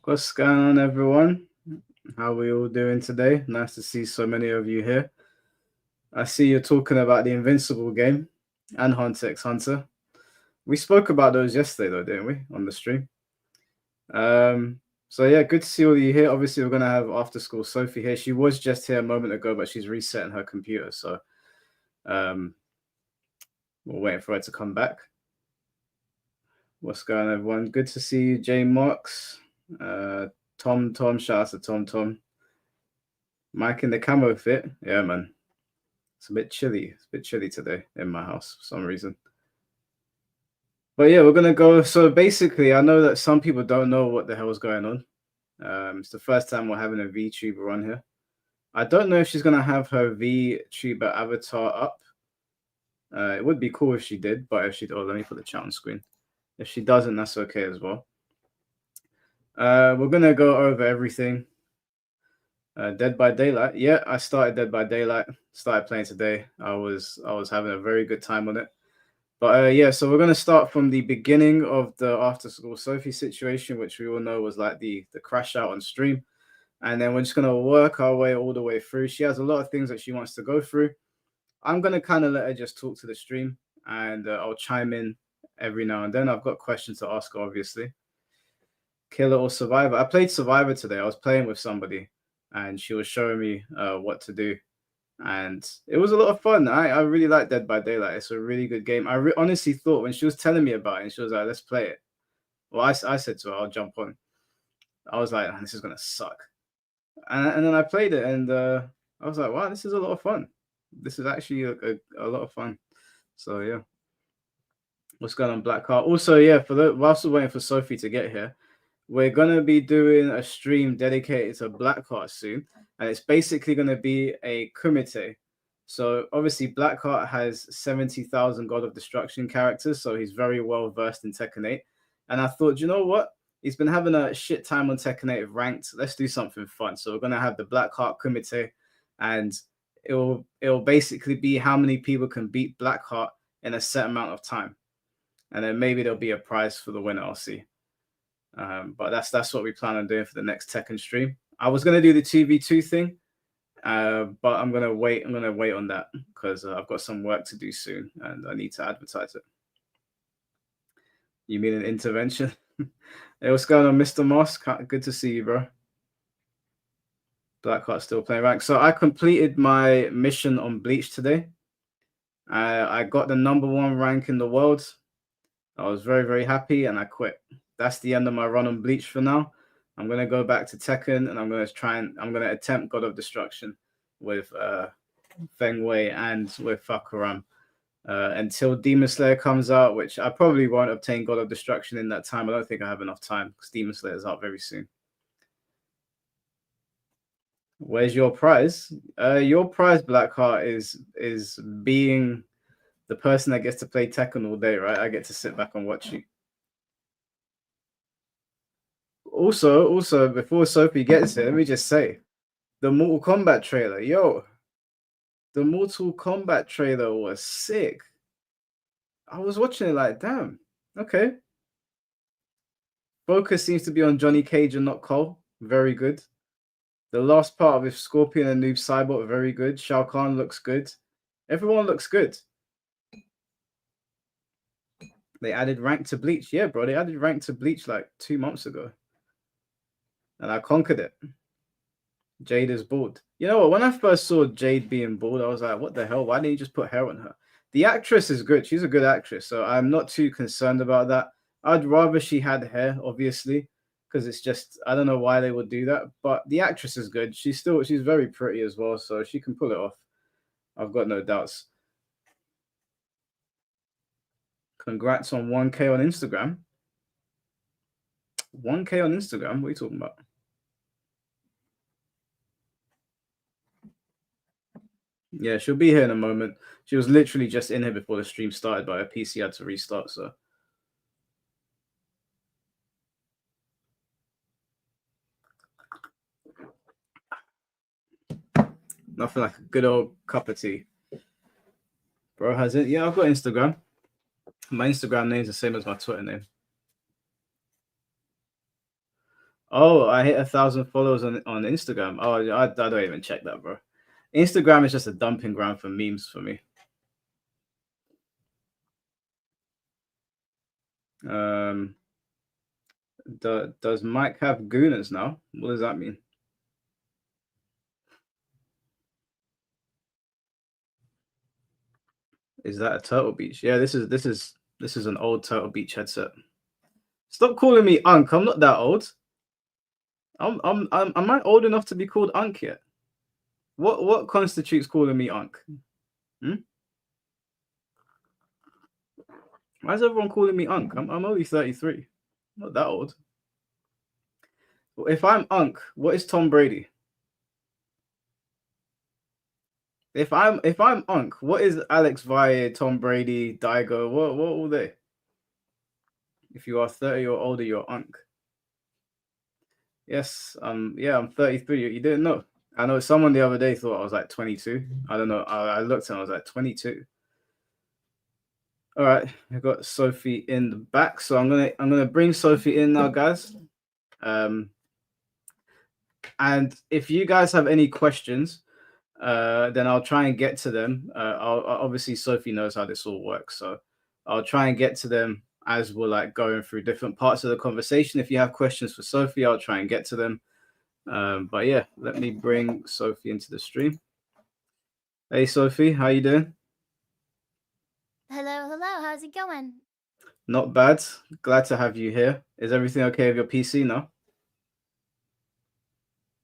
What's going on, everyone? How are we all doing today? Nice to see so many of you here. I see you're talking about the Invincible game and Hunter x Hunter. We spoke about those yesterday, though, didn't we, on the stream? So yeah, good to see all of you here. Obviously, we're gonna have After School Sophie here. She was just here a moment ago, but she's resetting her computer, so um, we're waiting for her to come back. What's going on, everyone? Good to see you, J Marks, Tom. Shout out to Tom. Mike in the camo fit. Yeah, man. It's a bit chilly. It's a bit chilly today in my house for some reason. But yeah, we're gonna go. So basically, I know that some people don't know what the hell is going on. It's the first time we're having a V-Tuber on here. I don't know if she's gonna have her V-Tuber avatar up. It would be cool if she did, but if she, let me put the chat on screen. If she doesn't, that's okay as well. We're gonna go over everything. Dead by Daylight. Yeah, I started Dead by Daylight. Started playing today. I was having a very good time on it. But yeah, so we're gonna start from the beginning of the After School Sophie situation, which we all know was like the crash out on stream, and then we're just gonna work our way all the way through. She has a lot of things that she wants to go through. I'm gonna kind of let her just talk to the stream, and I'll chime in every now and then. I've got questions to ask her, obviously. Killer or Survivor? I played Survivor today. I was playing with somebody, and she was showing me what to do, and it was a lot of fun. I really like Dead by Daylight. It's a really good game. I honestly thought when she was telling me about it, and she was like, "Let's play it." Well, I said to her, "I'll jump on." I was like, "This is gonna suck," and then I played it, and I was like, "Wow, this is a lot of fun. This is actually a lot of fun." So yeah, what's going on, Blackheart? Also, yeah, whilst we're waiting for Sophie to get here, we're gonna be doing a stream dedicated to Blackheart soon, and it's basically gonna be a kumite. So obviously Blackheart has 70,000 God of Destruction characters, so he's very well versed in Tekken 8. And I thought, you know what? He's been having a shit time on Tekken 8 ranked. Let's do something fun. So we're gonna have the Blackheart kumite, and it'll basically be how many people can beat Blackheart in a set amount of time, and then maybe there'll be a prize for the winner. I'll see. But that's what we plan on doing for the next Tekken stream. I was gonna do the 2v2 thing, but I'm gonna wait. I'm gonna wait on that because I've got some work to do soon, and I need to advertise it. You mean an intervention? Hey, what's going on, Mr. Moss? Good to see you, bro. Blackheart still playing rank. So I completed my mission on Bleach today. I got the #1 rank in the world. I was very, very happy, and I quit. That's the end of my run on Bleach for now. I'm gonna go back to Tekken, and I'm gonna attempt God of Destruction with Feng Wei and with Fakuram until Demon Slayer comes out, which I probably won't obtain God of Destruction in that time. I don't think I have enough time because Demon Slayer is out very soon. Where's your prize? Your prize, Blackheart, is being the person that gets to play Tekken all day, right? I get to sit back and watch you. Also, before Sophie gets here, let me just say, the Mortal Kombat trailer, the Mortal Kombat trailer was sick. I was watching it like, damn, okay. Focus seems to be on Johnny Cage and not Cole. Very good. The last part with Scorpion and Noob Saibot, very good. Shao Kahn looks good. Everyone looks good. They added rank to Bleach. Yeah, bro, they added rank to Bleach like 2 months ago. And I conquered it. Jade is bald. You know what? When I first saw Jade being bald, I was like, what the hell? Why didn't you just put hair on her? The actress is good. She's a good actress. So I'm not too concerned about that. I'd rather she had hair, obviously, because it's just, I don't know why they would do that. But the actress is good. She's very pretty as well. So she can pull it off. I've got no doubts. Congrats on 1K on Instagram. 1K on Instagram? What are you talking about? Yeah, she'll be here in a moment. She was literally just in here before the stream started, but her PC had to restart, so. Nothing like a good old cup of tea. Bro has it? Yeah, I've got Instagram. My Instagram name is the same as my Twitter name. Oh, I hit 1,000 followers on Instagram. Oh, I don't even check that, bro. Instagram is just a dumping ground for memes for me. Um, does Mike have gooners now? What does that mean? Is that a Turtle Beach? Yeah, this is an old Turtle Beach headset. Stop calling me Unc. I'm not that old. Am I old enough to be called Unc yet? What constitutes calling me Unc? Hmm? Why is everyone calling me Unc? I'm only 33. Not that old. If I'm Unc, what is Tom Brady? If I'm Unc, what is Alex Valle, Tom Brady, Daigo? What all they? If you are 30 or older, you're Unc. Yes, yeah, I'm 33. You didn't know. I know someone the other day thought I was like 22. I don't know. I looked and I was like 22. All right, I got Sophie in the back, so I'm gonna bring Sophie in now, guys. Um, and if you guys have any questions, then I'll try and get to them. Obviously Sophie knows how this all works, so I'll try and get to them as we're like going through different parts of the conversation. If you have questions for Sophie, I'll try and get to them. But yeah, let me bring Sophie into the stream. Hey Sophie, how you doing? Hello, hello. How's it going? Not bad. Glad to have you here. Is everything okay with your PC now?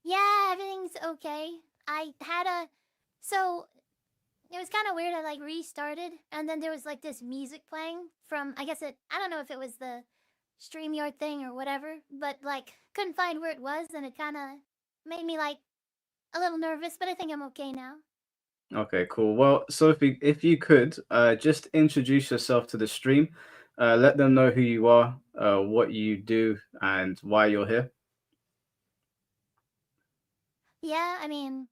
Yeah, everything's okay. I had a so it was kind of weird. I like restarted, and then there was like this music playing from I don't know if it was the StreamYard thing or whatever, but like couldn't find where it was, and it kind of made me like a little nervous. But I think I'm okay now. Okay, cool. Well, Sophie, if you could just introduce yourself to the stream, let them know who you are, what you do, and why you're here. Yeah, I mean,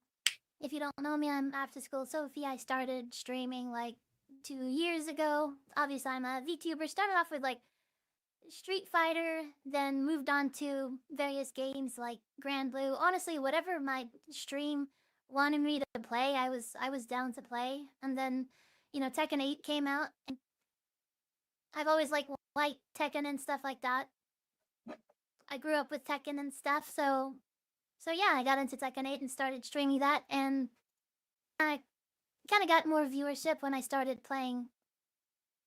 if you don't know me, I'm After School Sophie. I started streaming like 2 years ago. Obviously, I'm a VTuber. Started off with like Street Fighter, then moved on to various games like Grand Blue. Honestly, whatever my stream wanted me to play, I was down to play. And then, Tekken 8 came out, and I've always liked Tekken and stuff like that. I grew up with Tekken and stuff, so yeah, I got into Tekken 8 and started streaming that, and I kind of got more viewership when I started playing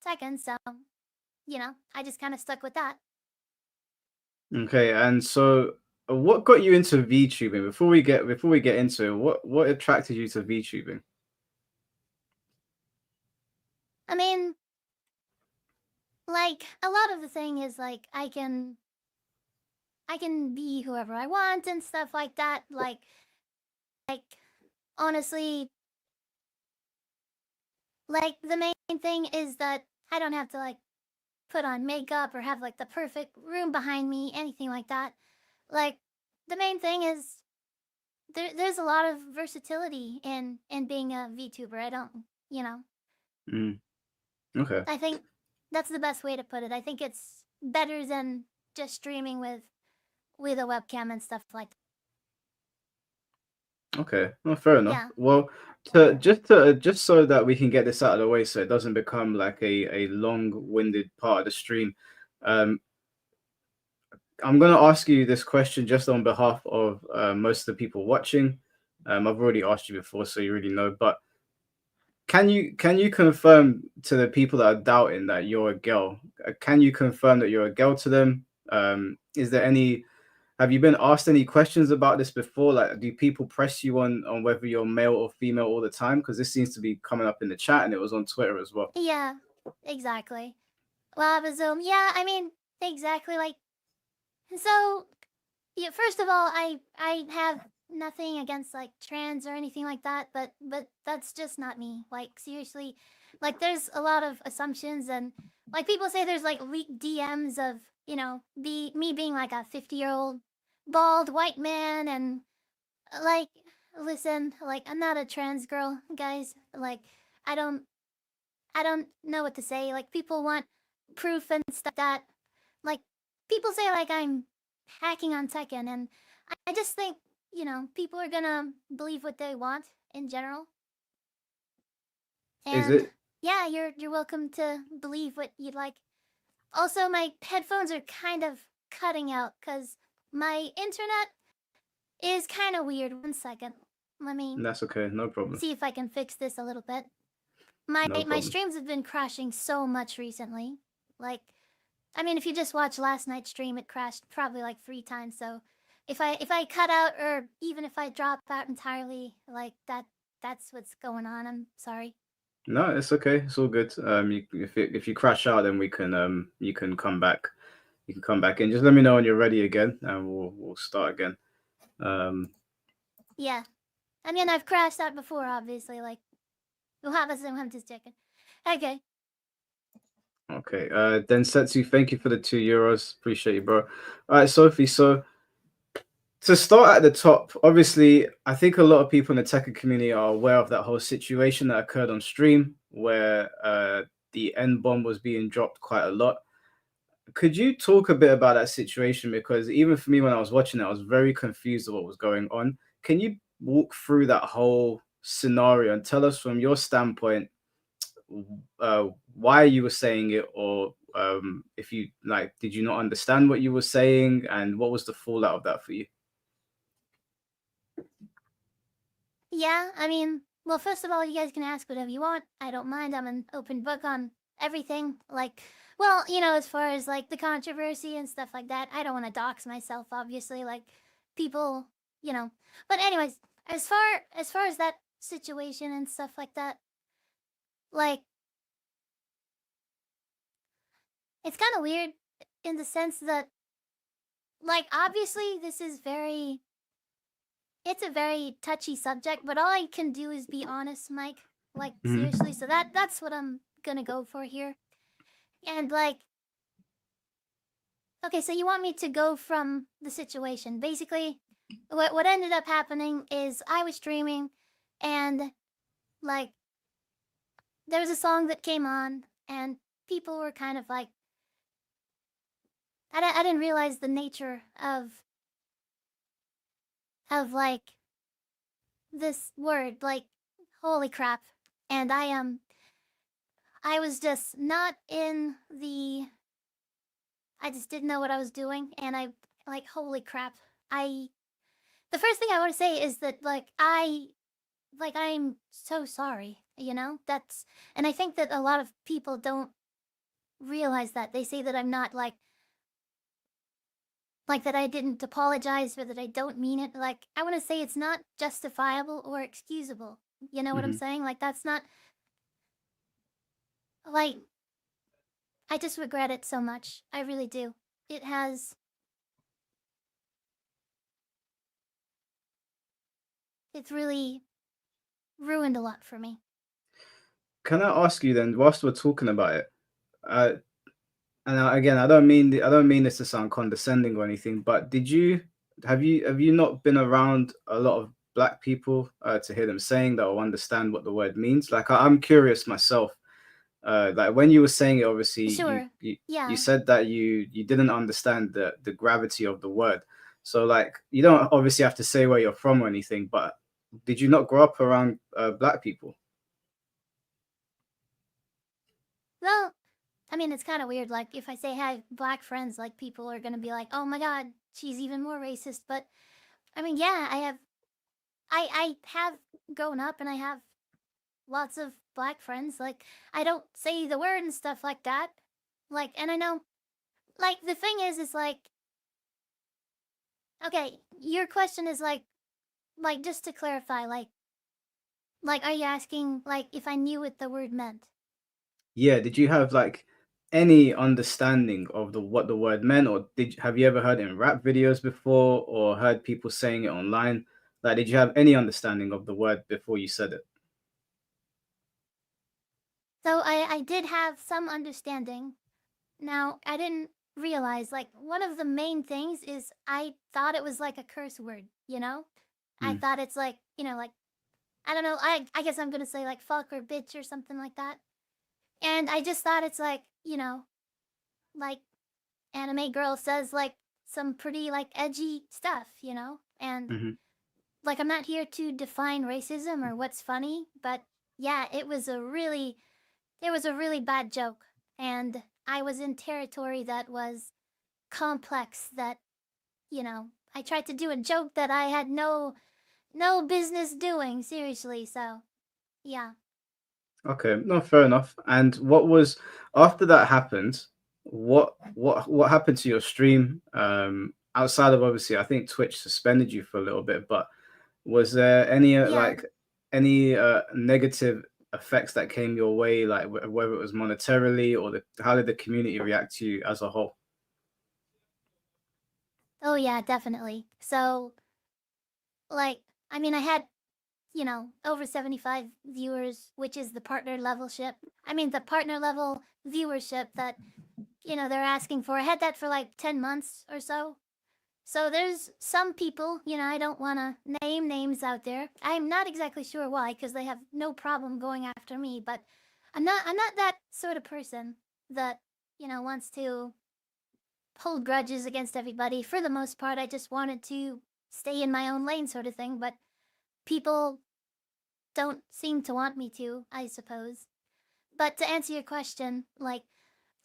Tekken, so I just kind of stuck with that. Okay, and so what got you into VTubing? Before we get into it, what attracted you to VTubing? I mean, like a lot of the thing is like I can be whoever I want and stuff like that. Like honestly, like the main thing is that I don't have to like put on makeup or have like the perfect room behind me, anything like that. Like the main thing is there's a lot of versatility in being a VTuber. I don't, you know. Mm, okay, I think that's the best way to put it. I think it's better than just streaming with a webcam and stuff like that. okay, well, fair enough. Yeah. Well, to just so that we can get this out of the way, so it doesn't become like a long-winded part of the stream. Um, I'm going to ask you this question just on behalf of most of the people watching. I've already asked you before, so you already know. But can you confirm to the people that are doubting that you're a girl? Can you confirm that you're a girl to them? Is there any? Have you been asked any questions about this before? Like, do people press you on whether you're male or female all the time? Because this seems to be coming up in the chat, and it was on Twitter as well. Yeah, exactly. Well, but yeah, I mean, exactly like so. Yeah, first of all, I have nothing against like trans or anything like that, but that's just not me. Like seriously, like there's a lot of assumptions and like people say there's like leaked DMs of be me being like a 50-year-old bald white man and like listen, like I'm not a trans girl, guys. Like I don't I don't know what to say. Like people want proof and stuff like that. Like people say like I'm hacking on Tekken, and I just think, people are gonna believe what they want in general. Is And it? yeah, you're welcome to believe what you'd like. Also, my headphones are kind of cutting out because my internet is kind of weird. One second. Let me That's okay. No problem. see if I can fix this a little bit. My No my problem. streams have been crashing so much recently. Like, I mean, if you just watch last night's stream, it crashed probably like 3 times. So if I cut out, or even if I drop out entirely, like that's what's going on. I'm sorry. No, it's okay. It's all good. If you crash out, then you can come back. You can come back in. Just let me know when you're ready again, and we'll start again. Um, Yeah. I mean, I've crashed out before, obviously. Like, I'm just checking. Okay. okay. Densetsu, thank you for the €2. Appreciate you, bro. All right, Sophie. So to start at the top, obviously, I think a lot of people in the Tekken community are aware of that whole situation that occurred on stream, where the N bomb was being dropped quite a lot. Could you talk a bit about that situation? Because even for me, when I was watching it, I was very confused of what was going on. Can you walk through that whole scenario and tell us from your standpoint why you were saying it, or if you like, did you not understand what you were saying, and what was the fallout of that for you? Yeah, I mean, well, first of all, you guys can ask whatever you want. I don't mind. I'm an open book on everything. Like, well, as far as like the controversy and stuff like that, I don't want to dox myself, obviously. Like, people, you know. But anyways, as far as that situation and stuff like that, like, it's kind of weird in the sense that, like, obviously, it's a very touchy subject, but all I can do is be honest, Mike. Like, seriously. Mhm. So that's what I'm gonna go for here. And like, okay, so you want me to go from the situation. Basically, what ended up happening is I was streaming, and like, there was a song that came on, and people were kind of like, I didn't realize the nature of like this word, like, holy crap. And I was just not in the I just didn't know what I was doing, and I, like, holy crap. I The first thing I want to say is that, I'm so sorry, That's and I think that a lot of people don't realize that. They say that I'm not like that I didn't apologize, or that I don't mean it. Like, I want to say it's not justifiable or excusable. You know what I'm Mhm. saying? Like, that's not like I just regret it so much. I really do. It has it's really ruined a lot for me. Can I ask you then, whilst we're talking about it, uh, and again, I don't mean this to sound condescending or anything, but have you not been around a lot of black people to hear them saying that or understand what the word means? Like, I'm curious myself. Like when you were saying it, obviously Sure. you Yeah. said that you didn't understand the gravity of the word. So like you don't obviously have to say where you're from or anything, but did you not grow up around black people? Well, I mean, it's kind of weird. Like, if I say I have black friends, like, people are gonna be like, "Oh my god, she's even more racist." But I mean, yeah, I have grown up, and I have lots of black friends. Like, I don't say the word and stuff like that. Like, and I know, like, the thing is like, okay, your question is like, just to clarify, like, are you asking like if I knew what the word meant? Yeah, did you have like any understanding of the what the word meant, or have you ever heard it in rap videos before, or heard people saying it online? Like, did you have any understanding of the word before you said it? So I did have some understanding. Now, I didn't realize, like, one of the main things is I thought it was like a curse word, you know? I Mm. thought it's like, like, I don't know, I guess I'm gonna say like fuck or bitch or something like that. And I just thought it's like, like anime girl says, like, some pretty like edgy stuff, you know? And Hmm. like I'm not here to define racism or what's funny, but yeah, it was a really bad joke. And I was in territory that was complex that, you know, I tried to do a joke that I had no business doing, seriously. So, yeah. Okay, no, fair enough. And what was after that happened? What happened to your stream? Outside of obviously, I think Twitch suspended you for a little bit, but was there any Yeah. any negative effects that came your way, like whether it was monetarily or how did the community react to you as a whole? Oh yeah, definitely. So, like I mean, I had, over 75 viewers, which is the partner level ship. I mean, the partner level viewership that, they're asking for. I had that for like 10 months or so. So there's some people, I don't want to name names out there. I'm not exactly sure why cuz they have no problem going after me, but I'm not that sort of person that, wants to hold grudges against everybody. For the most part, I just wanted to stay in my own lane sort of thing, but people don't seem to want me to, I suppose. But to answer your question, like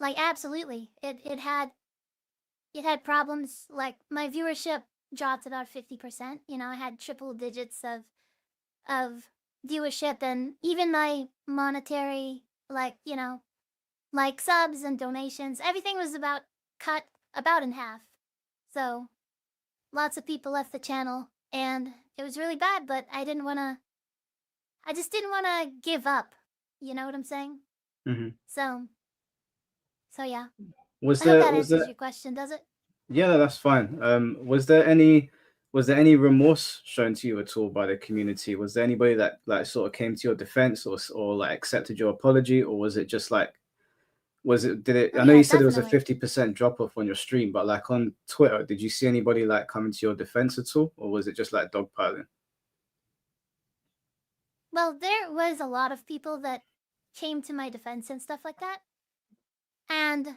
absolutely. It had problems. Like my viewership dropped about 50%. I had triple digits of viewership, and even my monetary, like subs and donations, everything was about cut about in half. So lots of people left the channel, and it was really bad, but I just didn't want to give up. You know what I'm saying? Hmm. So, so yeah. Was I hope there that was answers there your question, does it? Yeah, no, that's fine. Was there any remorse shown to you at all by the community? Was there anybody that like sort of came to your defense or like accepted your apology, or was it just like was it did it? Oh I know yeah, you said it was a definitely. 50% drop off on your stream, but like on Twitter, did you see anybody like coming to your defense at all, or was it just like dogpiling? Well, there was a lot of people that came to my defense and stuff like that. And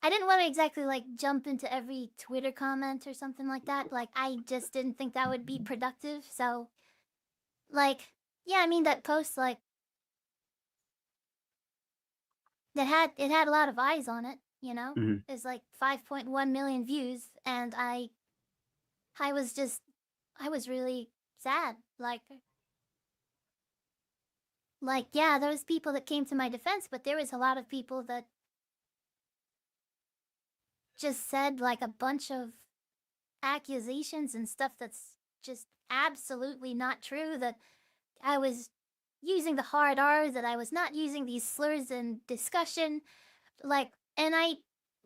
I didn't want to exactly like jump into every Twitter comment or something like that. Like I just didn't think that would be productive. So, like, yeah, I mean that post like it had a lot of eyes on it, you know? Hmm. It's like 5.1 million views, and I was just I was really sad. Like yeah, there was people that came to my defense, but there was a lot of people that just said like a bunch of accusations and stuff that's just absolutely not true, that I was using the hard R, that I was not using these slurs in discussion. Like, and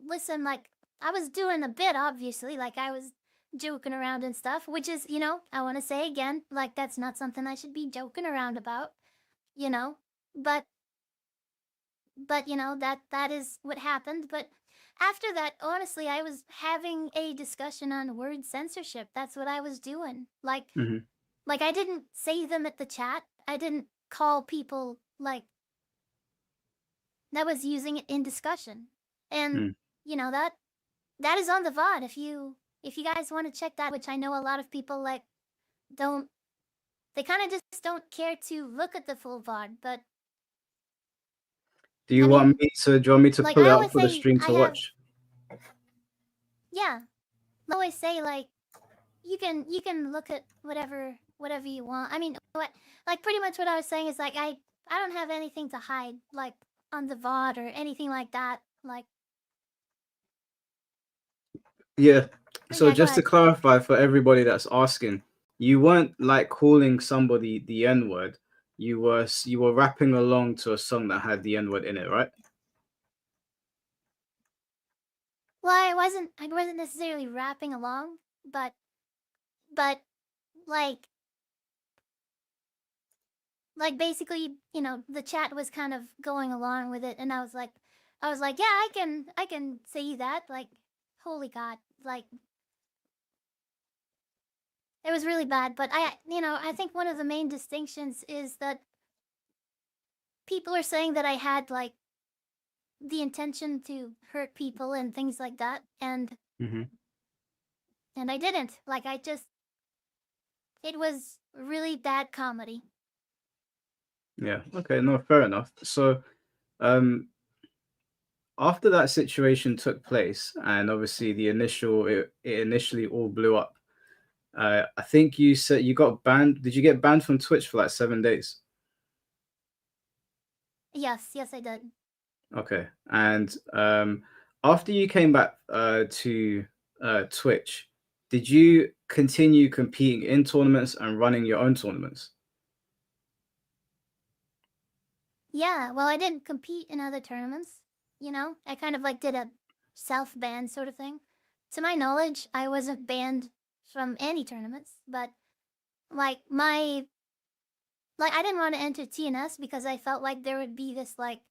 listen, like, I was doing a bit, obviously, like, I was joking around and stuff, which is, I want to say again, like, that's not something I should be joking around about, you know? But that is what happened. But after that, honestly, I was having a discussion on word censorship. That's what I was doing. Hmm. Like I didn't say them at the chat. I didn't call people like that, was using it in discussion. And that is on the VOD. If you guys want to check that, which I know a lot of people like don't, they kind of just don't care to look at the full VOD. But I mean, Do you want me to like pull it I up always for the say, stream I to have, watch? yeah, I always say like you can look at whatever you want. I mean, what, like pretty much what I was saying is like I don't have anything to hide, like on the VOD or anything like that. Like, Yeah. oh So yeah, go just to ahead. clarify for everybody that's asking, you weren't like calling somebody the N word. You were rapping along to a song that had the N word in it, right? Well, I wasn't necessarily rapping along, but like basically, the chat was kind of going along with it, and I was like, yeah, I can say that. Like, holy God, like it was really bad. But I think one of the main distinctions is that people are saying that I had like the intention to hurt people and things like that. And Hmm. And I didn't. Like, it was really bad comedy. Yeah. Okay. No, fair enough. So, um, after that situation took place, and obviously it initially all blew up. I think you said you got banned. Did you get banned from Twitch for like 7 days? Yes, I did. Okay. And after you came back to Twitch, did you continue competing in tournaments and running your own tournaments? Yeah, well, I didn't compete in other tournaments. I kind of like did a self ban sort of thing. To my knowledge, I wasn't banned from any tournaments, but like I didn't want to enter TNS because I felt like there would be this like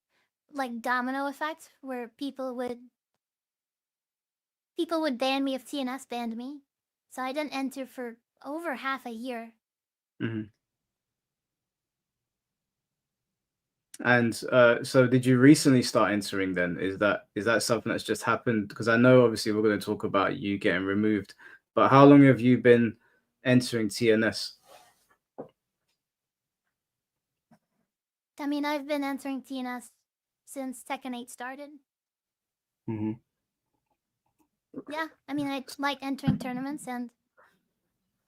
domino effect where people would ban me if TNS banned me. So I didn't enter for over half a year. Hmm. And so did you recently start entering then? Is that something that's just happened? Because I know obviously we're going to talk about you getting removed, but how long have you been entering TNS? I mean, I've been entering TNS since Tekken 8 started. Hmm. Yeah, I mean, I like entering tournaments and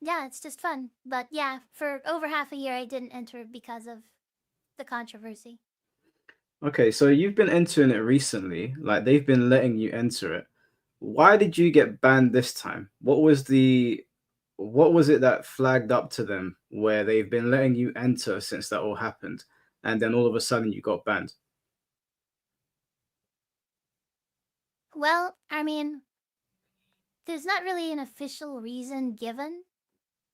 yeah, it's just fun. But yeah, for over half a year, I didn't enter because of the controversy. Okay, so you've been entering it recently, like they've been letting you enter it. Why did you get banned this time? What was it that flagged up to them where they've been letting you enter since that all happened, and then all of a sudden you got banned? Well, I mean, there's not really an official reason given,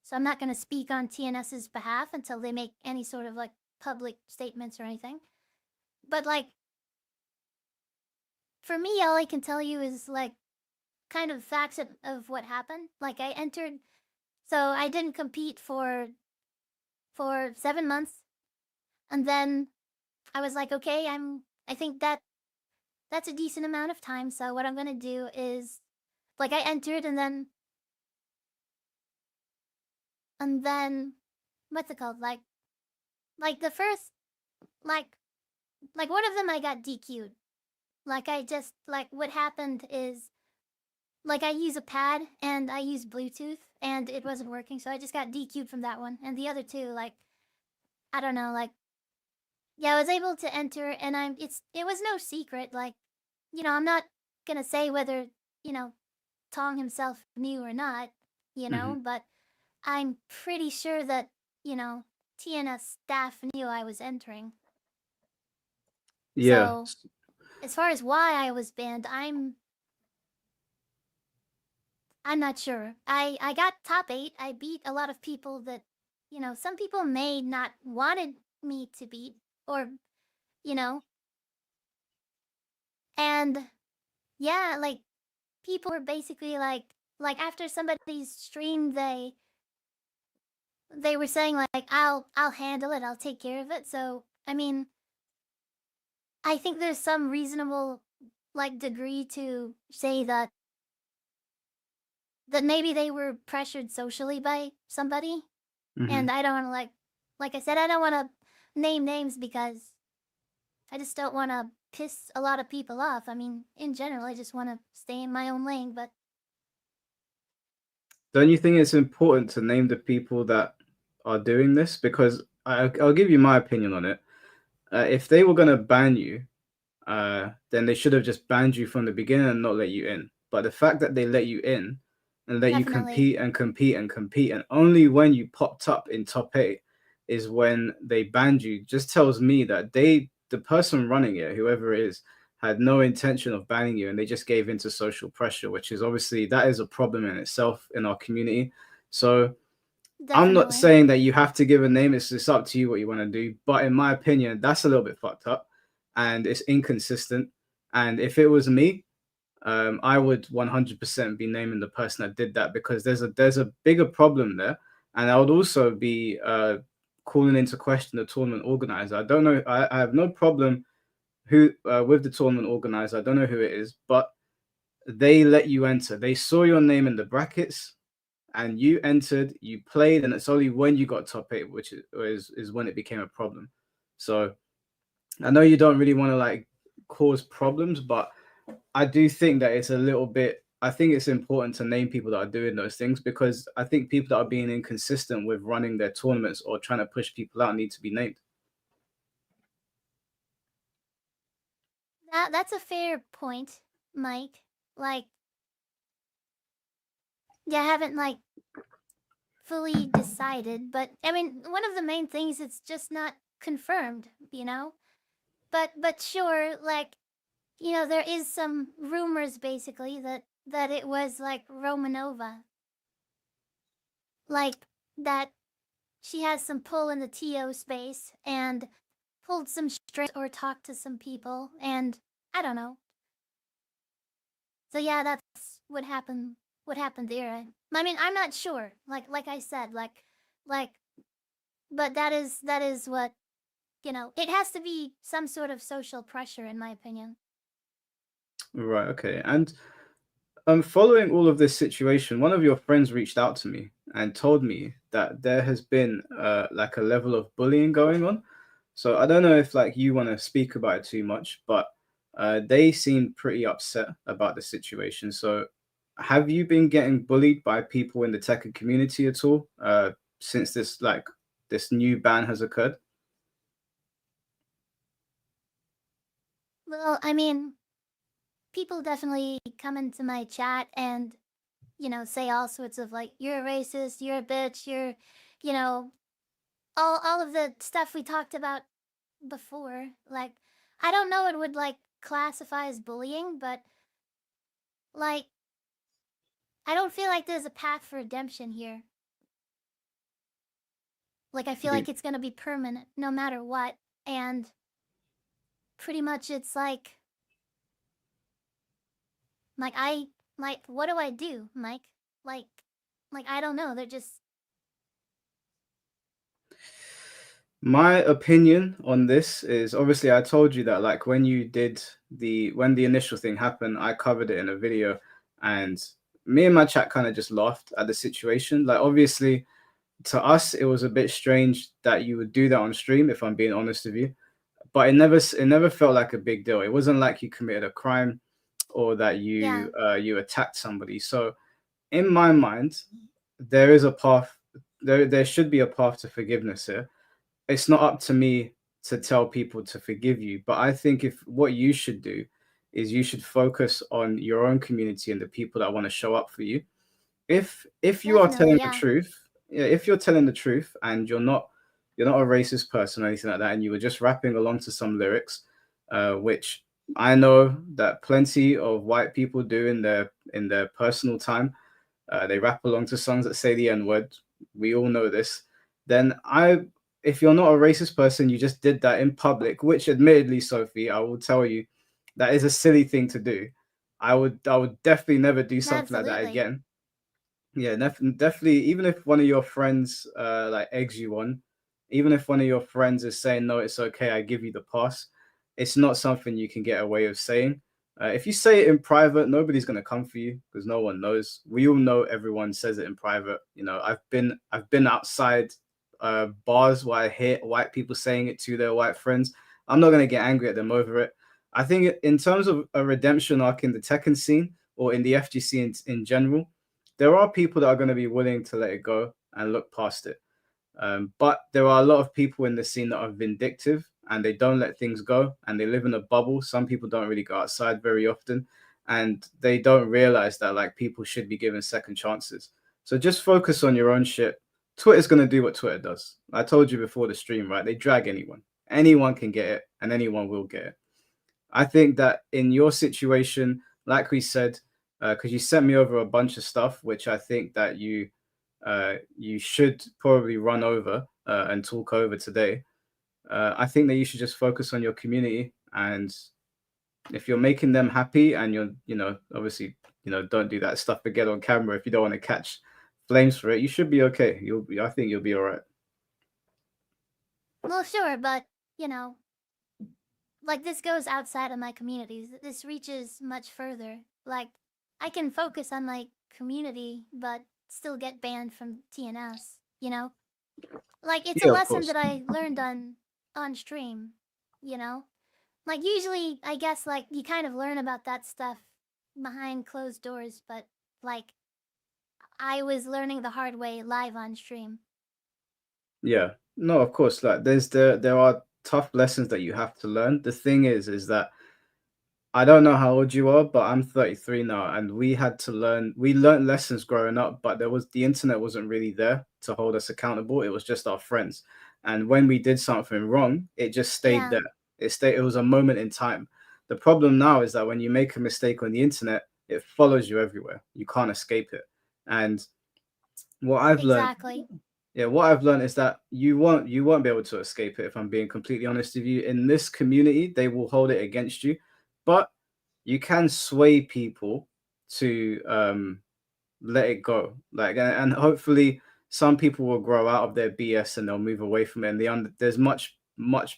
so I'm not going to speak on TNS's behalf until they make any sort of like public statements or anything. But like, for me, all I can tell you is like kind of facts of what happened. Like, I entered, so I didn't compete for 7 months, and then I was like, okay, I think that's a decent amount of time. So what I'm gonna do is, like, I entered, and then what's it called? Like the first, like like one of them I got DQ'd. Like, I just, like, what happened is, like, I use a pad and I use Bluetooth and it wasn't working, so I just got DQ'd from that one. And the other two, like, I don't know, like, yeah, I was able to enter, and it was no secret. Like, I'm not gonna say whether, you know, Tong himself knew or not, Hmm. but I'm pretty sure that, TNS staff knew I was entering. Yeah. So, as far as why I was banned, I'm not sure. I got top 8. I beat a lot of people that, some people may not wanted me to beat, or, you know, and yeah, like, people were basically like after somebody's stream, they were saying like, I'll handle it, I'll take care of it. So, I mean, I think there's some reasonable like degree to say that maybe they were pressured socially by somebody. Hmm. And I don't want to, like I said, I don't want to name names because I just don't want to piss a lot of people off. I mean, in general, I just want to stay in my own lane, but Don't you think it's important to name the people that are doing this? Because I'll give you my opinion on it. If they were going to ban you, then they should have just banned you from the beginning and not let you in. But the fact that they let you in and let you definitely. compete and compete and compete, and only when you popped up in top 8 is when they banned you, just tells me that the person running it, whoever it is, had no intention of banning you, and they just gave into social pressure, which is obviously that is a problem in itself in our community. So I'm not Definitely. saying that you have to give a name. It's up to you what you want to do. But in my opinion, that's a little bit fucked up, and it's inconsistent. And if it was me, I would 100% be naming the person that did that, because there's a bigger problem there, and I would also be calling into question the tournament organizer. I don't know. I have no problem with the tournament organizer. I don't know who it is, but they let you enter. They saw your name in the brackets, and you entered, you played, and it's only when you got top eight, which is when it became a problem. So I know you don't really want to like cause problems, but I do think that it's a little bit. I think it's important to name people that are doing those things, because I think people that are being inconsistent with running their tournaments or trying to push people out need to be named. That's a fair point, Mike. Like, yeah, I haven't like fully decided, but I mean, one of the main things, it's just not confirmed, you know? But sure, like, there is some rumors basically that it was like Romanova, like that she has some pull in the TO space and pulled some strings or talked to some people, and I don't know. So yeah, that's what happened. What happened there? I mean, I'm not sure. Like I said, like, but that is what It has to be some sort of social pressure, in my opinion. Right. Okay. And following all of this situation, one of your friends reached out to me and told me that there has been like a level of bullying going on. So I don't know if like you want to speak about it too much, but they seemed pretty upset about the situation. So have you been getting bullied by people in the Tekken community at all since this new ban has occurred? Well, I mean, people definitely come into my chat and say all sorts of like, you're a racist, you're a bitch, you're, you know, all of the stuff we talked about before. Like, I don't know it would like classify as bullying, but like, I don't feel like there's a path for redemption here. Like, I feel like it's gonna be permanent no matter what. And pretty much it's like I like, what do I do, Mike? Like like I don't know. They're just My opinion on this is, obviously I told you that like when the initial thing happened, I covered it in a video, and me and my chat kind of just laughed at the situation. Like obviously to us it was a bit strange that you would do that on stream, if I'm being honest with you, but it never felt like a big deal. It wasn't like you committed a crime or that yeah. you attacked somebody. So in my mind, there is a path. There should be a path to forgiveness here. It's not up to me to tell people to forgive you, but I think if what you should do is you should focus on your own community and the people that want to show up for you. If you are Definitely, telling the yeah. truth, yeah, if you're telling the truth and you're not a racist person or anything like that, and you were just rapping along to some lyrics, which I know that plenty of white people do in their personal time, they rap along to songs that say the N word. We all know this. Then if you're not a racist person, you just did that in public, which admittedly, Sophie, I will tell you, that is a silly thing to do. I would definitely never do something like that Absolutely. again. Yeah, definitely. Even if one of your friends like eggs you on, even if one of your friends is saying no, it's okay, I give you the pass. It's not something you can get away with saying. If you say it in private, nobody's gonna come for you because no one knows. We all know everyone says it in private. I've been outside bars where I hear white people saying it to their white friends. I'm not gonna get angry at them over it. I think in terms of a redemption arc in the Tekken scene or in the FGC in general, there are people that are going to be willing to let it go and look past it. But there are a lot of people in the scene that are vindictive and they don't let things go and they live in a bubble. Some people don't really go outside very often and they don't realize that like people should be given second chances. So just focus on your own shit. Twitter's going to do what Twitter does. I told you before the stream, right? They drag anyone. Anyone can get it and anyone will get it. I think that in your situation, like we said, because you sent me over a bunch of stuff, which I think that you should probably run over and talk over today. I think that you should just focus on your community, and if you're making them happy, and obviously, don't do that stuff again on camera if you don't want to catch flames for it. You should be okay. I think you'll be all right. Well, sure, but you know, like this goes outside of my communities. This reaches much further. Like I can focus on my community, but still get banned from TNS. You know, like it's a Yeah, of lesson course. that I learned on stream. You know, like usually I guess like you kind of learn about that stuff behind closed doors, but like I was learning the hard way live on stream. Yeah. No, of course. Like there are tough lessons that you have to learn. The thing is that I don't know how old you are, but I'm 33 now, and we learned lessons growing up, but the internet wasn't really there to hold us accountable. It was just our friends. And when we did something wrong, it just stayed Yeah, there. It was a moment in time. The problem now is that when you make a mistake on the internet, it follows you everywhere. You can't escape it. And what I've learned exactly. yeah, what I've learned is that you won't be able to escape it if I'm being completely honest with you. In this community, they will hold it against you, but you can sway people to let it go. Like and hopefully some people will grow out of their BS and they'll move away from it. And there's much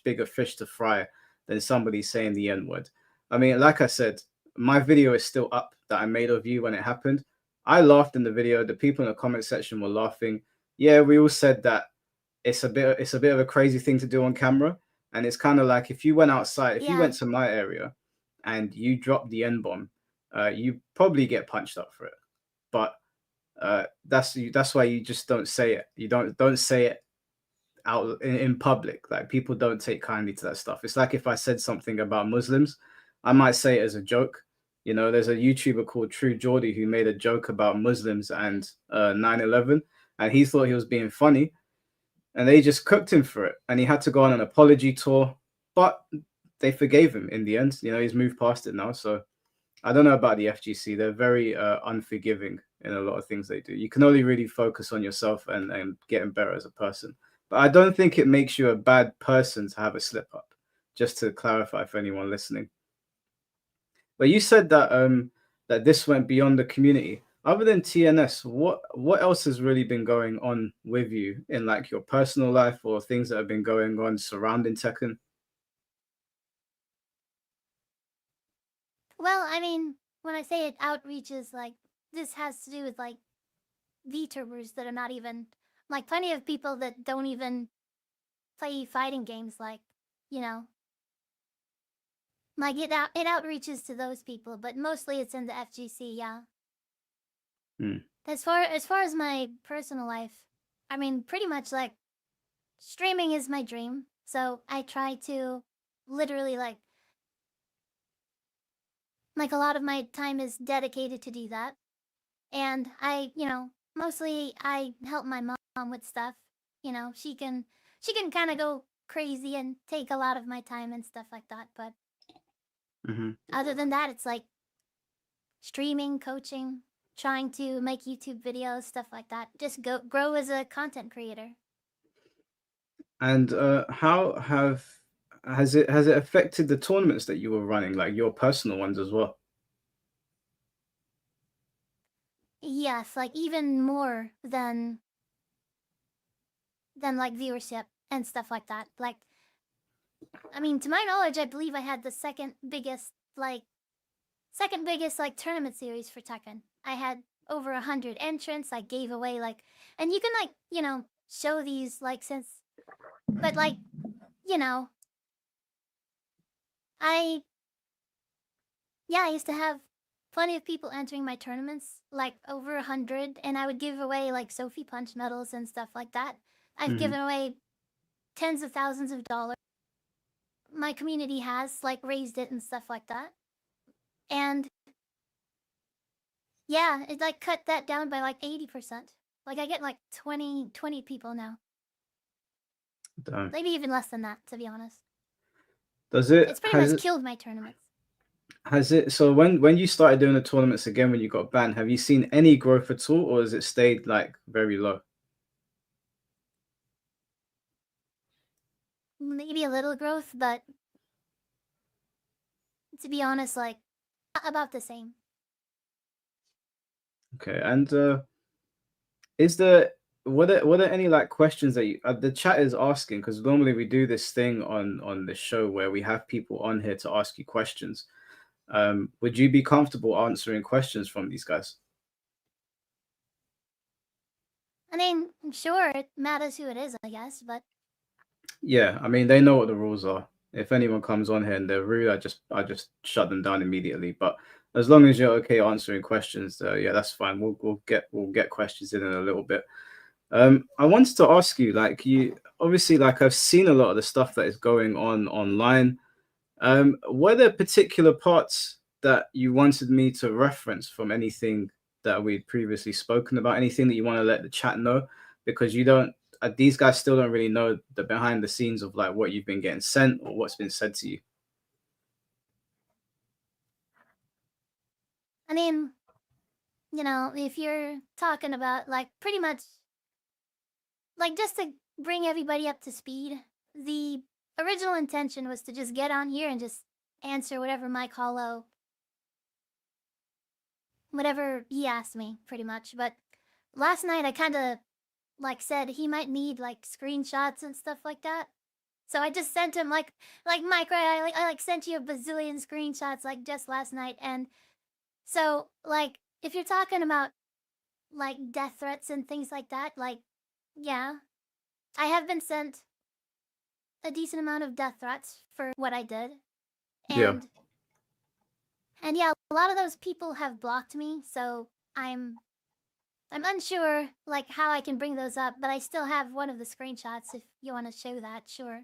bigger fish to fry than somebody saying the N word. I mean, like I said, my video is still up that I made of you when it happened. I laughed in the video. The people in the comment section were laughing. Yeah, we all said that it's a bit of a crazy thing to do on camera. And it's kind of like if you went outside, if you Yeah, went to my area and you dropped the N bomb, you probably get punched up for it. But that's why you just don't say it. You don't say it out in public. Like people don't take kindly to that stuff. It's like if I said something about Muslims, I might say it as a joke. You know, there's a YouTuber called True Geordie who made a joke about Muslims and 9/11, and he thought he was being funny, and they just cooked him for it, and he had to go on an apology tour, but they forgave him in the end. You know, he's moved past it now, so I don't know about the FGC. They're very unforgiving in a lot of things they do. You can only really focus on yourself and getting better as a person. But I don't think it makes you a bad person to have a slip up, just to clarify for anyone listening. But you said that this went beyond the community. Other than TNS, what else has really been going on with you in like your personal life or things that have been going on surrounding Tekken? well, I mean, when I say it outreaches, like this has to do with like VTubers that are not even like plenty of people that don't even play fighting games. Like, you know, like it outreaches to those people, but mostly it's in the FGC. Yeah. Hmm. As far as my personal life, I mean, pretty much like streaming is my dream. So I try to literally like a lot of my time is dedicated to do that. And mostly I help my mom with stuff. She can kind of go crazy and take a lot of my time and stuff like that. But Hmm. other than that, it's like streaming, coaching, trying to make YouTube videos, stuff like that. Just go grow as a content creator. And how have has it affected the tournaments that you were running, like your personal ones as well? Yes, like even more than like viewership and stuff like that. Like I mean, to my knowledge, I believe I had the second biggest like tournament series for Tekken. I had over 100 entrants. I gave away like, and you can like show these like since, but like you know, I yeah I used to have plenty of people entering my tournaments, like over 100, and I would give away like Sophie punch medals and stuff like that. I've Hmm. given away tens of thousands of dollars. My community has like raised it and stuff like that, and yeah, it like cut that down by like 80%. Like I get like 20 people now. Damn. Maybe even less than that, to be honest. Does it It's pretty much killed my tournaments. has it so when you started doing the tournaments again when you got banned, have you seen any growth at all, or has it stayed like very low? Maybe a little growth, but to be honest, like about the same. Okay, and is there were there any like questions that the chat is asking, because normally we do this thing on the show where we have people on here to ask you questions. Would you be comfortable answering questions from these guys? I mean, sure, it matters who it is, I guess, but Yeah, I mean they know what the rules are. If anyone comes on here and they're rude, I just shut them down immediately. But as long as you're okay answering questions, yeah, that's fine. We'll get questions in a little bit. I wanted to ask you, like, you obviously, like, I've seen a lot of the stuff that is going on online. Were there particular parts that you wanted me to reference from anything that we'd previously spoken about? Anything that you want to let the chat know? Because you don't, these guys still don't really know the behind the scenes of like what you've been getting sent or what's been said to you. I mean, if you're talking about like pretty much like just to bring everybody up to speed, the original intention was to just get on here and just answer whatever Mike Hollow, whatever he asked me, pretty much. But last night I kind of like said he might need like screenshots and stuff like that. So I just sent him like Mike, right? I sent you a bazillion screenshots like just last night, and so like if you're talking about like death threats and things like that, like yeah, I have been sent a decent amount of death threats for what I did, Yeah. and yeah, a lot of those people have blocked me, so I'm unsure like how I can bring those up, but I still have one of the screenshots if you want to show that, sure.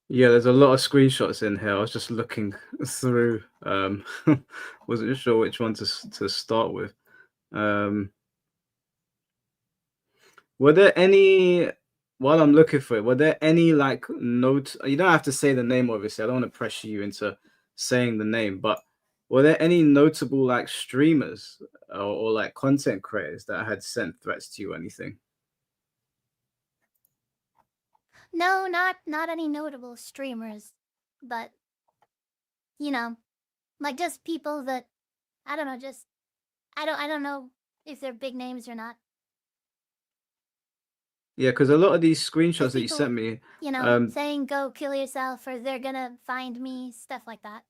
Yeah, there's a lot of screenshots in here. I was just looking through. Wasn't sure which one to start with. Um, Were there any, while I'm looking for it, were there any like note? You don't have to say the name, obviously. I don't want to pressure you into saying the name, but were there any notable like streamers or like content creators that had sent threats to you or anything? No, not any notable streamers, but you know, like just people that I don't know, just I don't know if they're big names or not. Yeah, because a lot of these Just screenshots that you people, sent me, um, saying go kill yourself or they're gonna find me, stuff like that.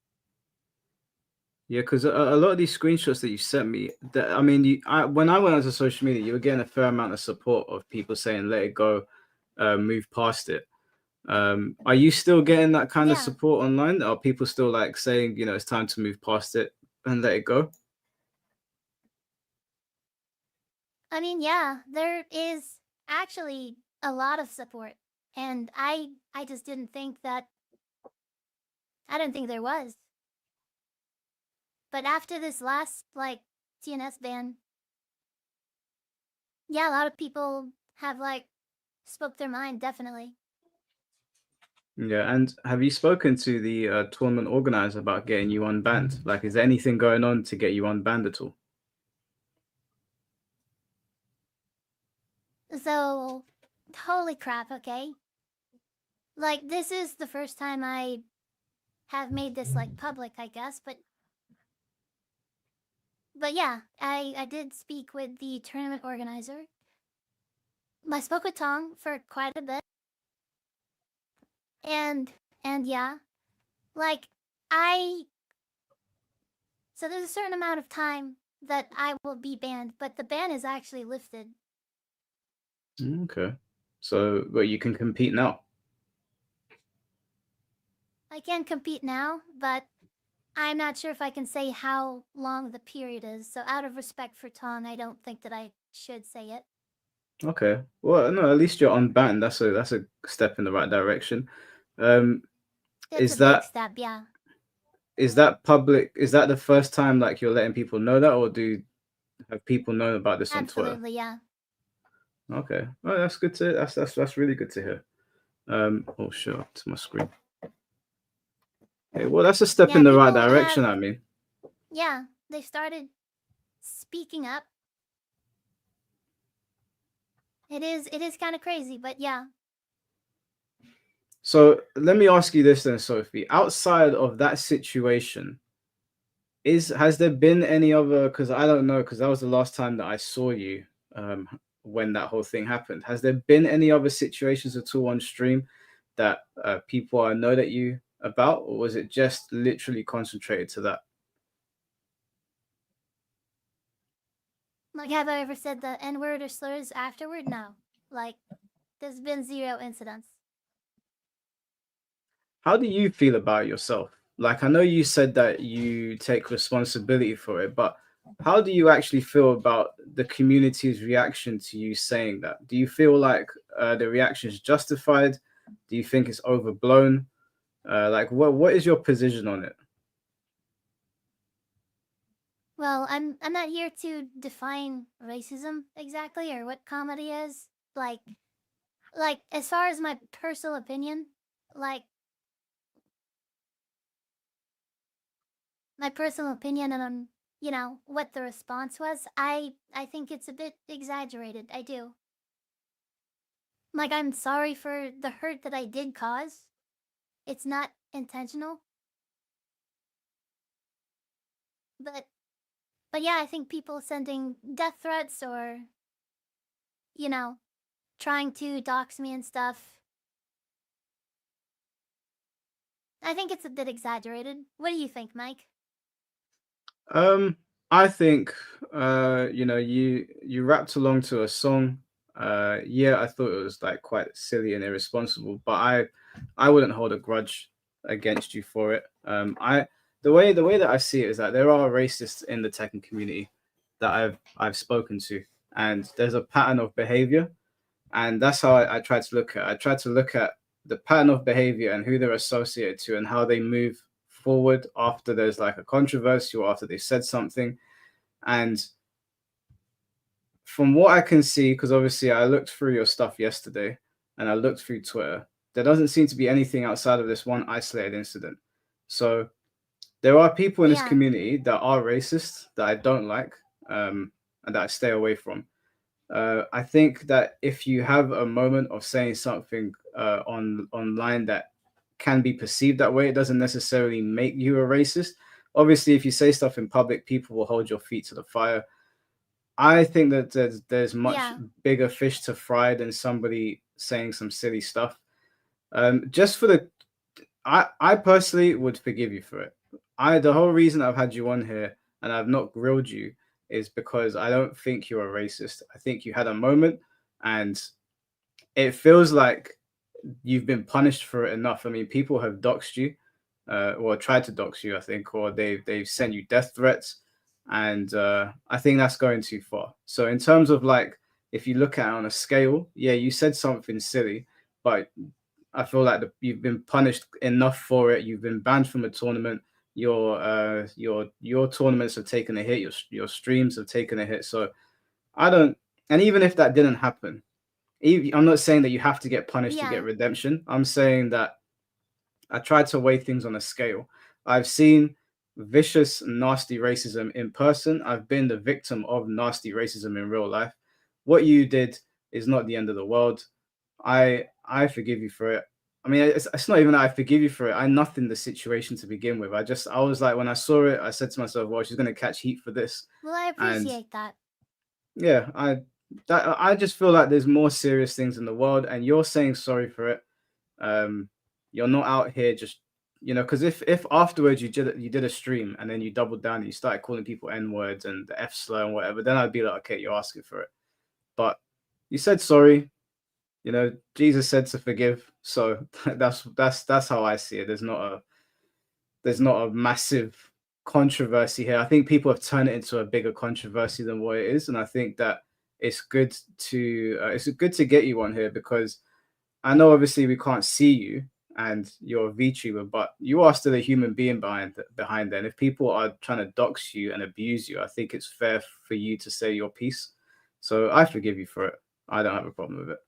yeah, because a lot of these screenshots that you sent me, that I mean, when I went onto social media, you were getting a fair amount of support of people saying let it go, move past it. Are you still getting that kind of Yeah. support online? Are people still like saying, it's time to move past it and let it go? I mean, yeah, there is actually a lot of support. And I just didn't think that I didn't think there was. But after this last like TNS ban, yeah, a lot of people have like spoke their mind, definitely. Yeah, and have you spoken to the tournament organizer about getting you unbanned? Like, is there anything going on to get you unbanned at all? So, holy crap, okay? Like this is the first time I have made this like public, I guess, but yeah, I did speak with the tournament organizer. I spoke with Tong for quite a bit, and yeah, like I so there's a certain amount of time that I will be banned, but the ban is actually lifted. Okay. So, but you can compete now. I can compete now, but I'm not sure if I can say how long the period is. So out of respect for Tong, I don't think that I should say it. Okay. Well, no, at least you're unbanned. That's a step in the right direction. Um, It's a is big that step, yeah. is that public? Is that the first time like you're letting people know that, or have people known about this on Twitter? Absolutely, yeah. Okay. Oh, that's good to that's really good to hear. Oh sure, to my screen. Okay, well that's a step Yeah, in the right people direction, have I mean. yeah, they started speaking up. It is kind of crazy, but yeah. So let me ask you this then, Sophie. Outside of that situation, has there been any other, because I don't know, because that was the last time that I saw you um when that whole thing happened. Has there been any other situations at all on stream that people know that you about, or was it just literally concentrated to that? Like, have I ever said the N word or slurs afterward? No. Like, there's been zero incidents. How do you feel about yourself? Like, I know you said that you take responsibility for it, but how do you actually feel about the community's reaction to you saying that? Do you feel like the reaction is justified? Do you think it's overblown? Like, what is your position on it? Well, I'm not here to define racism exactly or what comedy is. Like as far as my personal opinion, like my personal opinion on what the response was, I think it's a bit exaggerated. I do. Like, I'm sorry for the hurt that I did cause. It's not intentional, but yeah, I think people sending death threats or you know trying to dox me and stuff, I think it's a bit exaggerated. What do you think, Mike? Um, I think you rapped along to a song. Yeah, I thought it was like quite silly and irresponsible, but I wouldn't hold a grudge against you for it. I the way that I see it is that there are racists in the Tekken community that I've spoken to, and there's a pattern of behavior, and that's how I try to look at. I try to look at the pattern of behavior and who they're associated to and how they move forward after there's like a controversy or after they said something. And from what I can see, because obviously I looked through your stuff yesterday and I looked through Twitter, there doesn't seem to be anything outside of this one isolated incident. So there are people in this Yeah, community that are racist that I don't like, and that I stay away from. I think that if you have a moment of saying something online that can be perceived that way, it doesn't necessarily make you a racist. Obviously, if you say stuff in public, people will hold your feet to the fire. I think that there's much yeah, bigger fish to fry than somebody saying some silly stuff. Just for the, I personally would forgive you for it. The whole reason I've had you on here and I've not grilled you is because I don't think you're a racist. I think you had a moment, and it feels like you've been punished for it enough. I mean, people have doxed you, or tried to dox you, I think, or they've sent you death threats, and I think that's going too far. So in terms of like, if you look at it on a scale, yeah, you said something silly, but I feel like you've been punished enough for it. You've been banned from a tournament. Your tournaments have taken a hit. Your streams have taken a hit. So I don't. And even if that didn't happen, I'm not saying that you have to get punished to get yeah, redemption. I'm saying that I tried to weigh things on a scale. I've seen vicious, nasty racism in person. I've been the victim of nasty racism in real life. What you did is not the end of the world. I forgive you for it. I mean, it's not even that I forgive you for it. I nothing the situation to begin with. I was like, when I saw it, I said to myself, well, she's gonna catch heat for this. well, I And appreciate that. yeah, I just feel like there's more serious things in the world, and you're saying sorry for it. Um, you're not out here just because if afterwards you did a stream and then you doubled down and you started calling people n words and the f slur and whatever, then I'd be like, okay, you're asking for it. But you said sorry. Jesus said to forgive, so that's how I see it. There's not a massive controversy here. I think people have turned it into a bigger controversy than what it is, and I think that it's good to get you on here because I know obviously we can't see you and you're a VTuber, but you are still a human being behind there. And if people are trying to dox you and abuse you, I think it's fair for you to say your piece. So I forgive you for it. I don't have a problem with it.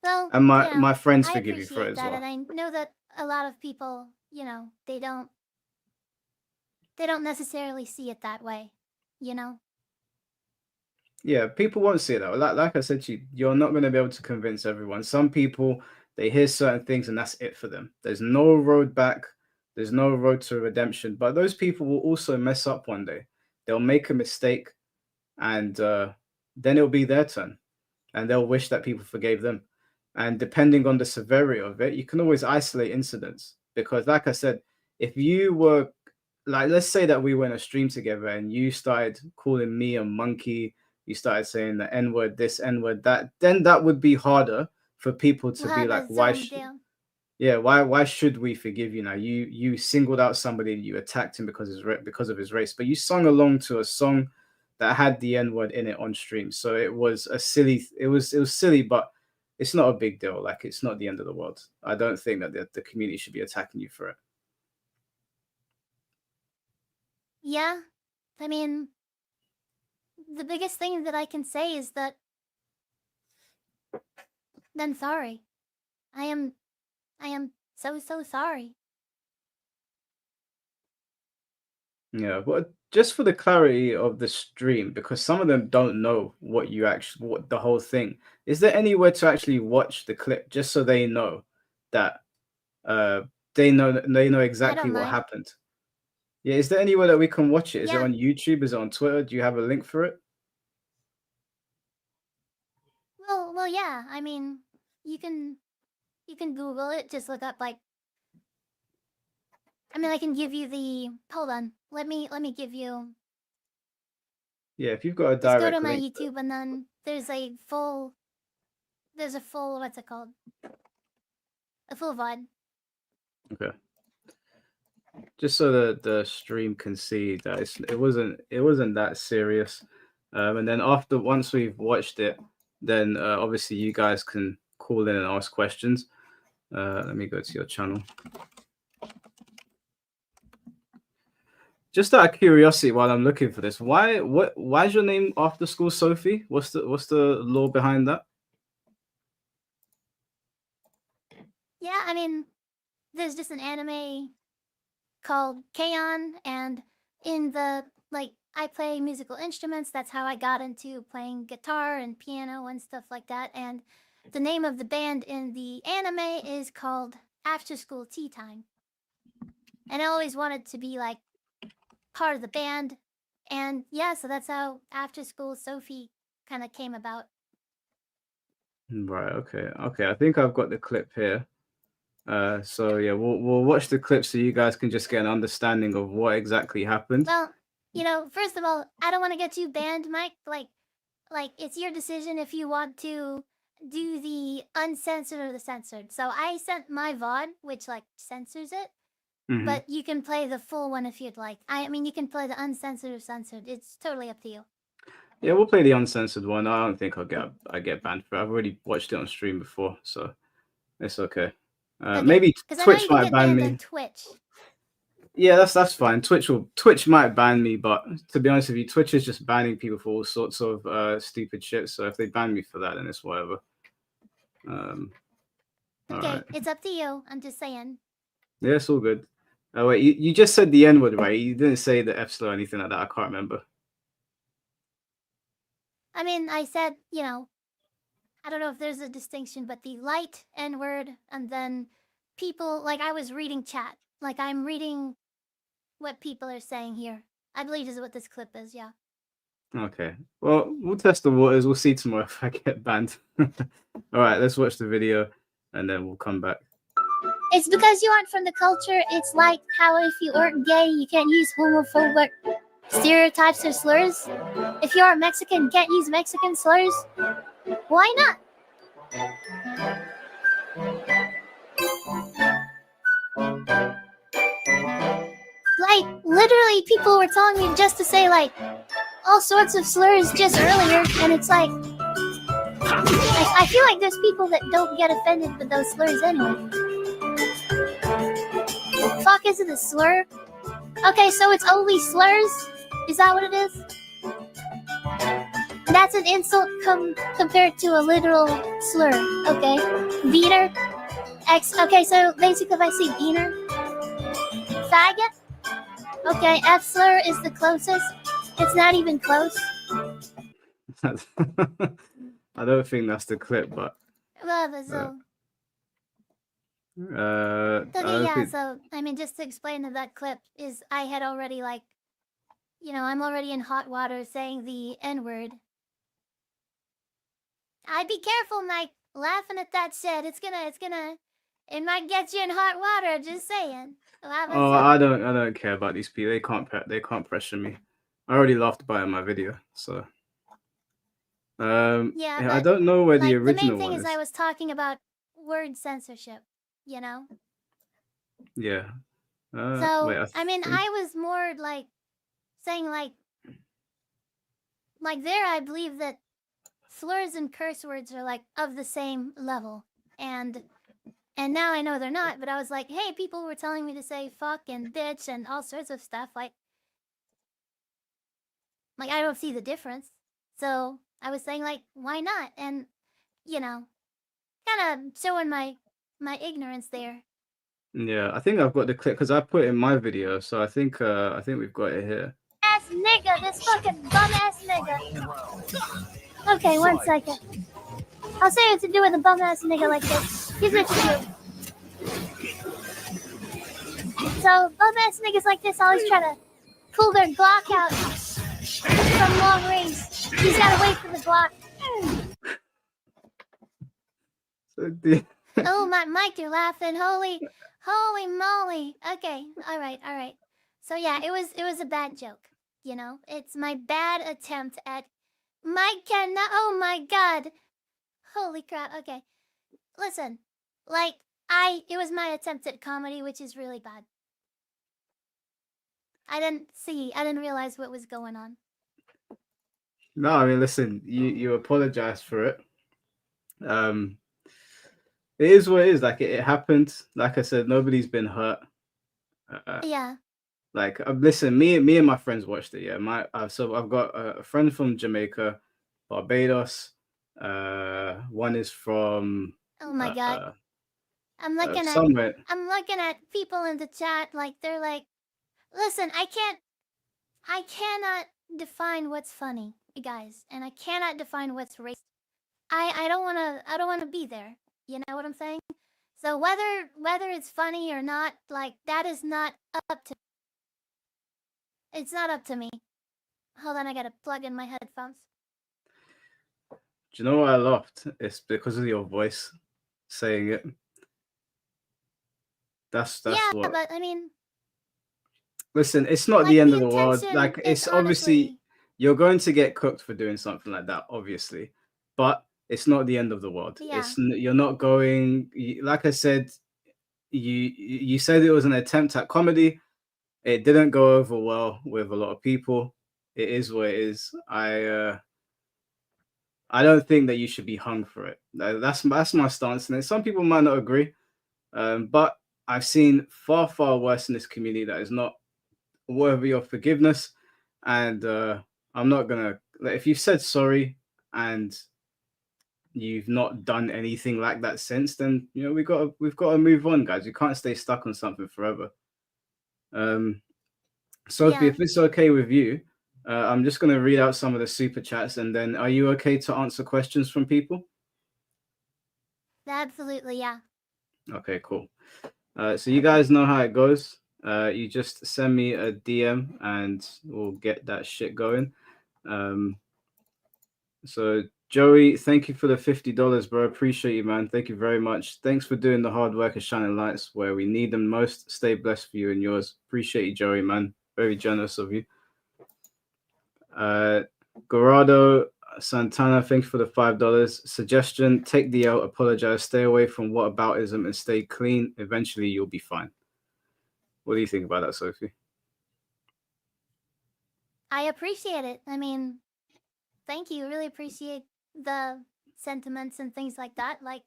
Well, And my friends I forgive you for it appreciate as that, well. and I know that a lot of people, they don't necessarily see it that way, you know. Yeah, people won't see it that way. Like I said to you, you're not going to be able to convince everyone. Some people, they hear certain things and that's it for them. There's no road back. There's no road to redemption. But those people will also mess up one day. They'll make a mistake, and then it'll be their turn, and they'll wish that people forgave them. And depending on the severity of it, you can always isolate incidents because, like I said, if you were like let's say that we went a stream together and you started calling me a monkey, you started saying the N word, this N word, that, then that would be harder for people to be Well, like, that's so damn. yeah, why should we forgive you now? You singled out somebody, you attacked him because of his race, but you sung along to a song that had the N word in it on stream. So it was a silly, it was silly, but it's not a big deal. Like it's not the end of the world. I don't think that the community should be attacking you for it. Yeah, I mean, the biggest thing that I can say is that then sorry. I am so sorry. Yeah, but just for the clarity of the stream, because some of them don't know what the whole thing. Is there anywhere to actually watch the clip just so they know that uh they know I exactly don't what mind. happened? Yeah, is there anywhere that we can watch it? Is it Yeah. on YouTube? Is it on Twitter? Do you have a link for it? Well, yeah. I mean, you can Google it. Just look up like. I mean, I can give you the. Hold on. Let me give you. Yeah, if you've got a Just go to direct my link. YouTube and then there's a full. There's a full. What's it called? A full VOD. Okay. Just so that the stream can see that it wasn't that serious. And then once we've watched it, then obviously you guys can call in and ask questions. Let me go to your channel. Just out of curiosity, while I'm looking for this, why is your name After School Sophie? What's the law behind that? Yeah, I mean, there's just an anime called K-On! And in the like I play musical instruments. That's how I got into playing guitar and piano and stuff like that. And the name of the band in the anime is called After School Tea Time. And I always wanted to be like part of the band. And yeah, so that's how After School Sophie kind of came about. Right. Okay. Okay. I think I've got the clip here. So yeah, we'll watch the clip so you guys can just get an understanding of what exactly happened. Well, first of all, I don't want to get you banned, Mike. Like it's your decision if you want to do the uncensored or the censored. So I sent my VOD, which like censors it, Hmm. but you can play the full one if you'd like. I mean, you can play the uncensored or censored. It's totally up to you. Yeah, we'll play the uncensored one. I don't think I get banned for it. I've already watched it on stream before, so it's okay. Okay, Maybe because I know Twitch you can might get ban banned on me. Twitch. Yeah, that's fine. Twitch might ban me, but to be honest with you, Twitch is just banning people for all sorts of stupid shit. So if they ban me for that, then it's whatever. Um, all Okay, right. it's up to you. I'm just saying. Yeah, it's all good. Oh wait, you just said the N word, right? You didn't say the F slur or anything like that. I can't remember. I mean, I said, I don't know if there's a distinction, but the light N word, and then people, like I was reading chat. Like I'm reading what people are saying here. I believe is what this clip is, yeah. Okay. Well, we'll test the waters. We'll see tomorrow if I get banned. All right, let's watch the video and then we'll come back. It's because you aren't from the culture. It's like how if you aren't gay, you can't use homophobic stereotypes or slurs. If you are Mexican, you can't use Mexican slurs. Why not? Like, literally, people were telling me just to say, like, all sorts of slurs just earlier, and it's like, I feel like there's people that don't get offended with those slurs anyway. Fuck isn't a slur? Okay, so it's only slurs? Is that what it is? That's an insult compared to a literal slur, okay? Wiener? Okay, so basically if I say wiener, faggot? Okay, F slur is the closest. It's not even close. I don't think that's the clip, but Well, so I okay, don't yeah. think. So I mean, just to explain that clip is I had already like, I'm already in hot water saying the N word. I'd be careful, Mike. Laughing at that shit. It's gonna It might get you in hot water. Just saying. Oh, I don't care about these people. They can't pressure me. I already laughed about it in my video, so Yeah, I but don't know where the like the main original thing one is I was talking about word censorship, you know? Yeah. Wait, So, I mean, think I was more like saying like there I believe that slurs and curse words are like of the same level. And now I know they're not, but I was like, hey, people were telling me to say fuck and bitch and all sorts of stuff. Like I don't see the difference. So I was saying like, why not? And you know, kind of showing my ignorance there. Yeah, I think I've got the clip because I put it in my video, so I think we've got it here. Ass nigga, this fucking bum ass nigga. Okay, 1 second. I'll say what to do with a bum ass nigga like this. Here's what you do. So bum ass niggas like this always try to pull their Glock out from long range. You just gotta wait for the Glock. Oh my Mike, you're laughing. Holy moly. Okay, all right. So yeah, it was a bad joke. You know, it's my bad attempt at Mike cannot. Oh my god. Holy crap. Okay, listen, like it was my attempt at comedy, which is really bad. I didn't realize what was going on. No, I mean, listen, you apologize for it. It is what it is. Like it happened. Like I said, nobody's been hurt. Yeah. Like listen, me and my friends watched it. Yeah, so I've got a friend from Jamaica, Barbados. One is from Oh my god. I'm looking somewhere. I'm looking at people in the chat like they're like, listen, I cannot define what's funny, you guys, and I cannot define what's racist. I don't wanna be there. You know what I'm saying? So whether it's funny or not, like that is not up to it's not up to me. Hold on, I gotta plug in my headphones. Do you know why I laughed? It's because of your voice saying it. That's yeah, what. but I mean, listen, it's not like the end the of the world. intention Like is it's obviously honestly you're going to get cooked for doing something like that, obviously, but it's not the end of the world. yeah. You're not going. Like I said, you said it was an attempt at comedy. It didn't go over well with a lot of people. It is what it is. I don't think that you should be hung for it. That's my stance, and some people might not agree. But I've seen far worse in this community that is not worthy of forgiveness, and I'm not gonna. If you've said sorry and you've not done anything like that since, then we've got to move on, guys. You can't stay stuck on something forever. Sophie, Yeah. if it's okay with you, I'm just going to read out some of the super chats, and then are you okay to answer questions from people? Absolutely, yeah. Okay, cool. So you guys know how it goes. You just send me a DM and we'll get that shit going. So Joey, thank you for the $50, bro. Appreciate you, man. Thank you very much. Thanks for doing the hard work and shining lights where we need them most. Stay blessed for you and yours. Appreciate you, Joey, man. Very generous of you. Gorado Santana, thanks for the $5. Suggestion: take the L, apologize, stay away from whataboutism, and stay clean. Eventually, you'll be fine. What do you think about that, Sophie? I appreciate it. I mean, thank you. Really appreciate the sentiments and things like that. Like,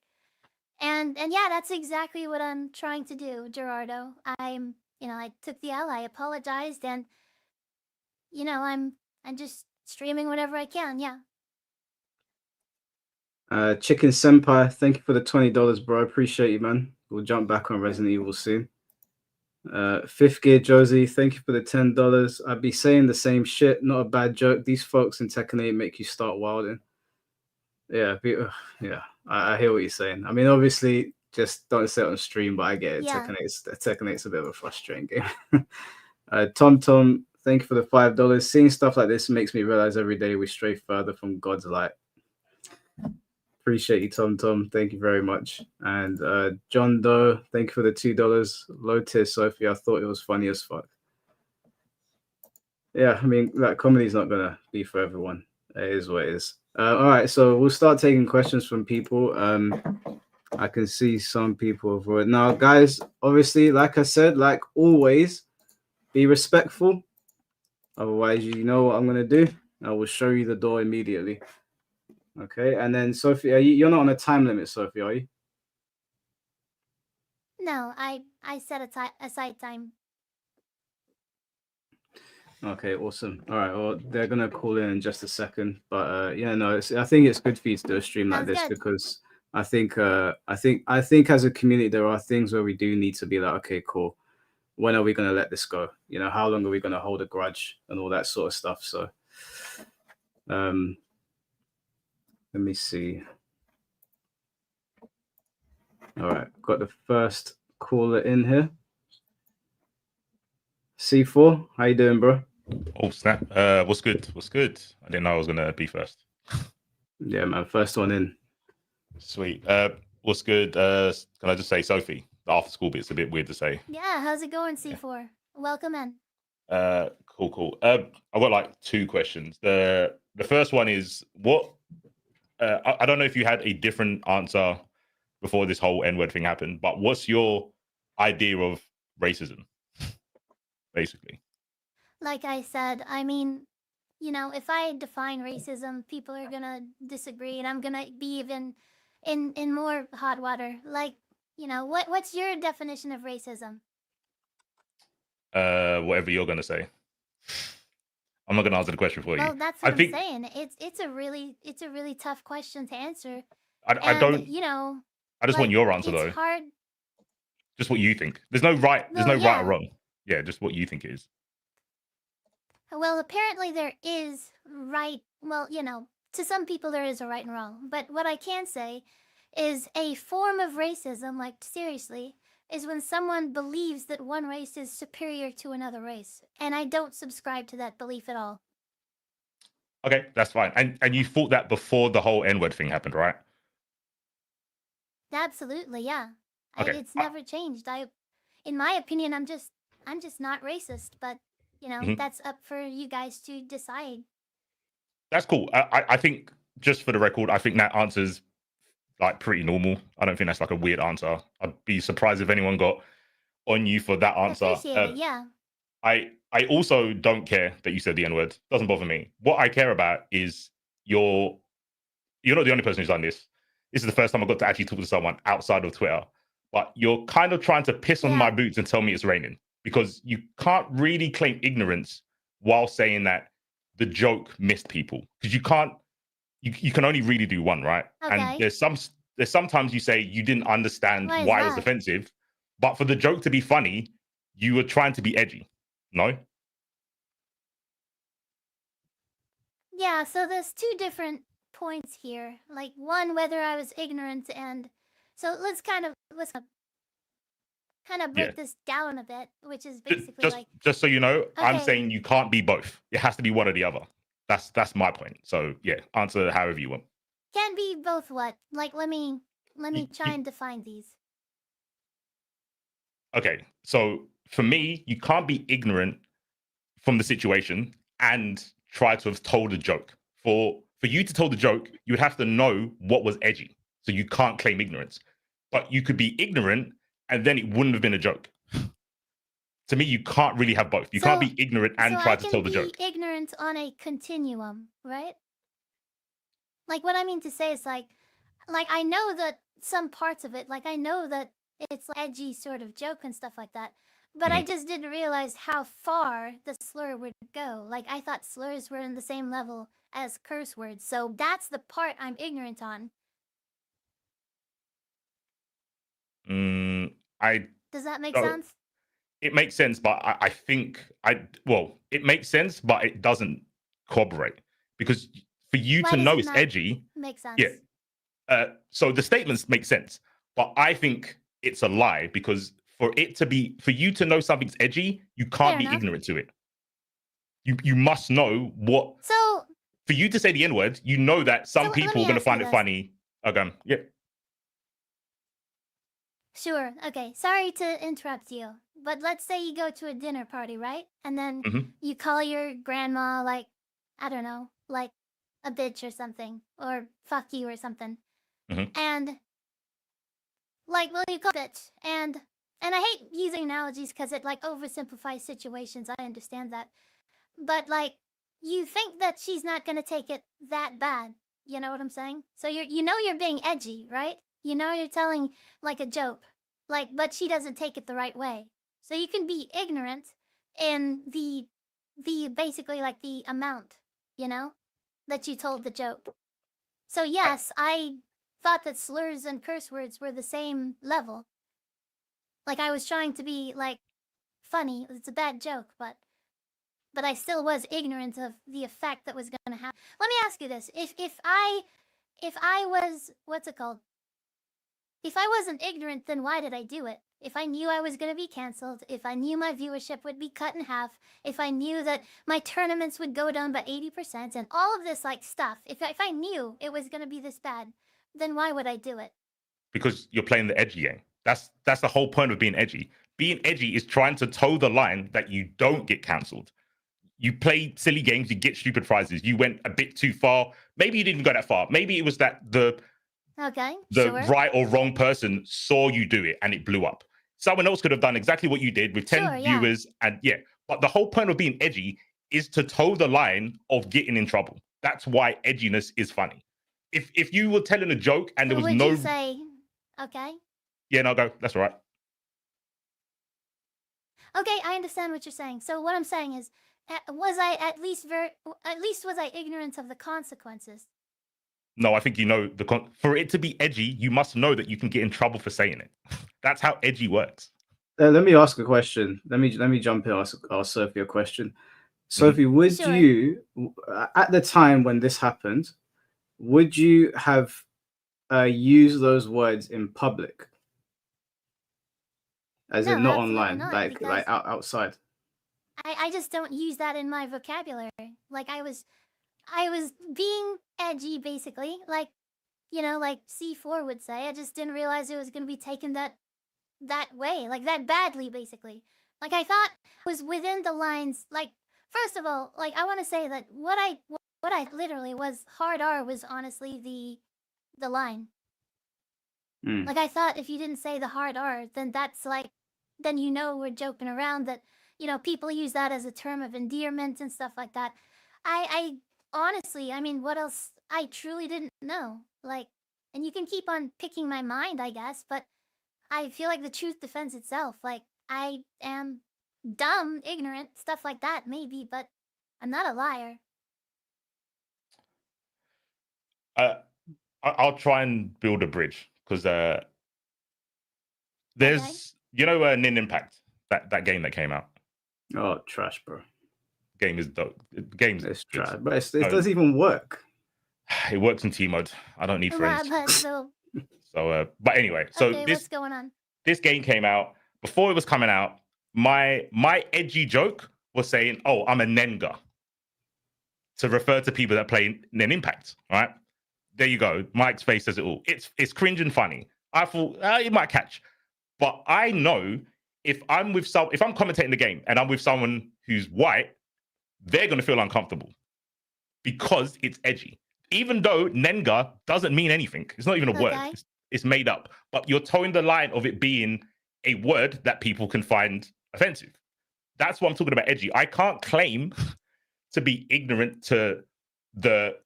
and yeah, that's exactly what I'm trying to do, Gerardo. I took the L. I apologized, and I'm just streaming whenever I can. Yeah. Chicken Senpai, thank you for the $20, bro. I appreciate you, man. We'll jump back on Resident Evil soon. Fifth Gear Josie, thank you for the $10. I'd be saying the same shit. Not a bad joke. These folks in Tekken 8 make you start wilding. Yeah, yeah. I hear what you're saying. I mean, obviously, just don't say it on stream, but I get it. Yeah. Tekken 8's a bit of a frustrating game. Tom, thank you for the $5. Seeing stuff like this makes me realize every day we stray further from God's light. Appreciate you, Tom Tom. Thank you very much. And John Doe, thank you for the $2. Low tier Sophie, I thought it was funny as fuck. Yeah, I mean, like, comedy's not gonna be for everyone. It is what it is. All right, so we'll start taking questions from people. I can see some people avoid. Now, guys, obviously, like I said, like always, be respectful. Otherwise, you know what I'm gonna do. I will show you the door immediately. Okay, and then Sophie, you're not on a time limit, Sophie, are you? No, I set aside time. Okay, awesome. All right, well, they're gonna call in just a second, but yeah, no, I think it's good for you to do a stream like Sounds this good. because I think as a community there are things where we do need to be like, okay, cool. When are we gonna let this go? You know, how long are we gonna hold a grudge and all that sort of stuff? So, let me see. All right, got the first caller in here. C4, how you doing, bro? Oh snap! What's good? What's good? I didn't know I was gonna be first. Yeah, man, first one in. Sweet. What's good? Can I just say Sophie? The after school bit's a bit weird to say. Yeah, how's it going, C4? Welcome in. Cool. I've got like two questions. The first one is what? I don't know if you had a different answer before this whole N-word thing happened, but what's your idea of racism, basically? Like I said, I mean, you know, if I define racism, people are gonna disagree, and I'm gonna be even in more hot water. Like, you know, what's your definition of racism? Whatever you're gonna say. I'm not gonna answer the question for you. Well, that's what I'm saying. It's a really tough question to answer. I don't. You know, I just want your answer though. It's hard. Just what you think. There's no right. There's no right or wrong. Yeah, just what you think it is. Well, apparently there is right. Well, you know, to some people there is a right and wrong. But what I can say is a form of racism, like seriously, is when someone believes that one race is superior to another race. And I don't subscribe to that belief at all. Okay, that's fine. And you thought that before the whole N-word thing happened, right? Absolutely, yeah. Okay. It's never changed. In my opinion, I'm just not racist, but you know, that's up for you guys to decide. That's cool. I think, just for the record, I think that answer's like pretty normal. I don't think that's like a weird answer. I'd be surprised if anyone got on you for that answer. Appreciate it, yeah. I also don't care that you said the N-word. Doesn't bother me. What I care about is you're not the only person who's done this. This is the first time I got to actually talk to someone outside of Twitter. But you're kind of trying to piss on my boots and tell me it's raining, because you can't really claim ignorance while saying that the joke missed people, because you can't. You can only really do one, right? Okay. And there's sometimes you say you didn't understand why it was offensive, but for the joke to be funny, you were trying to be edgy. No? Yeah, so there's two different points here. Like, one, whether I was ignorant, and so let's kind of break this down a bit, which is basically just so you know, okay. I'm saying you can't be both. It has to be one or the other. That's my point. So yeah, answer however you want. Can be both what? Like, let me try and define these. Okay, so for me, you can't be ignorant from the situation and try to have told a joke. For you to tell the joke, you would have to know what was edgy. So you can't claim ignorance. But you could be ignorant and then it wouldn't have been a joke. To me, you can't really have both. You can't be ignorant and try to tell the joke. Ignorant on a continuum, right? Like, what I mean to say is like I know that some parts of it, like I know that it's like edgy sort of joke and stuff like that, but I just didn't realize how far the slur would go. Like, I thought slurs were in the same level as curse words, so that's the part I'm ignorant on. Does that make sense? It makes sense, but I think it makes sense, but it doesn't corroborate, because for you to know it's edgy, makes sense. Yeah. So the statements make sense, but I think it's a lie, because for you to know something's edgy, you can't be ignorant to it. You must know what. So for you to say the N-word, you know that some people are going to find it funny Okay. Yeah. Sure. Okay. Sorry to interrupt you, but let's say you go to a dinner party, right? And then Mhm. you call your grandma, like, I don't know, like a bitch or something, or fuck you or something. Mhm. And like, well, you call bitch, and I hate using analogies because it like oversimplifies situations. I understand that, but like, you think that she's not gonna take it that bad. You know what I'm saying? So you're being edgy, right? You know you're telling like a joke, like, but she doesn't take it the right way. So you can be ignorant in the basically like the amount, you know, that you told the joke. So yes, I thought that slurs and curse words were the same level. Like I was trying to be like funny. It's a bad joke, but I still was ignorant of the effect that was going to happen. Let me ask you this: if I was what's it called? If I wasn't ignorant, then why did I do it? If I knew I was going to be canceled, if I knew my viewership would be cut in half, if I knew that my tournaments would go down by 80%, and all of this like stuff, if I knew it was going to be this bad, then why would I do it? Because you're playing the edgy game. That's the whole point of being edgy. Being edgy is trying to toe the line that you don't get cancelled. You play silly games, you get stupid prizes. You went a bit too far. Maybe you didn't go that far. Maybe it was that the sure. right or wrong person saw you do it and it blew up. Someone else could have done exactly what you did with 10 Sure, yeah. viewers. And yeah, but the whole point of being edgy is to toe the line of getting in trouble. That's why edginess is funny. If you were telling a joke and So there was would no, you say, okay? yeah, no, go. That's all right. Okay, I understand what you're saying. So what I'm saying is, was I at least was I ignorant of the consequences? No, I think you know for it to be edgy, you must know that you can get in trouble for saying it. That's how edgy works. Let me ask a question. Let me jump in. Ask Sophie a question. Sophie, Mm-hmm. would Sure. you, at the time when this happened, would you have used those words in public, as No, in not absolutely online, not, like because outside? I just don't use that in my vocabulary. Like I was being edgy basically, like you know, like C4 would say. I just didn't realize it was going to be taken that way, like that badly basically. Like I thought it was within the lines. Like first of all, like I want to say that what I literally was hard R was honestly the line. Mm. Like I thought if you didn't say the hard R, then that's like then you know we're joking around, that you know people use that as a term of endearment and stuff like that. I honestly, I mean, what else? I truly didn't know. Like, and you can keep on picking my mind, I guess, but I feel like the truth defends itself. Like I am dumb, ignorant, stuff like that maybe, but I'm not a liar. I'll try and build a bridge because there's Okay. you know Nin Impact, that game that came out. Oh, trash, bro. Game is dope. Game's It's good. trash, but it doesn't even work. It works in T mode. I don't need friends. But so But anyway, so okay, what's going on? this game came out. Before it was coming out, my edgy joke was saying, "Oh, I'm a Nenga," to refer to people that play Nen Impact. Right there, you go. Mike's face says it all. It's cringe and funny. I thought it might catch, but I know if I'm commentating the game and I'm with someone who's white, they're gonna feel uncomfortable because it's edgy. Even though Nenga doesn't mean anything, it's not even a word. Okay. It's made up. But you're towing the line of it being a word that people can find offensive. That's what I'm talking about edgy. I can't claim to be ignorant to the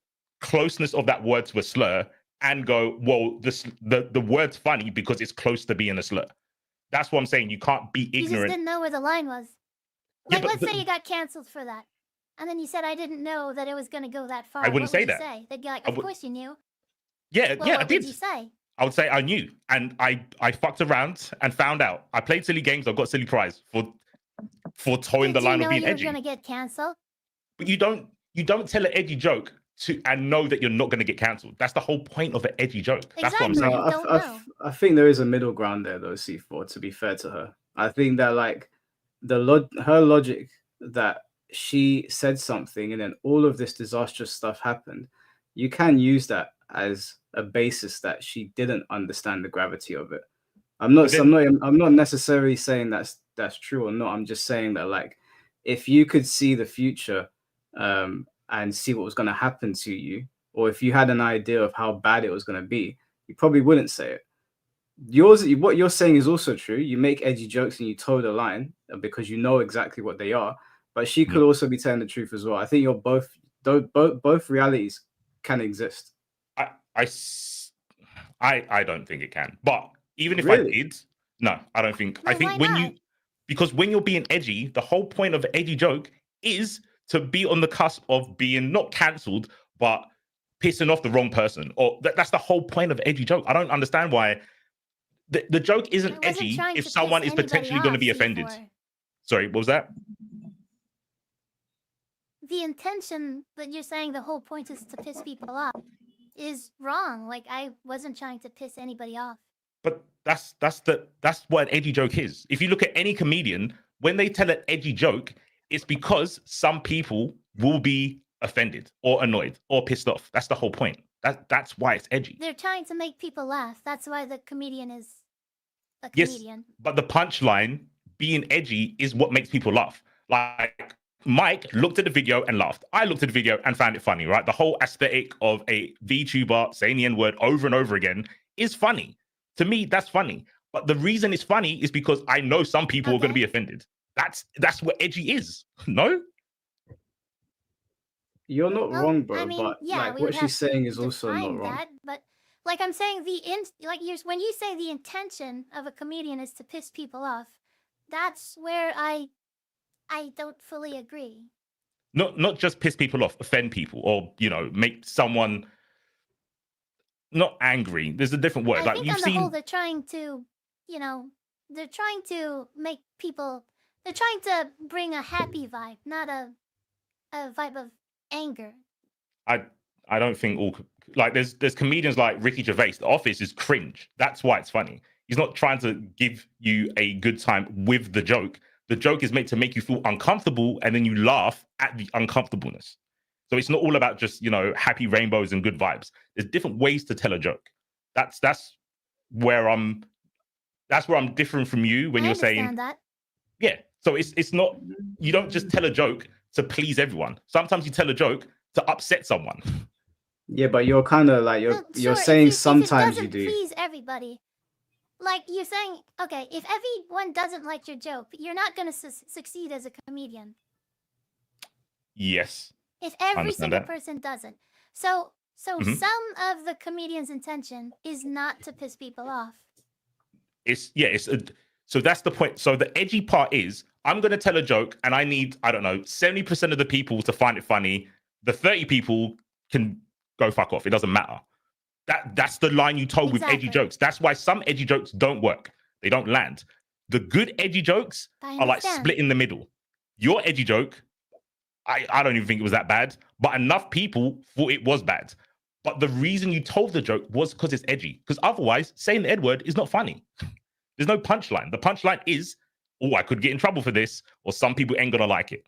closeness of that word to a slur and go, well, the word's funny because it's close to being a slur. That's what I'm saying. You can't be ignorant. You just didn't know where the line was. Yeah, Like, let's say you got canceled for that, and then you said, "I didn't know that it was going to go that far." I wouldn't what say would you that. say? They'd be like, "Of course you knew." Yeah, Well, yeah, I what did. would you say? I would say I knew, and I fucked around and found out. I played silly games. I got silly prize for towing the line of being Did you know edgy. you were going to get canceled? But you don't tell an edgy joke and know that you're not going to get cancelled. That's the whole point of an edgy joke. That's what I'm Exactly. saying. You don't know. I think there is a middle ground there, though. C4. To be fair to her, I think that like her logic that she said something and then all of this disastrous stuff happened. you can use that as a basis that she didn't understand the gravity of it. I'm not But then, I'm not necessarily saying that's true or not. I'm just saying that, like, if you could see the future and see what was going to happen to you, or if you had an idea of how bad it was going to be, you probably wouldn't say it. What you're saying is also true. You make edgy jokes and you toe the line because you know exactly what they are. But she could also be telling the truth as well. I think you're both realities can exist. I don't think it can. But even if I Really? did, no, I don't think. I Well, think why when not? because when you're being edgy, the whole point of an edgy joke is to be on the cusp of being not cancelled, but pissing off the wrong person. Or that's the whole point of edgy joke. I don't understand why the joke I isn't wasn't edgy trying if to piss someone is anybody potentially going to off, be offended. C4. Sorry, what was that? The intention that you're saying the whole point is to piss people off is wrong. Like, I wasn't trying to piss anybody off. But that's what an edgy joke is. If you look at any comedian, when they tell an edgy joke, it's because some people will be offended or annoyed or pissed off. That's the whole point. That's why it's edgy. They're trying to make people laugh. That's why the comedian is a Yes, comedian. but the punchline being edgy is what makes people laugh. Like Mike looked at the video and laughed. I looked at the video and found it funny, right? The whole aesthetic of a VTuber saying the N-word over and over again is funny. To me, that's funny. But the reason it's funny is because I know some people are going to be offended. That's what edgy is. No? You're not Well, wrong, bro. I mean, but yeah, like we what would she's have saying to is also not define wrong. that, but like I'm saying, when you say the intention of a comedian is to piss people off, that's where I don't fully agree. Not just piss people off, offend people, or make someone not angry. There's a different word. I Like think you've on the whole, seen. they're trying to, they're trying to make people, they're trying to bring a happy vibe, not a vibe of anger. I don't think all like there's comedians like Ricky Gervais. The Office is cringe. That's why it's funny. He's not trying to give you a good time with the joke. The joke is meant to make you feel uncomfortable, and then you laugh at the uncomfortableness. So it's not all about just happy rainbows and good vibes. There's different ways to tell a joke. That's where I'm. That's where I'm different from you when I you're saying, understand that. yeah. So it's not. You don't just tell a joke to please everyone. Sometimes you tell a joke to upset someone. Yeah, but you're kind of like Well, you're sure, saying if it sometimes you doesn't do. please everybody, like you're saying, okay, if everyone doesn't like your joke, you're not going to succeed as a comedian. Yes. If every single that. person doesn't. So Mhm. some of the comedian's intention is not to piss people off. So that's the point. So the edgy part is I'm going to tell a joke and I need, I don't know, 70% of the people to find it funny. The 30 people can go fuck off. It doesn't matter. That's the line you told with edgy Exactly. jokes. That's why some edgy jokes don't work. They don't land. The good edgy jokes I are like understand. split in the middle. Your edgy joke, I don't even think it was that bad, but enough people thought it was bad. But the reason you told the joke was because it's edgy. Because otherwise, saying the N word is not funny. There's no punchline. The punchline is, oh, I could get in trouble for this, or some people ain't gonna like it.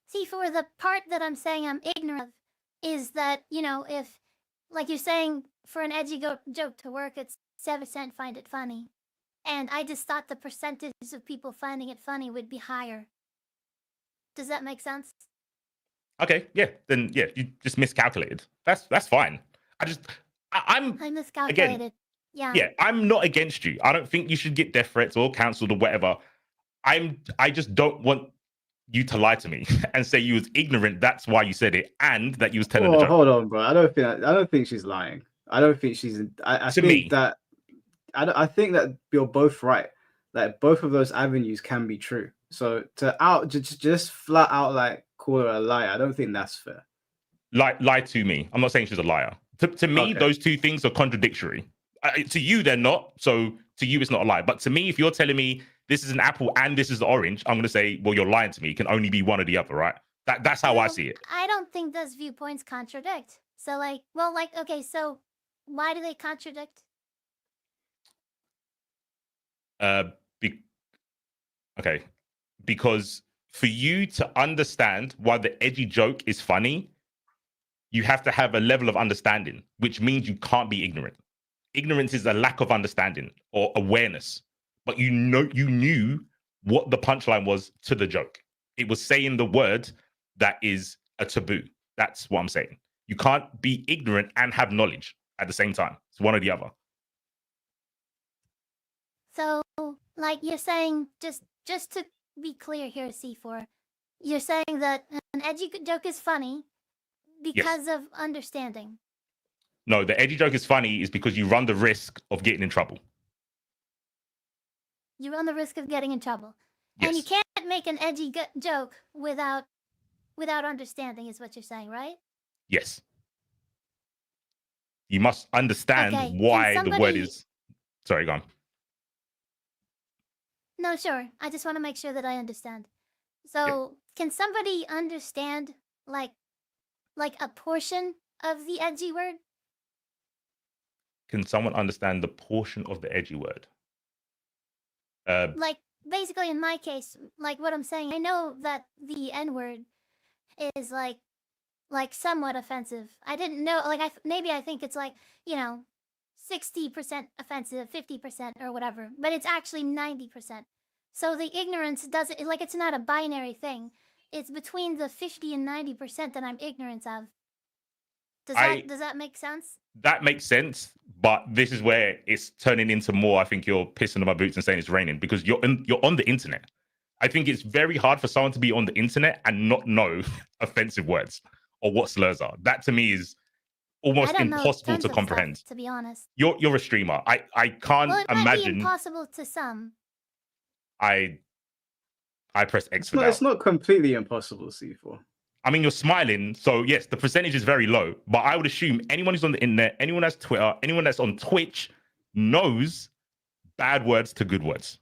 See, for the part that I'm saying I'm ignorant of is that, if, like you're saying, for an edgy joke to work, it's 7% find it funny. And I just thought the percentage of people finding it funny would be higher. Does that make sense? Okay, yeah, then yeah, you just miscalculated. That's fine. I miscalculated. Again, Yeah. yeah, I'm not against you. I don't think you should get death threats or cancelled or whatever. I just don't want you to lie to me and say you was ignorant. That's why you said it, and that you was telling the joke. Hold on, bro. I don't think she's lying. I don't think she's. I think that. I think that you're both right. Like both of those avenues can be true. So just flat out like call her a liar, I don't think that's fair. Lie to me. I'm not saying she's a liar. To me, Okay. those two things are contradictory. To you, they're not. So to you, it's not a lie. But to me, if you're telling me this is an apple and this is the orange, I'm going to say, well, you're lying to me. It can only be one or the other, right? That's how I see it. I don't think those viewpoints contradict. So okay, so why do they contradict? Okay, because for you to understand why the edgy joke is funny, you have to have a level of understanding, which means you can't be ignorant. Ignorance is a lack of understanding or awareness. But you knew what the punchline was to the joke. It was saying the word that is a taboo. That's what I'm saying. You can't be ignorant and have knowledge at the same time. It's one or the other. So, like you're saying, just to be clear here, C4, you're saying that an edgy joke is funny because of understanding. No, the edgy joke is funny is because you run the risk of getting in trouble. You run the risk of getting in trouble. Yes. And you can't make an edgy joke without understanding, is what you're saying, right? Yes. You must understand why the word is... Sorry, go on. No, sure. I just want to make sure that I understand. So, can somebody understand, like a portion of the edgy word? Can someone understand the portion of the edgy word? Like, basically, in my case, like what I'm saying, I know that the N-word is like somewhat offensive. I didn't know, like, maybe I think it's like, 60% offensive, 50% or whatever, but it's actually 90%. So the ignorance doesn't, like, it's not a binary thing. It's between the 50 and 90% that I'm ignorant of. Does that make sense? That makes sense, but this is where it's turning into more. I think you're pissing on my boots and saying it's raining because you're on the internet. I think it's very hard for someone to be on the internet and not know offensive words or what slurs are. That to me is almost impossible to comprehend. Stuff, to be honest, you're a streamer. I can't it imagine. Might be impossible to some. I press X for that. that. It's not completely impossible, C4. I mean, you're smiling, so yes, the percentage is very low. But I would assume anyone who's on the internet, anyone that's Twitter, anyone that's on Twitch, knows bad words to good words.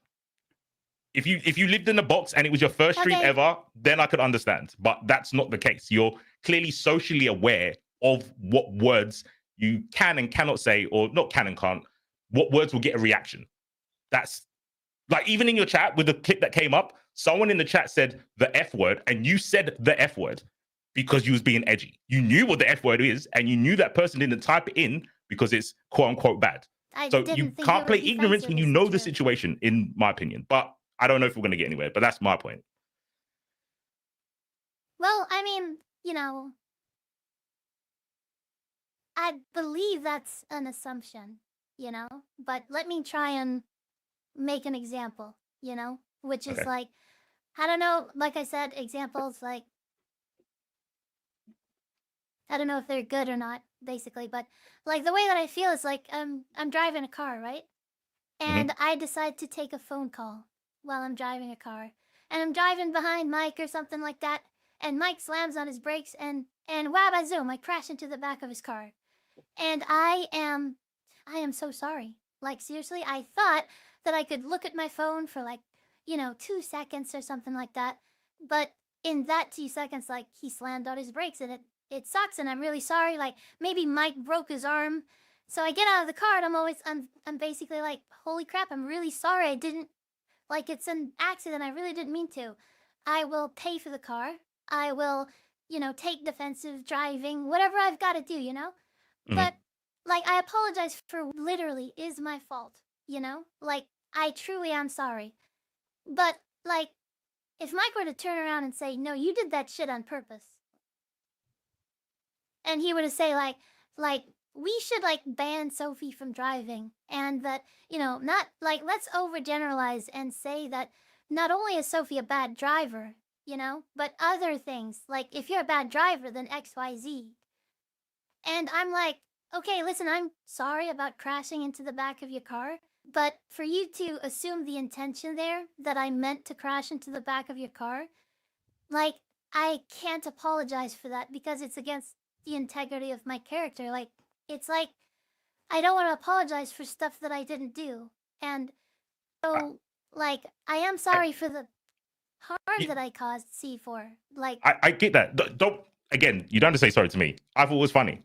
If you lived in a box and it was your first stream ever, then I could understand. But that's not the case. You're clearly socially aware of what words you can and cannot say, or not can and can't. What words will get a reaction? That's like, even in your chat with the clip that came up, someone in the chat said the F word, and you said the F word because you was being edgy. You knew what the F word is, and you knew that person didn't type it in because it's quote unquote bad. So you can't play ignorance when you know the situation, in my opinion. But I don't know if we're going to get anywhere, but that's my point. Well, I mean, I believe that's an assumption, but let me try and make an example, which is like, I don't know, like I said, examples like, I don't know if they're good or not, basically, but like the way that I feel is like I'm driving a car, right? And I decide to take a phone call while I'm driving a car. And I'm driving behind Mike or something like that, and Mike slams on his brakes and whabazoom, I crash into the back of his car. And I am so sorry. Like, seriously, I thought that I could look at my phone for like, 2 seconds or something like that. But in that 2 seconds, like, he slammed on his brakes and it sucks, and I'm really sorry. Like, maybe Mike broke his arm. So I get out of the car and I'm basically like, holy crap, I'm really sorry. I didn't, like, it's an accident. I really didn't mean to. I will pay for the car. I will, take defensive driving, whatever I've got to do, But, like, I apologize for literally is my fault, Like, I truly am sorry. But, like, if Mike were to turn around and say, no, you did that shit on purpose. And he were to say, like, we should, like, ban Sophie from driving. And that, not, like, let's overgeneralize and say that not only is Sophie a bad driver, but other things. Like, if you're a bad driver, then X, Y, Z. And I'm like, okay, listen, I'm sorry about crashing into the back of your car. But for you to assume the intention there that I meant to crash into the back of your car, like, I can't apologize for that because it's against the integrity of my character. Like, it's like, I don't want to apologize for stuff that I didn't do. And so, like, I am sorry for the harm that I caused C4. Like, I get that. Don't, again, you don't have to say sorry to me. I thought it was funny.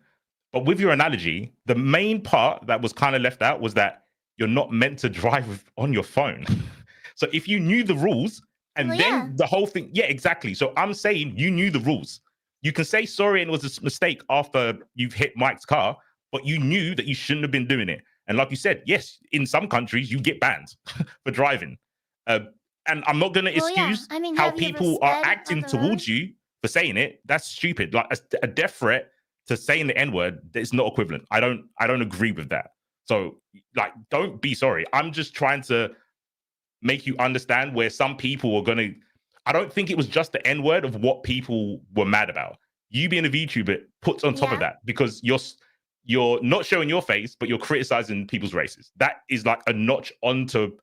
But with your analogy, the main part that was kind of left out was that you're not meant to drive on your phone. So if you knew the rules and then the whole thing, exactly. So I'm saying you knew the rules. You can say sorry and it was a mistake after you've hit Mike's car, but you knew that you shouldn't have been doing it. And like you said, yes, in some countries you get banned for driving. And I'm not going to Well, yeah. excuse I mean, how have you ever people are sped on acting the road? towards you for saying it. That's stupid. Like a death threat to saying the N-word, it's not equivalent. I don't agree with that. So like, don't be sorry. I'm just trying to make you understand where some people are going to. I don't think it was just the N-word of what people were mad about. You being a VTuber puts on top of that because you're not showing your face, but you're criticizing people's races. That is like a notch onto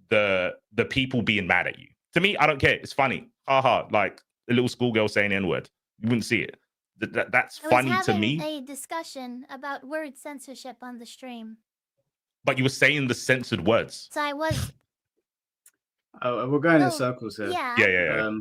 the people being mad at you. To me, I don't care. It's funny. Haha, like a little schoolgirl saying N-word. You wouldn't see it. That's funny to me. A discussion about word censorship on the stream. But you were saying the censored words. So I was. We're going in circles here. Yeah.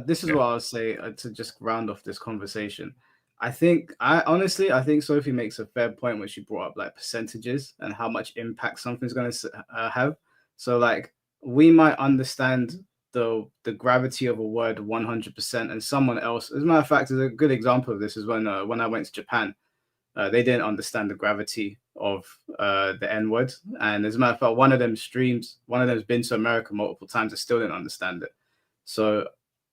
This is what I'll say to just round off this conversation. I think Sophie makes a fair point when she brought up like percentages and how much impact something's going to have. So like we might understand the gravity of a word 100%, and someone else, as a matter of fact, is a good example of this is when I went to Japan. They didn't understand the gravity of the N-word. And as a matter of fact, one of them's been to America multiple times and still didn't understand it. So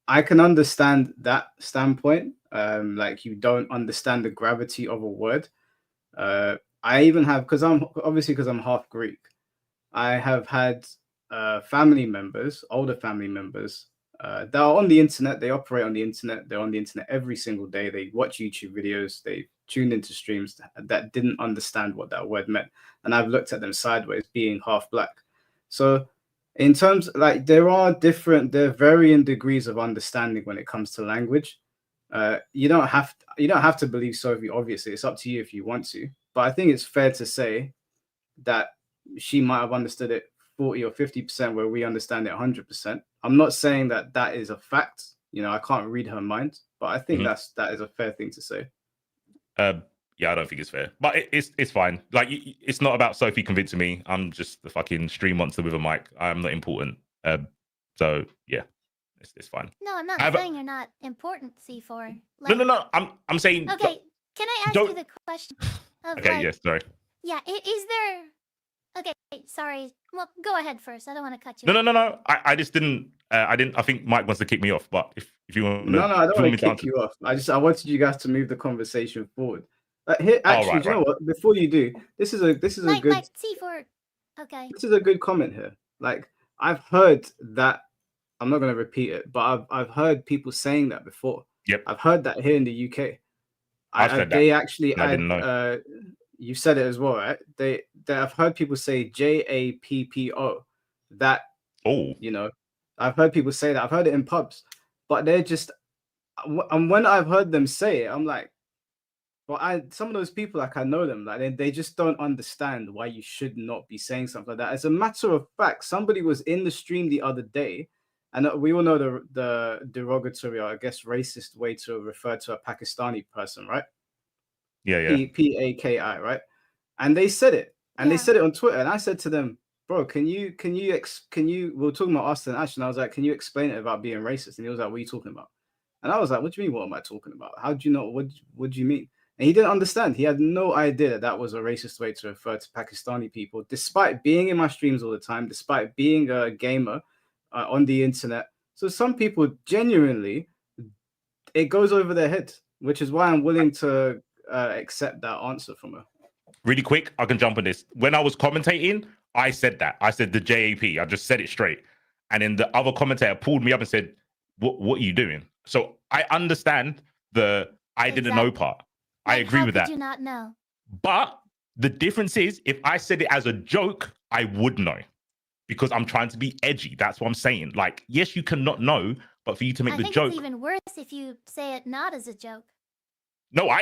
I can understand that standpoint. Like you don't understand the gravity of a word. I even have, because I'm half Greek, I have had family members, older family members, that are on the internet. They operate on the internet. They're on the internet every single day. They watch YouTube videos. They tuned into streams that didn't understand what that word meant. And I've looked at them sideways being half black. So in terms, like there are varying degrees of understanding when it comes to language. You don't have to believe Sophie, obviously. It's up to you if you want to. But I think it's fair to say that she might have understood it 40 or 50% where we understand it 100%. I'm not saying that is a fact. I can't read her mind, but I think that is a fair thing to say. Yeah, I don't think it's fair, but it's fine. Like, it's not about Sophie convincing me. I'm just the fucking stream monster with a mic. I'm not important. So yeah, it's fine. No, I'm not saying you're not important, C4. Like, no. I'm saying. Okay, can I ask you the question? Okay, yes, sorry. Yeah, is there? Okay, sorry. Well, go ahead first. I don't want to cut you. No. I just didn't. I think Mike wants to kick me off, but if you want, no, I don't want to kick you off. I wanted you guys to move the conversation forward. Here, actually, do you know what? Before you do, this is a good. Mike, C4. Okay. This is a good comment here. Like I've heard that. I'm not going to repeat it, but I've heard people saying that before. Yep. I've heard that here in the UK. I've said they that. Actually, I didn't know. You said it as well, right? I've heard people say JAPPO. That. Oh. I've heard people say that. I've heard it in pubs, but they're just. And when I've heard them say it, I'm like, well, some of those people, like I know them, like they just don't understand why you should not be saying something like that. As a matter of fact, somebody was in the stream the other day, and we all know the derogatory, or I guess racist way to refer to a Pakistani person, right? Yeah. Paki, right? And they said it, and they said it on Twitter, and I said to them, bro, can you we were talking about Austin Ash, and I was like, can you explain it about being racist? And he was like, what are you talking about? And I was like, what do you mean, what am I talking about? How do you know? What do you mean? And he didn't understand. He had no idea that was a racist way to refer to Pakistani people, despite being in my streams all the time, despite being a gamer on the internet. So some people genuinely, it goes over their head, which is why I'm willing to accept that answer from her. Really quick, I can jump on this. When I was commentating, I said that. I said the JAP. I just said it straight. And then the other commentator pulled me up and said, what are you doing? So I understand I didn't know part. I agree with that. How could you not know? But the difference is, if I said it as a joke, I would know. Because I'm trying to be edgy. That's what I'm saying. Like, yes, you cannot know, but for you to make the joke. I think it's even worse if you say it not as a joke. No,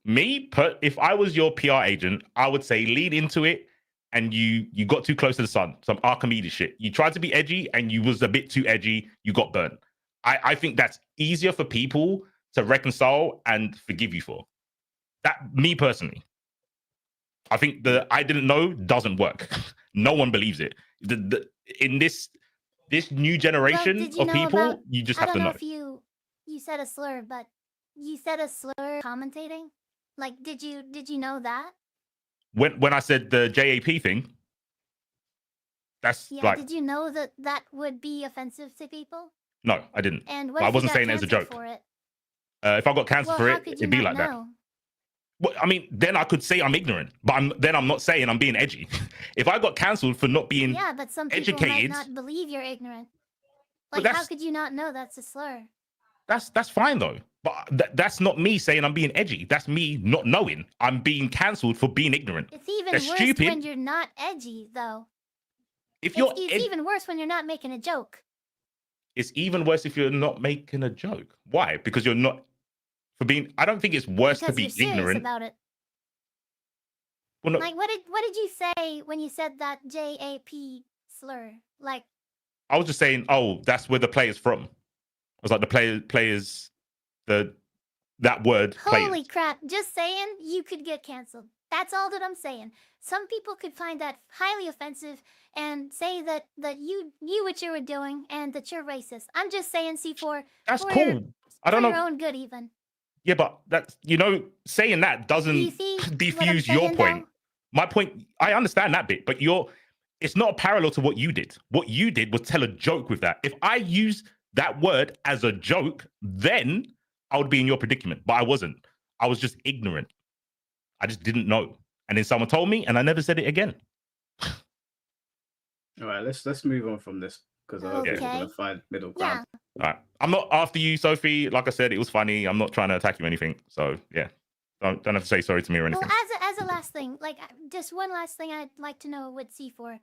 if I was your PR agent, I would say lean into it, and you got too close to the sun. Some Archimedes shit. You tried to be edgy, and you was a bit too edgy. You got burnt. I think that's easier for people to reconcile and forgive you for. That, me personally. I think the I didn't know doesn't work. No one believes it. In this new generation of people, you just have to know. I don't know if you said a slur, but You said a slur commentating? Like, did you know that? When I said the JAP thing, that's Yeah, like did you know that that would be offensive to people? no, I didn't. And But what I if you wasn't got saying it as a canceled joke. for it? If I got cancelled Well, for how it, could you it'd be not like that. know? Well, I mean, then I could say I'm ignorant, but I'm not saying I'm being edgy. If I got cancelled for not being Yeah, but some people might educated, not believe you're ignorant. but Like, how could you not know that's a slur? that's fine though. But that's not me saying I'm being edgy. That's me not knowing. I'm being cancelled for being ignorant. It's even That's worse stupid. when you're not edgy, though. If you're It's even worse when you're not making a joke. it's even worse if you're not making a joke. Why? Because you're not for being. I don't think it's worse Because to be you're serious ignorant. about it. Well, no, Like, what did you say when you said that JAP slur? Like, I was just saying, oh, that's where the player's from. I was like, the players, that word. holy Players. crap! Just saying, you could get canceled. That's all that I'm saying. Some people could find that highly offensive and say that you knew what you were doing and that you're racist. I'm just saying, C4. That's for cool. Your, I don't for know. your own good, even. Yeah, but that's saying that doesn't You see what I'm defuse your saying, point. though? My point, I understand that bit, but it's not a parallel to what you did. What you did was tell a joke with that. If I use that word as a joke, then I would be in your predicament. But I wasn't. I was just ignorant. I just didn't know. And then someone told me, and I never said it again. All right, let's move on from this because I don't think we're Okay. gonna find middle ground. Yeah. All right. I'm not after you, Sophie. Like I said, it was funny. I'm not trying to attack you or anything. So yeah, don't have to say sorry to me or anything. Well, as a last thing, like just one last thing I'd like to know with C4,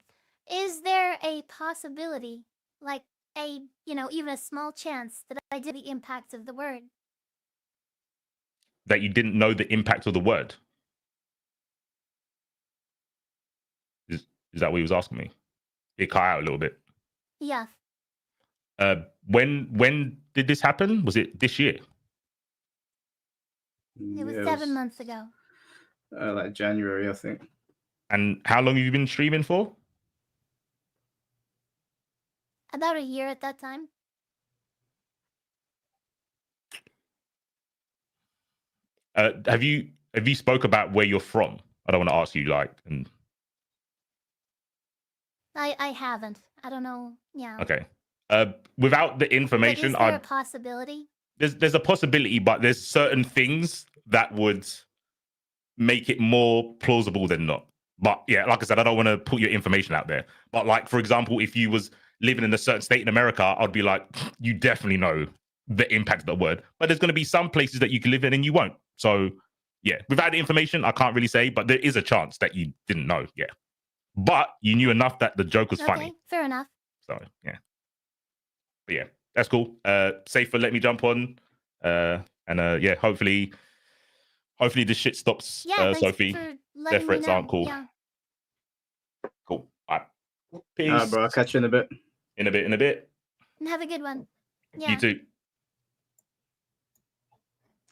is there a possibility, like a even a small chance that I did the impact of the word? That you didn't know the impact of the word. Is that what he was asking me? It cut out a little bit. Yeah. When did this happen? Was it this year? It was 7 months ago. Like January, I think. And how long have you been streaming for? About a year at that time. Have you spoke about where you're from? I don't want to ask you and I haven't. I don't know. Yeah. okay. Without the information, Is there a possibility? There's a possibility, but there's certain things that would make it more plausible than not. But yeah, like I said, I don't want to put your information out there. But like, for example, if you was living in a certain state in America, I'd be like, you definitely know the impact of the word. But there's going to be some places that you can live in and you won't. So yeah, without the information, I can't really say, but there is a chance that you didn't know. Yeah. But you knew enough that the joke was funny. Fair enough. So yeah. But yeah, that's cool. Safe for let me jump on. Yeah, hopefully this shit stops. Yeah, Sophie. Their threats aren't cool. Yeah. Cool. All right. Peace. All right, bro. I'll catch you in a bit. In a bit. And have a good one. Yeah. You too.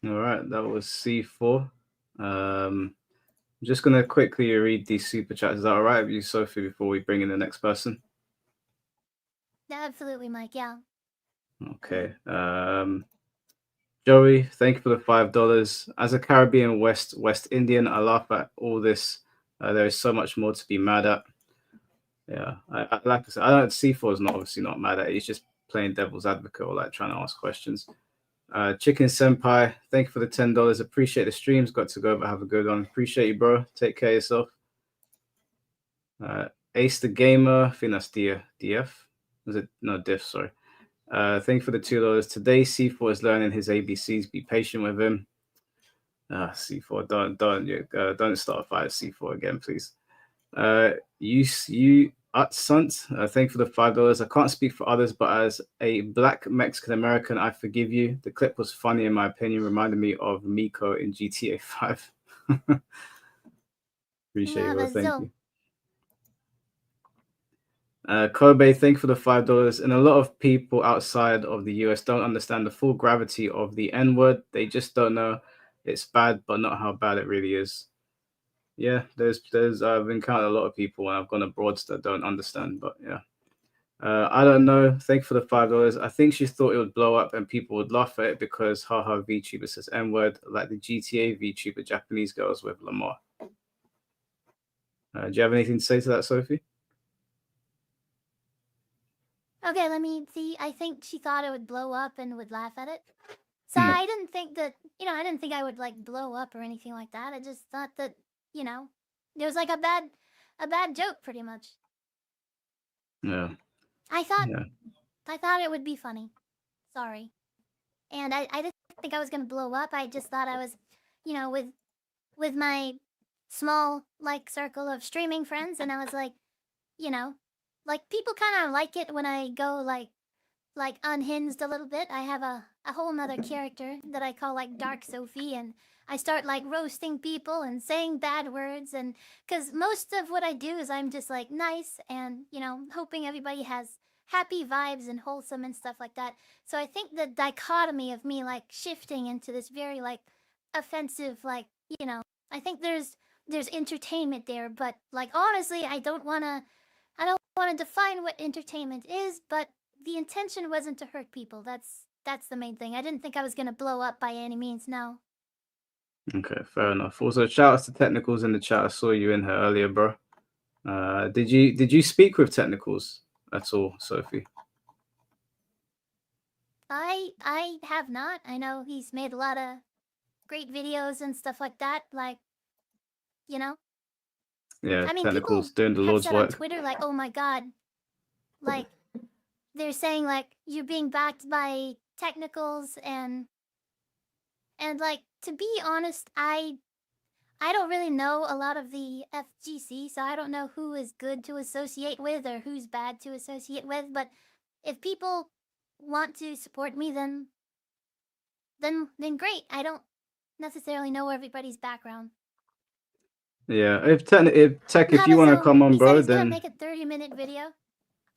All right, that was C4. I'm just gonna quickly read these super chats. Is that all right with you, Sophie, before we bring in the next person? Absolutely, Mike. Yeah. Okay. Joey, thank you for the $5. As a Caribbean West Indian, I laugh at all this. There is so much more to be mad at. Yeah, I like I said, I don't. C4 is obviously not mad at it. He's just playing devil's advocate or like trying to ask questions. Chicken Senpai, thank you for the $10. Appreciate the streams. Got to go, but have a good one. Appreciate you, bro. Take care of yourself. Ace the Gamer, I think that's DF. Was it no diff? Sorry. Thank you for the $2. Today, C4 is learning his ABCs. Be patient with him. C4, don't start a fight at C4 again, please. You Utsunt, thank you for the $5. I can't speak for others, but as a Black Mexican American, I forgive you. The clip was funny, in my opinion. Reminded me of Miko in GTA 5. Appreciate you, bro. Thank you. Kobe, thank you for the $5. And a lot of people outside of the US don't understand the full gravity of the N-word. They just don't know it's bad, but not how bad it really is. Yeah, there's I've encountered a lot of people when I've gone abroad that don't understand, but yeah. I don't know. Thank you for the $5. I think she thought it would blow up and people would laugh at it because haha VTuber says N-word like the GTA VTuber Japanese girls with Lamar. Do you have anything to say to that, Sophie? Okay, let me see. I think she thought it would blow up and would laugh at it. So Hmm. I didn't think that, I didn't think I would like blow up or anything like that. I just thought that, it was like a bad joke pretty much. Yeah. I thought Yeah. I thought it would be funny. Sorry. And I didn't think I was gonna blow up. I just thought I was, with my small like circle of streaming friends, and I was like, like people kind of like it when I go like unhinged a little bit. I have a whole nother character that I call like Dark Sophie, and I start like roasting people and saying bad words, and because most of what I do is I'm just like nice and hoping everybody has happy vibes and wholesome and stuff like that. So I think the dichotomy of me like shifting into this very like offensive like I think there's entertainment there, but like honestly I don't want to define what entertainment is, but the intention wasn't to hurt people. That's the main thing. I didn't think I was gonna blow up by any means. No. Okay, fair enough. Also, shout outs to Technicals in the chat. I saw you in here earlier, bro. Did you speak with Technicals at all, Sophie? I have not. I know he's made a lot of great videos and stuff like that. Like, Yeah, I mean, Technicals people doing the have Lord's said on work. Twitter like, "Oh my God," like they're saying like you're being backed by Technicals and like to be honest, I don't really know a lot of the FGC, so I don't know who is good to associate with or who's bad to associate with. But if people want to support me, then great. I don't necessarily know everybody's background. Yeah, if Tech, if you want to Hamazo, come on, he said bro, he's gonna then make a 30-minute video.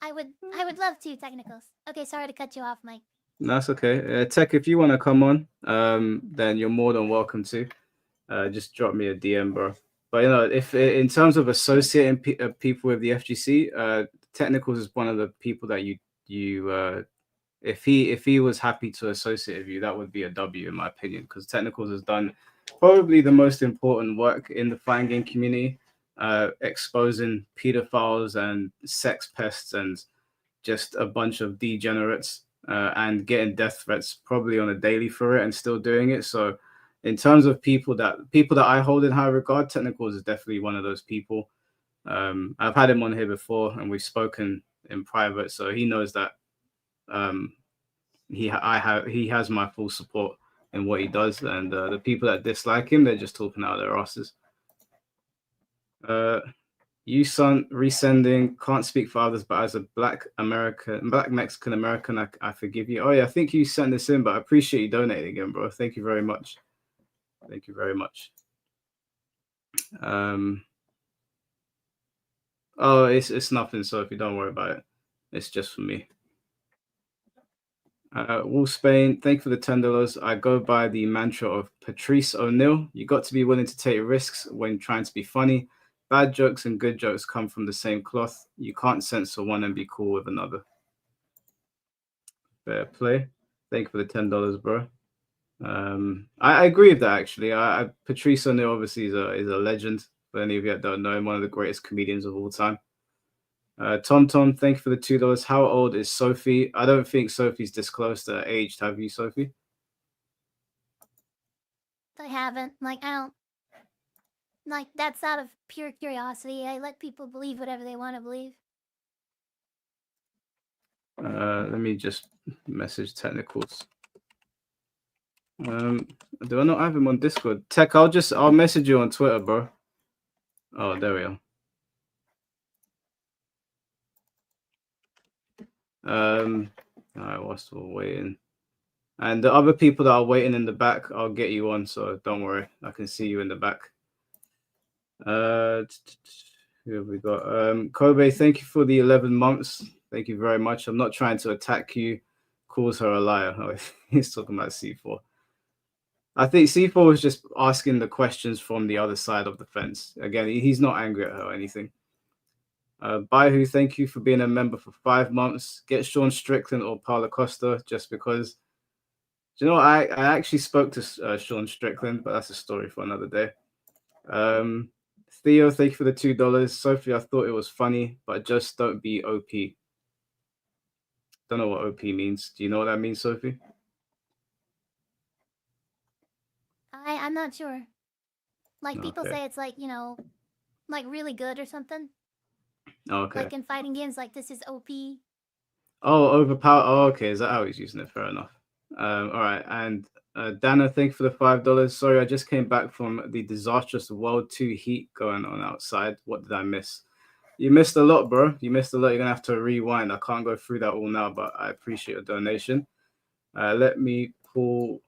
I would love to, Technicals. Okay, sorry to cut you off, Mike. that's okay. Tech, if you want to come on, then you're more than welcome to. Just drop me a DM, bro. But if in terms of associating people with the FGC, Technicals is one of the people that you if he was happy to associate with you, that would be a W in my opinion, because Technicals has done probably the most important work in the fighting game community, exposing pedophiles and sex pests and just a bunch of degenerates, and getting death threats probably on a daily for it and still doing it. So in terms of people that I hold in high regard, Technicals is definitely one of those people. I've had him on here before and we've spoken in private, so he knows that he has my full support in what he does, and the people that dislike him, they're just talking out of their asses. You son resending, can't speak for others, but as a black Mexican American, I forgive you. Oh yeah, I think you sent this in, but I appreciate you donating again, bro. Thank you very much. Thank you very much. Oh, it's nothing, Sophie. Don't worry about it. It's just for me. Wolf Spain, thank you for the $10. I go by the mantra of Patrice O'Neill. You got to be willing to take risks when trying to be funny. Bad jokes and good jokes come from the same cloth. You can't censor one and be cool with another. Fair play. Thank you for the $10, bro. I agree with that actually. Patrice O'Neill obviously is a legend. For any of you that don't know him, one of the greatest comedians of all time. Tom, thank you for the $2. How old is Sophie? I don't think Sophie's disclosed her age. Have you, Sophie? I haven't. Like I don't. Like that's out of pure curiosity. I let people believe whatever they want to believe. Let me just message Technicals. Do I not have him on Discord? Tech, I'll message you on Twitter, bro. Oh, there we are. All right, whilst we're waiting. And the other people that are waiting in the back, I'll get you on, so don't worry. I can see you in the back. Who have we got? Kobe, thank you for the 11 months. Thank you very much. I'm not trying to attack you. Calls her a liar. Oh, he's talking about C4. I think C4 was just asking the questions from the other side of the fence. Again, he's not angry at her or anything. Baihu, thank you for being a member for 5 months. Get Sean Strickland or Paula Costa just because. Do you know what? I actually spoke to Sean Strickland, but that's a story for another day. Theo, thank you for the $2. Sophie, I thought it was funny, but just don't be OP. Don't know what OP means. Do you know what that means, Sophie? I'm not sure. Like people Okay. say it's like, you know, like really good or something. Okay. Like in fighting games, like this is OP. Oh, overpower. Oh, okay. Is that how he's using it? Fair enough. All right. And Dana, thank you for the $5. Sorry, I just came back from the disastrous World 2 heat going on outside. What did I miss? You missed a lot, bro. You missed a lot. You're gonna have to rewind. I can't go through that all now, but I appreciate your donation. Let me pull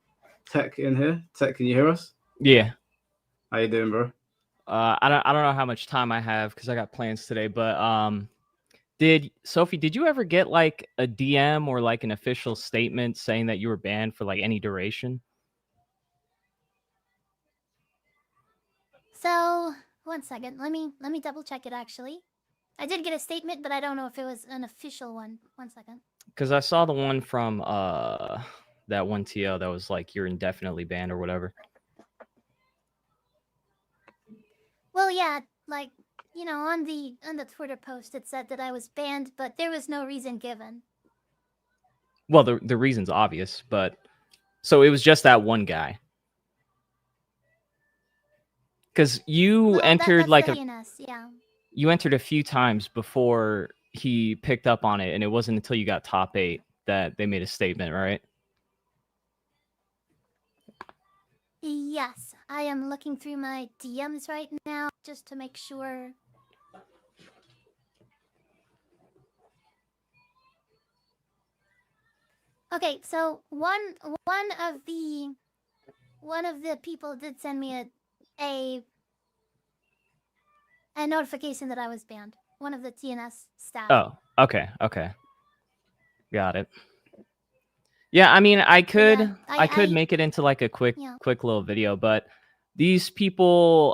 Tech in here. Tech, can you hear us? Yeah. How you doing, bro? I don't know how much time I have because I got plans today, but Sophie, did you ever get like a DM or like an official statement saying that you were banned for like any duration? So 1 second. Let me double check it actually. I did get a statement, but I don't know if it was an official one. 1 second. Because I saw the one from that one TL that was like you're indefinitely banned or whatever. Well, yeah, like, you know, on the Twitter post it said that I was banned, but there was no reason given. Well, the reason's obvious, but so it was just that one guy. Because you entered like you entered a few times before he picked up on it, and it wasn't until you got top 8 that they made a statement, right? Yes, I am looking through my DMs right now just to make sure. Okay, so one of the people did send me a notification that I was banned. One of the TNS staff. Oh, okay. Got it. Yeah, I mean, I could make it into like a quick little video, but these people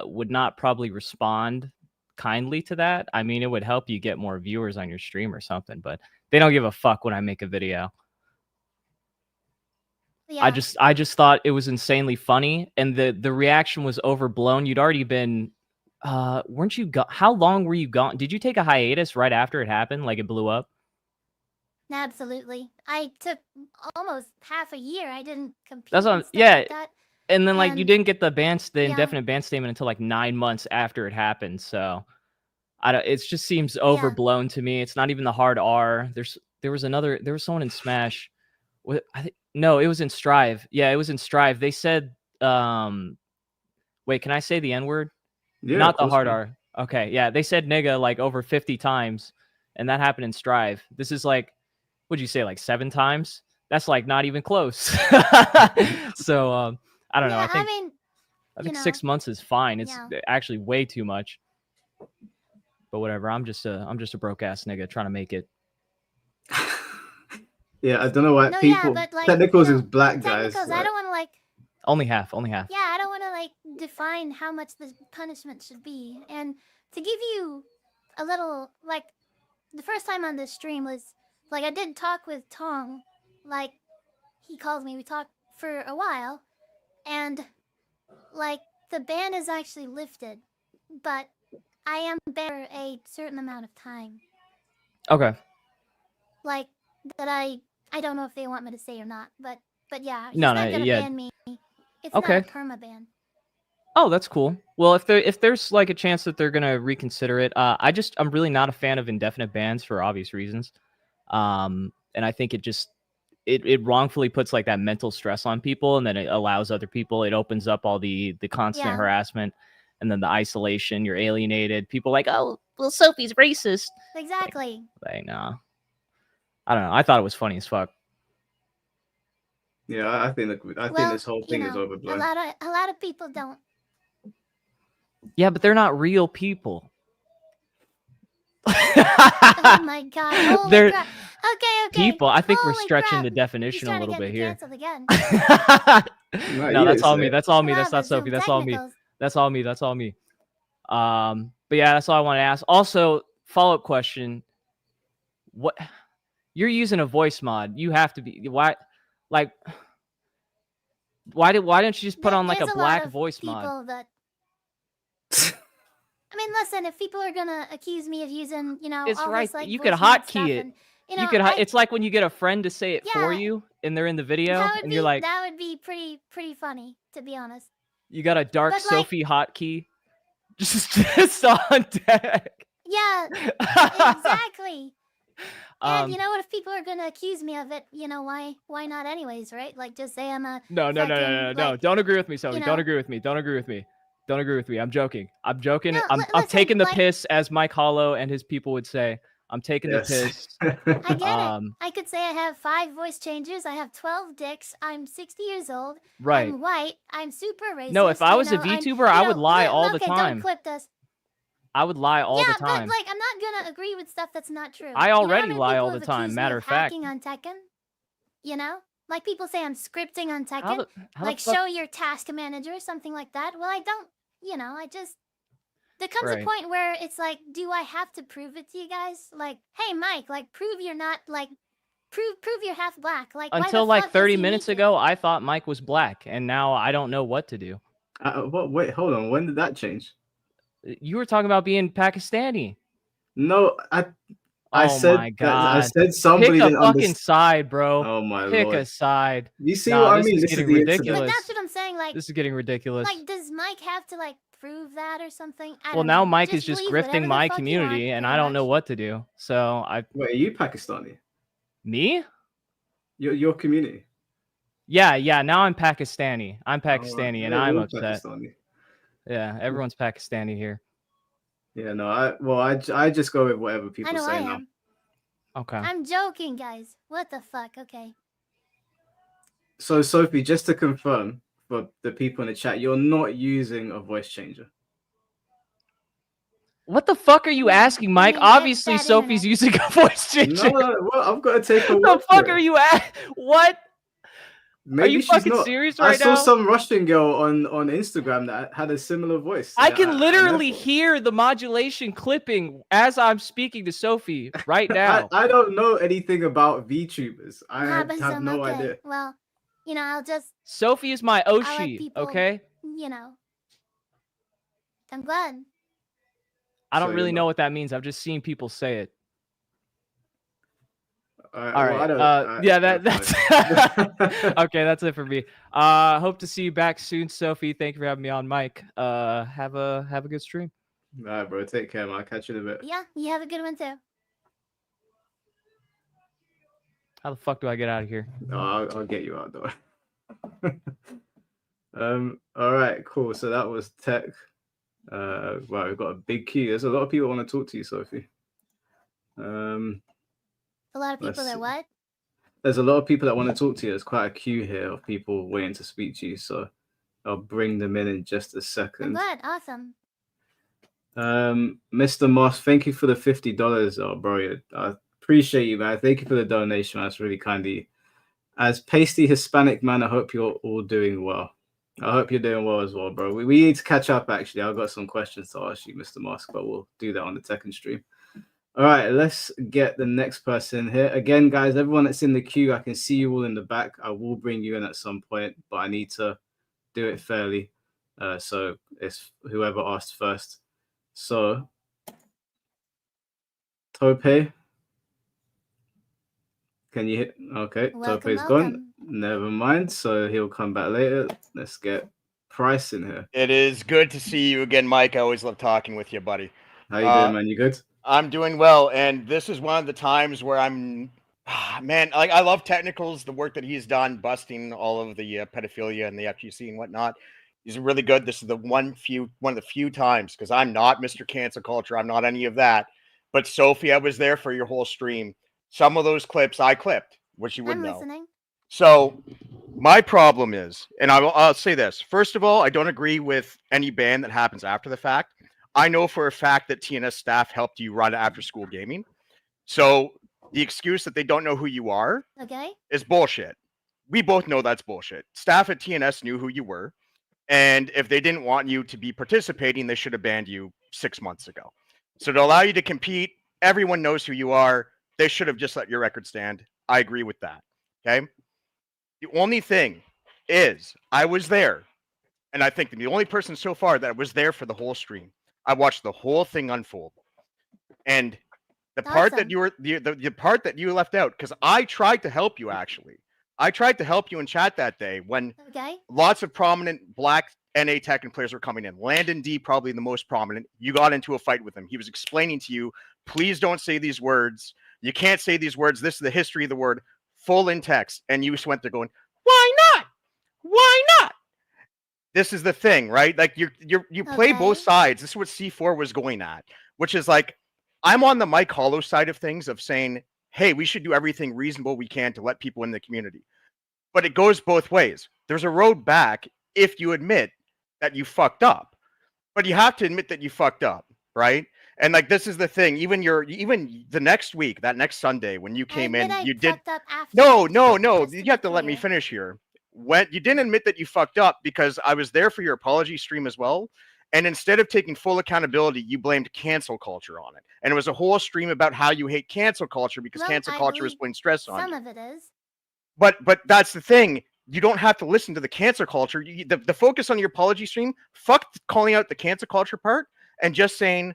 would not probably respond kindly to that. I mean, it would help you get more viewers on your stream or something, but they don't give a fuck when I make a video. Yeah. I just thought it was insanely funny, and the reaction was overblown. You'd already been weren't you how long were you gone? Did you take a hiatus right after it happened, like it blew up? Absolutely. I took almost half a year. I didn't compete. That's what like that. And then like you didn't get the indefinite ban statement until like 9 months after it happened. So it just seems overblown to me. It's not even the hard R. There was someone in Smash. No, it was in Strive. Yeah, it was in Strive. They said wait, can I say the N-word? Yeah, not the hard R. Okay, yeah. They said nigga like over 50 times, and that happened in Strive. This is like, what'd you say, like 7 times? That's like not even close. So I don't know. I think 6 months is fine. It's actually way too much. But whatever. I'm just a broke ass nigga trying to make it. Yeah, I don't know why people. But like, technicals is black guys. Technicals, I don't want to like. Only half. Yeah, I don't want to like define how much the punishment should be. And to give you a little, like, the first time on this stream was like I did talk with Tong, like he called me. We talked for a while, and like the ban is actually lifted, but I am banned for a certain amount of time. Okay. Like that I don't know if they want me to say or not, but yeah, he's not gonna ban me. It's okay. not a perma ban. Oh, that's cool. Well, if there's like a chance that they're gonna reconsider it, I'm really not a fan of indefinite bans for obvious reasons. And I think it wrongfully puts like that mental stress on people, and then it allows other people. It opens up all the constant harassment, and then the isolation. You're alienated. People like, oh, well, Sophie's racist. Exactly. Like no. I don't know. I thought it was funny as fuck. Yeah, I think this whole thing is overblown. A lot of people don't. Yeah, but they're not real people. Oh my god! Holy they're crap. Okay. People. I think Holy we're stretching crap. the definition a little bit here. Again. No, that's all me. That's all me. That's not Sophie. That's all me. Technicals. That's all me. That's all me. But yeah, that's all I wanted to ask. Also, follow-up question. What you're using a voice mod. You have to be why why didn't you just put on like a There's black lot of voice mod? people that. I mean, listen. If people are gonna accuse me of using, It's all right. this like You voice could mod hotkey stuff, it. and You could it's like when you get a friend to say it for Yeah. you and they're in the video and you're like, that would be pretty funny, to be honest. you got a dark But, like- Sophie hotkey just on deck. Yeah, exactly. And Um, you know what? If people are gonna accuse me of it, why not anyways, right? Like, just say I'm a No. like, Don't agree with me, Sophie. you Don't know- agree with me. Don't agree with me. Don't agree with me. I'm joking. I'm joking. No, I'm listen, taking the like- piss, as Mike Hollow and his people would say. I'm taking the piss. I get Um, it. I could say I have 5 voice changers. I have 12 dicks. I'm 60 years old. Right. I'm white. I'm super racist. No, if I was a I'm- VTuber, I would lie all the okay, time. Don't clip this. I would lie all the time. But like, I'm not gonna agree with stuff that's not true. I You know how already many lie people all the have time, accused me matter of of fact. hacking on Tekken? Like people say I'm scripting on How Tekken. the Like fuck- show your task manager or something like that. Well, I don't. I just. There comes Right. a point where it's like, do I have to prove it to you guys? Like, hey, Mike, like prove you're not like. Prove you're half black. Like why the Until like fuck does 30 he need minutes to? ago, I thought Mike was black, and now I don't know what to do. What? Wait, hold on. When did that change? You were talking about being Pakistani. No, I Oh said my that- I god. said somebody Pick a didn't fucking understand. side, bro. Oh my Pick lord! a side. You see Nah, what I this mean? is This is getting the ridiculous. But internet. that's what I'm saying. Like, This is getting ridiculous. like, does Mike have to like prove that or something? I Well, don't now know. Mike is just believe whatever grifting the my fuck you community, want, and pretty I don't know much. what to do. So Wait, are you Pakistani? me? Your community? Yeah. Now I'm Pakistani. I'm Oh, right. Pakistani, and Yeah, I'm we're upset. Pakistani. Yeah, everyone's Pakistani here. Yeah, no, I just go with whatever I people know I say now. am. Okay. I'm joking, guys. What the fuck? Okay. So Sophie, just to confirm for the people in the chat, you're not using a voice changer. What the fuck are you Yeah, asking, Mike? I mean, Obviously, that Sophie's using a voice changer. No, well, I've got to take her What word the fuck for are it. you at? What? Maybe you she's fucking not. serious I right saw now? some Russian girl on Instagram that had a similar voice. I Yeah, can literally never- hear the modulation clipping as I'm speaking to Sophie right now. I don't know anything about VTubers. I Ah, have but no okay. idea. Well, I'll just, Sophie is my let Oshi, people- okay? I'm glad. I So don't you're really know not- what that means. I've just seen people say it. All All well, I right. don't- Yeah, that's that's fine. okay. That's it for me. Hope to see you back soon, Sophie. Thank you for having me on, Mike. Have a good stream. All right, bro. Take care, man. I'll catch you in a bit. Yeah, you have a good one too. How the fuck do I get out of here? No, I'll get you out though. All right, cool. So that was tech. Well, we've got a big queue. There's a lot of people want to talk to you, Sophie. A lot of Let's people that see. what? There's a lot of people that want to talk to you. There's quite a queue here of people waiting to speak to you. So I'll bring them in just a I'm second. glad. Awesome. Mr. Moss, thank you for the $50. Oh, bro, I appreciate you, man. Thank you for the donation. That's really kind of you. As pasty Hispanic man, I hope you're all doing well. I hope you're doing well as well, bro. We need to catch up, actually. I've got some questions to ask you, Mr. Moss, but we'll do that on the Tekken stream. All right, let's get the next person here. Again, guys, everyone that's in the queue, I can see you all in the back. I will bring you in at some point, but I need to do it fairly. So it's whoever asked first. So, Tope, can you hit? Okay, Welcome, Tope's gone. welcome. Never mind. So he'll come back later. Let's get Price in here. It is good to see you again, Mike. I always love talking with you, buddy. How you doing, man? You good? I'm doing well, and this is one of the times where I'm, man, like I love Technicals, the work that he's done, busting all of the pedophilia and the FGC and whatnot. He's really good. This is one of the few times, because I'm not Mr. Cancel Culture. I'm not any of that. But Sophie, I was there for your whole stream. Some of those clips I clipped, which you wouldn't I'm know. listening. So my problem is, and I'll say this. First of all, I don't agree with any ban that happens after the fact. I know for a fact that TNS staff helped you run after school gaming. So the excuse that they don't know who you are Okay. is bullshit. We both know that's bullshit. Staff at TNS knew who you were. And if they didn't want you to be participating, they should have banned you 6 months ago. So to allow you to compete, everyone knows who you are. They should have just let your record stand. I agree with that. Okay. The only thing is, I was there, and I think the only person so far that was there for the whole stream. I watched the whole thing unfold, and the part that Awesome. you were the part that you left out, because I tried to help you actually. I tried to help you in chat that day when Okay. lots of prominent black NA Tekken players were coming in. Landon D, probably the most prominent. You got into a fight with him. He was explaining to you, please don't say these words. You can't say these words. This is the history of the word, full in text. And you just went there going, why not? Why not? This is the thing, right? Like you play both Okay. sides. This is what C4 was going at, which is like, I'm on the Mike Hollow side of things of saying, hey, we should do everything reasonable we can to let people in the community. But it goes both ways. There's a road back if you admit that you fucked up. But you have to admit that you fucked up, right? And like this is the thing. Even the next week, that next Sunday when you came in, I you did fucked up after. no. Just to You be have to let me clear. finish here. When you didn't admit that you fucked up because I was there for your apology stream as well. And instead of taking full accountability, you blamed cancel culture on it. And it was a whole stream about how you hate cancel culture because Well, cancel I culture is believe putting stress on Some you. of it is. But that's the thing. You don't have to listen to the cancel culture. The focus on your apology stream, fuck calling out the cancel culture part and just saying,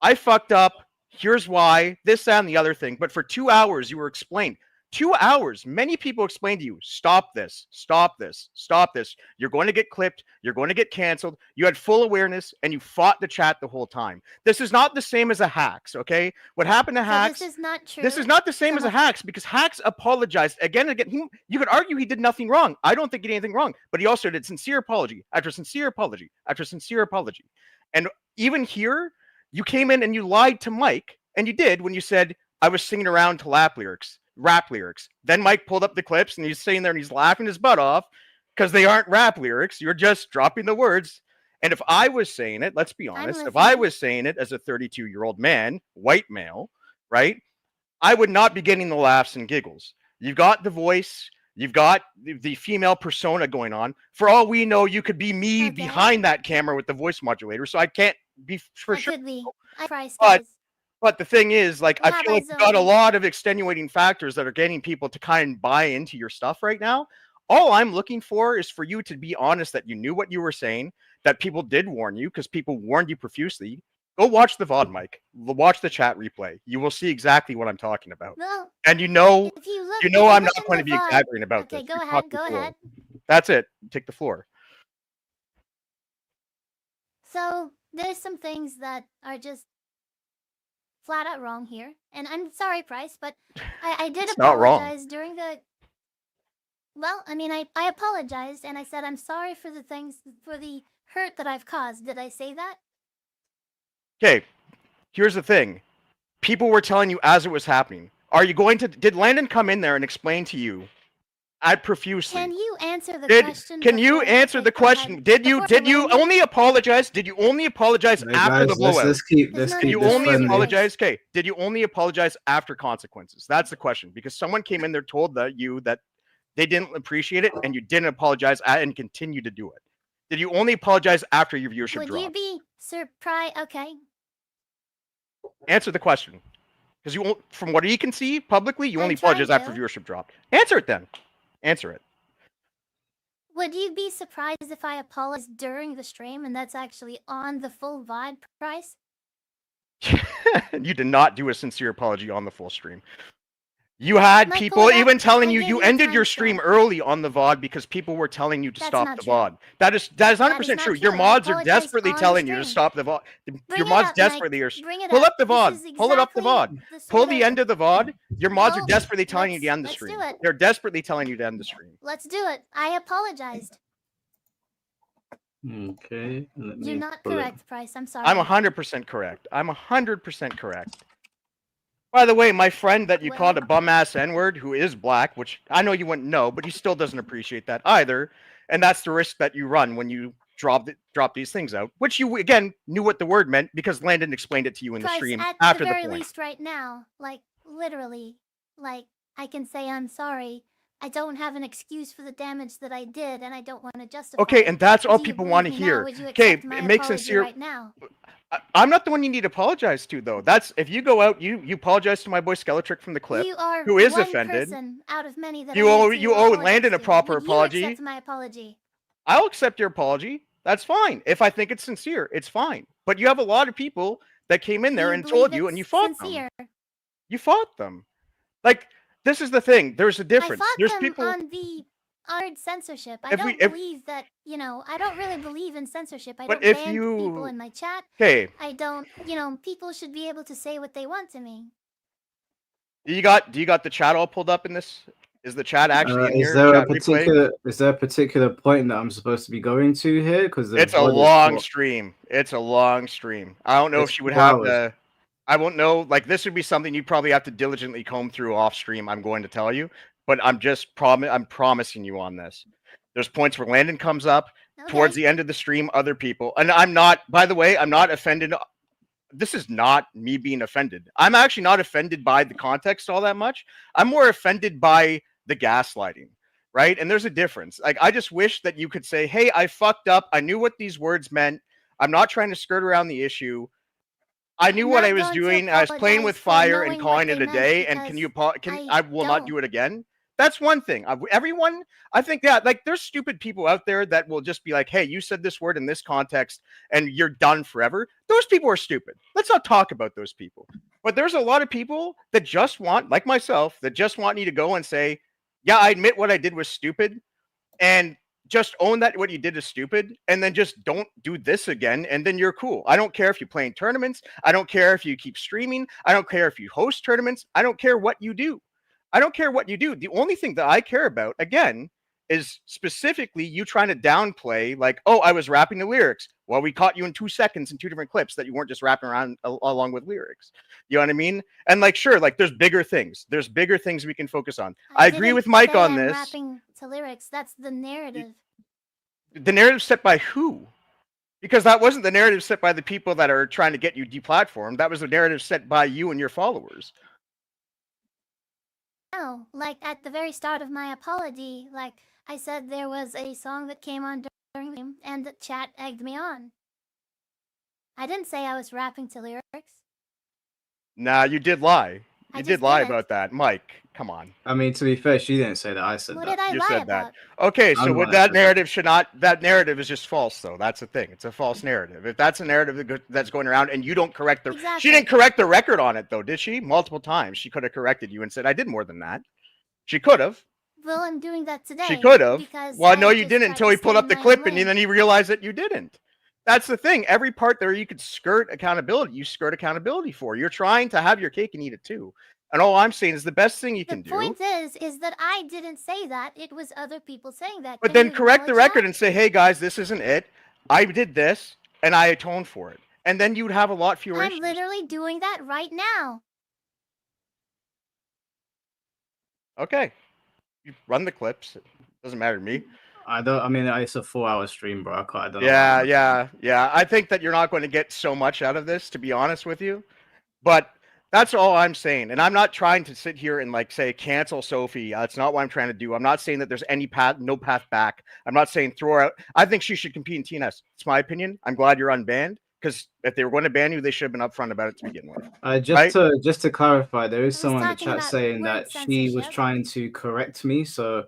I fucked up. Here's why, this, that, and the other thing. But for 2 hours, you were explained. 2 hours. Many people explained to you, stop this, stop this, stop this. You're going to get clipped. You're going to get canceled. You had full awareness and you fought the chat the whole time. This is not the same as a Hacks, okay? What happened to So Hacks? this is not true. This is not the same Some as a of- Hacks because Hacks apologized again and again. You could argue he did nothing wrong. I don't think he did anything wrong, but he also did sincere apology after sincere apology after sincere apology. And even here, you came in and you lied to Mike, and you did when you said, I was singing around to rap lyrics. Then Mike pulled up the clips and he's sitting there and he's laughing his butt off because they aren't rap lyrics. You're just dropping the words. And if I was saying it, let's be honest, if I listening. was saying it as a 32-year-old man, white male, right, I would not be getting the laughs and giggles. You've got the voice, you've got the female persona going on. For all we know, you could be me Okay. behind that camera with the voice modulator. So I can't be for I sure. could be. I price But- guys. But the thing is, like, We'll I have feel our like you've got a zone. lot of extenuating factors that are getting people to kind of buy into your stuff right now. All I'm looking for is for you to be honest that you knew what you were saying, that people did warn you because people warned you profusely. Go watch the VOD, Mike. Watch the chat replay. You will see exactly what I'm talking about. Well, And you know if you look, I'm not going to be exaggerating about Okay, this. go You ahead. talk Go before. ahead. That's it. Take the floor. So there's some things that are just flat out wrong here, and I'm sorry, Price, but I did It's not wrong. apologize during the. Well, I mean, I apologized and I said I'm sorry for the hurt that I've caused. Did I say that? Okay, here's the thing. People were telling you as it was happening. Did Landon come in there and explain to you profusely? Can you answer the question? Can you before- answer okay, the go ahead. question? Did you Before only apologize? Did you only apologize Hey, after the guys, blowout? let's keep There's no Did need you to this only friendly. apologize? Okay. Did you only apologize after consequences? That's the question. Because someone came in there told you that they didn't appreciate it and you didn't apologize and continue to do it. Did you only apologize after your viewership Would dropped? you be surprised? Okay. Answer the question. Because from what you can see publicly, you I'm only apologize trying after to. viewership dropped. Answer it then. Answer it. Would you be surprised if I apologized during the stream and that's actually on the full VOD, Price? You did not do a sincere apology on the full stream. You had Mike, people pull it up. even telling I you gave you you a ended your timestamp. stream early on the VOD because people were telling you to That's stop not the true. VOD. That is 100% not true. Your true. I mods are apologized desperately on the telling you to stream. stop the VOD. Bring Your it mods up, desperately Mike. are. Bring it Pull up the This VOD. is Pull it up the exactly VOD. the Pull sort the of- end of the VOD. Your mods are Well, desperately telling you to end the let's stream. do it. They're desperately telling you to end the stream. Let's do it. I apologized. Okay. Let me You're not pull it. correct, Price. I'm sorry. I'm 100% correct. I'm 100% correct. By the way, my friend that you called a bum-ass N-word, who is black, which I know you wouldn't know, but he still doesn't appreciate that either. And that's the risk that you run when you drop these things out, which you, again, knew what the word meant because Landon explained it to you in the Price, stream at after the the very point. least right now, like, literally, like, I can say I'm sorry. I don't have an excuse for the damage that I did, and I don't want to justify Okay, it. and that's all Do you people believe want to me now? hear. Would you Okay, accept my it makes apology sincere. right now? I'm not the one you need to apologize to, though. That's if you go out, you apologize to my boy Skeletrick from the clip, You are who is one offended. person out of many that You I owe need to you owe apologize Landon a to. proper Would apology. You accept my apology. I'll accept your apology. That's fine. If I think it's sincere, it's fine. But you have a lot of people that came in there You and believe told you, and you it's fought sincere. them. You fought them. Like, this is the thing. There's a I difference. fought There's them people. on the honored censorship. I If don't we- if- believe that, you know, I don't really believe in censorship. I But don't if ban people you- in my chat. Okay, I don't, you know, people should be able to say what they want to me. do you got the chat all pulled up in this? Is the chat actually in Is here? there a Chat replay? particular point that I'm supposed to be going to here? Because It's a long stream. It's a long stream. I don't know if It's she would 4 have hours. the. I won't know. Like, this would be something you probably have to diligently comb through off stream. I'm going to tell you, but I'm promising you on this. There's points where Landon comes up towards the end of the stream. Other people, and I'm not. By the way, I'm not offended. This is not me being offended. I'm actually not offended by the context all that much. I'm more offended by the gaslighting, right? And there's a difference. Like, I just wish that you could say, hey, I fucked up. I knew what these words meant. I'm not trying to skirt around the issue. I knew what I was doing. I was playing with fire and calling it a day. And I will not do it again. That's one thing. Everyone, I think that, like, there's stupid people out there that will just be like, hey, you said this word in this context and you're done forever. Those people are stupid. Let's not talk about those people. But there's a lot of people that just want, like myself, that just want me to go and say, yeah, I admit what I did was stupid, and just own that what you did is stupid, and then just don't do this again, and then you're cool. I don't care if you play in tournaments. I don't care if you keep streaming. I don't care if you host tournaments. I don't care what you do. I don't care what you do. The only thing that I care about, again, is specifically you trying to downplay, like, oh, I was rapping the lyrics. Well, we caught you in 2 seconds in 2 different clips that you weren't just rapping around along with lyrics. You know what I mean? And, like, sure, like, there's bigger things. There's bigger things we can focus on. I agree with Mike on this. Rapping to lyrics. That's the narrative. The narrative set by who? Because that wasn't the narrative set by the people that are trying to get you deplatformed. That was the narrative set by you and your followers. No, like at the very start of my apology, like I said, there was a song that came on during the game, and the chat egged me on. I didn't say I was rapping to lyrics. Nah, you did lie. You did lie didn't. about that, Mike. Come on. I mean, to be fair, she didn't say that. I said What that. did I You lie said about? that. Okay, so I'm with lying that for narrative should not. That narrative is just false, though. That's the thing. It's a false narrative. If that's a narrative that's going around, and you don't correct the, Exactly. she didn't correct the record on it, though, did she? Multiple times, she could have corrected you and said, "I did more than that." She could have. Well, I'm doing that today. She could have. Because Well, no, I you just didn't tried until to he pulled stay up the in my clip, own and lane. then he realized that you didn't. That's the thing. Every part there you could skirt accountability. You skirt accountability for. You're trying to have your cake and eat it too. And all I'm saying is the best thing you can do. The point is that I didn't say that. It was other people saying that. But Can then you correct the acknowledge record that? and say, hey, guys, this isn't it. I did this, and I atoned for it. And then you'd have a lot fewer I'm issues. literally doing that right now. Okay. You run the clips. It doesn't matter to me. I don't. I mean, it's a 4-hour stream, bro. I don't know. Yeah. I think that you're not going to get so much out of this, to be honest with you. But that's all I'm saying. And I'm not trying to sit here and, like, say cancel Sophie. That's not what I'm trying to do. I'm not saying that there's any path, no path back. I'm not saying throw her out. I think she should compete in TNS. It's my opinion. I'm glad you're unbanned, because if they were going to ban you, they should have been upfront about it to begin with. Just to clarify, there is I was someone in the talking chat about saying word that she was censorship. trying to correct me. So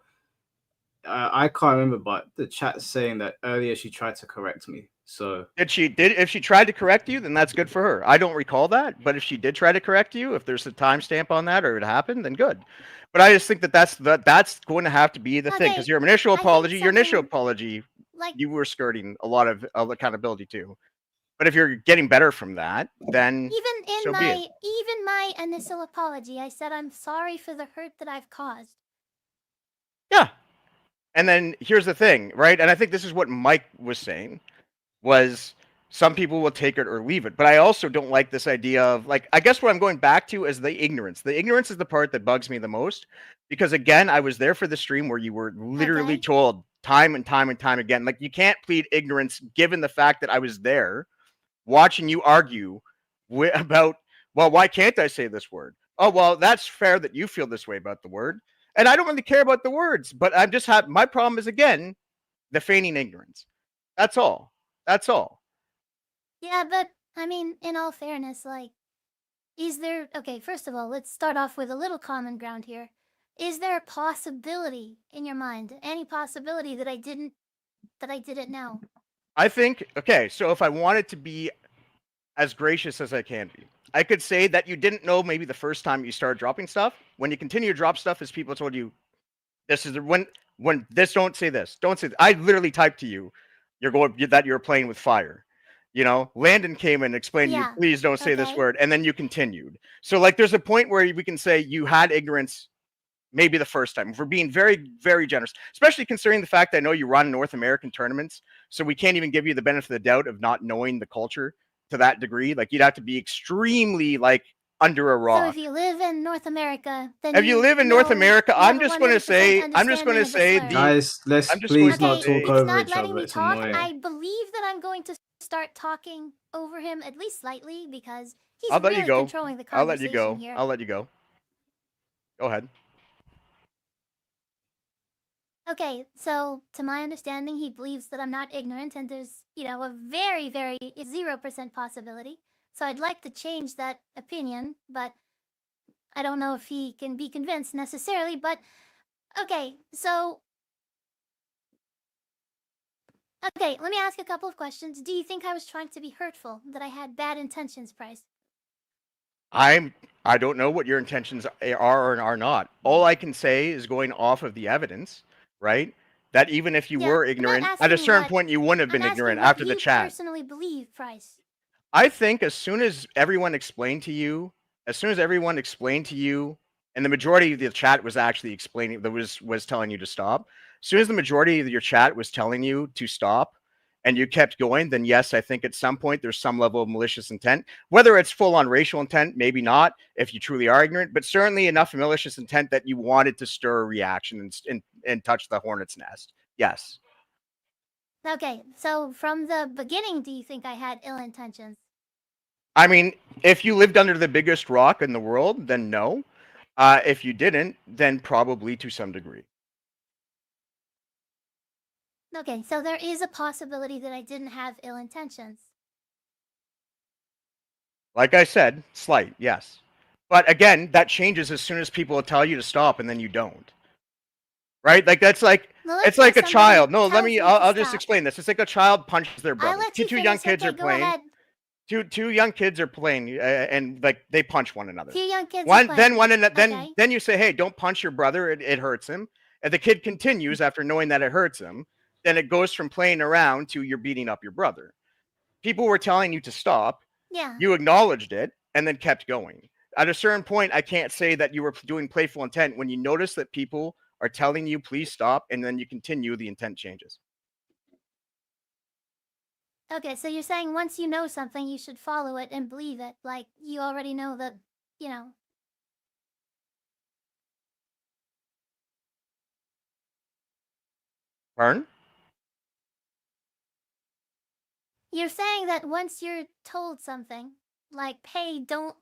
I can't remember, but the chat's saying that earlier she tried to correct me. So If she tried to correct you, then that's good for her. I don't recall that, but if she did try to correct you, if there's a timestamp on that or it happened, then good. But I just think that that's going to have to be the thing, because Okay, your initial I think apology, Like you were skirting a lot of accountability too. But if you're getting better from that, then even in so be it. my initial apology, I said I'm sorry for the hurt that I've caused. Yeah. And then here's the thing, right? And I think this is what Mike was saying, was some people will take it or leave it. But I also don't like this idea of, like, I guess what I'm going back to is the ignorance. The ignorance is the part that bugs me the most, because, again, I was there for the stream where you were literally Okay. told time and time and time again, like, you can't plead ignorance given the fact that I was there watching you argue about, well, why can't I say this word? Oh, well, that's fair that you feel this way about the word. And I don't really care about the words, but I'm just my problem is, again, the feigning ignorance. That's all. That's all. Yeah, but I mean, in all fairness, like, is there, okay, first of all, let's start off with a little common ground here. Is there a possibility in your mind, any possibility that I didn't know? I think, okay, so if I wanted to be as gracious as I can be, I could say that you didn't know maybe the first time you started dropping stuff. When you continue to drop stuff, as people told you, this is the when this, don't say this, don't say this. I literally typed to you, that you're playing with fire. You know, Landon came and explained to you, Yeah, please don't say this okay. word, and then you continued. So like, there's a point where we can say you had ignorance maybe the first time. If we're being very, very generous, especially considering the fact that I know you run North American tournaments, so we can't even give you the benefit of the doubt of not knowing the culture to that degree. Like, you'd have to be extremely like under a So rock. if you live in North America, then If you live in North America, you I'm have a just going to 100% say, understanding of the slur. Guys, let's I'm just please going not to Okay, talk say- it's over not each letting other. me It's talk. annoying. I believe that I'm going to start talking over him, at least slightly, because he's I'll let really you go. controlling the I'll let you conversation go. here. I'll let you go. Go ahead. Okay, so to my understanding, he believes that I'm not ignorant, and there's, a very, very 0% possibility. So I'd like to change that opinion, but I don't know if he can be convinced necessarily. But okay, so okay, let me ask a couple of questions. Do you think I was trying to be hurtful? That I had bad intentions, Price? I don't know what your intentions are or are not. All I can say is, going off of the evidence, right? That even if you Yeah, were I'm not ignorant, at a asking certain what- point you wouldn't have been I'm asking ignorant what after the you chat. personally believe, Price. I think as soon as everyone explained to you, and the majority of the chat was actually explaining, that was telling you to stop. As soon as the majority of your chat was telling you to stop, and you kept going, then yes, I think at some point there's some level of malicious intent. Whether it's full on racial intent, maybe not, if you truly are ignorant, but certainly enough malicious intent that you wanted to stir a reaction and touch the hornet's nest. Yes. Okay, so from the beginning, do you think I had ill intentions? I mean, if you lived under the biggest rock in the world, then no. If you didn't, then probably to some degree. Okay, so there is a possibility that I didn't have ill intentions. Like I said, slight, yes. But again, that changes as soon as people tell you to stop and then you don't. Right? Like, that's like, Well, it's let's say like a somebody child. No, tells me to I'll just stop. explain this. It's like a child punches their I'll brother. let you Two finish. young kids Okay, are go playing. ahead. Two young kids are playing, and like they punch one another. Two young kids are playing. Then you say, hey, don't punch your brother. It hurts him. And the kid continues after knowing that it hurts him. Then it goes from playing around to you're beating up your brother. People were telling you to stop. Yeah. You acknowledged it and then kept going. At a certain point, I can't say that you were doing playful intent. When you notice that people are telling you, please stop, and then you continue, the intent changes. Okay, so you're saying once you know something, you should follow it and believe it. Like, you already know that, Pardon? You're saying that once you're told something, like, hey, don't,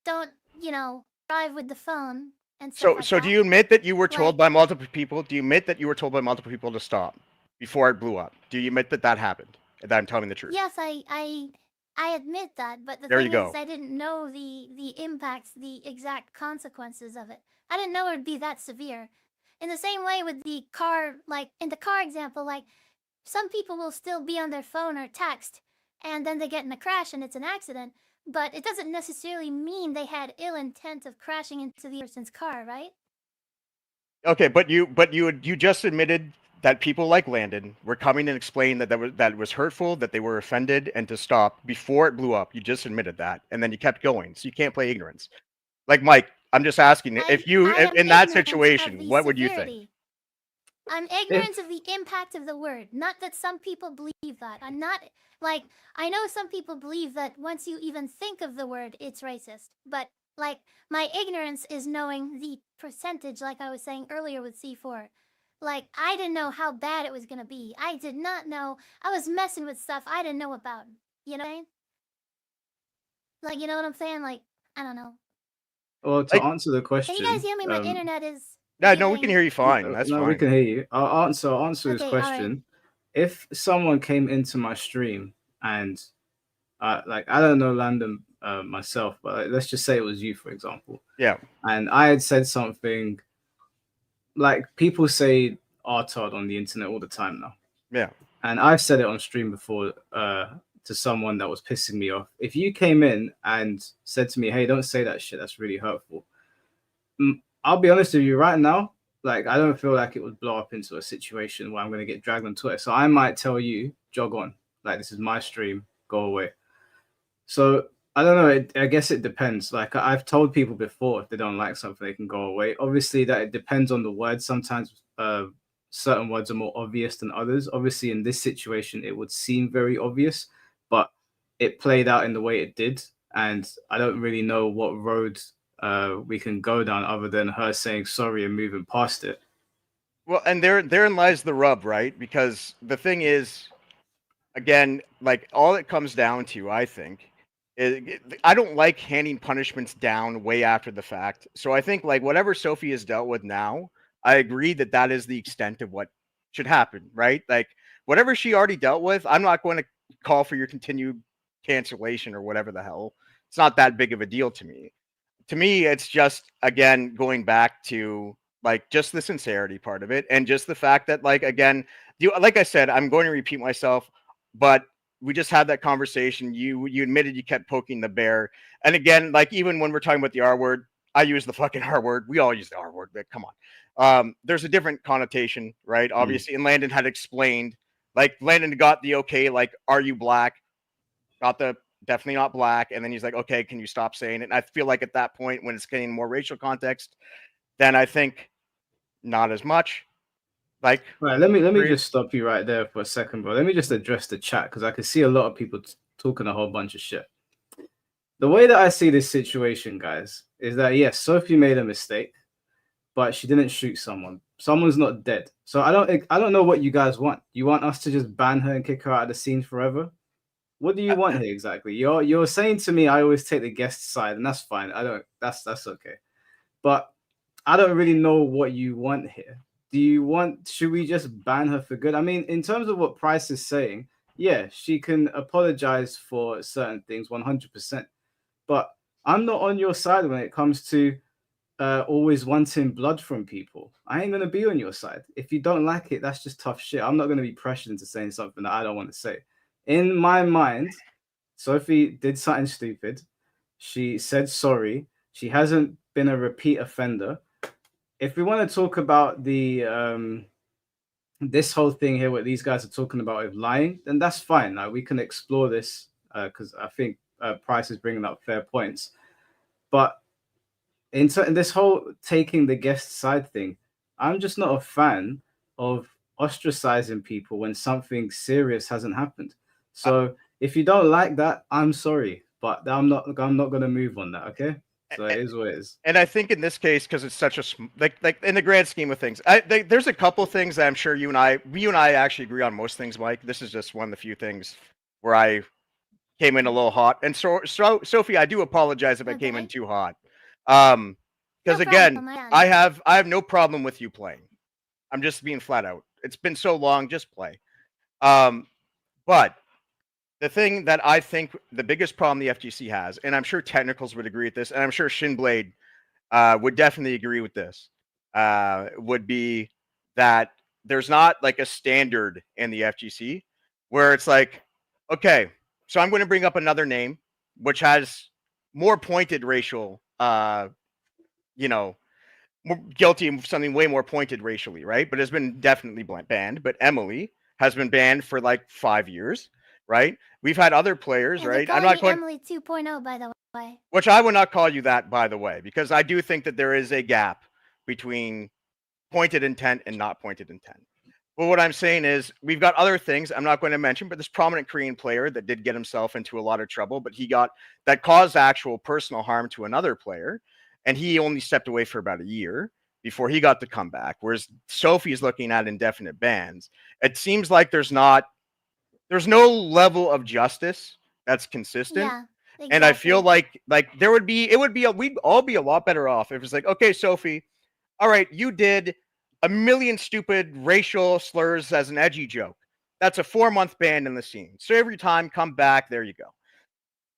drive with the phone and stuff like So that. do you admit that you were told Like- by multiple people? Do you admit that you were told by multiple people to stop before it blew up? Do you admit that that happened? That I'm telling the truth? Yes, I admit that, but the There thing you go. is, I didn't know the impacts, the exact consequences of it. I didn't know it would be that severe. In the same way with the car, like in the car example, like some people will still be on their phone or text, and then they get in a crash and it's an accident. But it doesn't necessarily mean they had ill intent of crashing into the person's car, right? Okay, but you just admitted that people like Landon were coming and explaining that was hurtful, that they were offended, and to stop before it blew up. You just admitted that, and then you kept going. So you can't play ignorance. Like, Mike, I'm just asking, if you, I am in that ignorant of situation, the what would you think? severity. I'm ignorant of the impact of the word. Not that some people believe that. I'm not, like, I know some people believe that once you even think of the word, it's racist. But, like, my ignorance is knowing the percentage, like I was saying earlier with C4. Like, I didn't know how bad it was gonna be. I did not know. I was messing with stuff I didn't know about. You know what I mean? Like, you know what I'm saying? Like, I don't know. Well, to answer the question, Can you guys hear me? My internet is... Yeah, no, we can giving- hear you fine. That's no, fine. we can hear you. I'll answer his Okay, all right. question. If someone came into my stream and like I don't know Landon myself, but like, let's just say it was you, for example. Yeah. And I had said something like people say "artard" on the internet all the time now. Yeah. And I've said it on stream before to someone that was pissing me off. If you came in and said to me, "Hey, don't say that shit. That's really hurtful," I'll be honest with you right now. Like, I don't feel like it would blow up into a situation where I'm going to get dragged on Twitter. So I might tell you, jog on. Like, this is my stream. Go away. So I don't know. I guess it depends. Like, I've told people before, if they don't like something, they can go away. Obviously, that it depends on the words. Sometimes certain words are more obvious than others. Obviously, in this situation, it would seem very obvious, but it played out in the way it did. And I don't really know what road we can go down other than her saying sorry and moving past it. Well, and therein lies the rub, right? Because the thing is, again, like all it comes down to, I think, is I don't like handing punishments down way after the fact. So I think like whatever Sophie has dealt with now, I agree that that is the extent of what should happen, right? Like whatever she already dealt with, I'm not going to call for your continued cancellation or whatever the hell. It's not that big of a deal to me. To me, it's just, again, going back to like just the sincerity part of it and just the fact that, like, again, like I said, I'm going to repeat myself, but we just had that conversation. You admitted you kept poking the bear. And again, like even when we're talking about the R word, I use the fucking R word. We all use the R word, but come on. There's a different connotation, right? Obviously, and Landon had explained, like Landon got the okay, like, are you black? Got the definitely not black. And then he's like, okay, can you stop saying it? And I feel like at that point, when it's getting more racial context, then I think not as much. Like, right, let me just stop you right there for a second, bro. Let me just address the chat because I can see a lot of people talking a whole bunch of shit. The way that I see this situation, guys, is that yes, Sophie made a mistake, but she didn't shoot someone. Someone's not dead. So I don't know what you guys want. You want us to just ban her and kick her out of the scene forever? What do you want here exactly? You're saying to me I always take the guest side, and that's fine. That's okay. But I don't really know what you want here. Should we just ban her for good? I mean, in terms of what Price is saying, yeah, she can apologize for certain things 100%. But I'm not on your side when it comes to always wanting blood from people. I ain't going to be on your side. If you don't like it, that's just tough shit. I'm not going to be pressured into saying something that I don't want to say. In my mind, Sophie did something stupid. She said sorry. She hasn't been a repeat offender. If we want to talk about the this whole thing here, what these guys are talking about with lying, then that's fine. Like we can explore this because I think Price is bringing up fair points. But in this whole taking the guest side thing, I'm just not a fan of ostracizing people when something serious hasn't happened. So if you don't like that, I'm sorry, but I'm not going to move on that. Okay. So it is what it is. And I think in this case, because it's such a like in the grand scheme of things, there's a couple things that I'm sure you and I actually agree on most things, Mike. This is just one of the few things where I came in a little hot. And so Sophie, I do apologize if I came in too hot. Because again, I have no problem with you playing. I'm just being flat out. It's been so long, just play. But the thing that I think the biggest problem the FGC has, and I'm sure technicals would agree with this, and I'm sure Shinblade would definitely agree with this, would be that there's not like a standard in the FGC where it's like, okay, so I'm going to bring up another name which has more pointed racial, more guilty of something way more pointed racially, right? But has been definitely banned. But Emily has been banned for like 5 years. Right? We've had other players, right? I'm not calling Emily 2.0, by the way. Which I would not call you that, by the way, because I do think that there is a gap between pointed intent and not pointed intent. But what I'm saying is we've got other things I'm not going to mention, but this prominent Korean player that did get himself into a lot of trouble, but that caused actual personal harm to another player, and he only stepped away for about a year before he got the comeback. Whereas Sophie is looking at indefinite bans. It seems like there's no level of justice that's consistent. Yeah, exactly. And I feel like we'd all be a lot better off if it's like, okay, Sophie, all right, you did a million stupid racial slurs as an edgy joke. That's a 4-month ban in the scene. So every time, come back, there you go.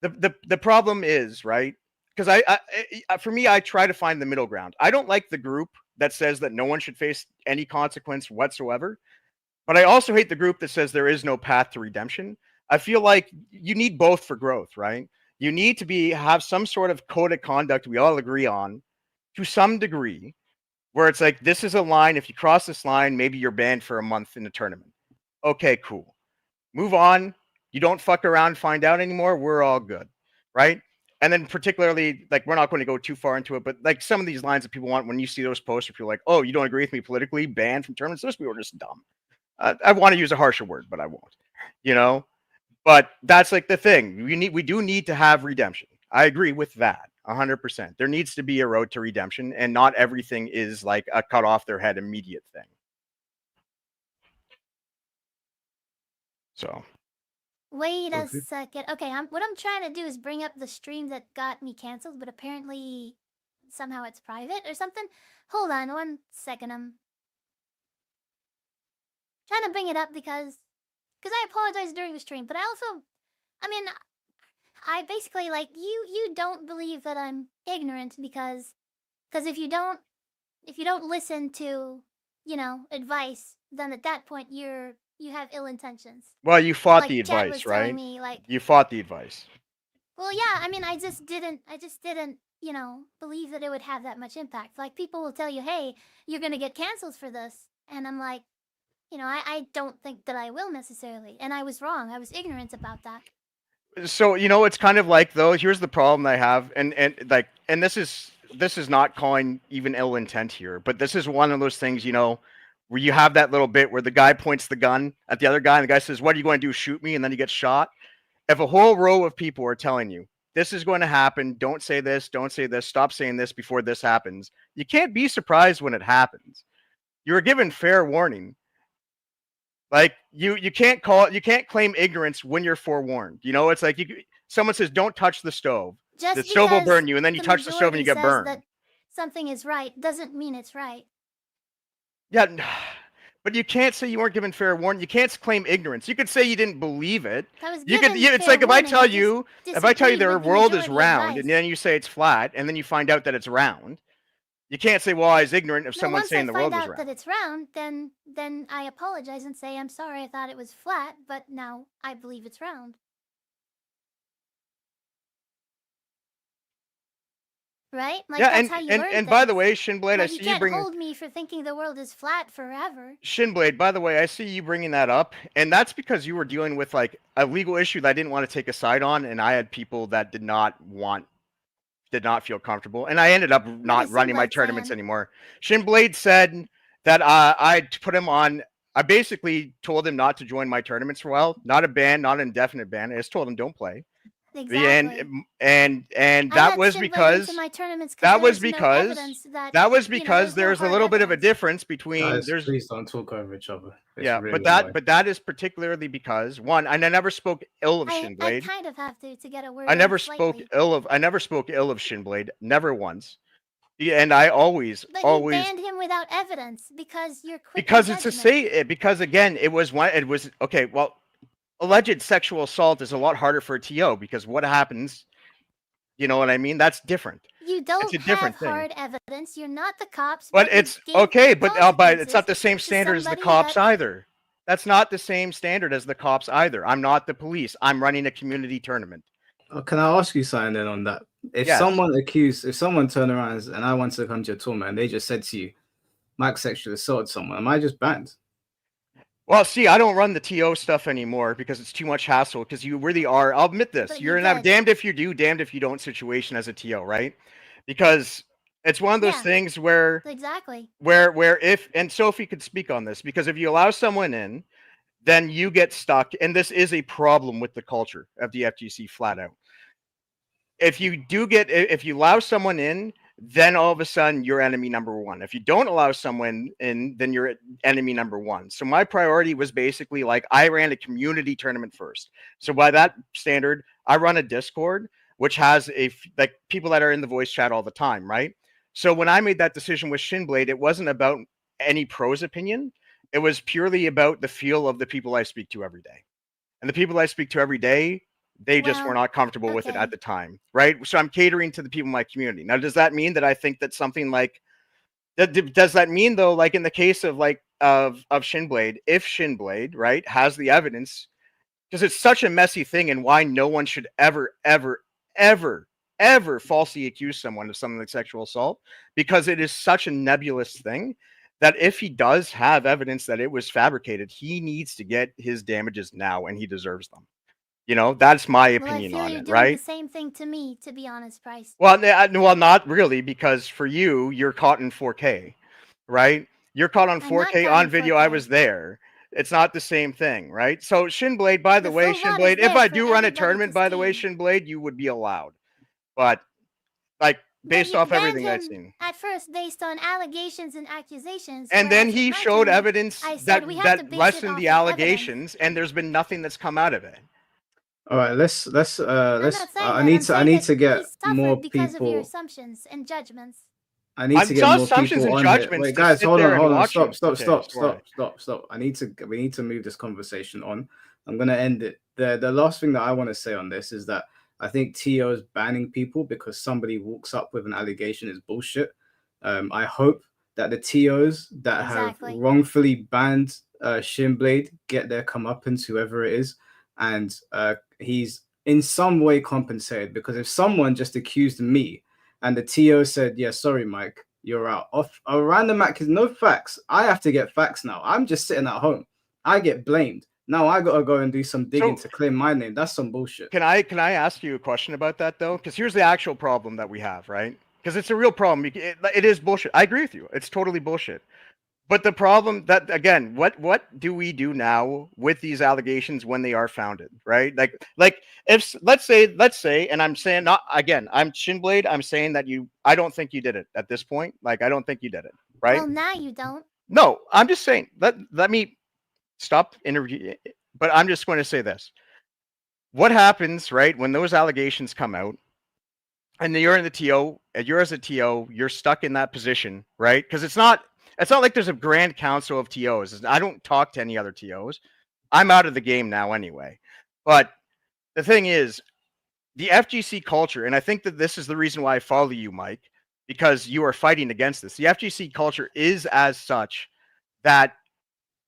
the problem is, right? Because for me, I try to find the middle ground. I don't like the group that says that no one should face any consequence whatsoever, but I also hate the group that says there is no path to redemption. I feel like you need both for growth, right? You need to have some sort of code of conduct we all agree on to some degree, where it's like, this is a line. If you cross this line, maybe you're banned for a month in a tournament. Okay, cool. Move on. You don't fuck around and find out anymore. We're all good, right? And then particularly, like, we're not going to go too far into it, but like some of these lines that people want, when you see those posts where people are like, oh, you don't agree with me politically, banned from tournaments, those people are just dumb. I want to use a harsher word, but I won't, you know? But that's like the thing. We do need to have redemption. I agree with that 100%. There needs to be a road to redemption, and not everything is like a cut off their head immediate thing. So. Wait a Sophie? second. Okay, what I'm trying to do is bring up the stream that got me canceled, but apparently somehow it's private or something. Hold on 1 second. I'm trying to bring it up because I apologized during the stream, but I mean, I basically, like, you don't believe that I'm ignorant because if you don't listen to, you know, advice, then at that point you have ill intentions. Well, you fought Like the Chad was advice, telling right? me, like, You fought the advice. well, yeah, I mean, I just didn't, you know, believe that it would have that much impact. Like, people will tell you, hey, you're gonna get canceled for this, and I'm like, you know, I don't think that I will necessarily, and I was wrong. I was ignorant about that. So, you know, it's kind of like, though, here's the problem I have, and this is not calling even ill intent here, but this is one of those things, you know, where you have that little bit where the guy points the gun at the other guy, and the guy says, what are you going to do, shoot me? And then he gets shot. If a whole row of people are telling you, this is going to happen, don't say this, stop saying this before this happens, you can't be surprised when it happens. You were given fair warning. Like, you can't claim ignorance when you're forewarned. You know, it's like someone says, don't touch the stove. Just The stove will because burn you, and then you touch the stove and you get majority says burned. that something is right doesn't mean it's right. Yeah, but you can't say you weren't given fair warning. You can't claim ignorance. You could say you didn't believe it. I was You given could. It's fair like if I warning, tell I just you the disagreed with the world is majority round, advice. and then you say it's flat, and then you find out that it's round. You can't say, "Well, I was ignorant" if No, someone's once saying I the find world was out round. that it's round, then I apologize and say I'm sorry. I thought it was flat, but now I believe it's round. Right? Like, Yeah, that's how you learn and by the things. way, Shinblade, I Like, see you you can't bringing hold me for thinking the world is flat forever. Shinblade. By the way, I see you bringing that up, and that's because you were dealing with like a legal issue that I didn't want to take a side on, and I had people that did not feel comfortable, and I ended up not is running my Shinblade tournaments saying? anymore. Shinblade said that I put him on. I basically told him not to join my tournaments for a while. Not a ban, not an indefinite ban. I just told him don't play. Exactly. And I that let was Shinblade because into my tournaments that was there's no because evidence that, that was you know, because there's no there's a hard little bit of a evidence. difference between Guys, there's please don't talk over each other. It's yeah, really but that is particularly because one, and I never spoke ill of I Shinblade. kind of have to get a word I never in spoke slightly. ill of Shinblade, never once. Yeah, and I always But you banned him without evidence because you're quick in because it's a judgment. because again it was okay, well, alleged sexual assault is a lot harder for a TO because what happens, you know what I mean? That's different. You don't a have different thing. hard evidence. You're not the cops. But you it's gave okay, but it's not consequences the same to standard as the somebody cops that- either. That's not the same standard as the cops either. I'm not the police. I'm running a community tournament. Can I ask you something then on that? If Yes. someone turned around and I wanted to come to your tournament and they just said to you, Max sexually assaulted someone, am I just banned? Well, see, I don't run the TO stuff anymore because it's too much hassle. Because you really are. I'll admit this. But You're you in a did. damned if you do, damned if you don't situation as a TO, right? Because it's one of those Yeah. things where Exactly. where if, and Sophie could speak on this, because if you allow someone in, then you get stuck, and this is a problem with the culture of the FGC flat out. If you allow someone in, then all of a sudden you're enemy number one. If you don't allow someone in, then you're enemy number one. So my priority was basically like I ran a community tournament first. So by that standard, I run a Discord, which has like people that are in the voice chat all the time, right? So when I made that decision with Shinblade, it wasn't about any pro's opinion. It was purely about the feel of the people I speak to every day. And the people I speak to every day They just were Well, not comfortable with it okay. at the time, right? So I'm catering to the people in my community. Now, does that mean that I think that something like does that mean though, like in the case of like of Shinblade, if Shinblade, right, has the evidence, because it's such a messy thing, and why no one should ever falsely accuse someone of something like sexual assault, because it is such a nebulous thing that if he does have evidence that it was fabricated, he needs to get his damages now, and he deserves them. You know, that's my Well, I opinion feel on you're it, doing the right? same thing to me, to be honest, Price. Well, well, not really, because for you, you're caught in 4K, right? You're caught on I'm not 4K caught on in video. I 4K. was there. It's not the same thing, right? So Shinblade, by the The way, full lot is Shinblade, if there I for do run a everybody tournament, to by the way, see. Shinblade, you would be allowed. But like But based you off banned everything I've him seen. at first based on allegations and accusations. And then Whereas with he my showed tournament, evidence I said that we have to base it lessened off the of evidence. allegations, and there's been nothing that's come out of it. All right, let's I'm not saying I that. need I'm to saying that get he more suffered because of your people. assumptions and judgments. I need to I'm get not more assumptions people and on here. judgments Wait, to guys, sit hold there on, and hold on. watch Stop, him. stop, Okay, stop, sorry. stop, stop. We need to move this conversation on. I'm gonna end it. The last thing that I want to say on this is that I think TO's banning people because somebody walks up with an allegation is bullshit. I hope that the TOs that Exactly. have wrongfully banned Shinblade get their comeuppance, whoever it is, and he's in some way compensated, because if someone just accused me and the TO said, yeah, sorry, Mike, you're out. Off a random act is no facts. I have to get facts now. I'm just sitting at home. I get blamed. Now I gotta go and do some digging to claim my name. That's some bullshit. Can I ask you a question about that though? Because here's the actual problem that we have, right? Because it's a real problem. It is bullshit. I agree with you. It's totally bullshit. But the problem that, again, what do we do now with these allegations when they are founded, right? Like if let's say, and I'm saying, not again, I'm Shinblade. I'm saying that I don't think you did it at this point. Like I don't think you did it, right? Well, now you don't. No, I'm just saying. Let me stop interview. But I'm just going to say this. What happens, right, when those allegations come out, and you're in the TO, and you're as a TO, you're stuck in that position, right? Because it's not like there's a grand council of TOs. I don't talk to any other TOs. I'm out of the game now anyway. But the thing is, the FGC culture, and I think that this is the reason why I follow you, Mike, because you are fighting against this. The FGC culture is as such that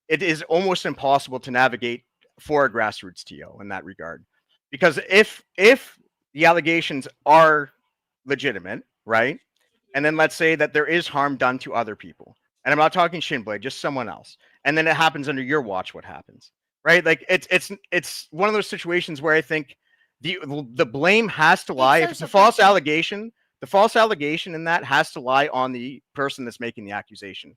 it is almost impossible to navigate for a grassroots TO in that regard. Because if the allegations are legitimate, right? And then let's say that there is harm done to other people. And I'm not talking Shinblade, just someone else. And then it happens under your watch, what happens? Right? Like it's one of those situations where I think the blame has to lie. If it's a false allegation, the false allegation in that has to lie on the person that's making the accusation.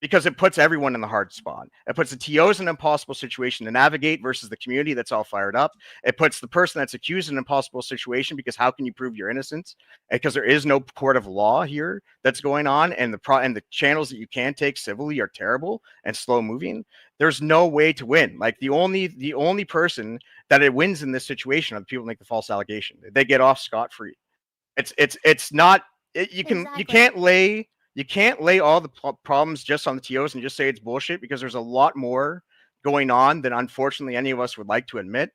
Because it puts everyone in the hard spot. It puts the TOs in an impossible situation to navigate versus the community that's all fired up. It puts the person that's accused in an impossible situation, because how can you prove your innocence? Because there is no court of law here that's going on, and the channels that you can take civilly are terrible and slow moving. There's no way to win. Like the only person that it wins in this situation are the people who make the false allegation. They get off scot-free. It's not. You can't lay all the problems just on the TOs and just say it's bullshit, because there's a lot more going on than unfortunately any of us would like to admit.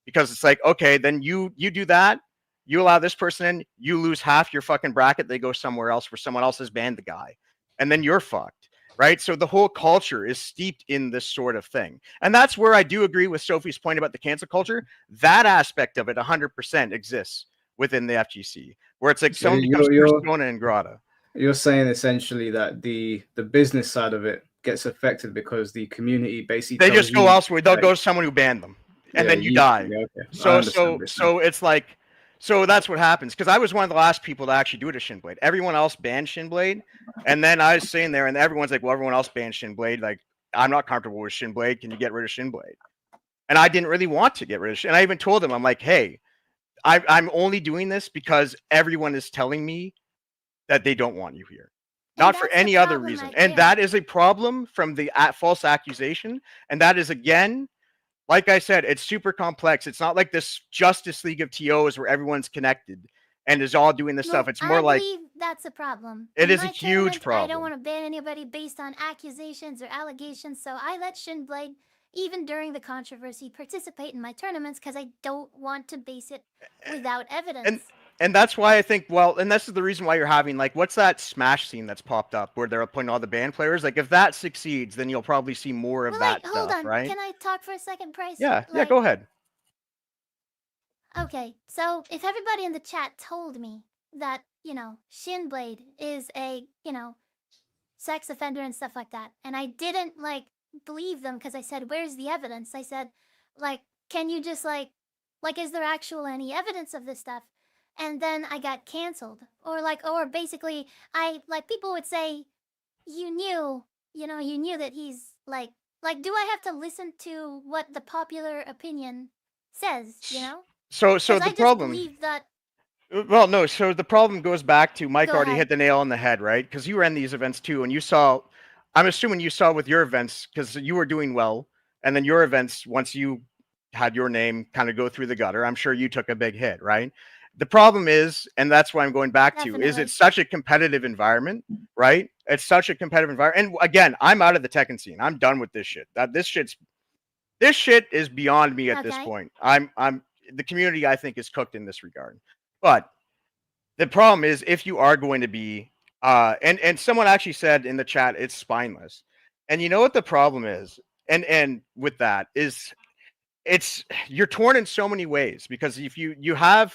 Because it's like, okay, then you do that, you allow this person in, you lose half your fucking bracket, they go somewhere else where someone else has banned the guy, and then you're fucked, right? So the whole culture is steeped in this sort of thing. And that's where I do agree with Sophie's point about the cancel culture. That aspect of it 100% exists within the FGC, where it's like someone becomes persona and grata. You're saying essentially that the business side of it gets affected because the community basically they just go elsewhere. They'll go to someone who banned them, and then you die. Yeah, okay. So it's like, so that's what happens. Because I was one of the last people to actually do it to Shinblade. Everyone else banned Shinblade, and then I was sitting there, and everyone's like, "Well, everyone else banned Shinblade. Like, I'm not comfortable with Shinblade. Can you get rid of Shinblade?" And I didn't really want to get rid of Shinblade. And I even told them, I'm like, "Hey, I'm only doing this because everyone is telling me that they don't want you here, not for any other reason." And that is a problem from the false accusation. And that is, again, like I said, it's super complex. It's not like this Justice League of TOs where everyone's connected and is all doing this stuff. It's more like, I believe that's a problem. It is a huge problem. I don't want to ban anybody based on accusations or allegations, so I let Shinblade, even during the controversy, participate in my tournaments because I don't want to base it without evidence. And that's why I think, well, and this is the reason why you're having, like, what's that Smash scene that's popped up where they're putting all the band players? Like, if that succeeds, then you'll probably see more of Well, that like, hold stuff, on. right? Can I talk for a second, Price? Yeah, yeah, Like, go ahead. Okay, so if everybody in the chat told me that, Shinblade is a, sex offender and stuff like that, and I didn't, like, believe them because I said, where's the evidence? I said, like, can you just, like, is there actual any evidence of this stuff? And then I got canceled. Or basically, people would say, you knew that he's, like, do I have to listen to what the popular opinion says, So 'Cause the I just problem, believe that. well, no, so the problem goes back to Mike Go already ahead. hit the nail on the head, right? Because you ran these events too, and you saw, I'm assuming you saw with your events because you were doing well, and then your events, once you had your name kind of go through the gutter, I'm sure you took a big hit, right? The problem is, and that's why I'm going back to, is Definitely. it's such a competitive environment, right? It's such a competitive environment. And again, I'm out of the Tekken scene. I'm done with this shit. This shit is beyond me at this Okay. point. The community, I think, is cooked in this regard. But the problem is, if you are going to be, and someone actually said in the chat, it's spineless. And you know what the problem is, and with that is, you're torn in so many ways, because if you have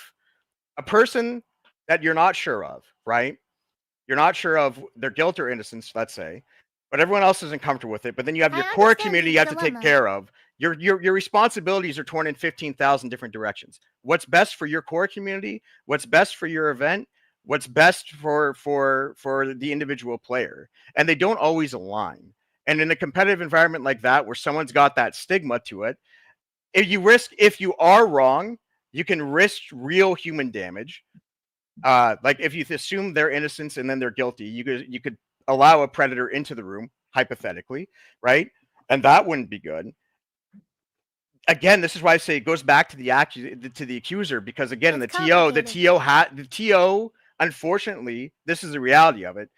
a person that you're not sure of, right? You're not sure of their guilt or innocence, let's say, but everyone else isn't comfortable with it. But then you have your I core understand community your you have to take dilemma. care of. Your responsibilities are torn in 15,000 different directions. What's best for your core community? What's best for your event? What's best for the individual player? And they don't always align. And in a competitive environment like that, where someone's got that stigma to it, if you are wrong, you can risk real human damage. Like if you assume their innocence and then they're guilty, you could allow a predator into the room, hypothetically, right? And that wouldn't be good. Again, this is why I say it goes back to the accuser, because again, in the It's TO, unfortunately, this is the reality of it.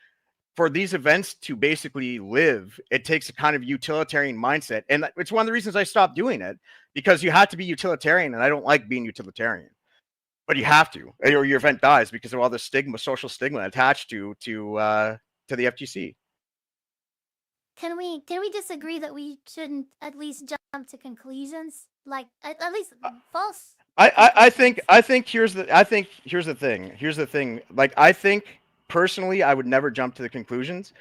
For these events to basically live, it takes a kind of utilitarian mindset. And it's one of the reasons I stopped doing it, because you have to be utilitarian, and I don't like being utilitarian. But you have to, or your event dies because of all the social stigma attached to the FGC. Can we disagree that we shouldn't at least jump to conclusions? Like at least false. I think here's the thing. Like, I think personally, I would never jump to the conclusions.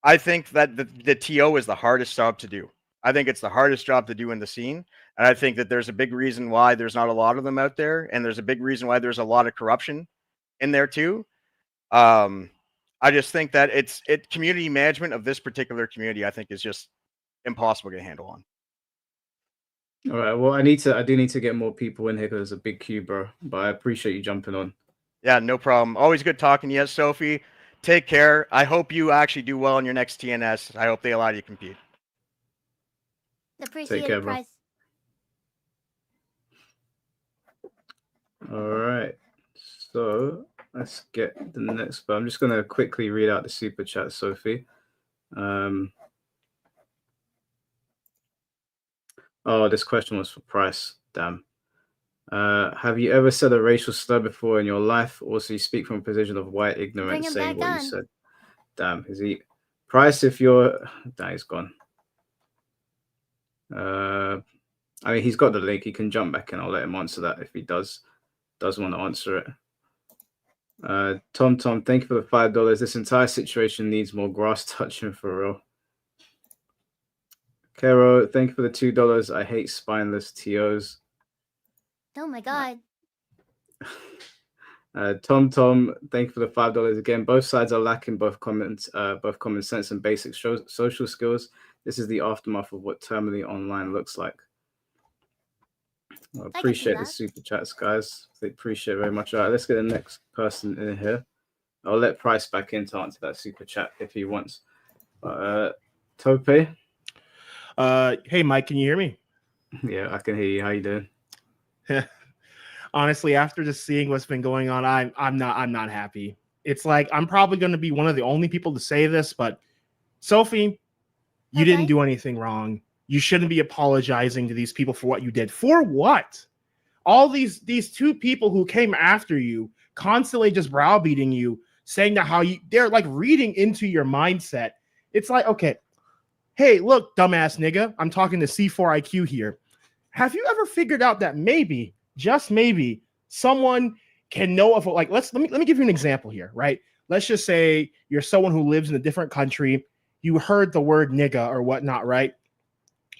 I think that the TO is the hardest job to do. I think it's the hardest job to do in the scene. And I think that there's a big reason why there's not a lot of them out there. And there's a big reason why there's a lot of corruption in there too. I just think that community management of this particular community, I think, is just impossible to get a handle on. All right. Well, I do need to get more people in here because there's a big queue, bro. But I appreciate you jumping on. Yeah, no problem. Always good talking to you, Sophie. Take care. I hope you actually do well in your next TNS. I hope they allow you to compete. Appreciate care, it, bro. Price. All right. So let's get the next. But I'm just gonna quickly read out the super chat, Sophie. Oh, this question was for Price. Damn. Have you ever said a racial slur before in your life? Also, you speak from a position of white ignorance, him saying back what you on. said. Damn, is he? Price, if you're... Damn, he's gone. I mean, he's got the link. He can jump back and I'll let him answer that if he does want to answer it. Tom, thank you for the $5. This entire situation needs more grass touching for real. Caro, thank you for the $2. I hate spineless TOs. Oh my god. Tom, thank you for the $5 again. Both sides are lacking both common sense and basic social skills. This is the aftermath of what terminally online looks like. I appreciate the super chats, guys. I appreciate it very much. All right, let's get the next person in here. I'll let Price back in to answer that super chat if he wants. Tope? Hey, Mike, can you hear me? Yeah, I can hear you. How you doing? Honestly, after just seeing what's been going on, I'm not happy. It's like I'm probably going to be one of the only people to say this, but Sophie, you didn't do anything wrong. You shouldn't be apologizing to these people for what you did. For what? All these two people who came after you, constantly just browbeating you, saying that they're like reading into your mindset. It's like, okay, hey, look, dumbass nigga, I'm talking to C4 IQ here. Have you ever figured out that maybe, just maybe, someone can know of like let me give you an example here, right? Let's just say you're someone who lives in a different country. You heard the word nigga or whatnot, right?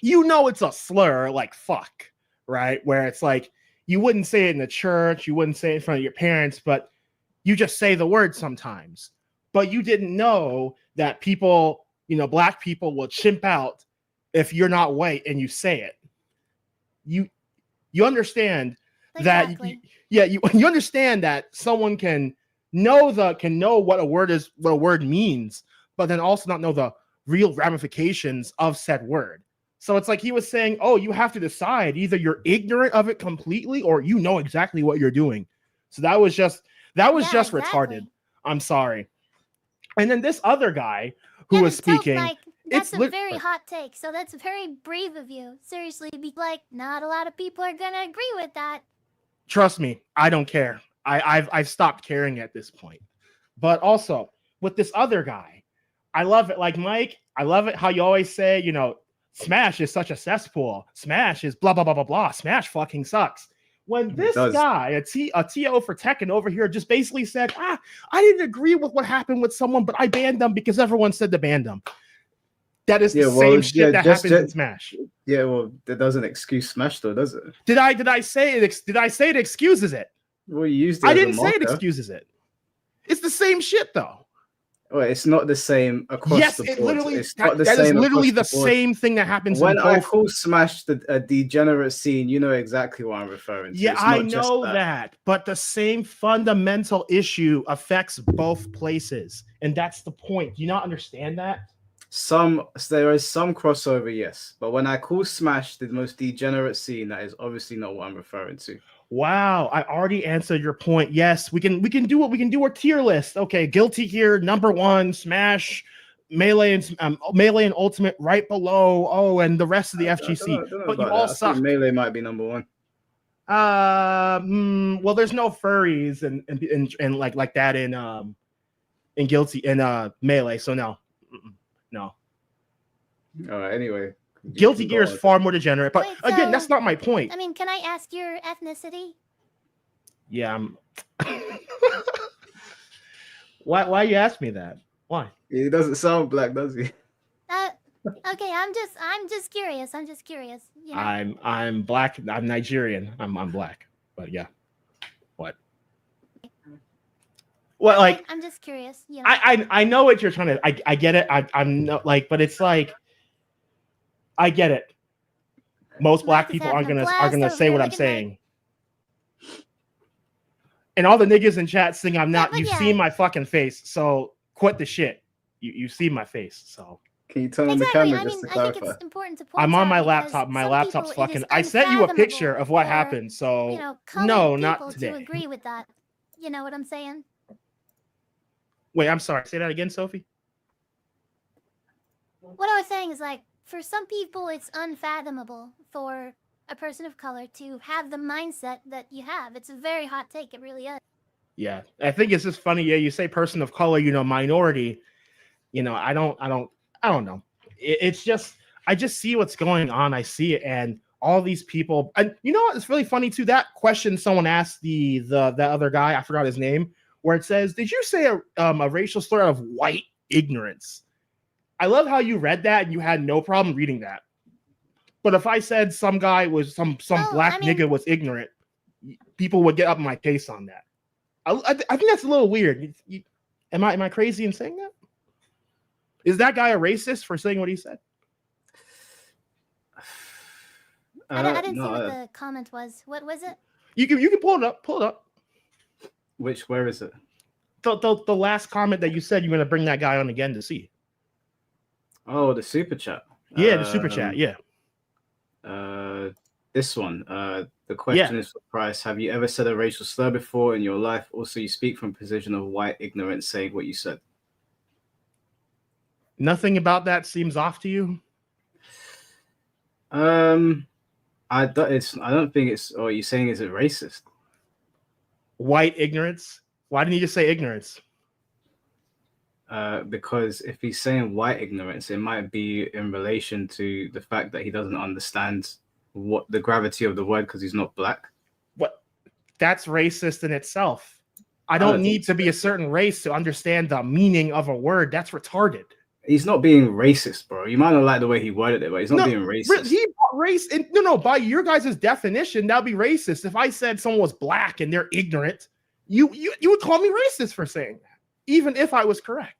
You know it's a slur, like fuck, right? Where it's like you wouldn't say it in the church, you wouldn't say it in front of your parents, but you just say the word sometimes. But you didn't know that people, black people will chimp out if you're not white and you say it. You understand Exactly. that you understand that someone can know what a word means, but then also not know the real ramifications of said word. So it's like he was saying, oh, you have to decide either you're ignorant of it completely or you know exactly what you're doing. So that was just Exactly. retarded. I'm sorry. And then this other guy who was speaking, Like, that's it's a very hot take. So that's very brave of you. Seriously, like not a lot of people are gonna agree with that. trust me, I don't care. I've stopped caring at this point. But also with this other guy, I love it. Like Mike, I love it how you always say, Smash is such a cesspool. Smash is blah blah blah blah blah. Smash fucking sucks. When this guy, a TO for Tekken over here, just basically said, I didn't agree with what happened with someone, but I banned them because everyone said to ban them. That is the same shit that happens in Smash. Yeah, well, that doesn't excuse Smash though, does it? Did I say it? Did I say it excuses it? Well, you used it. I as a didn't say it marker. excuses it. It's the same shit though. Well, it's not the same across the board. That is literally the same thing that happens when in both. I call Smash a degenerate scene, you know exactly what I'm referring to. Yeah, I know that, but the same fundamental issue affects both places, and that's the point. Do you not understand that? There is some crossover, yes, but when I call Smash the most degenerate scene, that is obviously not what I'm referring to. Wow, I already answered your point. Yes, we can do what we can do. Our tier list. Okay, guilty gear number 1, Smash, Melee and Ultimate right below. Oh, and the rest of the FGC. I don't know but you about all that. suck. I think Melee might be number 1. Well, there's no furries and like that in guilty in Melee. So no. All right. Anyway. Guilty Gear is far more degenerate, but Wait, again, so- that's not my point. I mean, can I ask your ethnicity? Yeah, I'm. Why you ask me that? Why? He doesn't sound black, does he? Okay, I'm just curious. I'm just curious. I'm black. I'm Nigerian. I'm black. But yeah. What? Well, like I'm just curious. I know what you're trying to. I get it. I'm not like, but it's like. I get it. Most black people aren't gonna say what I'm saying. And all the niggas in chat saying I'm not. You've seen my fucking face, so quit the shit. You see my face, so. Can you turn on the camera just to I clarify? think it's important to point I'm on out my because laptop. My some laptop's people, it is fucking. I sent you a picture of what for, happened, so colored no, people not today. to agree with that. You know what I'm saying? Wait, I'm sorry. Say that again, Sophie. What I was saying is like, for some people, it's unfathomable for a person of color to have the mindset that you have. It's a very hot take. It really is. Yeah, I think it's just funny. Yeah, you say person of color, minority. I don't know. It's just I just see what's going on. I see it, and all these people. And you know what? It's really funny too. That question someone asked the other guy. I forgot his name. Where it says, "Did you say a racial slur of white ignorance?" I love how you read that and you had no problem reading that. But if I said some guy was some black nigga was ignorant, people would get up in my case on that. I think that's a little weird. Am I crazy in saying that? Is that guy a racist for saying what he said? I didn't see what the comment was. What was it? You can pull it up. Pull it up. Where is it? The last comment that you said you're gonna bring that guy on again to see. Oh, the super chat. Yeah, the super chat. Yeah. This one. The question is for Price. Have you ever said a racial slur before in your life? Also, you speak from a position of white ignorance, saying what you said. Nothing about that seems off to you. I don't think it's. Or you saying is it racist? White ignorance. Why didn't you just say ignorance? Because if he's saying white ignorance, it might be in relation to the fact that he doesn't understand what the gravity of the word because he's not black. What? That's racist in itself. I don't don't think need to be a certain race to understand the meaning of a word. That's retarded. He's not being racist, bro. You might not like the way he worded it, but he's not being racist. He race and no, by your guys' definition, that'd be racist. If I said someone was black and they're ignorant, you would call me racist for saying that, even if I was correct.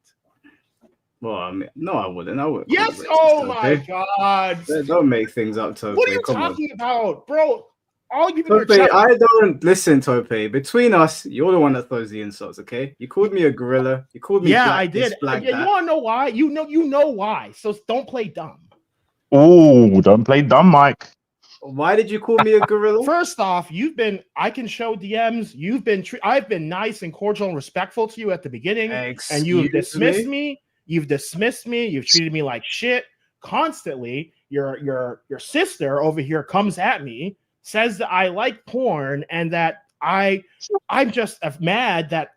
Well, I mean, no, I wouldn't. Yes. Oh my God. Don't make things up, Tope. What are you talking about, bro? All you Tope, I don't listen, Tope. Between us, you're the one that throws the insults. Okay, you called me a gorilla. You called me. Yeah, black I did. Black You want to know why? You know why. So don't play dumb. Oh, don't play dumb, Mike. Why did you call me a gorilla? First off, I can show DMs. I've been nice and cordial and respectful to you at the beginning, and you've dismissed me. You've dismissed me. You've treated me like shit constantly. Your sister over here comes at me, says that I like porn and that I'm just mad that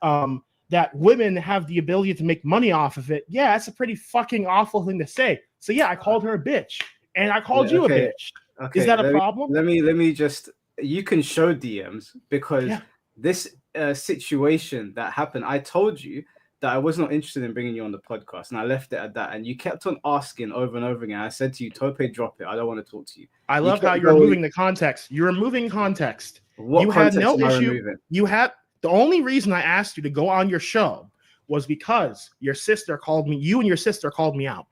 that women have the ability to make money off of it. Yeah, that's a pretty fucking awful thing to say. So yeah, I called her a bitch, and I called you a bitch. Okay, is that a problem? Let me just. You can show DMs because this situation that happened. I told you that I was not interested in bringing you on the podcast, and I left it at that. And you kept on asking over and over again. I said to you, Tope, drop it. I don't want to talk to you. I love how you're removing the context. You're removing context. What you context had no am I issue. removing? You had the only reason I asked you to go on your show was because your sister called me. You and your sister called me out.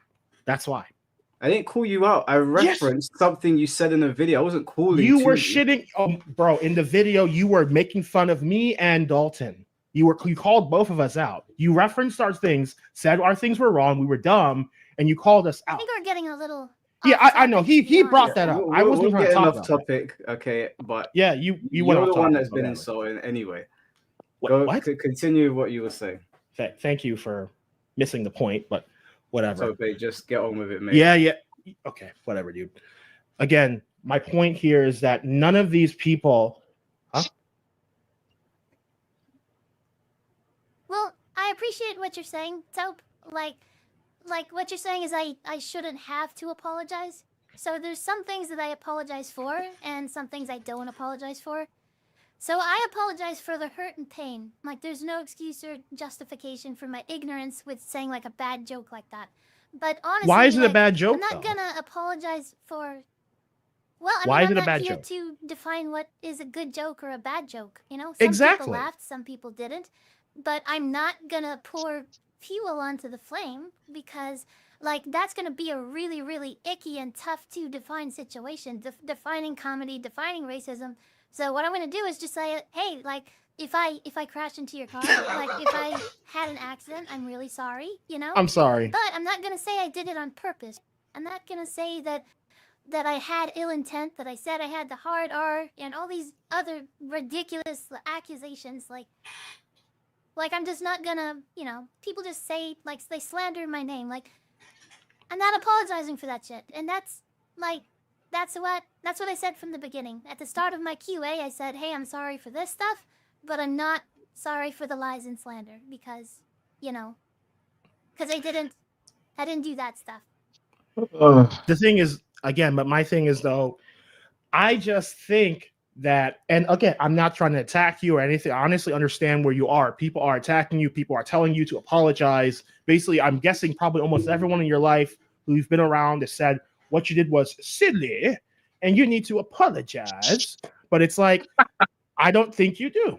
That's why. I didn't call you out. I referenced something you said in a video. I wasn't calling you. Were shitting, bro. In the video, you were making fun of me and Dalton. You called both of us out. You referenced our things, said our things were wrong. We were dumb, and you called us out. I think we're getting a little. Yeah, I know. He brought that up. I wasn't getting talk off about topic. Okay, but yeah, you're the one that's been insulted anyway. What? Continue what you were saying. Thank you for missing the point, but whatever. So just get on with it, mate. Yeah. Okay, whatever, dude. Again, my point here is that none of these people. Huh? Well, I appreciate what you're saying, Taupe. Like what you're saying is I shouldn't have to apologize. So there's some things that I apologize for, and some things I don't apologize for. So I apologize for the hurt and pain. Like, there's no excuse or justification for my ignorance with saying, like, a bad joke like that. But honestly, why is it a bad joke? I'm not gonna apologize for. Well, I why mean, is it I'm a bad not here joke? to define what is a good joke or a bad joke. You know, some exactly. people laughed, some people didn't. But I'm not gonna pour fuel onto the flame because, like, that's gonna be a really, really icky and tough to define situation. Defining comedy, defining racism. So what I'm gonna do is just say, hey, like, if I crash into your car, like, if I had an accident, I'm really sorry, you know? I'm sorry. But I'm not gonna say I did it on purpose. I'm not gonna say that I had ill intent, that I said I had the hard R, and all these other ridiculous accusations, like I'm just not gonna, you know, people just say, like, they slander my name, like, I'm not apologizing for that shit, and that's what I said from the beginning. At the start of my QA, I said, hey, I'm sorry for this stuff, but I'm not sorry for the lies and slander because, you know, because I didn't do that stuff. The thing is, again, but my thing is, though, I just think that, and again, I'm not trying to attack you or anything. I honestly understand where you are. People are attacking you. People are telling you to apologize. Basically, I'm guessing probably almost everyone in your life who you've been around has said what you did was silly and you need to apologize. But it's like, I don't think you do.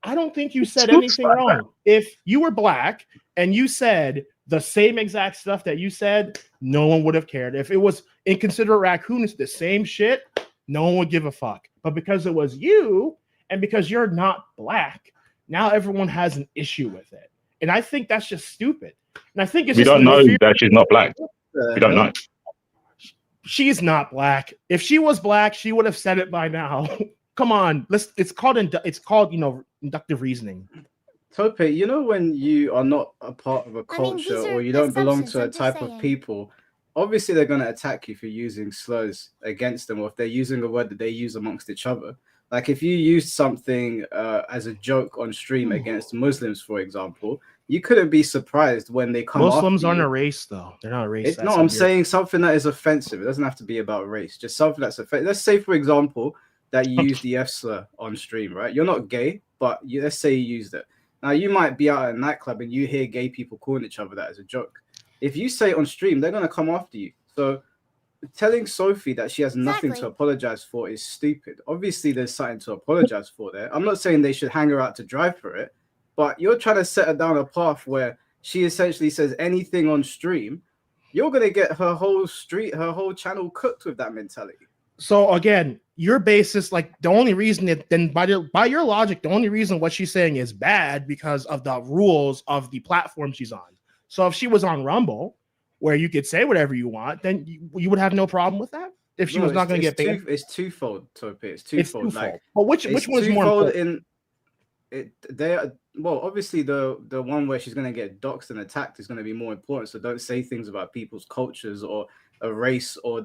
I don't think you said anything wrong. If you were black and you said the same exact stuff that you said, no one would have cared. If it was Inconsiderate Raccoon, it's the same shit, no one would give a fuck. But because it was you, and because you're not black, now everyone has an issue with it. And I think that's just stupid. And I think it's we don't know that she's not black. We don't know. She's not black. If she was black, she would have said it by now. Come on, it's called inductive reasoning. Tope, you know when you are not a part of a culture or you don't belong to a type of people, obviously they're going to attack you for using slurs against them, or if they're using a word that they use amongst each other. Like if you used something as a joke on stream against Muslims, for example, you couldn't be surprised when they come Muslims after aren't you. a race, though. They're not a race. No, I'm saying something that is offensive. It doesn't have to be about race. Just something that's offensive. Let's say, for example, that you use the F slur on stream, right? You're not gay, but let's say you used it. Now, you might be out at a nightclub and you hear gay people calling each other that as a joke. If you say it on stream, they're going to come after you. So telling Sophie that she has nothing to Exactly. apologize for is stupid. Obviously, there's something to apologize for there. I'm not saying they should hang her out to dry for it, but you're trying to set her down a path where she essentially says anything on stream. You're going to get her whole channel cooked with that mentality. So again, your basis, like the only reason that then by your logic, the only reason what she's saying is bad because of the rules of the platform she's on. So if she was on Rumble, where you could say whatever you want, then you would have no problem with that. If she was not going to get paid, it's twofold, Topi. It's twofold. Like, but which one is more important? Well, obviously the one where she's going to get doxxed and attacked is going to be more important. So don't say things about people's cultures or a race or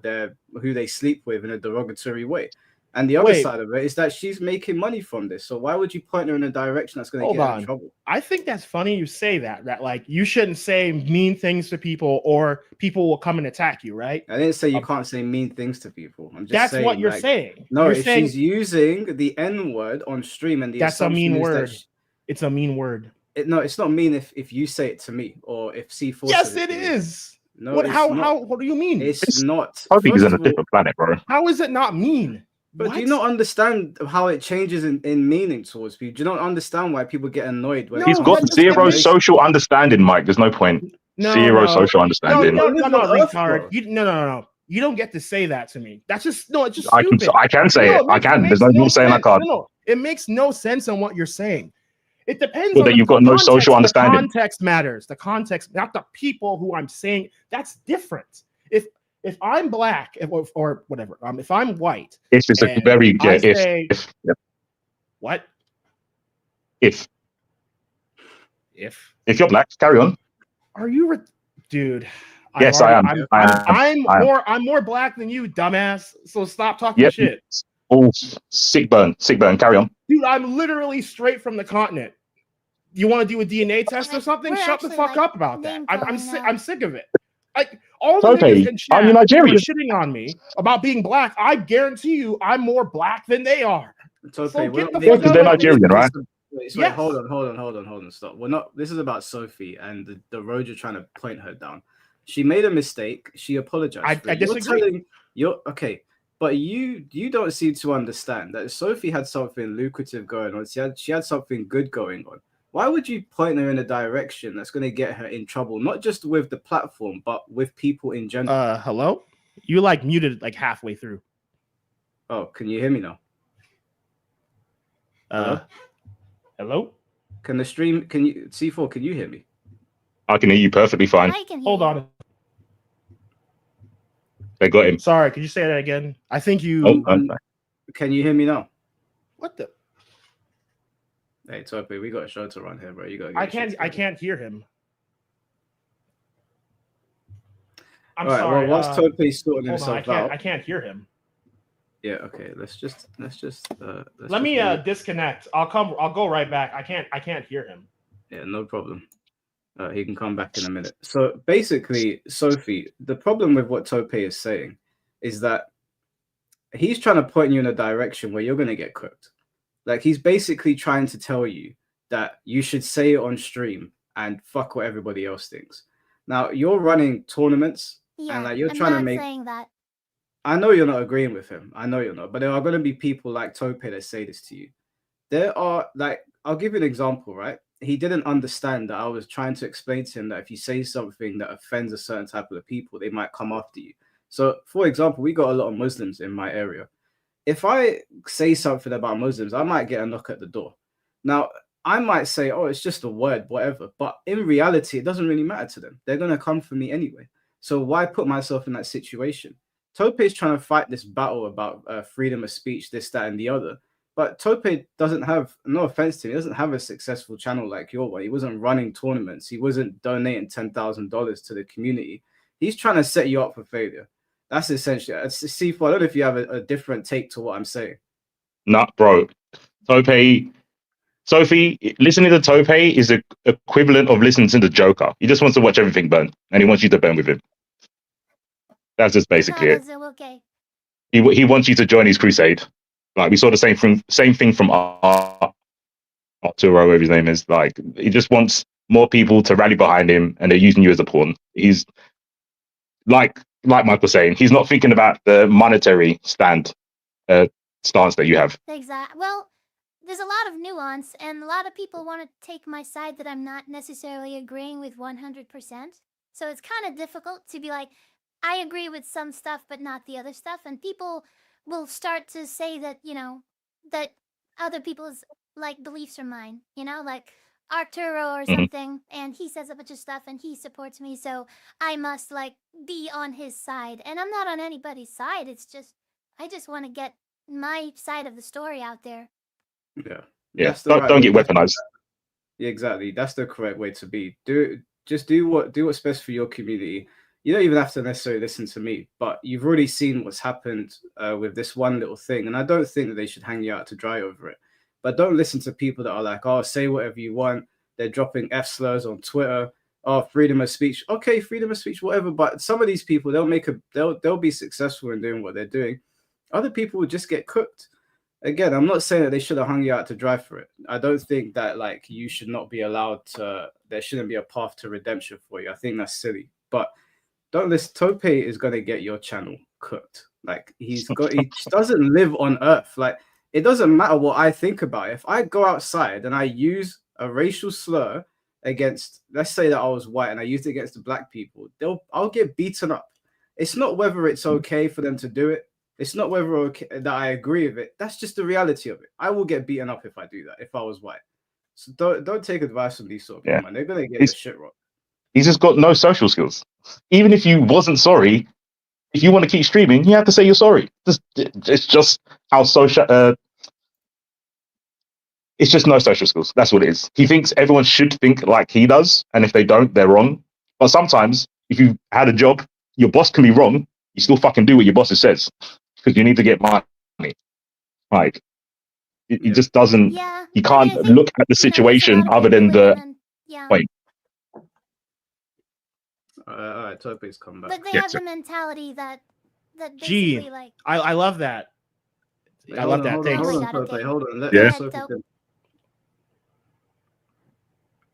who they sleep with in a derogatory way. And the other side of it is that she's making money from this. So why would you point her in a direction that's going to get her in trouble? I think that's funny you say that like you shouldn't say mean things to people or people will come and attack you, right? I didn't say you can't say mean things to people. I'm just saying what you're saying. No, if she's using the N word on stream and that's a mean word. It's a mean word. No, it's not mean if you say it to me or if C4 Yes, it is. No, what do you mean? It's not. Sophie is on a different planet, bro. How is it not mean? But do you not understand how it changes in meaning towards people? Do you not understand why people get annoyed? He's got zero social understanding, Mike. There's no point. Zero social understanding. No, retard. No. You don't get to say that to me. That's just It's just stupid. I can say it. I can. There's no rule saying I can't. No, it makes no sense on what you're saying. It depends on that you've got no social understanding. The context matters. The context, not the people who I'm saying. That's different. If I'm black or whatever, if I'm white, it's a very if. What? If you're black, carry on. Are you, dude? Yes, I am. I'm more black than you, dumbass. So stop talking shit. Oh, sick burn. Carry on, dude. I'm literally straight from the continent. You want to do a DNA test or something? Shut the fuck up about that. I'm sick of it. Like all the niggas in chat are shitting on me about being black. I guarantee you, I'm more black than they are. So they're Nigerian, right? Wait, hold on. Stop. We're not. This is about Sophie and the road you're trying to point her down. She made a mistake. She apologized. I disagree. You're okay, but you don't seem to understand that Sophie had something lucrative going on. She had something good going on. Why would you point her in a direction that's going to get her in trouble, not just with the platform, but with people in general? Hello? You muted halfway through. Oh, can you hear me now? Hello? Can you C4, can you hear me? I can hear you perfectly fine. Hold on. They got him. Sorry, could you say that again? I think you Can you hear me now? What the? Hey, Topi, we got a show to run here, bro. You got. I can't hear him. I'm sorry. Well, once Topi's sorting himself out, I can't hear him. Yeah. Okay. Let's just. Let me disconnect. I'll go right back. I can't hear him. Yeah, no problem. He can come back in a minute. So basically, Sophie, the problem with what Topi is saying is that he's trying to point you in a direction where you're going to get cooked. Like he's basically trying to tell you that you should say it on stream and fuck what everybody else thinks. Now you're running tournaments and you're trying to make. Saying that. I know you're not agreeing with him. I know you're not, but there are going to be people like Topi that say this to you. There are I'll give you an example, right? He didn't understand that I was trying to explain to him that if you say something that offends a certain type of people, they might come after you. So, for example, we got a lot of Muslims in my area. If I say something about Muslims, I might get a knock at the door. Now, I might say, oh, it's just a word, whatever. But in reality, it doesn't really matter to them. They're going to come for me anyway. So why put myself in that situation? Tope is trying to fight this battle about freedom of speech, this, that, and the other. But Tope doesn't have, no offense to him, he doesn't have a successful channel like your one. He wasn't running tournaments. He wasn't donating $10,000 to the community. He's trying to set you up for failure. That's essentially. C4, I don't know if you have a different take to what I'm saying. Nah, bro. Sophie, listening to Tope is the equivalent of listening to the Joker. He just wants to watch everything burn, and he wants you to burn with him. That's just basically it. Okay. He wants you to join his crusade. Like, we saw the same thing from Arturo, whatever his name is. Like, he just wants more people to rally behind him, and they're using you as a pawn. He's like Mike was saying, he's not thinking about the monetary stance that you have. Exactly. Well, there's a lot of nuance, and a lot of people want to take my side that I'm not necessarily agreeing with 100%. So it's kind of difficult to be like, I agree with some stuff, but not the other stuff. And people will start to say that, that other people's like beliefs are mine, like Arturo or something, and he says a bunch of stuff and he supports me, so I must like be on his side. And I'm not on anybody's side. It's just, I just want to get my side of the story out there. Yeah. Don't get weaponized. Yeah, exactly. That's the correct way to be. Do what's best for your community. You don't even have to necessarily listen to me, but you've already seen what's happened with this one little thing, and I don't think that they should hang you out to dry over it. But don't listen to people that are like, oh, say whatever you want. They're dropping F slurs on Twitter. Oh, freedom of speech. Okay, freedom of speech, whatever. But some of these people, they'll be successful in doing what they're doing. Other people will just get cooked. Again, I'm not saying that they should have hung you out to dry for it. I don't think that like you should not be allowed to. There shouldn't be a path to redemption for you. I think that's silly. But don't listen. Tope is gonna get your channel cooked. Like he doesn't live on Earth. Like, it doesn't matter what I think about it. If I go outside and I use a racial slur against, let's say that I was white and I used it against the black people, I'll get beaten up. It's not whether it's okay for them to do it. It's not whether that I agree with it. That's just the reality of it. I will get beaten up if I do that, if I was white. So don't take advice from these sort of people, man. They're going to get the shit wrong. He's just got no social skills. Even if you wasn't sorry, if you want to keep streaming, you have to say you're sorry. It's just how social... it's just no social skills. That's what it is. He thinks everyone should think like he does, and if they don't, they're wrong. But sometimes, if you had a job, your boss can be wrong. You still fucking do what your boss says because you need to get money. Like, he just doesn't. Yeah, he can't look at the situation other than the wait. All right, Tope's come back. But they have the mentality that basically Gee, like. I love that. I love that. Thanks. Hold on, Tope. Hold on. Yeah.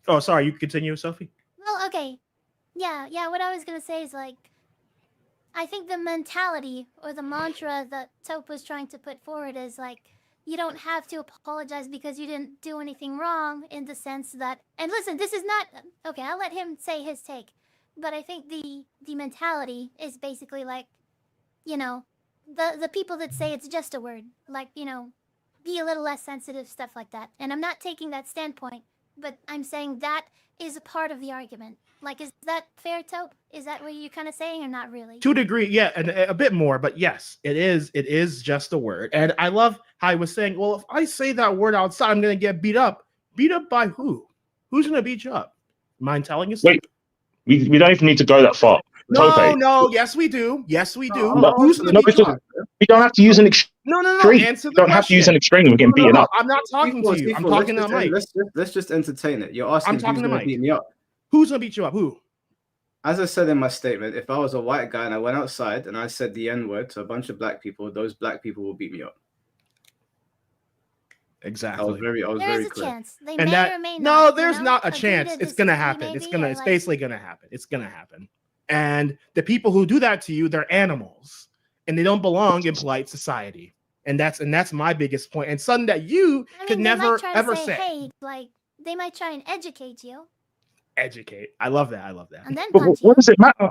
Oh, sorry. You continue, Sophie. Well, okay. Yeah. What I was gonna say is like, I think the mentality or the mantra that Tope was trying to put forward is like, you don't have to apologize because you didn't do anything wrong, in the sense that, and listen, this is not okay. I'll let him say his take, but I think the mentality is basically like, the people that say it's just a word, like, be a little less sensitive, stuff like that. And I'm not taking that standpoint, but I'm saying that is a part of the argument. Like, is that fair, Tope? Is that what you're kind of saying, or not really? To a degree, yeah, and a bit more, but yes, it is just a word. And I love how he was saying, well, if I say that word outside, I'm going to get beat up. Beat up by who? Who's going to beat you up? Mind telling us? Wait, we don't even need to go that far. No, yes, we do. Yes, we do. Who's going to beat you up? We don't have to use an extreme. No. Answer the don't have to use an extreme. We're getting beaten up. I'm not talking to you. I'm talking to Mike. Let's just entertain it. You're asking who's going to beat me up. Who's going to beat you up? Who? As I said in my statement, if I was a white guy and I went outside and I said the N-word to a bunch of black people, those black people will beat me up. Exactly. I was very clear. Chance. They may or may not. No, there's not a chance. It's gonna happen. It's basically gonna happen. It's gonna happen. And the people who do that to you, they're animals, and they don't belong in polite society. And that's my biggest point. And something that you could never ever say. Hey, like, they might try and educate you. Educate. I love that. And then what does it matter?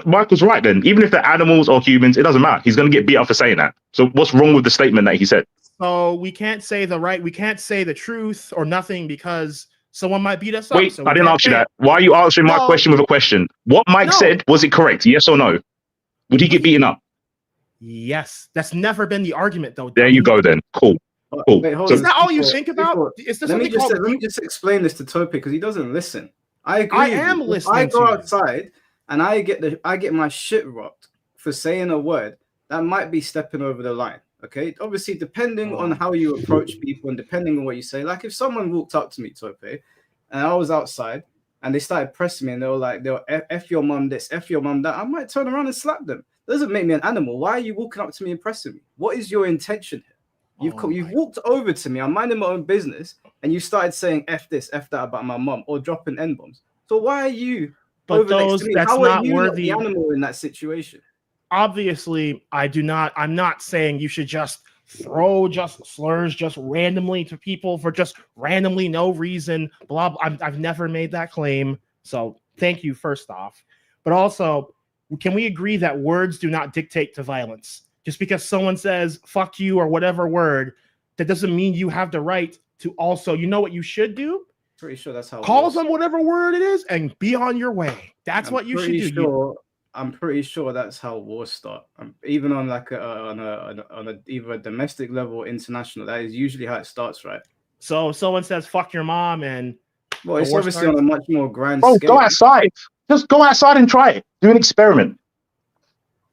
Mike was right then. Even if they're animals or humans, it doesn't matter. He's going to get beat up for saying that. So what's wrong with the statement that he said? So we can't say the truth or nothing because someone might beat us up. Wait, So I didn't ask you that. Why are you answering my question with a question? What Mike said, was it correct? Yes or no? Would he get beaten up? Yes. That's never been the argument, though. There you go then. Cool. Wait, is that all you think about? Let me just explain this to Tope because he doesn't listen. I agree. I am listening. If I go outside and I get my shit rocked for saying a word that might be stepping over the line. Okay, obviously depending on how you approach people and depending on what you say. Like if someone walked up to me, Tope, and I was outside and they started pressing me and they were like, they'll F your mum this, F your mum that, I might turn around and slap them. That doesn't make me an animal. Why are you walking up to me and pressing me? What is your intention here? You've walked over to me, I'm minding my own business, and you started saying F this, F that about my mum, or dropping N-bombs. So why are you over next to me? That's How not are you worthy. not the animal in that situation? Obviously, I'm not saying you should just throw just slurs just randomly to people for just randomly no reason. Blah, blah. I've never made that claim. So thank you, first off. But also, can we agree that words do not dictate to violence? Just because someone says fuck you or whatever word, that doesn't mean you have the right to also, you know what you should do? Pretty sure that's how call them whatever word it is and be on your way. That's what you should do. I'm pretty sure that's how wars start. Even on like on a either a domestic level or international. That is usually how it starts, right? So if someone says "fuck your mom" and well, it's obviously on a much more grand scale. Go outside. Just go outside and try it. Do an experiment.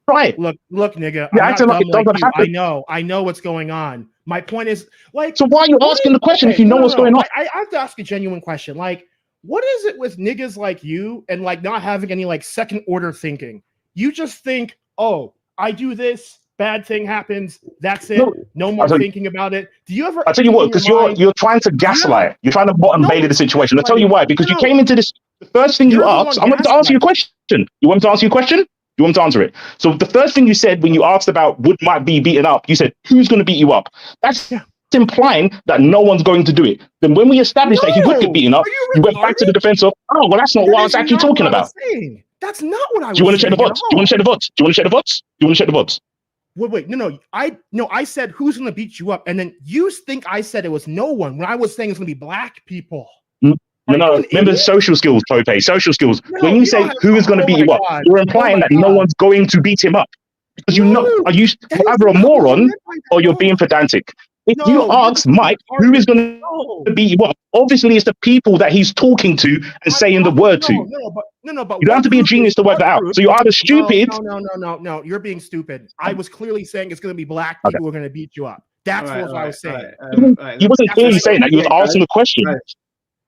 Try it. Look, nigga. Yeah, acting like it doesn't happen. I know what's going on. My point is, like, so why are you asking the question if you know what's going on? I have to ask a genuine question. Like, what is it with niggas like you and like not having any like second order thinking? You just think, oh, I do this, bad thing happens, that's it. No more thinking about it. Do you ever? I'll tell you what, because you're trying to gaslight. You're trying to bottom Bailey the situation. I'll tell you why. Because you came into this. The first thing you asked, I'm going to answer your question. You want me to answer your question? You want me to answer it? So the first thing you said when you asked about would might be beaten up, you said, who's going to beat you up? That's implying that no one's going to do it. Then when we established that he would get beaten up, you went back to the defense of, oh, well, that's not what I was actually talking about. That's not what I was saying. Do you want to check the votes? Do you want to check the votes? Do you want to check the votes? Do you want to check the votes? Wait, no. I said who's going to beat you up, and then you think I said it was no one when I was saying it's going to be black people. No, remember social skills, Tope. Social skills. When you say who is going to beat you up, you're implying that no one's going to beat him up. Because you're either a moron or you're being pedantic. If you ask Mike who is going to beat you up, obviously it's the people that he's talking to and saying the word to. But you don't have to be a genius to work that out. So you're either stupid. No. You're being stupid. I was clearly saying it's going to be black people who are going to beat you up. That's what I was saying. He wasn't clearly saying that. He was asking the question.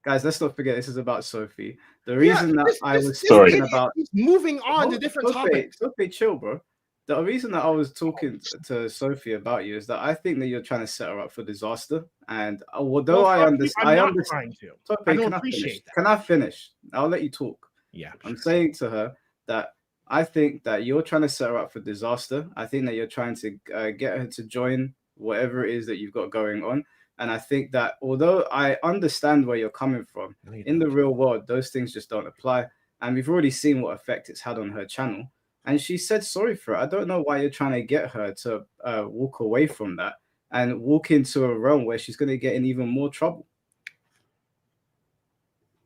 Guys, let's not forget this is about Sophie. The reason that I was talking about moving on to different topics. Sophie, chill, bro. The reason that I was talking to Sophie about you is that I think that you're trying to set her up for disaster. And although I understand, Sophie, can I finish? I'll let you talk. Yeah, I'm saying to her that I think that you're trying to set her up for disaster. I think that you're trying to get her to join whatever it is that you've got going on. And I think that although I understand where you're coming from, in the real world, those things just don't apply. And we've already seen what effect it's had on her channel. And she said sorry for it. I don't know why you're trying to get her to walk away from that and walk into a realm where she's going to get in even more trouble.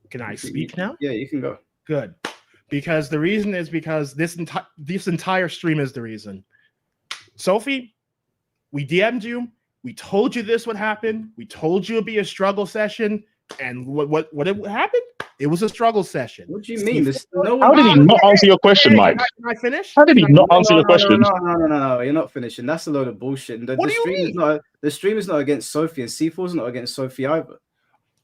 Can I speak now? Yeah, you can go. Good. Because the reason is because this entire stream is the reason. Sophie, we DM'd you. We told you this would happen. We told you it'd be a struggle session. And what happened? It was a struggle session. What do you mean? How did he not answer your question, Mike? Can I finish? How did he not answer your question? No, you're not finishing. That's a load of bullshit. What do you mean? The stream is not against Sophie, and C4's not against Sophie either.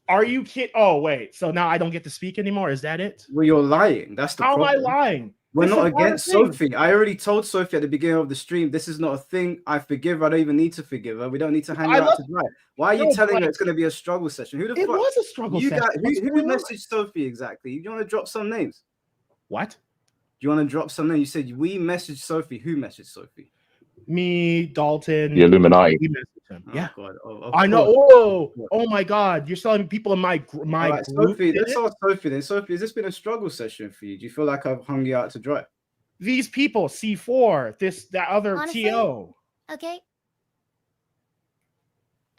Are you kidding? Oh, wait. So now I don't get to speak anymore? Is that it? Well, you're lying. That's the problem. How am I lying? We're not against Sophie. I already told Sophie at the beginning of the stream, this is not a thing. I forgive her. I don't even need to forgive her. We don't need to hang her out to dry. Why are you telling her it's going to be a struggle session? Who the fuck? It was a struggle session. Who messaged Sophie exactly? Do you want to drop some names? What? Do you want to drop some names? You said we messaged Sophie. Who messaged Sophie? Me, Dalton. The Illuminati. We messaged him. Yeah. God. I know. Oh my God. You're telling people in my group. Sophie, let's ask Sophie then. Sophie, has this been a struggle session for you? Do you feel like I've hung you out to dry? These people, C4, that other Honestly, TO. Okay.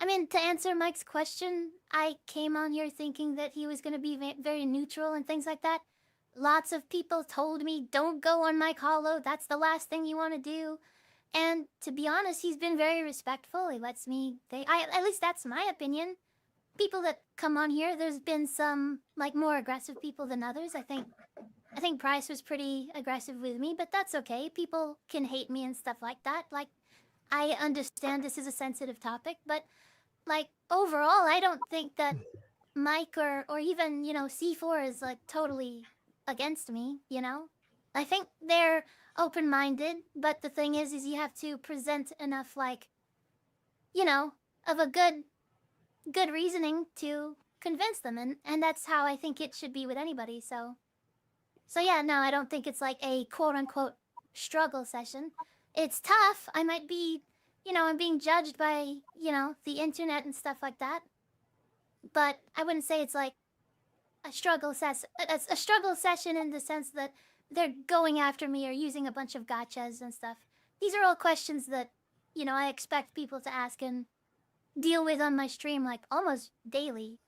I mean, to answer Mike's question, I came on here thinking that he was going to be very neutral and things like that. Lots of people told me, don't go on Mike Hollow. That's the last thing you want to do. And to be honest, he's been very respectful. He lets me, at least that's my opinion. People that come on here, there's been some like more aggressive people than others. I think I think Price was pretty aggressive with me, but that's okay. People can hate me and stuff like that. Like, I understand this is a sensitive topic, but like overall, I don't think that Mike or even C4 is like totally against me. I think they're open-minded, but the thing is you have to present enough like of a good reasoning to convince them, and that's how I think it should be with anybody. So yeah, no, I don't think it's like a quote-unquote struggle session. It's tough. I might be, I'm being judged by, the internet and stuff like that. But I wouldn't say it's like a struggle session in the sense that they're going after me or using a bunch of gotchas and stuff. These are all questions that, I expect people to ask and deal with on my stream like almost daily.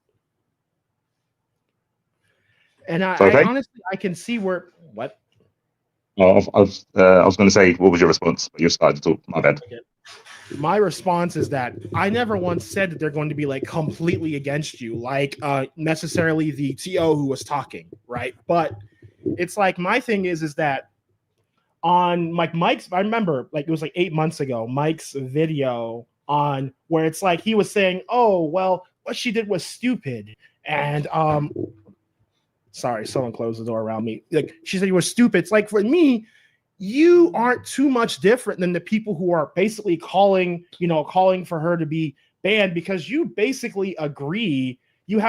And I Okay. honestly, I can see where what. I was going to say, what was your response? You started to talk. My bad. My response is that I never once said that they're going to be like completely against you, like necessarily the TO who was talking, right? But it's like my thing is that on like Mike's, I remember like it was like 8 months ago, Mike's video on where it's like he was saying, "Oh well, what she did was stupid," and sorry, someone closed the door around me. Like she said, you were stupid. It's like for me, you aren't too much different than the people who are basically calling for her to be banned because you basically agree. You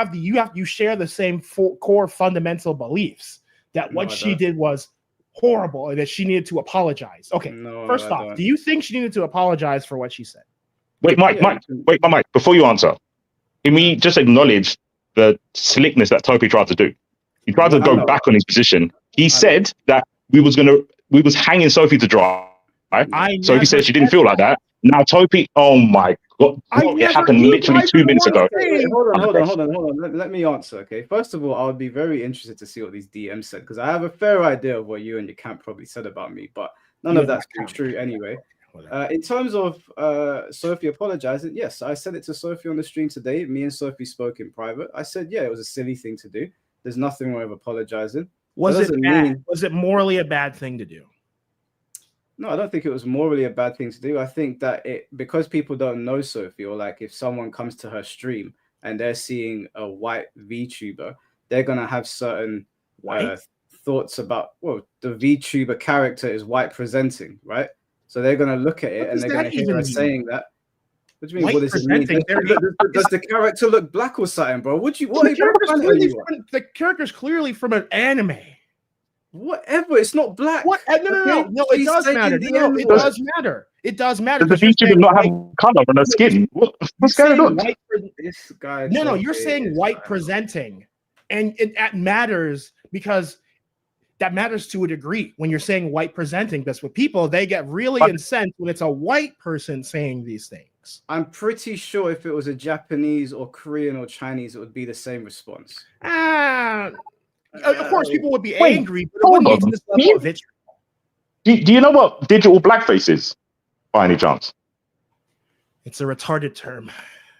share the same core fundamental beliefs that what she did was horrible and that she needed to apologize. Okay, first off, do you think she needed to apologize for what she said? Wait, Mike, before you answer, can we just acknowledge the slickness that Topi tried to do? He tried to go back on his position. He said that we was hanging Sophie to dry. Right? Sophie said she didn't feel like that. Now Topi, oh my god, it happened literally 2 minutes ago. Wait, hold on. Let me answer, okay? First of all, I would be very interested to see what these DMs said because I have a fair idea of what you and your camp probably said about me, but none of that's true anyway. In terms of Sophie apologizing, yes, I said it to Sophie on the stream today. Me and Sophie spoke in private. I said, yeah, it was a silly thing to do. There's nothing wrong with apologizing. Was it bad? Was it morally a bad thing to do? No, I don't think it was morally a bad thing to do. I think that because people don't know Sophie, or like if someone comes to her stream and they're seeing a white VTuber, they're gonna have certain thoughts about, well, the VTuber character is white presenting, right? So they're gonna look at it and they're gonna hear her saying that. What do you mean? What does it mean? Does the character look black or something, bro? The character's clearly from an anime. Whatever, it's not black. What? No, it does matter. No, it does matter. It does matter. Does the VTuber not have color on her skin? What's going on? This guy. No, you're saying white presenting, and that matters because that matters to a degree when you're saying white presenting. Because with people, they get really incensed when it's a white person saying these things. I'm pretty sure if it was a Japanese or Korean or Chinese, it would be the same response. Of course, people would be angry, but it wouldn't get to this level of vitriol. Do you know what digital blackface is, by any chance? It's a retarded term,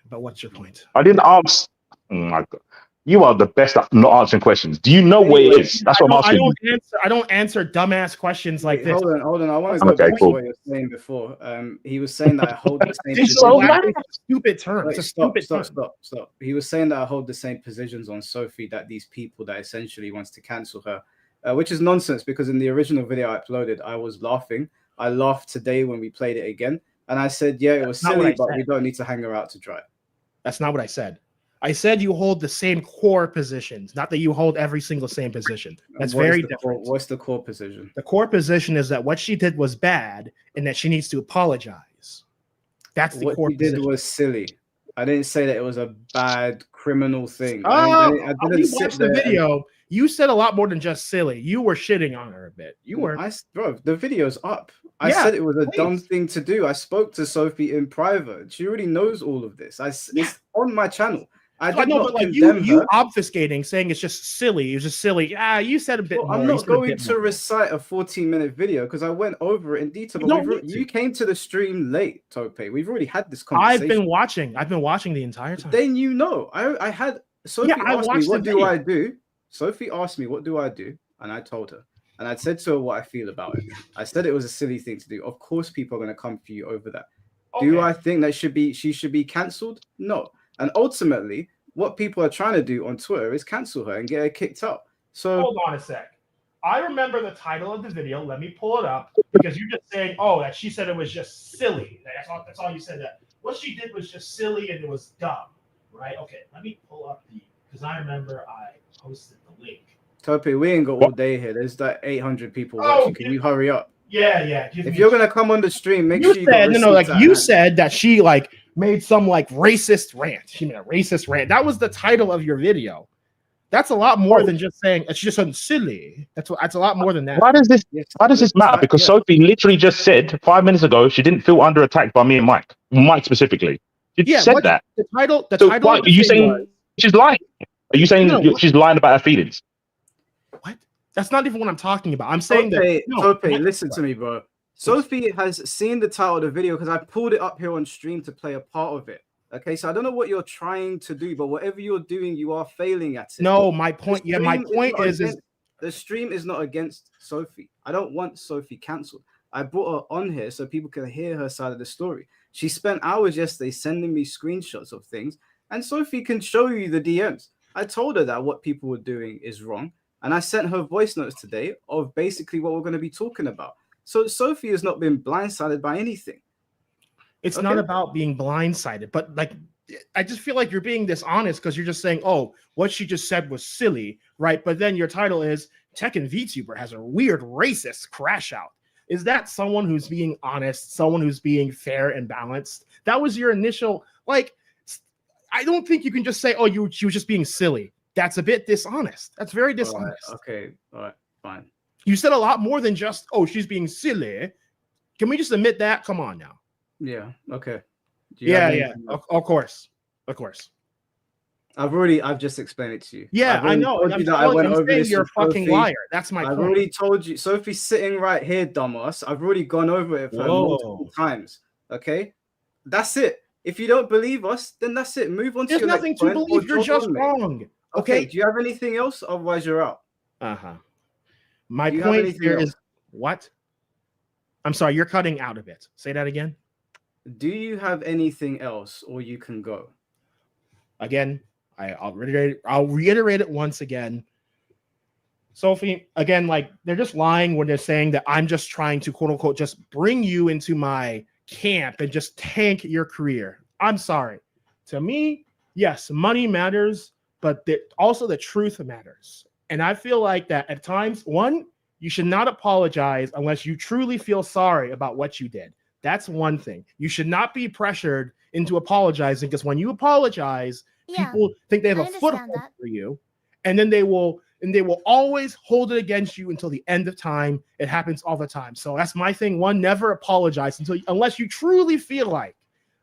but what's your point? I didn't ask. Oh my god, you are the best at not answering questions. Do you know what it is? That's what I'm asking. I don't answer dumbass questions like this. Hold on. I want to go back to what you were saying before. He was saying that I hold the same. It's a stupid term. Wait, stop. He was saying that I hold the same positions on Sophie that these people that essentially wants to cancel her, which is nonsense because in the original video I uploaded, I was laughing. I laughed today when we played it again, and I said, yeah, it was silly, but we don't need to hang her out to dry. That's not what I said. I said you hold the same core positions, not that you hold every single same position. That's very different. What's the core position? The core position is that what she did was bad and that she needs to apologize. That's the core position. What she did was silly. I didn't say that it was a bad criminal thing. I didn't watch the video. You said a lot more than just silly. You were shitting on her a bit. You were. Bro, the video's up. I said it was a dumb thing to do. I spoke to Sophie in private. She already knows all of this. It's on my channel. I know, but like you obfuscating, saying it's just silly. It's just silly. You said a bit more. I'm not going to recite a 14-minute video because I went over it in detail. You came to the stream late, Tope. We've already had this conversation. I've been watching the entire time. Then I had Sophie asked me, what do I do? Sophie asked me, what do I do? and I told her. And I said to her what I feel about it. I said it was a silly thing to do. Of course, people are going to come for you over that. Do I think that she should be cancelled? No. And ultimately, what people are trying to do on Twitter is cancel her and get her kicked out. So hold on a sec. I remember the title of the video. Let me pull it up because you're just saying, "Oh, that she said it was just silly." That's all you said. That what she did was just silly and it was dumb, right? Okay, let me pull up because I remember I posted the link. Tope, we ain't got all day here. There's like 800 people watching. Can you hurry up? Yeah. If you're gonna come on the stream, make you sure you said got like you said that she like made some like racist rant. She made a racist rant. That was the title of your video. That's a lot more than just saying it's just silly. That's a lot more than that. Why does this matter? Because Sophie literally just said 5 minutes ago she didn't feel under attack by me and Mike specifically. She said that. The title. Why are you saying she's lying? Are you saying she's lying about her feelings? What? That's not even what I'm talking about. I'm saying Tope, listen to me, bro. Sophie has seen the title of the video because I pulled it up here on stream to play a part of it. Okay, so I don't know what you're trying to do, but whatever you're doing, you are failing at it. No, my point. Yeah, my point is the stream is not against Sophie. I don't want Sophie cancelled. I brought her on here so people can hear her side of the story. She spent hours yesterday sending me screenshots of things, and Sophie can show you the DMs. I told her that what people were doing is wrong, and I sent her voice notes today of basically what we're going to be talking about. So Sophie has not been blindsided by anything. It's not about being blindsided, but like I just feel like you're being dishonest because you're just saying, "Oh, what she just said was silly," right? But then your title is Tekken V-Tuber has a weird racist crash out. Is that someone who's being honest, someone who's being fair and balanced? That was your initial like. I don't think you can just say, "Oh, she was just being silly." That's a bit dishonest. That's very dishonest. Okay, all right, fine. You said a lot more than just, "Oh, she's being silly." Can we just admit that? Come on now. Yeah. Okay. Yeah. Of course. I've just explained it to you. Yeah, I know. I'm saying you're a fucking liar. That's my point. I've already told you. Sophie's sitting right here, dumbass. I've already gone over it for multiple times. Okay, that's it. If you don't believe us, then that's it. Move on to your next point. There's nothing to believe. You're just wrong. Okay. Do you have anything else? Otherwise, you're out. My point here is what? I'm sorry, you're cutting out a bit. Say that again. Do you have anything else, or you can go? Again, I'll reiterate it once again. Sophie, again, like they're just lying when they're saying that I'm just trying to quote unquote just bring you into my camp and just tank your career. I'm sorry. To me, yes, money matters, but also the truth matters. And I feel like that at times, one, you should not apologize unless you truly feel sorry about what you did. That's one thing. You should not be pressured into apologizing because when you apologize, people think they have a foothold for you, and then they will always hold it against you until the end of time. It happens all the time. So that's my thing. One, never apologize unless you truly feel like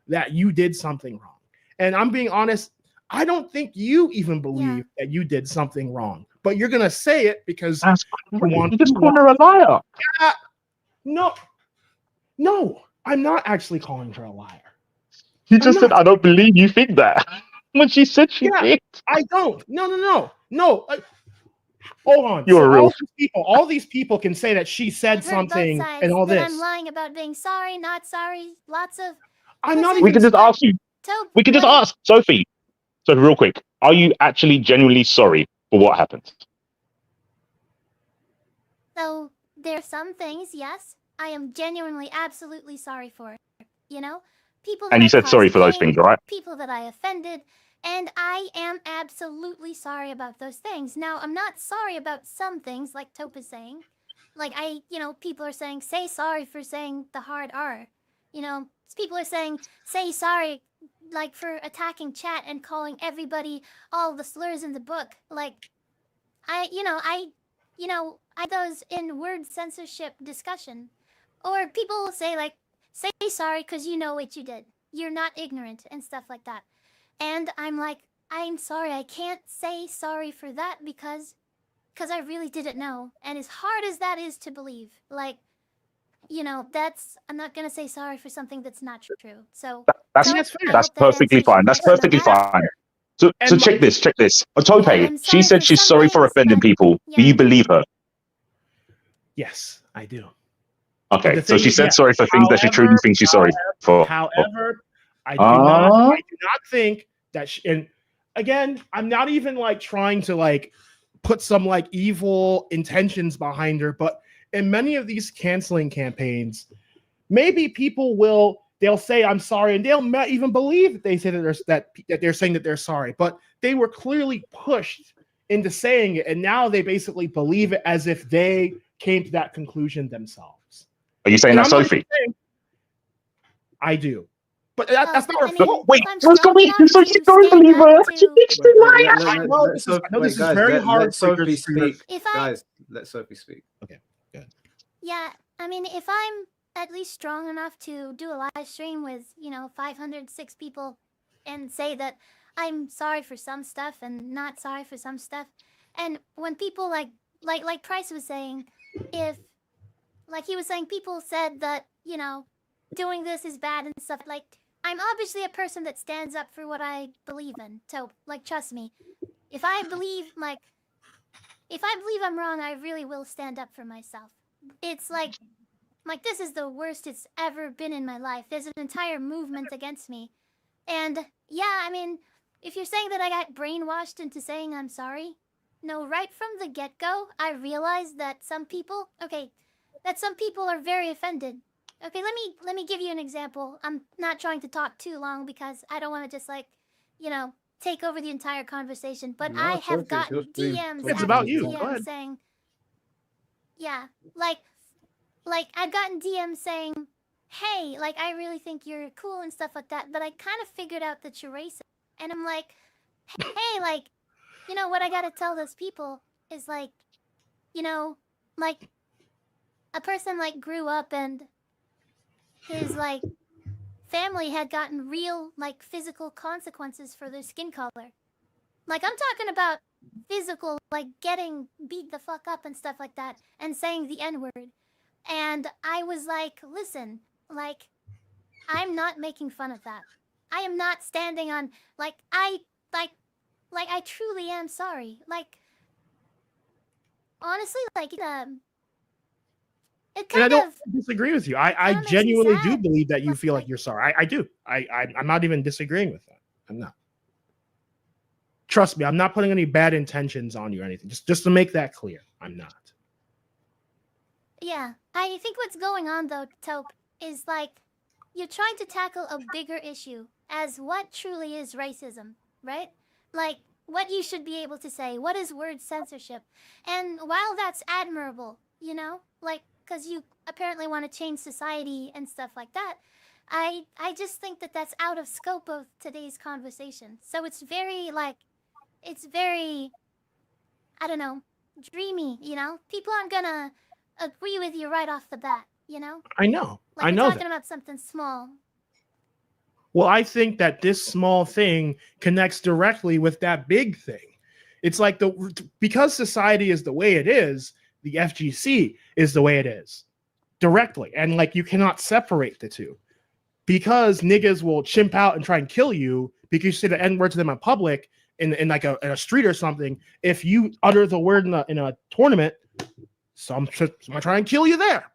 that you did something wrong. And I'm being honest, I don't think you even believe that you did something wrong, but you're gonna say it because you just call her a liar. No, I'm not actually calling her a liar. You just said, I don't believe you think that. When she said she did. I don't. No. Hold on. You're all these people can say that she said something and all this. I'm lying about being sorry, not sorry. Lots of. I'm not even. We can just ask you. We can just ask Sophie. So real quick, are you actually genuinely sorry for what happened? So there are some things, yes, I am genuinely, absolutely sorry for. You know, people. And you said sorry for those things, right? People that I offended, and I am absolutely sorry about those things. Now, I'm not sorry about some things, like Tope is saying. Like people are saying, say sorry for saying the hard R. People are saying, say sorry, like for attacking chat and calling everybody all the slurs in the book. Like, I those in word censorship discussion. Or people will say, like, say sorry because you know what you did. You're not ignorant and stuff like that. And I'm like, I'm sorry, I can't say sorry for that because I really didn't know. And as hard as that is to believe, like, I'm not going to say sorry for something that's not true. So that's perfectly fine. That's perfectly fine. So check this. Tope, she said she's sorry for offending people. Do you believe her? Yes, I do. Okay, the so thing she is, said yes. sorry for things that she truly thinks she's sorry for. However, I do not think that and again, I'm not even like trying to like put some like evil intentions behind her, but in many of these canceling campaigns, maybe people they'll say I'm sorry, and they'll not even believe that they say that they're saying that they're sorry, but they were clearly pushed into saying it, and now they basically believe it as if they came to that conclusion themselves. Are you saying that, Sophie? I do. But that's not her fault. Wait, so you don't believe her. I know this is very hard. Let Sophie speak. Guys, let Sophie speak. Okay, good. Yeah, I mean, if I'm at least strong enough to do a live stream with 506 people and say that I'm sorry for some stuff and not sorry for some stuff, and when people like Price was saying, if like he was saying, people said that doing this is bad and stuff, like I'm obviously a person that stands up for what I believe in. So like, trust me, if I believe I'm wrong, I really will stand up for myself. It's like this is the worst it's ever been in my life. There's an entire movement against me. And yeah, I mean, if you're saying that I got brainwashed into saying I'm sorry, no, right from the get-go, I realized that some people are very offended. Okay, let me give you an example. I'm not trying to talk too long because I don't want to just like, take over the entire conversation, but No, I have Sophie, gotten DMs It's after about you. Go DMs ahead. saying, yeah, like I've gotten DMs saying, hey, like I really think you're cool and stuff like that, but I kind of figured out that you're racist. And I'm like, hey, like, what I gotta tell those people is like, like a person like grew up and his like family had gotten real like physical consequences for their skin color. Like I'm talking about physical, like getting beat the fuck up and stuff like that and saying the N-word. And I was like, listen, like I'm not making fun of that. I am not standing on like I truly am sorry. Like honestly, like it And I kind don't of disagree with you. I kinda makes me genuinely do sad. believe that you feel Like- like you're sorry. I do. I'm not even disagreeing with that. I'm not. Trust me, I'm not putting any bad intentions on you or anything. Just to make that clear, I'm not. Yeah, I think what's going on though, Taupe, is like you're trying to tackle a bigger issue as what truly is racism, right? Like what you should be able to say, what is word censorship? And while that's admirable, like because you apparently want to change society and stuff like that, I just think that that's out of scope of today's conversation. So it's very I don't know, dreamy, People aren't gonna agree with you right off the bat, I know. Like I we're know talking that. about something small. Well, I think that this small thing connects directly with that big thing. It's like because society is the way it is, the FGC is the way it is directly. And like you cannot separate the two. Because niggas will chimp out and try and kill you because you say the N-word to them in public in like in a street or something. If you utter the word in a tournament, someone try and kill you there.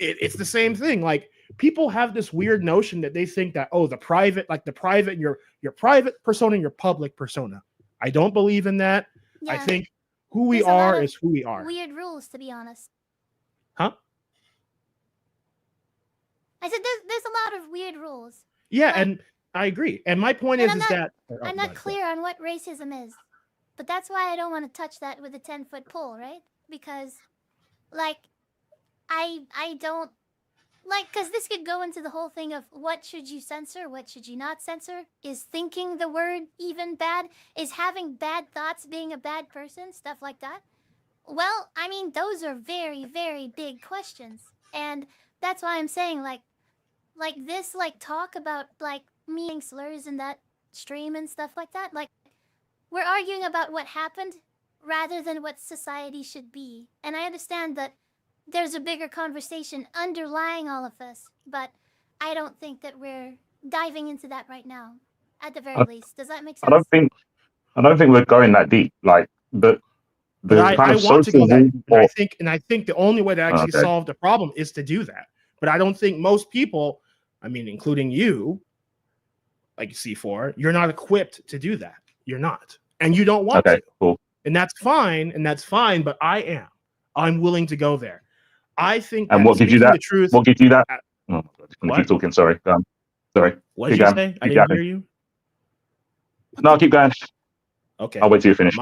It's the same thing. Like people have this weird notion that they think that the private, your private persona and your public persona. I don't believe in that. Yeah. I think who we There's a lot are of is who we are. Weird rules, to be honest. Huh? I said there's a lot of weird rules. Yeah, Like- and I agree. And my point And is I'm not- that I'm not clear on what racism is. But that's why I don't want to touch that with a 10-foot pole, right? Because like I don't like, because this could go into the whole thing of what should you censor, what should you not censor? Is thinking the word even bad? Is having bad thoughts being a bad person? Stuff like that. Well, I mean, those are very, very big questions. And that's why I'm saying, like this, like, talk about, like, me saying slurs in that stream and stuff like that. Like, we're arguing about what happened rather than what society should be. And I understand that there's a bigger conversation underlying all of this, but I don't think that we're diving into that right now, at the very least. Does that make sense? I don't think we're going that deep. Like the But the kind I of want to go social that, rule and I think the only way to actually Okay. solve the problem is to do that. But I don't think most people, I mean, including you, like C4, you're not equipped to do that. You're not, and you don't want Okay, to, cool. and that's fine, But I am. I'm willing to go there. I think And that what gives you speaking that? the truth. What gives you that? uh, Oh, I'm gonna What? keep talking. Sorry. Sorry. What Keep did you going. say? I Keep didn't going. hear you. No, keep going. Okay. I'll wait till you finish.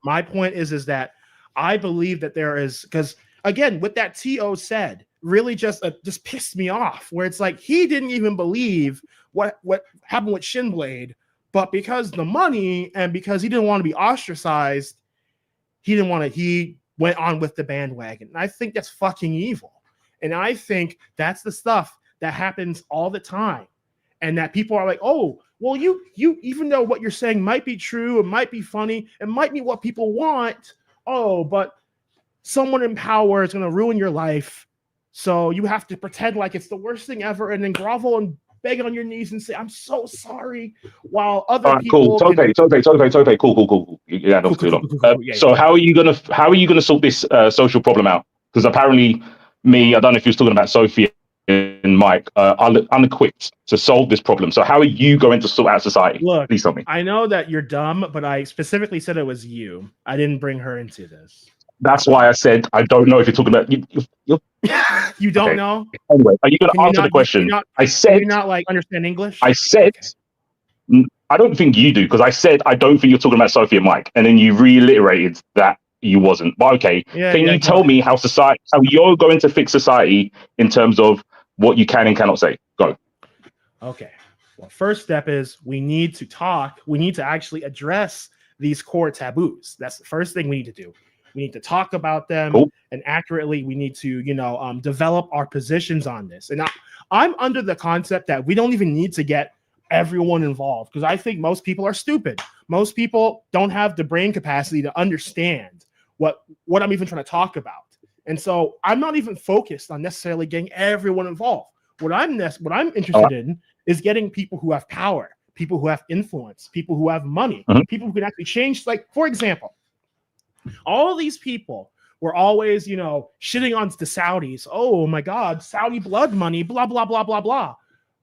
My point is that I believe that there is, because again, what that TO said really just pissed me off, where it's like he didn't even believe what happened with Shinblade, but because the money and because he didn't want to be ostracized, he went on with the bandwagon. And I think that's fucking evil. And I think that's the stuff that happens all the time. And that people are like, oh, well, you even though what you're saying might be true, it might be funny, it might be what people want. Oh, but someone in power is going to ruin your life. So you have to pretend like it's the worst thing ever and then grovel and beg on your knees and say, I'm so sorry. While other people cool. Tope. Cool. You had off too long. So how are you gonna sort this social problem out? Because apparently, I don't know if you was talking about Sophie and Mike, are unequipped to solve this problem. So how are you going to sort out society? Look, please tell me. I know that you're dumb, but I specifically said it was you. I didn't bring her into this. That's why I said I don't know if you're talking about you. You don't know? Anyway, are you going to answer the question? I said you not like understand English. I said I don't think you do, because I said I don't think you're talking about Sophie and Mike, and then you reiterated that you wasn't. But okay, can you tell me how you're going to fix society in terms of what you can and cannot say? Go. Okay. Well, first step is we need to talk. We need to actually address these core taboos. That's the first thing we need to do. We need to talk about them, and accurately. We need to, develop our positions on this. And I'm under the concept that we don't even need to get everyone involved, because I think most people are stupid. Most people don't have the brain capacity to understand what I'm even trying to talk about. And so I'm not even focused on necessarily getting everyone involved. What I'm interested in is getting people who have power, people who have influence, people who have money, people who can actually change. Like, for example, all of these people were always, shitting on the Saudis. Oh my God, Saudi blood money, blah, blah, blah, blah, blah.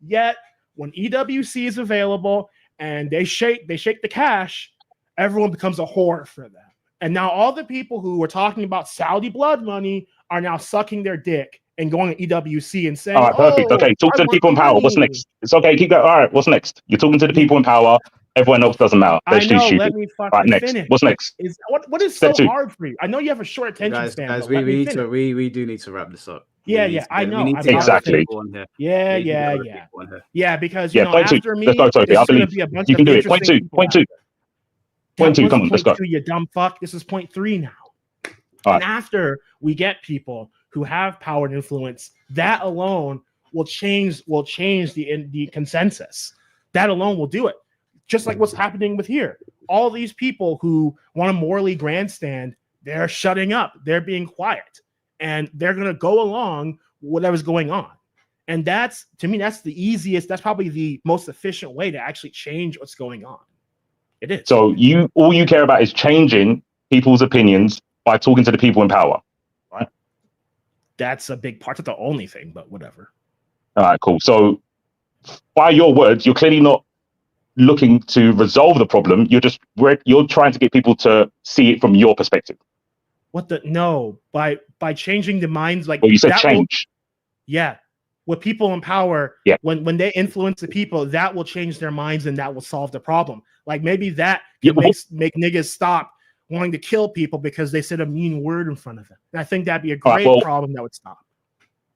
Yet when EWC is available and they shake the cash, everyone becomes a whore for them. And now all the people who were talking about Saudi blood money are now sucking their dick and going to EWC and saying, all right, perfect. Okay, talk to the people in power. What's next? It's okay, keep going. All right, what's next? You're talking to the people in power. Everyone else doesn't matter. They're too stupid. Let me fucking next. finish. What's next? What is so hard for you? I know you have a short attention span. Guys, we do need to wrap this up. I know. We need to exactly. Yeah, because after me, let's go, Sophie. I believe be a bunch you can of do it. Point two. Come on, let's go. You dumb fuck. This is point 3 now. All and right. after we get people who have power and influence, that alone will change the consensus. That alone will do it. Just like what's happening with here. All these people who want to morally grandstand, they're shutting up. They're being quiet. And they're going to go along with whatever's going on. And that's the easiest, that's probably the most efficient way to actually change what's going on. It is. So all you care about is changing people's opinions by talking to the people in power, right? That's a big part. That's the only thing, but whatever. All right, cool. So by your words, you're clearly not looking to resolve the problem. You're trying to get people to see it from your perspective. By changing the minds, like, well, you said change. With people in power, when they influence the people, that will change their minds and that will solve the problem. Like, maybe that can make niggas stop wanting to kill people because they said a mean word in front of them. And I think that'd be a great problem that would stop.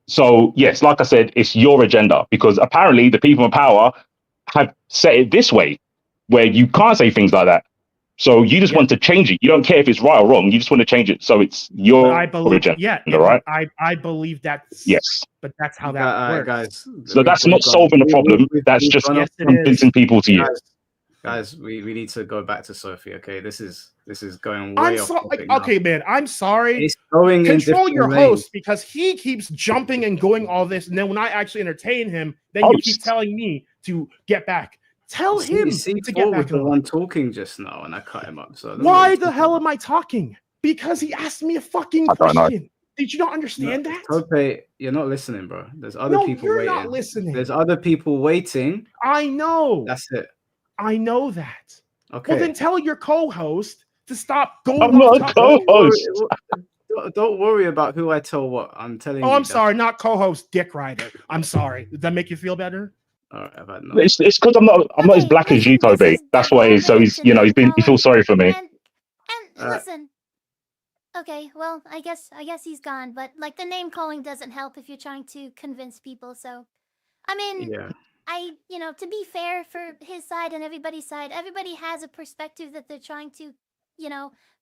So yes, like I said, it's your agenda, because apparently the people in power have set it this way, where you can't say things like that. So you just want to change it. You don't care if it's right or wrong. You just want to change it. So it's your agenda, right? I believe that's but that's how that works, guys. So that's not solving the problem. That's just convincing people to you. Guys, we need to go back to Sophie. Okay, this is going way off. Okay, man, I'm sorry. It's going Control your host, because he keeps jumping and going all this, and then when I actually entertain him, then you keep telling me to get back. Tell him to get back. The one talking just now, and I cut him up. So why the hell am I talking? Because he asked me a fucking I don't know. question. Did you not understand that? Tope, you're not listening, bro. There's other No, people you're waiting. not listening. There's other people waiting. I know. That's it. I know that. Okay. Well, then tell your co-host to stop going I'm off not a topic. co-host. Don't worry about who I tell what. I'm telling you. Oh, I'm sorry, not co-host, Dick Rider. I'm sorry. Does that make you feel better? All right, I've had enough. It's because I'm not as black as you, listen, this Toby. is That's why. So devolving he's to you know name he feels sorry for me. And listen. Okay, well, I guess he's gone, but like the name calling doesn't help if you're trying to convince people. So, I mean, Yeah. to be fair for his side and everybody's side, everybody has a perspective that they're trying to,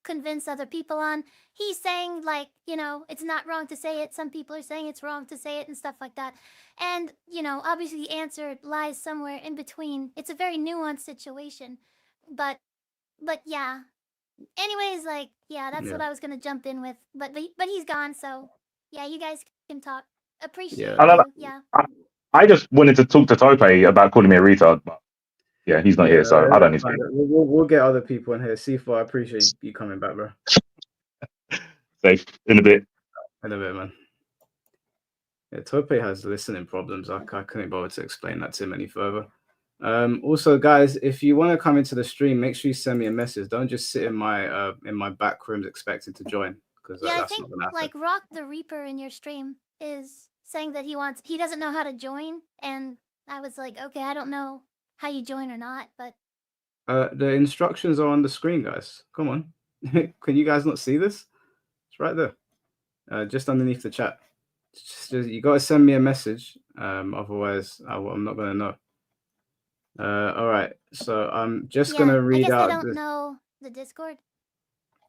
convince other people on. He's saying like, it's not wrong to say it. Some people are saying it's wrong to say it and stuff like that. And, obviously the answer lies somewhere in between. It's a very nuanced situation. But yeah. Anyways, like, yeah, that's what I was gonna jump in with. But he's gone, so yeah, you guys can talk. Appreciate you. Yeah. I just wanted to talk to Tope about calling me a retard, but yeah, he's not here, so I don't need to. We'll get other people in here. C4, I appreciate you coming back, bro. Safe in a bit. In a bit, man. Yeah, Tope has listening problems. I couldn't bother to explain that to him any further. Also, guys, if you want to come into the stream, make sure you send me a message. Don't just sit in my back rooms expecting to join, because Yeah, I that's think not gonna happen. like Rock the Reaper in your stream is saying that he doesn't know how to join, and I was like, okay, I don't know how you join or not, but the instructions are on the screen, guys. Come on. Can you guys not see this? It's right there. Just underneath the chat. Just you gotta send me a message. Otherwise I'm not gonna know. All right, so I'm just gonna read I guess out. they don't know the Discord.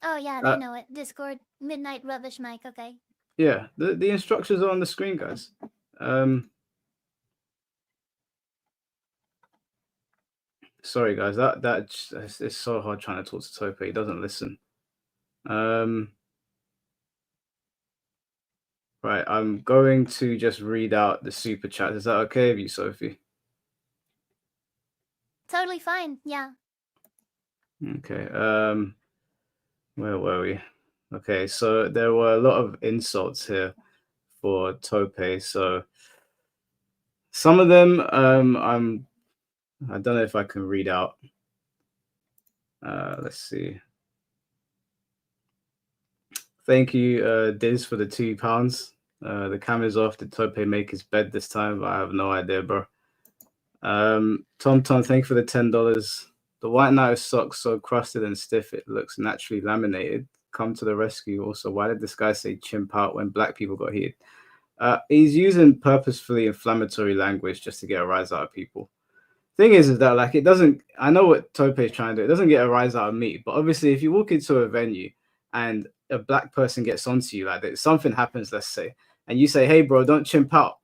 Oh yeah, they know it. Discord, Midnight Rubbish Mike. Okay. Yeah, the instructions are on the screen, guys. Sorry, guys. It's so hard trying to talk to Tope. He doesn't listen. Right, I'm going to just read out the super chat. Is that okay with you, Sophie? Totally fine. Yeah. Okay. Where were we? Okay, so there were a lot of insults here for Tope. So some of them, I don't know if I can read out. Let's see. Thank you, Diz, for the £2. The camera's off. Did Tope make his bed this time? I have no idea, bro. Tom, thank you for the $10. The white knight of socks so crusted and stiff it looks naturally laminated. Come to the rescue. Also, why did this guy say chimp out when black people got heated? He's using purposefully inflammatory language just to get a rise out of people. Thing is that like it doesn't. I know what Tope is trying to do. It doesn't get a rise out of me. But obviously, if you walk into a venue and a black person gets onto you, like that, something happens, let's say, and you say, "Hey, bro, don't chimp out."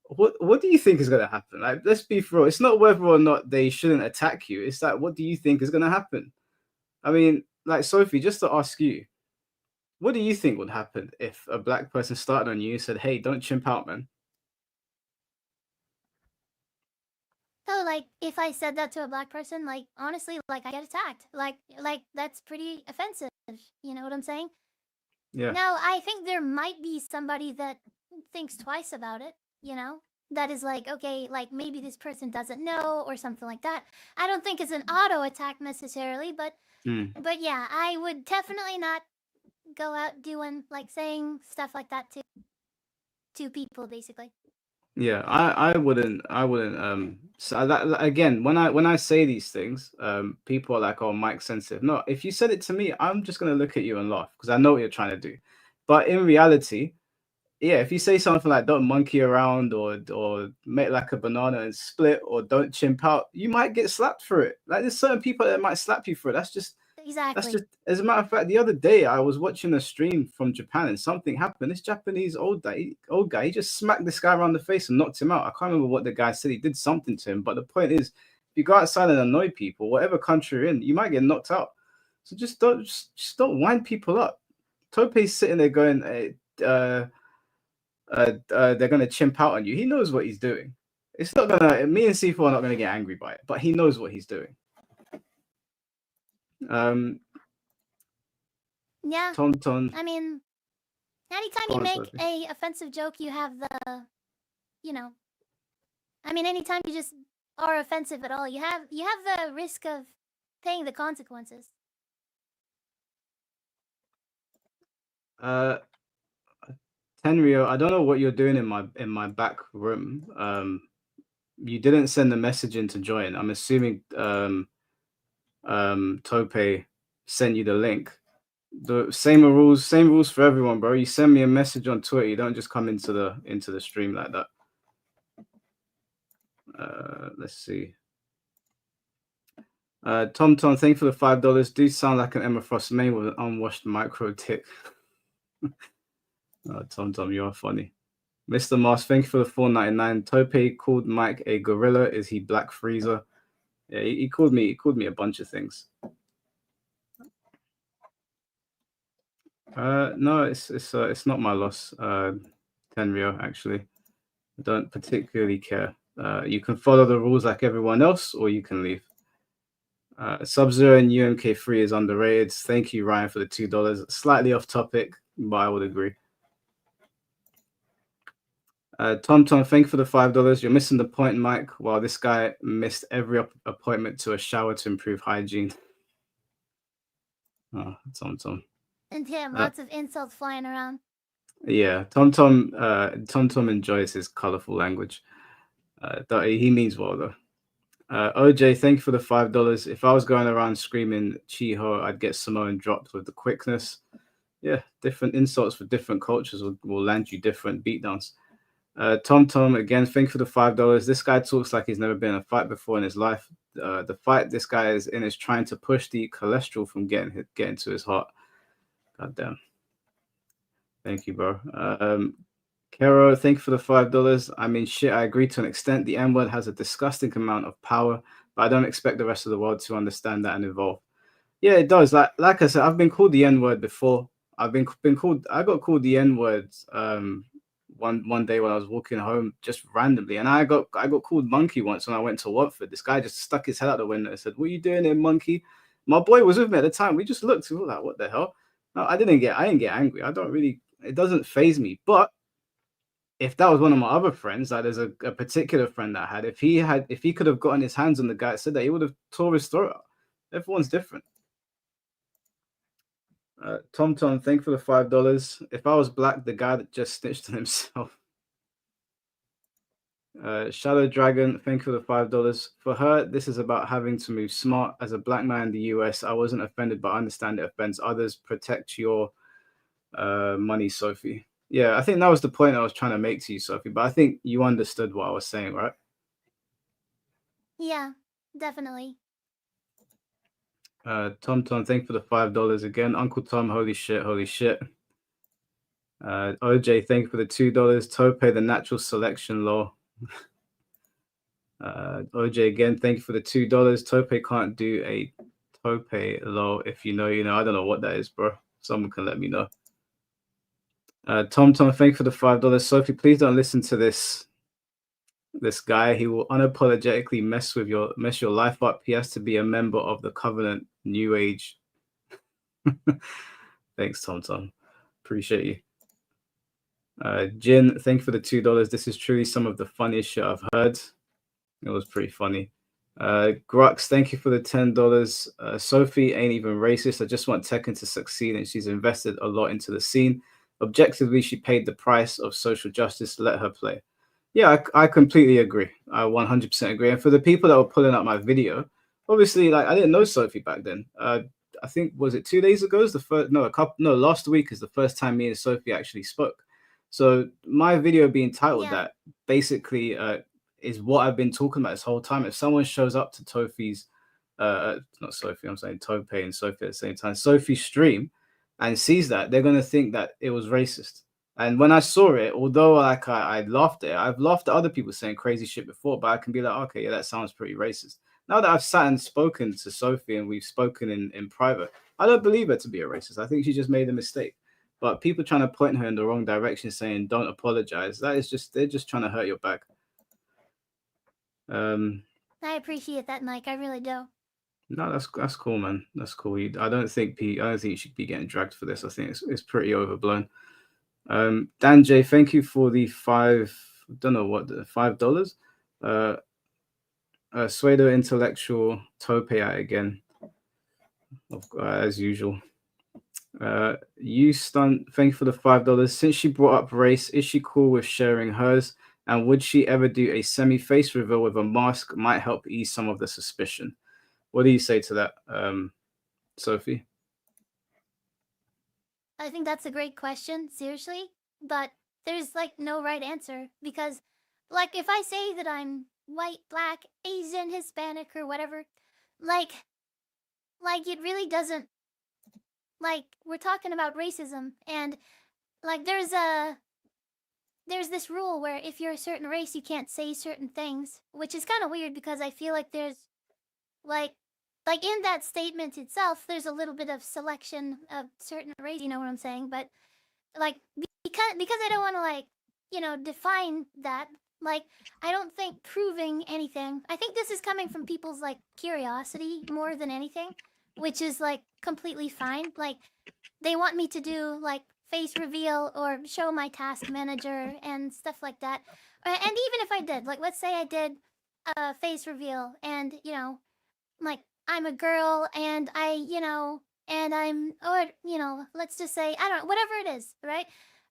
What do you think is gonna happen? Like, let's be real. It's not whether or not they shouldn't attack you. It's that what do you think is gonna happen? I mean, like Sophie, just to ask you, what do you think would happen if a black person started on you and said, "Hey, don't chimp out, man"? So like if I said that to a black person, like honestly, like I get attacked. Like that's pretty offensive. You know what I'm saying? Yeah. Now I think there might be somebody that thinks twice about it, that is like, okay, like maybe this person doesn't know or something like that. I don't think it's an auto attack necessarily, but yeah, I would definitely not go out doing like saying stuff like that to people basically. Yeah, I wouldn't so that again, when I say these things, people are like, "Oh, Mike's sensitive." No, if you said it to me, I'm just gonna look at you and laugh because I know what you're trying to do. But in reality, yeah, if you say something like "don't monkey around" or make like a banana and split or "don't chimp out," you might get slapped for it. Like there's certain people that might slap you for it. That's just as a matter of fact, the other day I was watching a stream from Japan and something happened. This Japanese old guy, he just smacked this guy around the face and knocked him out. I can't remember what the guy said. He did something to him, but the point is, if you go outside and annoy people, whatever country you're in, you might get knocked out. So just don't wind people up. Tope's sitting there going, they're gonna chimp out on you. He knows what he's doing. It's not gonna. Me and C4 are not gonna get angry by it, but he knows what he's doing. Yeah. Tom. I mean, anytime Go you on, make Sophie. a offensive joke, you have the, you know, I mean, anytime you just are offensive at all, you have the risk of paying the consequences. Tenrio, I don't know what you're doing in my back room. You didn't send the message in to join. I'm assuming Tope sent you the link. The same rules for everyone, bro. You send me a message on Twitter. You don't just come into the stream like that. Let's see. Tom, thank you for the $5. Do sound like an Emma Frost main with an unwashed micro tick. Tom, you are funny. Mr. Moss, thank you for the $4.99. Tope called Mike a gorilla. Is he Black Freezer? Yeah, he called me a bunch of things. No, it's not my loss, Tenrio, actually. I don't particularly care. You can follow the rules like everyone else, or you can leave. Sub-Zero and UMK3 is underrated. Thank you, Ryan, for the $2. Slightly off topic, but I would agree. Tom, thank you for the $5. You're missing the point, Mike. While this guy missed every appointment to a shower to improve hygiene. Oh, Tom. And Tim, lots of insults flying around. Yeah, Tom enjoys his colorful language. He means well though. OJ, thank you for the $5. If I was going around screaming Chiho, I'd get Samoan dropped with the quickness. Yeah, different insults for different cultures will land you different beatdowns. Tom, again, thank you for the $5. This guy talks like he's never been in a fight before in his life. The fight this guy is in is trying to push the cholesterol from getting to his heart. God damn. Thank you, bro. Kero, thank you for the $5. I mean, shit, I agree to an extent. The N-word has a disgusting amount of power, but I don't expect the rest of the world to understand that and evolve. Yeah, it does. Like I said, I've been called the N-word before. I got called the N-word one day when I was walking home just randomly, and I got called monkey once when I went to Watford. This guy just stuck his head out the window and said, "What are you doing here, monkey?" My boy was with me at the time. We just looked. We were like, "What the hell?" No, I didn't get angry. I don't really. It doesn't faze me. But if that was one of my other friends, like there's a particular friend that I had, if he could have gotten his hands on the guy that said that, he would have tore his throat out. Everyone's different. Tom, thank you for the $5. If I was black, the guy that just snitched on himself. Shadow Dragon, thank you for the $5. For her, this is about having to move smart. As a black man in the US, I wasn't offended, but I understand it offends others. Protect your money, Sophie. Yeah, I think that was the point I was trying to make to you, Sophie, but I think you understood what I was saying, right? Yeah, definitely. Tom, thank you for the $5 again. Uncle Tom, holy shit. OJ, thank you for the $2. Tope, the natural selection law. OJ, again, thank you for the $2. Tope can't do a Tope law. If you know, you know. I don't know what that is, bro. Someone can let me know. Tom, thank you for the $5. Sophie, please don't listen to this guy. He will unapologetically mess your life up. He has to be a member of the Covenant New Age. Thanks, Tom. Appreciate you. Jin, thank you for the $2. This is truly some of the funniest shit I've heard. It was pretty funny. Grux, thank you for the $10. Sophie ain't even racist. I just want Tekken to succeed, and she's invested a lot into the scene. Objectively, she paid the price of social justice. Let her play. Yeah, I completely agree. I 100% agree. And for the people that were pulling up my video, obviously, like I didn't know Sophie back then. I think, was it 2 days ago? Last week is the first time me and Sophie actually spoke. So my video being titled that basically is what I've been talking about this whole time. If someone shows up to Sophie's, not Sophie, I'm saying Tope and Sophie at the same time, Sophie's stream, and sees that, they're gonna think that it was racist. And when I saw it, although like I laughed at it, I've laughed at other people saying crazy shit before, but I can be like, okay, yeah, that sounds pretty racist. Now that I've sat and spoken to Sophie and we've spoken in private, I don't believe her to be a racist. I think she just made a mistake. But people trying to point her in the wrong direction, saying don't apologize, they're just trying to hurt your back. I appreciate that, Mike. I really do. No, that's cool, man. That's cool. I don't think you should be getting dragged for this. I think it's pretty overblown. Dan J, thank you for the don't know what, the $5. Pseudo intellectual tope again, as usual. You stunt. Thank you for the $5. Since she brought up race, is she cool with sharing hers? And would she ever do a semi-face reveal with a mask? Might help ease some of the suspicion. What do you say to that, Sophie? I think that's a great question, seriously. But there's like no right answer because, like, if I say that I'm white, black, Asian, Hispanic, or whatever, like it really doesn't. Like, we're talking about racism, and like there's this rule where if you're a certain race, you can't say certain things, which is kind of weird because I feel like there's like in that statement itself, there's a little bit of selection of certain race. You know what I'm saying? But like because I don't want to define that. Like, I don't think proving anything. I think this is coming from people's like curiosity more than anything, which is like completely fine. Like, they want me to do like face reveal or show my task manager and stuff like that. And even if I did, like, let's say I did a face reveal and, like, I'm a girl and let's just say, I don't know, whatever it is, right?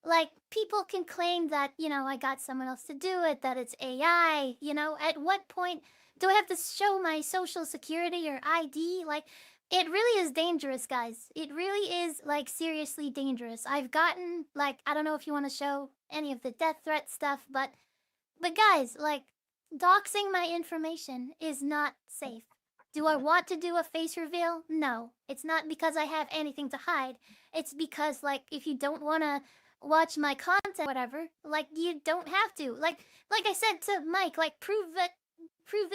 Like, people can claim that, I got someone else to do it, that it's AI, at what point do I have to show my social security or ID? Like, it really is dangerous, guys. It really is, like, seriously dangerous. I've gotten, like, I don't know if you want to show any of the death threat stuff, but guys, like, doxing my information is not safe. Do I want to do a face reveal? No. It's not because I have anything to hide. It's because, like, if you don't want to watch my content, whatever, like, you don't have to. Like I said to Mike, like, prove that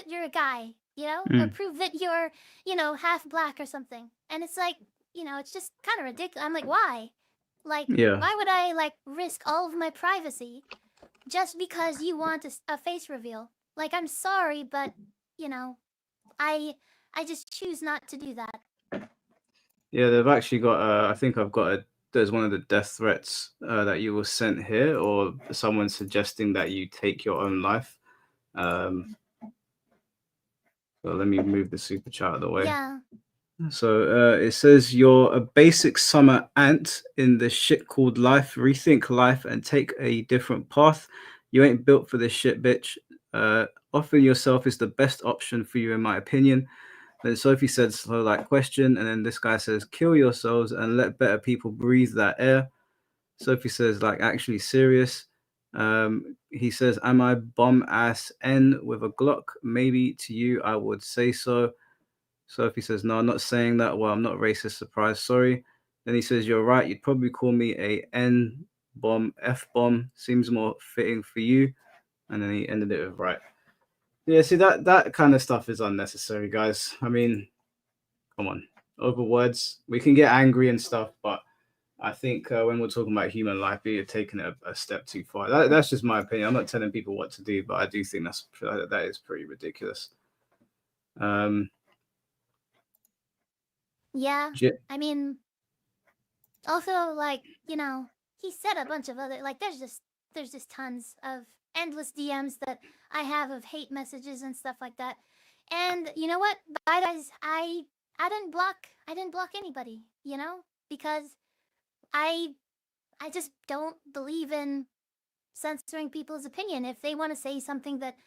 you're a guy, or prove that you're, half black or something. And it's like, it's just kind of ridiculous. I'm like, why? Like, why would I, like, risk all of my privacy just because you want a face reveal? Like, I'm sorry, but, I just choose not to do that. Yeah, they've actually got. I think there's one of the death threats that you were sent here, or someone suggesting that you take your own life. So let me move the super chat out of the way. Yeah. So it says you're a basic summer ant in the shit called life. Rethink life and take a different path. You ain't built for this shit, bitch. Offering yourself is the best option for you, in my opinion. Then Sophie said, slow like question. And then this guy says, kill yourselves and let better people breathe that air. Sophie says, like, actually serious. He says, am I bomb ass N with a Glock? Maybe to you, I would say so. Sophie says, no, I'm not saying that. Well, I'm not racist. Surprise. Sorry. Then he says, you're right. You'd probably call me a N bomb, F bomb. Seems more fitting for you. And then he ended it with right. Yeah, see, that kind of stuff is unnecessary, guys. I mean, come on. Over words. We can get angry and stuff, but I think when we're talking about human life, you're taking it a step too far. That's just my opinion. I'm not telling people what to do, but I do think that is pretty ridiculous. Yeah. I mean, also, like, he said a bunch of other, like, there's just tons of endless DMs that I have of hate messages and stuff like that. And you know what? By the way, I didn't block anybody, because I just don't believe in censoring people's opinion. If they want to say something that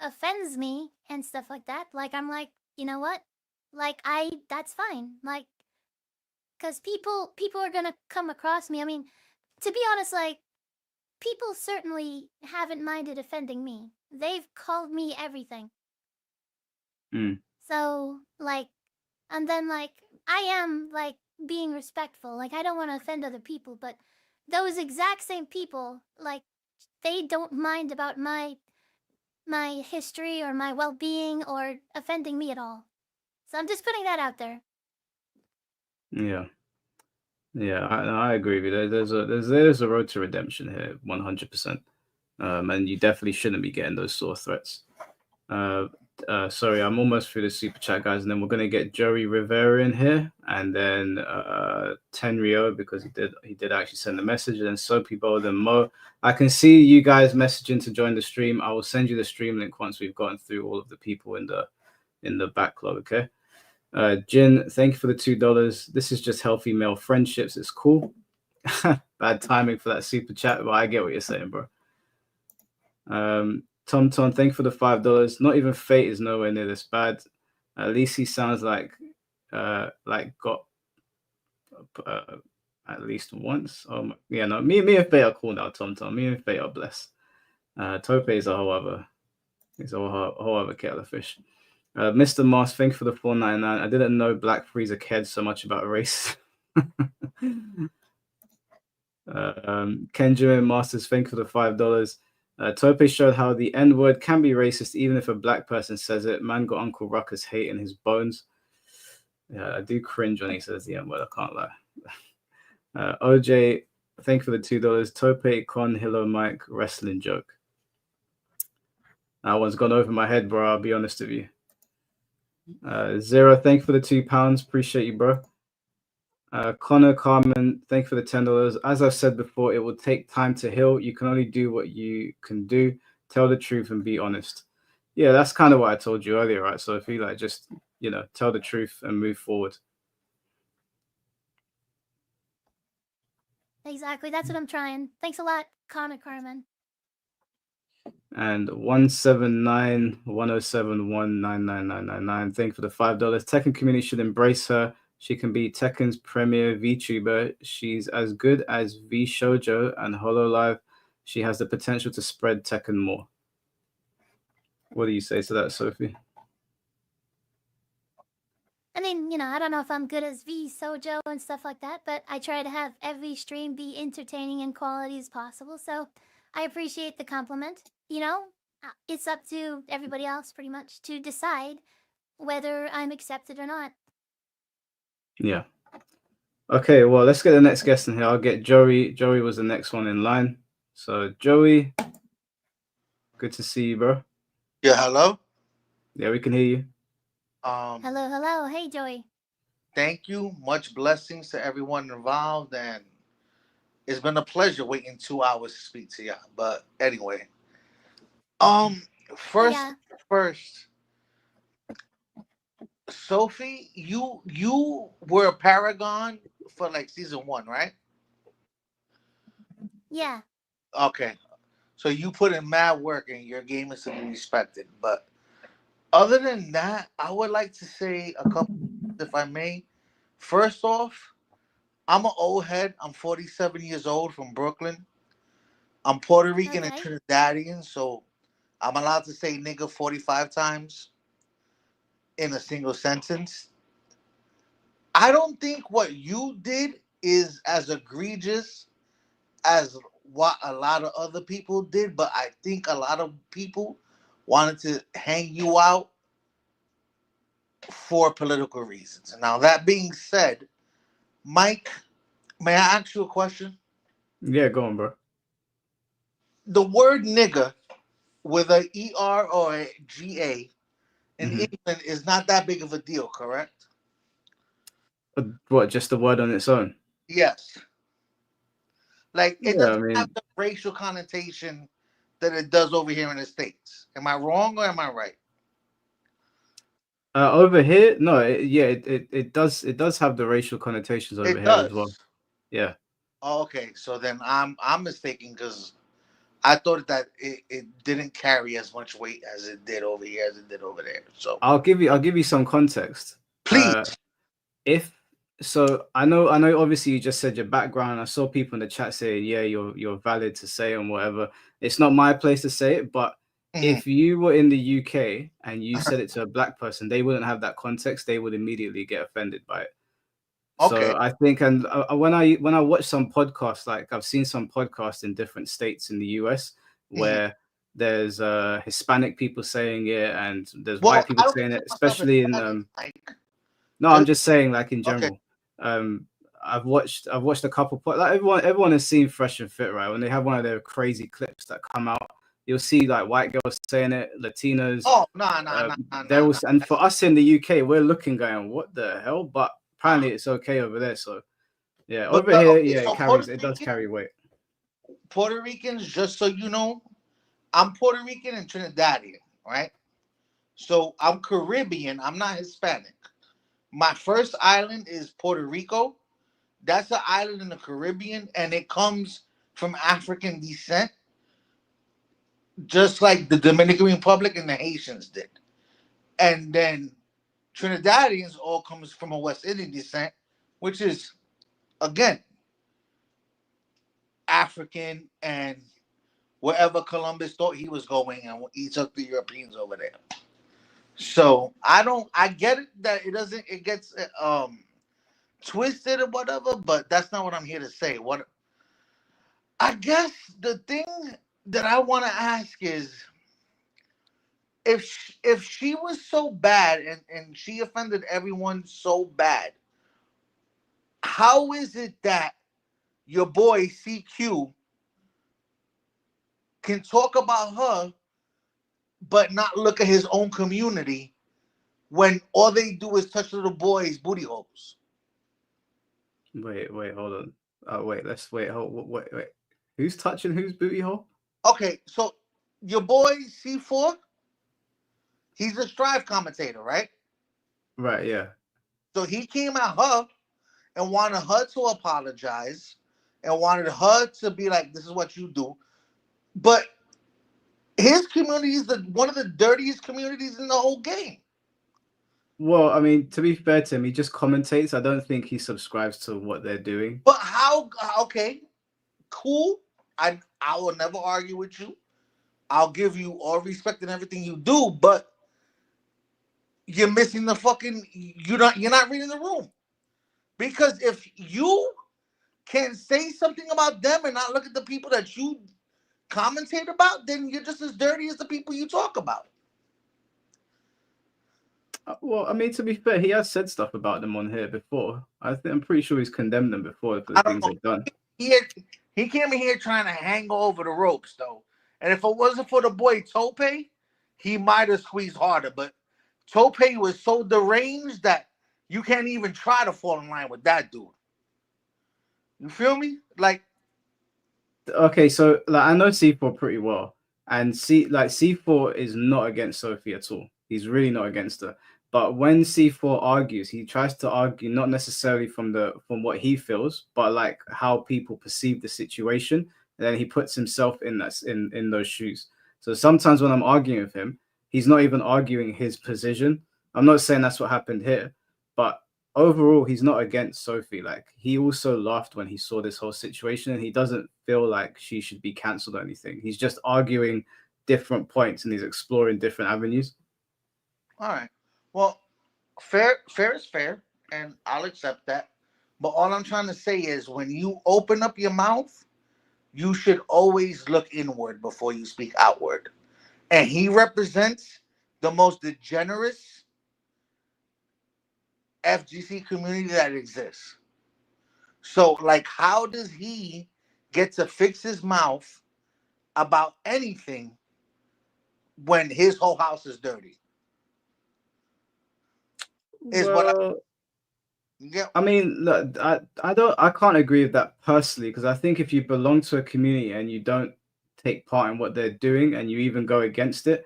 offends me and stuff like that, like, I'm like, you know what? Like, that's fine. Like, because people are gonna come across me. I mean, to be honest, like, people certainly haven't minded offending me. They've called me everything. So, like, and then, like, I am, like, being respectful. Like, I don't want to offend other people, but those exact same people, like, they don't mind about my history or my well-being or offending me at all. So I'm just putting that out there. Yeah, I agree with you. There's a road to redemption here, 100%. And you definitely shouldn't be getting those sort of threats. Sorry, I'm almost through the super chat, guys, and then we're gonna get Joey Rivera in here, and then Tenrio, because he did actually send the message, and then Sophie Bold and Mo. I can see you guys messaging to join the stream. I will send you the stream link once we've gotten through all of the people in the backlog. Okay. Jin, thank you for the $2. This is just healthy male friendships. It's cool. Bad timing for that super chat, but I get what you're saying, bro. Tom, thank you for the $5. Not even Fate is nowhere near this bad. At least he sounds like got at least once. Oh my, yeah, no, me and Fate are cool now, Tom. Me and Fate are blessed. Tope is a whole other kettle of fish. Mr. Moss, thank you for the $4.99. I didn't know Black Freezer cared so much about race. Kenjamin Masters, thank you for the $5. Tope showed how the N-word can be racist even if a black person says it. Man got Uncle Ruckus hate in his bones. Yeah, I do cringe when he says the N-word, I can't lie. OJ, thank you for the $2. Tope, Con, Hilo, Mike, wrestling joke. That one's gone over my head, bro. I'll be honest with you. Zero, thank you for the £2. Appreciate you, bro. Connor Carmen, thank you for the $10. As I've said before, it will take time to heal. You can only do what you can do. Tell the truth and be honest. Yeah, that's kind of what I told you earlier, right? So if you just, tell the truth and move forward. Exactly. That's what I'm trying. Thanks a lot, Connor Carmen. And 179-107-199-999. Thank you for the $5. Tekken community should embrace her. She can be Tekken's premier VTuber. She's as good as V Shoujo and HoloLive. She has the potential to spread Tekken more. What do you say to that, Sophie? I mean, I don't know if I'm good as V Sojo and stuff like that, but I try to have every stream be entertaining and quality as possible. So I appreciate the compliment. It's up to everybody else pretty much to decide whether I'm accepted or not. Yeah. Okay, well, let's get the next guest in here. I'll get Joey. Joey was the next one in line. So, Joey, good to see you, bro. Yeah, hello? Yeah, we can hear you. Hello. Hey, Joey. Thank you. Much blessings to everyone involved. And it's been a pleasure waiting 2 hours to speak to you. But anyway, first, Sophie, you were a paragon for season 1, right? Yeah. Okay. So you put in mad work and your game is to be respected. But other than that, I would like to say a couple, if I may. First off, I'm an old head. I'm 47 years old from Brooklyn. I'm Puerto Rican and Trinidadian, so I'm allowed to say nigga 45 times in a single sentence. I don't think what you did is as egregious as what a lot of other people did, but I think a lot of people wanted to hang you out for political reasons. Now, that being said, Mike, may I ask you a question? Yeah, go on, bro. The word nigga with a ER or a GA in England is not that big of a deal, correct? What, just the word on its own? Yes. It doesn't have the racial connotation that it does over here in the States. Am I wrong or am I right? Over here, no, it does have the racial connotations over here as well. Yeah. Oh, okay, so then I'm mistaken because I thought that it didn't carry as much weight as it did over here as it did over there. So I'll give you some context. Please. So I know obviously you just said your background. I saw people in the chat say, yeah, you're valid to say and whatever. It's not my place to say it, but if you were in the UK and you said it to a black person, they wouldn't have that context. They would immediately get offended by it. Okay. So I think, and when I watch some podcasts, I've seen some podcasts in different states in the US where there's Hispanic people saying it and there's white people saying it, especially in no, I'm just saying in general. I've watched a couple everyone has seen Fresh and Fit, right? When they have one of their crazy clips that come out you'll see like white girls saying it, Latinos. Oh, nah. And for us in the UK, we're looking going, what the hell? But apparently it's okay over there. So yeah, But, over here, okay, yeah, so it does carry weight. Puerto Ricans, just so you know, I'm Puerto Rican and Trinidadian, right? So I'm Caribbean. I'm not Hispanic. My first island is Puerto Rico. That's an island in the Caribbean, and it comes from African descent, just like the Dominican Republic and the Haitians did. And then Trinidadians all comes from a West Indian descent, which is, again, African and wherever Columbus thought he was going, and he took the Europeans over there. So I get it that it gets twisted or whatever, but that's not what I'm here to say. What I guess the thing that I want to ask is, if she was so bad and she offended everyone so bad, how is it that your boy CQ can talk about her but not look at his own community when all they do is touch little boys' booty holes? Wait, hold on. Wait. Who's touching whose booty hole? Okay, so your boy C4, he's a Strive commentator, right? Right, yeah. So he came at her and wanted her to apologize and wanted her to be like, this is what you do. But his community is one of the dirtiest communities in the whole game. Well, I mean, to be fair to him, he just commentates. I don't think he subscribes to what they're doing. But how? Okay, cool. I will never argue with you. I'll give you all respect and everything you do, but you're missing the fucking. You're not reading the room. Because if you can say something about them and not look at the people that you commentate about, then you're just as dirty as the people you talk about. Well, I mean, to be fair, he has said stuff about them on here before. I'm pretty sure he's condemned them before for the things they've done. He came in here trying to hang over the ropes, though. And if it wasn't for the boy Tope, he might have squeezed harder. But Tope was so deranged that you can't even try to fall in line with that dude. You feel me? Like, okay, so like I know C4 pretty well, and C4 is not against Sophie at all. He's really not against her. But when C4 argues, he tries to argue not necessarily from what he feels, but like how people perceive the situation. And then he puts himself in those shoes. So sometimes when I'm arguing with him, he's not even arguing his position. I'm not saying that's what happened here, but overall, he's not against Sophie. Like, he also laughed when he saw this whole situation, and he doesn't feel like she should be cancelled or anything. He's just arguing different points and he's exploring different avenues. all right. Well, fair is fair, and I'll accept that. But all I'm trying to say is, when you open up your mouth, you should always look inward before you speak outward. And he represents the most degenerate FGC community that exists. So, like, how does he get to fix his mouth about anything when his whole house is dirty? I mean, look, I can't agree with that personally, because I think if you belong to a community and you don't take part in what they're doing and you even go against it,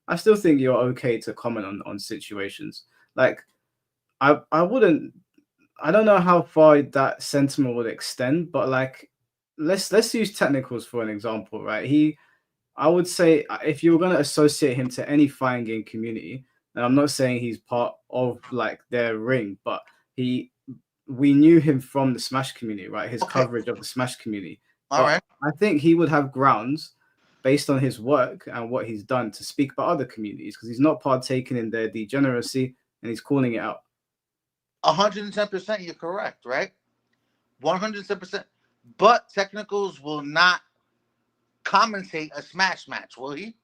I still think you're okay to comment on situations. Like, I don't know how far that sentiment would extend, but like, let's use technicals for an example, right? I would say if you were going to associate him to any fighting game community, and I'm not saying he's part of like their ring, but we knew him from the Smash community, right? His coverage of the Smash community. All right. I think he would have grounds based on his work and what he's done to speak about other communities, because he's not partaking in their degeneracy and he's calling it out. 110%, you're correct, right? 110%. But Technicals will not commentate a Smash match, will he?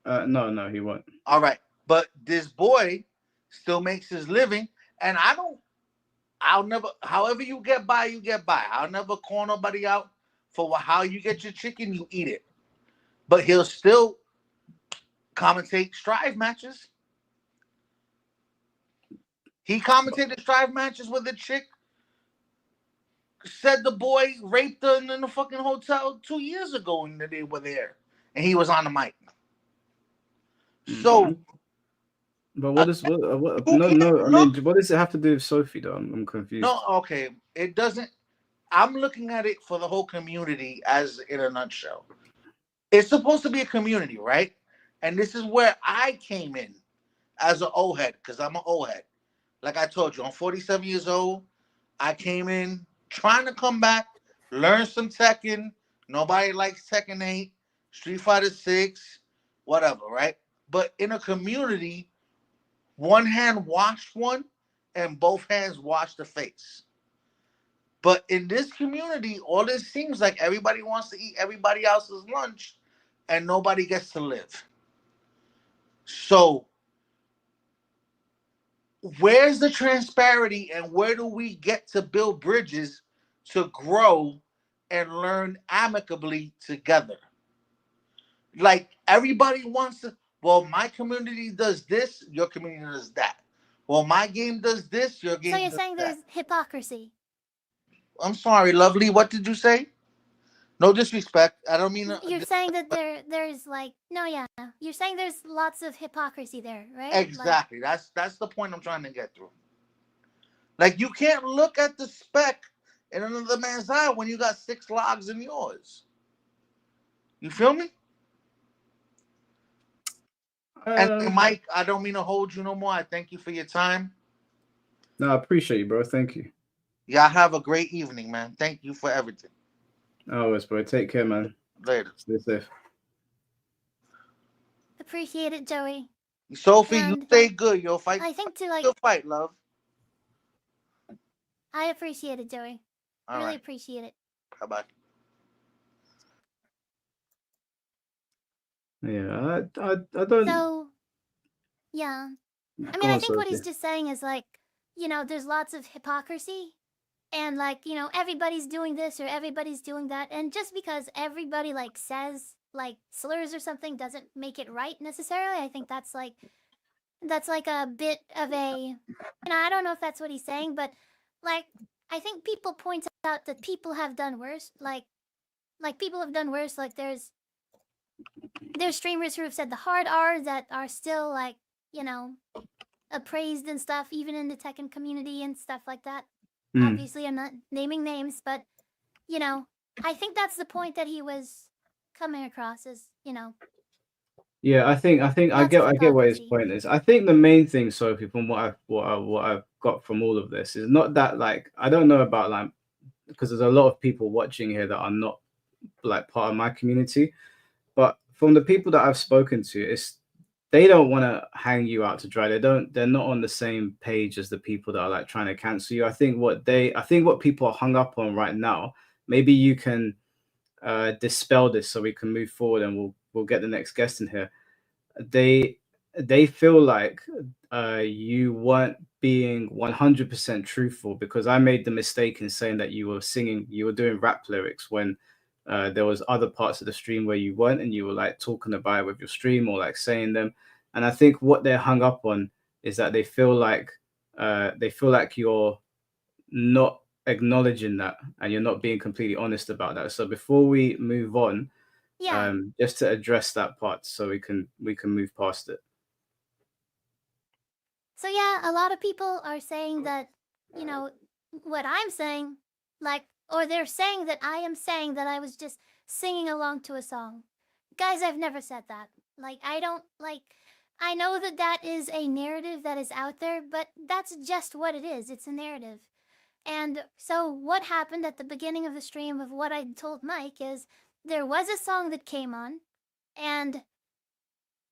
No, he won't. All right. But this boy still makes his living, and I'll never, however you get by, you get by. I'll never call nobody out for how you get your chicken, you eat it. but he'll still commentate Strive matches. He commentated Strive matches with a chick. Said the boy raped her in the fucking hotel 2 years ago, and they were there, and he was on the mic. So, but what is what? who No, can't no. I look? mean, what does it have to do with Sophie though? I'm confused. No, okay, it doesn't. I'm looking at it for the whole community as in a nutshell. It's supposed to be a community, right? And this is where I came in as an old head, because I'm an old head. Like I told you, I'm 47 years old. I came in trying to come back, learn some Tekken. Nobody likes Tekken 8, Street Fighter 6, whatever, right? But in a community, one hand washed one and both hands wash the face. But in this community, all it seems like everybody wants to eat everybody else's lunch and nobody gets to live. So where's the transparency and where do we get to build bridges to grow and learn amicably together? Like everybody wants to, well, my community does this, your community does that. Well, my game does this, your game So you're does saying that. there's hypocrisy? I'm sorry, lovely. What did you say? No disrespect. I don't mean. You're saying that there's like no, yeah. You're saying there's lots of hypocrisy there, right? Exactly. That's the point I'm trying to get through. Like you can't look at the speck in another man's eye when you got 6 logs in yours. You feel me? And Mike, I don't mean to hold you no more. I thank you for your time. No, I appreciate you, bro. Thank you. Y'all have a great evening, man. Thank you for everything. Always, bro. Take care, man. Later. Stay safe. Appreciate it, Joey. Sophie, And you stay good, yo. Fight. I think to like Good fight, love. I appreciate it, Joey. All really right. appreciate it. Bye-bye. Yeah, I don't. So, yeah. I mean, I think what he's just saying is like, you know, there's lots of hypocrisy. And like, you know, everybody's doing this or everybody's doing that. And just because everybody like says like slurs or something doesn't make it right necessarily. I think that's like a bit of a, you know, I don't know if that's what he's saying, but like, I think people point out that people have done worse. Like people have done worse. Like there's streamers who have said the hard R that are still like, you know, appraised and stuff, even in the Tekken community and stuff like that. Obviously, I'm not naming names, but, you know, I think that's the point that he was coming across as, you know. Yeah, I think I get what his point is. I think the main thing, Sophie, from what I've got from all of this is not that like I don't know about like because there's a lot of people watching here that are not like part of my community, but from the people that I've spoken to, it's they don't want to hang you out to dry. They're not on the same page as the people that are like trying to cancel you. I think what people are hung up on right now, maybe you can dispel this so we can move forward and we'll get the next guest in here. They feel like you weren't being 100% truthful because I made the mistake in saying that you were doing rap lyrics when there was other parts of the stream where you weren't, and you were like talking about it with your stream or like saying them. And I think what they're hung up on is that they feel like you're not acknowledging that and you're not being completely honest about that. So before we move on, just to address that part so we can move past it. So yeah, a lot of people are saying that, you know, what I'm saying, like, or they're saying that I am saying that I was just singing along to a song. Guys, I've never said that. Like, I don't, like, I know that that is a narrative that is out there, but that's just what it is. It's a narrative. And so what happened at the beginning of the stream of what I told Mike is there was a song that came on and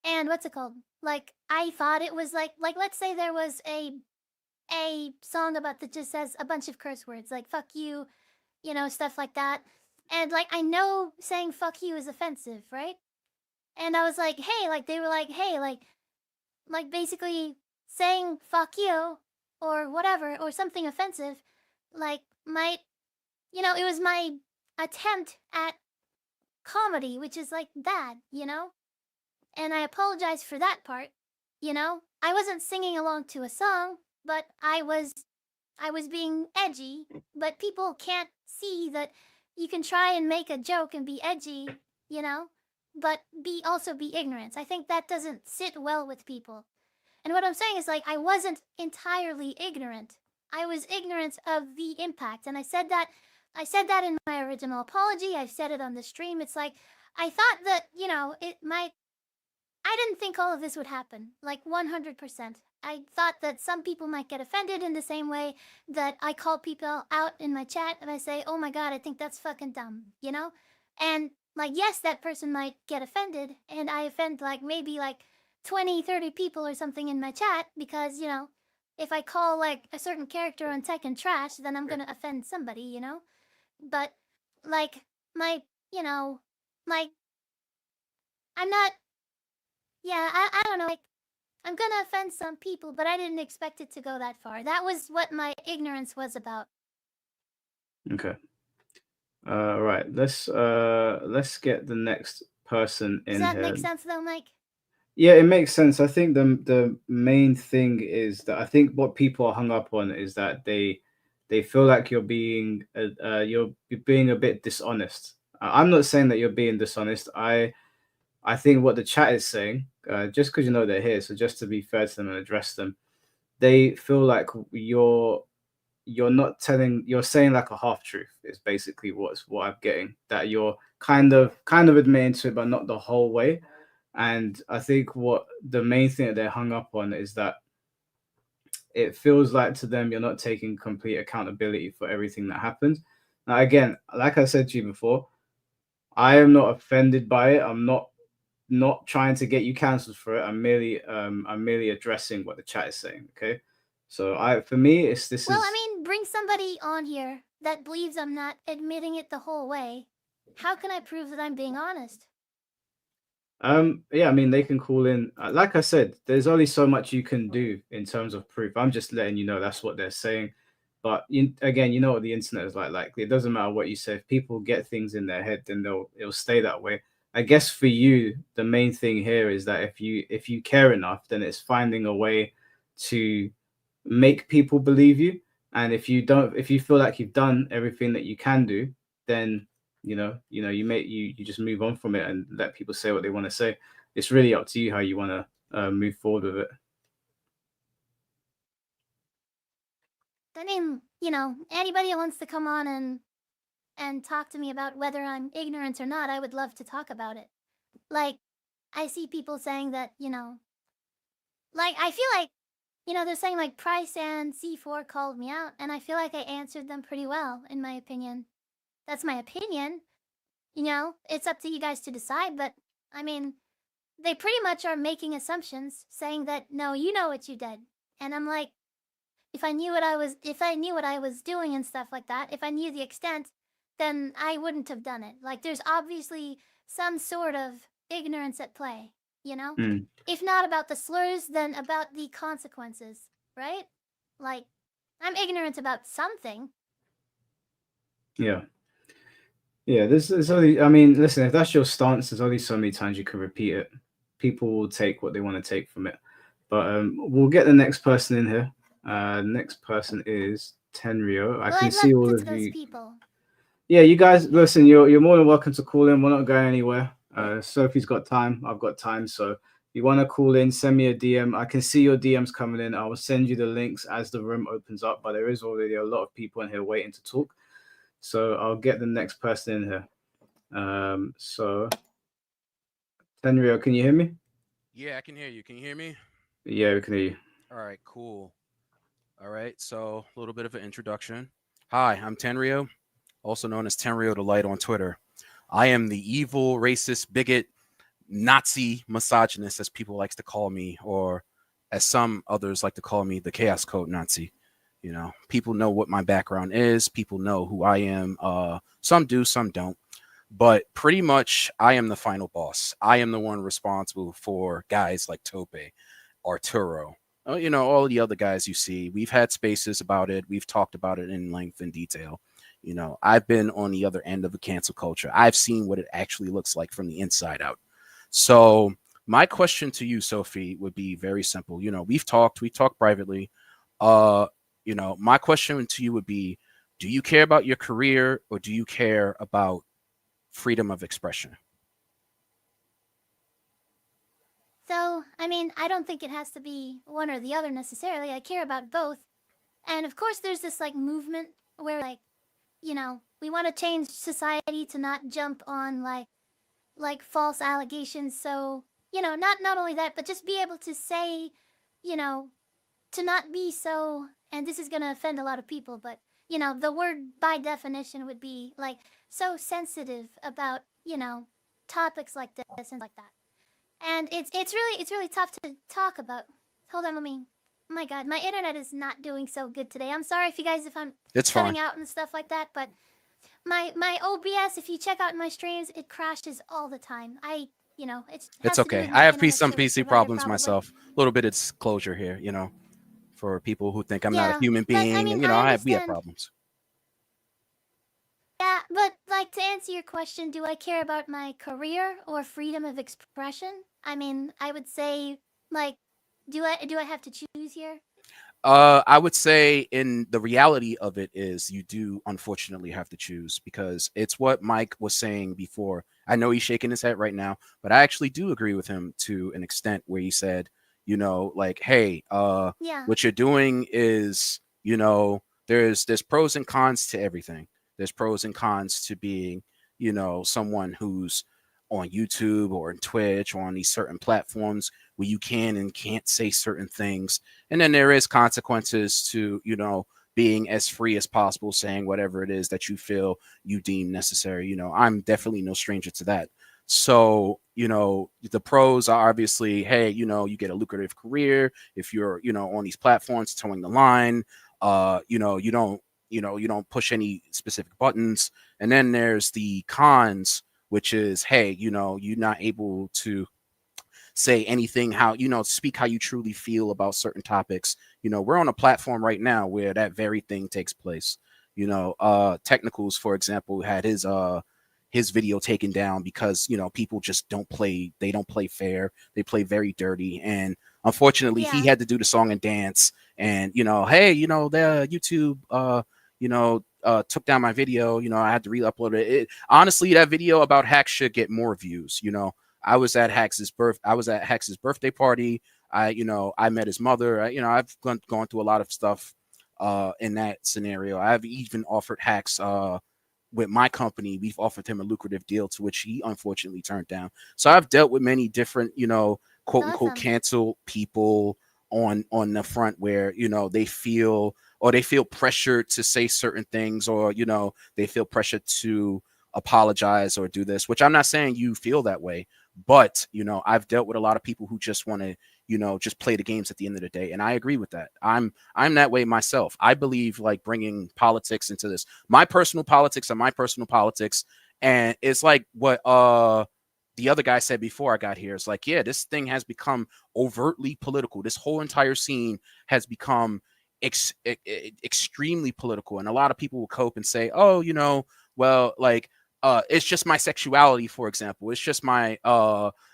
what's it called? Like, I thought it was like let's say there was a song about that just says a bunch of curse words like fuck you, you know, stuff like that. And like I know saying fuck you is offensive, right? And I was like, hey, like they were like, hey, like basically saying fuck you or whatever or something offensive, like might, you know, it was my attempt at comedy, which is like bad, you know? And I apologize for that part, you know? I wasn't singing along to a song, but I was being edgy, but people can't see that you can try and make a joke and be edgy, you know, but also be ignorant. I think that doesn't sit well with people. And what I'm saying is, like, I wasn't entirely ignorant. I was ignorant of the impact, and I said that in my original apology. I've said it on the stream. It's like I thought that, you know, I didn't think all of this would happen, like 100%. I thought that some people might get offended in the same way that I call people out in my chat and I say, oh my god, I think that's fucking dumb, you know? And, like, yes, that person might get offended, and I offend, like, maybe, like, 20, 30 people or something in my chat because, you know, if I call, like, a certain character on Tekken trash, then I'm gonna offend somebody, you know? But, like, you know, like, I'm not, yeah, I don't know, like, I'm gonna offend some people, but I didn't expect it to go that far. That was what my ignorance was about. Okay. Right. Let's get the next person in Does that here. make sense though, Mike? Yeah, it makes sense. I think the main thing is that I think what people are hung up on is that they feel like you're being a bit dishonest. I'm not saying that you're being dishonest. I think what the chat is saying, just because you know they're here, so just to be fair to them and address them, they feel like you're saying like a half truth is basically what I'm getting, that you're kind of admitting to it but not the whole way. And I think what the main thing that they're hung up on is that it feels like to them you're not taking complete accountability for everything that happens. Now again, like I said to you before, I am not offended by it. I'm not trying to get you cancelled for it. I'm merely addressing what the chat is saying. Okay, so for me, I mean, bring somebody on here that believes I'm not admitting it the whole way. How can I prove that I'm being honest? Yeah, I mean, they can call in. Like I said, there's only so much you can do in terms of proof. I'm just letting you know that's what they're saying. But again, you know what the internet is like. Like, it doesn't matter what you say. If people get things in their head, then it'll stay that way. I guess for you, the main thing here is that if you care enough, then it's finding a way to make people believe you. And if you feel like you've done everything that you can do, then you just move on from it and let people say what they want to say. It's really up to you how you want to move forward with it. I mean, you know, anybody who wants to come on and talk to me about whether I'm ignorant or not, I would love to talk about it. Like, I see people saying that, you know, like, I feel like, you know, they're saying like Price and C4 called me out, and I feel like I answered them pretty well, in my opinion. That's my opinion. You know, it's up to you guys to decide, but I mean, they pretty much are making assumptions, saying that, no, you know what you did. And I'm like, if I knew what I was doing and stuff like that, if I knew the extent, then I wouldn't have done it. Like, there's obviously some sort of ignorance at play, you know? If not about the slurs, then about the consequences, right? Like, I'm ignorant about something. Yeah. Yeah, there's only, I mean, listen, if that's your stance, there's only so many times you can repeat it. People will take what they want to take from it. But we'll get the next person in here. Next person is Tenryo. I can see all of you. People. Yeah, you guys, listen, you're more than welcome to call in. We're not going anywhere. Sophie's got time. I've got time. So if you want to call in, send me a DM. I can see your DMs coming in. I will send you the links as the room opens up. But there is already a lot of people in here waiting to talk. So I'll get the next person in here. So Tenryo, can you hear me? Yeah, I can hear you. Can you hear me? Yeah, we can hear you. All right, cool. All right, so a little bit of an introduction. Hi, I'm Tenryo, also known as Tenryo the Light on Twitter. I am the evil, racist, bigot, Nazi misogynist, as people like to call me, or as some others like to call me, the Chaos Code Nazi. You know, people know what my background is. People know who I am. Some do, some don't. But pretty much, I am the final boss. I am the one responsible for guys like Tope, Arturo, you know, all the other guys you see. We've had spaces about it. We've talked about it in length and detail. You know, I've been on the other end of the cancel culture. I've seen what it actually looks like from the inside out. So my question to you, Sophie, would be very simple. You know, we talked privately. You know, my question to you would be, do you care about your career or do you care about freedom of expression? So, I mean, I don't think it has to be one or the other necessarily. I care about both. And of course, there's this like movement where like, you know, we want to change society to not jump on like false allegations. So, you know, not only that, but just be able to say, you know, to not be so, and this is going to offend a lot of people, but you know, the word by definition would be like so sensitive about, you know, topics like this and like that. And it's really tough to talk about. Hold on, let me. Oh my God, my internet is not doing so good today. I'm sorry if you guys if I'm It's cutting fine. out and stuff like that, but my OBS, if you check out my streams, it crashes all the time. You know, it It's has to do okay. with I my have internet some service PC provider problems probably. myself. A little bit of disclosure here, you know, for people who think I'm not a Yeah, human but I being, mean, and you know, I we have understand. problems. Yeah, but like to answer your question, do I care about my career or freedom of expression? I mean, I would say like, do I have to choose here? I would say in the reality of it is you do unfortunately have to choose because it's what Mike was saying before. I know he's shaking his head right now, but I actually do agree with him to an extent where he said, you know, like, hey, Yeah. what you're doing is, you know, there's pros and cons to everything. There's pros and cons to being, you know, someone who's on YouTube or on Twitch or on these certain platforms where you can and can't say certain things. And then there is consequences to, you know, being as free as possible, saying whatever it is that you feel you deem necessary. You know, I'm definitely no stranger to that. So, you know, the pros are obviously, hey, you know, you get a lucrative career if you're, you know, on these platforms towing the line. You know, you don't push any specific buttons. And then there's the cons, which is, hey, you know, you're not able to say anything how, you know, speak how you truly feel about certain topics. You know, we're on a platform right now where that very thing takes place. You know, Technicals, for example, had his video taken down because, you know, people just don't play fair. They play very dirty. And unfortunately, he Yeah. had to do the song and dance. And, you know, hey, you know, the YouTube you know, took down my video. You know, I had to re-upload it. Honestly, that video about hacks should get more views. You know, I was at Hax's birthday party. You know, I met his mother. You know, I've gone through a lot of stuff in that scenario. I've even offered Hax with my company. We've offered him a lucrative deal to which he unfortunately turned down. So I've dealt with many different, you know, quote unquote Awesome. cancel people on the front where, you know, they feel pressured to say certain things, or, you know, they feel pressured to apologize or do this, which I'm not saying you feel that way. But, you know, I've dealt with a lot of people who just want to, you know, just play the games at the end of the day. And I agree with that. I'm that way myself. I believe like bringing politics into this. My personal politics are my personal politics. And it's like what the other guy said before I got here. It's like, yeah, this thing has become overtly political. This whole entire scene has become extremely political. And a lot of people will cope and say, oh, you know, well, like, it's just my sexuality, for example. It's just my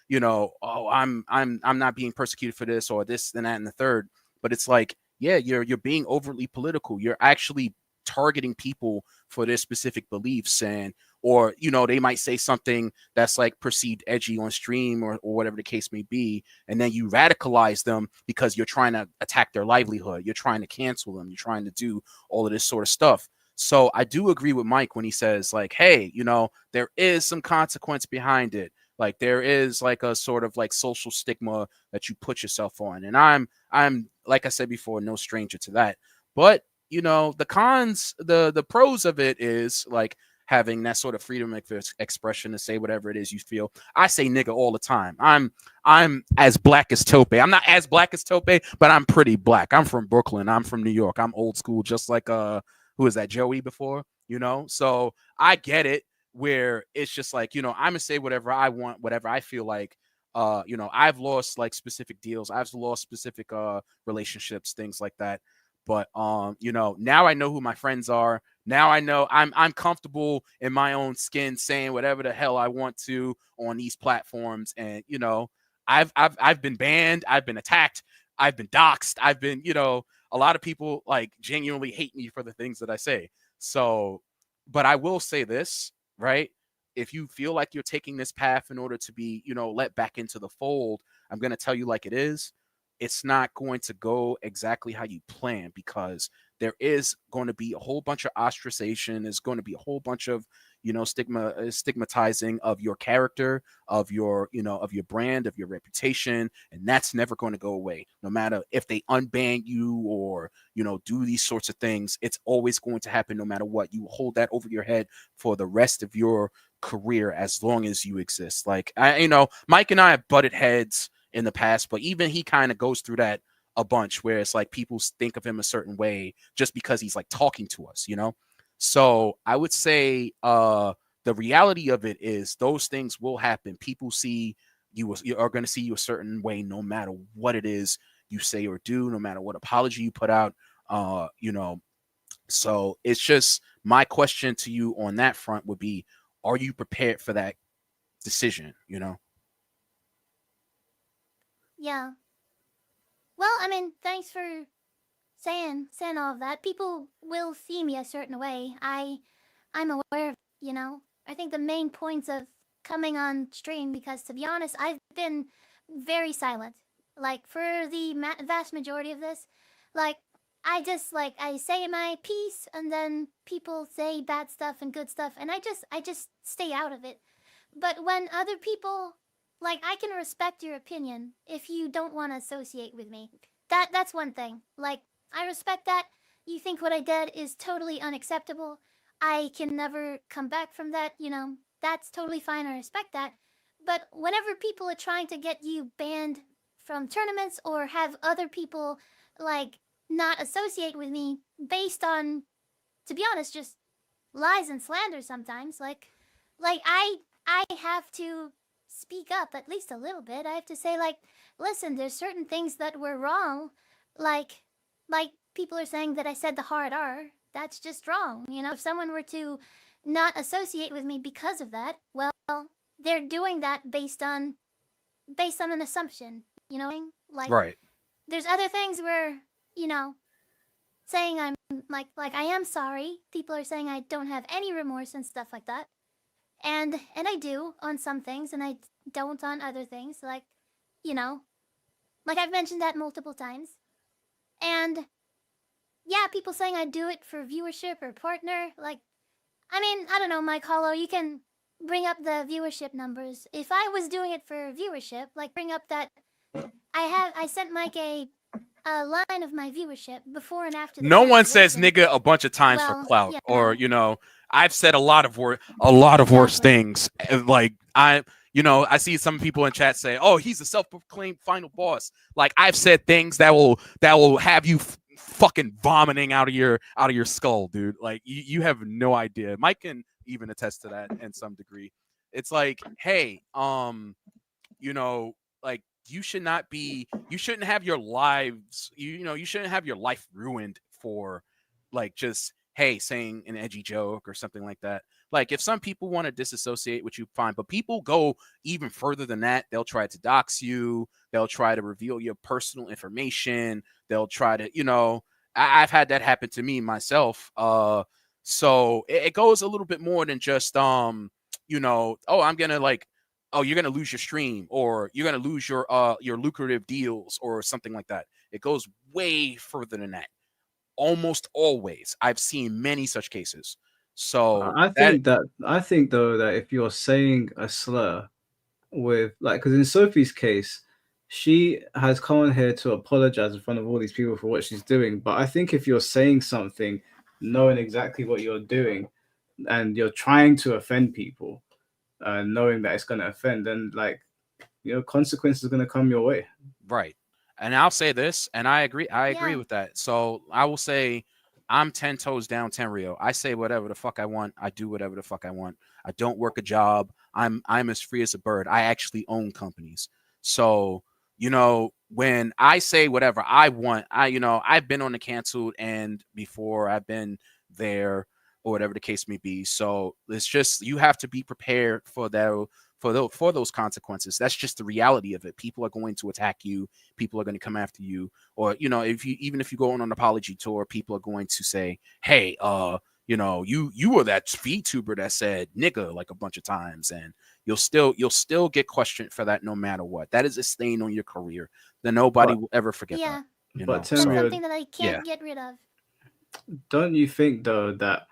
you know, oh, I'm not being persecuted for this or this and that and the third. But it's like, yeah, you're being overtly political. You're actually targeting people for their specific beliefs, and or, you know, they might say something that's like perceived edgy on stream or whatever the case may be, and then you radicalize them because you're trying to attack their livelihood. You're trying to cancel them. You're trying to do all of this sort of stuff. So I do agree with Mike when he says like, hey, you know, there is some consequence behind it. Like there is like a sort of like social stigma that you put yourself on. And I'm like I said before, no stranger to that. But, you know, the cons, the pros of it is like having that sort of freedom of expression to say whatever it is you feel. I say nigga all the time. I'm as black as Tope. I'm not as black as Tope, but I'm pretty black. I'm from Brooklyn. I'm from New York. I'm old school, just like who was that, Joey before, you know? So I get it, where it's just like, you know, I'm gonna say whatever I want, whatever I feel like. You know, I've lost like specific deals, I've lost specific relationships, things like that. But you know, now I know who my friends are. Now I know I'm comfortable in my own skin saying whatever the hell I want to on these platforms. And, you know, I've been banned, I've been attacked, I've been doxxed, I've been, you know, a lot of people like genuinely hate me for the things that I say. So, but I will say this, right? If you feel like you're taking this path in order to be, you know, let back into the fold, I'm going to tell you like it is. It's not going to go exactly how you plan, because there is going to be a whole bunch of ostracization. There's going to be a whole bunch of, you know, stigmatizing of your character, of your, you know, of your brand, of your reputation. And that's never going to go away. No matter if they unban you or, you know, do these sorts of things, it's always going to happen no matter what. You hold that over your head for the rest of your career as long as you exist. Like, you know, Mike and I have butted heads in the past, but even he kind of goes through that a bunch, where it's like people think of him a certain way just because he's like talking to us, you know? So I would say the reality of it is those things will happen. People see you are going to see you a certain way no matter what it is you say or do, no matter what apology you put out, you know. So it's just, my question to you on that front would be, are you prepared for that decision, you know? Yeah. Well, I mean, thanks for saying all of that. People will see me a certain way. I'm aware of, you know. I think the main points of coming on stream, because to be honest, I've been very silent. Like for the vast majority of this, like I just like I say my piece, and then people say bad stuff and good stuff, and I just stay out of it. But when other people, like, I can respect your opinion if you don't want to associate with me. That's one thing. Like, I respect that. You think what I did is totally unacceptable. I can never come back from that, you know. That's totally fine. I respect that. But whenever people are trying to get you banned from tournaments or have other people, like, not associate with me based on, to be honest, just lies and slander sometimes, like I have to speak up at least a little bit. I have to say, like, listen, there's certain things that were wrong, like people are saying that I said the hard R. That's just wrong. You know, if someone were to not associate with me because of that, well, they're doing that based on an assumption. You know, like, Right. there's other things where, you know, saying I'm like I am sorry. People are saying I don't have any remorse and stuff like that. And I do on some things, and I don't on other things. Like, you know, like I've mentioned that multiple times. And yeah, people saying I do it for viewership or partner. Like, I mean, I don't know, Mike Hollow, you can bring up the viewership numbers. If I was doing it for viewership, like bring up that I sent Mike a line of my viewership before and after the No one says cancellation. nigga a bunch of times for Well, clout, yeah, or, no. you know, I've said a lot of worse Exactly. things. Like, you know, I see some people in chat say, "Oh, he's a self-proclaimed final boss." Like, I've said things that will have you fucking vomiting out of your skull, dude. Like, you have no idea. Mike can even attest to that in some degree. It's like, hey, you know, like, you shouldn't have your lives, you know, you shouldn't have your life ruined for, like, just, hey, saying an edgy joke or something like that. Like, if some people want to disassociate with you, fine, but people go even further than that. They'll try to dox you, they'll try to reveal your personal information, they'll try to, you know, I've had that happen to me myself. So it goes a little bit more than just you know, oh, I'm gonna, like, oh, you're gonna lose your stream, or you're gonna lose your lucrative deals or something like that. It goes way further than that. Almost always, I've seen many such cases. So I think though that if you're saying a slur with, like, because in Sophie's case, she has come on here to apologize in front of all these people for what she's doing. But I think if you're saying something, knowing exactly what you're doing, and you're trying to offend people, knowing that it's going to offend, then, like, you know, consequences are going to come your way. Right. And I'll say this, and I agree Yeah. with that. So I will say, I'm 10 toes down Tenryo. I say whatever the fuck I want. I do whatever the fuck I want. I don't work a job. I'm as free as a bird. I actually own companies. So, you know, when I say whatever I want, you know, I've been on the canceled end before. I've been there. or whatever the case may be. So it's just, you have to be prepared for that, for those consequences. That's just the reality of it. People are going to attack you. People are going to come after you. Or, you know, even if you go on an apology tour, people are going to say, hey, you know, you were that V-Tuber that said nigga like a bunch of times, and you'll still get questioned for that no matter what. That is a stain on your career that nobody will ever forget. Yeah. That. You But know, That's so, something that I can't get rid of. don't you think though that,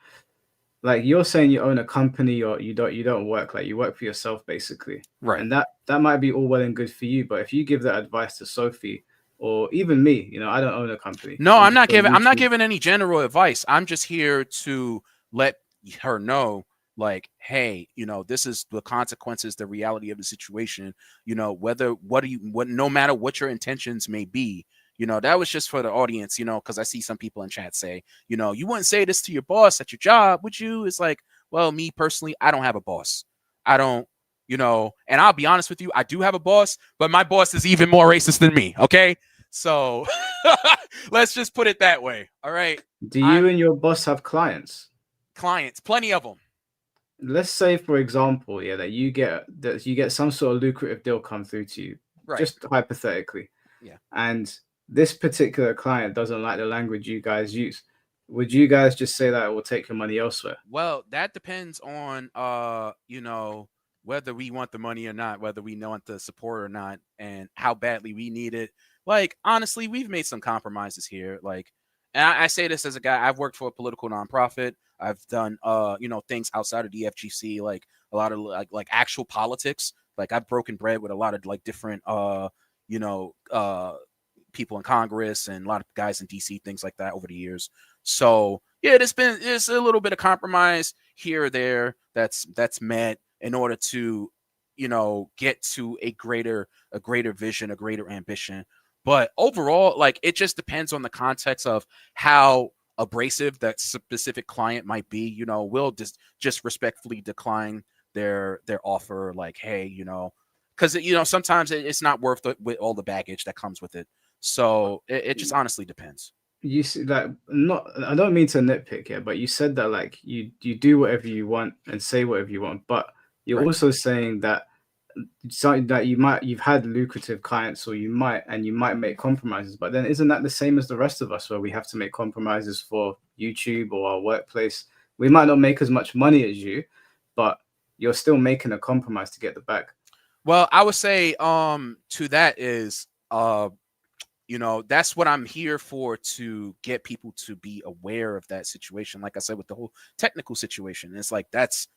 like, you're saying you own a company or you don't work, like you work for yourself basically, right? and that might be all well and good for you, but if you give that advice to Sophie or even me, you know, I don't own a company. No, I'm not just on giving YouTube. any general advice. I'm just here to let her know, like, hey, you know, this is the consequences, the reality of the situation. You know, no matter what your intentions may be. You know, that was just for the audience, you know, because I see some people in chat say, you know, you wouldn't say this to your boss at your job, would you? It's like, well, me personally, I don't have a boss. I don't, you know, and I'll be honest with you, I do have a boss, but my boss is even more racist than me. Okay. So let's just put it that way. All right. Do you and your boss have clients? Clients, plenty of them. Let's say, for example, yeah, that you get some sort of lucrative deal come through to you, Right. just hypothetically. Yeah. And this particular client doesn't like the language you guys use. Would you guys just say that it will take your money elsewhere? Well, that depends on you know, whether we want the money or not, whether we want the support or not, and how badly we need it. Like, honestly, we've made some compromises here. Like, and I say this as a guy, I've worked for a political nonprofit. I've done you know, things outside of the FGC, like a lot of like actual politics. Like, I've broken bread with a lot of like different you know, people in Congress and a lot of guys in DC, things like that over the years. So yeah, it's a little bit of compromise here or there that's met in order to, you know, get to a greater vision, a greater ambition. But overall, like, it just depends on the context of how abrasive that specific client might be. You know, we'll just respectfully decline their offer, like, hey, you know, because, you know, sometimes it's not worth it with all the baggage that comes with it. So it just honestly depends. You see, like, not, I don't mean to nitpick here, but you said that like you do whatever you want and say whatever you want, but you're Right. also saying that something that you've had lucrative clients, or you might make compromises. But then isn't that the same as the rest of us, where we have to make compromises for YouTube or our workplace? We might not make as much money as you, but you're still making a compromise to get the bag. Well, I would say to that is you know, that's what I'm here for, to get people to be aware of that situation. Like I said, with the whole technical situation, it's like, that's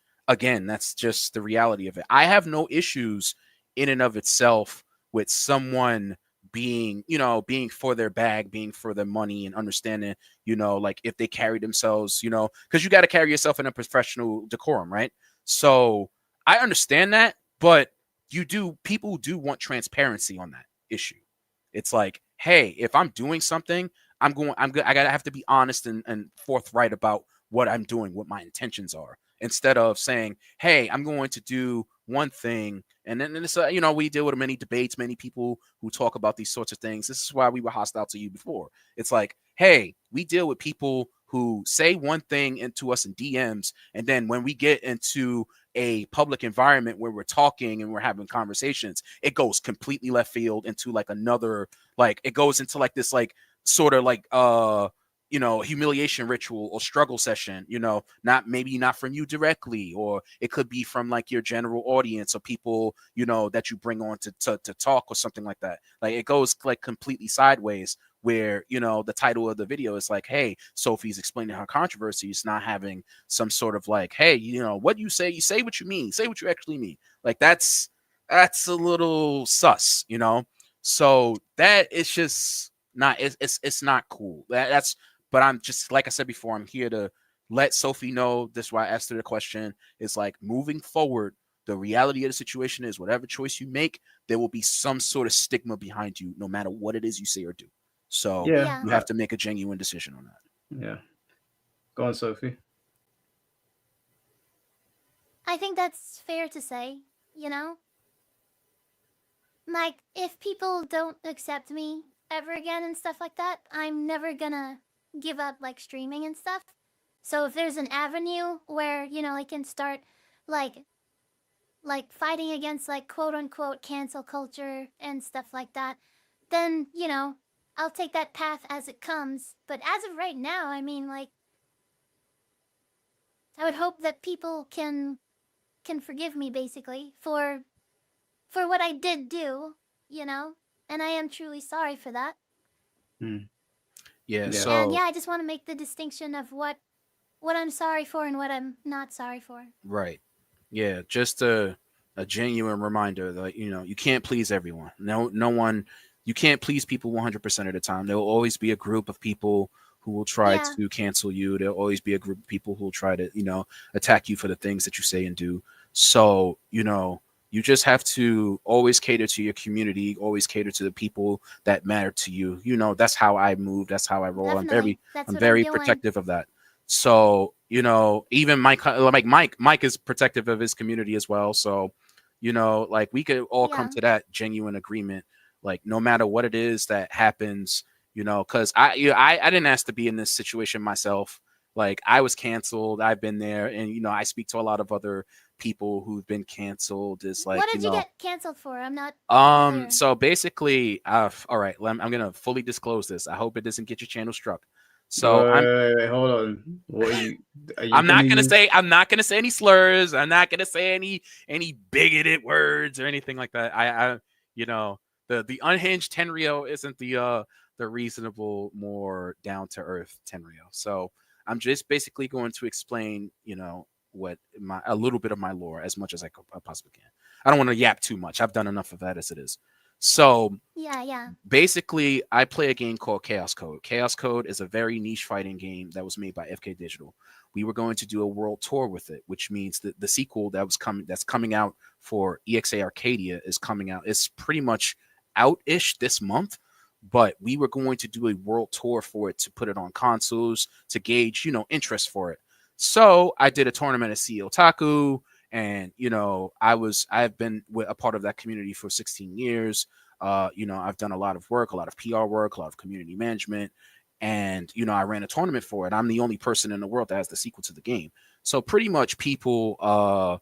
just the reality of it. I have no issues in and of itself with someone being, you know, being for their bag, being for their money, and understanding, you know, like, if they carry themselves, you know, because you got to carry yourself in a professional decorum, right? So I understand that, but people do want transparency on that issue. It's like, hey, if I'm doing something, I gotta have to be honest and forthright about what I'm doing, what my intentions are, instead of saying, hey, I'm going to do one thing. And then it's, you know, we deal with many debates, many people who talk about these sorts of things. This is why we were hostile to you before. It's like, hey, we deal with people who say one thing into us in DMs, and then when we get into a public environment where we're talking and we're having conversations, it goes completely left field into like another, like, it goes into like this, like, sort of like you know, humiliation ritual or struggle session, you know, maybe not from you directly, or it could be from like your general audience or people, you know, that you bring on to talk or something like that. Like, it goes like completely sideways, where, you know, the title of the video is like, hey, Sophie's explaining her controversies, not having some sort of like, hey, you know, what you say what you mean, say what you actually mean. Like, that's a little sus, you know? So that is just not, it's not cool. But I'm just, like I said before, I'm here to let Sophie know. That's why I asked her the question. It's like, moving forward, the reality of the situation is, whatever choice you make, there will be some sort of stigma behind you, no matter what it is you say or do. So Yeah. you have to make a genuine decision on that. Yeah. Go on, Sophie. I think that's fair to say, you know? Like, if people don't accept me ever again and stuff like that, I'm never gonna give up, like, streaming and stuff. So if there's an avenue where, you know, I can start like fighting against like quote unquote cancel culture and stuff like that, then, you know, I'll take that path as it comes. But as of right now, I mean, like, I would hope that people can forgive me basically for what I did do, you know? And I am truly sorry for that. Hmm. Yeah. Yeah. So And yeah, I just want to make the distinction of what I'm sorry for and what I'm not sorry for. right. Yeah. Just a genuine reminder that, you know, you can't please everyone. No one. You can't please people 100% of the time. There will always be a group of people who will try Yeah. to cancel you. There'll always be a group of people who will try to, you know, attack you for the things that you say and do. So, you know, you just have to always cater to your community, always cater to the people that matter to you. You know, that's how I move. That's how I roll. Definitely. That's I'm what very I'm doing. protective of that. So, you know, even Mike is protective of his community as well. So, you know, like we could all come Yeah. to that genuine agreement, like no matter what it is that happens, you know, because I didn't ask to be in this situation myself. Like I was canceled. I've been there, and you know, I speak to a lot of other people who've been canceled. Is like, What did you get canceled for? I'm not clear. so basically, all right, I'm gonna fully disclose this. I hope it doesn't get your channel struck. So Wait, hold on. What are you I'm not gonna gonna say any slurs. I'm not gonna say any bigoted words or anything like that. I you know, the unhinged Tenryo isn't the reasonable, more down to earth Tenryo. So I'm just basically going to explain, you know, what a little bit of my lore as much as I possibly can. I don't want to yap too much. I've done enough of that as it is. So Yeah. basically, I play a game called Chaos Code. Chaos Code is a very niche fighting game that was made by FK Digital. We were going to do a world tour with it, which means that the sequel that's coming out for EXA Arcadia is coming out. It's pretty much out-ish this month, but we were going to do a world tour for it to put it on consoles to gauge, you know, interest for it. So I did a tournament at CEO Otaku, and you know, I've been a part of that community for 16 years. You know, I've done a lot of work, a lot of PR work, a lot of community management, and you know, I ran a tournament for it. I'm the only person in the world that has the sequel to the game. So pretty much people,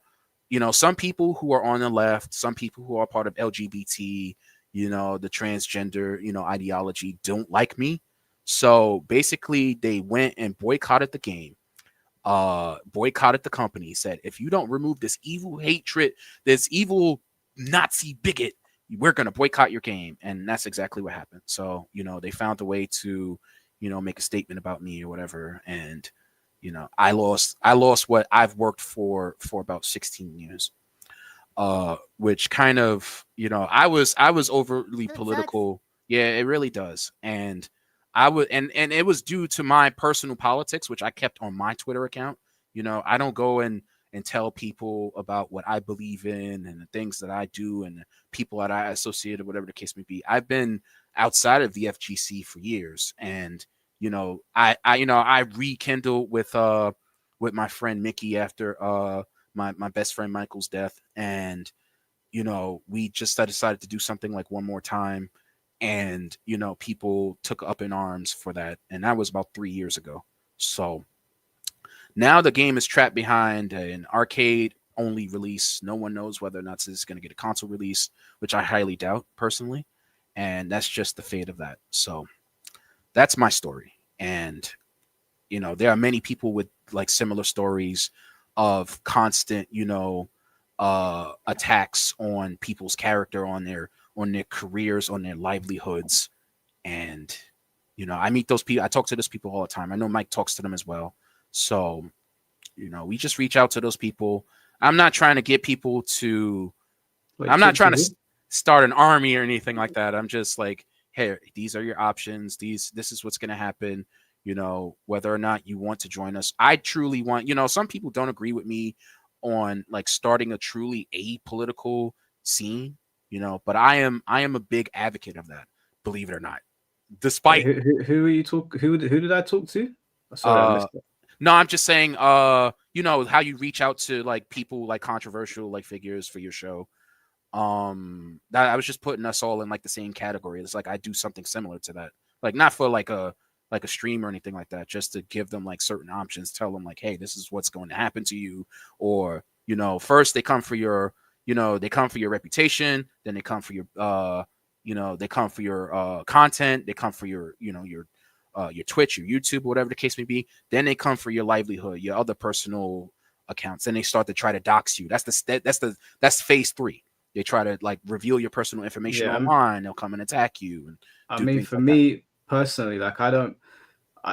you know, some people who are on the left, some people who are part of LGBT, you know, the transgender, you know, ideology don't like me. So basically they went and boycotted the game, boycotted the company, said, if you don't remove this evil hatred, this evil Nazi bigot, we're going to boycott your game. And that's exactly what happened. So, you know, they found a way to, you know, make a statement about me or whatever. And, you know, I lost what I've worked for about 16 years. Which kind of, you know, I was overly political. Yeah, it really does. And I would, and it was due to my personal politics, which I kept on my Twitter account. You know, I don't go and tell people about what I believe in and the things that I do and the people that I associate, or whatever the case may be. I've been outside of the FGC for years, and you know, I rekindled with my friend Mickey after my best friend Michael's death, and you know, we just decided to do something like one more time. And, you know, people took up in arms for that. And that was about 3 years ago. So now the game is trapped behind an arcade only release. No one knows whether or not this is going to get a console release, which I highly doubt personally. And that's just the fate of that. So that's my story. And, you know, there are many people with like similar stories of constant, you know, attacks on people's character, on their careers, on their livelihoods. And you know, I meet those people, I talk to those people all the time. I know Mike talks to them as well. So, you know, we just reach out to those people. I'm not trying to get people to I'm not trying to start an army or anything like that. I'm just like, hey, these are your options. This is what's going to happen. You know, whether or not you want to join us. I truly want, you know, some people don't agree with me on like starting a truly apolitical scene, you know, but I am a big advocate of that, believe it or not. Despite who are you talk who did I talk to? Sorry, I missed that. No, I'm just saying, you know, how you reach out to like people like controversial like figures for your show. That I was just putting us all in like the same category. It's like I do something similar to that. Like not for like a like a stream or anything like that, just to give them like certain options, tell them like, hey, this is what's going to happen to you. Or, you know, first they come for your, you know, they come for your reputation, then they come for your you know, they come for your content, they come for your, you know, your Twitch, your YouTube, whatever the case may be. Then they come for your livelihood, your other personal accounts. Then they start to try to dox you. That's phase 3. They try to like reveal your personal information online. They'll come and attack you. And I mean, for me personally, like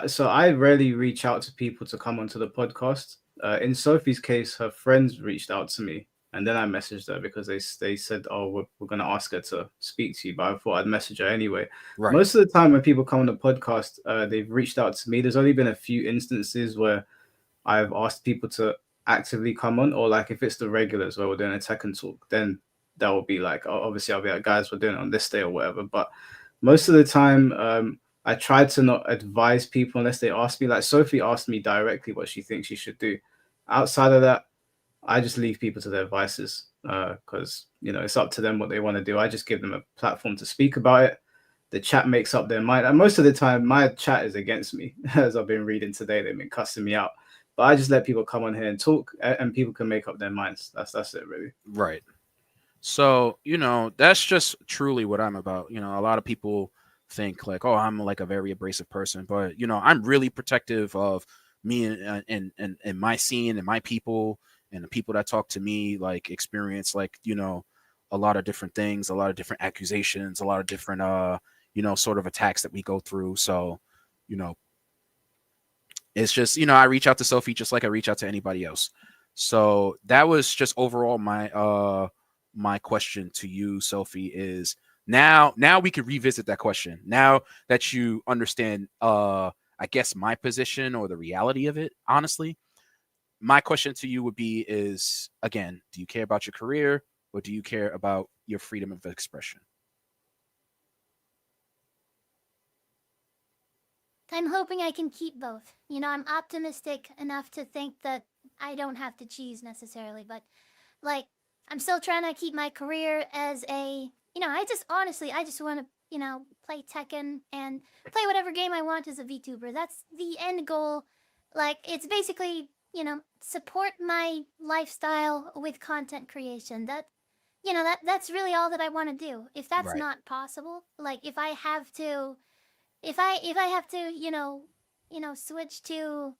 so I rarely reach out to people to come onto the podcast. In Sophie's case, her friends reached out to me, and then I messaged her because they said, "Oh, we're going to ask her to speak to you," but I thought I'd message her anyway. Right. Most of the time when people come on the podcast, they've reached out to me. There's only been a few instances where I've asked people to actively come on, or like if it's the regulars where we're doing a Tekken talk, then that will be like, obviously I'll be like, guys, we're doing it on this day or whatever. But most of the time, I try to not advise people unless they ask me. Like Sophie asked me directly what she thinks she should do. Outside of that, I just leave people to their devices because, you know, it's up to them what they want to do. I just give them a platform to speak about it. The chat makes up their mind. And most of the time, my chat is against me. As I've been reading today, they've been cussing me out. But I just let people come on here and talk, and people can make up their minds. That's it, really. Right. So, you know, that's just truly what I'm about. You know, a lot of people think like, oh, I'm like a very abrasive person, but, you know, I'm really protective of me and my scene and my people and the people that talk to me, like experience, like, you know, a lot of different things, a lot of different accusations, a lot of different, you know, sort of attacks that we go through. So, you know, it's just, you know, I reach out to Sophie just like I reach out to anybody else. So that was just overall my question to you, Sophie, is now we can revisit that question. Now that you understand, I guess my position or the reality of it, honestly, my question to you would be is, again, do you care about your career or do you care about your freedom of expression? I'm hoping I can keep both. You know, I'm optimistic enough to think that I don't have to choose necessarily, but like I'm still trying to keep my career as a, you know, I just want to, you know, play Tekken and play whatever game I want as a VTuber. That's the end goal. Like it's basically, you know, support my lifestyle with content creation. That, you know, that's really all that I want to do. If that's Right. not possible, like if I have to you know, switch to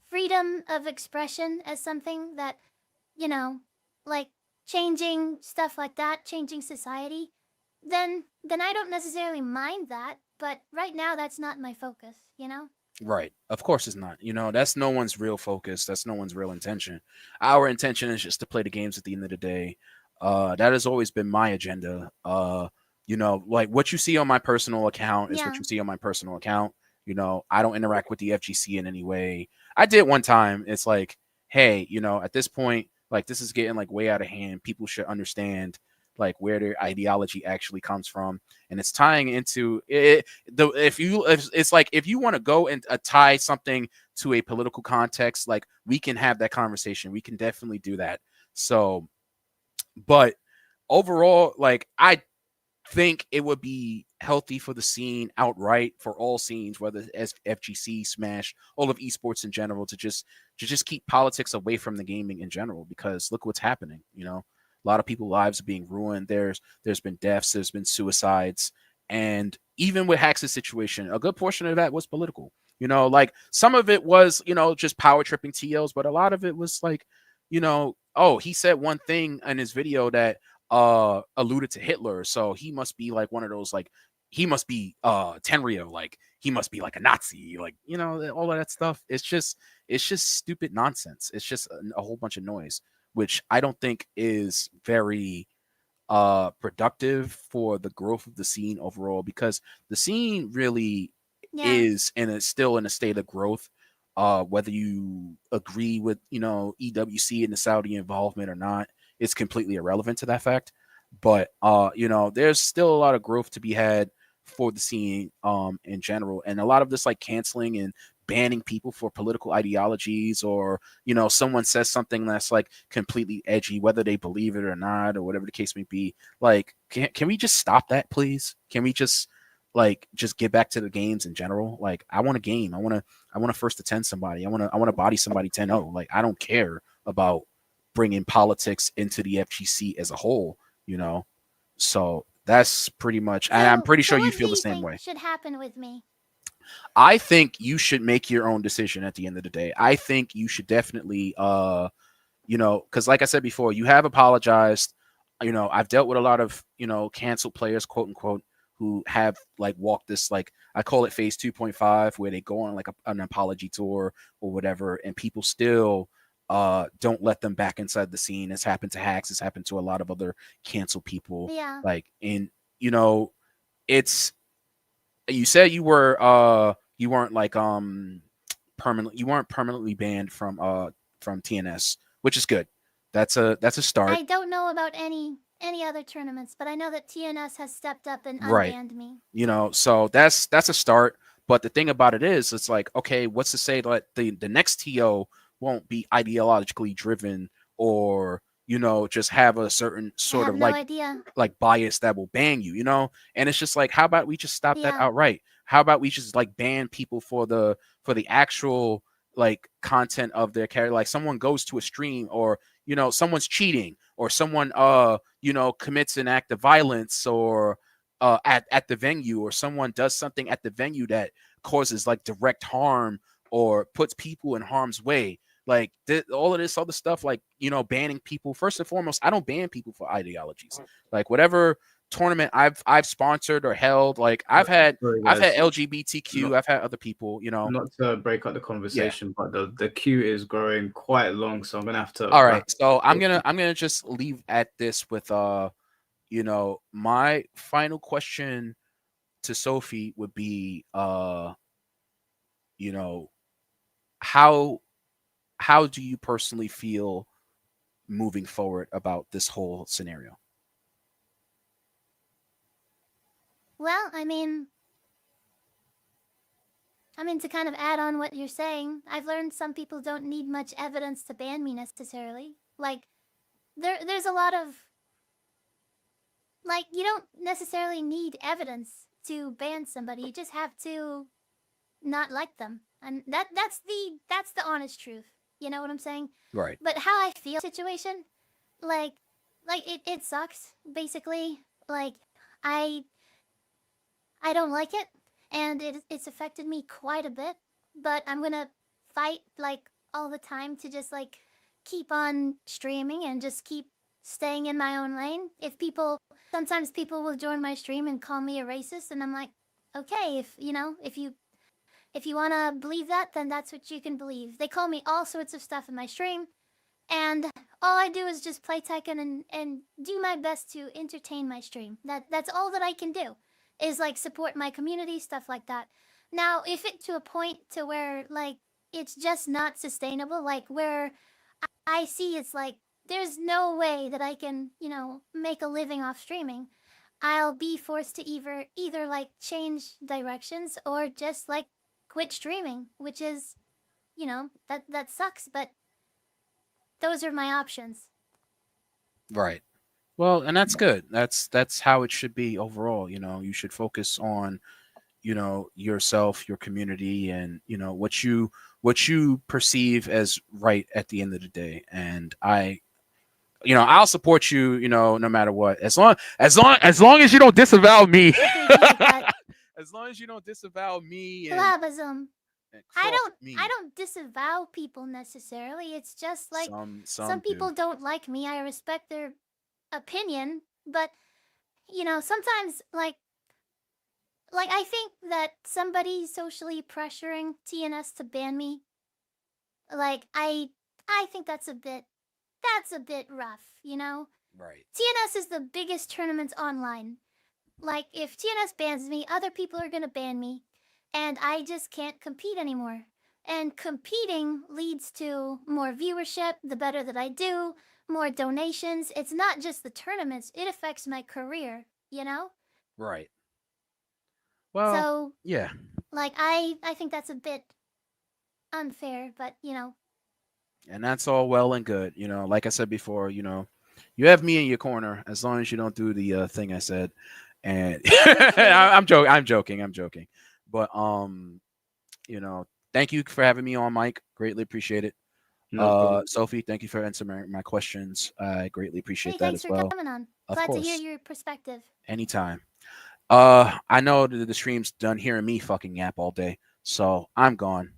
freedom of expression as something that, you know, like changing stuff like that, changing society, then I don't necessarily mind that, but right now that's not my focus, you know? Right. Of course it's not. You know, that's no one's real focus. That's no one's real intention. Our intention is just to play the games at the end of the day. That has always been my agenda. You know, like what you see on my personal account is what Yeah. you see on my personal account. You know, I don't interact with the FGC in any way. I did one time. It's like, hey, you know, at this point, like this is getting like way out of hand. People should understand like where their ideology actually comes from, and it's tying into it. It's like if you want to go and tie something to a political context, like we can have that conversation. We can definitely do that. So, but overall, like I think it would be healthy for the scene outright, for all scenes, whether as FGC, Smash, all of esports in general, to just keep politics away from the gaming in general, because look what's happening. You know, a lot of people's lives are being ruined. There's been deaths, there's been suicides, and even with Hax's situation, a good portion of that was political. You know, like some of it was, you know, just power tripping TLs, but a lot of it was like, you know, oh, he said one thing in his video that alluded to Hitler, so he must be like one of those, like he must be Tenryo, like he must be like a Nazi, like, you know, all of that stuff. It's just stupid nonsense. It's just a whole bunch of noise, which I don't think is very productive for the growth of the scene overall, because the scene really is and it's still in a state of growth. Whether you agree with, you know, EWC and the Saudi involvement or not, it's completely irrelevant to that fact. But you know, there's still a lot of growth to be had for the scene in general, and a lot of this like canceling and banning people for political ideologies, or, you know, someone says something that's like completely edgy, whether they believe it or not, or whatever the case may be. Like, can we just stop that, please? Can we just like just get back to the games in general. Like I want a game. I want to first attend somebody. I want to body somebody 10-0. Like I don't care about bringing politics into the FGC as a whole, you know. So that's pretty much, and I'm pretty sure you feel the same way. Should happen with me. I think you should make your own decision at the end of the day. I think you should definitely, you know, because like I said before, you have apologized. You know, I've dealt with a lot of, you know, canceled players, quote unquote, who have like walked this, like I call it phase 2.5, where they go on like an apology tour or whatever, and people still don't let them back inside the scene. It's happened to Hacks. It's happened to a lot of other canceled people. Yeah. Like, and you know, it's, you said you weren't like permanently, you weren't permanently banned from TNS, which is good. That's a start. I don't know about any other tournaments, but I know that TNS has stepped up and Right. unbanned me. You know, so that's a start. But the thing about it is, it's like, okay, what's to say that the next TO won't be ideologically driven, or, you know, just have a certain sort of no idea. like bias that will ban you, you know? And it's just like, how about we just stop that Yeah. outright? How about we just like ban people for the actual like content of their character? Like someone goes to a stream, or, you know, someone's cheating, or someone you know, commits an act of violence, or at the venue, or someone does something at the venue that causes like direct harm or puts people in harm's way. Like all of this other stuff, like, you know, banning people. First and foremost, I don't ban people for ideologies. Like whatever tournament I've sponsored or held, like I've had LGBTQ, I've had other people, you know. Not to break up the conversation, but the queue is growing quite long, so I'm gonna have to. All right, so I'm gonna just leave at this with you know, my final question to Sophie would be, you know, how do you personally feel moving forward about this whole scenario? Well, I mean, to kind of add on what you're saying, I've learned some people don't need much evidence to ban me necessarily. Like, there's a lot of, like, you don't necessarily need evidence to ban somebody. You just have to not like them, and that's the honest truth. You know what I'm saying? Right. But how I feel situation, like it sucks basically. Like I don't like it, and it's affected me quite a bit. But I'm gonna fight like all the time to just like keep on streaming and just keep staying in my own lane. Sometimes people will join my stream and call me a racist, and I'm like, okay, if you want to believe that, then that's what you can believe. They call me all sorts of stuff in my stream, and all I do is just play Tekken and do my best to entertain my stream. That's all that I can do, is like support my community, stuff like that. Now, if it to a point to where like it's just not sustainable, like where I see it's like there's no way that I can, you know, make a living off streaming, I'll be forced to either like change directions or just like quit streaming, which is, you know, that sucks, but those are my options. Right. Well, and that's good. That's how it should be overall. You know, you should focus on, you know, yourself, your community, and, you know, what you perceive as right at the end of the day. And you know, I'll support you, you know, no matter what, as long as you don't disavow me. As long as you don't disavow me. And I don't disavow people necessarily. It's just like some people don't like me. I respect their opinion, but you know, sometimes like I think that somebody socially pressuring TNS to ban me, like I think that's a bit rough, you know? Right. TNS is the biggest tournament online. Like, if TNS bans me, other people are gonna ban me, and I just can't compete anymore. And competing leads to more viewership, the better that I do, more donations. It's not just the tournaments, it affects my career, you know? Right. Well, so, yeah. Like, I think that's a bit unfair, but, you know. And that's all well and good. You know, like I said before, you know, you have me in your corner as long as you don't do the thing I said. And I'm joking. But you know, thank you for having me on, Mike. Greatly appreciate it. No problem. Sophie, thank you for answering my questions. I greatly appreciate Hey, that thanks as for well. coming on. Of Glad to course. hear your perspective. Anytime. I know that the stream's done hearing me fucking yap all day, so I'm gone.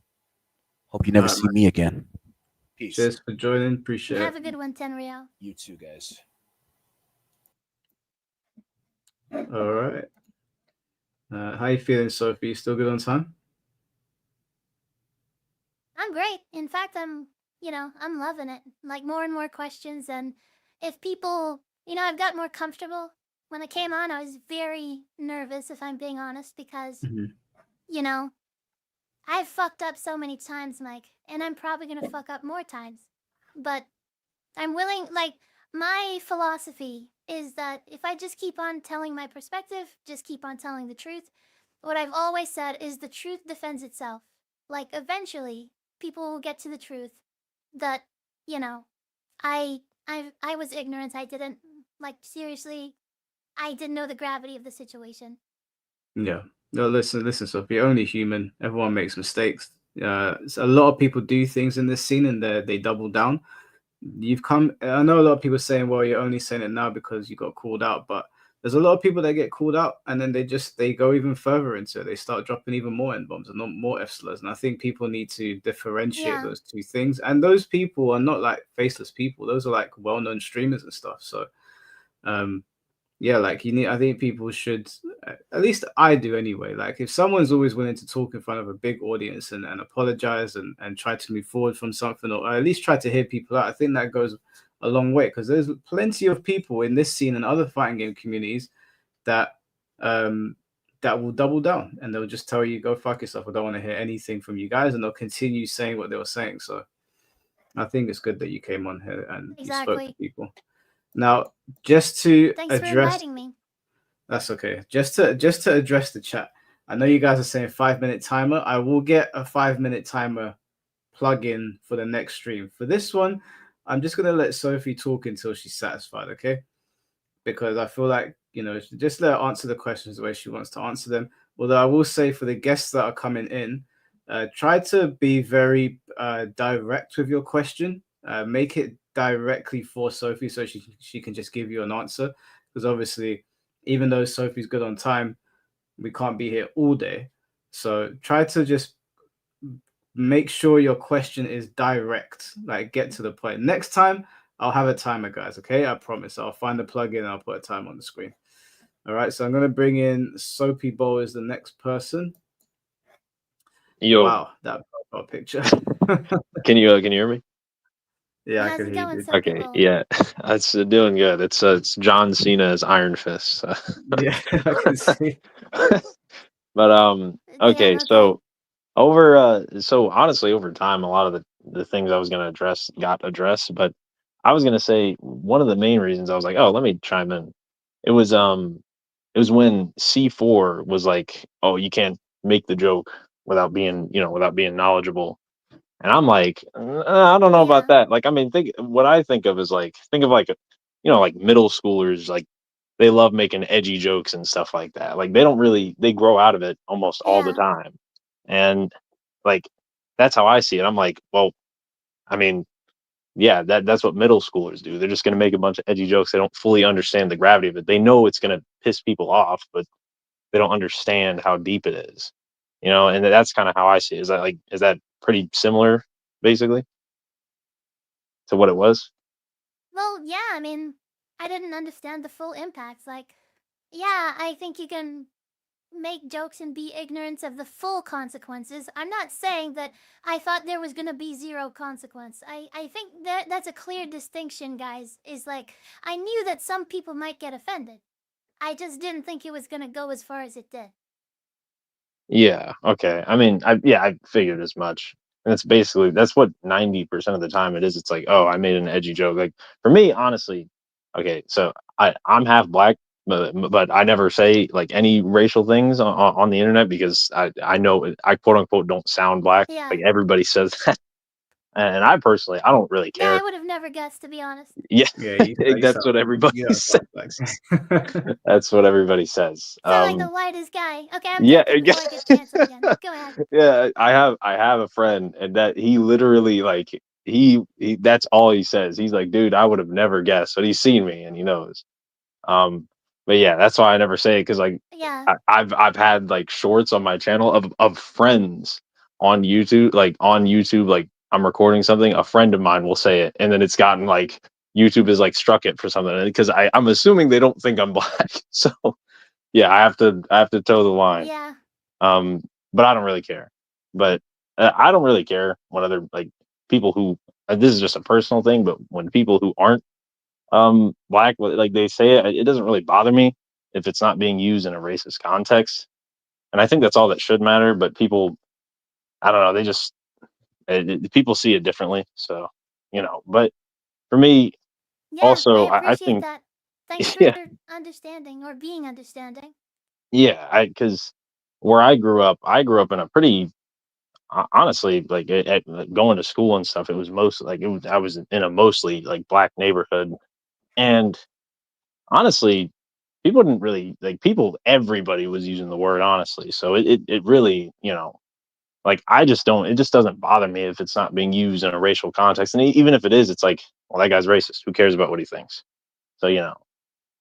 Hope you never Alright, see me again. Peace. Cheers for joining. And Appreciate have it. a good one, Tenrio. You too, guys. All right. How you feeling, Sophie? You still good on time? I'm great. In fact, I'm loving it. Like more and more questions, and if people, I've got more comfortable. When I came on, I was very nervous, if I'm being honest, because, Mhm. I've fucked up so many times, Mike, and I'm probably gonna fuck up more times. But I'm willing, like, my philosophy is that if I just keep on telling my perspective, just keep on telling the truth, what I've always said is the truth defends itself. Like, eventually, people will get to the truth that, I was ignorant. I didn't, like, seriously, I didn't know the gravity of the situation. Yeah. No, listen, Sophie. You're only human. Everyone makes mistakes. A lot of people do things in this scene and they double down. I know a lot of people saying, well, you're only saying it now because you got called out, but there's a lot of people that get called out and then they go even further into it. They start dropping even more N-bombs and not more F-slurs. And I think people need to differentiate Yeah. those two things. And those people are not like faceless people. Those are like well-known streamers and stuff. So, yeah, like I think people should, at least I do anyway. Like if someone's always willing to talk in front of a big audience and apologize and try to move forward from something, or at least try to hear people out, I think that goes a long way, because there's plenty of people in this scene and other fighting game communities that that will double down and they'll just tell you, go fuck yourself. I don't want to hear anything from you guys, and they'll continue saying what they were saying. So I think it's good that you came on here and you spoke to Exactly. people. Now, just to Thanks for address, inviting me. that's okay. Just to address the chat. I know you guys are saying 5-minute timer. I will get a 5-minute timer plug-in for the next stream. For this one, I'm just gonna let Sophie talk until she's satisfied, okay? Because I feel like, just let her answer the questions the way she wants to answer them. Although I will say, for the guests that are coming in, try to be very direct with your question. Make it directly for Sophie so she can just give you an answer. Because obviously, even though Sophie's good on time, we can't be here all day. So try to just make sure your question is direct, like get to the point. Next time, I'll have a timer, guys. Okay, I promise. I'll find the plugin and I'll put a time on the screen. All right, so I'm gonna bring in Soapy Bowl as the next person. Yo, Wow, that profile picture. can you hear me? Yeah, I How's can it hear going, you. Soapy Okay, Bowl? yeah, it's doing good. It's John Cena's Iron Fist. Yeah, I can see. But okay, Damn, so so honestly over time a lot of the things I was gonna address got addressed, but I was gonna say one of the main reasons I was like, oh, let me chime in. It was when C4 was like, oh, you can't make the joke without being knowledgeable. And I'm like, I don't know about Yeah. that. Like, I mean, what I think of is like, think of like, like middle schoolers, like they love making edgy jokes and stuff like that. Like they don't really, they grow out of it almost all the Yeah. time. And like, that's how I see it. I'm like, well, I mean, yeah, that's what middle schoolers do. They're just going to make a bunch of edgy jokes. They don't fully understand the gravity of it. They know it's going to piss people off, but they don't understand how deep it is, and that's kind of how I see it. Is that pretty similar basically to what it was? Well, yeah, I mean, I didn't understand the full impact. Like, yeah, I think you can make jokes and be ignorant of the full consequences. I'm not saying that I thought there was gonna be zero consequence. I think that's a clear distinction, guys. Is like, I knew that some people might get offended. I just didn't think it was gonna go as far as it did. Yeah. Okay. I mean, I figured as much. And that's what 90% of the time it is. It's like, oh, I made an edgy joke. Like for me, honestly, okay, so I'm half black, but I never say like any racial things on the internet because I know I quote unquote don't sound black. Yeah. Like everybody says that. And I personally, I don't really Yeah, care. I would have never guessed, to be honest. Yeah, Yeah, that's what everybody says. That's what everybody says. Sound like the whitest guy. Okay, I'm Yeah, joking before I get canceled again. Go ahead. yeah. I have a friend, and that he literally like he that's all he says. He's like, dude, I would have never guessed, but he's seen me and he knows. But yeah, that's why I never say it, because like Yeah. I've had like shorts on my channel of friends on YouTube, like I'm recording something, a friend of mine will say it, and then it's gotten like YouTube has like struck it for something, because I'm assuming they don't think I'm black. So yeah, I have to toe the line. Yeah. But I don't really care. But I don't really care when other like people who this is just a personal thing, but when people who aren't black, like they say it, it doesn't really bother me if it's not being used in a racist context. And I think that's all that should matter. But people, I don't know, they just people see it differently. So but for me, Yeah, also, I I appreciate think that. Thanks for yeah, understanding or being understanding. yeah, because where I grew up in a pretty honestly, like going to school and stuff, it was mostly like I was in a mostly like black neighborhood, and honestly, people didn't really like everybody was using the word honestly, so it really like I just don't, it just doesn't bother me if it's not being used in a racial context, and even if it is, it's like, well, that guy's racist, who cares about what he thinks? So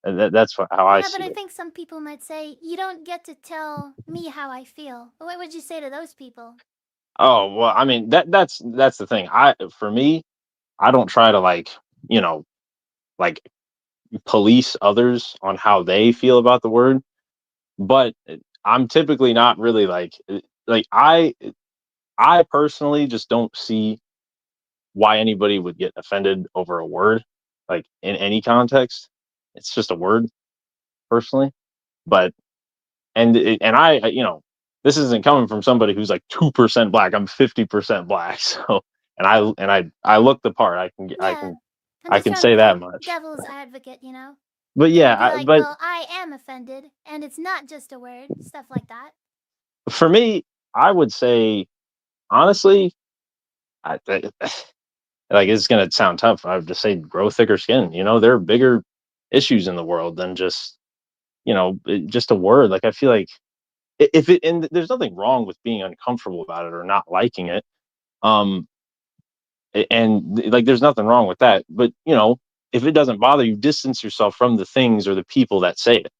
and that's how I Yeah, but see I it. think some people might say, you don't get to tell me how I feel. What would you say to those people? Oh well, I mean that's the thing. For me, I don't try to like like police others on how they feel about the word, but I'm typically not really like I personally just don't see why anybody would get offended over a word, like in any context. It's just a word, personally. But and this isn't coming from somebody who's like 2% black. I'm 50% black, so I look the part. Yeah, I'm I just can trying to say play that much. devil's advocate, you know? But Be yeah, like, but well, I am offended, and it's not just a word, stuff like that. for me, I would say honestly, I like it's gonna sound tough. I would just say grow thicker skin. There are bigger issues in the world than just just a word. Like I feel like if it and there's nothing wrong with being uncomfortable about it or not liking it. Um, and like there's nothing wrong with that. But if it doesn't bother you, distance yourself from the things or the people that say it.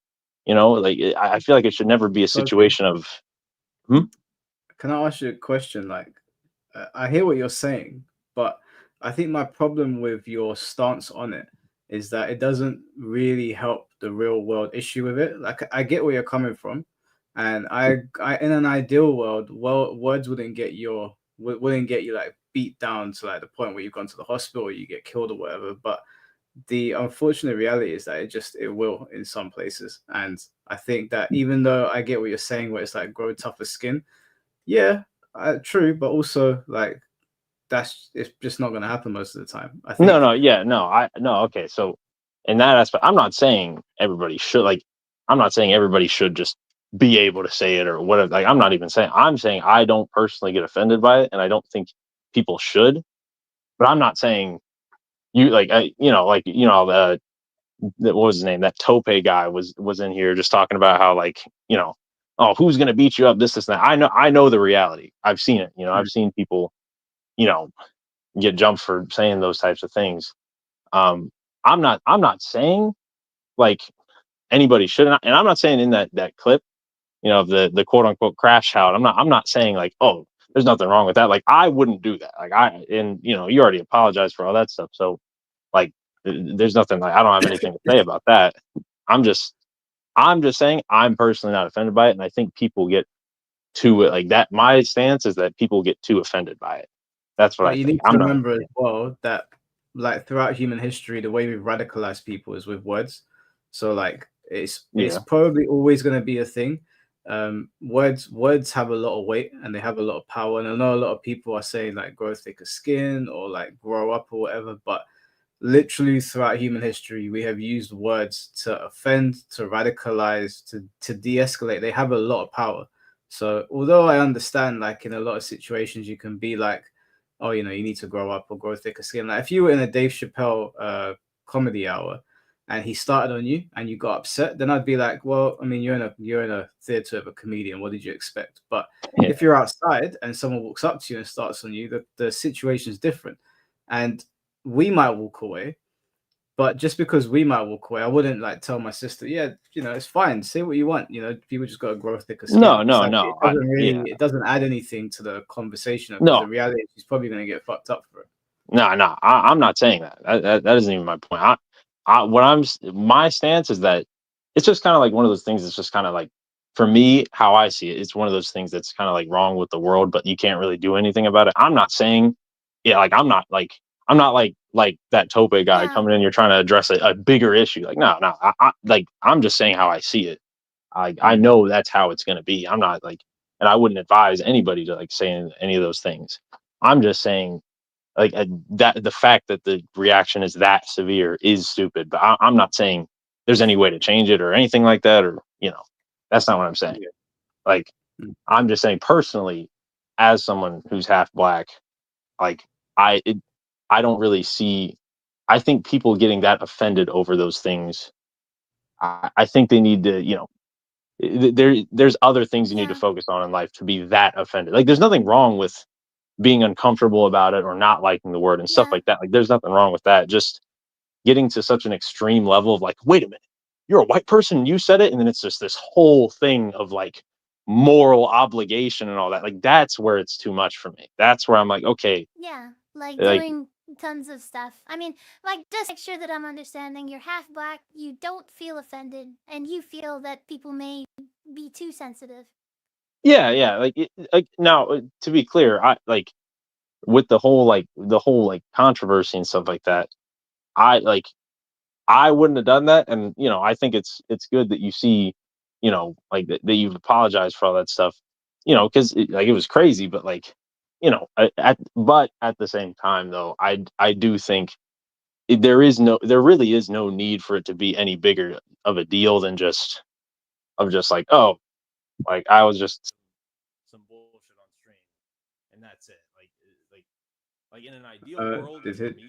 Like I feel like it should never be a Sophie, situation of. Hmm? can I ask you a question? Like, I hear what you're saying, but I think my problem with your stance on it is that it doesn't really help the real world issue with it. Like, I get where you're coming from, and I in an ideal world, well, words wouldn't get you like beat down to like the point where you've gone to the hospital or you get killed or whatever. But the unfortunate reality is that it will in some places, and I think that even though I get what you're saying, where it's like grow tougher skin, yeah, true, but also like it's just not going to happen most of the time. I No, think. no, yeah, no, no. Okay, so in that aspect, I'm not saying everybody should like. I'm not saying everybody should just be able to say it or whatever. Like, I'm not even saying. I'm saying I don't personally get offended by it, and I don't think people should. But I'm not saying you like. What was his name? That Tope guy was in here just talking about how like oh, who's gonna beat you up? This and that. I know the reality. I've seen it. I've seen people you know get jumped for saying those types of things. Um, I'm not saying like anybody should, and I'm not saying in that clip, the quote unquote crash out. I'm not saying like, oh, there's nothing wrong with that. Like I wouldn't do that. Like you already apologized for all that stuff. So like there's nothing, like I don't have anything to say about that. I'm just saying I'm personally not offended by it, and I think people get too like that. My stance is that people get too offended by it. That's what I But you think. need to I'm not. remember as well that, like throughout human history, the way we radicalize people is with words. So like it's Yeah. probably always going to be a thing. Words have a lot of weight and they have a lot of power. And I know a lot of people are saying like grow thicker skin or like grow up or whatever, but literally throughout human history, we have used words to offend, to radicalize, to de-escalate. They have a lot of power. So although I understand, like in a lot of situations, you can be like oh, you need to grow up or grow thicker skin. Like if you were in a Dave Chappelle comedy hour and he started on you and you got upset, then I'd be like, well, I mean, you're in a theater of a comedian. What did you expect? But Yeah. if you're outside and someone walks up to you and starts on you, the situation is different. And we might walk away, but just because we might walk away, I wouldn't like tell my sister, yeah, it's fine. Say what you want. People just got to grow thicker skin. No, It's no, like, no. it doesn't Yeah. it doesn't add anything to the conversation because No. the reality is she's probably going to get fucked up for it. No, I'm not saying that. That isn't even my point. My stance is that it's just kind of like one of those things. It's just kind of like, for me, how I see it, it's one of those things that's kind of like wrong with the world, but you can't really do anything about it. I'm not saying, yeah, like I'm not like that Tope guy Yeah. coming in. You're trying to address a bigger issue. Like no, I'm just saying how I see it. I know that's how it's gonna be. I'm not like, and I wouldn't advise anybody to like say any of those things. I'm just saying, like that the fact that the reaction is that severe is stupid, but I'm not saying there's any way to change it or anything like that, or that's not what I'm saying. Yeah. Like Mm. I'm just saying personally, as someone who's half black, like I don't really see. I think people getting that offended over those things, I think they need to, there's other things you need to Yeah. focus on in life to be that offended. Like there's nothing wrong with being uncomfortable about it or not liking the word and stuff Yeah. like that. Like there's nothing wrong with that. Just getting to such an extreme level of like, wait a minute, you're a white person, you said it, and then it's just this whole thing of like moral obligation and all that. Like that's where it's too much for me. That's where I'm like, okay, Yeah. Like like doing tons of stuff. I mean, like just make sure that I'm understanding. You're half black. You don't feel offended, and you feel that people may be too sensitive. yeah. Like now, to be clear, I like with the whole controversy and stuff like that. I wouldn't have done that, and I think it's good that you see, like that you've apologized for all that stuff, because it was crazy, but like, but at the same time though, I do think there really is no need for it to be any bigger of a deal than just like, oh, like I was just some bullshit on stream, and that's it. Like in an ideal world Did for it? me.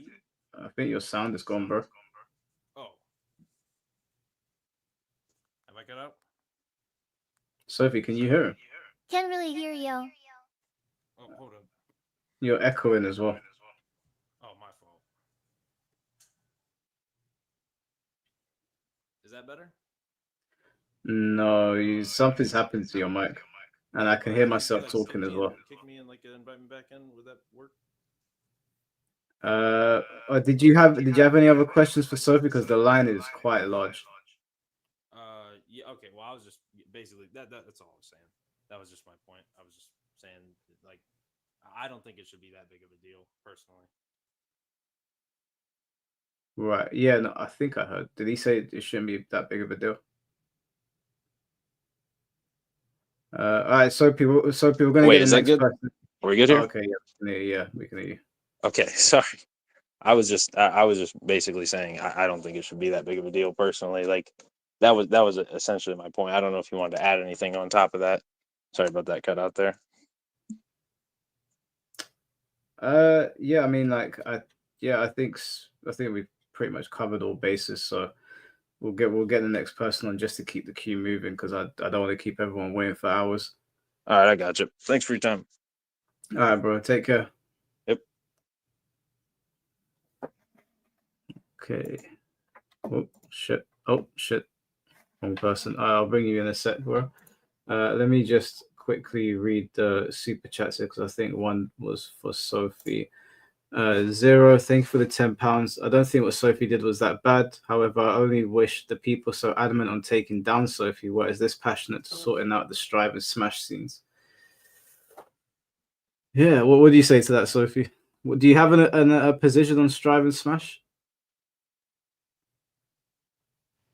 I think your sound is gone, bro. Oh. Have I cut out? Sophie, can you hear him? Can't really hear you. Oh, hold up. You're echoing as well. Oh, my fault. Is that better? No, something's happened to your mic, and I can hear myself Like, talking as well. Kick me in, like, invite me back in. Would that work? Did you have any other questions for Sophie? Because the line is quite large. Yeah. Okay. Well, I was just basically that's all I was saying. That was just my point. I was just saying, like, I don't think it should be that big of a deal, personally. Right. Yeah. No, I think I heard. Did he say it shouldn't be that big of a deal? All right. Sophie, we're gonna Wait, get is the that next good? person. Are we good here? Okay. Yeah. We can hear you. Okay. Sorry. I was just basically saying I don't think it should be that big of a deal, personally. Like that was essentially my point. I don't know if you wanted to add anything on top of that. Sorry about that cut out there. Yeah. I mean, like, I think we've pretty much covered all bases. So we'll get the next person on just to keep the queue moving because I don't want to keep everyone waiting for hours. All right, I got you. Thanks for your time. All right, bro. Take care. Yep. Okay. Oh shit. Wrong person. I'll bring you in a sec, bro. Let me just quickly read the super chats here because I think one was for Sophie. Zero, thank you for the £10. I don't think what Sophie did was that bad. However, I only wish the people so adamant on taking down Sophie were as this passionate to sorting out the strive and smash scenes. Yeah, what do you say to that, Sophie? Do you have a position on strive and smash?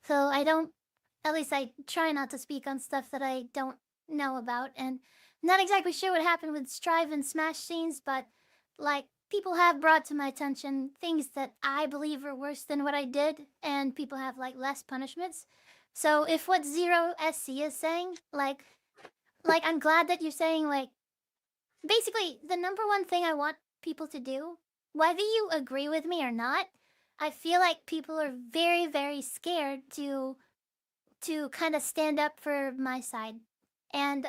So at least I try not to speak on stuff that I don't know about, and not exactly sure what happened with strive and smash scenes, but like people have brought to my attention things that I believe are worse than what I did, and people have like less punishments. So if what Zero SC is saying, like I'm glad that you're saying, like, basically the number one thing I want people to do. Whether you agree with me or not, I feel like people are very, very scared to kind of stand up for my side. And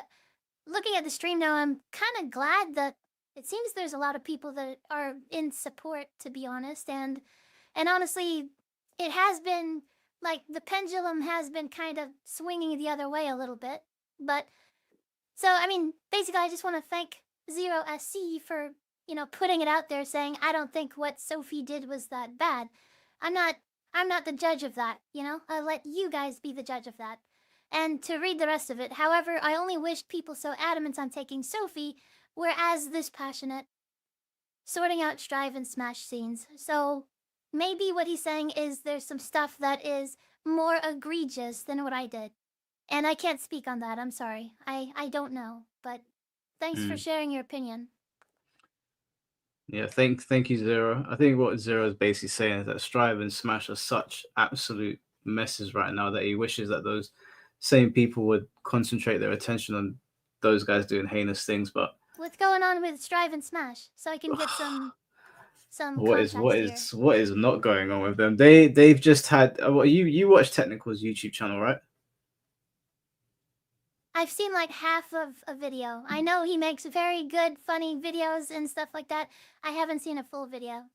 looking at the stream now, I'm kind of glad that it seems there's a lot of people that are in support, to be honest. And honestly, it has been like the pendulum has been kind of swinging the other way a little bit. But so I mean, basically, I just want to thank Zero SC for putting it out there, saying I don't think what Sophie did was that bad. I'm not the judge of that. I'll let you guys be the judge of that. And to read the rest of it, however, I only wished people so adamant on taking Sophie were as this passionate, sorting out strive and smash scenes. So maybe what he's saying is there's some stuff that is more egregious than what I did. And I can't speak on that. I'm sorry. I don't know. But thanks for sharing your opinion. Yeah, thank you, Zero. I think what Zero is basically saying is that Strive and Smash are such absolute messes right now that he wishes that those same people would concentrate their attention on those guys doing heinous things. But what's going on with Strive and Smash? So I can get some what context here. What is not going on with them? They've just had you watch Technical's YouTube channel, right? I've seen like half of a video. I know he makes very good, funny videos and stuff like that. I haven't seen a full video.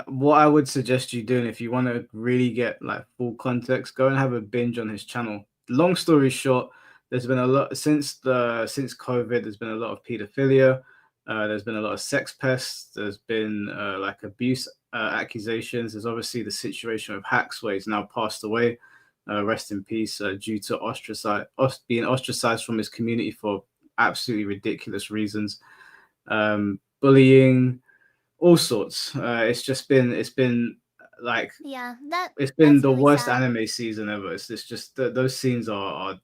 What I would suggest you doing if you want to really get like full context, go and have a binge on his channel. Long story short, there's been a lot since COVID. There's been a lot of pedophilia. There's been a lot of sex pests. There's been like abuse accusations. There's obviously the situation with Hacks where he's now passed away. Rest in peace, due to being ostracized from his community for absolutely ridiculous reasons, bullying, all sorts. It's been like it's been the really worst sad. anime season ever. It's just those scenes are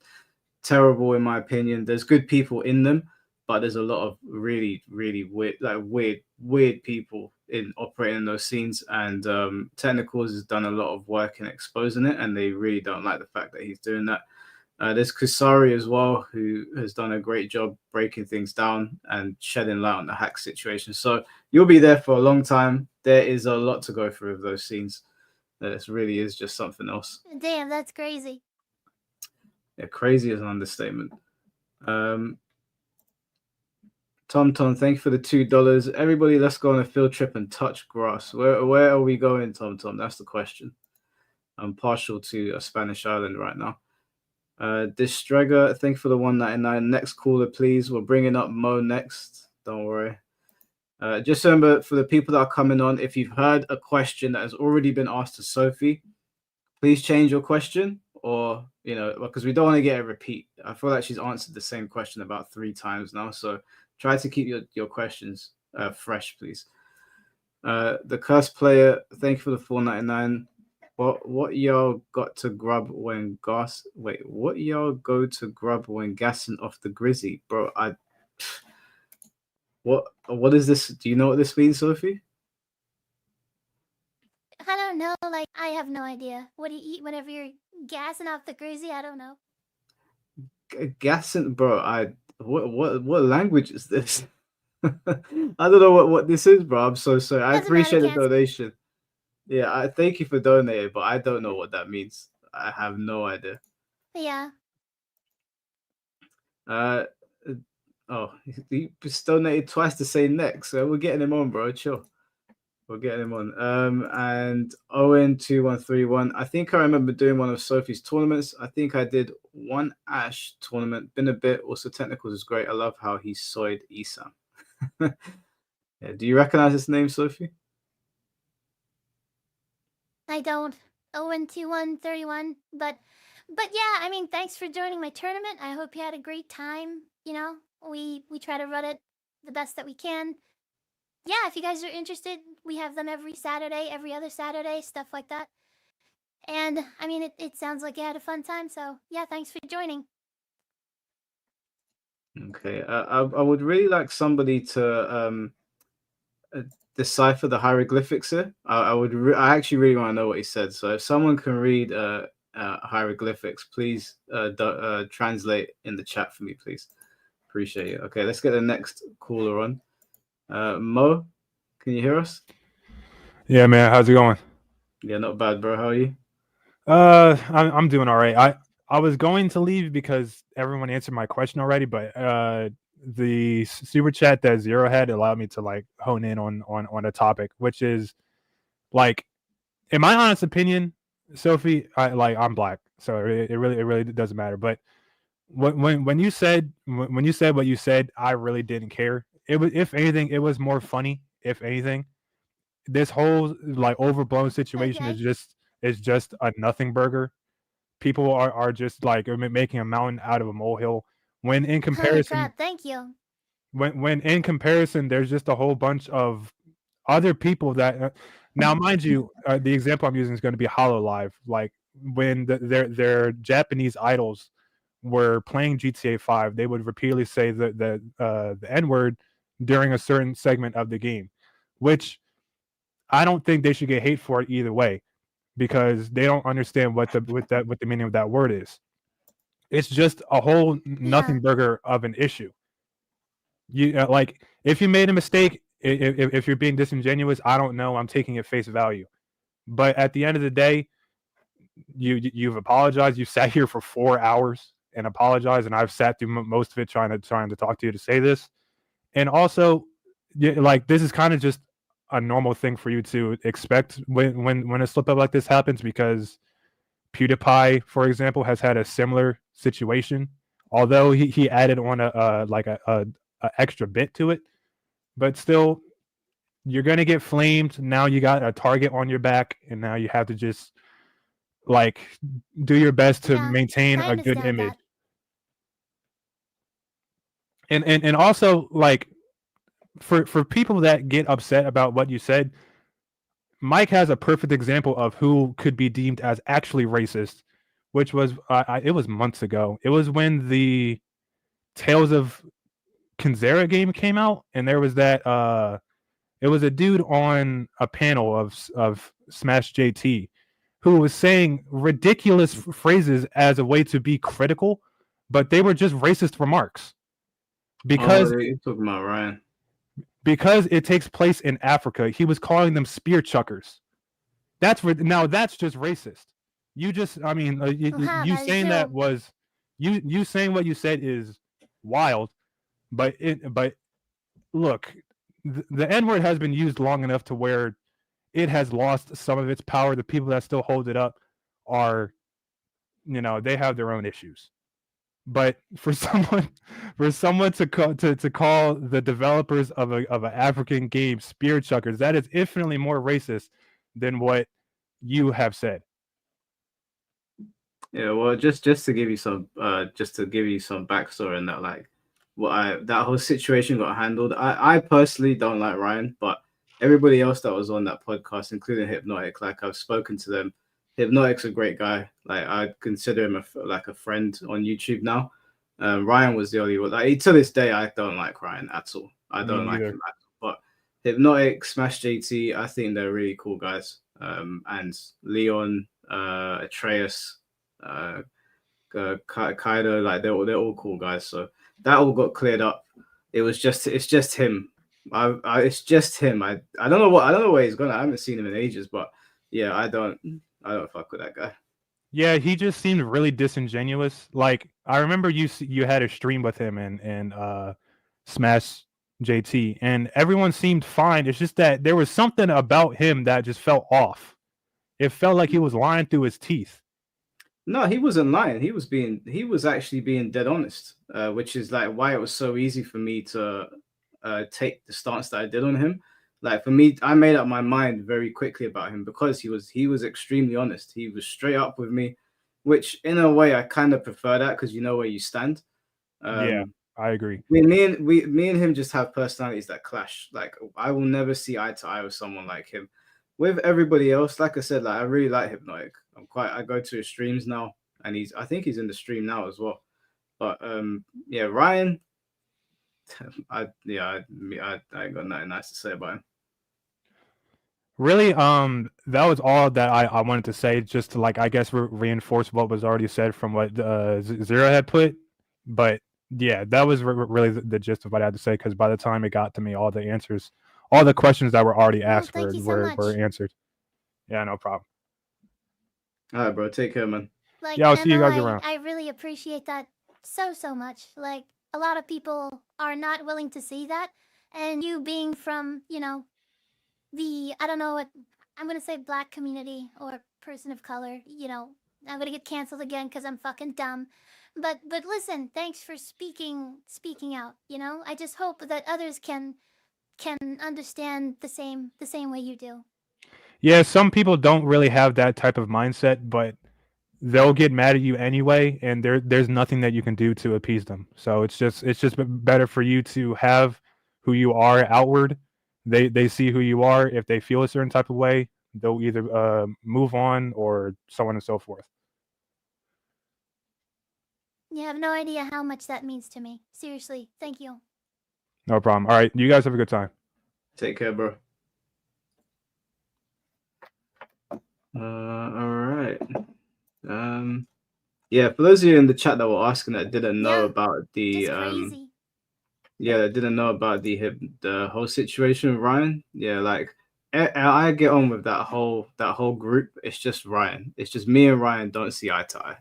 terrible in my opinion. There's good people in them, but there's a lot of really weird people operating in those scenes, and Technicals has done a lot of work in exposing it, and they really don't like the fact that he's doing that. There's Kusari as well, who has done a great job breaking things down and shedding light on the hack situation. So you'll be there for a long time. There is a lot to go through with those scenes. This really is just something else. Damn, that's crazy. Yeah, crazy is an understatement. Tom, thank you for the $2. Everybody, let's go on a field trip and touch grass. Where are we going, Tom? That's the question. I'm partial to a Spanish island right now. Distrega, thank you for the 199. Next caller, please. We're bringing up Mo next. Don't worry. Just remember, for the people that are coming on, if you've heard a question that has already been asked to Sophie, please change your question, or because we don't want to get a repeat. I feel like she's answered the same question about 3 times now, so try to keep your questions fresh, please. The Cursed Player, thank you for the 499. What y'all got to grub when gas? Wait, what y'all go to grub when gassing off the Grizzy, bro? What is this? Do you know what this means, Sophie? I don't know. Like, I have no idea. What do you eat whenever you're gassing off the Grizzy? I don't know. Gassing, bro. What language is this? I don't know what this is, bro. I'm so sorry. I appreciate the donation. Yeah, I thank you for donating, but I don't know what that means. I have no idea. Yeah. Oh, he donated twice to say next, so we're getting him on, bro. Chill. We're getting him on. And Owen2131. I think I remember doing one of Sophie's tournaments. I think I did one Ash tournament. Been a bit. Also, Technicals is great. I love how he soyed Isam. Yeah, do you recognize this name, Sophie? I don't. Owen2131. But yeah, I mean, thanks for joining my tournament. I hope you had a great time. We try to run it the best that we can. Yeah, if you guys are interested, we have them every Saturday, every other Saturday, stuff like that. And I mean, it sounds like you had a fun time. So yeah, thanks for joining. Okay, I would really like somebody to decipher the hieroglyphics here. I actually really want to know what he said. So if someone can read hieroglyphics, please translate in the chat for me, please. Appreciate it. Okay, let's get the next caller on. Mo, can you hear us? Yeah, man. How's it going? Yeah, not bad, bro. How are you? I'm doing all right. I was going to leave because everyone answered my question already, but the super chat that Zero had allowed me to like hone in on a topic, which is like, in my honest opinion, Sophie, I'm black, so it really doesn't matter. But when you said what you said, I really didn't care. It was, if anything, it was more funny. If anything, this whole like overblown situation Okay. is just a nothing burger. People are just like making a mountain out of a molehill. When in Holy comparison, crap! Thank you. when in comparison, there's just a whole bunch of other people that now, mind you, the example I'm using is going to be Hollow Live. Like when their Japanese idols were playing GTA 5, they would repeatedly say the N word during a certain segment of the game, which I don't think they should get hate for it either way, because they don't understand what the meaning of that word is. It's just a whole nothing Yeah. burger of an issue. You like, if you made a mistake, if you're being disingenuous, I don't know. I'm taking it face value. But at the end of the day, you've apologized. You sat here for 4 hours and apologized, and I've sat through most of it trying to talk to you to say this. And also, like, this is kind of just a normal thing for you to expect when a slip up like this happens, because PewDiePie, for example, has had a similar situation. Although he added on a extra bit to it, but still, you're gonna get flamed. Now you got a target on your back, and now you have to just like do your best to Yeah. maintain I a good understand image. that. And also, like, for people that get upset about what you said, Mike has a perfect example of who could be deemed as actually racist, which was it was months ago. It was when the Tales of Kinzera game came out, and there was that it was a dude on a panel of Smash JT who was saying ridiculous phrases as a way to be critical, but they were just racist remarks because you're talking about Ryan. because it takes place in Africa. He was calling them spear chuckers. Now that's just racist. You just, I mean, Wow, you that is saying that true. was you saying what you said is wild, but look, the N word has been used long enough to where it has lost some of its power. The people that still hold it up are, they have their own issues. But for someone to call the developers of an African game spear chuckers, that is infinitely more racist than what you have said. Yeah, well, just to give you some backstory on that, like that whole situation got handled. I personally don't like Ryan, but everybody else that was on that podcast, including Hypnotic, like, I've spoken to them. Hypnotic's a great guy. Like, I consider him a friend on YouTube now. Ryan was the only one. Like, to this day, I don't like Ryan at all. I don't like him at all. But Hypnotic, Smash JT, I think they're really cool guys. And Leon, Atreus, Kaido, like, they're all cool guys. So that all got cleared up. It's just him. It's just him. I don't know where he's gone. I haven't seen him in ages, but yeah, I don't fuck with that guy. Yeah, he just seemed really disingenuous. Like, I remember you had a stream with him and Smash JT, and everyone seemed fine. It's just that there was something about him that just felt off. It felt like he was lying through his teeth. No, he wasn't lying. He was actually being dead honest, which is like why it was so easy for me to take the stance that I did on him. Like, for me, I made up my mind very quickly about him because he was extremely honest. He was straight up with me, which in a way I kind of prefer that, because you know where you stand. Yeah, I agree. Me and him just have personalities that clash. Like, I will never see eye to eye with someone like him. With everybody else, like I said, like, I really like Hypnotic. I go to his streams now, and I think he's in the stream now as well. But yeah, Ryan, I ain't got nothing nice to say about him. Really, that was all that I wanted to say, just to, like, I guess, reinforce what was already said from what Zero had put. But Yeah, that was really the gist of what I had to say. Because by the time it got to me, all the answers, all the questions that were already asked thank you so were much. answered. Yeah, no problem. All right, bro. Take care, man. Like, Yeah, I'll see you guys Emma, around. I really appreciate that so much. Like, a lot of people are not willing to see that, and you being from, you know, I don't know what I'm gonna say, black community or person of color. You know, I'm gonna get canceled again because I'm fucking dumb. But listen, thanks for speaking out. You know, I just hope that others can understand the same way you do. Yeah, some people don't really have that type of mindset, but they'll get mad at you anyway, and there's nothing that you can do to appease them. So it's just better for you to have who you are outward. They see who you are. If they feel a certain type of way, they'll either move on or so on and so forth. You have no idea how much that means to me. Seriously, thank you. No problem. All right, you guys have a good time. Take care, bro. All right. Yeah, for those of you in the chat that were asking that didn't know about the crazy. Yeah, that didn't know about the whole situation with Ryan. Yeah, like I get on with that whole group. It's just Ryan. It's just me and Ryan don't see eye to eye.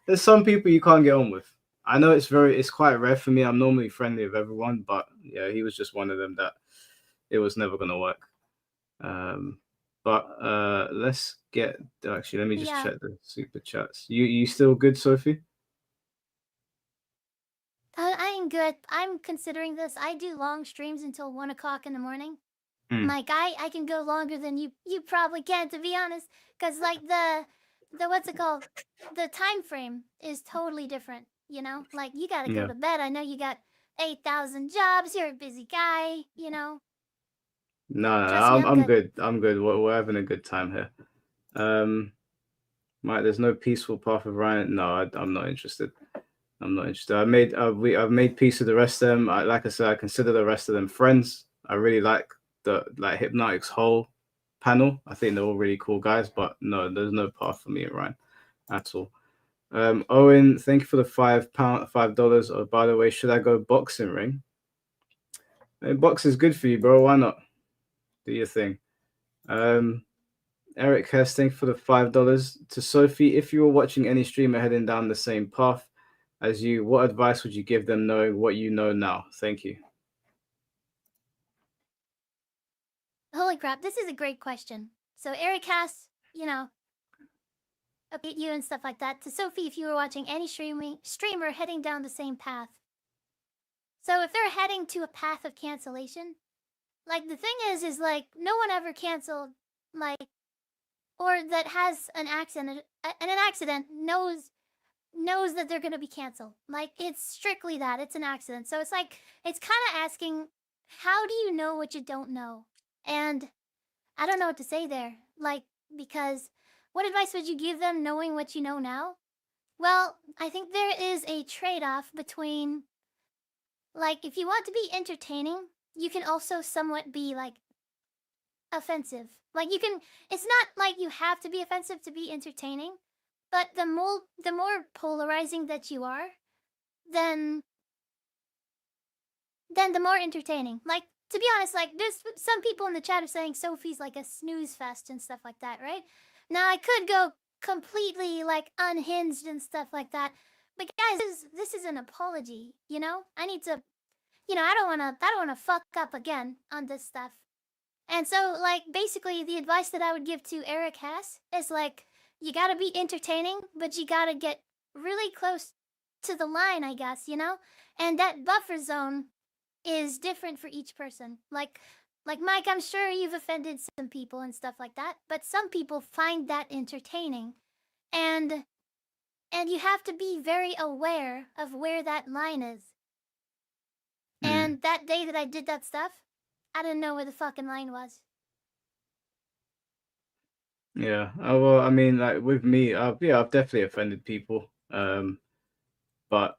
There's some people you can't get on with. I know it's quite rare for me. I'm normally friendly with everyone, but yeah, he was just one of them that it was never gonna work. But let's get actually. Let me just check the super chats. You still good, Sophie? I'm good. I'm considering this. I do long streams until 1 o'clock in the morning. Like I can go longer than you probably can, to be honest, because like the what's it called? The time frame is totally different. You know, like you gotta go to bed. I know you got 8,000 jobs. You're a busy guy. You know. No, I'm good. I'm good. We're having a good time here. Mike, there's no peaceful path of Ryan. No, I'm not interested. I'm not interested. I've made peace with the rest of them. Like I said, I consider the rest of them friends. I really like the Hypnotic's whole panel. I think they're all really cool guys. But no, there's no path for me and Ryan at all. Owen, thank you for the $5. Oh, by the way, should I go boxing ring? I mean, box is good for you, bro. Why not? Do your thing. Eric Hess, thank you for the $5. To Sophie, if you were watching any streamer heading down the same path as you, what advice would you give them knowing what you know now? Thank you. Holy crap, this is a great question. So Eric Hass, you know, update you and stuff like that. To Sophie, if you were watching any streamer heading down the same path. So if they're heading to a path of cancellation, like the thing is like no one ever canceled, like, or that has an accident knows that they're gonna be canceled. Like it's strictly that, it's an accident. So it's like it's kind of asking, how do you know what you don't know? And I don't know what to say there. Like, because what advice would you give them knowing what you know now? Well, I think there is a trade-off between, like, if you want to be entertaining, you can also somewhat be like offensive. Like you can, it's not like you have to be offensive to be entertaining, but the more polarizing that you are, then the more entertaining. Like, to be honest, like there's some people in the chat are saying Sophie's like a snooze fest and stuff like that, right? Now I could go completely like unhinged and stuff like that, but guys, this is an apology, you know? I need to, you know, I don't wanna fuck up again on this stuff. And so, like, basically the advice that I would give to Eric Hass is like, you gotta be entertaining, but you gotta get really close to the line, I guess, you know? And that buffer zone is different for each person. Like Mike, I'm sure you've offended some people and stuff like that, but some people find that entertaining. And you have to be very aware of where that line is. And that day that I did that stuff, I didn't know where the fucking line was. Yeah. Well, I mean, like with me, I've definitely offended people. But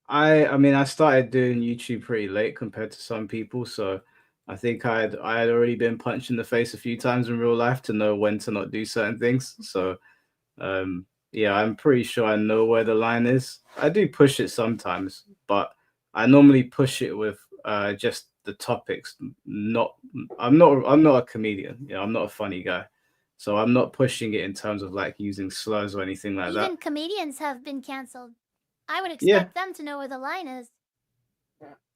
I mean, I started doing YouTube pretty late compared to some people, so I think I had already been punched in the face a few times in real life to know when to not do certain things. So, yeah, I'm pretty sure I know where the line is. I do push it sometimes, but I normally push it with just the topics. I'm not a comedian. I'm not a funny guy, so I'm not pushing it in terms of like using slurs or anything like that. Even comedians have been canceled. I would Yeah. expect them to know where the line is.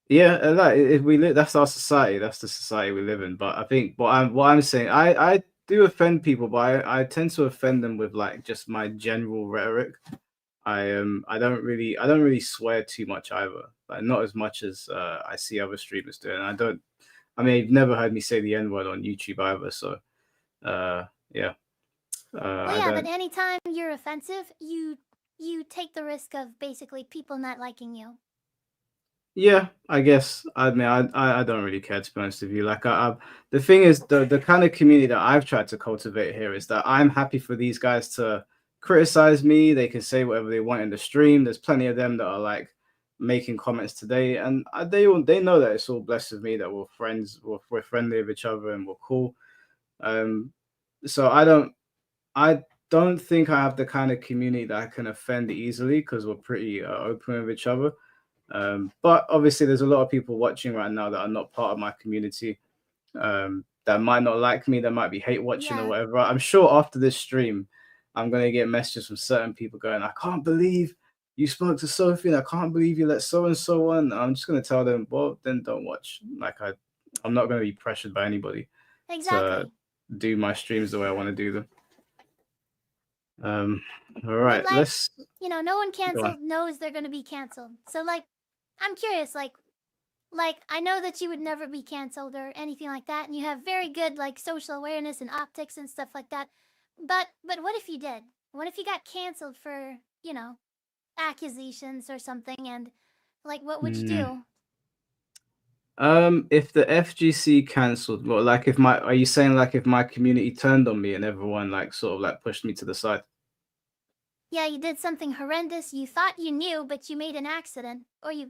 Yeah, like if we live, that's our society. That's the society we live in. But I think what I'm saying, I do offend people, but I tend to offend them with like just my general rhetoric. I don't really swear too much either. Like not as much as I see other streamers doing. I mean, you've never heard me say the N word on YouTube either. So yeah. Well, I yeah, don't. but anytime you're offensive, you take the risk of basically people not liking you. Yeah, I guess. I mean, I don't really care to be honest with you. Like, the thing is, the kind of community that I've tried to cultivate here is that I'm happy for these guys to criticize me. They can say whatever they want in the stream. There's plenty of them that are like making comments today, and they know that it's all blessed with me that we're friends, we're friendly with each other, and we're cool. So I don't think I have the kind of community that I can offend easily because we're pretty open with each other. But obviously, there's a lot of people watching right now that are not part of my community, that might not like me, that might be hate watching or Yeah. whatever. I'm sure after this stream, I'm going to get messages from certain people going, I can't believe you spoke to Sophie, and I can't believe you let so and so on. I'm just going to tell them, well, then don't watch. Like, I'm not going to be pressured by anybody to Exactly. do my streams the way I want to do them. All But right, like, let's. no one canceled knows they're gonna be canceled. So like, I'm curious, like I know that you would never be canceled or anything like that, and you have very good like social awareness and optics and stuff like that. But what if you did? What if you got canceled for accusations or something? And like, what would you do? If the FGC cancelled, well, like are you saying like if my community turned on me and everyone like sort of like pushed me to the side? Yeah, you did something horrendous. You thought you knew, but you made an accident, or you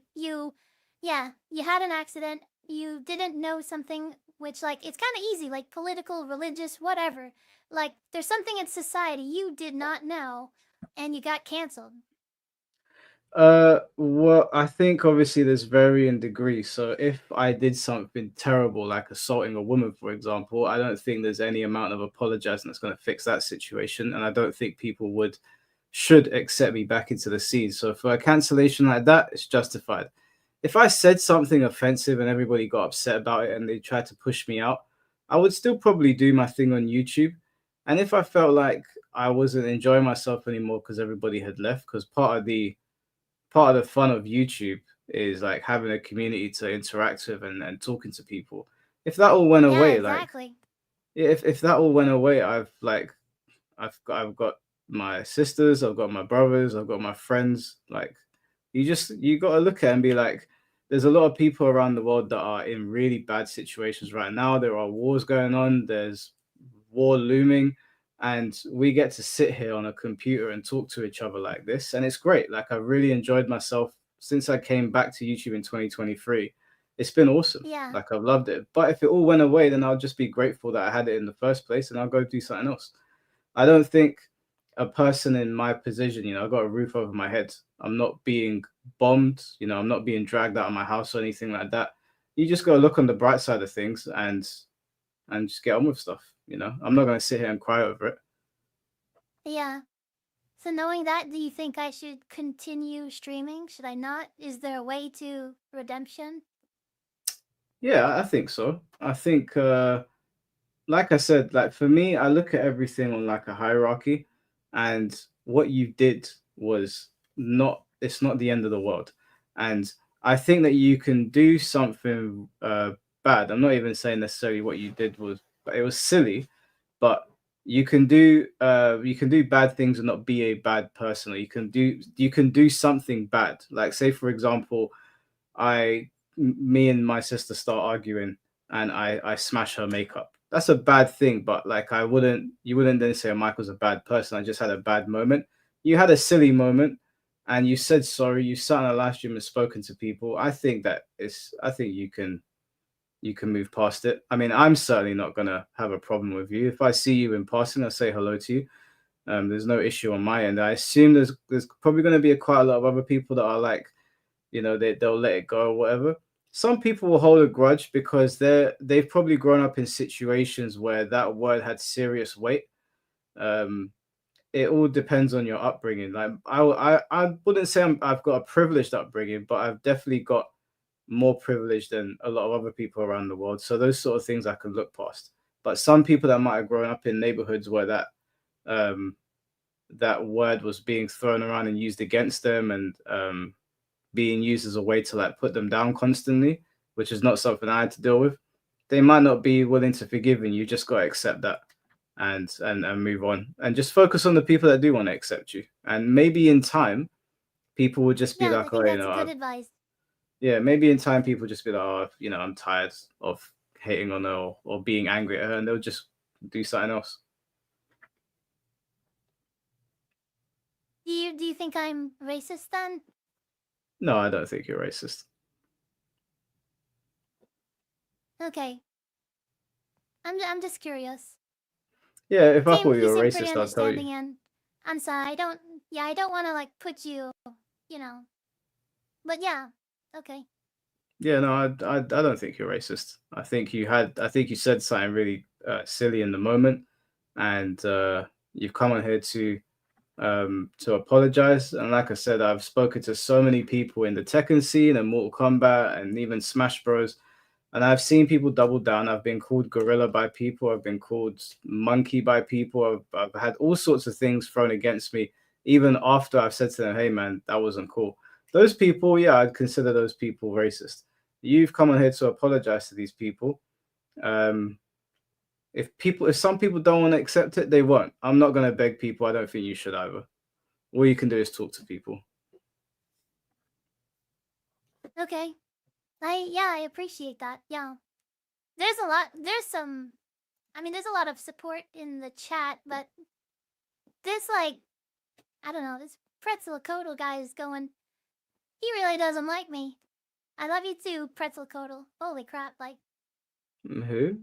had an accident. You didn't know something, which like it's kind of easy, like political, religious, whatever. Like there's something in society you did not know, and you got canceled. Well, I think obviously there's varying degrees. So if I did something terrible, like assaulting a woman, for example, I don't think there's any amount of apologizing that's going to fix that situation, and I don't think people should accept me back into the scene. So for a cancellation like that, it's justified. If I said something offensive and everybody got upset about it and they tried to push me out, I would still probably do my thing on YouTube. And if I felt like I wasn't enjoying myself anymore because everybody had left, because part of the fun of YouTube is like having a community to interact with and talking to people. If that all went Yeah, away, exactly. if that all went away, I've got my sisters, I've got my brothers, I've got my friends. Like you got to look at it and be like, there's a lot of people around the world that are in really bad situations right now. There are wars going on. There's war looming, and we get to sit here on a computer and talk to each other like this, and it's great. Like I've really enjoyed myself since I came back to YouTube in 2023. It's been awesome. Yeah. Like I've loved it. But if it all went away, then I'll just be grateful that I had it in the first place, and I'll go do something else. I don't think a person in my position, I've got a roof over my head. I'm not being bombed, I'm not being dragged out of my house or anything like that. You just got to look on the bright side of things and just get on with stuff. I'm not going to sit here and cry over it. Yeah. So knowing that, do you think I should continue streaming? Should I not? Is there a way to redemption? Yeah, I think so. I think, like I said, like for me, I look at everything on like a hierarchy, and what you did was it's not the end of the world. And I think that you can do something bad. I'm not even saying necessarily what you did it was silly, but you can do bad things and not be a bad person. Or you can do something bad. Like say for example, me and my sister start arguing and I smash her makeup. That's a bad thing, but like you wouldn't then say Michael's a bad person. I just had a bad moment. You had a silly moment and you said sorry. You sat on a live stream and spoken to people. I think you can move past it. I mean, I'm certainly not gonna have a problem with you. If I see you in passing, I'll say hello to you. There's no issue on my end. I assume there's probably going to be quite a lot of other people that are like, they'll let it go or whatever. Some people will hold a grudge because they've probably grown up in situations where that word had serious weight. It all depends on your upbringing. Like I wouldn't say I've got a privileged upbringing, but I've definitely got more privilege than a lot of other people around the world. So those sort of things I can look past. But some people that might have grown up in neighborhoods where that word was being thrown around and used against them, and being used as a way to like put them down constantly, which is not something I had to deal with. They might not be willing to forgive, and you just got to accept that and move on and just focus on the people that do want to accept you. And maybe in time, people will just be Yeah, I like, think oh, that's good advice. yeah, maybe in time people just be like, oh, I'm tired of hating on her or being angry at her, and they'll just do something else. Do you think I'm racist then? No, I don't think you're racist. Okay. I'm just curious. Yeah, if I thought You you were seem pretty racist, I'll tell understanding, you. and I'm sorry. I don't want to like put you, But yeah, okay. Yeah, no, I don't think you're racist. I think you said something really silly in the moment, and you've come on here to apologize. And like I said, I've spoken to so many people in the Tekken scene and Mortal Kombat and even Smash Bros. And I've seen people double down. I've been called gorilla by people. I've been called monkey by people. I've had all sorts of things thrown against me, even after I've said to them, hey, man, that wasn't cool. Those people, yeah, I'd consider those people racist. You've come on here to apologize to these people. If some people don't want to accept it, they won't. I'm not going to beg people. I don't think you should either. All you can do is talk to people. Okay. I appreciate that. Yeah. There's a lot of support in the chat, but this I don't know, this Pretzel Codal guy is going, he really doesn't like me. I love you too, Pretzel Codal. Holy crap, Who?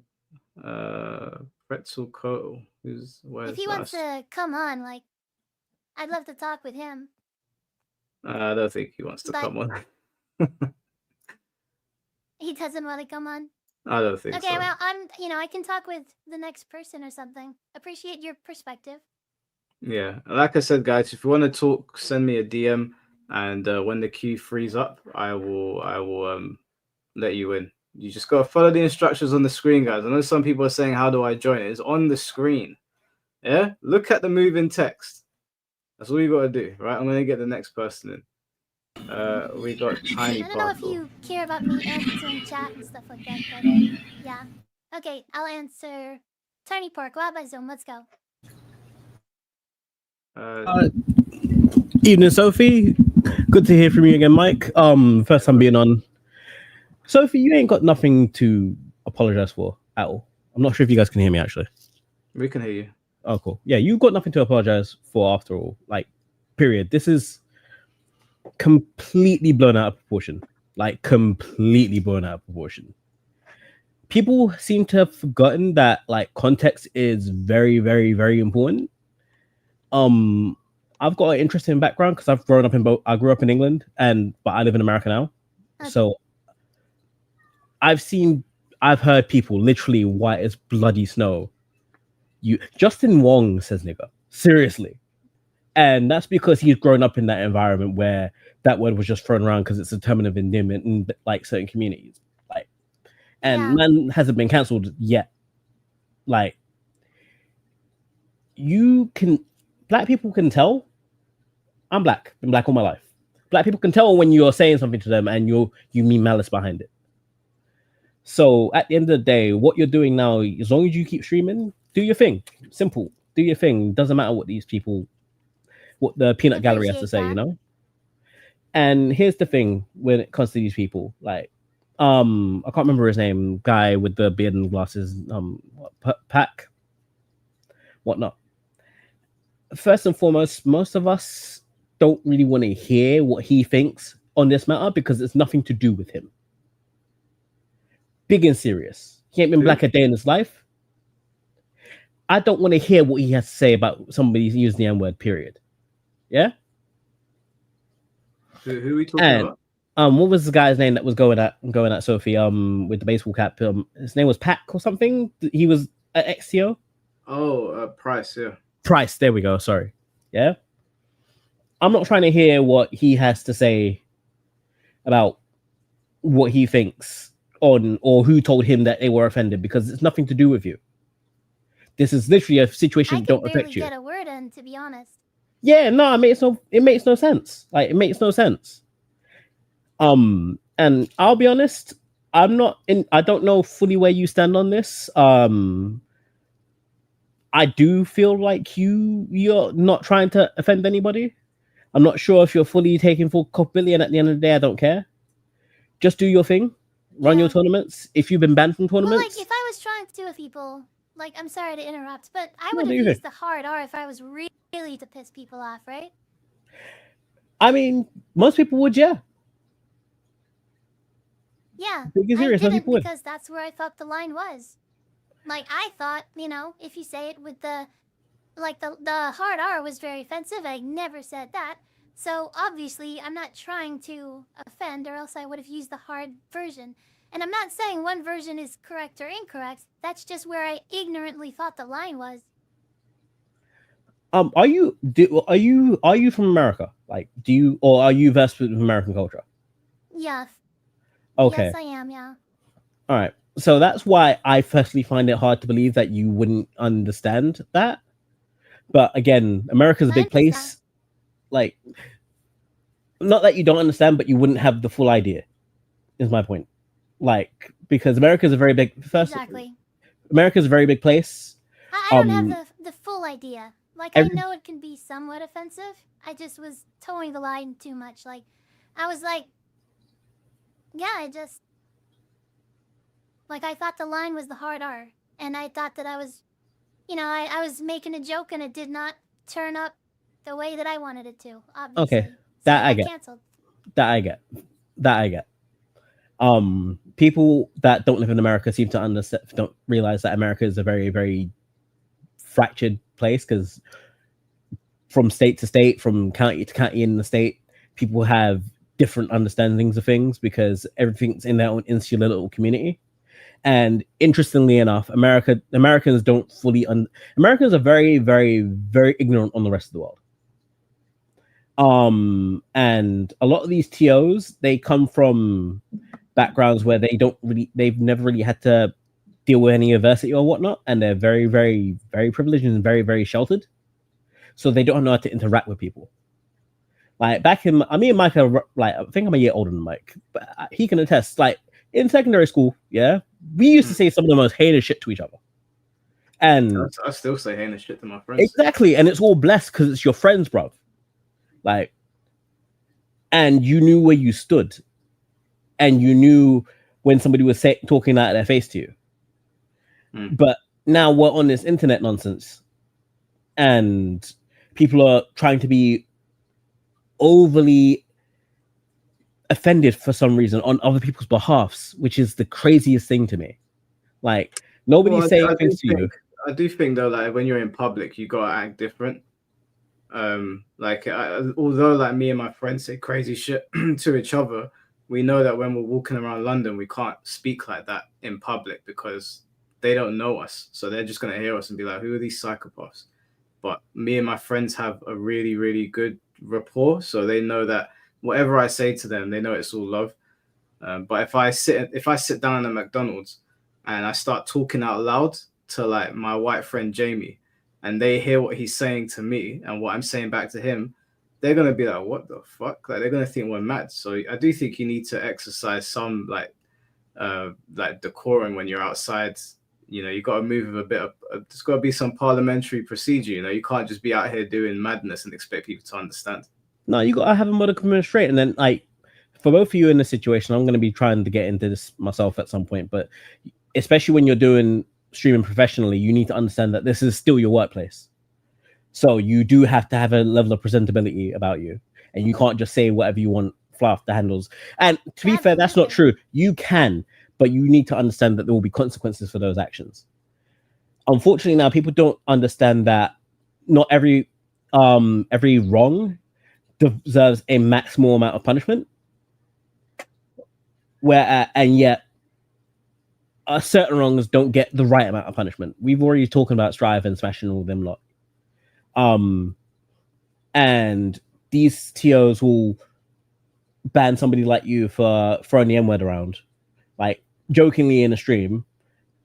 Pretzel Codal. If he wants to come on, I'd love to talk with him. I don't think he wants to come on. He doesn't want to come on? I don't think so. Okay, well, I can talk with the next person or something. Appreciate your perspective. Yeah, like I said, guys, if you want to talk, send me a DM, and when the queue frees up, I will let you in. You just gotta follow the instructions on the screen, guys. I know some people are saying, "How do I join?" It's on the screen. Yeah, look at the moving text. That's all you gotta do, right? I'm gonna get the next person in. We got Tiny I don't know if Particle. you care about me answering chat and stuff like that, but yeah. Okay, I'll answer Tiny Pork. Wow, by Zoom. Let's go. Evening, Sophie. Good to hear from you again, Mike. First time being on. Sophie, you ain't got nothing to apologize for at all. I'm not sure if you guys can hear me, actually. We can hear you. Oh, cool. Yeah, you've got nothing to apologize for after all. Period. This is completely blown out of proportion. Completely blown out of proportion. People seem to have forgotten that context is very, very, very important. I've got an interesting background because I've grown up I grew up in England, but I live in America now. Okay. So I've heard people literally white as bloody snow. Justin Wong says nigger. Seriously. And that's because he's grown up in that environment where that word was just thrown around because it's a term of endearment in certain communities. Man hasn't been cancelled yet. Black people can tell. I'm black. Been black all my life. Black people can tell when you're saying something to them and you mean malice behind it. So at the end of the day, what you're doing now, as long as you keep streaming, do your thing. Simple. Do your thing. Doesn't matter what the peanut gallery has to say, And here's the thing when it comes to these people, I can't remember his name, guy with the beard and glasses, Pack, whatnot. First and foremost, most of us don't really want to hear what he thinks on this matter because it's nothing to do with him. Big and serious. He ain't been black a day in his life. I don't want to hear what he has to say about somebody using the N-word, period. Yeah? Who are we talking And about? what was the guy's name that was going at Sophie with the baseball cap? His name was Pack or something. He was at XTO. Oh, Price, yeah. Price, there we go. Sorry. Yeah. I'm not trying to hear what he has to say about what he thinks on or who told him that they were offended, because it's nothing to do with you. This is literally a situation that don't affect you. Get a word in, to be honest. Yeah, no, it makes no sense. Like, it makes no sense. And I'll be honest, I don't know fully where you stand on this. I do feel like you're not trying to offend anybody. I'm not sure if you're fully taking full culpability, and at the end of the day, I don't care. Just do your thing. Run your tournaments. If you've been banned from tournaments. Well, like, if I was trying to with people, like, I'm sorry to interrupt, but I would have used the hard R if I was really to piss people off, right? I mean, most people would, yeah. Yeah, I didn't because that's where I thought the line was. Like, I thought, if you say it with the hard R was very offensive. I never said that. So, obviously, I'm not trying to offend, or else I would have used the hard version. And I'm not saying one version is correct or incorrect. That's just where I ignorantly thought the line was. Are you from America? Like, or are you versed with American culture? Yeah. Okay. Yes, I am, yeah. All right. So that's why I firstly find it hard to believe that you wouldn't understand that. But again, America's a big place. Like, not that you don't understand, but you wouldn't have the full idea, is my point. Like, because America's a very big... Exactly. America's a very big place. I don't have the full idea. Like, I know it can be somewhat offensive. I just was towing the line too much. Like, I was like... Yeah, I just... Like, I thought the line was the hard R. And I thought that I was... I was making a joke, and it did not turn up the way that I wanted it to, obviously. Okay, that I get. Canceled. That I get. People that don't live in America seem to don't realize that America is a very, very fractured place, because from state to state, from county to county in the state, people have different understandings of things because everything's in their own insular little community. And interestingly enough, Americans don't fully Americans are very, very, very ignorant on the rest of the world. And a lot of these TOs, they come from backgrounds where they've never really had to deal with any adversity or whatnot, and they're very, very, very privileged and very, very sheltered. So they don't know how to interact with people. Like, me and Mike are, like, I think I'm a year older than Mike, but he can attest, like, in secondary school, yeah, we used to say some of the most heinous shit to each other. And I still say heinous shit to my friends. Exactly, and it's all blessed because it's your friends, bro. Like, and you knew where you stood, and you knew when somebody was talking out of their face to you. But now we're on this internet nonsense, and people are trying to be overly offended for some reason on other people's behalfs, which is the craziest thing to me. Like, nobody's saying things to you. I do think though, like, when you're in public, you gotta act different. Although like me and my friends say crazy shit to each other, we know that when we're walking around London, we can't speak like that in public because they don't know us. So they're just gonna hear us and be like, who are these psychopaths? But me and my friends have a really, really good rapport, so they know that whatever I say to them, they know it's all love. But if I sit down at McDonald's and I start talking out loud to like my white friend Jamie, and they hear what he's saying to me and what I'm saying back to him, they're gonna be like, "What the fuck?" Like, they're gonna think we're mad. So I do think you need to exercise some like decorum when you're outside. You got to move with a bit of. There's got to be some parliamentary procedure. You can't just be out here doing madness and expect people to understand. No, you got to have a modicum of restraint. And then, like, for both of you in this situation, I'm going to be trying to get into this myself at some point. But especially when you're doing streaming professionally, you need to understand that this is still your workplace. So you do have to have a level of presentability about you. And you can't just say whatever you want, fly off the handles. And to be fair, that's not true. You can, but you need to understand that there will be consequences for those actions. unfortunately now people don't understand that not every wrong deserves a maximal amount of punishment, and yet certain wrongs don't get the right amount of punishment. We've already talked about Strive and Smash and all them lot. And these TOs will ban somebody like you for throwing the N-word around, like jokingly in a stream,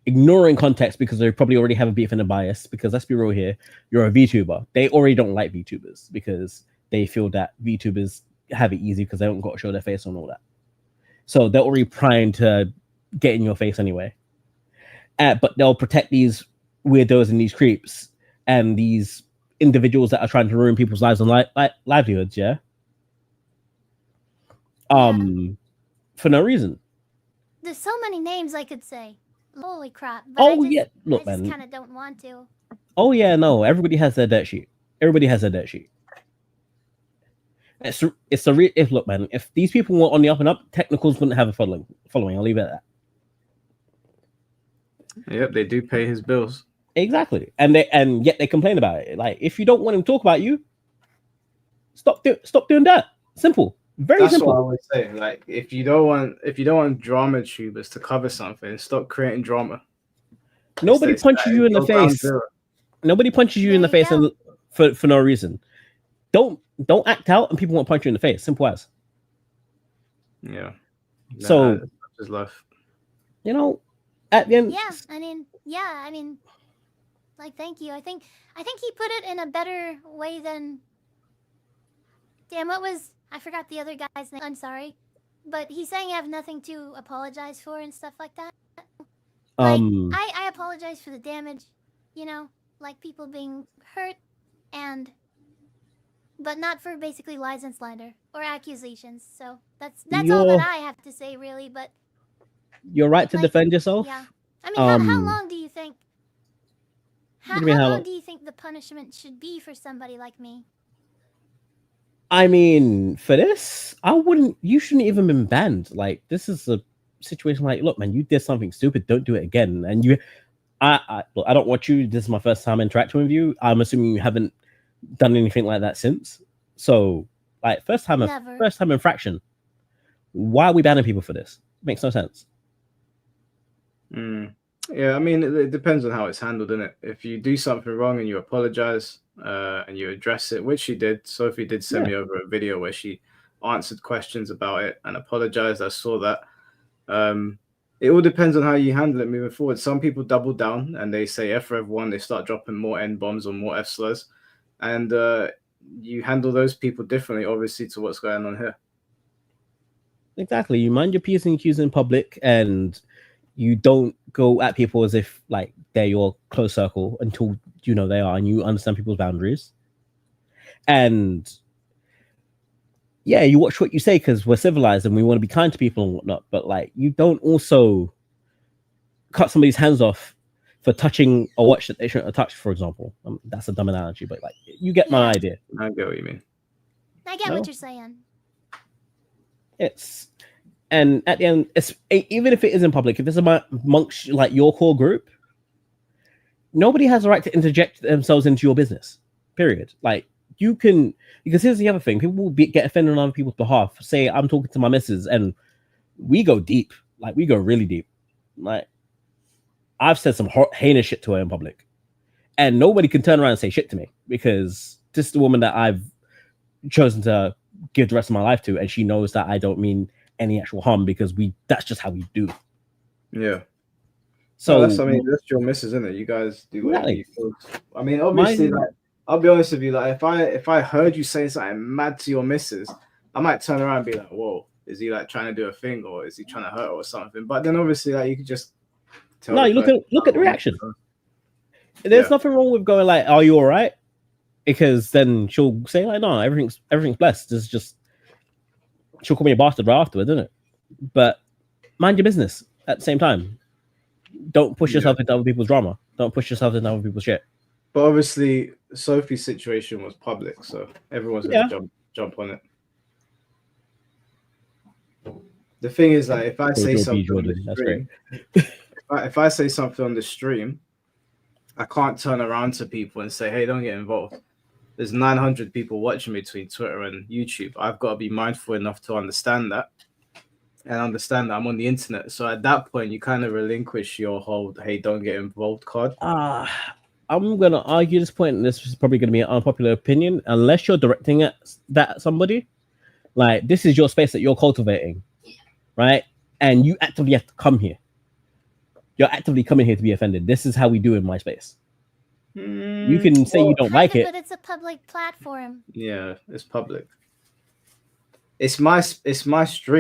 ignoring context because they probably already have a beef and a bias. Because let's be real here, you're a VTuber. They already don't like VTubers because they feel that VTubers have it easy because they don't got to show their face and all that. So they're already primed to get in your face anyway. But they'll protect these weirdos and these creeps and these individuals that are trying to ruin people's lives and livelihoods, yeah? For no reason. There's so many names I could say. Holy crap. But I just kind of don't want to. Oh, yeah, no. Everybody has their dirt sheet. Everybody has their dirt sheet. Look, man, if these people were on the up and up, technicals wouldn't have a following. I'll leave it at that. Yep, they do pay his bills. Exactly. And yet they complain about it. Like, if you don't want him to talk about you, stop doing that. Simple. Very simple. That's what I would say. Like, if you don't want drama tubers to cover something, stop creating drama. Nobody punches you in the face. Nobody punches you in the face for no reason. Don't act out, and people won't punch you in the face. Simple as. Yeah. So just life. You know, at the end. I mean, like, thank you. I think he put it in a better way than. Damn, I forgot the other guy's name. I'm sorry, but he's saying I have nothing to apologize for and stuff like that. Like, I apologize for the damage, you know, like people being hurt, but not for basically lies and slander or accusations. So that's all that I have to say, really. But you're right to defend yourself. Yeah, I mean, how long do you think? How long do you think the punishment should be for somebody like me? I mean, for this, you shouldn't even been banned. Like, this is a situation like, look, man, you did something stupid. Don't do it again. And look, I don't want you. This is my first time interacting with you. I'm assuming you haven't done anything like that since. So, like, first time infraction. Why are we banning people for this? Makes no sense. Yeah, I mean, it depends on how it's handled, innit? If you do something wrong and you apologize and you address it, which she did. Sophie did send me over a video where she answered questions about it and apologized. I saw that. It all depends on how you handle it moving forward. Some people double down and they say F for everyone. They start dropping more N-bombs or more F-slurs. And you handle those people differently, obviously, to what's going on here. Exactly. You mind your P's and Q's in public, and you don't go at people as if like they're your close circle until you know they are, and you understand people's boundaries. And yeah, you watch what you say because we're civilized and we want to be kind to people and whatnot. But like, you don't also cut somebody's hands off for touching a watch that they shouldn't have touched, for example. That's a dumb analogy, but like, you get my idea. I get what you mean. I get what you're saying. And at the end, even if it is in public, if it's amongst like your core group, nobody has a right to interject themselves into your business. Period. Like, you can, because here's the other thing: people will get offended on other people's behalf. Say I'm talking to my missus, and we go deep. Like, we go really deep. Like, I've said some heinous shit to her in public, and nobody can turn around and say shit to me because this is the woman that I've chosen to give the rest of my life to, and she knows that I don't mean any actual harm because that's just how we do. Yeah. So that's your missus, isn't it? You guys do whatever you feel. I mean, obviously, like, I'll be honest with you, like, if I heard you say something mad to your missus, I might turn around and be like, whoa, is he like trying to do a thing, or is he trying to hurt her or something? But then obviously, like, you could just tell. No, you look at the reaction. There's nothing wrong with going like, "Are you all right?" Because then she'll say like, "No, everything's blessed." It's just she'll call me a bastard right afterwards, isn't it? But mind your business at the same time. Don't push yourself into other people's drama. Don't push yourself into other people's shit. But obviously, Sophie's situation was public, so everyone's gonna jump on it. The thing is, like, if I say something on the stream, if I say something on the stream, I can't turn around to people and say, hey, don't get involved. There's 900 people watching me between Twitter and YouTube. I've got to be mindful enough to understand that and understand that I'm on the internet. So at that point, you kind of relinquish your whole, hey, don't get involved card. I'm going to argue this point, and this is probably going to be an unpopular opinion, unless you're directing that at somebody. Like, this is your space that you're cultivating, right? And you actively have to come here. You're actively coming here to be offended. This is how we do in my space. You can say you don't like it, but it's a public platform. Yeah, it's public. It's my stream.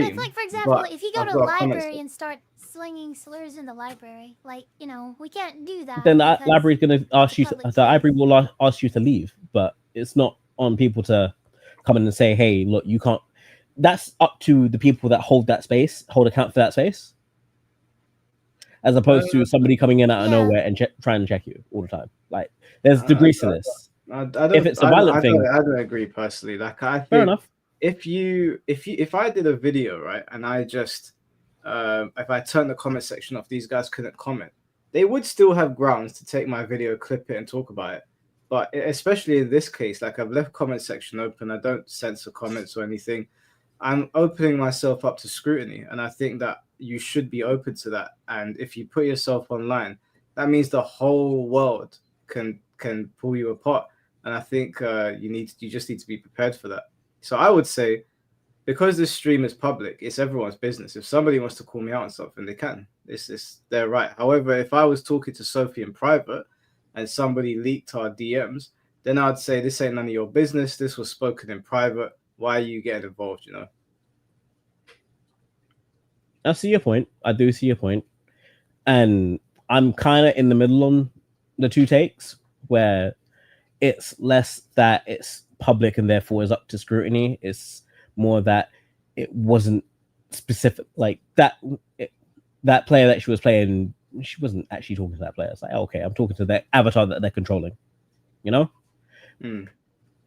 It's like, for example, if you go to a got comments library and start slinging slurs in the library, like, you know, we can't do that. then the because library is going to ask you. public The space. library will ask you to leave, but it's not on people to come in and say, "Hey, look, you can't." That's up to the people that hold that space, hold account for that space, as opposed to somebody coming in out of nowhere and trying to check you all the time. Like, there's degrees to this. I don't, If it's a violent thing, I don't agree personally. Like, I think fair enough. If I did a video, right, and I just if I turned the comment section off, these guys couldn't comment. They would still have grounds to take my video, clip it, and talk about it. But especially in this case, like, I've left comment section open. I don't censor comments or anything. I'm opening myself up to scrutiny, and I think that you should be open to that. And if you put yourself online, that means the whole world can pull you apart. And I think you just need to be prepared for that. So I would say, because this stream is public, it's everyone's business. If somebody wants to call me out on something, they can. It's their right. However, if I was talking to Sophie in private and somebody leaked our DMs, then I'd say, this ain't none of your business. This was spoken in private. Why are you getting involved, you know? I see your point. I do see your point. And I'm kind of in the middle on the two takes, where it's less that it's public and therefore is up to scrutiny. It's more that it wasn't specific. Like, that player that she was playing, she wasn't actually talking to that player. It's like, okay, I'm talking to that avatar that they're controlling, you know?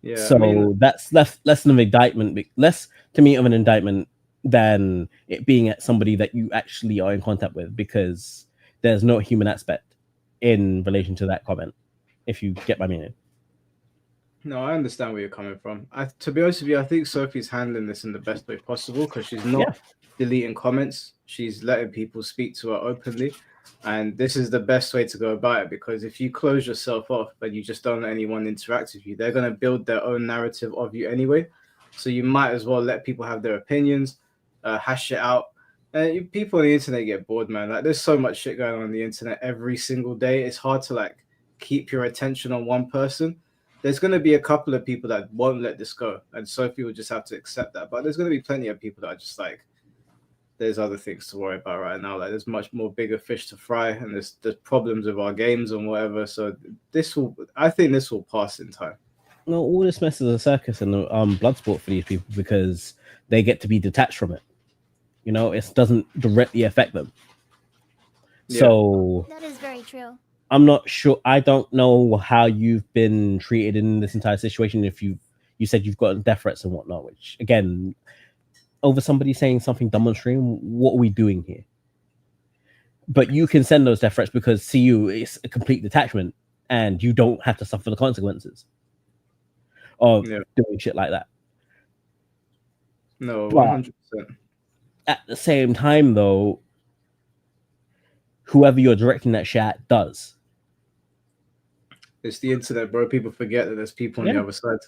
Yeah. So that's less of an indictment, less to me of an indictment than it being at somebody that you actually are in contact with, because there's no human aspect in relation to that comment, if you get my meaning. No, I understand where you're coming from. To be honest with you, I think Sophie's handling this in the best way possible, because she's not deleting comments. She's letting people speak to her openly. And this is the best way to go about it, because if you close yourself off and you just don't let anyone interact with you, they're going to build their own narrative of you anyway. So you might as well let people have their opinions, hash it out. And people on the internet get bored, man. Like, there's so much shit going on the internet every single day. It's hard to, like, keep your attention on one person. There's going to be a couple of people that won't let this go, and Sophie will just have to accept that. But there's going to be plenty of people that are just like, there's other things to worry about right now. Like, there's much more bigger fish to fry, and there's problems with our games and whatever. So I think this will pass in time. No, all this mess is a circus and blood sport for these people, because they get to be detached from it. You know, it doesn't directly affect them. Yeah. So that is very true. I'm not sure. I don't know how you've been treated in this entire situation. If you said you've gotten death threats and whatnot, which, again, over somebody saying something dumb on stream, what are we doing here? But you can send those death threats because to you it's a complete detachment, and you don't have to suffer the consequences of doing shit like that. No, 100%. At the same time, though, whoever you're directing that shit at does. It's the internet, bro. People forget that there's people on the other side.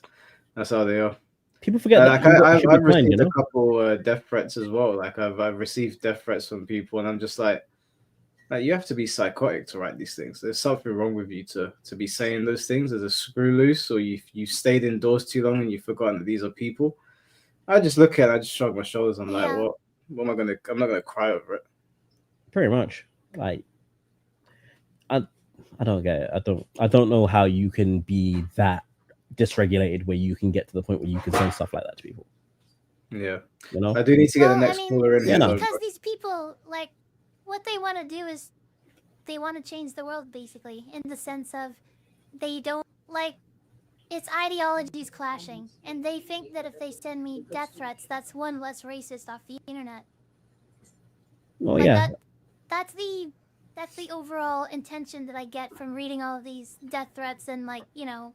That's how they are. People forget that. Like, I've received a couple death threats as well. Like, I've received death threats from people, and I'm just like, you have to be psychotic to write these things. There's something wrong with you to be saying those things. There's a screw loose, or you stayed indoors too long and you've forgotten that these are people. I just look at it, I just shrug my shoulders. I'm like, what am I gonna? I'm not gonna cry over it. Pretty much. Like, I don't get it. I don't know how you can be that dysregulated where you can get to the point where you can say stuff like that to people. Yeah. You know? I do need to get the next caller in. Because these people, like, what they want to do is they want to change the world, basically, in the sense of they don't, like, it's ideologies clashing, and they think that if they send me death threats, that's one less racist off the internet. Well, yeah. That's the that's the overall intention that I get from reading all of these death threats and, like, you know,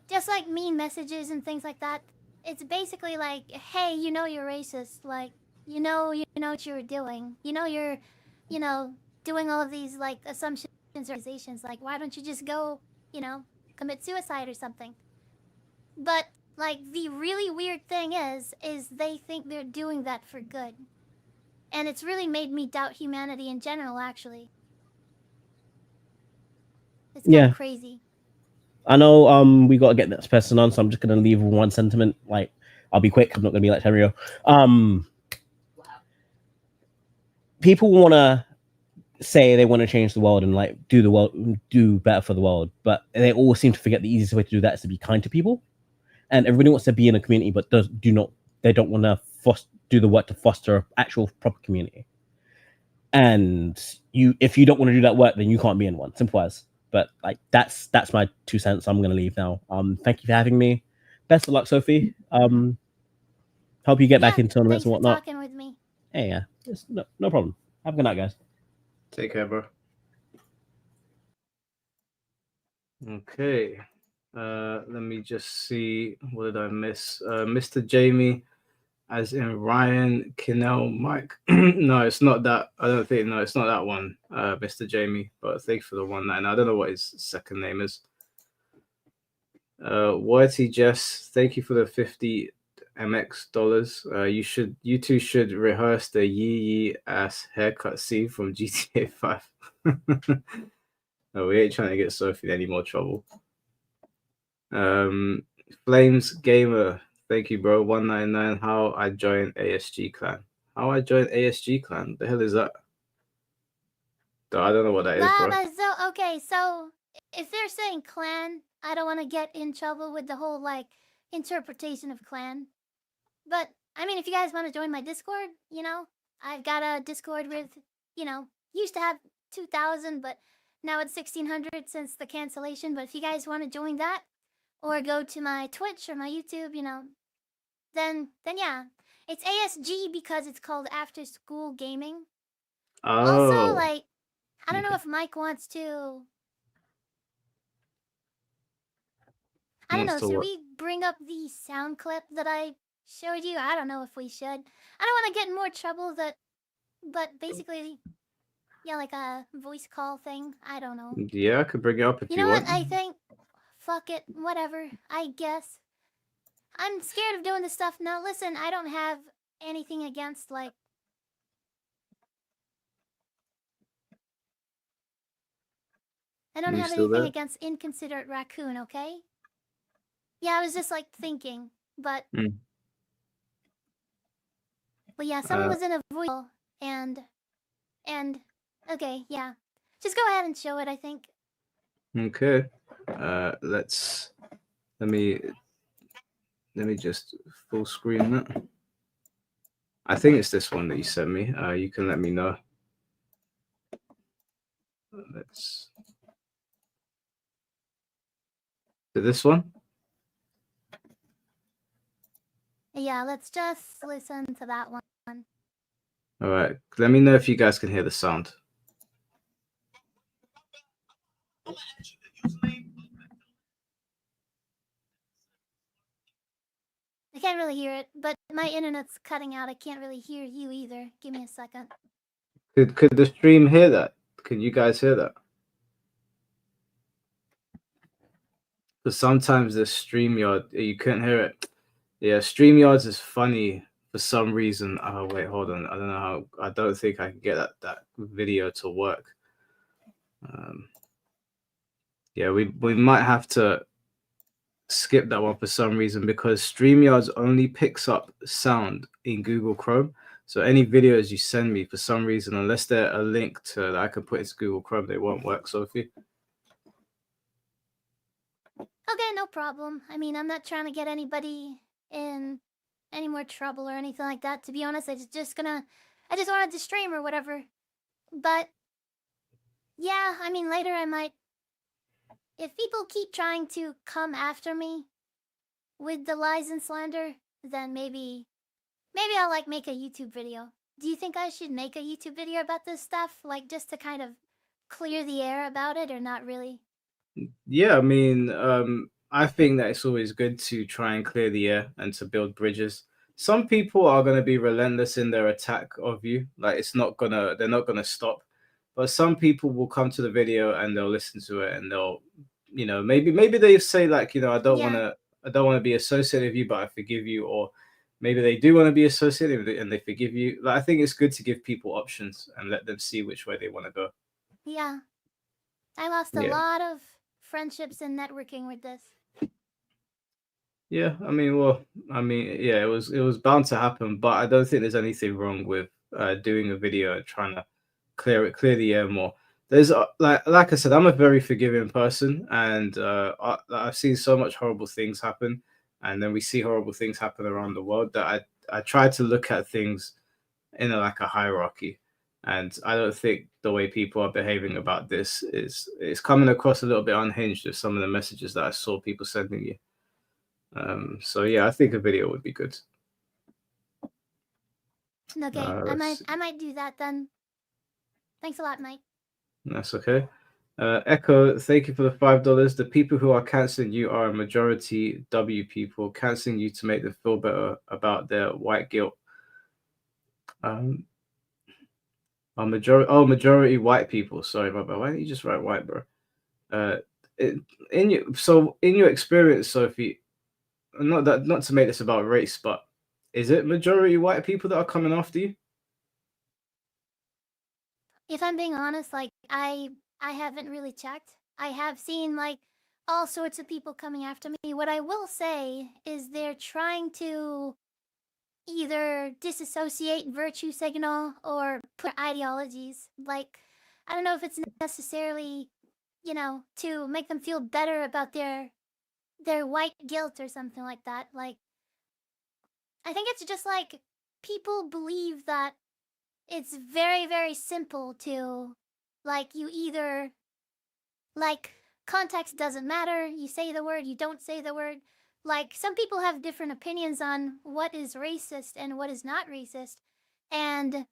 just like mean messages and things like that. It's basically like, hey, you know you're racist. Like, you know what you're doing. You know you're, you know, doing all of these like assumptions or accusations. Like, why don't you just go, you know, commit suicide or something? But like the really weird thing is they think they're doing that for good. And it's really made me doubt humanity in general, actually. It's kind of crazy. I know we gotta get this person on, so I'm just gonna leave with one sentiment. Like, I'll be quick, I'm not gonna be like Terrio. People wanna say they want to change the world and like do better for the world, but they always seem to forget the easiest way to do that is to be kind to people. And everybody wants to be in a community, but they don't want to do the work to foster actual proper community. And if you don't want to do that work, then you can't be in one. Simple as. But like that's my 2 cents. I'm gonna leave now. Thank you for having me. Best of luck, Sophie. Hope you get back in tournaments and whatnot. Thanks for talking with me. Hey, yeah, it's no problem. Have a good night, guys. Take care, bro. Okay. Let me just see. What did I miss? Mr. Jamie, as in Ryan Kinnell Mike. No, it's not that. I don't think. No, it's not that one. Mr. Jamie. But thank you for the 199. I don't know what his second name is. Whitey Jess, thank you for the 50 MX dollars. You two should rehearse the yee ass haircut scene from GTA 5. No, we ain't trying to get Sophie in any more trouble. Flames Gamer, thank you, bro. 199. How I joined ASG clan. How I joined ASG clan? The hell is that? I don't know what that is, bro. So okay, so if they're saying clan, I don't want to get in trouble with the whole like interpretation of clan. But I mean, if you guys want to join my Discord, you know, I've got a Discord with, you know, used to have 2,000, but now it's 1,600 since the cancellation. But if you guys want to join that, or go to my Twitch or my YouTube, you know, then yeah, it's ASG because it's called After School Gaming. Also, like, I don't know if Mike wants to. I don't know. Should we bring up the sound clip that I showed you? I don't know if we should. I don't want to get in more trouble. But basically, yeah, like a voice call thing. I don't know. Yeah, I could bring it up if you want. You know what? I think. Fuck it. Whatever. I guess. I'm scared of doing this stuff. Now, listen, I don't have anything against, like... I don't have anything against Inconsiderate Raccoon, okay? Yeah, I was just, like, thinking, but... But yeah, someone was in a voice call, and... Okay, yeah. Just go ahead and show it, I think. Okay. Let me just full screen that. I think it's this one that you sent me. You can let me know. Let's do this one. Yeah, let's just listen to that one. All right. Let me know if you guys can hear the sound. I can't really hear it, but my internet's cutting out. I can't really hear you either. Give me a second. Could the stream hear that? Can you guys hear that? Because sometimes the StreamYard, you couldn't hear it. Yeah, StreamYards is funny for some reason. Oh, wait, hold on. I don't know how. I don't think I can get that video to work. Yeah, we might have to skip that one for some reason because StreamYards only picks up sound in Google Chrome. So any videos you send me for some reason, unless they're a link to that I can put into Google Chrome, they won't work, Sophie. Okay, no problem. I mean, I'm not trying to get anybody in any more trouble or anything like that. To be honest, I just wanted to stream or whatever. But yeah, I mean, later I might. If people keep trying to come after me with the lies and slander, then maybe I'll like make a YouTube video. do you think I should make a YouTube video about this stuff, like just to kind of clear the air about it, or not really? Yeah, I mean, I think that it's always good to try and clear the air and to build bridges. Some people are going to be relentless in their attack of you. Like they're not gonna stop. But some people will come to the video and they'll listen to it and they'll, maybe they say like, I don't want Yeah. to be associated with you, but I forgive you. Or maybe they do want to be associated with it and they forgive you. Like, I think it's good to give people options and let them see which way they want to go. Yeah. I lost a Yeah. lot of friendships and networking with this. Yeah, yeah, it was bound to happen, but I don't think there's anything wrong with doing a video and trying to clear the air more. There's like I said, I'm a very forgiving person, and I've seen so much horrible things happen, and then we see horrible things happen around the world that I try to look at things in like a hierarchy, and I don't think the way people are behaving about this is coming across a little bit unhinged with some of the messages that I saw people sending you. So yeah, I think a video would be good. Okay, I might do that then. Thanks a lot, Mike. That's okay. Echo, thank you for the $5. The people who are canceling you are a majority W people, canceling you to make them feel better about their white guilt. Majority white people. Sorry, my bad. Why don't you just write white, bro? In your experience, Sophie, not to make this about race, but is it majority white people that are coming after you? If I'm being honest, like I haven't really checked. I have seen like all sorts of people coming after me. What I will say is they're trying to either disassociate virtue signal or put ideologies. Like, I don't know if it's necessarily, to make them feel better about their white guilt or something like that. Like, I think it's just like people believe that it's very, very simple to, like, you either, like, context doesn't matter. You say the word, you don't say the word. Like, some people have different opinions on what is racist and what is not racist. And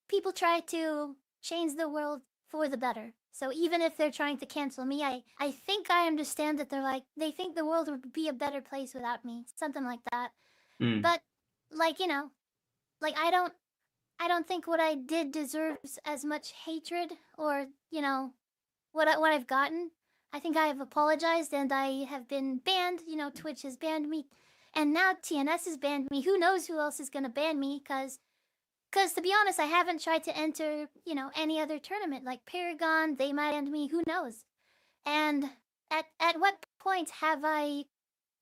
people try to change the world for the better. So even if they're trying to cancel me, I think I understand that they think the world would be a better place without me. Something like that. But, like, like, I don't think what I did deserves as much hatred or, what I've gotten. I think I have apologized and I have been banned. Twitch has banned me, and now TNS has banned me. Who knows who else is gonna ban me? Cause to be honest, I haven't tried to enter, any other tournament like Paragon. They might ban me. Who knows? And at what point have I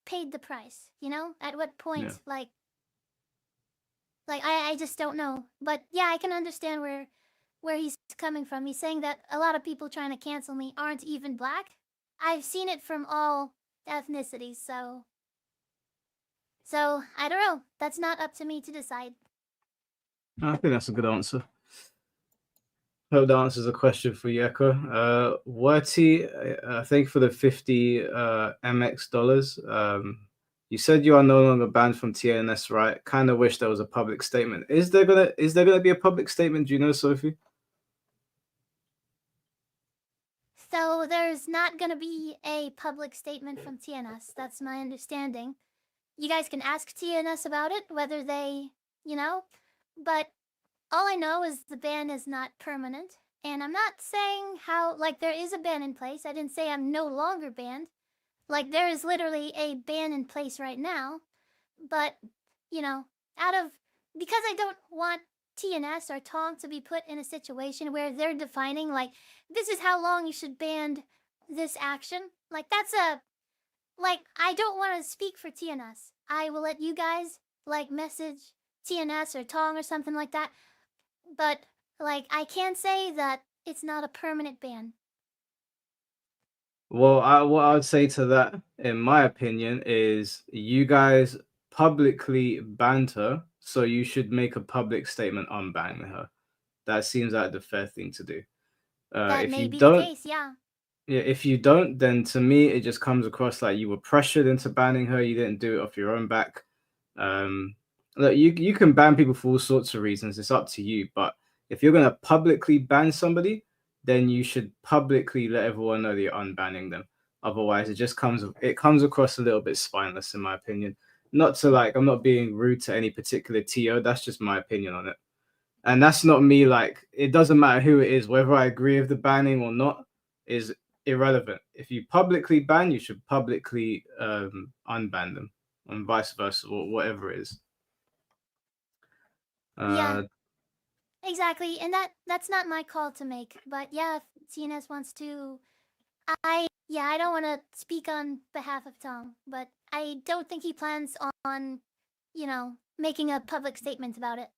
paid the price? At what point, Yeah. like I just don't know. But yeah, I can understand where he's coming from. He's saying that a lot of people trying to cancel me aren't even black. I've seen it from all ethnicities, so I don't know. That's not up to me to decide. I think that's a good answer. Hope that answers the question for you, Echo. Werty, thank you for the 50 MX dollars. You said you are no longer banned from TNS, right? Kind of wish there was a public statement. Is there gonna be a public statement? Do you know, Sophie? So there's not gonna be a public statement from TNS. That's my understanding. You guys can ask TNS about it, whether they, but all I know is the ban is not permanent. And I'm not saying how, like, there is a ban in place. I didn't say I'm no longer banned. Like, there is literally a ban in place right now. But, because I don't want TNS or Tong to be put in a situation where they're defining, like, this is how long you should ban this action. Like, I don't want to speak for TNS. I will let you guys, like, message TNS or Tong or something like that. But, like, I can say that it's not a permanent ban. Well, what I would say to that, in my opinion, is you guys publicly banned her, so you should make a public statement unbanning her. That seems like the fair thing to do. That If may you be don't, the case, yeah. yeah, if you don't, then to me it just comes across like you were pressured into banning her. You didn't do it off your own back. look, you can ban people for all sorts of reasons. It's up to you. But if you're gonna publicly ban somebody, then you should publicly let everyone know that you're unbanning them. Otherwise, it comes across a little bit spineless, in my opinion. Not to like, I'm not being rude to any particular TO. That's just my opinion on it. And that's not me. Like, it doesn't matter who it is, whether I agree with the banning or not is irrelevant. If you publicly ban, you should publicly unban them, and vice versa, or whatever it is. Yeah, exactly. And that's not my call to make. But yeah, if CNS wants to, I don't want to speak on behalf of Tom, but I don't think he plans on, making a public statement about it.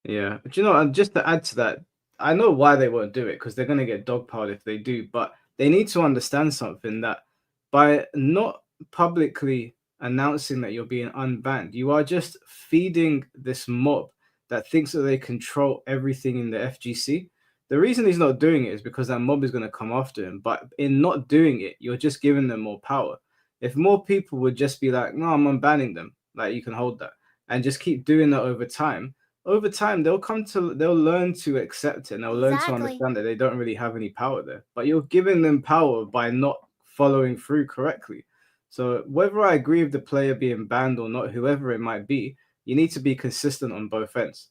Yeah, do you know? And just to add to that, I know why they won't do it because they're gonna get dogpiled if they do. But they need to understand something that by not publicly announcing that you're being unbanned, you are just feeding this mob that thinks that they control everything in the FGC. The reason he's not doing it is because that mob is going to come after him. But in not doing it, you're just giving them more power. If more people would just be like, no, I'm unbanning them, like you can hold that, and just keep doing that over time they'll learn to accept it and they'll learn to understand that they don't really have any power there. But you're giving them power by not following through correctly. So whether I agree with the player being banned or not, whoever it might be, you need to be consistent on both ends.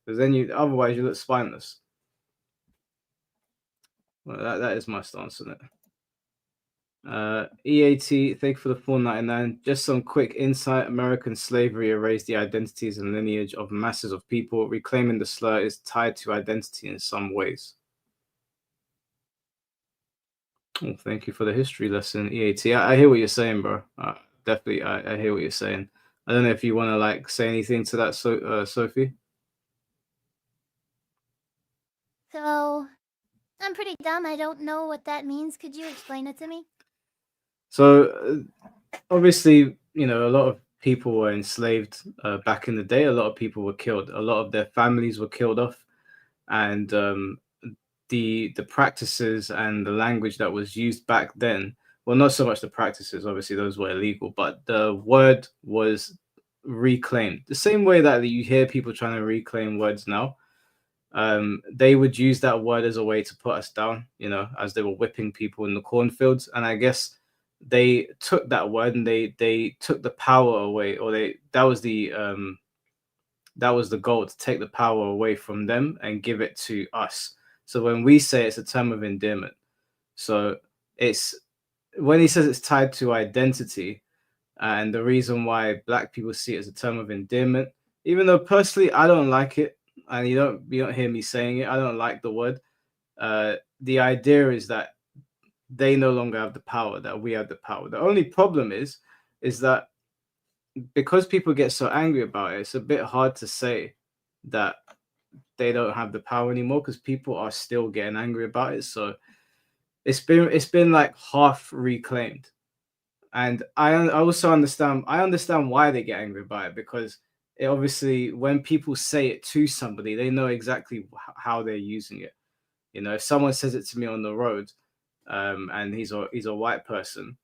Because then otherwise you look spineless. Well, that is my stance on it. EAT, thank you for the $4.99. Just some quick insight. American slavery erased the identities and lineage of masses of people. Reclaiming the slur is tied to identity in some ways. Oh, thank you for the history lesson, EAT. I hear what you're saying, bro. Definitely, I hear what you're saying. I don't know if you want to like say anything to that, Sophie. So, I'm pretty dumb. I don't know what that means. Could you explain it to me? So, obviously, a lot of people were enslaved back in the day. A lot of people were killed. A lot of their families were killed off, and the practices and the language that was used back then. Well, not so much the practices. Obviously, those were illegal, but the word was reclaimed. The same way that you hear people trying to reclaim words now. They would use that word as a way to put us down, as they were whipping people in the cornfields. And I guess they took that word and they took the power away, or that was the goal, to take the power away from them and give it to us. So when we say it's a term of endearment, so it's when he says it's tied to identity, and the reason why Black people see it as a term of endearment, even though personally I don't like it, and you don't hear me saying it, I don't like the word. The idea is that they no longer have the power, that we have the power. The only problem is that because people get so angry about it, it's a bit hard to say that they don't have the power anymore because people are still getting angry about it. So it's been like half reclaimed. And I also understand why they get angry about it, because it obviously, when people say it to somebody, they know exactly how they're using it. If someone says it to me on the road, and he's a white person,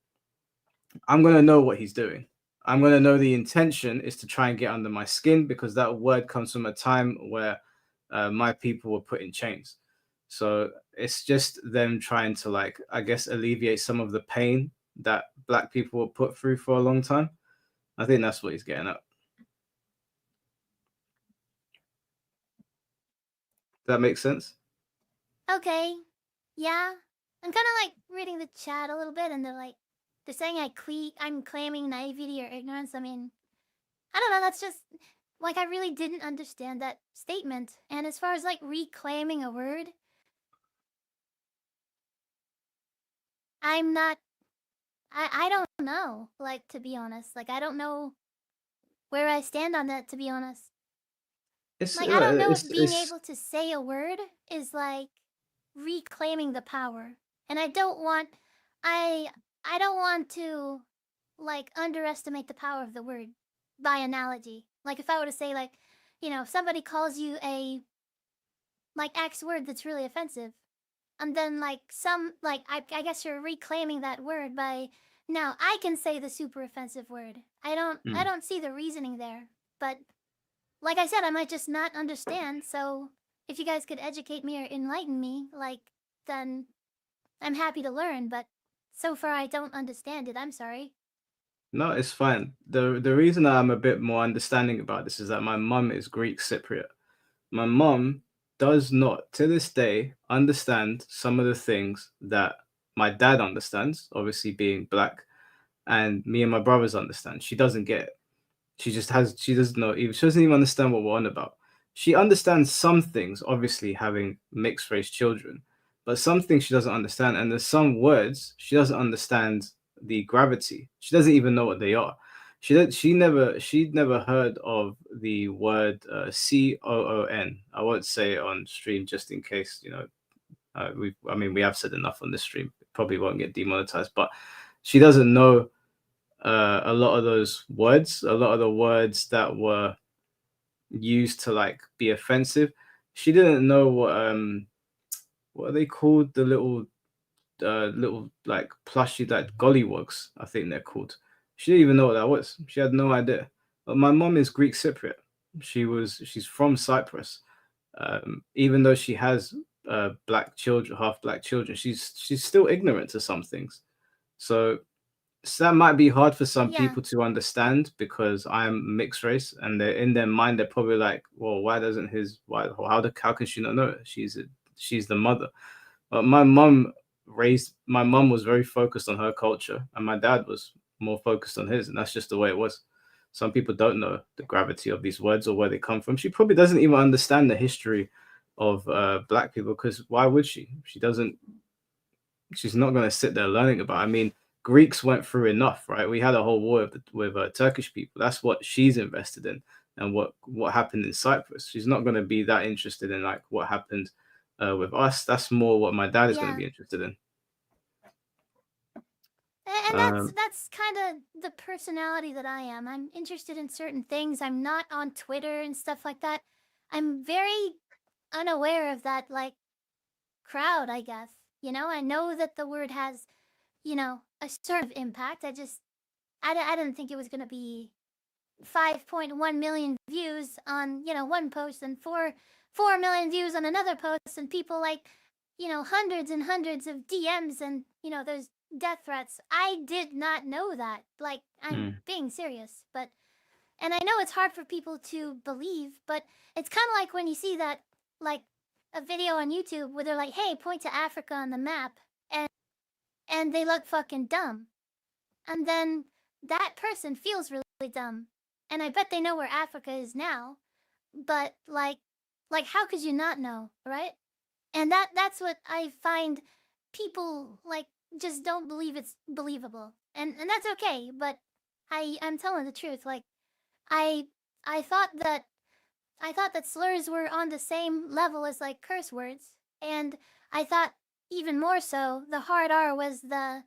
I'm gonna know what he's doing. I'm gonna know the intention is to try and get under my skin, because that word comes from a time where my people were put in chains. So it's just them trying to, like, I guess, alleviate some of the pain that Black people were put through for a long time. I think that's what he's getting at. Does that make sense? Okay. Yeah. I'm kind of like reading the chat a little bit, and they're saying I'm claiming naivety or ignorance. I mean, I don't know. That's just like, I really didn't understand that statement. And as far as like reclaiming a word, I'm not. I don't know. Like, to be honest, like, I don't know where I stand on that. To be honest, like, I don't know if being able to say a word is like reclaiming the power, and I don't want to like underestimate the power of the word by analogy. Like, if I were to say, like, if somebody calls you a like X word that's really offensive, and then like I guess you're reclaiming that word by, now I can say the super offensive word. I don't see the reasoning there, but like I said, I might just not understand. So if you guys could educate me or enlighten me, like, then I'm happy to learn. But so far, I don't understand it. I'm sorry. No, it's fine. The reason I'm a bit more understanding about this is that my mum is Greek Cypriot. My mum does not, to this day, understand some of the things that my dad understands, obviously being black, and me and my brothers understand. She doesn't get it. She doesn't know, she doesn't even understand what we're on about. She understands some things, obviously having mixed race children, but some things she doesn't understand. And there's some words she doesn't understand the gravity. She doesn't even know what they are. She'd never heard of the word COON. I won't say it on stream just in case, we have said enough on this stream. Probably won't get demonetized, but she doesn't know a lot of those words, a lot of the words that were used to like be offensive. She didn't know what are they called? The little like plushy like gollywogs, I think they're called. She didn't even know what that was. She had no idea. But my mom is Greek Cypriot. She's from Cyprus. Even though she has black children, half black children, she's still ignorant to some things. So that might be hard for some Yeah. people to understand because I'm mixed race, and they're in their mind they're probably like, well, why doesn't how can she not know it? She's the mother. But my mum was very focused on her culture, and my dad was more focused on his, and that's just the way it was. Some people don't know the gravity of these words or where they come from. She probably doesn't even understand the history of black people, because why would she? She's not going to sit there learning about it. I mean, Greeks went through enough, right? We had a whole war with Turkish people. That's what she's invested in, and what happened in Cyprus. She's not going to be that interested in like what happened with us. That's more what my dad is going to be interested in. And that's kind of the personality that I am. I'm interested in certain things. I'm not on Twitter and stuff like that. I'm very unaware of that like crowd, I guess. I know that the word has, a sort of impact. I didn't think it was going to be 5.1 million views on, one post and 4 million views on another post, and people like, hundreds and hundreds of DMs and, there's death threats. I did not know that. Like, I'm being serious. And I know it's hard for people to believe, but it's kind of like when you see that, like, a video on YouTube where they're like, hey, point to Africa on the map, and they look fucking dumb. And then that person feels really dumb. And I bet they know where Africa is now. But like how could you not know, right? And that's what I find people like just don't believe it's believable. And that's okay, but I'm telling the truth. Like I thought that slurs were on the same level as like curse words, and I thought even more so the hard R was the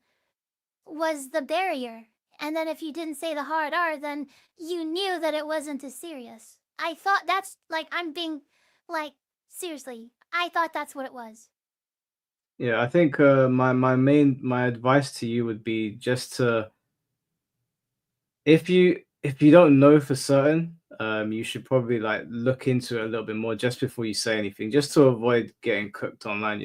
barrier. And then if you didn't say the hard R, then you knew that it wasn't as serious. I thought that's like, I'm being like, seriously, I thought that's what it was. Yeah, I think my advice to you would be just to, if you don't know for certain, you should probably like look into it a little bit more just before you say anything, just to avoid getting cooked online,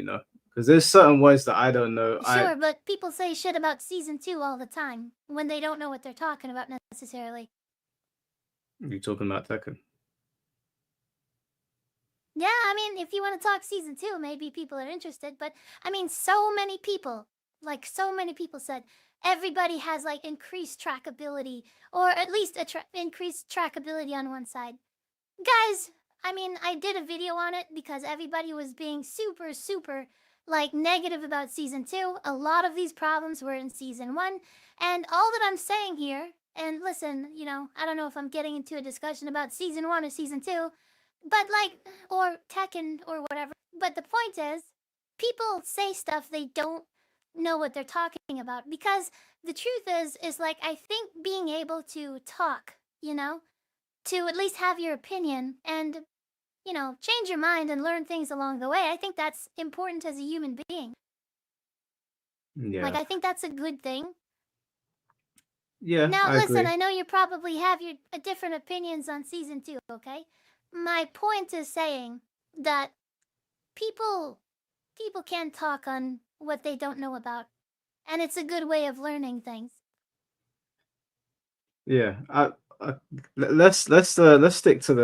because there's certain words that I don't know. Sure, but people say shit about season 2 all the time when they don't know what they're talking about necessarily. You're talking about Tekken. Yeah, I mean, if you want to talk season 2, maybe people are interested, but I mean, so many people said everybody has like increased trackability, or at least increased trackability on one side. Guys, I mean, I did a video on it because everybody was being super, super like negative about season 2. A lot of these problems were in season 1, and all that I'm saying here, and listen, I don't know if I'm getting into a discussion about season 1 or season 2, but like, or Tekken or whatever. But the point is, people say stuff they don't know what they're talking about, because the truth is like, I think being able to talk, to at least have your opinion and, change your mind and learn things along the way, I think that's important as a human being. Yeah. Like, I think that's a good thing. Yeah, Now, I listen, agree. I know you probably have your different opinions on season 2, okay? My point is saying that people can talk on what they don't know about, and it's a good way of learning things. Yeah, let's stick to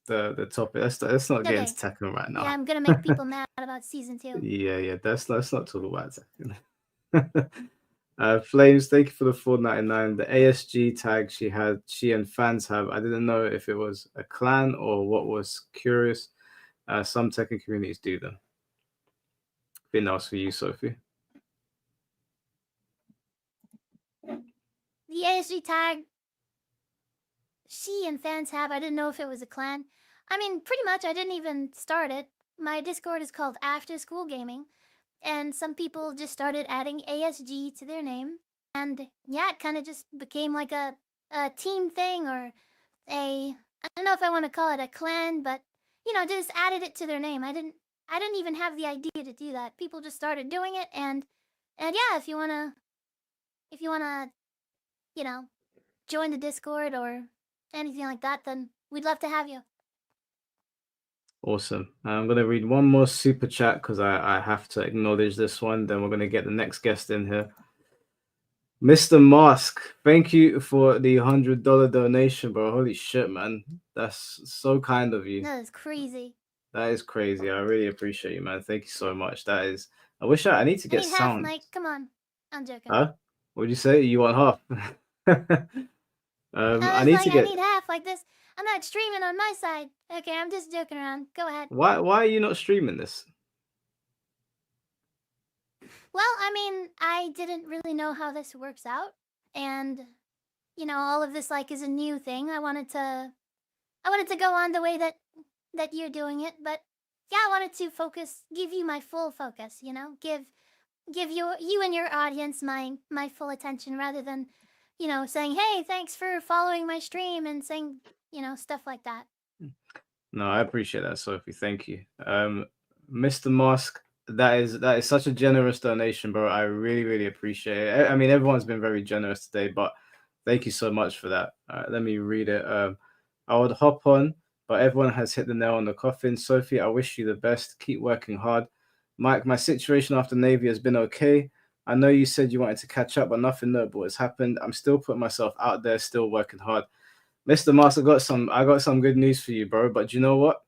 the topic. Let's not get into Okay. Tekken right Yeah, now. I'm gonna make people mad about season 2. Yeah. Let's not talk about Tekken. Flames, thank you for the 4.99. The ASG tag she and fans have. I didn't know if it was a clan or what was curious. Some Tekken communities do them. Be nice for you, Sophie. The ASG tag she and fans have. I didn't know if it was a clan. I mean, pretty much I didn't even start it. My Discord is called After School Gaming, and some people just started adding ASG to their name. And yeah, it kind of just became like a team thing, or I don't know if I want to call it a clan, but just added it to their name. I didn't even have the idea to do that. People just started doing it, and yeah, if you wanna join the Discord or anything like that, then we'd love to have you. Awesome. I'm going to read one more super chat because I have to acknowledge this one. Then we're going to get the next guest in here. Mr. Mask, thank you for the $100 donation, bro. Holy shit, man. That's so kind of you. That is crazy. That is crazy. I really appreciate you, man. Thank you so much. That is. I wish I need to get half, sound. Mike. Come on. I'm joking. Huh? What'd you say? You want half? I need to get. I need half like this. I'm not streaming on my side. Okay, I'm just joking around. Go ahead. Why are you not streaming this? Well, I mean, I didn't really know how this works out, and all of this is a new thing. I wanted to go on the way that you're doing it, but yeah, I wanted to give you my full focus, give you and your audience my full attention rather than, saying, "Hey, thanks for following my stream," and saying, stuff like that. No, I appreciate that, Sophie. Thank you. Mr. Mask, that is such a generous donation, bro. I really, really appreciate it. I mean, everyone's been very generous today, but thank you so much for that. Let me read it. I would hop on, but everyone has hit the nail on the coffin. Sophie, I wish you the best. Keep working hard. Mike, my situation after Navy has been okay. I know you said you wanted to catch up, but nothing notable has happened. I'm still putting myself out there, still working hard. Mr. Master, I got some good news for you, bro. But you know what?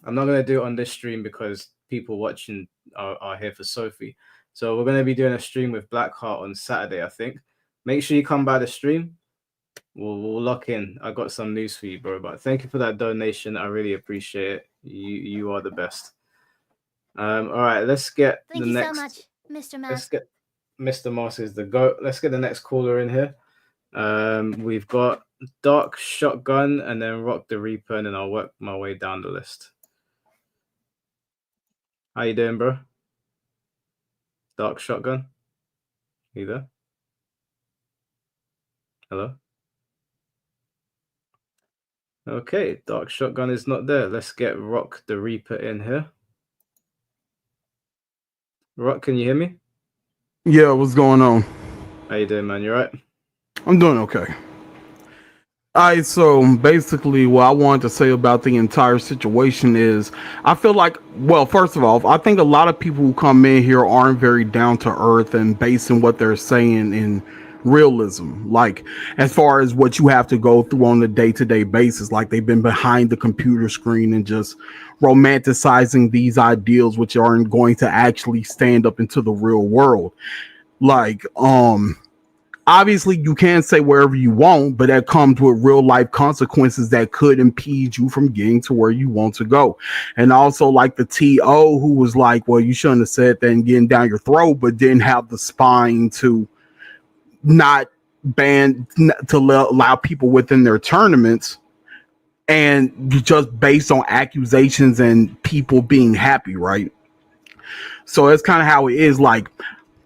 I'm not gonna do it on this stream because people watching are here for Sophie. So we're gonna be doing a stream with Blackheart on Saturday, I think. Make sure you come by the stream. We'll lock in. I got some news for you, bro. But thank you for that donation. I really appreciate it. You are the best. All right, let's get Thank the you next. so much, Mr. Mask. Let's get Mr. Moss is the goat. Let's get the next caller in here. We've got Dark Shotgun and then Rock the Reaper, and then I'll work my way down the list. How you doing, bro? Dark Shotgun? You there? Hello? Okay, Dark Shotgun is not there. Let's get Rock the Reaper in here. Rock, can you hear me? Yeah, what's going on? How you doing, man? You right? I'm doing okay. Alright, so basically what I wanted to say about the entire situation is I feel like, well, first of all, I think a lot of people who come in here aren't very down to earth and basing what they're saying in realism. Like, as far as what you have to go through on a day-to-day basis, like they've been behind the computer screen and just romanticizing these ideals which aren't going to actually stand up into the real world. Like, obviously you can say wherever you want, but that comes with real life consequences that could impede you from getting to where you want to go. And also, like the TO who was like, well, you shouldn't have said that and getting down your throat, but didn't have the spine to not ban, to allow people within their tournaments, and just based on accusations and people being happy, right? So that's kind of how it is. Like,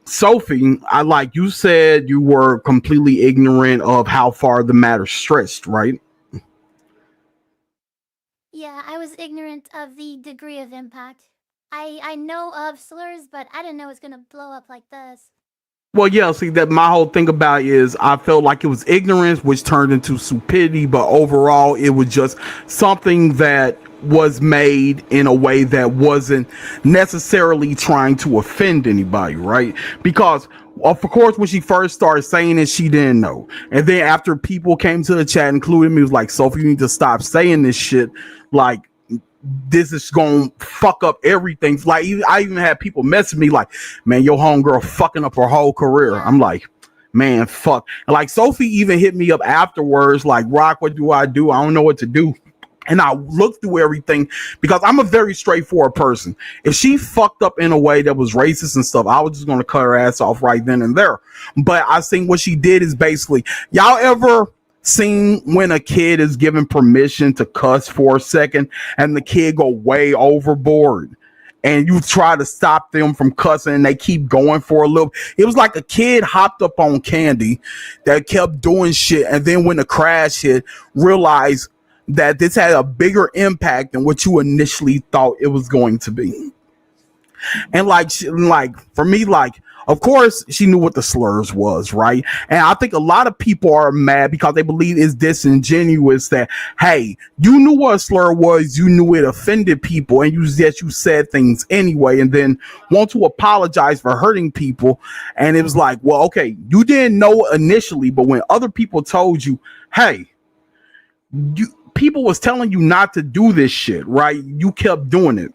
Sophie, I like you said you were completely ignorant of how far the matter stretched, right? Yeah, I was ignorant of the degree of impact. I know of slurs, but I didn't know it's gonna blow up like this. Well, yeah, see that my whole thing about it is I felt like it was ignorance which turned into stupidity, but overall it was just something that was made in a way that wasn't necessarily trying to offend anybody, right? Because of course when she first started saying it, she didn't know. And then after people came to the chat, including me, was like, Sophie, you need to stop saying this shit. Like, this is gonna fuck up everything. Like, I even had people message me like, man, your homegirl fucking up her whole career. I'm like, man, fuck. And like Sophie even hit me up afterwards, like, Rock, what do? I don't know what to do. And I looked through everything because I'm a very straightforward person. If she fucked up in a way that was racist and stuff, I was just gonna cut her ass off right then and there. But I think what she did is basically, y'all ever seen when a kid is given permission to cuss for a second and the kid go way overboard and you try to stop them from cussing and they keep going for a little? It was like a kid hopped up on candy that kept doing shit, and then when the crash hit, realized that this had a bigger impact than what you initially thought it was going to be. And like for me, like, of course she knew what the slurs was, right? And I think a lot of people are mad because they believe it's disingenuous that, hey, you knew what a slur was, you knew it offended people, and you said things anyway, and then want to apologize for hurting people. And it was like, well, okay, you didn't know initially, but when other people told you, hey, people was telling you not to do this shit, right? You kept doing it.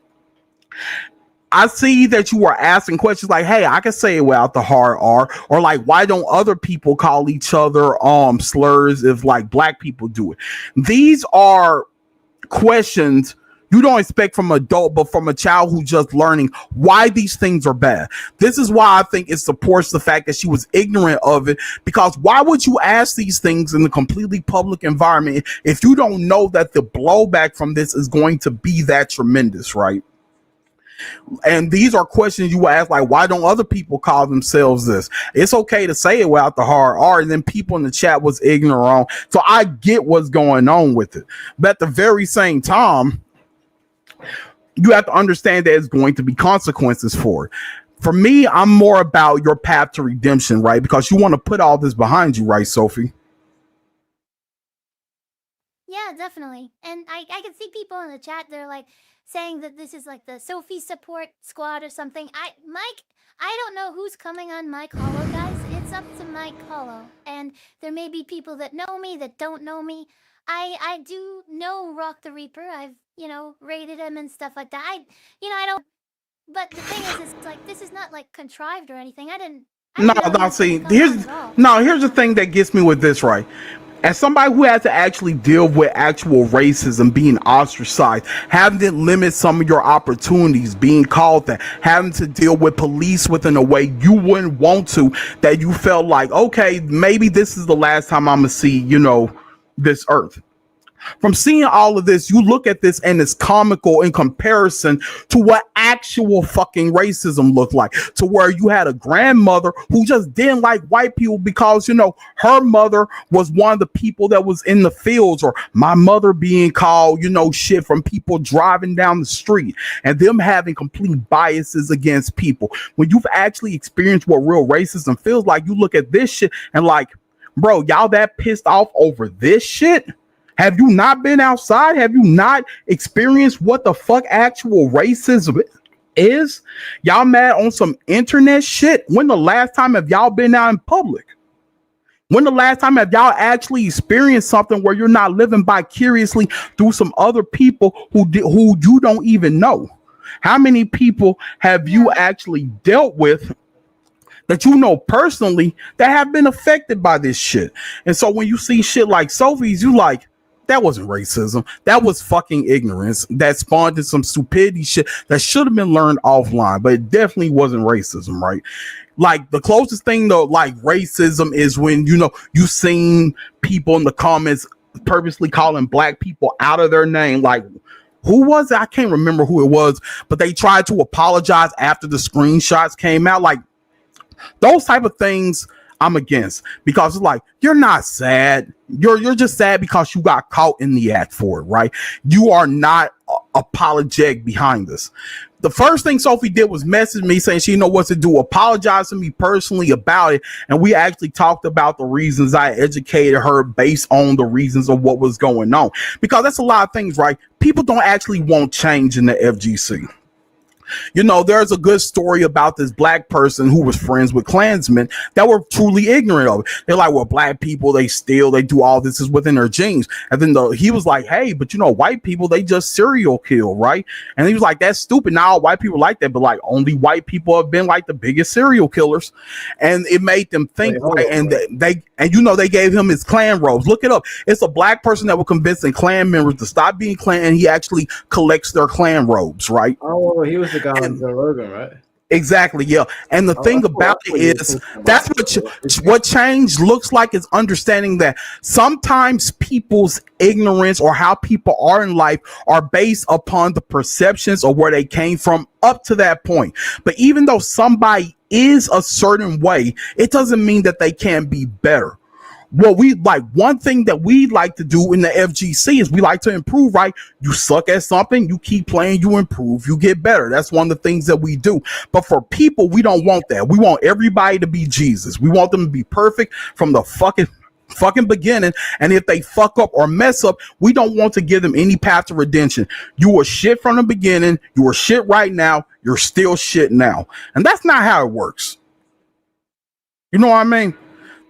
I see that you are asking questions like, hey, I can say it without the hard R, or like, why don't other people call each other slurs if like black people do it? These are questions you don't expect from an adult, but from a child who's just learning why these things are bad. This is why I think it supports the fact that she was ignorant of it, because why would you ask these things in a completely public environment if you don't know that the blowback from this is going to be that tremendous, right? And these are questions you ask, like, why don't other people call themselves this? It's okay to say it without the hard R, and then people in the chat was ignorant. So I get what's going on with it. But at the very same time, you have to understand that there's going to be consequences for it. For me, I'm more about your path to redemption, right? Because you want to put all this behind you, right, Sophie? Yeah, definitely. And I can see people in the chat, they're like saying that this is like the Sophie support squad or something. Mike, I don't know who's coming on Mike Hollow, guys. It's up to Mike Hollow. And there may be people that know me that don't know me. I do know Rock the Reaper. I've, rated him and stuff like that. I don't. But the thing is, it's like, this is not like contrived or anything. I didn't know See, here's the thing that gets me with this, right? As somebody who had to actually deal with actual racism, being ostracized, having to limit some of your opportunities, being called that, having to deal with police within a way you wouldn't want to, that you felt like, okay, maybe this is the last time I'm gonna see, this earth. From seeing all of this, you look at this and it's comical in comparison to what actual fucking racism looked like, to where you had a grandmother who just didn't like white people because, her mother was one of the people that was in the fields, or my mother being called, shit from people driving down the street, and them having complete biases against people. When you've actually experienced what real racism feels like, you look at this shit and like, bro, y'all that pissed off over this shit? Have you not been outside? Have you not experienced what the fuck actual racism is? Y'all mad on some internet shit? When the last time have y'all been out in public? When the last time have y'all actually experienced something where you're not living vicariously through some other people who you don't even know? How many people have you actually dealt with that you know personally that have been affected by this shit? And so when you see shit like Sophie's, you like, that wasn't racism. That was fucking ignorance that spawned in some stupidity shit that should have been learned offline, but it definitely wasn't racism, right? Like, the closest thing though, like racism, is when, you seen people in the comments purposely calling black people out of their name. Like, who was it? I can't remember who it was, but they tried to apologize after the screenshots came out. Like, those type of things I'm against, because it's like, you're not sad. You're just sad because you got caught in the act for it, right? You are not apologetic behind this. The first thing Sophie did was message me saying she didn't know what to do, apologize to me personally about it. And we actually talked about the reasons. I educated her based on the reasons of what was going on. Because that's a lot of things, right? People don't actually want change in the FGC. You know, there's a good story about this black person who was friends with Klansmen that were truly ignorant of it. They're like, well, black people, they steal, they do all this is within their genes. And then he was like, hey, but you know, white people, they just serial kill, right? And he was like, that's stupid. Now all white people like that, but like only white people have been like the biggest serial killers. And it made them think, right? And they gave him his Klan robes. Look it up. It's a black person that was convincing Klan members to stop being Klan, and he actually collects their Klan robes, right? Oh, he was the guy on Joe Rogan, right? Exactly, yeah. And the thing about it is, that's what change looks like, is understanding that sometimes people's ignorance or how people are in life are based upon the perceptions of where they came from up to that point. But even though somebody is a certain way, it doesn't mean that they can't be better. What we like, one thing that we like to do in the FGC is we like to improve, right? You suck at something, you keep playing, you improve, you get better. That's one of the things that we do. But for people, we don't want that. We want everybody to be Jesus. We want them to be perfect from the fucking beginning. And if they fuck up or mess up, we don't want to give them any path to redemption. You were shit from the beginning. You were shit right now. You're still shit now. And that's not how it works. You know what I mean?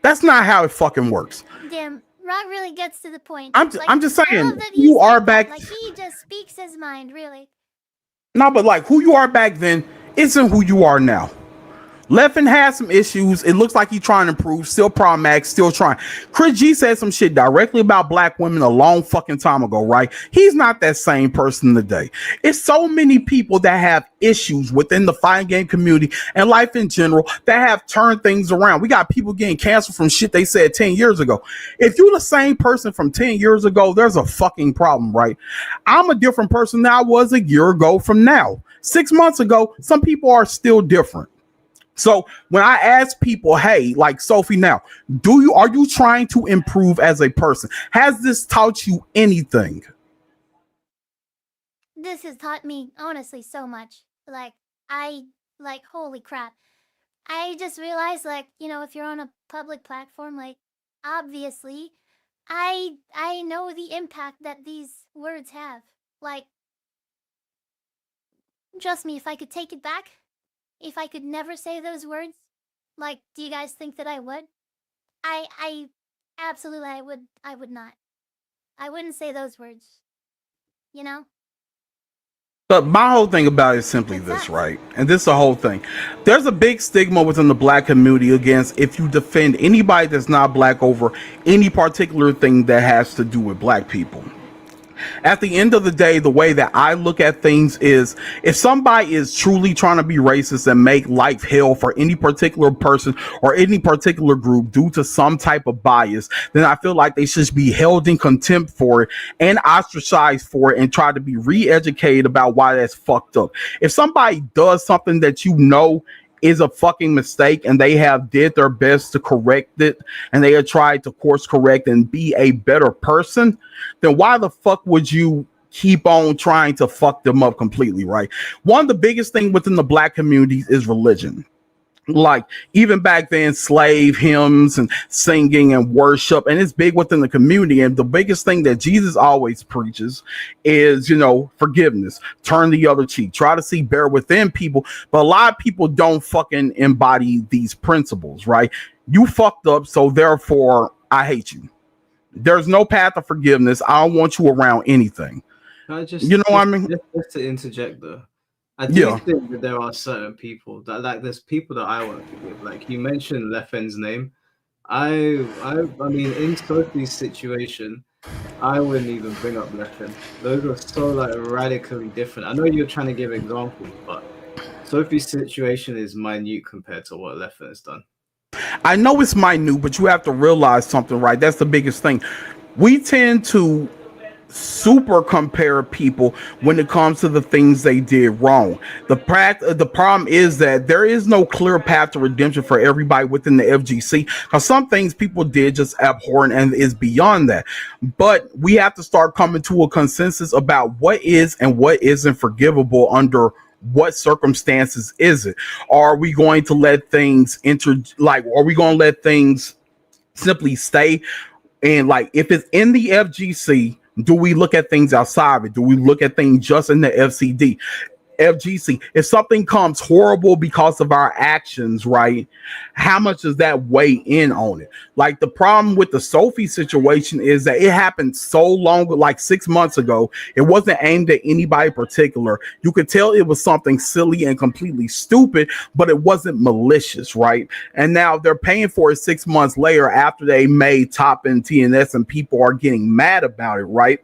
That's not how it fucking works. Damn, Rock really gets to the point. I'm just saying, you are back. Like, he just speaks his mind, really. No, but like who you are back then isn't who you are now. Leffen has some issues. It looks like he's trying to improve. Still problematic. Still trying. Chris G said some shit directly about black women a long fucking time ago, right? He's not that same person today. It's so many people that have issues within the fighting game community and life in general that have turned things around. We got people getting canceled from shit they said 10 years ago. If you're the same person from 10 years ago, there's a fucking problem, right? I'm a different person than I was a year ago from now. 6 months ago, some people are still different. So when I ask people, hey, like Sophie now, are you trying to improve as a person? Has this taught you anything? This has taught me, honestly, so much. Holy crap. I just realized, if you're on a public platform, obviously, I know the impact that these words have. Trust me, if I could take it back, if I could never say those words, do you guys think that I would? I absolutely, I would not. I wouldn't say those words, you know? But my whole thing about it is simply this, right? And this is the whole thing. There's a big stigma within the black community against if you defend anybody that's not black over any particular thing that has to do with black people. At the end of the day, the way that I look at things is if somebody is truly trying to be racist and make life hell for any particular person or any particular group due to some type of bias, then I feel like they should be held in contempt for it and ostracized for it and try to be re-educated about why that's fucked up. If somebody does something that you know is a fucking mistake and they have did their best to correct it and they have tried to course correct and be a better person, then why the fuck would you keep on trying to fuck them up completely, right? One of the biggest things within the black communities is religion. Like even back then, slave hymns and singing and worship, and it's big within the community. And the biggest thing that Jesus always preaches is, forgiveness, turn the other cheek, try to see better within people. But a lot of people don't fucking embody these principles, right? You fucked up, so therefore I hate you. There's no path of forgiveness. I don't want you around anything. Just to interject though. I do think that there are certain people that there's people that I work with. Like you mentioned Leffen's name. I mean, in Sophie's situation, I wouldn't even bring up Leffen. Those are so radically different. I know you're trying to give examples, but Sophie's situation is minute compared to what Leffen has done. I know it's minute, but you have to realize something, right? That's the biggest thing. We tend to super compare people when it comes to the things they did wrong. The problem is that there is no clear path to redemption for everybody within the FGC, because some things people did just abhorrent and is beyond that. But we have to start coming to a consensus about what is and what isn't forgivable under what circumstances is it? Are we going to let things are we going to let things simply stay? And like, if it's in the FGC, do we look at things outside of it? Do we look at things just in the FGC? If something comes horrible because of our actions, right, how much does that weigh in on it? Like, the problem with the Sophie situation is that it happened so long, like 6 months ago. It wasn't aimed at anybody particular. You could tell it was something silly and completely stupid, but it wasn't malicious, right? And now they're paying for it 6 months later after they made top in TNS, and people are getting mad about it, right?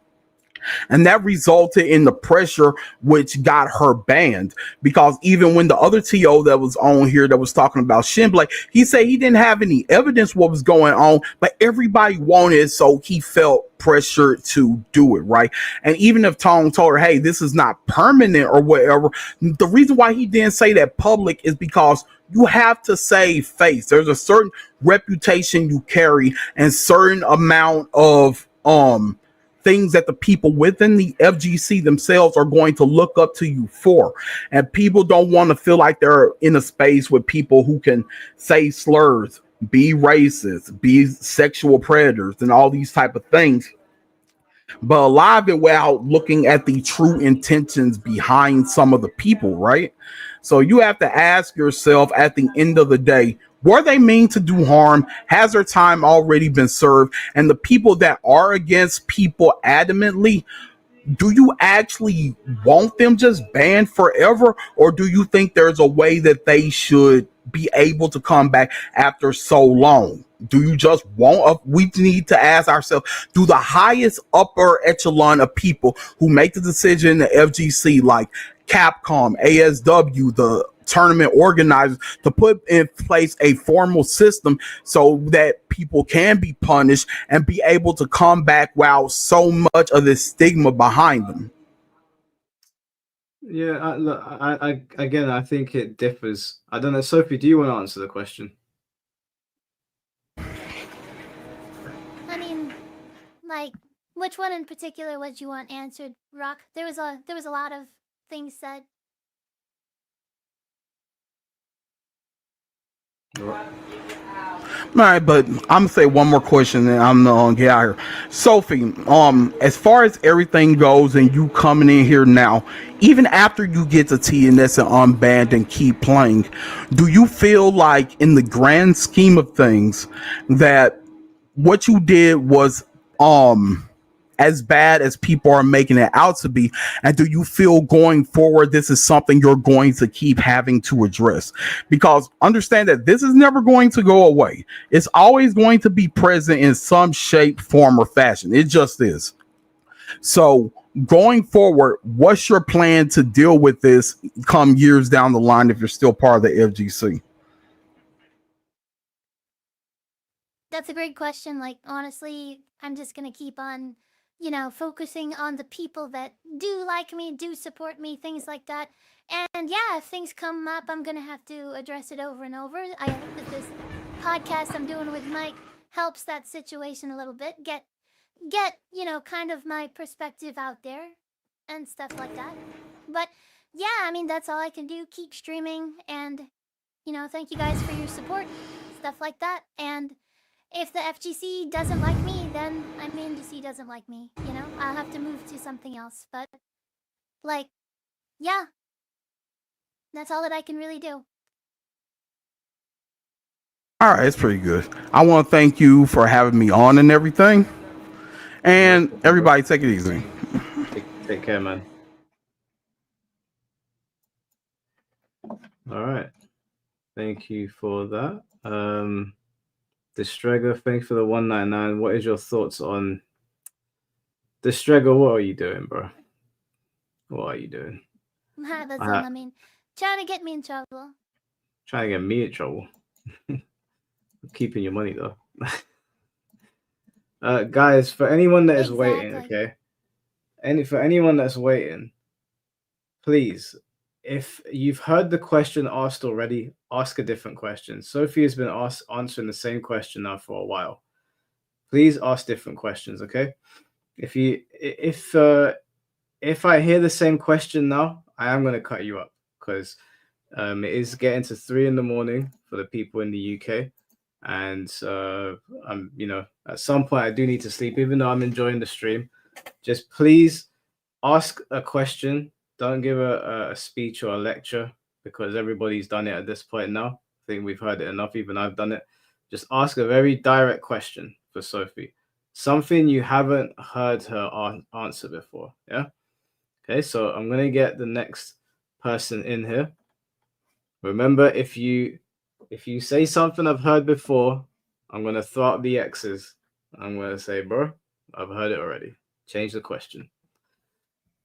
And that resulted in the pressure which got her banned, because even when the other TO that was on here that was talking about Shinblade, he said he didn't have any evidence what was going on, but everybody wanted it, so he felt pressured to do it, right? And even if Tone told her, hey, this is not permanent or whatever, the reason why he didn't say that public is because you have to save face. There's a certain reputation you carry and certain amount of things that the people within the FGC themselves are going to look up to you for. And people don't want to feel like they're in a space with people who can say slurs, be racist, be sexual predators, and all these type of things. But a lot of it without looking at the true intentions behind some of the people, right? So you have to ask yourself at the end of the day, were they mean to do harm? Has their time already been served? And the people that are against people adamantly, do you actually want them just banned forever? Or do you think there's a way that they should be able to come back after so long? Do you just want we need to ask ourselves, do the highest upper echelon of people who make the decision in the FGC, like Capcom, ASW, the tournament organizers, to put in place a formal system so that people can be punished and be able to come back without so much of this stigma behind them? Yeah, look, I think it differs. I don't know, Sophie, do you want to answer the question? I mean, like, which one in particular would you want answered, Rock? There was a lot of things said. All right, but I'm gonna say one more question and I'm gonna get out here. Sophie, as far as everything goes and you coming in here now, even after you get to TNS and unbanned and keep playing, do you feel like in the grand scheme of things that what you did was as bad as people are making it out to be? And do you feel going forward this is something you're going to keep having to address? Because understand that this is never going to go away. It's always going to be present in some shape, form, or fashion. It just is. So going forward, what's your plan to deal with this come years down the line if you're still part of the FGC? That's a great question. Like, honestly, I'm just gonna keep on, focusing on the people that do like me, do support me, things like that. And yeah, if things come up, I'm gonna have to address it over and over. I hope that this podcast I'm doing with Mike helps that situation a little bit. Get, kind of my perspective out there and stuff like that. But yeah, I mean, that's all I can do. Keep streaming and, thank you guys for your support, stuff like that. And if the FGC doesn't like me, then the NDC doesn't like me, I'll have to move to something else. But, like, yeah, that's all that I can really do. All right, it's pretty good. I want to thank you for having me on and everything. And everybody, take it easy. Take care, man. All right. Thank you for that. Distrego, thanks for the 199. What is your thoughts on Distrego? What are you doing, bro? What are you doing? That's all, trying to get me in trouble. Trying to get me in trouble. Keeping your money though. Guys, for anyone that is waiting, okay? For anyone that's waiting, please, if you've heard the question asked already, ask a different question. Sophie has been answering the same question now for a while. Please ask different questions, okay? If I hear the same question now, I am going to cut you up. because it is getting to 3 in the morning for the people in the UK. And I'm, at some point I do need to sleep, even though I'm enjoying the stream. Just please ask a question. Don't give a speech or a lecture, because everybody's done it at this point now. I think we've heard it enough. Even I've done it. Just ask a very direct question for Sophie. Something you haven't heard her answer before. Yeah? Okay, so I'm going to get the next person in here. Remember, if you say something I've heard before, I'm going to throw out the X's. I'm going to say, bro, I've heard it already. Change the question.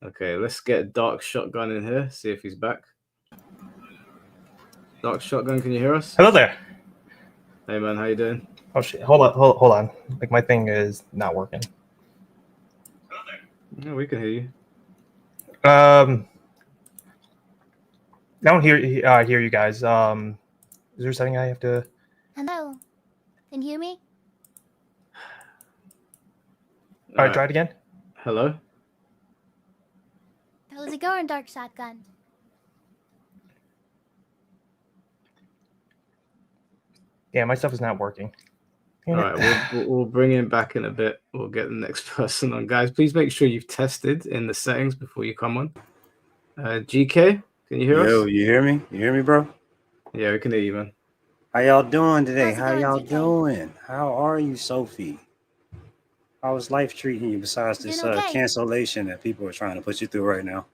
Okay, let's get Dark Shotgun in here, see if he's back. Dark Shotgun, can you hear us? Hello there. Hey, man, how you doing? Oh, shit. Hold on. Like, my thing is not working. Yeah, we can hear you. I don't hear you guys. Is there something I have to... Hello. Can you hear me? All right, try it again. Hello? How's it going, Dark Shotgun? Yeah, my stuff is not working. All right, we'll bring him back in a bit. We'll get the next person on. Guys, please make sure you've tested in the settings before you come on. GK, can you hear us? Yo, you hear me? You hear me, bro? Yeah, we can hear you, man. How y'all doing today? How's it How going, y'all GK? doing? How are you, Sophie? How is life treating you besides this Doing okay. cancellation that people are trying to put you through right now?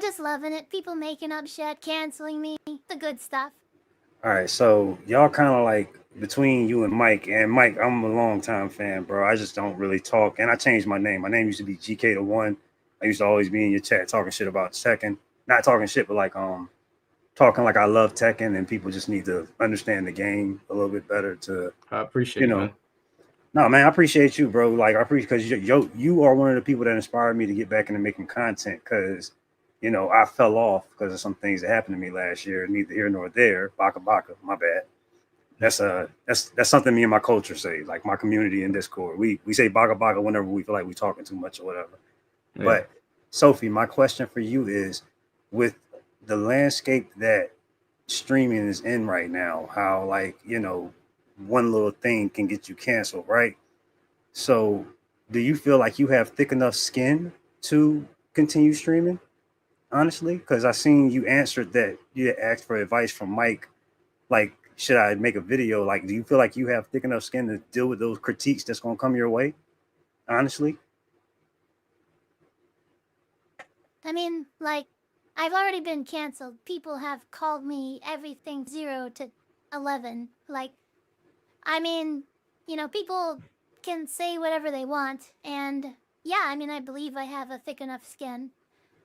Just loving it. People making up shit, canceling me, the good stuff. All right, so y'all kind of like between you and Mike. And Mike, I'm a long-time fan, bro. I just don't really talk. And I changed my name. My name used to be GK the One. I used to always be in your chat talking shit about Tekken. Not talking shit, but like talking like I love Tekken, and people just need to understand the game a little bit better to. I appreciate you, man. No, man, I appreciate you, bro. Like, I appreciate, because you are one of the people that inspired me to get back into making content, because, I fell off because of some things that happened to me last year. Neither here nor there. Baka baka, my bad. That's something me and my culture say, like my community in Discord. We say baka baka whenever we feel like we're talking too much or whatever. Yeah. But Sophie, my question for you is, with the landscape that streaming is in right now, how one little thing can get you canceled, right? So do you feel like you have thick enough skin to continue streaming? Honestly, because I seen you answered that you asked for advice from Mike, like, should I make a video? Like, do you feel like you have thick enough skin to deal with those critiques that's going to come your way? Honestly? I mean, like, I've already been canceled. People have called me everything 0 to 11. Like, I mean, people can say whatever they want. And yeah, I mean, I believe I have a thick enough skin.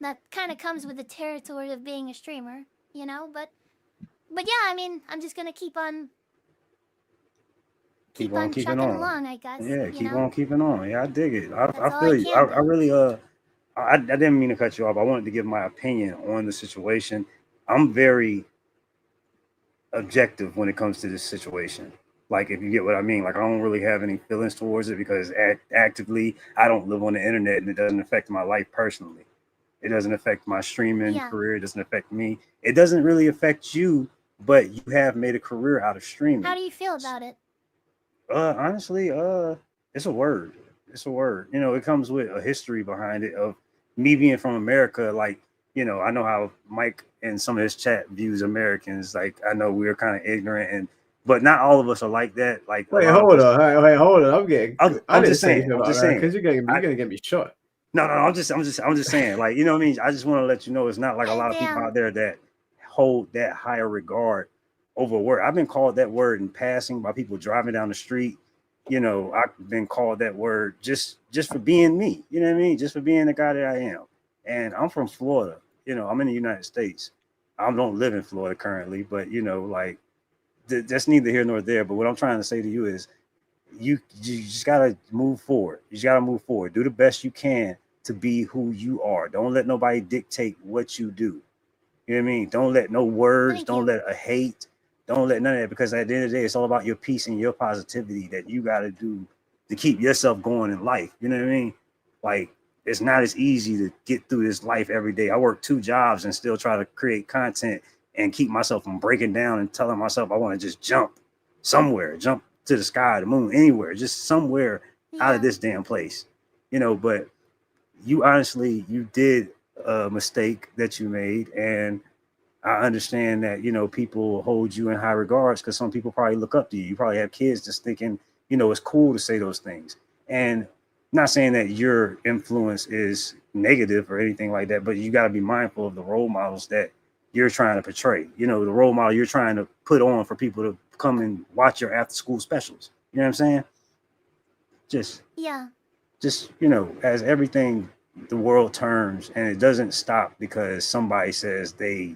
That kind of comes with the territory of being a streamer, But yeah, I mean, I'm just going to keep on keeping trucking on. along, I guess. Yeah, keep on keeping on. Yeah, I dig it. I feel you. I really, I didn't mean to cut you off. I wanted to give my opinion on the situation. I'm very objective when it comes to this situation. Like, if you get what I mean, like, I don't really have any feelings towards it because actively I don't live on the internet, and it doesn't affect my life personally. It doesn't affect my streaming career. It doesn't affect me. It doesn't really affect you, but you have made a career out of streaming. How do you feel about it? Honestly, it's a word. It's a word. It comes with a history behind it of me being from America. Like, I know how Mike and some of his chat views Americans. Like, I know we're kind of ignorant, but not all of us are like that. Like, wait, hold on. I'm getting. I didn't say anything about that because you're gonna get me shot. No. I'm just saying. Like, you know what I mean? I just want to let you know it's not like a lot of people out there that hold that higher regard over a word. I've been called that word in passing by people driving down the street. I've been called that word just for being me. You know what I mean? Just for being the guy that I am. And I'm from Florida. I'm in the United States. I don't live in Florida currently, but that's neither here nor there. But what I'm trying to say to you is, you just gotta move forward. You just gotta move forward. Do the best you can to be who you are. Don't let nobody dictate what you do. You know what I mean? Don't let no words, don't let a hate, don't let none of that, because at the end of the day, it's all about your peace and your positivity that you got to do to keep yourself going in life. You know what I mean? Like, it's not as easy to get through this life every day. I work 2 jobs and still try to create content and keep myself from breaking down and telling myself I want to just jump somewhere, jump to the sky, the moon, anywhere, just somewhere out of this damn place, you know. But you honestly, you did a mistake that you made, and I understand that, you know, people hold you in high regards because some people probably look up to you. You probably have kids just thinking, you know, it's cool to say those things. And not saying that your influence is negative or anything like that, but you got to be mindful of the role models that you're trying to portray. You know, the role model you're trying to put on for people to come and watch your after school specials. You know what I'm saying? Just, you know, as everything, the world turns, and it doesn't stop because somebody says they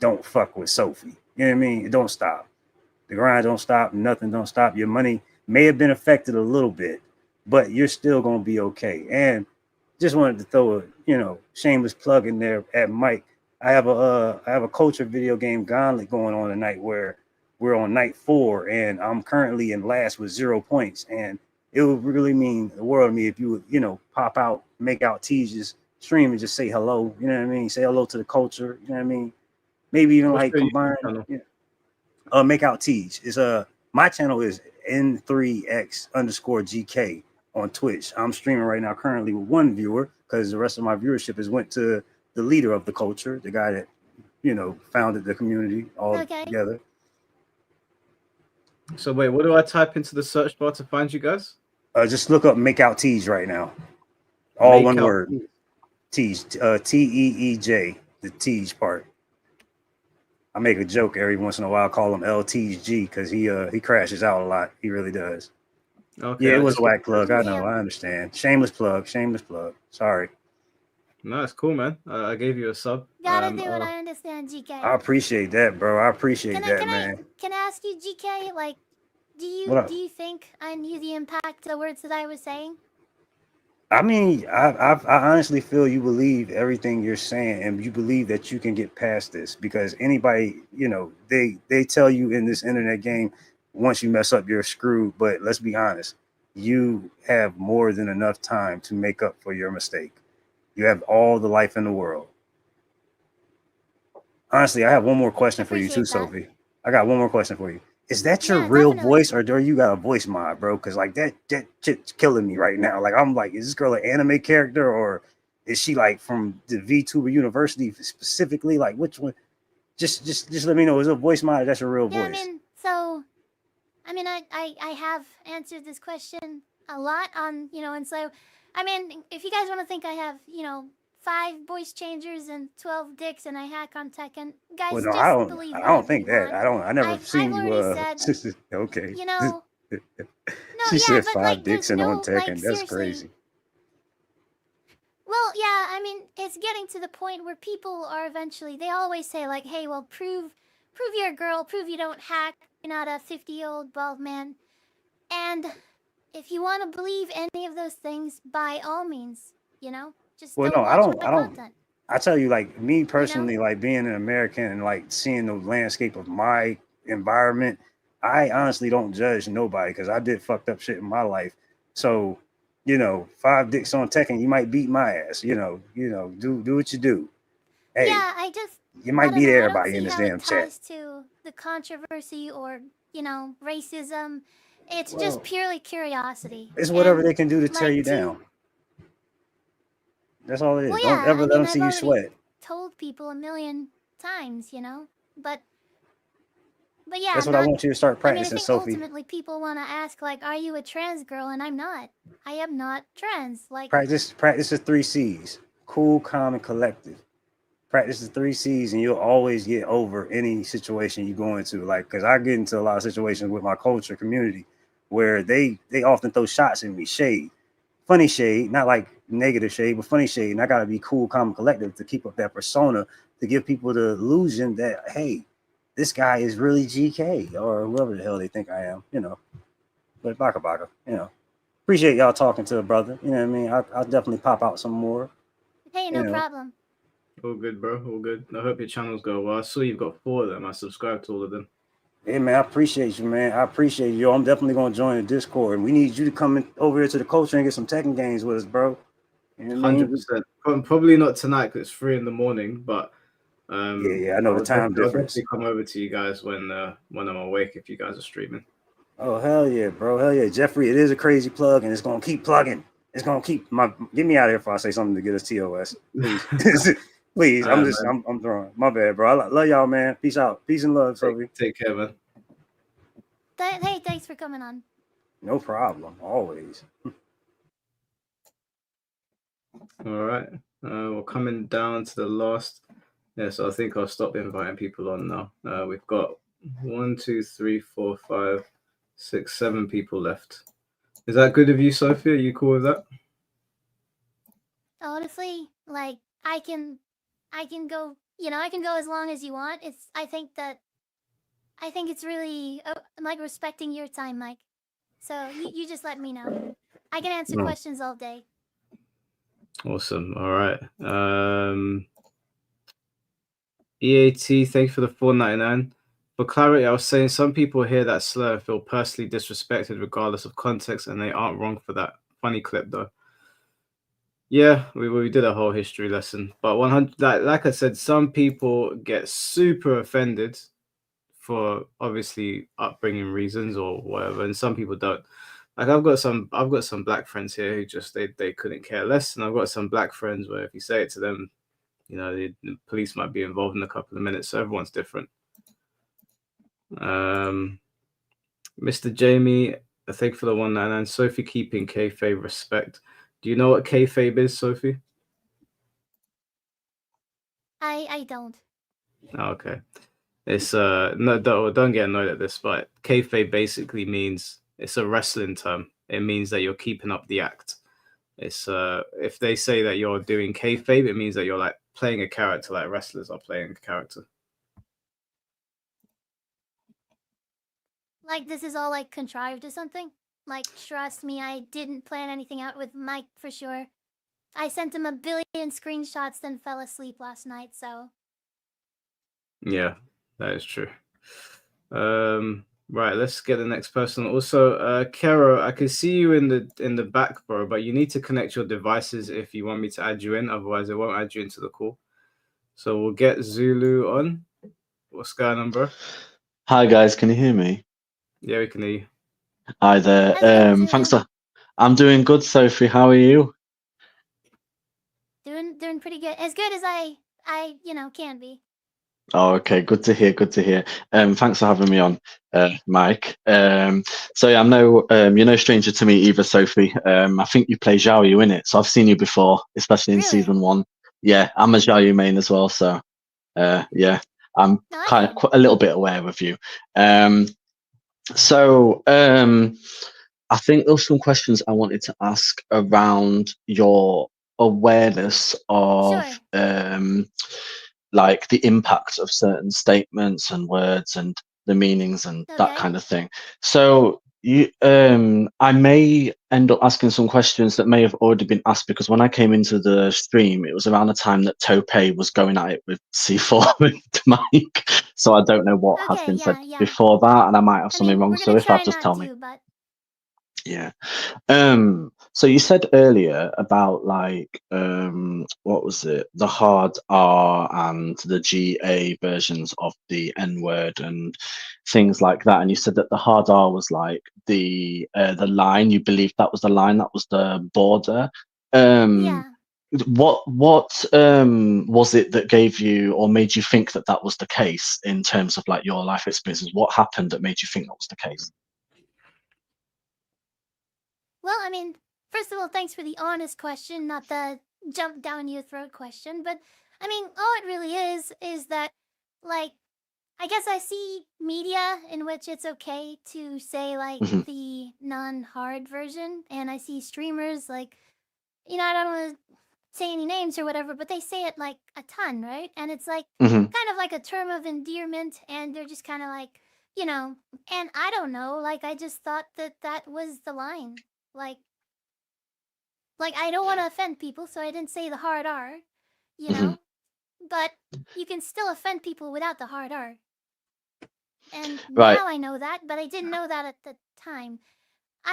don't fuck with Sophie. You know what I mean? It don't stop. The grind don't stop. Nothing don't stop. Your money may have been affected a little bit, but you're still gonna be okay. And just wanted to throw a, you know, shameless plug in there at Mike. I have a culture video game gauntlet going on tonight where we're on night 4, and I'm currently in last with 0 points. And it would really mean the world to me if you would, you know, pop out, make out Tejas stream and just say hello. You know what I mean? Say hello to the culture. You know what I mean? Maybe even like combine. You know, make out Tej is my channel is N3X_GK on Twitch. I'm streaming right now currently with 1 viewer because the rest of my viewership is went to the leader of the culture, the guy that, you know, founded the community all together. So wait, what do I type into the search bar to find you guys? Just look up Make Out Tej right now. All Make one out word. Tej, Teej, the Tej part. I make a joke every once in a while, call him LTG because he crashes out a lot. He really does. Okay, Yeah, it was a whack plug. I know. I understand. Shameless plug. Shameless plug. Sorry. No, it's cool, man. I gave you a sub. Gotta do it. I understand, GK. I appreciate that, bro. I appreciate that, man. Can I ask you, GK? Like, do you think I knew the impact of the words that I was saying? I mean, I honestly feel you believe everything you're saying, and you believe that you can get past this because anybody, you know, they tell you in this internet game, once you mess up, you're screwed. But let's be honest, you have more than enough time to make up for your mistake. You have all the life in the world. Honestly, I have one more question for you too, Sophie. I got one more question for you. Is that your real voice, or do you got a voice mod, bro? Because like that shit's killing me right now. Like I'm like, is this girl an anime character, or is she like from the V-Tuber University specifically? Like which one? Just let me know. Is it a voice mod, or that's your real voice? I mean, I have answered this question a lot on, you know, and so, I mean, if you guys want to think I have, you know, 5 voice changers and 12 dicks and I hack on Tekken, guys, Well, no, just believe I don't think that. I never seen I've you. said, okay. You know, she said 5 like, dicks and on Tekken. like, That's seriously. crazy. Well, yeah, I mean, it's getting to the point where people are eventually, they always say like, hey, well, prove you're a girl, prove you don't hack, you're not a 50-year-old bald man. And if you want to believe any of those things, by all means, you know, just Well, don't no, I watch don't. my I don't. content. I tell you, like me personally, like being an American and like seeing the landscape of my environment, I honestly don't judge nobody because I did fucked up shit in my life. So, you know, 5 dicks on Tekken, you might beat my ass. You know, do what you do. Hey, Yeah, you might beat I don't everybody see in this how damn it chat. ties to the controversy or, you know, racism. It's just purely curiosity. It's whatever And, they can do to tear like, you down. That's all it is. Well, Don't yeah, ever I let mean, them see you I've already sweat. told people a million times, you know, but yeah, That's what I want you to start I mean, I practicing, think Sophie. ultimately people want to ask, like, are you a trans girl? And I'm not. I am not trans. Like, Practice the 3 C's. Cool, calm, and collective. Practice the 3 C's, and you'll always get over any situation you go into. Like, because I get into a lot of situations with my culture community where they often throw shots at me, shade, funny shade, not like negative shade, but funny shade. And I gotta be cool, calm, and collective to keep up that persona to give people the illusion that hey, this guy is really GK or whoever the hell they think I am, you know. But baka baka, you know. Appreciate y'all talking to a brother. You know what I mean? I'll definitely pop out some more. hey, no problem. All good, bro. All good. I hope your channels go well. I saw you've got 4 of them. I subscribed to all of them. Hey, man, I appreciate you, man. I appreciate you. I'm definitely going to join the Discord. We need you to come over here to the culture and get some Tekken games with us, bro. You know what I mean? 100%. Probably not tonight because it's 3 a.m. But Yeah, I know the time I'll difference. definitely come over to you guys when I'm awake if you guys are streaming. Oh hell yeah, bro! Hell yeah, Jeffrey. It is a crazy plug, and it's gonna keep plugging. It's gonna keep get me out of here before I say something to get us TOS, please. Please, I'm throwing. My bad, bro. I love y'all, man. Peace out. Peace and love, Sophie. Take care, man. Hey, thanks for coming on. No problem. Always. All right. We're coming down to the last. Yeah, so I think I'll stop inviting people on now. We've got 1, 2, 3, 4, 5, 6, 7 people left. Is that good of you, Sophie? Are you cool with that? Honestly, like I can go. I can go as long as you want. I think it's really like respecting your time, Mike. So you just let me know. I can answer questions all day. Awesome. All right. EAT, thank you for the $4.99. For clarity, I was saying some people hear that slur and feel personally disrespected regardless of context, and they aren't wrong for that. Funny clip though. Yeah, we did a whole history lesson, but 100 like I said, some people get super offended for obviously upbringing reasons or whatever, and some people don't. Like I've got some black friends here who just they couldn't care less, and I've got some black friends where if you say it to them, the police might be involved in a couple of minutes. So everyone's different. Mr. Jamie, thank you for the 199. Sophie keeping kayfabe respect. Do you know what kayfabe is, Sophie? I don't. Okay. It's no, don't get annoyed at this, but kayfabe basically means it's a wrestling term. It means that you're keeping up the act. It's if they say that you're doing kayfabe, it means that you're like playing a character, like wrestlers are playing a character. Like this is all like contrived or something? Like trust me, I didn't plan anything out with Mike for sure. I sent him a billion screenshots, then fell asleep last night, so. Yeah, that is true. Right, let's get the next person. Also, Kero, I can see you in the back, bro, but you need to connect your devices if you want me to add you in. Otherwise, it won't add you into the call. So we'll get Zulu on. What's going on, bro? Hi guys, can you hear me? Yeah, we can hear you. Hi there. Hello, Thanks. Zulu. I'm doing good, Sophie. How are you? Doing pretty good. As good as I can be. Oh, okay. Good to hear. Good to hear. Thanks for having me on, Mike. So yeah, I'm you're no stranger to me either, Sophie. I think you play Xiao Yu in it, so I've seen you before, especially in season 1. Yeah, I'm a Xiao Yu main as well, so yeah, I'm quite a little bit aware of you. So I think there's some questions I wanted to ask around your awareness of like the impact of certain statements and words and the meanings and that kind of thing. So you I may end up asking some questions that may have already been asked, because when I came into the stream it was around the time that Tope was going at it with C4 with Mike, so I don't know what has been said before that, and I might have something wrong, so if that, just tell me. Yeah. So you said earlier about like what was it? The hard R and the GA versions of the N word and things like that. And you said that the hard R was like the line. You believed that was the line, that was the border. What was it that gave you or made you think that that was the case in terms of like your life experiences? What happened that made you think that was the case? Well, I mean, first of all, thanks for the honest question, not the jump down your throat question. But I mean, all it really is that, like, I guess I see media in which it's okay to say like the non-hard version, and I see streamers like, I don't want to say any names or whatever, but they say it like a ton, right? And it's like kind of like a term of endearment, and they're just kind of like, and I don't know, like I just thought that was the line. Like I don't want to offend people, so I didn't say the hard R, But you can still offend people without the hard R. And now I know that, but I didn't know that at the time.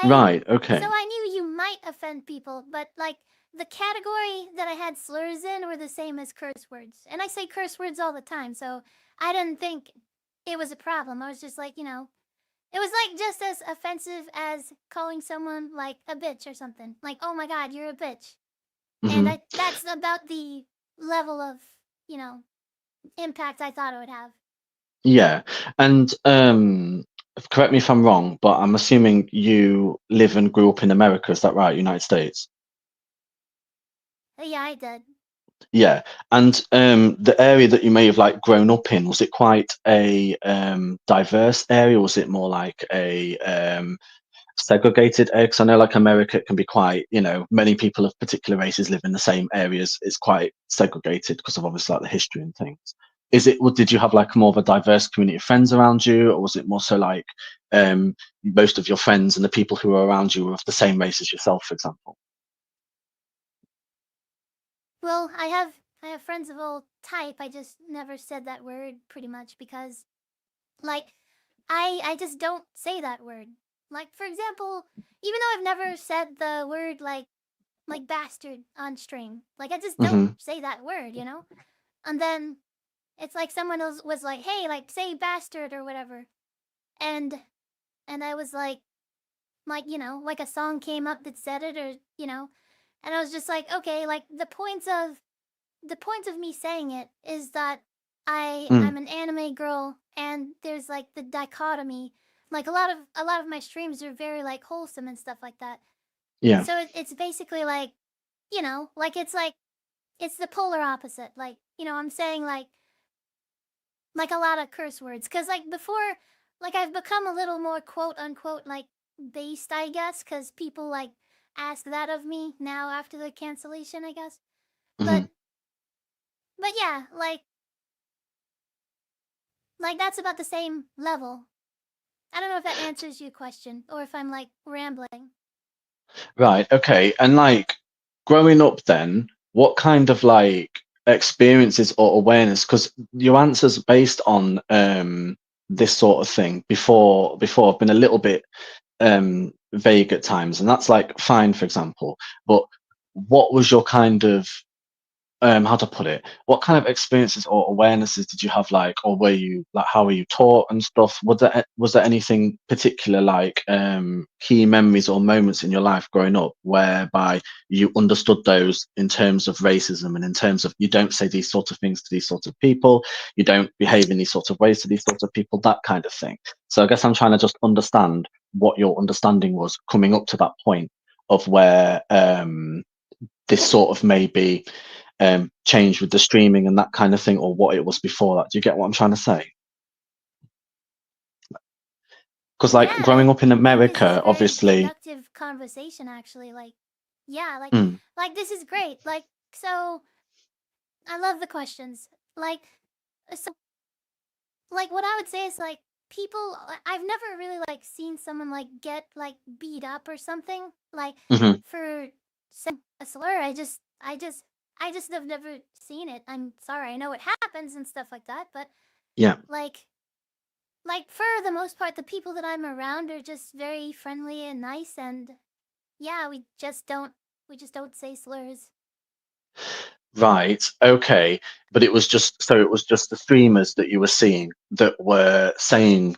Right. So Okay. I knew you might offend people, but like the category that I had slurs in were the same as curse words. And I say curse words all the time, so I didn't think it was a problem. I was just like, you know, it was like just as offensive as calling someone like a bitch or something. Like, oh my god, you're a bitch. And hmm that's about the level of, you know, impact I thought it would have. Yeah. And correct me if I'm wrong, but I'm assuming you live and grew up in America. Is that right? United States. Yeah, I did. Yeah. And the area that you may have like grown up in, was it quite a diverse area? Was it more like a segregated area? 'Cause I know like America can be quite, you know, many people of particular races live in the same areas. It's quite segregated because of obviously like the history and things. Did you have like more of a diverse community of friends around you, or was it more so like most of your friends and the people who were around you were of the same race as yourself, for example? Well, I have friends of all type. I just never said that word pretty much because like I just don't say that word. Like for example, even though I've never said the word like bastard on stream, like I just don't hmm say that word, you know? And then it's like someone else was like, "Hey, like say bastard or whatever." And I was like, you know, like a song came up that said it or, you know, and I was just like, "Okay, like the point of me saying it is that Mm, I'm an anime girl and there's like the dichotomy. Like a lot of my streams are very like wholesome and stuff like that. yeah. So it's basically like, you know, like it's the polar opposite. Like, you know, I'm saying like a lot of curse words cuz like before like I've become a little more quote unquote like based, I guess, cuz people like ask that of me now after the cancellation, I guess. hmm But yeah, like that's about the same level. I don't know if that answers your question or if I'm like rambling. Right. Okay. And like growing up, then what kind of like experiences or awareness? Because your answers based on this sort of thing before have been a little bit vague at times, and that's like fine, for example. But what was your kind of how to put it, what kind of experiences or awarenesses did you have, like, or were you like, how were you taught and stuff? Was there anything particular, like key memories or moments in your life growing up whereby you understood those in terms of racism and in terms of you don't say these sorts of things to these sorts of people, you don't behave in these sorts of ways to these sorts of people, that kind of thing? So I guess I'm trying to just understand what your understanding was coming up to that point of where this sort of maybe changed with the streaming and that kind of thing, or what it was before that. Do you get what I'm trying to say? Because Yeah, like growing up in I think this is a America, very obviously. productive conversation actually. Like yeah, Mm, like this is great. Like so I love the questions. Like so like what I would say is like people I've never really like seen someone like get like beat up or something like hmm for saying a slur. I just have never seen it. I'm sorry. I know it happens and stuff like that, but yeah. like for the most part the people that I'm around are just very friendly and nice and yeah, we just don't say slurs. Right. Okay. But it was just the streamers that you were seeing that were saying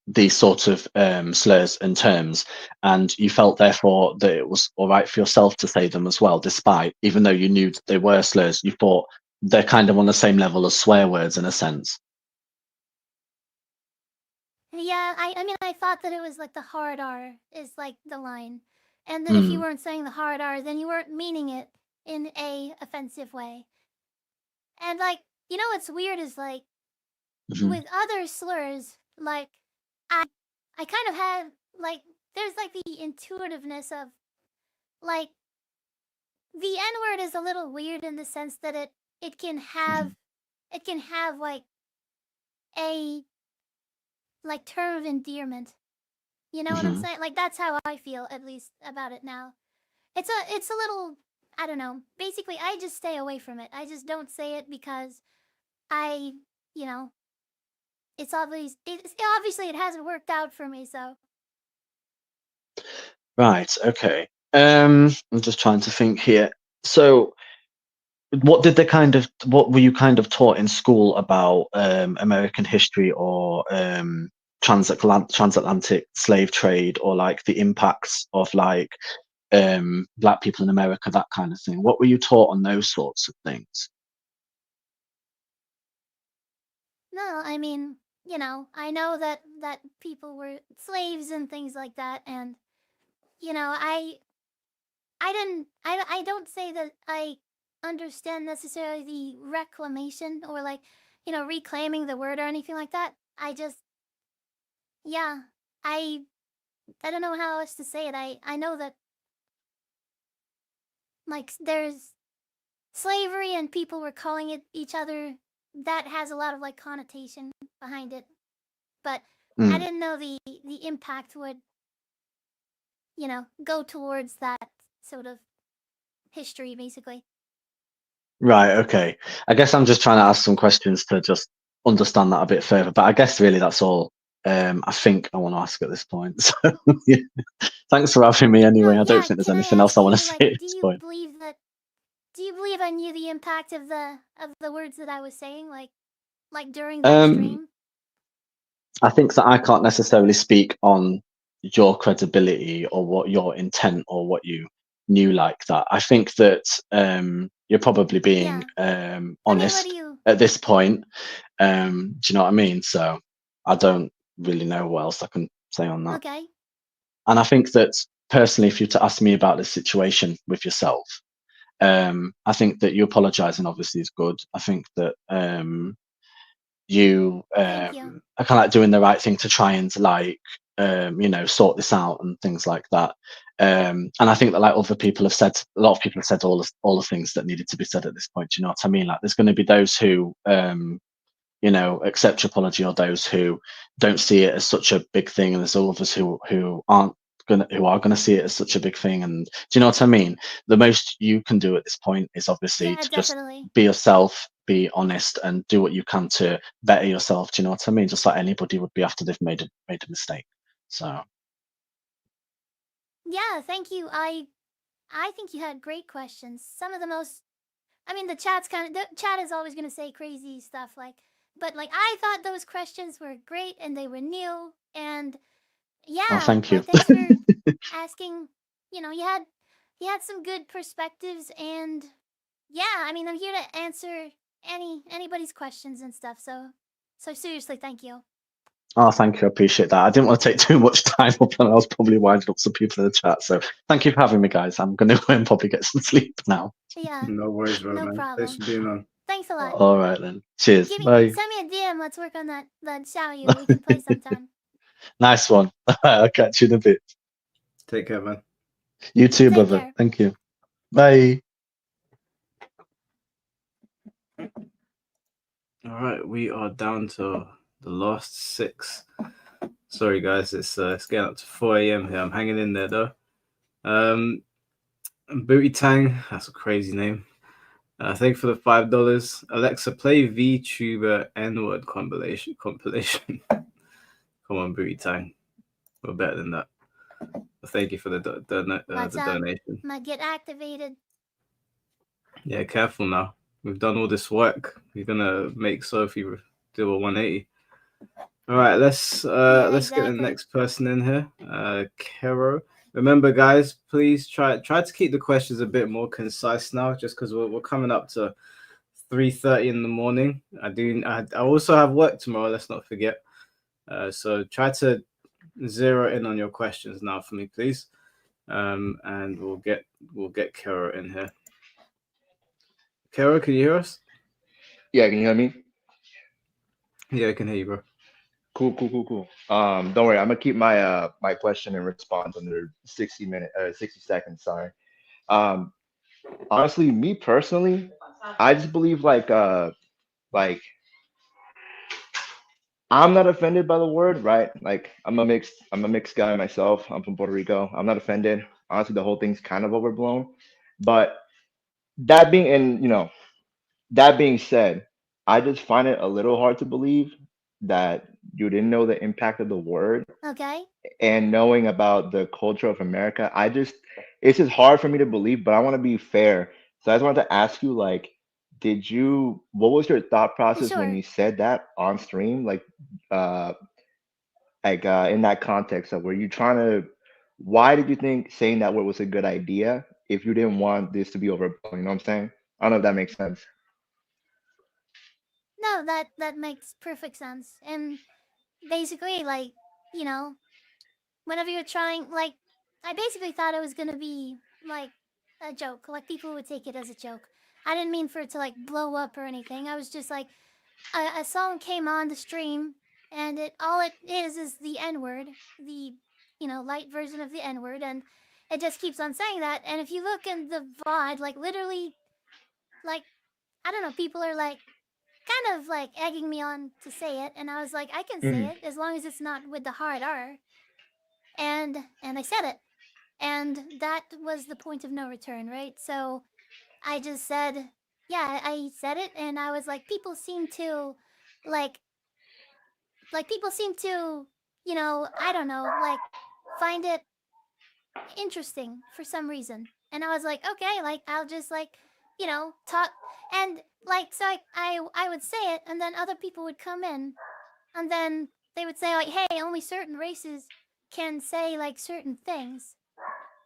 these sort of slurs and terms, and you felt therefore that it was all right for yourself to say them as well, despite even though you knew that they were slurs, you thought they're kind of on the same level as swear words in a sense. Yeah, I mean I thought that it was like the hard R is like the line. And that if you Mm, weren't saying the hard R, then you weren't meaning it in a offensive way. And like, you know what's weird is like mhm, with other slurs, like I I kind of had like there's like the intuitiveness of like the N word is a little weird in the sense that mhm, it can have like a like term of endearment. You know what I'm mhm. saying? Like that's how I feel at least about it now. It's a little I don't know. Basically, I just stay away from it. I just don't say it because I, you know, it's obviously it hasn't worked out for me, so Right. Okay. I'm just trying to think here. So, what were you kind of taught in school about American history or transatlantic slave trade, or like the impacts of like black people in America, that kind of thing? What were you taught on those sorts of things? No, I mean, I know that people were slaves and things like that, and I don't say that I understand necessarily the reclamation or like, reclaiming the word or anything like that. I just, yeah, I I don't know how else to say it. I know that like there's slavery and people were calling it each other. That has a lot of like connotation behind it, but I didn't know the impact would go towards that sort of history, basically. Right. Okay. I guess I'm just trying to ask some questions to just understand that a bit further. But I guess really that's all I think I want to ask at this point. So yeah. Thanks for having me anyway. I don't think there's anything else I want to say at this point. Do you believe I knew the impact of the words that I was saying, like during that stream? I think that I can't necessarily speak on your credibility or what your intent or what you knew like that. I think that you're probably being honest at this point. Do you know what I mean? So I don't really know what else I can say on that. Okay. And I think that personally, if you were to ask me about the situation with yourself, I think that you apologizing obviously is good. I think that you are kind of like doing the right thing to try and like sort this out and things like that. And I think that like other people have said, a lot of people have said all the things that needed to be said at this point. You know what I mean? Like there's going to be those who accept your apology, or those who don't see it as such a big thing, and there's all of us who are gonna see it as such a big thing. And do you know what I mean? The most you can do at this point is obviously to just be yourself, be honest, and do what you can to better yourself. Do you know what I mean? Just like anybody would be after they've made a mistake. So yeah, thank you. I think you had great questions. Some of the most, I mean, the chat is always gonna say crazy stuff but like I thought those questions were great and they were new, and yeah, thank you. like thanks for asking. You had some good perspectives, and yeah, I mean, I'm here to answer anybody's questions and stuff. So seriously, thank you. Oh, thank you. I appreciate that. I didn't want to take too much time up, and I was probably winding up some people in the chat. So thank you for having me, guys. I'm going to go and probably get some sleep now. Yeah. No worries, bro, No man. problem. Thanks for being on. Thanks a lot. All right then. Cheers. Bye. Send me a DM. Let's work on that Xiao Yu. We can play sometime. Nice one. I'll catch you in a bit. Take care, man. You too, brother. Care. Thank you. Bye. All right, we are down to the last 6. Sorry, guys, it's getting up to 4 a.m. here. I'm hanging in there though. Booty Tang, that's a crazy name. Thank you for the $5. Alexa, play V-Tuber N-word compilation. Come on, Booty Tang. We're better than that. But thank you for the donation. Might get activated. Yeah, careful now. We've done all this work. We're gonna make Sophie do a 180. All right, let's get the next person in here. Kero. Remember, guys, please try to keep the questions a bit more concise now, just because we're coming up to 3:30 in the morning. I also have work tomorrow. Let's not forget. So try to zero in on your questions now for me, please. And we'll get Kero in here. Kero, can you hear us? Yeah, can you hear me? Yeah, I can hear you, bro. Cool. Don't worry, I'm gonna keep my my question and response under 60 seconds. Sorry. Honestly, me personally, I just believe like I'm not offended by the word, right? Like I'm a mixed guy myself. I'm from Puerto Rico. I'm not offended. Honestly, the whole thing's kind of overblown. But that being said, I just find it a little hard to believe that you didn't know the impact of the word, Okay. and knowing about the culture of America, it's just hard for me to believe, but I want to be fair. So I just wanted to ask you, like, what was your thought process when Sure. you said that on stream? Uh, in that context of, were you trying to, why did you think saying that word was a good idea if you didn't want this to be overblown? You know what I'm saying? I don't know if that makes sense. No, that makes perfect sense. And basically, like, you know, whenever you're trying, like, I basically thought it was gonna be like a joke. Like people would take it as a joke. I didn't mean for it to like blow up or anything. I was just like, a song came on the stream, and it is the N word, the light version of the N word, and it just keeps on saying that. And if you look in the VOD, like literally, like I don't know, people are like kind of like egging me on to say it, and I was like, I can say Mhm. it as long as it's not with the hard R, and I said it, and that was the point of no return, right? So I just said, yeah, I said it, and I was like, people seem to like people seem to, I don't know, like find it interesting for some reason. And I was like, okay, like I'll just like, talk, and like so I would say it, and then other people would come in, and then they would say like, hey, only certain races can say like certain things.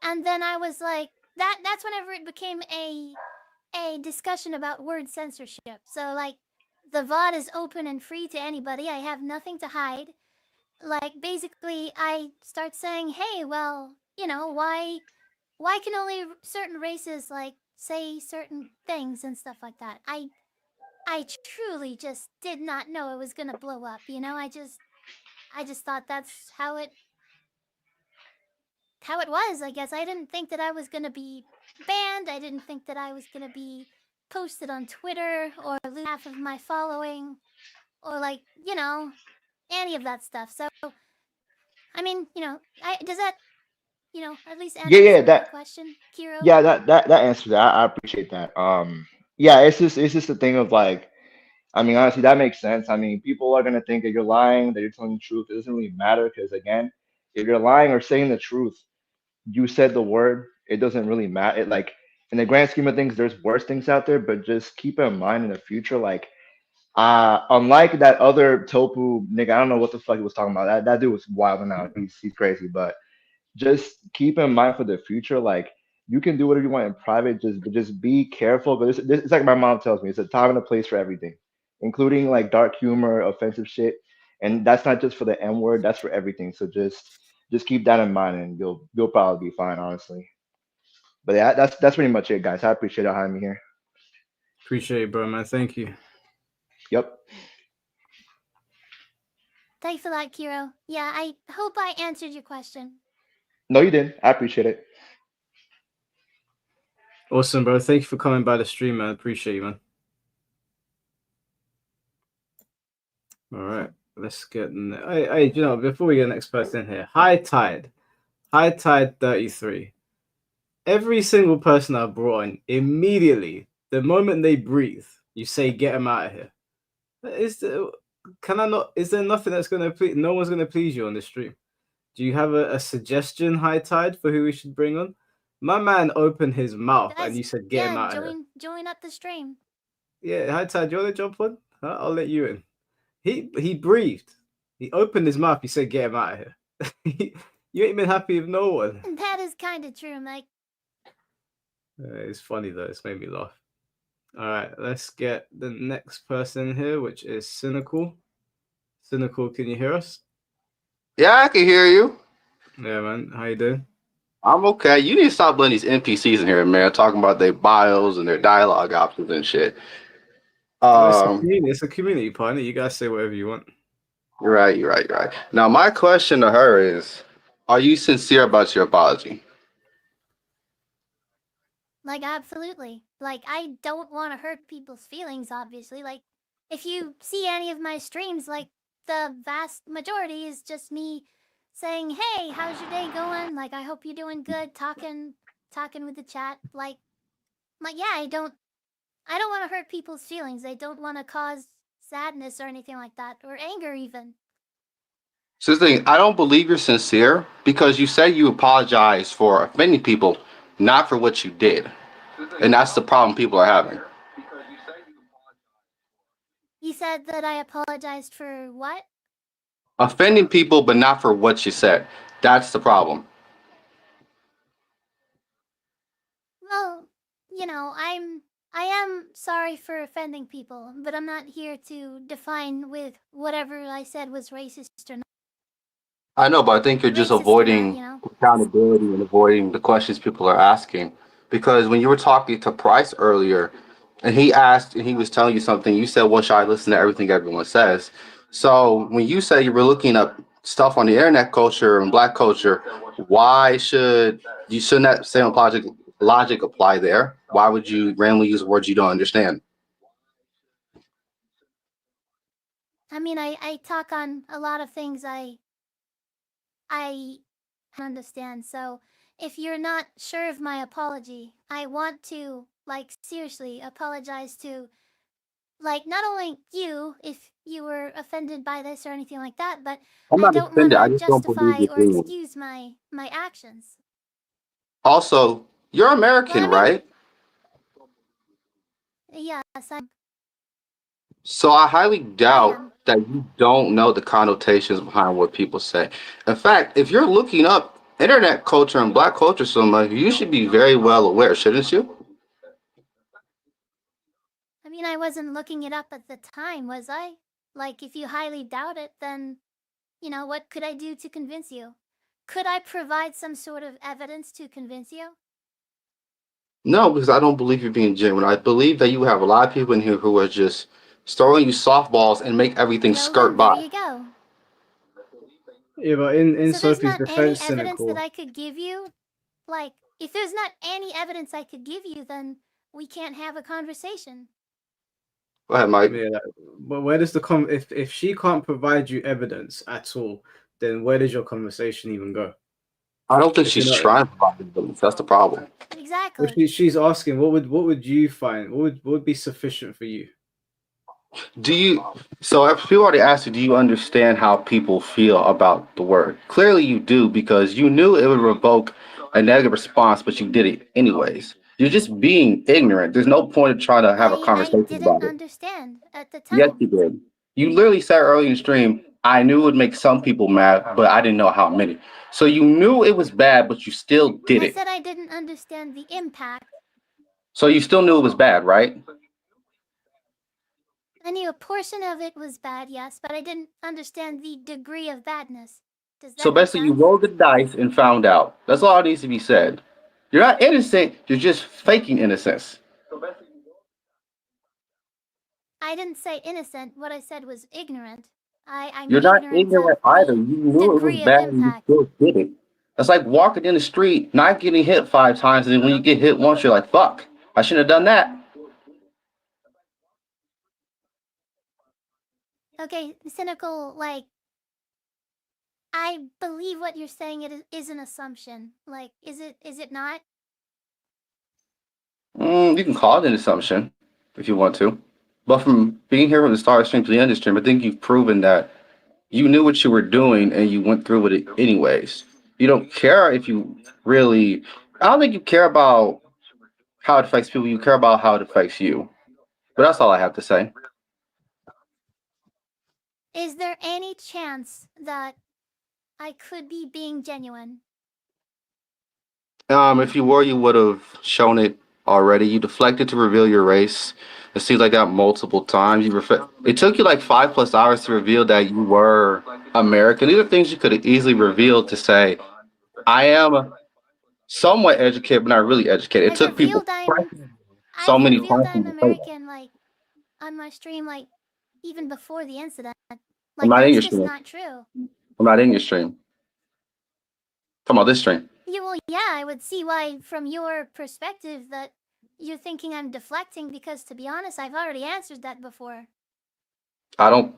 And then I was like, that's whenever it became a discussion about word censorship. So like the VOD is open and free to anybody. I have nothing to hide. Like basically I start saying, hey, well, why can only certain races like say certain things and stuff like that. I truly just did not know it was gonna blow up. I just thought that's how it was. I guess I didn't think that I was gonna be banned. I didn't think that I was gonna be posted on Twitter or lose half of my following, or like any of that stuff. So I mean, does that at least Yeah, answer yeah, some of your that question, Kiro? yeah, that answers that. I appreciate that. Yeah, it's just a thing of like, I mean, honestly, that makes sense. I mean, people are gonna think that you're lying, that you're telling the truth. It doesn't really matter because, again, if you're lying or saying the truth, you said the word. It doesn't really matter. In the grand scheme of things, there's worse things out there. But just keep in mind in the future, like, unlike that other Topu nigga, I don't know what the fuck he was talking about. That dude was wild and out. He's crazy. But just keep in mind for the future, like, you can do whatever you want in private, just be careful. But it's like my mom tells me, it's a time and a place for everything, including like dark humor, offensive shit, and that's not just for the N word. That's for everything. So just keep that in mind, and you'll probably be fine, honestly. But yeah, that's pretty much it, guys. I appreciate you having me here. Appreciate it, bro, man. Thank you. Yep. Thanks for that, Kiro. Yeah, I hope I answered your question. No, you didn't. I appreciate it. Awesome, bro. Thank you for coming by the stream, man. Appreciate you, man. All right, let's get. Hey, before we get the next person here, High Tide 33. Every single person I brought in, immediately, the moment they breathe, you say, "Get them out of here." Can I not? Is there nothing that's gonna please? No one's gonna please you on this stream. Do you have a suggestion, High Tide, for who we should bring on? My man opened his mouth and you said, "Get him Yeah, out of here." join up the stream. Yeah, High Tide, do you want to jump on? I'll let you in. He breathed. He opened his mouth. He said, "Get him out of here." You ain't been happy with no one. That is kind of true, Mike. It's funny though. It's made me laugh. All right, let's get the next person here, which is Cynical. Cynical, can you hear us? Yeah, I can hear you. Yeah, man. How you doing? I'm okay. You need to stop letting these NPCs in here, man, talking about their bios and their dialogue options and shit. It's a community partner. You guys say whatever you want. You're right. Now, my question to her is, are you sincere about your apology? Like, absolutely. Like, I don't want to hurt people's feelings, obviously. Like, if you see any of my streams, like, the vast majority is just me saying, hey, how's your day going? Like, I hope you're doing good, talking with the chat. Like, yeah, I don't want to hurt people's feelings. I don't want to cause sadness or anything like that, or anger even. So the thing, I don't believe you're sincere because you say you apologize for offending people, not for what you did. And that's the problem people are having. You said that I apologized for what? Offending people, but not for what you said. That's the problem. Well, I am sorry for offending people, but I'm not here to define with whatever I said was racist or not. I know, but I think you're just avoiding accountability and avoiding the questions people are asking. Because when you were talking to Price earlier, and he asked and he was telling you something, you said, "Well, should I listen to everything everyone says?" So when you say you were looking up stuff on the internet culture and black culture, why shouldn't that same logic apply there? Why would you randomly use words you don't understand? I mean, I talk on a lot of things I understand. So if you're not sure of my apology, I want to seriously apologize to not only you if you were offended by this or anything like that, but I'm I not don't want offended. I to just don't believe justify you're or doing it. excuse my actions. Also, you're Well, American, I mean, right? yes, I'm. So I highly I doubt am. that you don't know the connotations behind what people say. In fact, if you're looking up internet culture and black culture so much, you should be very well aware, shouldn't you? I mean, I wasn't looking it up at the time, was I? If you highly doubt it, then what could I do to convince you? Could I provide some sort of evidence to convince you? No, because I don't believe you're being genuine. I believe that you have a lot of people in here who are just throwing you softballs and make everything Well, skirt then there by. you go. Yeah, but in So there's Sophie's not any defense, evidence that cynical. I could give you? If there's not any evidence I could give you, then we can't have a conversation. Go ahead, Mike. Yeah, but where does if she can't provide you evidence at all, then where does your conversation even go? I don't think If you're she's not, trying to provide evidence. That's the problem. Exactly. she's asking, what would you find? What would be sufficient for you? Do you? So if people already asked you, do you understand how people feel about the word? Clearly, you do because you knew it would revoke a negative response, but you did it anyways. You're just being ignorant. There's no point in trying to have a I conversation didn't about it. understand at the Yes, time. you did. You literally said earlier in the stream, "I knew it would make some people mad, but I didn't know how many." So you knew it was bad, but you still did I it. said I didn't understand the impact. So you still knew it was bad, right? I knew a portion of it was bad, yes, but I didn't understand the degree of badness. Does So that make basically, you sense? rolled the dice and found out. That's all that needs to be said. You're not innocent. You're just faking innocence. I didn't say innocent. What I said was ignorant. I'm You're not ignorant of ignorant either. the You knew it was degree of bad and you impact. still did it. That's like walking in the street, not getting hit 5 times, and then when you get hit once, you're like, "Fuck, I shouldn't have done that." Okay, cynical, I believe what you're saying is an assumption. Is it not? You can call it an assumption if you want to, but from being here from the start stream to the end of the stream, I think you've proven that you knew what you were doing and you went through with it anyways. You don't care if you really. I don't think you care about how it affects people. You care about how it affects you. But that's all I have to say. Is there any chance that I could be being genuine? If you were, you would have shown it already. You deflected to reveal your race. It seems like that multiple times. It took you like 5+ hours to reveal that you were American. These are things you could have easily revealed to say, "I am somewhat educated, but not really educated." It I've took people revealed I'm so I've many revealed times for I'm you to say that. American on my stream even before the incident. I'm not in That's your just stream. not true. I'm not in your stream. Talking about this stream. Yeah, I would see why from your perspective that you're thinking I'm deflecting because to be honest, I've already answered that before. I don't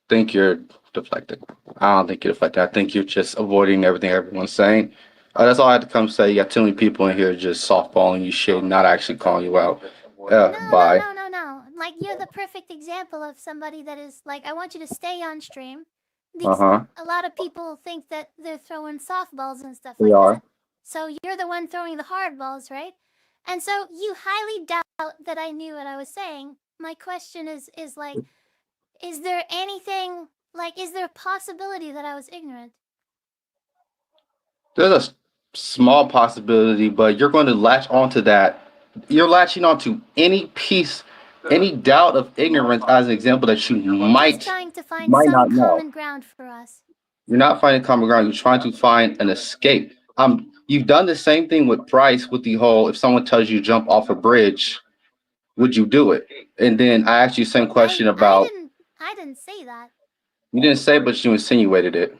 think you're deflecting. I don't think you're deflecting. I think you're just avoiding everything everyone's saying. That's all I had to come say. You got too many people in here just softballing you shit, not actually calling you out. Bye. No. You're the perfect example of somebody that is I want you to stay on stream Because Uh-huh. a lot of people think that they're throwing softballs and stuff We like are. that. So you're the one throwing the hard balls, right? And so you highly doubt that I knew what I was saying. My question is like, is there anything like, is there a possibility that I was ignorant? There's a small possibility, but you're going to latch onto that. You're latching onto any piece, any doubt of ignorance as an example that you Just trying to find might some not know. common ground for us. You're not finding common ground. You're trying to find an escape. You've done the same thing with Price with the whole, if someone tells you jump off a bridge, would you do it? And then I asked you the same question about, I didn't say that. you didn't say, but you insinuated it.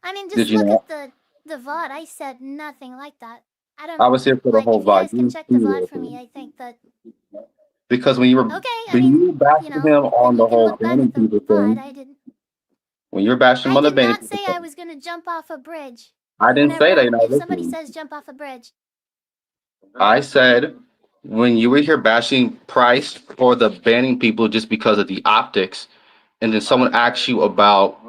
I mean, Did just you look not? at the VOD. I said nothing like that. I don't I was here for the like whole if you guys vibe. can check the VOD for me. I think that Because when you were okay. I when mean, you were bashing him then on you the can whole look back banning at the people VOD. thing, I didn't. when you're bashing him I on the did banning not people say I thing, was gonna jump off a bridge. I didn't say that. You're not If somebody listening. says jump off a bridge, I said when you were here bashing Price or the banning people just because of the optics, and then someone asks you about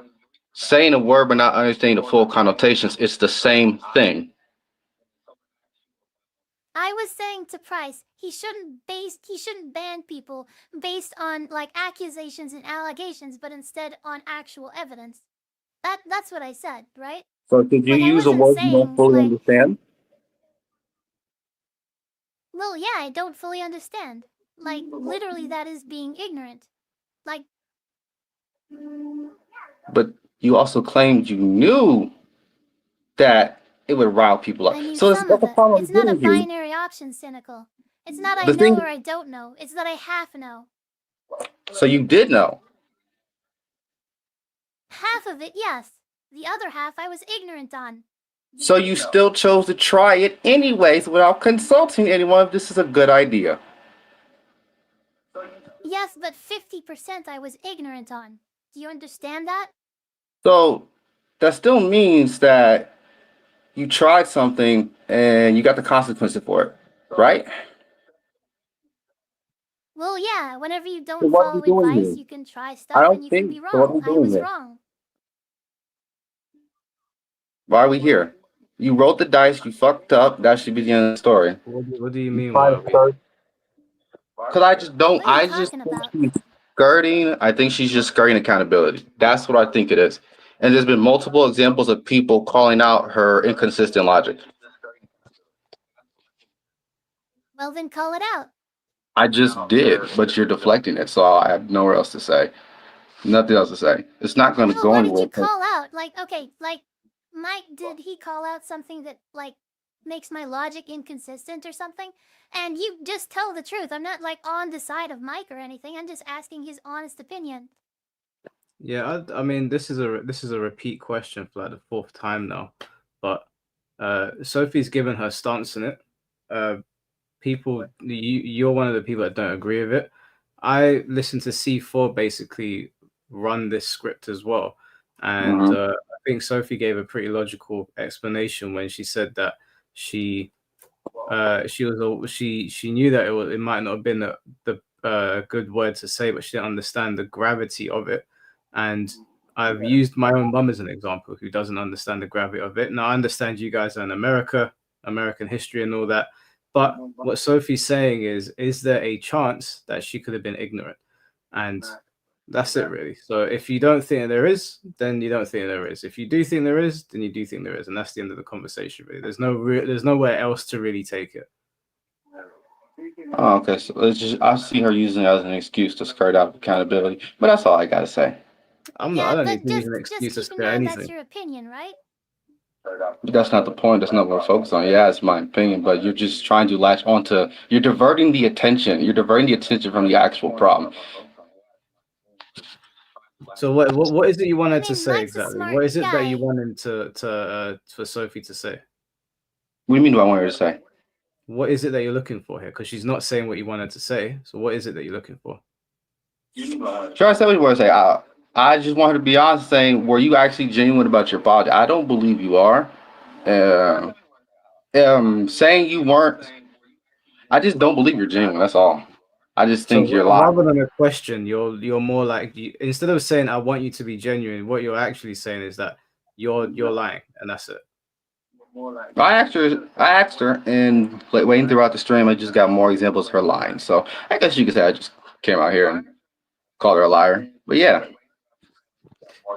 saying a word but not understanding the full connotations, it's the same thing. I was saying to Price, he shouldn't ban people based on like accusations and allegations, but instead on actual evidence. That's what I said, right? So did you Like, I use a wasn't word you don't saying fully like, understand? well, yeah, I don't fully understand. Like, literally, that is being ignorant. Like, But you also claimed you knew that it would rile people up. I knew So some that's of the it. problem It's I'm not a getting here. binary option, cynical. It's not I The know thing, or I don't know. It's that I half know. so you did know. Half of it, yes. The other half I was ignorant on. So you still chose to try it anyways without consulting anyone if this is a good idea. Yes, but 50% I was ignorant on. Do you understand that? So that still means that you tried something and you got the consequences for it, right? Well, yeah, whenever you So don't what are we follow doing advice, here? you can try I stuff and don't you can think, be so what are wrong. we I doing was here? wrong. Why are we here? You rolled the dice, you fucked up, that should be the end of the story. What do you mean? Why Why are are we? we? Because I just don't, What are you I just talking think about? she's skirting, I think she's just skirting accountability. That's what I think it is. And there's been multiple examples of people calling out her inconsistent logic. Well, then call it out. I just did, but you're deflecting it, so I have nowhere else to say. Nothing else to say. It's not going to No, go what did anywhere. you call out? Like, okay, like, Mike, did he call out something that, like, makes my logic inconsistent or something? And you just tell the truth. I'm not, like, on the side of Mike or anything. I'm just asking his honest opinion. Yeah, I mean, this is a repeat question for like the fourth time now, but Sophie's given her stance on it. You're one of the people that don't agree with it. I listened to C4 basically run this script as well, and Mhm. I think Sophie gave a pretty logical explanation when she said that she she knew that it might not have been the good word to say, but she didn't understand the gravity of it. And I've used my own mum as an example, who doesn't understand the gravity of it. Now I understand you guys are in America, American history, and all that. But what Sophie's saying is there a chance that she could have been ignorant? And that's it, really. So if you don't think there is, then you don't think there is. If you do think there is, then you do think there is, and that's the end of the conversation. Really, there's nowhere else to really take it. Oh, okay, so I see her using it as an excuse to skirt out accountability, but that's all I gotta say. I don't need But to use an just excuse to keep in scare mind that's anything. your opinion, right? But that's not the point. That's not what we're focused on. Yeah, it's my opinion, but you're just trying to latch onto. You're diverting the attention. You're diverting the attention from the actual problem. So what is it you wanted to mean, say Mike's a exactly? smart What is it that you guy. wanted for Sophie to say? What do you mean? Do I want her to say? What is it that you're looking for here? Because she's not saying what you wanted to say. So what is it that you're looking for? Sure, I said what you want to say. I just want her to be honest, saying, were you actually genuine about your apology? I don't believe you are. Saying you weren't. I just don't believe you're genuine. That's all. I just So think you're lying. rather than a question, you're more like instead of saying I want you to be genuine, what you're actually saying is that you're lying, and that's it. I asked her, and like waiting throughout the stream, I just got more examples of her lying. So I guess you could say I just came out here and called her a liar. But yeah,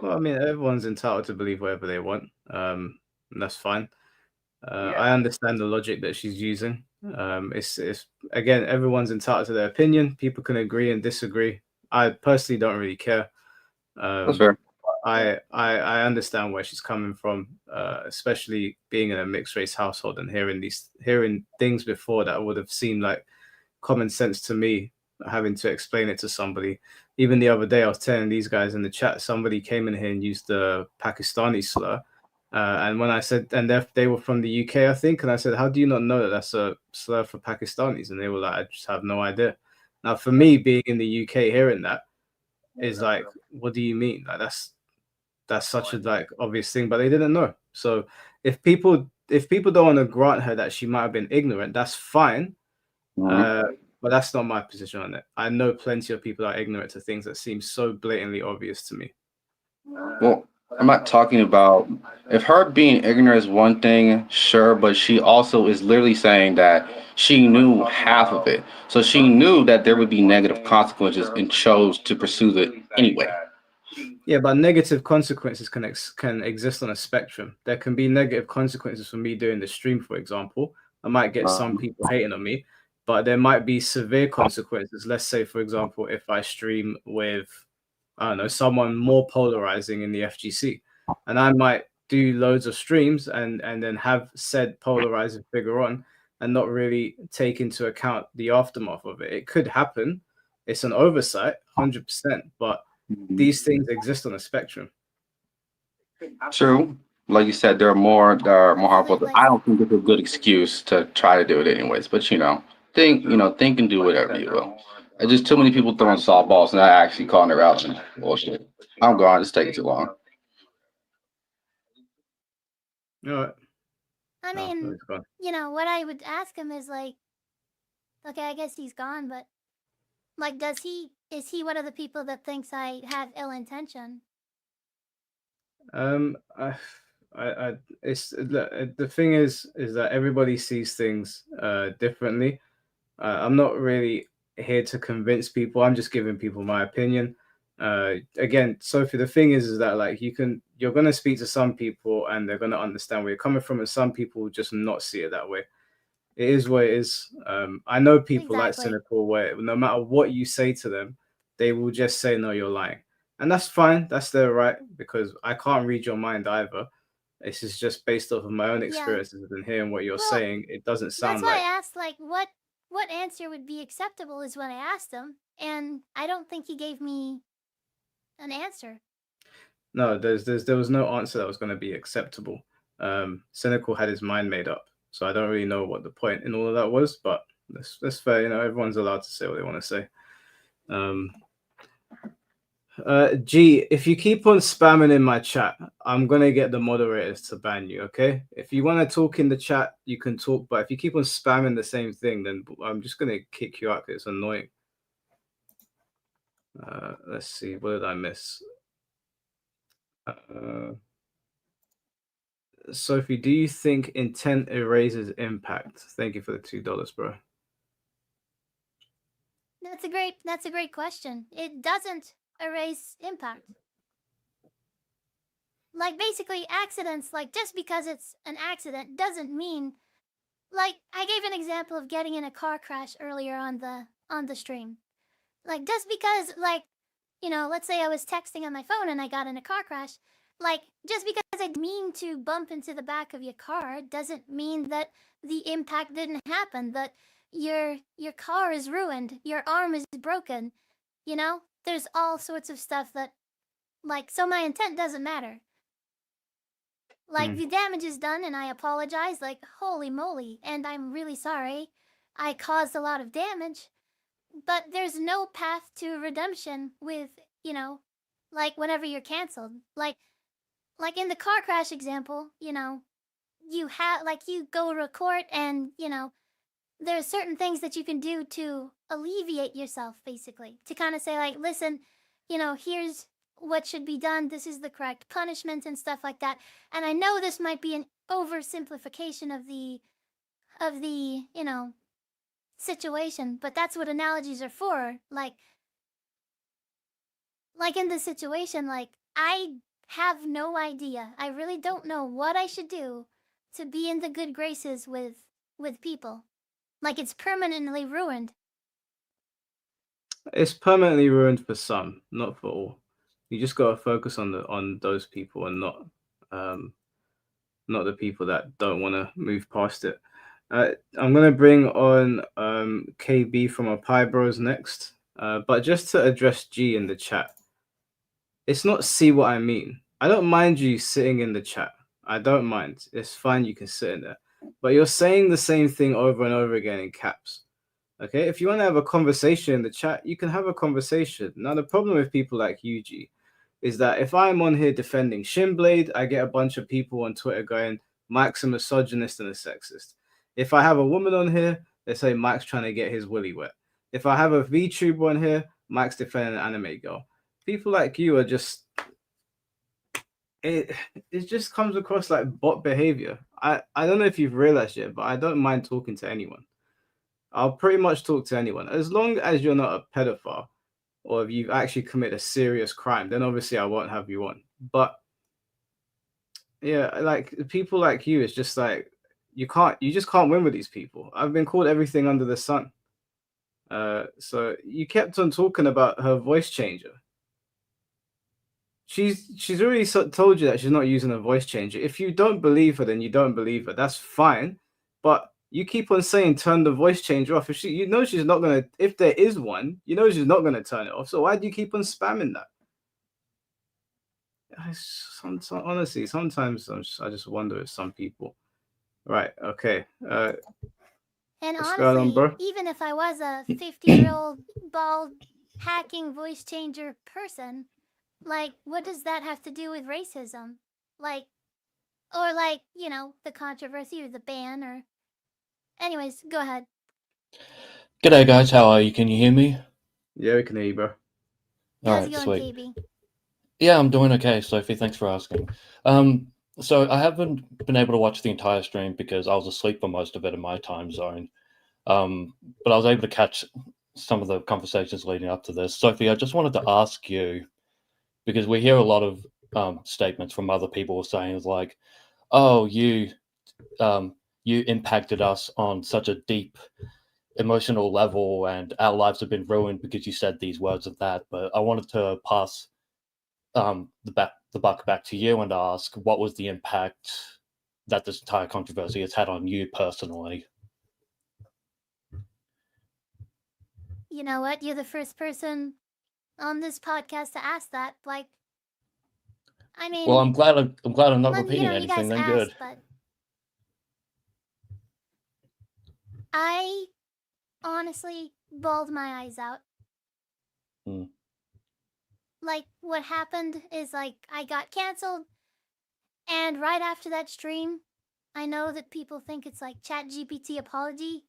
Well, I mean, everyone's entitled to believe whatever they want. And that's fine. I understand the logic that she's using. It's again, everyone's entitled to their opinion. People can agree and disagree. I personally don't really care. that's fair. I understand where she's coming from, especially being in a mixed race household and hearing things before that would have seemed like common sense to me, having to explain it to somebody. Even the other day, I was telling these guys in the chat, somebody came in here and used the Pakistani slur. And when I said, and they were from the UK, I think, and I said, how do you not know that that's a slur for Pakistanis? And they were like, I just have no idea. Now, for me, being in the UK, hearing that is like, what do you mean? Like that's such a like obvious thing, but they didn't know. So if people don't want to grant her that she might have been ignorant, that's fine. But that's not my position on it. I know plenty of people are ignorant to things that seem so blatantly obvious to me. Well, I'm not talking about if her being ignorant is one thing, sure, but she also is literally saying that she knew half of it. So she knew that there would be negative consequences and chose to pursue it anyway. Yeah, but negative consequences can exist on a spectrum. There can be negative consequences for me doing the stream, for example. I might get some people hating on me, but there might be severe consequences. Let's say, for example, if I stream with, I don't know, someone more polarizing in the FGC, and I might do loads of streams and then have said polarizing figure on and not really take into account the aftermath of it. It could happen. It's an oversight, 100%, but these things exist on a spectrum. True. Like you said, there are more harmful. I don't think it's a good excuse to try to do it anyways. But think and do whatever you will. There's just too many people throwing softballs and not actually calling her out and bullshit. I'm gone. It's taking too long. All right. I mean, what I would ask him is like, okay, I guess he's gone, but like, is he one of the people that thinks I have ill intention? It's the thing is that everybody sees things differently. I'm not really here to convince people. I'm just giving people my opinion. Again, Sophie, the thing is that like you're gonna speak to some people and they're gonna understand where you're coming from, and some people will just not see it that way. It is what it is. I know people like cynical where no matter what you say to them, they will just say, no, you're lying. And that's fine. That's their right, because I can't read your mind either. This is just based off of my own experiences and hearing what you're saying. It doesn't sound That's why like. I asked, like, what answer would be acceptable is what I asked him. And I don't think he gave me an answer. No, there was no answer that was going to be acceptable. Cynical had his mind made up. So I don't really know what the point in all of that was, but that's fair. Everyone's allowed to say what they want to say. G, if you keep on spamming in my chat, I'm gonna get the moderators to ban you. Okay? If you want to talk in the chat, you can talk, but if you keep on spamming the same thing, then I'm just gonna kick you out because it's annoying. Let's see, what did I miss? Sophie, do you think intent erases impact? Thank you for the $2, bro. That's a great question. It doesn't erase impact. Like basically accidents, like just because it's an accident doesn't mean, like I gave an example of getting in a car crash earlier on the stream. Like just because like, let's say I was texting on my phone and I got in a car crash, like just because I didn't mean to bump into the back of your car doesn't mean that the impact didn't happen, that your car is ruined, your arm is broken. There's all sorts of stuff that, like, so my intent doesn't matter. Like the damage is done and I apologize, like holy moly, and I'm really sorry. I caused a lot of damage. But there's no path to redemption with, like whenever you're canceled. Like in the car crash example, you go to court and, there are certain things that you can do to alleviate yourself, basically, to kind of say like, listen, here's what should be done. This is the correct punishment and stuff like that. And I know this might be an oversimplification of the situation, but that's what analogies are for. Like in this situation, like I have no idea. I really don't know what I should do to be in the good graces with people. Like it's permanently ruined. It's permanently ruined for some, not for all. You just gotta focus on those people and not the people that don't want to move past it. I'm gonna bring on KB from our Pie Bros next. But just to address G in the chat, it's not see what I mean. I don't mind you sitting in the chat. I don't mind. It's fine. You can sit in there. But you're saying the same thing over and over again in caps. Okay? If you want to have a conversation in the chat, you can have a conversation. Now, the problem with people like you, G, is that if I'm on here defending Shinblade, I get a bunch of people on Twitter going, Mike's a misogynist and a sexist. If I have a woman on here, they say Mike's trying to get his willy wet. If I have a V-Tuber on here, Mike's defending an anime girl. People like you are just... It just comes across like bot behavior. I don't know if you've realized yet, but I don't mind talking to anyone. I'll pretty much talk to anyone. As long as you're not a pedophile, or if you've actually committed a serious crime, then obviously I won't have you on. But yeah, like people like you, it's just like you just can't win with these people. I've been called everything under the sun. So you kept on talking about her voice changer. She's already told you that she's not using a voice changer. If you don't believe her, then you don't believe her. That's fine. But you keep on saying turn the voice changer off. If she's not gonna. If there is one, she's not gonna turn it off. So why do you keep on spamming that? Honestly, sometimes I just wonder if some people. Right. Okay. And what's going on, honestly, bro? even if I was a 50-year-old bald hacking voice changer person, like, what does that have to do with racism? Like, or like, the controversy or the ban or... Anyways, go ahead. G'day guys, how are you? Can you hear me? Yeah, we can hear you, bro. How's it Alright, going, sweet. KB? Yeah, I'm doing okay, Sophie. Thanks for asking. So I haven't been able to watch the entire stream because I was asleep for most of it in my time zone. But I was able to catch some of the conversations leading up to this. Sophie, I just wanted to ask you, because we hear a lot of statements from other people saying like, "Oh, you impacted us on such a deep emotional level, and our lives have been ruined because you said these words of that." But I wanted to pass the buck back to you and ask, what was the impact that this entire controversy has had on you personally? You know what? You're the first person on this podcast to ask that. Like, I mean, well, I'm glad I'm not repeating you guys anything. Then asked, good. but I honestly bawled my eyes out. Hmm. Like, what happened is, like, I got canceled, and right after that stream, I know that people think it's like ChatGPT apology.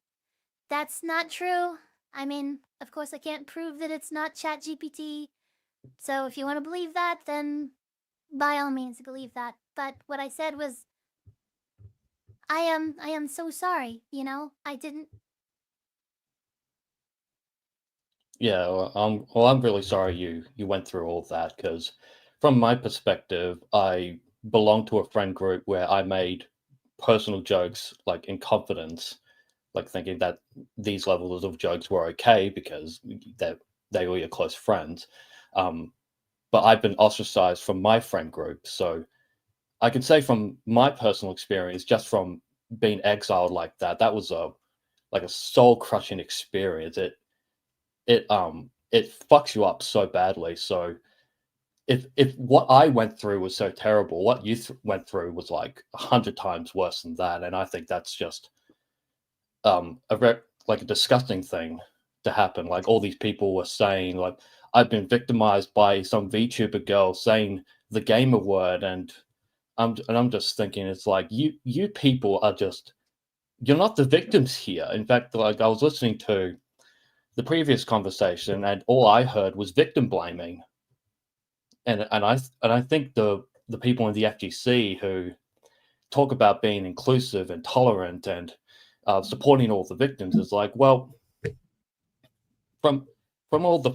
That's not true. I mean, of course, I can't prove that it's not ChatGPT. So if you want to believe that, then by all means believe that. But what I said was, I am so sorry, I didn't... Yeah, well, I'm really sorry you went through all that, because from my perspective, I belong to a friend group where I made personal jokes like in confidence, like thinking that these levels of jokes were okay because they were your close friends. But I've been ostracized from my friend group, so I can say from my personal experience, just from being exiled like that, that was a soul crushing experience. It fucks you up so badly. So if what I went through was so terrible, what you went through was like 100 times worse than that, and I think that's just a disgusting thing to happen. Like, all these people were saying like, I've been victimized by some VTuber girl saying the gamer word, and I'm just thinking, it's like you people are just you're not the victims here. In fact, like I was listening to the previous conversation, and all I heard was victim blaming. And I think the people in the FGC who talk about being inclusive and tolerant and supporting all the victims is like, well, from all the,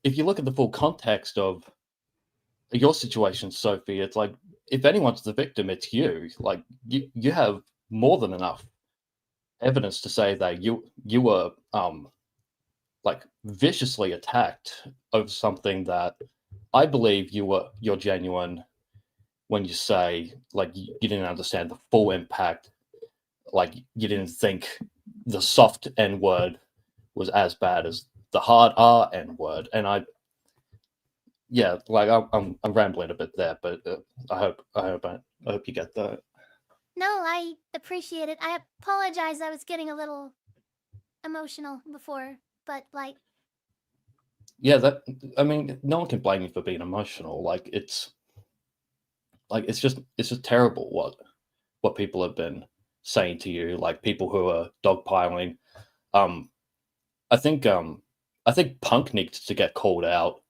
if you look at the full context of your situation, Sophie, it's like, if anyone's the victim, it's you. Like you have more than enough evidence to say that you were like viciously attacked over something that I believe you're genuine when you say like you didn't understand the full impact, like you didn't think the soft N word was as bad as the hard R N word. And I'm rambling a bit there, but I hope you get that. No, I appreciate it. I apologize. I was getting a little emotional before, but like. Yeah, I mean, no one can blame you for being emotional. Like it's just terrible what people have been saying to you, like people who are dogpiling. I think Punk needs to get called out.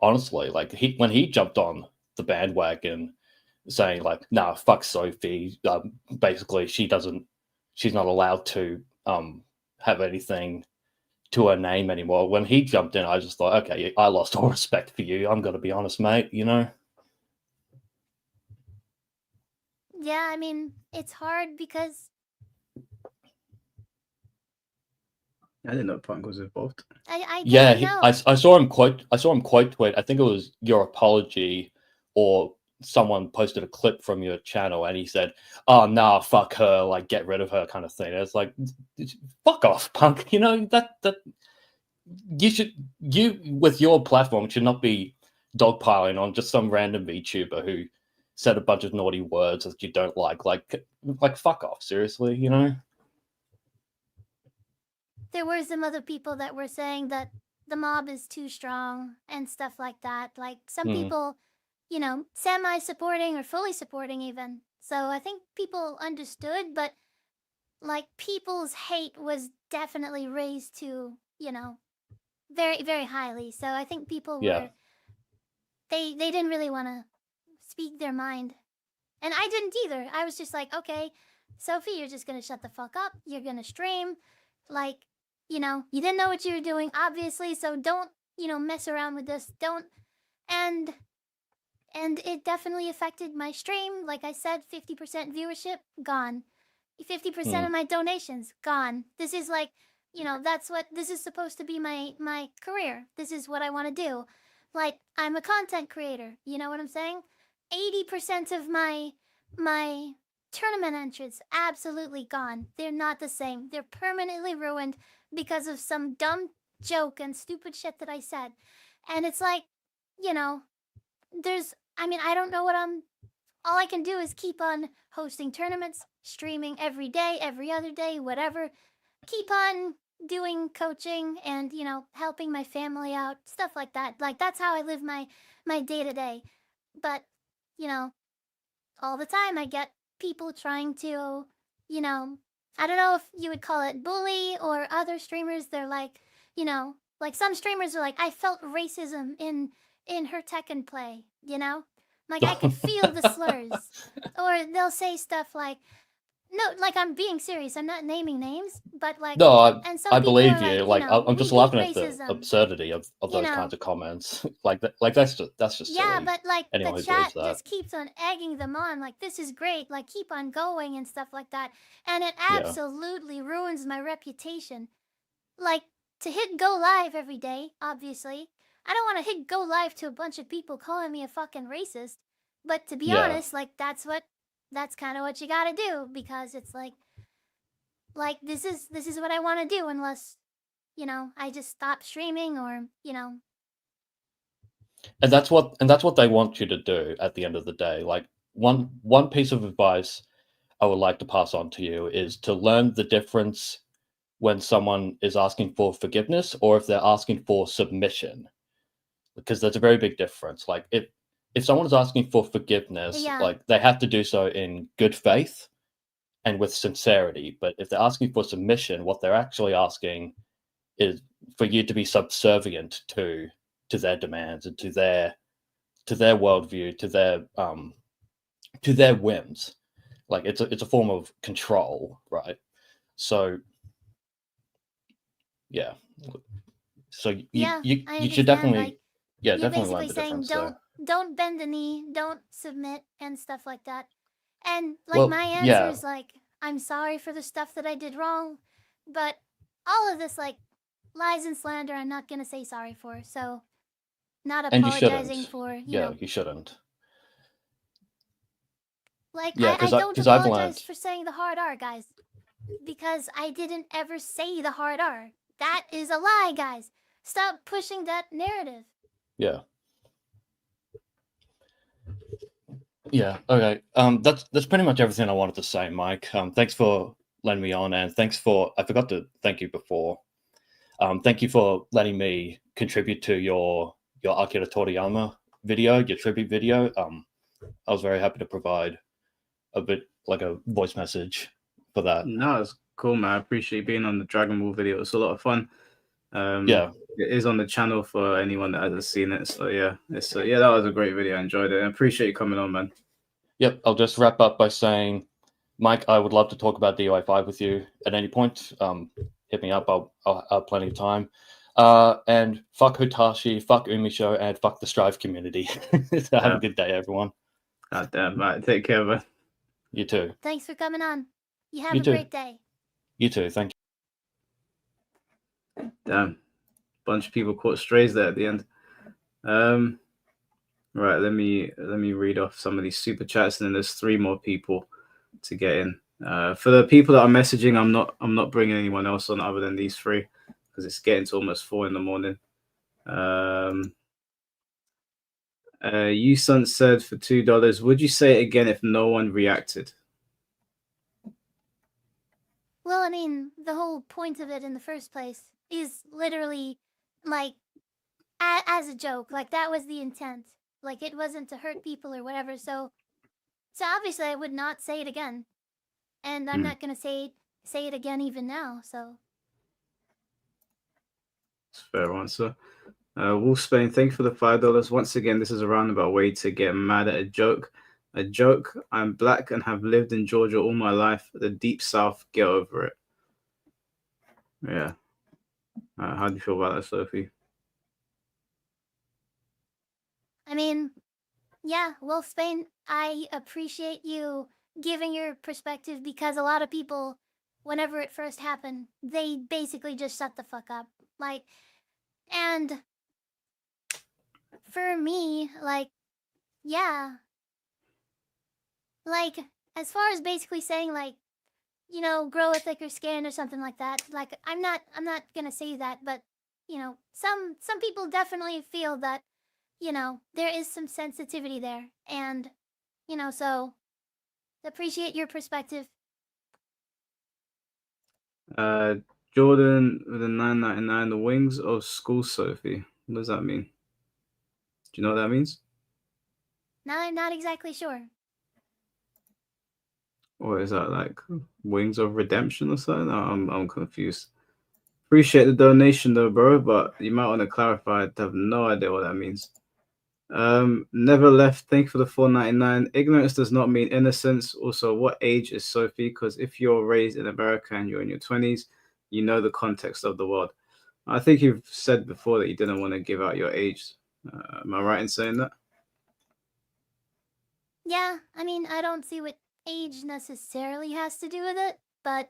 Honestly, like when he jumped on the bandwagon, saying like, "Nah, fuck Sophie." Basically, she's not allowed to have anything to her name anymore. When he jumped in, I just thought, okay, I lost all respect for you. I'm gonna be honest, mate. You know. Yeah, I mean, it's hard because I didn't know Punk was involved. I Yeah, didn't know. I saw him quote tweet. I think it was your apology, or someone posted a clip from your channel, and he said, "Oh nah, fuck her, like get rid of her," kind of thing. And it's like, fuck off, Punk. You know that you with your platform should not be dogpiling on just some random VTuber who said a bunch of naughty words that you don't like. Like fuck off, seriously. You know. There were some other people that were saying that the mob is too strong and stuff like that. Like some people, you know, semi-supporting or fully supporting even. So I think people understood, but like people's hate was definitely raised to, you know, very, very highly. So I think people were, they didn't really want to speak their mind. And I didn't either. I was just like, okay, Sophie, you're just going to shut the fuck up. You're going to stream. Like, you know, you didn't know what you were doing, obviously, so don't, you know, mess around with this. Don't. And it definitely affected my stream. Like I said, 50% viewership, gone. 50% of my donations, gone. This is like, you know, this is supposed to be my career. This is what I want to do. Like, I'm a content creator. You know what I'm saying? 80% of my tournament entrants absolutely gone. They're not the same. They're permanently ruined because of some dumb joke and stupid shit that I said. And it's like, you know, I don't know all I can do is keep on hosting tournaments, streaming every day, every other day, whatever. Keep on doing coaching and, you know, helping my family out, stuff like that. Like that's how I live my day to day. But, you know, all the time I get people trying to, you know, I don't know if you would call it bully, or other streamers, they're like, you know, like some streamers are like, I felt racism in her Tekken play, you know? Like I could feel the slurs. Or they'll say stuff like, no, like I'm being serious. I'm not naming names, but like, No, and some I people believe are you. like, Like you know, I'm just we laughing hate at the racism. absurdity of You those know. kinds of comments. Like that's just Yeah, silly. but like Anyone the who chat believes that. just keeps on egging them on, like this is great, like keep on going and stuff like that. And it Yeah. absolutely ruins my reputation. Like to hit go live every day, obviously. I don't want to hit go live to a bunch of people calling me a fucking racist. But to be Yeah. honest, like that's kind of what you gotta do, because it's like this is what I want to do, unless, you know, I just stop streaming, or, you know. And that's what they want you to do at the end of the day. Like one piece of advice I would like to pass on to you is to learn the difference when someone is asking for forgiveness or if they're asking for submission, because there's a very big difference. Like if someone's asking for forgiveness, Yeah. like they have to do so in good faith, and with sincerity. But if they're asking for submission, what they're actually asking is for you to be subservient to their demands and to their worldview, to their whims. Like it's a form of control, right? So yeah. So you should definitely Like, yeah, you're definitely learn basically the saying difference there. don't bend the knee, don't submit, and stuff like that. And like Well, my answer yeah. is like, I'm sorry for the stuff that I did wrong, but all of this like lies and slander, I'm not gonna say sorry for. So, not And you apologizing shouldn't. for Yeah, you shouldn't. like Yeah, I don't because I've apologize learned. for saying the hard R, guys, because I didn't ever say the hard R. That is a lie, guys. Stop pushing that narrative. Yeah. Yeah. Okay. That's pretty much everything I wanted to say, Mike. Thanks for letting me on, and thanks for I forgot to thank you before. Thank you for letting me contribute to your Akira Toriyama video, your tribute video. I was very happy to provide a bit like a voice message for that. No, it's cool, man. I appreciate being on the Dragon Ball video. It's a lot of fun. Yeah. It is on the channel for anyone that hasn't seen it. So yeah, that was a great video. I enjoyed it. I appreciate you coming on, man. Yep. I'll just wrap up by saying, Mike, I would love to talk about DOI 5 with you at any point. Hit me up. I'll have plenty of time. And fuck Hitachi, fuck Umisho, and fuck the Strive community. So have a good day, everyone. God damn, mate. Take care, man. You too. Thanks for coming on. You have You a too. great day. You too. Thank you. Damn, bunch of people caught strays there at the end. Right, let me read off some of these super chats, and then there's 3 more people to get in. For the people that are messaging, I'm not bringing anyone else on other than these 3 because it's getting to almost 4 in the morning. Yusun said for $2, would you say it again if no one reacted? Well, I mean, the whole point of it in the first place is literally like as a joke. Like that was the intent. Like it wasn't to hurt people or whatever. So obviously I would not say it again. And I'm not gonna say it again even now. So It's a fair answer. Wolfsbane, thank you for the $5. Once again, this is a roundabout way to get mad at a joke. A joke. I'm black and have lived in Georgia all my life. The deep south. Get over it. Yeah. How do you feel about that, Sophie? I mean, yeah, Wolfsbane, I appreciate you giving your perspective because a lot of people, whenever it first happened, they basically just shut the fuck up. Like, and for me, like, yeah. Like, as far as basically saying, like, you know, grow a thicker skin or something like that, like, I'm not gonna say that, but, you know, some people definitely feel that, you know, there is some sensitivity there. And, you know, so appreciate your perspective. Jordan with a 9.99. The wings of school, Sophie. What does that mean? Do you know what that means? Now I'm not exactly sure. Or is that like wings of redemption or something? I'm confused. Appreciate the donation though, bro, but you might want to clarify. I have no idea what that means. Never left. Thank you for the $4.99. Ignorance does not mean innocence. Also, what age is Sophie? Because if you're raised in America and you're in your 20s, you know the context of the world. I think you've said before that you didn't want to give out your age. Am I right in saying that? Yeah, I mean, I don't see what age necessarily has to do with it, but,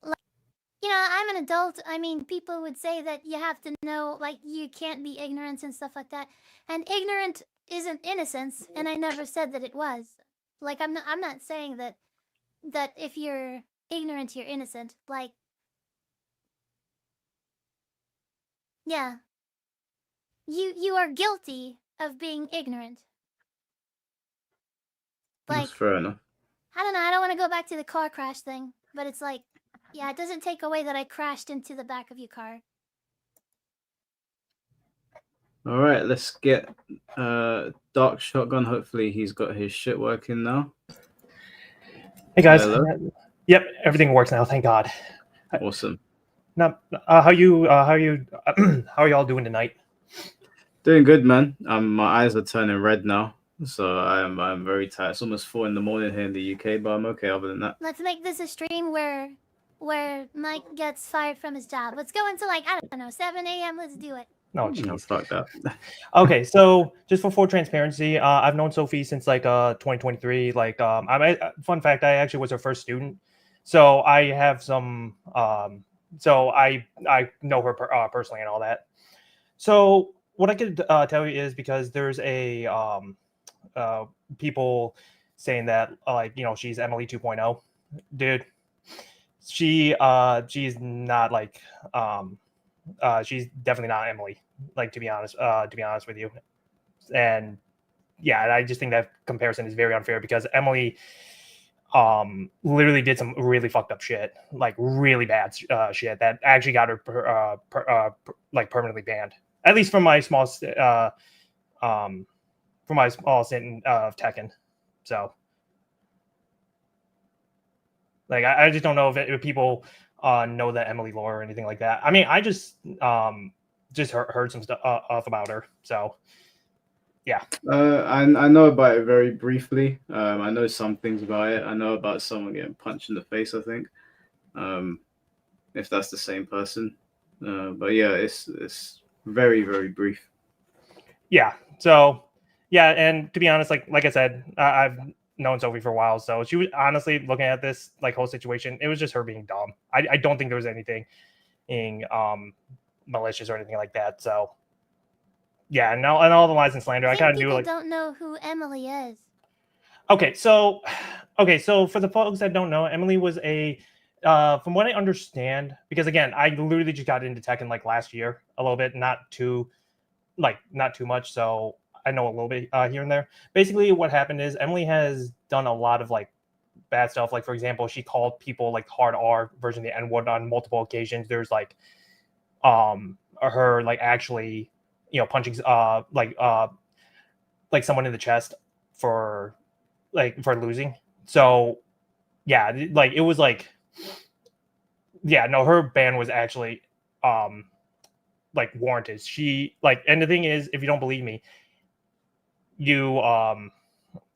like, you know, I'm an adult. I mean, people would say that you have to know, like, you can't be ignorant and stuff like that. And ignorant isn't innocence, and I never said that it was. Like, I'm not saying that if you're ignorant, you're innocent. Like, yeah. You are guilty of being ignorant. Like, That's fair enough. I don't know, I don't want to go back to the car crash thing, but it's like, yeah, it doesn't take away that I crashed into the back of your car. All right, let's get Dark Shotgun. Hopefully he's got his shit working now. Hey guys, Hello? Yep, everything works now. Thank God. Awesome. Now, how are y'all doing tonight? Doing good, man. My eyes are turning red now, so I'm very tired. It's almost 4 a.m. here in the UK, but I'm okay other than that. Let's make this a stream where Mike gets fired from his job. Let's go into like, I don't know, 7 a.m. Let's do it. Oh, No, jeez. fuck that. Okay, so just for full transparency, I've known Sophie since like 2023. Like, fun fact, I actually was her first student, so I have some. So I know her personally and all that. So what I could tell you is because there's a people saying that like she's Emily 2.0, dude. She's not like she's definitely not Emily, like to be honest with you. And yeah, I just think that comparison is very unfair because Emily literally did some really fucked up shit, like really bad shit that actually got her like permanently banned, at least from my small stint of Tekken. So like I just don't know if people know that Emily lore or anything like that. I mean, I just heard some stuff about her. So yeah. I know about it very briefly. I know some things about it. I know about someone getting punched in the face, I think. If that's the same person. But yeah, it's very, very brief. Yeah. So yeah, and to be honest, like I said, I've known Sophie for a while, so she was honestly looking at this like whole situation. It was just her being dumb. I don't think there was anything malicious or anything like that. So yeah, and all the lies and slander, I kind of knew like don't know who Emily is. Okay, so for the folks that don't know, Emily was a from what I understand, because again, I literally just got into Tekken like last year a little bit, not too much, so I know a little bit here and there. Basically, what happened is Emily has done a lot of like bad stuff. Like for example, she called people like hard R version of the N-word on multiple occasions. There's like her like actually punching like someone in the chest for losing. So yeah, like it was like her ban was actually like warranted. She like, and the thing is, if you don't believe me, you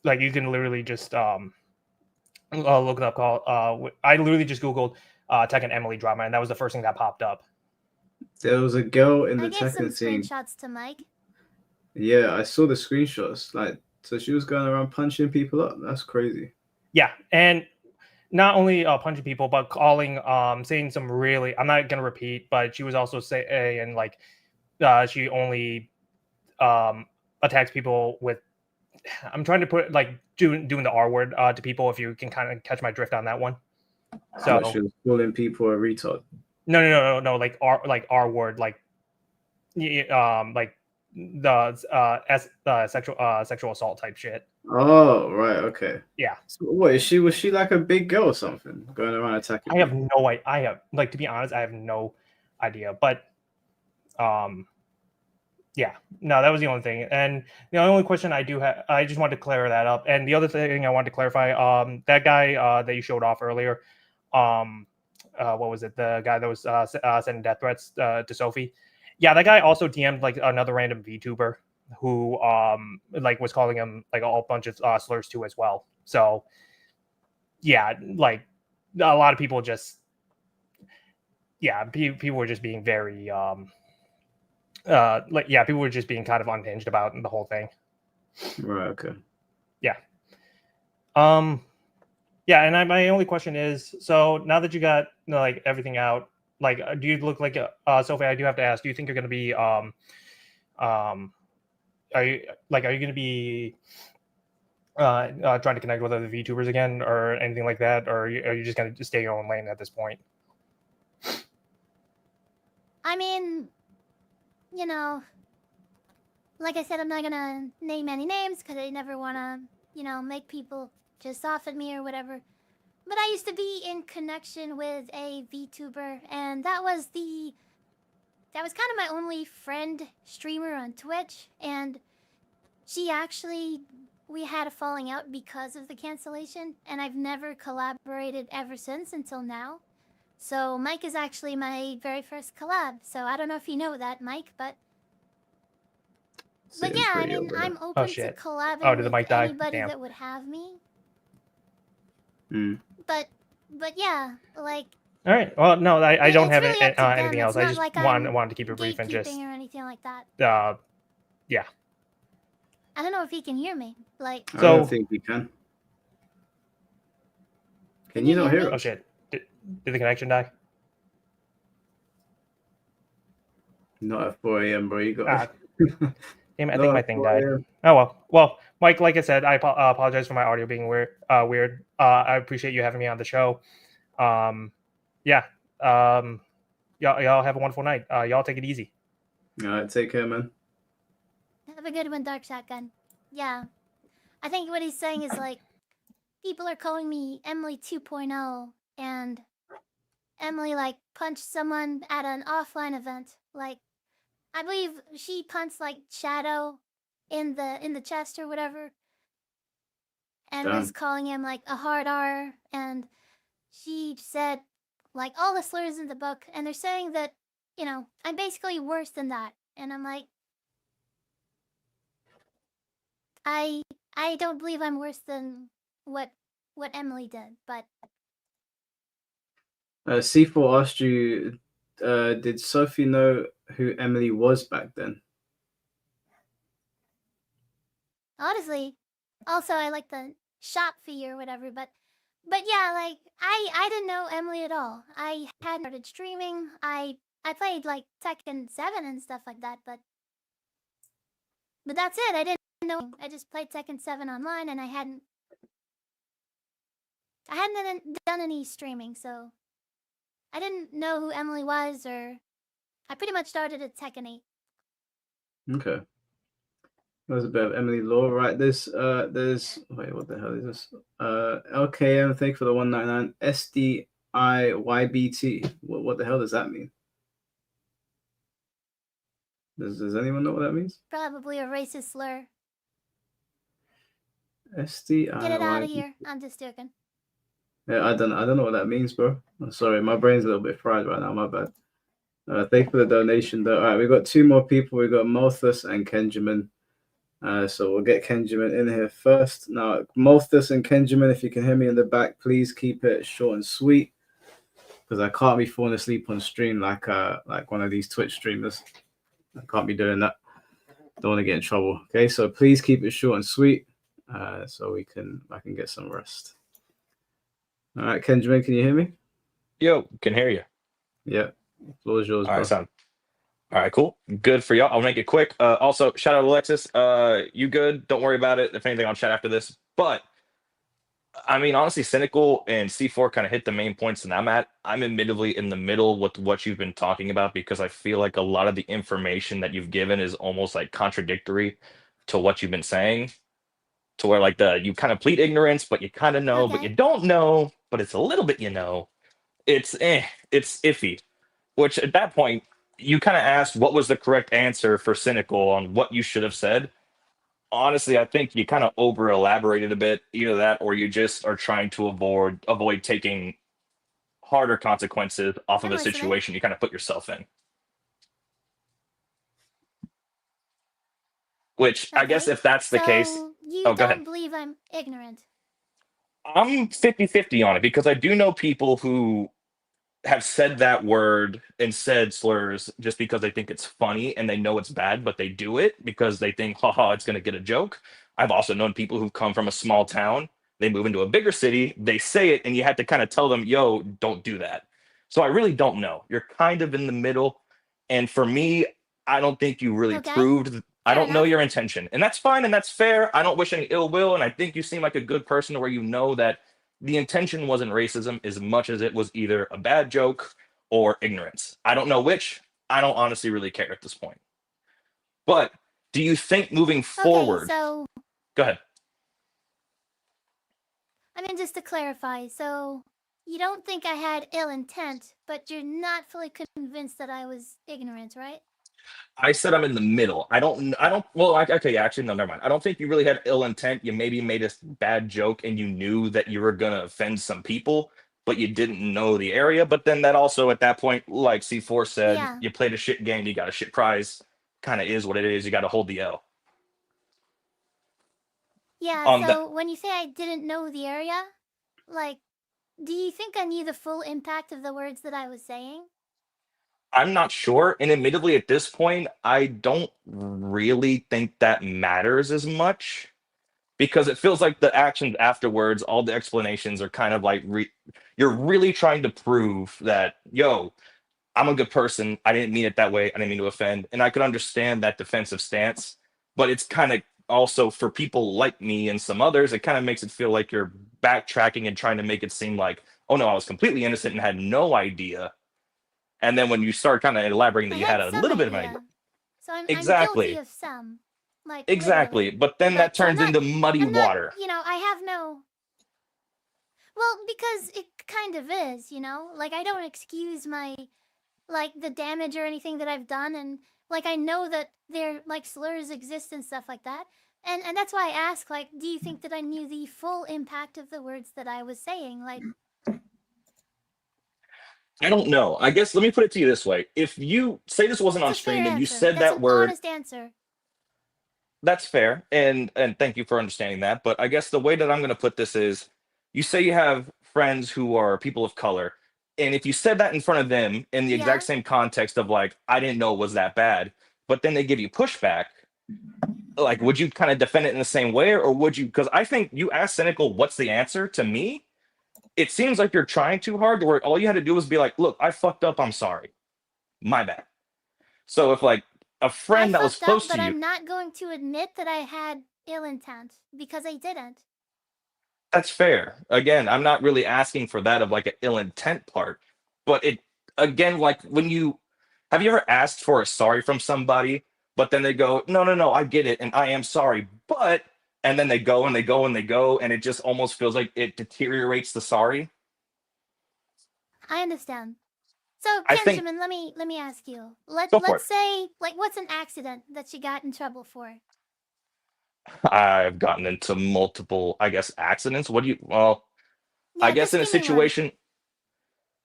like you can literally just look it up. I literally just googled Tekken Emily drama, and that was the first thing that popped up. There was a girl in the I gave some Tekken scene. screenshots to Mike. Yeah, I saw the screenshots. Like, so she was going around punching people up. That's crazy. Yeah, and not only punching people, but calling, saying some really, I'm not gonna repeat, but she was also saying like she only attacks people with, I'm trying to put like doing the R word to people, if you can kind of catch my drift on that one. So she was calling people a retard. No, like R word, like like the sexual assault type shit. Oh, right, okay. Yeah. So what was she like a big girl or something going around attacking? I have no idea. I have, like, to be honest, I have no idea. But yeah, no, that was the only thing. And the only question I do have, I just wanted to clear that up. And the other thing I wanted to clarify, that guy that you showed off earlier, what was it? The guy that was sending death threats to Sophie. Yeah, that guy also DM'd like another random VTuber who like was calling him like a bunch of slurs too as well. So yeah, like a lot of people just, people were just being very people were just being kind of unhinged about the whole thing. Right, okay. Yeah. Yeah, and my only question is, so now that you got like everything out, like, do you look like Sophie? I do have to ask. Do you think you're going to be are you going to be trying to connect with other VTubers again, or anything like that, or are you just going to stay your own lane at this point? I mean, you know, like I said, I'm not gonna name any names because I never want to, make people just off at me or whatever. But I used to be in connection with a VTuber, and that was kind of my only friend streamer on Twitch, and she actually we had a falling out because of the cancellation, and I've never collaborated ever since until now. So Mike is actually my very first collab. So I don't know if you know that, Mike, but Seems yeah, I pretty mean, over I'm there. Oh open to shit. collabing Oh, did the with mic die? anybody Damn. that would have me. Mm. But yeah, like All right. Well, no, I don't it's have really up to them. anything It's else. I not just like I'm wanted to keep it brief and just gatekeeping or anything like that. yeah. I don't know if he can hear me. Like, I don't So think we can. Can Can you you not hear hear me? oh us? shit. Did the connection die? Not at 4 a.m., bro. You got Ah, damn it, I think not my at thing 4 died. a.m. Oh well. Well, Mike, like I said, I apologize for my audio being weird. I appreciate you having me on the show. Yeah. Y'all have a wonderful night. Y'all take it easy. All right, take care, man. Have a good one, Dark Shotgun. Yeah. I think what he's saying is like, people are calling me Emily 2.0, and Emily like punched someone at an offline event. Like, I believe she punched like Shadow in the chest or whatever, and was Damn. calling him like a hard R, and she said like all the slurs in the book, and they're saying that, you know, I'm basically worse than that. And I'm like, I don't believe I'm worse than what Emily did, but C4 asked you, did Sophie know who Emily was back then? honestly, also I like the shop fee or whatever, but yeah, like I didn't know Emily at all. I hadn't started streaming. I played like Tekken 7 and stuff like that, but that's it. I didn't know. I just played Tekken 7 online, and I hadn't done any streaming, so I didn't know who Emily was, or I pretty much started at Tekken 8. Okay. There's a bit of Emily Law, right? There's wait, what the hell is this? LKM, thank you for the 199. SDIYBT. What the hell does that mean? Does anyone know what that means? Probably a racist slur. SDIYBT. Get it out of here. I'm just joking. Yeah, I don't know what that means, bro. I'm sorry, my brain's a little bit fried right now. My bad. Thank you for the donation, though. All right, we got two more people. We got Malthus and Kenjamin. So we'll get Kenjamin in here first. Now, Malthus and Kenjamin, if you can hear me in the back, please keep it short and sweet, because I can't be falling asleep on stream like one of these Twitch streamers. I can't be doing that. Don't want to get in trouble. Okay, so please keep it short and sweet, so I can get some rest. All right, Kenjamin, can you hear me? Yo, can hear you. Yeah, floor is yours, All bro. right, son. All right, cool. Good for y'all. I'll make it quick. Also, shout out Alexis. You good? Don't worry about it. If anything, I'll chat after this. But I mean, honestly, Cynical and C4 kind of hit the main points that I'm at. I'm admittedly in the middle with what you've been talking about, because I feel like a lot of the information that you've given is almost like contradictory to what you've been saying. To where like you kind of plead ignorance, but you kind of know, but you don't know, but it's a little bit it's iffy. Which at that point, you kind of asked what was the correct answer for Cynical on what you should have said. Honestly, I think you kind of over elaborated a bit, either that or you just are trying to avoid taking harder consequences off of I'm a listening. situation you kind of put yourself in. Which I guess if that's the case, So you oh, go ahead. don't believe I'm ignorant? I'm 50-50 on it, because I do know people who have said that word and said slurs just because they think it's funny and they know it's bad, but they do it because they think, haha, it's going to get a joke. I've also known people who've come from a small town, they move into a bigger city, they say it, and you had to kind of tell them, yo, don't do that. So I really don't know. You're kind of in the middle. And for me, I don't think you really proved, I don't know your intention. And that's fine and that's fair. I don't wish any ill will. And I think you seem like a good person where you know that the intention wasn't racism as much as it was either a bad joke or ignorance. I don't know which. I don't honestly really care at this point. But do you think moving forward? So Go ahead. I mean, just to clarify, so you don't think I had ill intent, but you're not fully convinced that I was ignorant, right? I said I'm in the middle. Well, okay, actually, no, never mind. I don't think you really had ill intent. You maybe made a bad joke and you knew that you were gonna offend some people, but you didn't know the area. But then that also, at that point, like C4 said, Yeah. you played a shit game, you got a shit prize. Kind of is what it is. You got to hold the L. Yeah, On that, so when you say I didn't know the area, like, do you think I knew the full impact of the words that I was saying? I'm not sure. And admittedly, at this point, I don't really think that matters as much because it feels like the actions afterwards, all the explanations are kind of like you're really trying to prove that, yo, I'm a good person. I didn't mean it that way. I didn't mean to offend. And I could understand that defensive stance, but it's kind of also for people like me and some others, it kind of makes it feel like you're backtracking and trying to make it seem like, oh no, I was completely innocent and had no idea. And then when you start kind of elaborating that I you had had a some little bit of an idea. So I'm guilty exactly, of some. Like, exactly. literally. But then that But so turns into muddy I'm not, water. I have no. Well, because it kind of is, Like, I don't excuse the damage or anything that I've done. And, I know that slurs exist and stuff like that. And that's why I ask, do you think that I knew the full impact of the words that I was saying? I don't know. I guess let me put it to you this way. If you say this wasn't That's on a fair stream and you answer. said That's that an word, honest answer. that's fair. And thank you for understanding that. But I guess the way that I'm going to put this is you say you have friends who are people of color. And if you said that in front of them in the Yeah. exact same context of like, I didn't know it was that bad, but then they give you pushback, like, would you kind of defend it in the same way? Or would you, because I think you asked Cynical, what's the answer to me? It seems like you're trying too hard to where all you had to do was be like, look, I fucked up. I'm sorry. My bad. So if like a I friend that was fucked up, close but to you, I'm not going to admit that I had ill intent because I didn't. that's fair. Again, I'm not really asking for that of like an ill intent part, but it again, like when you have you ever asked for a sorry from somebody, but then they go, no, no, no, I get it, and I am sorry, but and then they go and they go and they go, and it just almost feels like it deteriorates the sorry. I understand. So, I think Benjamin, let me ask you. go for it. Let's say what's an accident that you got in trouble for? I've gotten into multiple, I guess, accidents. What do you? Well, I Yeah, guess just in give me one.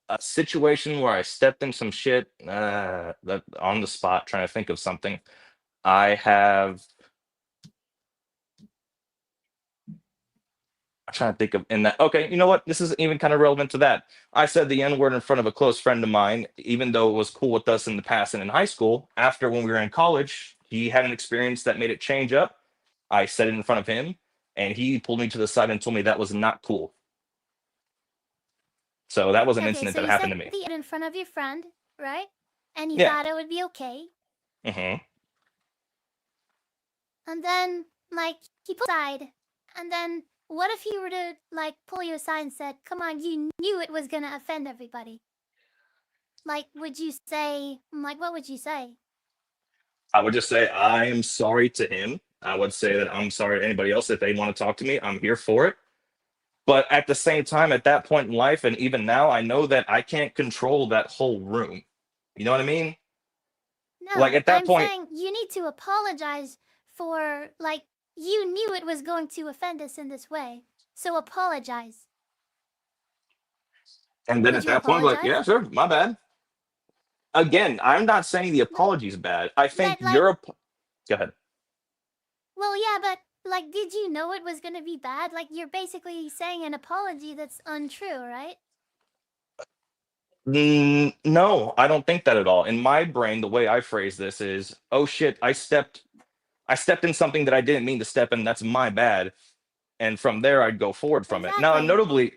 a situation where I stepped in some shit, that on the spot, trying to think of something. I have. I'm trying to think of in that. Okay, you know what? This is even kind of relevant to that. I said the N word in front of a close friend of mine, even though it was cool with us in the past and in high school. After when we were in college, he had an experience that made it change up. I said it in front of him, and he pulled me to the side and told me that was not cool. So that was an Okay, incident so that you happened said to me. the in front of your friend, right? And you Yeah. thought it would be okay. hmm And then he pulled aside. And then what if he were to pull you aside and said, "Come on, you knew it was gonna offend everybody." Would you say what would you say? I would just say I am sorry to him. I would say that I'm sorry to anybody else if they want to talk to me. I'm here for it. But at the same time, at that point in life, and even now, I know that I can't control that whole room. You know what I mean? Like No, at that I'm point, saying you need to apologize for you knew it was going to offend us in this way. So apologize. and then Would at you that point, like, yeah, apologize? sure, my bad. Again, I'm not saying the apology is bad. I think But you're. Go ahead. well, yeah, but did you know it was gonna be bad? You're basically saying an apology that's untrue, right? No, I don't think that at all. In my brain, the way I phrase this is, oh shit, I stepped in something that I didn't mean to step in. That's my bad. And from there, I'd go forward from it. Now, Exactly. notably,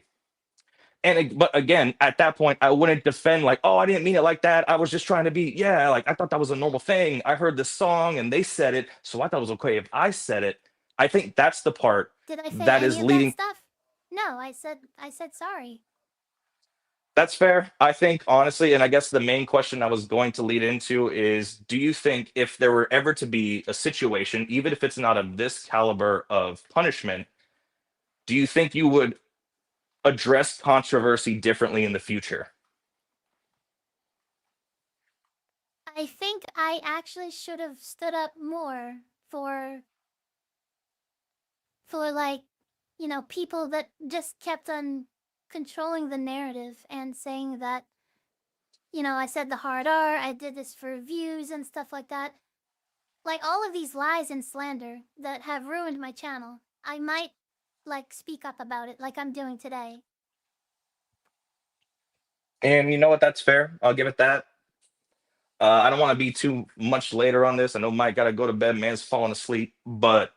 but again, at that point, I wouldn't defend like, oh, I didn't mean it like that. I was just trying to be, yeah, like I thought that was a normal thing. I heard this song and they said it, so I thought it was okay if I said it. I think that's the part Did I say that any is of that leading. stuff? No, I said sorry. That's fair. I think honestly, and I guess the main question I was going to lead into is, do you think if there were ever to be a situation, even if it's not of this caliber of punishment, do you think you would address controversy differently in the future? I think I actually should have stood up more for like, you know, people that just kept on controlling the narrative and saying that, you know, I said the hard R, I did this for views and stuff like that. Like all of these lies and slander that have ruined my channel. I might like speak up about it like I'm doing today. And you know what? That's fair. I'll give it that. I don't want to be too much later on this. I know Mike got to go to bed. Man's falling asleep. But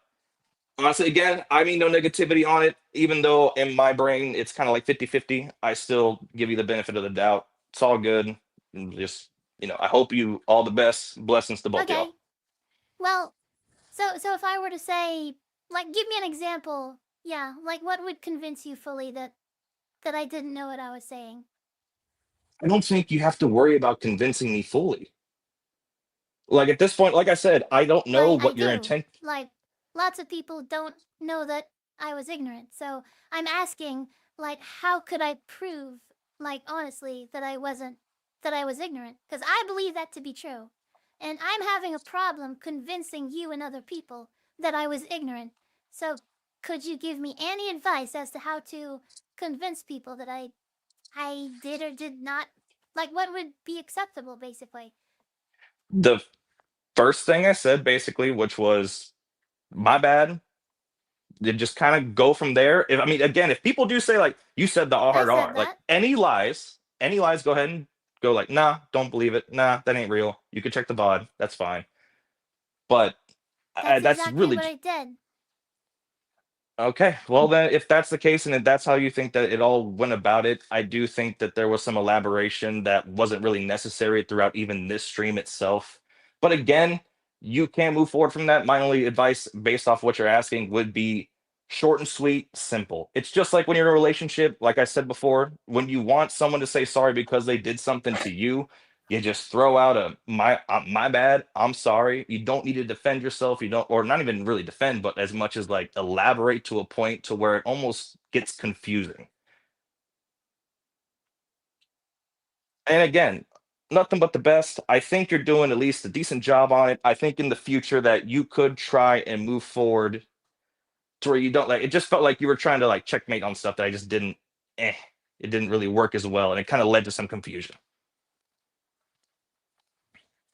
honestly, again, I mean no negativity on it. Even though in my brain it's kind of like 50-50, I still give you the benefit of the doubt. It's all good. And just, you know, I hope you all the best. Blessings to both Okay. y'all. Well, so if I were to say, like, give me an example, yeah, like what would convince you fully that I didn't know what I was saying? I don't think you have to worry about convincing me fully. Like at this point, like I said, I don't know Like, I what your do. intent. Like, lots of people don't know that I was ignorant. So I'm asking, like, how could I prove, like, honestly, that I was ignorant? Because I believe that to be true. And I'm having a problem convincing you and other people that I was ignorant. So could you give me any advice as to how to convince people that I did or did not? Like, what would be acceptable, basically? The first thing I said, basically, which was my bad. Then just kind of go from there. If I mean, again, if people do say like you said the hard said R, like that. any lies, go ahead and go like, nah, don't believe it. Nah, that ain't real. You can check the VOD. That's fine. But That's that's exactly really what I did. okay. Well, then, if that's the case, and if that's how you think that it all went about it, I do think that there was some elaboration that wasn't really necessary throughout even this stream itself. But again, you can move forward from that. My only advice, based off what you're asking, would be short and sweet, simple. It's just like when you're in a relationship, like I said before, when you want someone to say sorry because they did something to you, you just throw out a my bad, I'm sorry. You don't need to defend yourself. You don't, or not even really defend, but as much as like elaborate to a point to where it almost gets confusing. And again, nothing but the best. I think you're doing at least a decent job on it. I think in the future that you could try and move forward to where you don't like it just felt like you were trying to like checkmate on stuff that I just didn't it didn't really work as well and it kind of led to some confusion.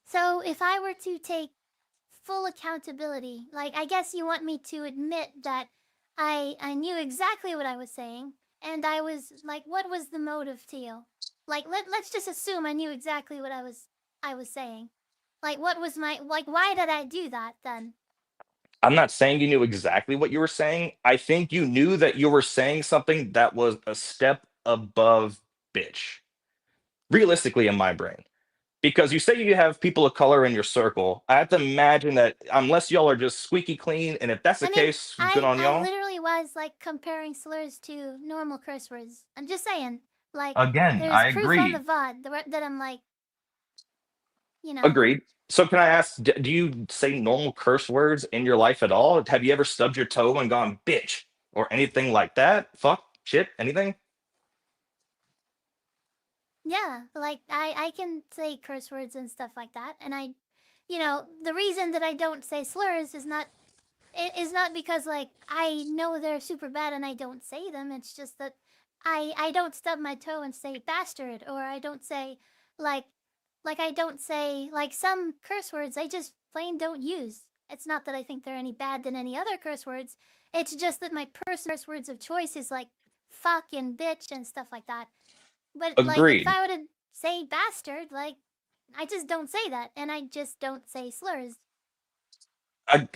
So if I were to take full accountability, like I guess you want me to admit that I knew exactly what I was saying, and I was like, what was the motive to you? Like let's just assume I knew exactly what I was saying. Like what was my like why did I do that then? I'm not saying you knew exactly what you were saying. I think you knew that you were saying something that was a step above bitch. Realistically, in my brain. Because you say you have people of color in your circle. I have to imagine that unless y'all are just squeaky clean, and if that's the I mean, case, good on I y'all. literally was like comparing slurs to normal curse words. I'm just saying, like Again, there's I proof on the agree. VOD that I'm like, you know. Agreed. So can I ask, do you say normal curse words in your life at all? Have you ever stubbed your toe and gone bitch or anything like that? Fuck, shit, anything? Yeah, like I can say curse words and stuff like that, and you know, the reason that I don't say slurs is not because like I know they're super bad and I don't say them. It's just that I don't stub my toe and say bastard, or I don't say like I don't say like some curse words I just plain don't use. It's not that I think they're any bad than any other curse words. It's just that my personal curse words of choice is like fuck and bitch and stuff like that. But like if Agreed. I were to say bastard, like I just don't say that, and I just don't say slurs.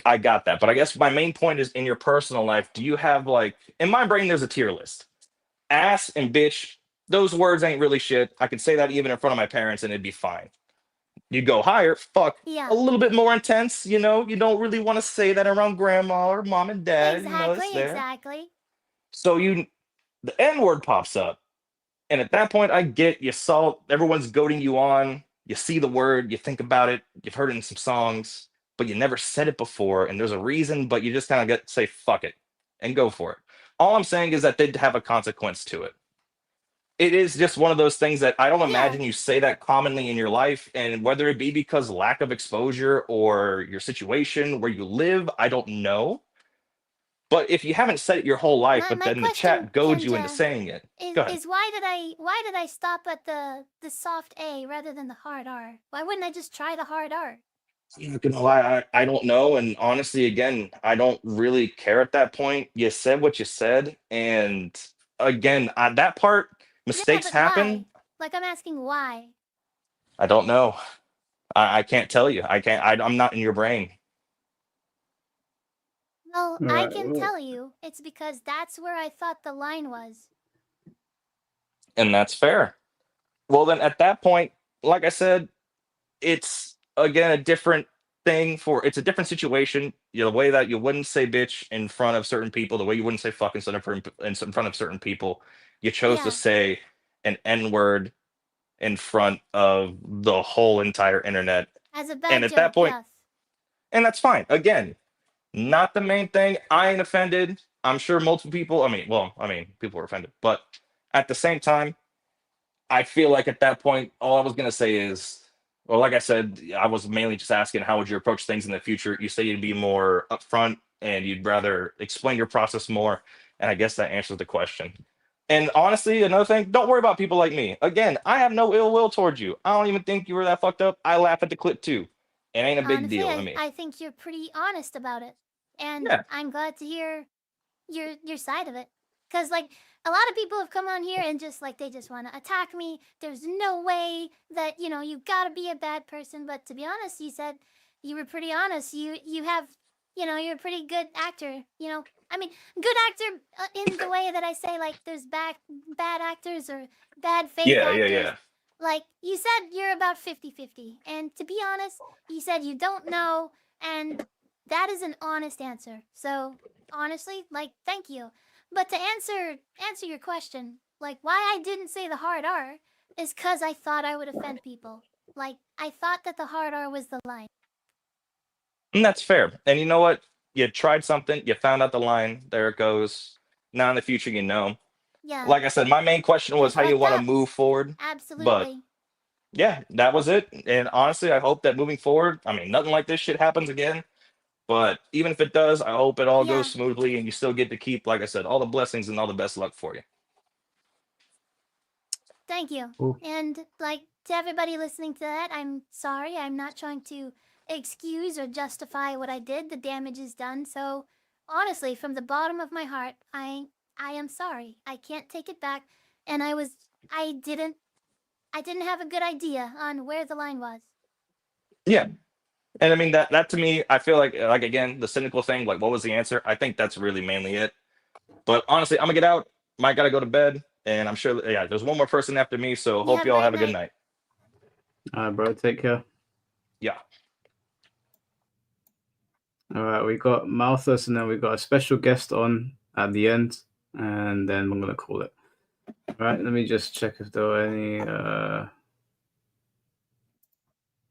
I got that. But I guess my main point is in your personal life, do you have like in my brain there's a tier list. Ass and bitch, those words ain't really shit. I could say that even in front of my parents and it'd be fine. You go higher, fuck, Yeah. a little bit more intense, you know, you don't really want to say that around grandma or mom and dad, you know, it's Exactly, there. exactly. So the N word pops up. And at that point, I get you saw everyone's goading you on. You see the word, you think about it, you've heard it in some songs, but you never said it before. And there's a reason, but you just kind of get say fuck it and go for it. All I'm saying is that they'd have a consequence to it. it is just one of those things that I don't Yeah. imagine you say that commonly in your life, and whether it be because lack of exposure or your situation where you live, I don't know. But if you haven't said it your whole life, My but my then the question, chat goads you into Kenja, saying it, go ahead. is why did I stop at the soft A rather than the hard R? Why wouldn't I just try the hard R? I'm not gonna lie, I don't know. And honestly, again, I don't really care at that point. You said what you said. And again, on that part, Yeah, mistakes but happen. why? Like I'm asking why. I don't know. I can't tell you. I can't, I'm not in your brain. Well, All I right. can Well, tell you it's because that's where I thought the line was. And that's fair. Well, then at that point, like I said, it's again a different thing for it's a different situation. You know, the way that you wouldn't say bitch in front of certain people, the way you wouldn't say fuck in front of certain people, you chose to Yeah. say an N word in front of the whole entire internet. As a And bad at that joke, point, yes. and that's fine. Again, not the main thing. I ain't offended. I'm sure multiple people, people were offended, but at the same time, I feel like at that point, all I was gonna say is, well, like I said, I was mainly just asking how would you approach things in the future. You say you'd be more upfront and you'd rather explain your process more, and I guess that answers the question. And honestly, another thing, don't worry about people like me. Again, I have no ill will towards you. I don't even think you were that fucked up. I laugh at the clip too. It ain't a big Honestly, deal to me. I think you're pretty honest about it. And Yeah. I'm glad to hear your side of it. Cause like a lot of people have come on here and just like they just want to attack me. There's no way that, you know, you gotta be a bad person. But to be honest, you said you were pretty honest. You have, you know, you're a pretty good actor. You know, I mean, good actor in the way that I say like there's bad actors or bad fake Yeah, actors. yeah. Like you said you're about 50-50. And to be honest, you said you don't know, and that is an honest answer. So honestly, like thank you. But to answer your question, like why I didn't say the hard R is cuz I thought I would offend people. Like I thought that the hard R was the line. And that's fair. And you know what? You tried something, you found out the line, there it goes. Now in the future, you know. Yeah. Like I said, my main question was It how you fucked want to up. move forward. But Absolutely. yeah, that was it. And honestly, I hope that moving forward, I mean, nothing like this shit happens again. But even if it does, I hope it all goes Yeah. smoothly and you still get to keep, like I said, all the blessings and all the best luck for you. Thank you. Cool. And like to everybody listening to that, I'm sorry. I'm not trying to excuse or justify what I did. The damage is done. So honestly, from the bottom of my heart, I am sorry. I can't take it back. And I didn't have a good idea on where the line was. Yeah. And I mean that to me, I feel like again, the cynical thing, like what was the answer? I think that's really mainly it. But honestly, I'm gonna get out. Might gotta go to bed. And I'm sure yeah, there's one more person after me. So You hope have you a all great have a good night. night. All right, bro. Take care. Yeah. All right, we got Malthus, and then we got a special guest on at the end, and then I'm gonna call it. All right, let me just check if there were any.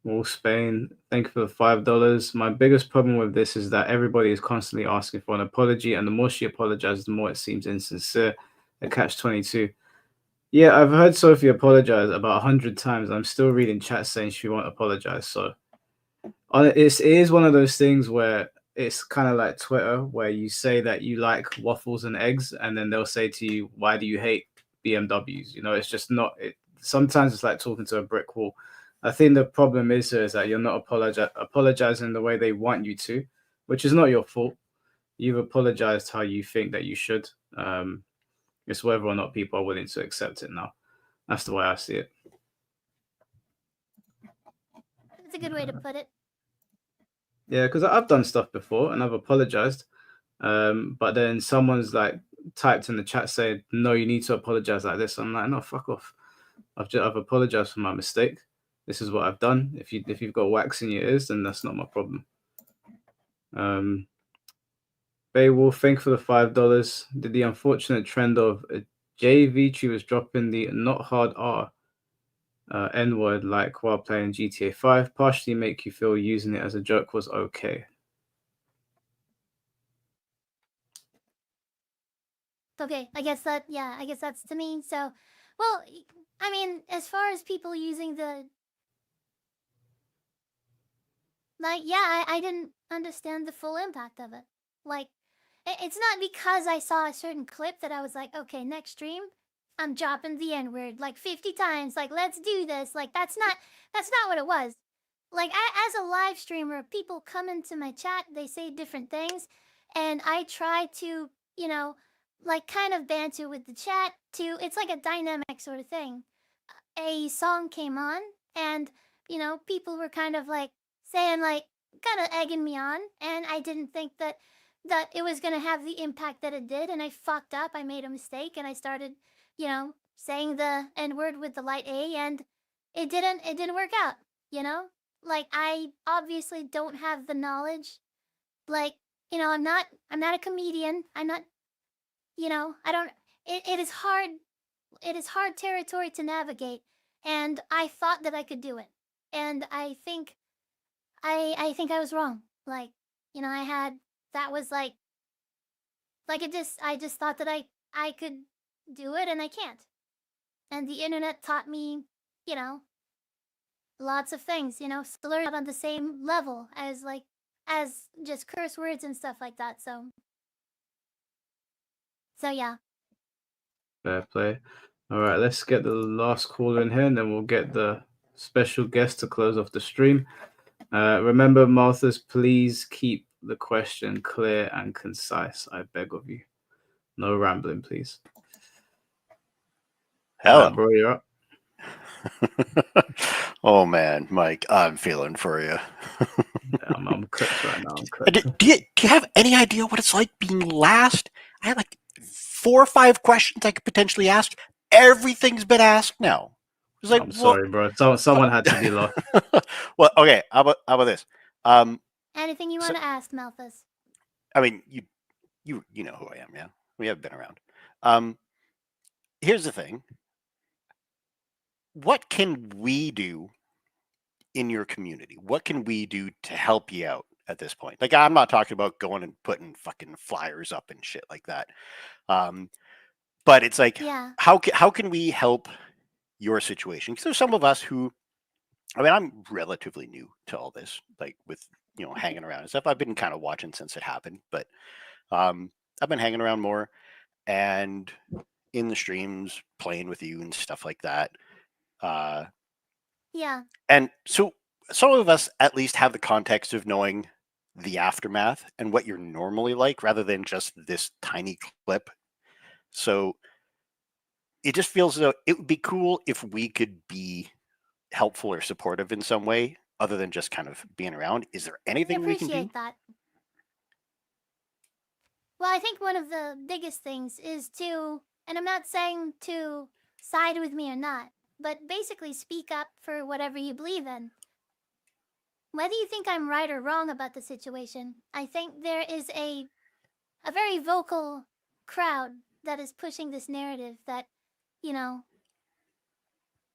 Wolf Spain, thank you for the $5. My biggest problem with this is that everybody is constantly asking for an apology, and the more she apologizes, the more it seems insincere. A catch-22. Yeah, I've heard Sophie apologize about 100 times. I'm still reading chat saying she won't apologize. So it is one of those things where it's kind of like Twitter, where you say that you like waffles and eggs, and then they'll say to you, "Why do you hate BMWs?" You know, it's just not. Sometimes it's like talking to a brick wall. I think the problem is that you're not apologizing the way they want you to, which is not your fault. You've apologized how you think that you should. It's whether or not people are willing to accept it now. That's the way I see it. That's a good way to put it. Yeah, because I've done stuff before and I've apologized. But then someone's like typed in the chat saying, "No, you need to apologize like this." I'm like, "No, fuck off. I've apologized for my mistake. This is what I've done. If you've got wax in your ears, then that's not my problem." Beowulf, thank you for the $5. Did the unfortunate trend of V-Tubers dropping the not hard R N-word like while playing GTA 5 partially make you feel using it as a joke was okay? Okay, I guess that's to me. So Well, I mean, as far as people using the like, yeah, I didn't understand the full impact of it. Like, it's not because I saw a certain clip that I was like, okay, next stream, I'm dropping the N word like 50 times. Like, let's do this. Like, that's not what it was. Like, as a live streamer, people come into my chat, they say different things, and I try to, like, kind of banter with the chat too. It's like a dynamic sort of thing. A song came on, and people were kind of like saying, like, kind of egging me on, and I didn't think that it was going to have the impact that it did, and I fucked up. I made a mistake, and I started saying the N word with the light A, and it didn't work out. Like, I obviously don't have the knowledge. Like, I'm not a comedian. I'm not, I don't. It is hard. It is hard territory to navigate, and I thought that I could do it, and I think I think I was wrong. Like, I had that was like I just thought that I could do it, and I can't. And the internet taught me, lots of things, slurred on the same level as just curse words and stuff like that. So yeah. Fair play. All right, let's get the last caller in here, and then we'll get the special guest to close off the stream. Remember, Marthas, please keep the question clear and concise. I beg of you. No rambling, please. Hello. Bro, you're up. Oh man, Mike, I'm feeling for you. I'm cooked right now. I'm cooked. Do you have any idea what it's like being last? I had like 4 or 5 questions I could potentially ask. Everything's been asked now. It's like, I'm sorry, bro. Someone had to be lost. Well, okay. How about this? Anything you want to ask, Malthus? I mean, you know who I am, yeah. We have been around. Here's the thing. What can we do in your community? What can we do to help you out at this point? Like, I'm not talking about going and putting fucking flyers up and shit like that. But it's like, how can we help your situation? Because there's some of us who, I mean, I'm relatively new to all this, like with, hanging around and stuff. I've been kind of watching since it happened, but I've been hanging around more and in the streams, playing with you and stuff like that. Yeah. And so some of us at least have the context of knowing the aftermath and what you're normally like rather than just this tiny clip. So it just feels as though it would be cool if we could be helpful or supportive in some way other than just kind of being around. Is there anything we can do? Appreciate that. Well, I think one of the biggest things is to, and I'm not saying to side with me or not, but basically speak up for whatever you believe in. Whether you think I'm right or wrong about the situation, I think there is a very vocal crowd that is pushing this narrative that,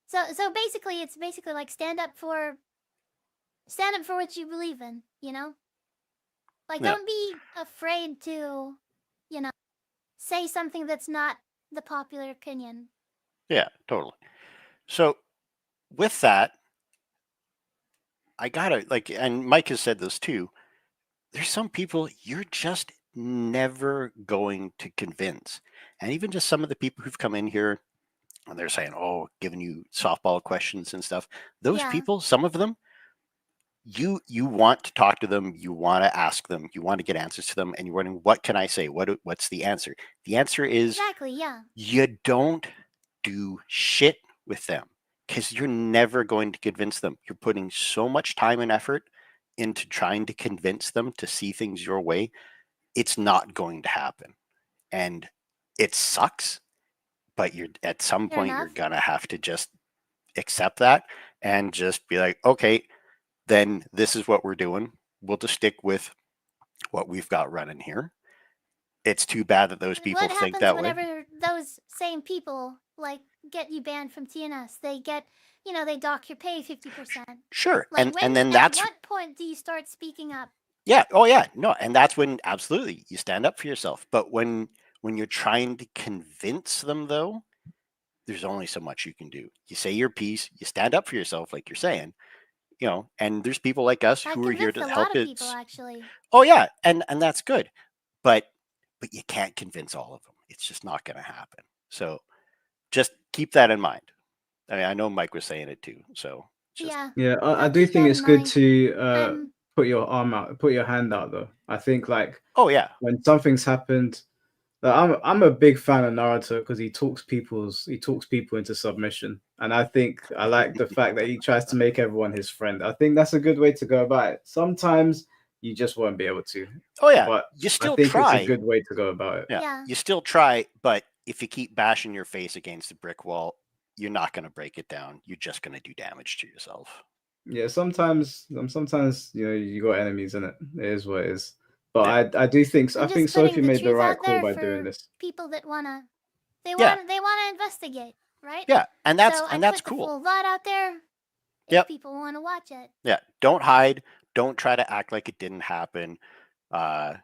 So basically, it's basically like stand up for what you believe in, Like, Yeah. don't be afraid to, say something that's not the popular opinion. Yeah, totally. So with that, I gotta and Mike has said this too. There's some people you're just never going to convince. And even just some of the people who've come in here and they're saying, oh, giving you softball questions and stuff. Those people, some of them, you want to talk to them, you want to ask them, you want to get answers to them, and you're wondering, what can I say? What's the answer? The answer is Exactly, yeah. you don't do shit with them because you're never going to convince them. You're putting so much time and effort into trying to convince them to see things your way. It's not going to happen. And it sucks, but you're at some Fair point enough. you're gonna have to just accept that and just be like, okay, then this is what we're doing. We'll just stick with what we've got running here. It's too bad that those people What think happens that way. whenever those same people, like, get you banned from TNS? They get, they dock your pay 50%. Sure. Like, And then at that's what point do you start speaking up? yeah. Oh yeah. No. And that's when absolutely you stand up for yourself. But when you're trying to convince them though, there's only so much you can do. You say your piece, you stand up for yourself, like you're saying, you know, and there's people like us I who are here convinced to a help lot of it. people, actually. Oh yeah, and that's good, but you can't convince all of them. It's just not going to happen. So just keep that in mind. I mean, I know Mike was saying it too. So just Yeah, I I'll do keep think that it's in good mind. to I'm put your arm out, put your hand out though. I think like oh yeah, when something's happened, like, I'm a big fan of Naruto because he talks people into submission, and I think I like the fact that he tries to make everyone his friend. I think that's a good way to go about it. Sometimes you just won't be able to, oh yeah, but you I still think it's a try. good way to go about it. Yeah, you still try, but if you keep bashing your face against a brick wall, you're not going to break it down. You're just going to do damage to yourself. Yeah, sometimes you know you got enemies in it. It is what it is. But I do think I'm I think just putting Sophie the made the truth right out call there by doing for this. people that wanna they Yeah. wanna investigate, right? Yeah, and that's so I that's put the cool. full lot out there if Yep. people want to watch it. Yeah, don't hide. Don't try to act like it didn't happen. Not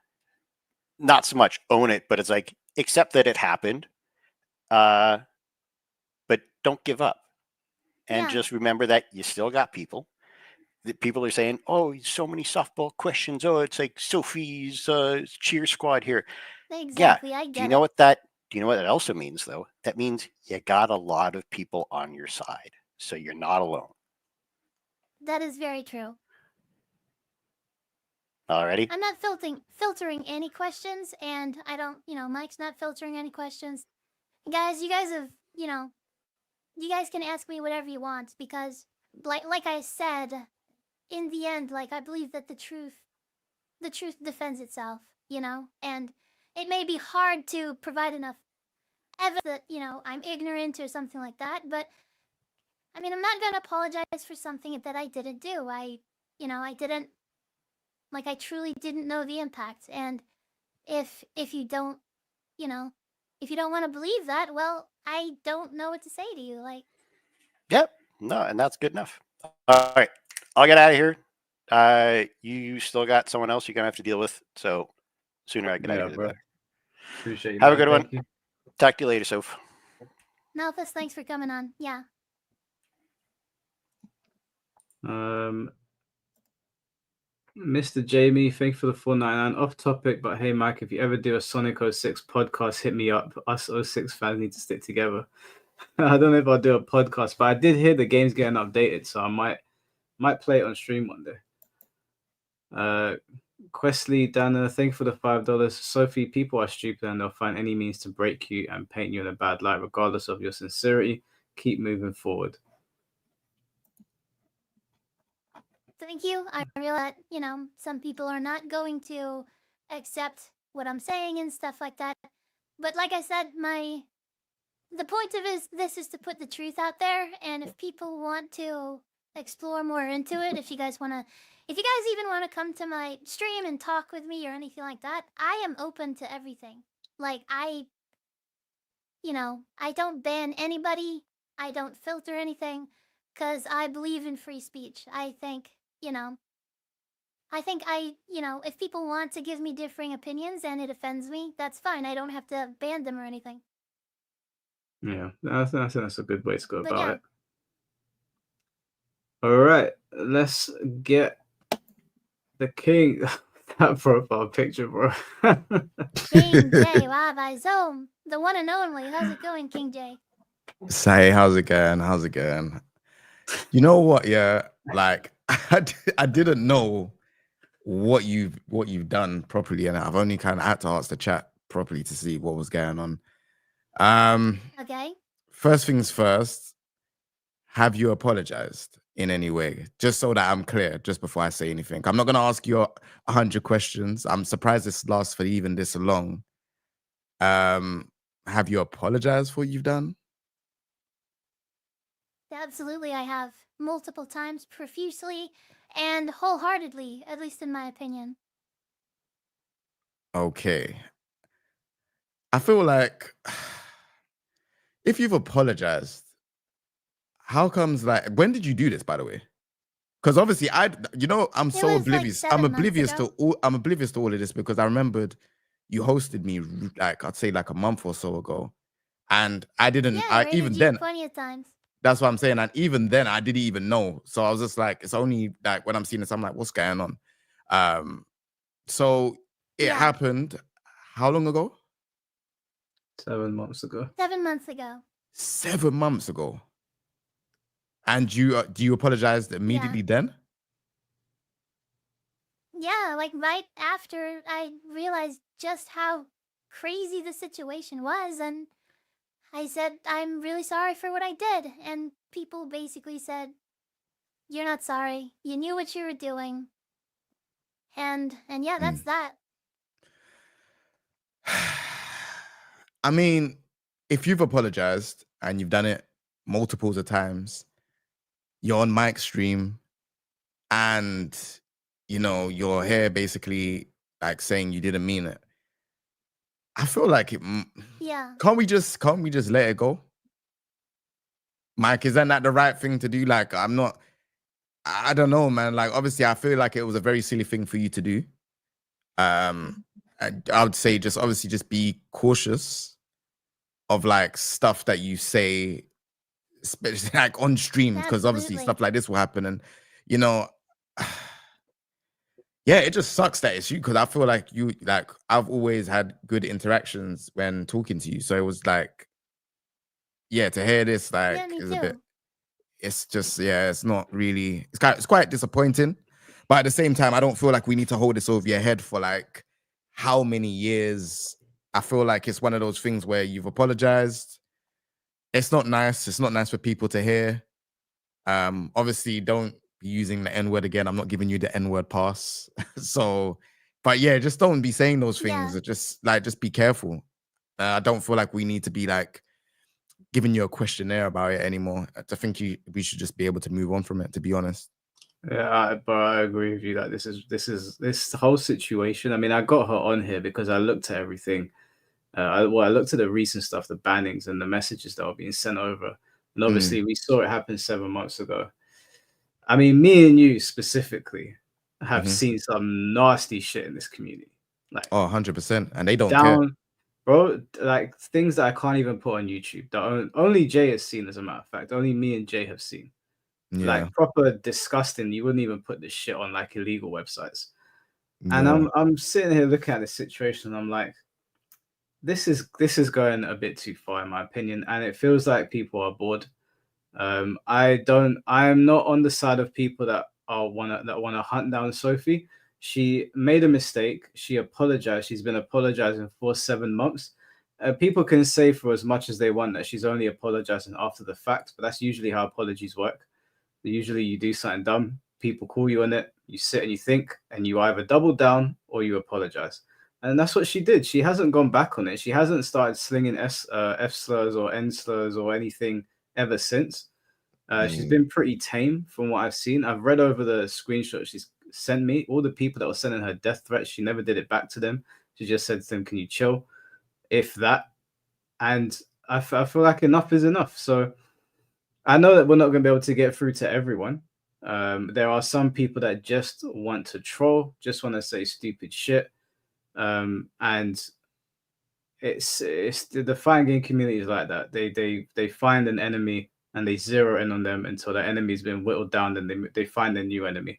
so much own it, but it's like accept that it happened. But don't give up. And just remember that you still got people. That people are saying, "Oh, so many softball questions. Oh, it's like Sophie's cheer squad here." Exactly, Yeah. I Do you get know it. what that? Do you know what that also means, though? That means you got a lot of people on your side, so you're not alone. That is very true. Alrighty. I'm not filtering any questions, and I don't, Mike's not filtering any questions. Guys, you guys have, you guys can ask me whatever you want because, like I said, in the end, like I believe that the truth defends itself, and it may be hard to provide enough evidence that I'm ignorant or something like that, but I mean I'm not gonna apologize for something that I didn't do. I didn't. Like I truly didn't know the impact, and if you don't, if you don't want to believe that, well, I don't know what to say to you. Like, Yep. No, and that's good enough. All right, I'll get out of here. You still got someone else you're gonna have to deal with, so sooner I get out of here, the bro. better. Appreciate you. Have a man. good Thank one. you. Talk to you later, Soph. Malphus, thanks for coming on. Yeah. Mr. Jamie, thank you for the 499. Off topic, but hey, Mike, if you ever do a Sonic 06 podcast, hit me up. Us 06 fans need to stick together. I don't know if I'll do a podcast, but I did hear the game's getting updated, so I might play it on stream one day. Questley Dana, thank you for the $5. Sophie, people are stupid and they'll find any means to break you and paint you in a bad light, regardless of your sincerity. Keep moving forward. Thank you. I realize that, some people are not going to accept what I'm saying and stuff like that. But like I said, the point of this is to put the truth out there, and if people want to explore more into it, if you guys even want to come to my stream and talk with me or anything like that, I am open to everything. Like I don't ban anybody. I don't filter anything because I believe in free speech. I think, if people want to give me differing opinions and it offends me, that's fine. I don't have to ban them or anything. Yeah, I think that's a good way to go But about yeah. it. All right, let's get the king. That profile picture, bro. King J, wow, by Zoom, the one and only. How's it going, King J? Say, how's it going? How's it going? You know what? Yeah, like I didn't know what you've done properly, and I've only kind of had to ask the chat properly to see what was going on. Okay. First things first, have you apologized in any way? Just so that I'm clear, just before I say anything. I'm not gonna ask you 100 questions. I'm surprised this lasts for even this long. Have you apologized for what you've done? Absolutely, I have multiple times, profusely, and wholeheartedly, at least in my opinion. Okay. I feel like if you've apologized, how comes when did you do this, by the way? Because obviously I'm so oblivious. I'm oblivious to all of this because I remembered you hosted me like I'd say like a month or so ago. And I didn't. Yeah, I rated even you then. plenty of times. That's what I'm saying. And even then, I didn't even know. So I was just like, it's only like when I'm seeing this, I'm like, what's going on? So it happened. How long ago? 7 months ago. 7 months ago. 7 months ago. And you do you apologize immediately then? Yeah, like right after I realized just how crazy the situation was, and I said, I'm really sorry for what I did. And people basically said, you're not sorry. You knew what you were doing. And yeah, that's that. I mean, if you've apologized and you've done it multiples of times, you're on mic stream and you're here basically like saying you didn't mean it. I feel like it. Yeah. Can't we just let it go? Mike, is that not the right thing to do? Like, I don't know, man. Like, obviously, I feel like it was a very silly thing for you to do. I would say just be cautious of like stuff that you say, especially like on stream, because obviously stuff like this will happen. And yeah, it just sucks that it's you, because I feel like I've always had good interactions when talking to you. So it was like, yeah, to hear this is a bit. It's just, yeah, it's not really. It's quite disappointing, but at the same time, I don't feel like we need to hold this over your head for like how many years. I feel like it's one of those things where you've apologized. It's not nice. It's not nice for people to hear. Obviously, don't be using the N-word again. I'm not giving you the N-word pass. So, but yeah, just don't be saying those things. Yeah. Just be careful. I don't feel like we need to be like giving you a questionnaire about it anymore. I think we should just be able to move on from it, to be honest. Yeah, but I agree with you that this whole situation. I mean, I got her on here because I looked at everything. I looked at the recent stuff, the bannings and the messages that were being sent over. And obviously we saw it happen 7 months ago. I mean, me and you specifically have seen some nasty shit in this community. Like, 100%. And they don't care. Bro, like things that I can't even put on YouTube. Only Jay has seen, as a matter of fact. Only me and Jay have seen. Yeah. Like proper disgusting. You wouldn't even put this shit on like illegal websites. Yeah. And I'm sitting here looking at the situation and I'm like, this is going a bit too far in my opinion, and it feels like people are bored. I am not on the side of people that want to hunt down Sophie. She made a mistake. She apologized. She's been apologizing for 7 months. People can say for as much as they want that she's only apologizing after the fact, but that's usually how apologies work. Usually you do something dumb, people call you on it, you sit and you think, and you either double down or you apologize. And that's what she did. She hasn't gone back on it. She hasn't started slinging F slurs or N slurs or anything ever since. She's been pretty tame from what I've seen. I've read over the screenshots she's sent me. All the people that were sending her death threats, she never did it back to them. She just said to them, can you chill? If that. And I feel like enough is enough. So I know that we're not going to be able to get through to everyone. There are some people that just want to troll, just want to say stupid shit. And it's the fighting game community is like that. They find an enemy and they zero in on them until the enemy's been whittled down. Then they find a new enemy,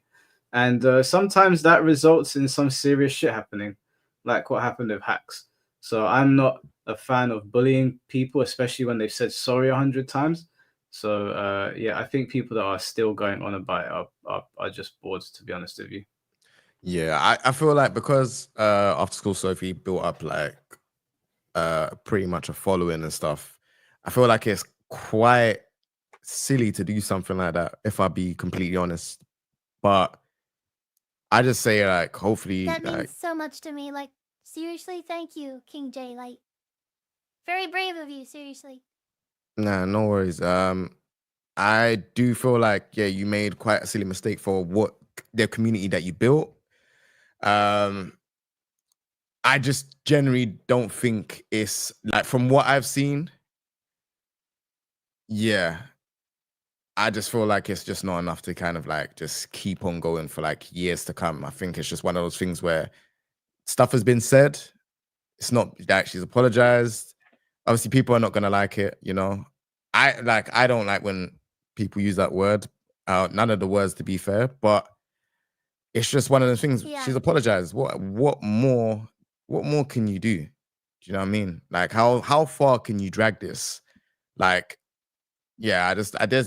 and sometimes that results in some serious shit happening, like what happened with hacks. So I'm not a fan of bullying people, especially when they've said sorry 100 times. So yeah, I think people that are still going on about it are just bored, to be honest with you. Yeah, I feel like because AfterSchoolSophie built up like pretty much a following and stuff, I feel like it's quite silly to do something like that, if I be completely honest. But I just say like, hopefully that means so much to me. Like, seriously, thank you, King J. Like, very brave of you, seriously. Nah, no worries. I do feel like, yeah, you made quite a silly mistake for what the community that you built. I just generally don't think it's like, from what I've seen, yeah, I just feel like it's just not enough to kind of like just keep on going for like years to come. I think it's just one of those things where stuff has been said. It's not that she's apologized. obviously people are not gonna like it, you know. I don't like when people use that word. None of the words, to be fair, but it's just one of the things. Yeah. She's apologized. What more can you do? Do you know what I mean? Like how far can you drag this? Like, yeah,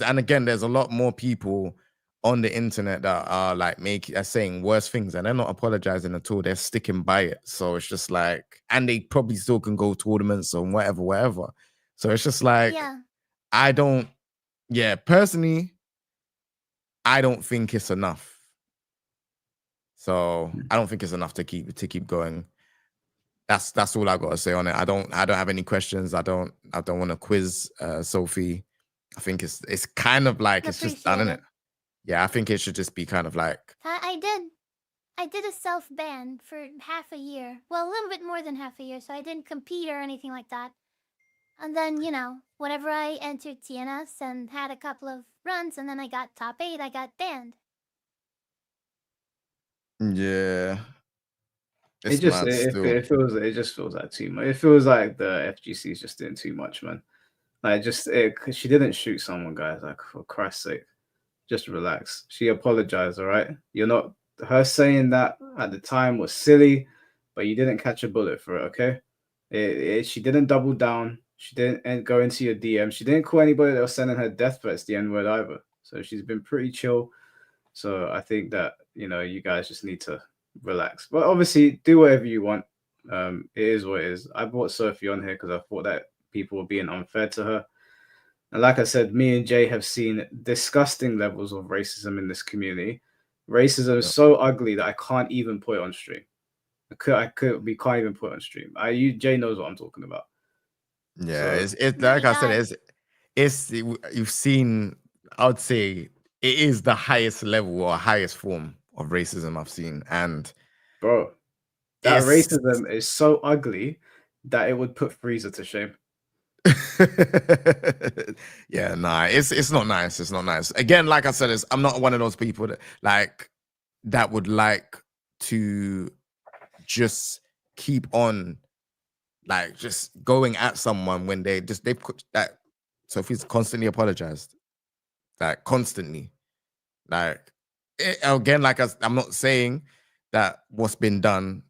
and again, there's a lot more people on the internet that are like saying worse things, and they're not apologizing at all. They're sticking by it. So it's just like, and they probably still can go tournaments or whatever. So it's just like, personally, I don't think it's enough. So I don't think it's enough to keep going. That's all I got to say on it. I don't have any questions. I don't want to quiz Sophie. I think it's kind of like it's just done, isn't it? Yeah, I think it should just be kind of like. I did a self-ban for half a year. Well, a little bit more than half a year, so I didn't compete or anything like that. And then, you know, whenever I entered TNS and had a couple of runs and then I got top 8, I got banned. Yeah. It just feels like too much. It feels like the FGC is just doing too much, man. Like cause she didn't shoot someone, guys. Like, for Christ's sake, just relax. She apologized, all right? You're not her saying that at the time was silly, but you didn't catch a bullet for it, okay? She didn't double down. She didn't go into your DM. She didn't call anybody that was sending her death threats the N-word either. So she's been pretty chill. So I think that, you know, you guys just need to relax. But obviously, do whatever you want. It is what it is. I brought Sophie on here because I thought that people were being unfair to her. And like I said, me and Jay have seen disgusting levels of racism in this community. Racism is so ugly that I can't even put it on stream. We can't even put it on stream. Jay knows what I'm talking about. Yeah, So, it's like I said, you've seen. I would say it is the highest level or highest form of racism I've seen, and bro, that racism is so ugly that it would put Freezer to shame. Yeah, nah, it's not nice. It's not nice. Again, like I said, I'm not one of those people that would like to just keep on like just going at someone when they put that. Sophie's constantly apologized, like constantly, like again, like I'm not saying that what's been done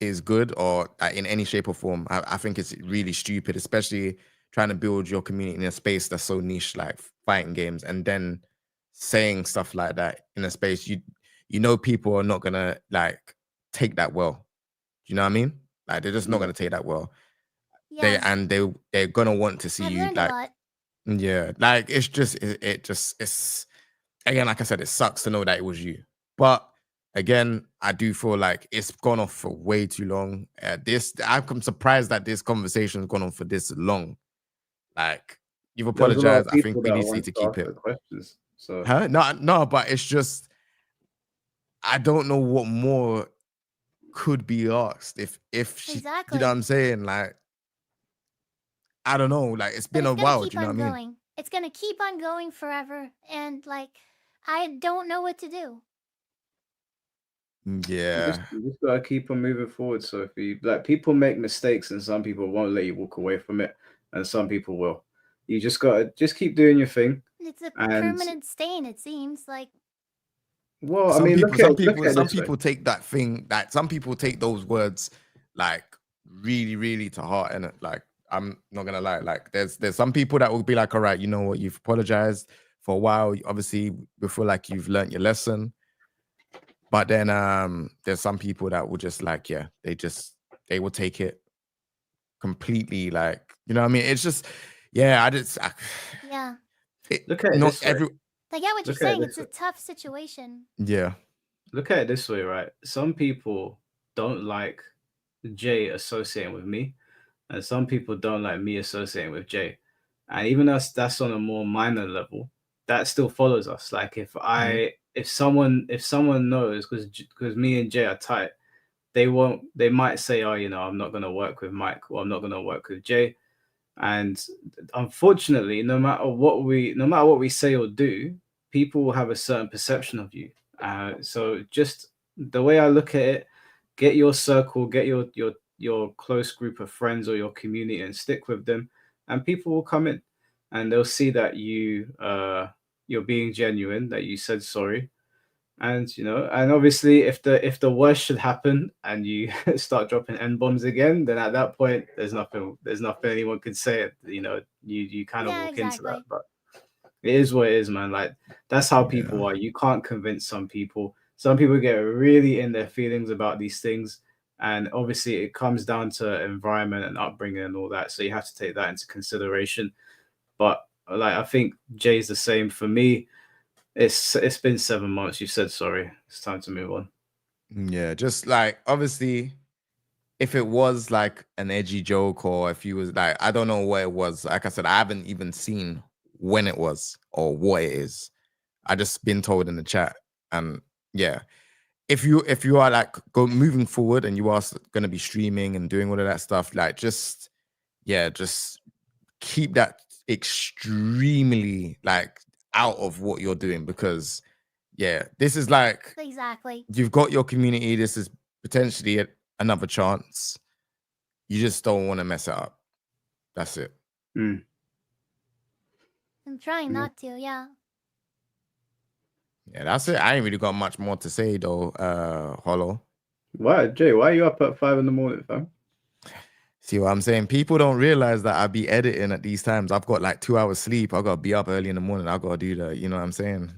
is good or in any shape or form. I think it's really stupid, especially trying to build your community in a space that's so niche, like fighting games, and then saying stuff like that in a space you know people are not gonna like take that well. Do you know what I mean? Like they're just not gonna take that well. Yeah. They're gonna want to see I've you learned a lot. yeah, like it's again, like I said, it sucks to know that it was you, but again, I do feel like it's gone off for way too long. I'm surprised that this conversation has gone on for this long. Like, you've apologized. I think we need to keep it. Questions. So No, but it's just I don't know what more could be asked if she, you know what I'm saying? Like, I don't know. Like, it's been a while. Do you know what I mean? It's gonna keep on going forever, and like, I don't know what to do. Yeah. You just gotta keep on moving forward, Sophie. Like, people make mistakes, and some people won't let you walk away from it, and some people will. You just gotta keep doing your thing. It's a permanent stain, it seems like. Well, Some I mean, some people take that thing, that some people take those words like really, really to heart, and like I'm not gonna lie, like there's some people that will be like, all right, you know what, you've apologized for a while. Obviously, we feel like you've learned your lesson. But then there's some people that will just like, yeah, they will take it completely, like, you know what I mean? It's just, yeah, Yeah. Look at it not this way. I get what you're saying. It's a tough situation. Yeah. Look at it this way, right? Some people don't like Jay associating with me, and some people don't like me associating with Jay. And even though that's on a more minor level, that still follows us. Like if someone knows, because me and Jay are tight, they might say, oh, you know, I'm not gonna work with Mike, or I'm not gonna work with Jay. And unfortunately, no matter what we say or do, people will have a certain perception of you. So just the way I look at it, get your circle, get your your close group of friends or your community and stick with them, and people will come in and they'll see that you're being genuine, that you said sorry. And and obviously if the worst should happen and you start dropping N bombs again, then at that point there's nothing anyone can say. You kind of walk into that. But it is what it is, man. Like, that's how people are. You can't convince some people. Some people get really in their feelings about these things, and obviously it comes down to environment and upbringing and all that. So you have to take that into consideration. But like, I think Jay's the same. For me, it's been 7 months. You said sorry. It's time to move on. Yeah, just like, obviously, if it was like an edgy joke, or if you was like, I don't know what it was. Like I said, I haven't even seen when it was or what it is. I just been told in the chat. And yeah, if you are like moving forward and you are going to be streaming and doing all of that stuff, like just keep that extremely like out of what you're doing, because this is like, Exactly. you've got your community. This is potentially another chance. You just don't want to mess it up. That's it. I'm trying not to, yeah. Yeah, that's it. I ain't really got much more to say though, Hollow. Why, Jay? Why are you up at 5 a.m, fam? See what I'm saying? People don't realize that I be editing at these times. I've got like 2 hours sleep. I gotta be up early in the morning. I gotta do that. You know what I'm saying?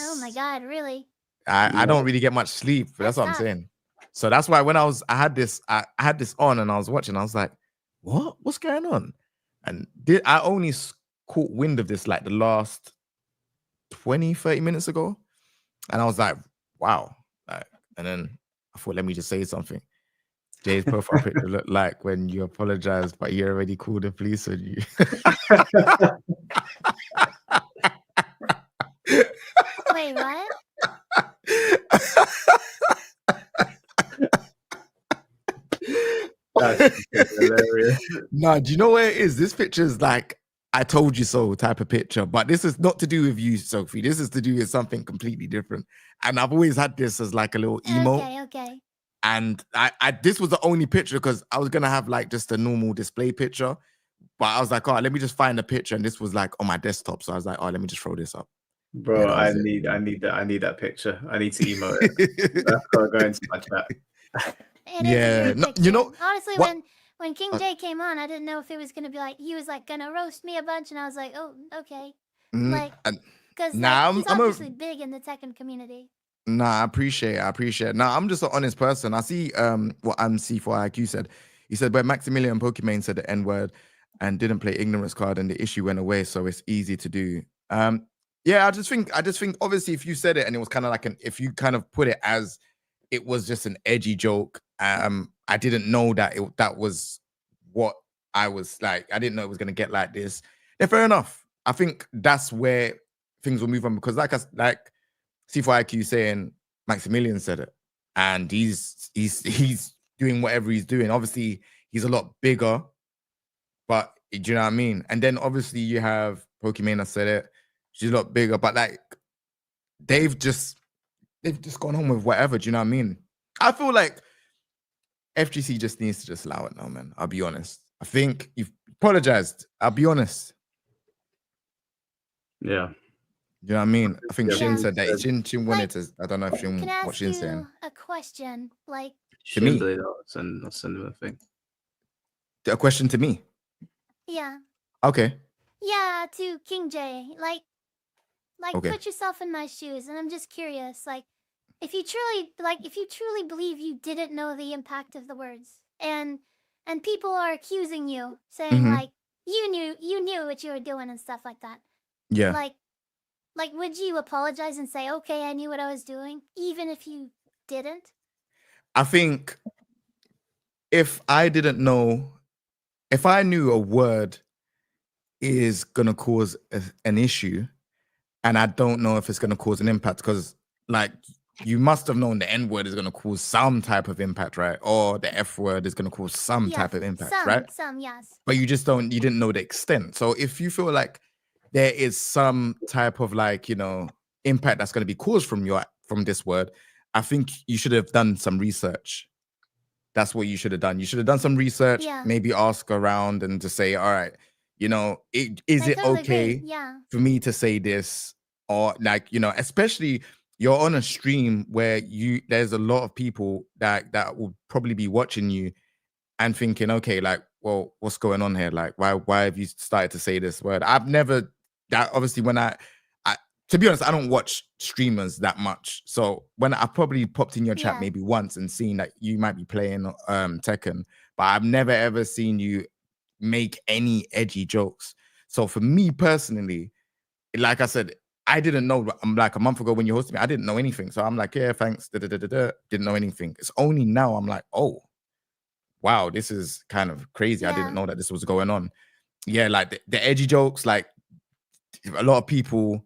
Oh my God, really? I don't really get much sleep. That's what I'm saying. So that's why when I had this on and I was watching, I was like, what's going on? And I only caught wind of this like the last 20-30 minutes ago. And I was like, wow. And then I thought, let me just say something. Jay's profile picture looked like when you apologized, but you already called the police on you. Wait, what? That's hilarious. Nah, do you know where it is? This picture is like, I told you so type of picture, but this is not to do with you, Sophie. This is to do with something completely different. And I've always had this as like a little emo. Okay. And this was the only picture, because I was gonna have like just a normal display picture, but I was like, oh, let me just find a picture, and this was like on my desktop, so I was like, oh, let me just throw this up. Bro, Yeah, I need that picture. I need to emo it. That's gotta go into my chat. It is a great picture. you know, honestly, when King Jay came on, I didn't know if it was gonna be like he was like gonna roast me a bunch, and I was like, oh, okay, like because he's obviously big in the Tekken community. Nah, I appreciate it. Nah, I'm just an honest person. I see what C4IQ said. He said, but Maximilian Pokimane said the N-word and didn't play ignorance card, and the issue went away, so it's easy to do. Yeah, I just think obviously if you said it and it was kind of like if you kind of put it as it was just an edgy joke, I didn't know that that was what I was like. I didn't know it was gonna get like this. Yeah, fair enough. I think that's where things will move on, because like C4IQ saying Maximilian said it, and he's doing whatever he's doing. Obviously, he's a lot bigger, but do you know what I mean? And then obviously you have Pokimane that said it. She's a lot bigger, but like they've just gone on with whatever. Do you know what I mean? I feel like FGC just needs to just allow it now, man. I'll be honest. I think you've apologized. I'll be honest. Yeah. You know what I mean? I think Yeah. Shin said that. Shin wanted to. I don't know if Shin Can I what ask Shin's you saying. a question? Like, To me? I'll send him a thing. A question to me. yeah, Okay. yeah, to King Jay. Like, Okay. put yourself in my shoes, and I'm just curious. Like, if you truly believe you didn't know the impact of the words, and people are accusing you, saying Mhm. like you knew what you were doing and stuff like that. Yeah. Like, would you apologize and say, okay, I knew what I was doing, even if you didn't? I think if I didn't know, if I knew a word is gonna cause an issue, and I don't know if it's gonna cause an impact, because like you must have known the N word is gonna cause some type of impact, right? Or the F word is gonna cause some type of impact, right? Some, yes. But you didn't know the extent. So if you feel like there is some type of like, impact that's going to be caused from this word, I think you should have done some research. that's what you should have done. You should have done some research, Yeah. maybe ask around and to say, all right, you know, is I it totally okay agree. Yeah. for me to say this? Or like, you know, especially you're on a stream where there's a lot of people that will probably be watching you and thinking, okay, like, well, what's going on here? Like, why have you started to say this word? I've never that obviously when I to be honest, I don't watch streamers that much. So when I probably popped in your chat Yeah. maybe once and seen that you might be playing Tekken, but I've never ever seen you make any edgy jokes. So for me personally, like I said, I didn't know. I'm like a month ago when you hosted me, I didn't know anything. So I'm like, yeah, thanks. Didn't know anything. It's only now I'm like, oh, wow, this is kind of crazy. I didn't Yeah. know that this was going on. Yeah, like the edgy jokes, like a lot of people,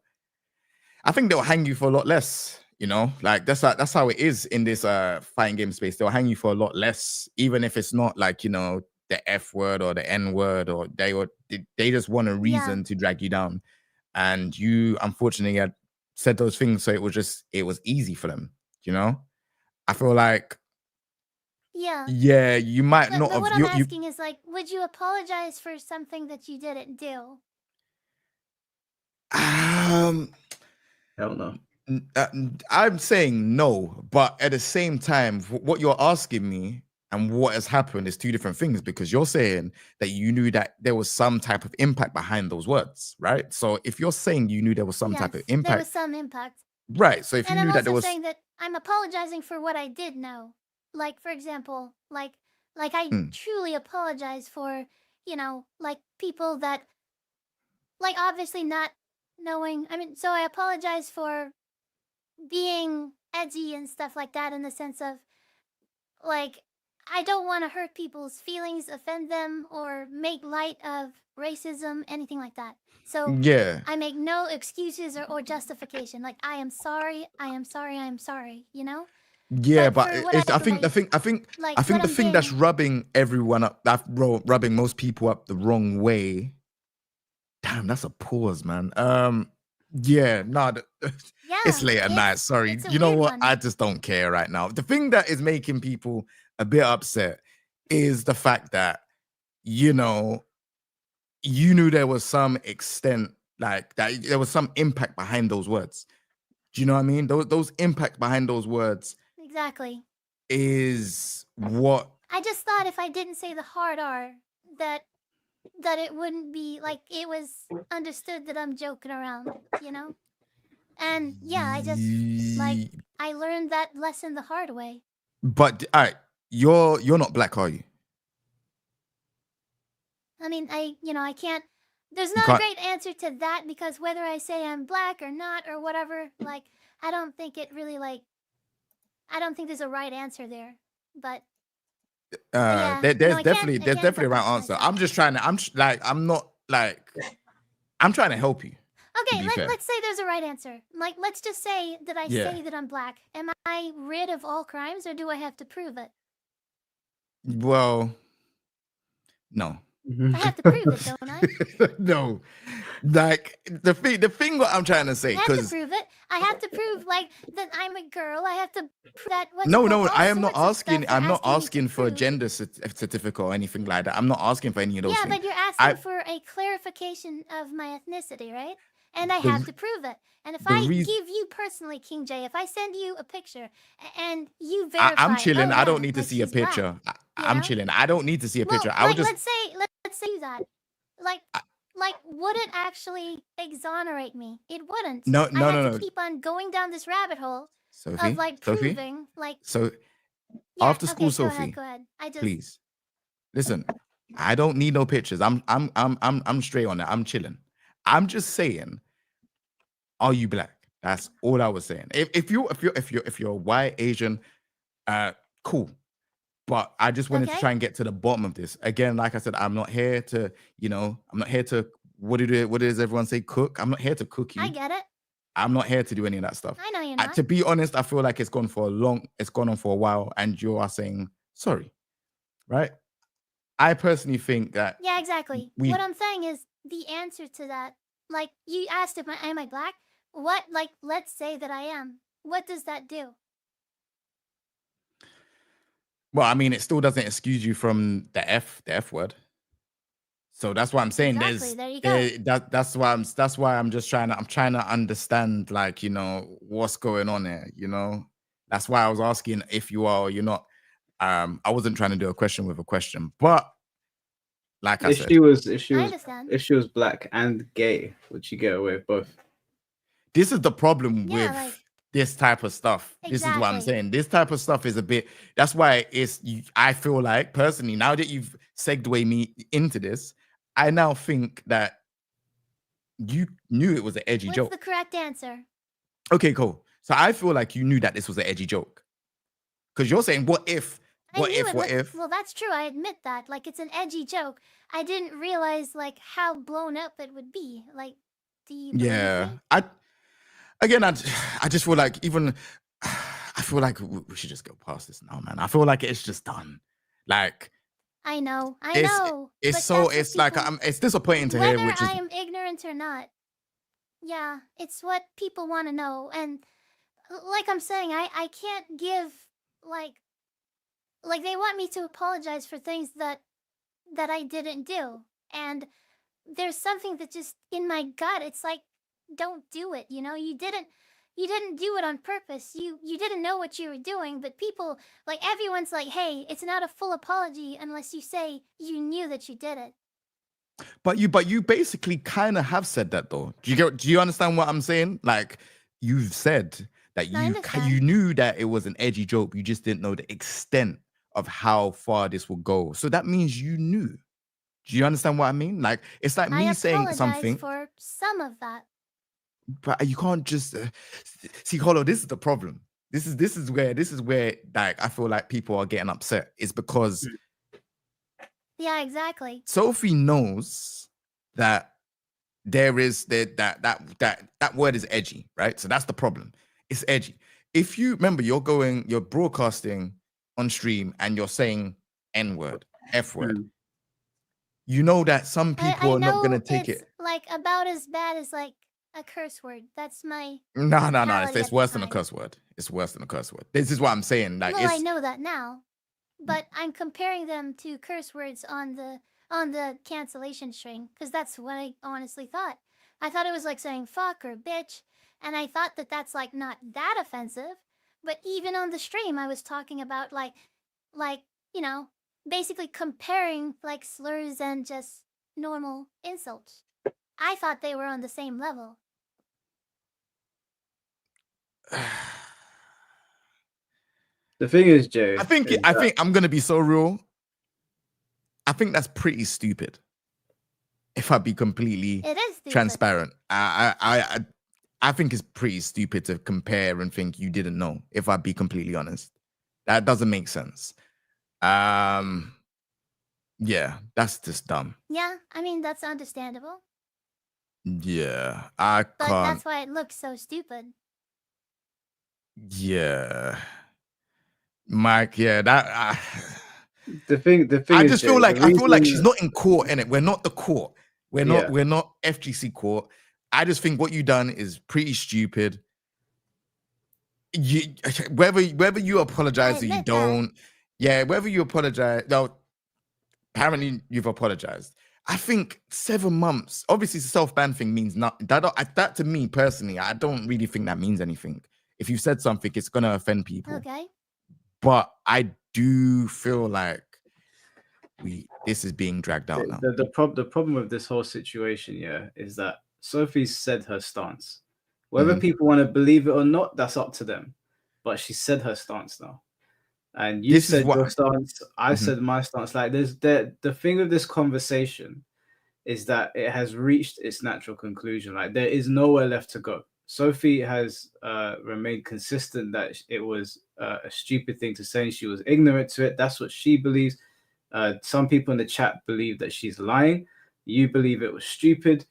I think they'll hang you for a lot less, you know, like that's how it is in this fighting game space. They'll hang you for a lot less, even if it's not like, you know, the F word or the N word, or they just want a Yeah. reason to drag you down. And you unfortunately had said those things, so it was easy for them, you know. I feel like, Yeah. yeah, you might But, not but have what I'm you asking is like, would you apologize for something that you didn't do? Hell no. I'm saying no, but at the same time, what you're asking me and what has happened is two different things, because you're saying that you knew that there was some type of impact behind those words, right? So if you're saying you knew there was some type of Yes, there was impact, some impact. right? So if you And I'm knew that there also was, saying that I'm apologizing for what I did know. Like, for example, like I Hmm. truly apologize for, like people that, like, obviously not knowing. I mean, so I apologize for being edgy and stuff like that, in the sense of, like, I don't want to hurt people's feelings, offend them, or make light of racism, anything like that. So yeah, I make no excuses or justification. Like, I am sorry, I am sorry, I am sorry, yeah, But but for what it's, I think like I what think the I'm thing that's saying, rubbing everyone up, rubbing most people up the wrong way. Damn, that's a pause, man. Yeah, no, it's yeah, late at night. Sorry. it's a You know weird what? one. I just don't care right now. The thing that is making people a bit upset is the fact that, you know, you knew there was some extent, like that there was some impact behind those words. Do you know what I mean? Those impact behind those words Exactly. is what. I just thought if I didn't say the hard R, that it wouldn't be like it was understood that I'm joking around, And yeah, I just like I learned that lesson the hard way. But all right, you're not black, are you? I mean, I can't. There's You no can't. great answer to that, because whether I say I'm black or not or whatever, like, I don't think it really, like, I don't think there's a right answer there. But yeah, There's I can't definitely a right define answer. myself. I'm just trying to. I'm not like. I'm trying to help you. To Okay, be fair. let's say there's a right answer. Like, let's just say that I Yeah. say that I'm black. Am I rid of all crimes, or do I have to prove it? Well, no. I have to prove it, don't I? No, like the thing what I'm trying to say, I have to because prove it. I have to prove, like, that I'm a girl. I have to prove that. no, all I am not sorts of asking. stuff I'm you're not asking me to asking for a prove. gender certificate or anything like that. I'm not asking for any of those Yeah, things. but you're asking for a clarification of my ethnicity, right? And I The have re- to prove it. And if the I reason give you personally, King J, if I send you a picture and you verify, I'm chilling. oh I don't yeah, need to like, see a she's black, picture. you I'm know? chilling. I don't need to see a Well, picture. I would like, just. let's say that, like, would it actually exonerate me? It wouldn't. No, I no, have no, to no. keep on going down this rabbit hole Sophie, of, like, Sophie. proving, like, So yeah. after school, Okay, Sophie. go ahead. I just Please listen. I don't need no pictures. I'm straight on that. I'm chilling. I'm just saying, are you black? That's all I was saying. If you're white, Asian, cool. But I just wanted to Okay. try and get to the bottom of this. Again, like I said, I'm not here to, I'm not here to what does everyone say? Cook. I'm not here to cook you. I get it. I'm not here to do any of that stuff. I know you're not. To be honest, I feel like it's gone on for a while, and you are saying sorry, right? I personally think that Yeah, exactly. we What I'm saying is the answer to that. Like, you asked if am I black? What, like, let's say that I am. What does that do? Well, I mean, it still doesn't excuse you from the F word. So that's why I'm saying Exactly. There you go. that's why I'm just trying to understand, like, you know, what's going on here, you know. That's why I was asking if you are or you're not. I wasn't trying to do a question with a question, but like I If said, she was black and gay, would she get away with both? this is the problem Yeah, with like this type of stuff. This is what I'm exactly. saying. This type of stuff is a bit. That's why I feel like personally, now that you've segued me into this, I now think that you knew it was an edgy What's joke. the correct answer? Okay, cool. So I feel like you knew that this was an edgy joke. Because you're saying, what if? I knew it was, well, that's true. I admit that. Like, it's an edgy joke. I didn't realize, like, how blown up it would be. Like, do you believe Yeah. me? I just feel like I feel like we should just go past this now, man. I feel like it's just done. Like, I know. it's but it's like people, it's disappointing to hear, whether which is I am ignorant or not. Yeah, it's what people want to know. And like I'm saying, I can't give, like they want me to apologize for things that I didn't do. And there's something that just in my gut, it's like, don't do it, you know? You didn't do it on purpose. You didn't know what you were doing, but people, like, everyone's like, hey, it's not a full apology unless you say you knew that you did it. but you basically kind of have said that, though. Do you understand what I'm saying? Like, you've said that you knew that it was an edgy joke, you just didn't know the extent of how far this will go. So that means you knew. Do you understand what I mean? Like, it's like me saying apologize something, for some of that. but you can't just see, Holo. This is the problem. This is where like I feel like people are getting upset. Is because Yeah, exactly. Sophie knows that there is that word is edgy, right? So that's the problem. It's edgy. If you remember, you're broadcasting on stream and you're saying N word, F word. You know that some people I are not gonna know take it's it. like about as bad as like a curse word. That's my No. mentality It's at the worse than a time. curse word. It's worse than a curse word. This is what I'm saying. Like, Well, I it's know that now, but I'm comparing them to curse words on the cancellation string because that's what I honestly thought. I thought it was like saying fuck or bitch, and I thought that that's like not that offensive. But even on the stream, I was talking about like you know, basically comparing like slurs and just normal insults. I thought they were on the same level. The thing is, Jay, I think I'm gonna be so real. I think that's pretty stupid. If I be completely It is stupid. transparent, I think it's pretty stupid to compare and think you didn't know. If I be completely honest, that doesn't make sense. Yeah, that's just dumb. Yeah, I mean that's understandable, Yeah, I but can't. that's why it looks so stupid. Yeah, Mike. Yeah, that. The thing I is, just Jay, feel like the I feel like she's reason, not in court in it. We're not the court. We're yeah, not FGC court. I just think what you done is pretty stupid. You whether you apologize or you admit that. don't, yeah, whether you apologize. No, apparently you've apologized. I think 7 months. Obviously, the self-ban thing means not that to me personally. I don't really think that means anything. If you said something, it's gonna offend people. Okay. But I do feel like this is being dragged out now. the problem with this whole situation, yeah, is that Sophie said her stance. Whether people want to believe it or not, that's up to them. But she said her stance now. And you said your stance, I said my stance. Like, there's the thing with this conversation is that it has reached its natural conclusion. Like, there is nowhere left to go. Sophie has remained consistent that it was a stupid thing to say, and she was ignorant to it. That's what she believes. Some people in the chat believe that she's lying. You believe it was stupid.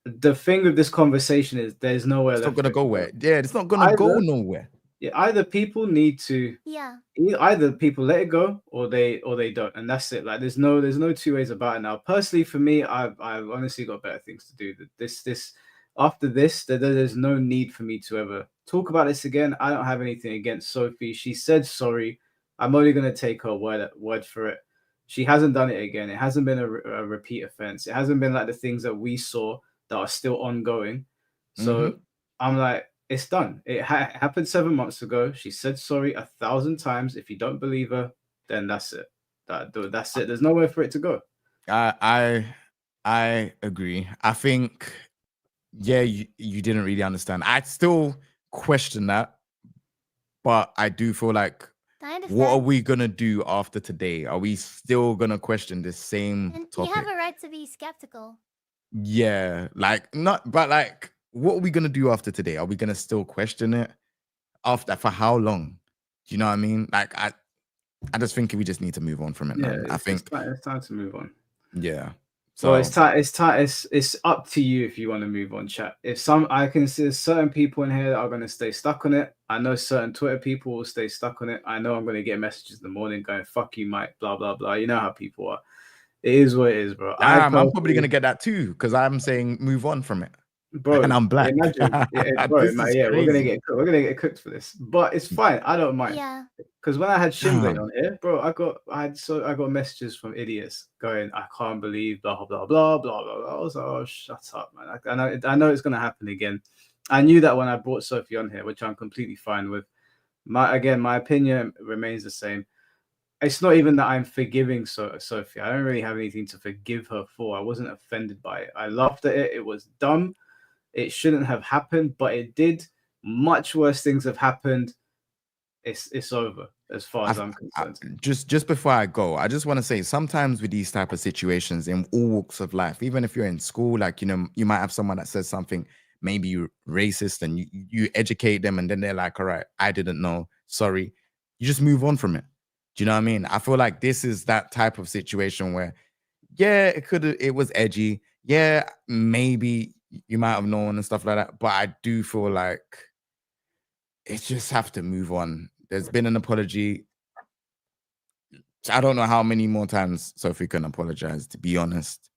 The thing with this conversation is there's nowhere left. It's not gonna go where. Yeah, it's not gonna go nowhere. Yeah, either people need to. Yeah. Either people let it go or they don't, and that's it. Like, there's no two ways about it now. Personally, for me, I've honestly got better things to do. This after this, there's no need for me to ever talk about this again. I don't have anything against Sophie. She said sorry. I'm only gonna take her word for it. She hasn't done it again. It hasn't been a repeat offense. It hasn't been like the things that we saw that are still ongoing. So I'm like, it's done. It happened 7 months ago. She said sorry 1,000 times. If you don't believe her, then that's it. That's it. There's nowhere for it to go. I agree. I think, yeah, you didn't really understand. I still question that, but I do feel like, what are we gonna do after today? Are we still gonna question this same And you topic? have a right to be skeptical. Yeah, like not, but like, what are we gonna do after today? Are we gonna still question it? After for how long? Do you know what I mean? Like, I just think we just need to move on from it, Yeah, man. I think, it's time to move on. yeah. Well, So it's time. It's time. It's up to you if you want to move on, chat. If I can see certain people in here that are going to stay stuck on it. I know certain Twitter people will stay stuck on it. I know I'm going to get messages in the morning going, "Fuck you, Mike." Blah blah blah. You know how people are. It is what it is, bro. I'm probably gonna get that too because I'm saying move on from it, bro. and I'm black. Imagine, bro. This is Yeah, we're crazy. gonna get cooked for this, but it's fine. I don't mind. Yeah. Because when I had Shimblade Damn. on here, bro, I got messages from idiots going, "I can't believe blah blah blah blah blah blah." I was like, "Oh, shut up, man!" I know it's gonna happen again. I knew that when I brought Sophie on here, which I'm completely fine with. My opinion remains the same. It's not even that I'm forgiving Sophie. I don't really have anything to forgive her for. I wasn't offended by it. I laughed at it. It was dumb. It shouldn't have happened, but it did. Much worse things have happened. It's over as far as I'm concerned. Just before I go, I just want to say sometimes with these type of situations in all walks of life, even if you're in school, like, you know, you might have someone that says something maybe racist and you educate them and then they're like, all right, I didn't know, sorry. You just move on from it. Do you know what I mean? I feel like this is that type of situation where, yeah, it was edgy. Yeah, maybe you might have known and stuff like that. But I do feel like it just have to move on. There's been an apology. I don't know how many more times Sophie can apologize, to be honest.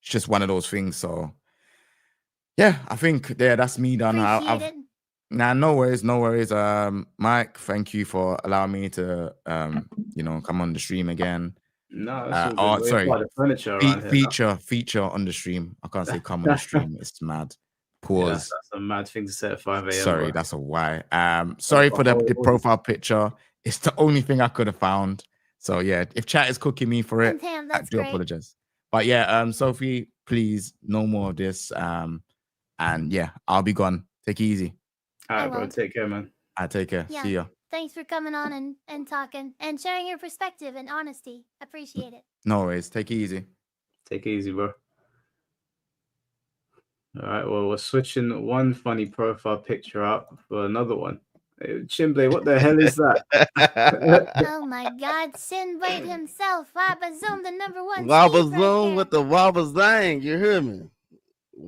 It's just one of those things. So yeah, I think that's me done. Appreciate it. Nah, no worries. Mike, thank you for allowing me to come on the stream again. No, that's all good. Sorry. The furniture around here. Feature on the stream. I can't say come on the stream. It's mad. Pause. Yeah, that's a mad thing to say at 5 a.m. Sorry, bro. that's a why. Sorry for the profile picture. It's the only thing I could have found. So yeah, if chat is cooking me for it, I do apologize. But yeah, Sophie, please, no more of this. And yeah, I'll be gone. Take it easy. All right, bro. Take care, man. I take care. Yeah. See ya. Thanks for coming on and talking and sharing your perspective and honesty. Appreciate it. No worries. Take it easy. Take it easy, bro. All right, well, we're switching one funny profile picture out for another one. Hey, Chimbley, what the hell is that? Oh my God, Sinblade himself, Wabba Zoom, the #1 Wabba Steve right Zoom there. with the Wabba Zang. You hear me?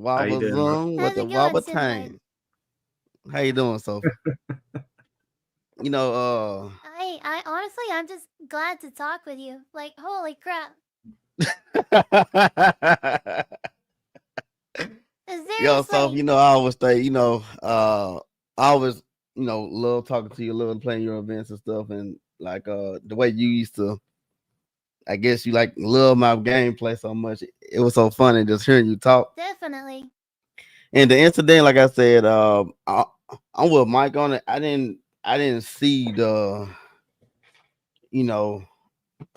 How you Wabba doing, bro? Zoom with How's the it going, Wabba Sinblade? Tang. How you doing, Sophie? You know, I honestly, I'm just glad to talk with you. Like, holy crap. yo, Seriously. Sophie, you know, I always say, I always, love talking to you, love playing your events and stuff, and like the way you used to, I guess you like love my gameplay so much. It was so funny just hearing you talk. Definitely. And the incident, like I said, I'm with Mike on it. I didn't see the,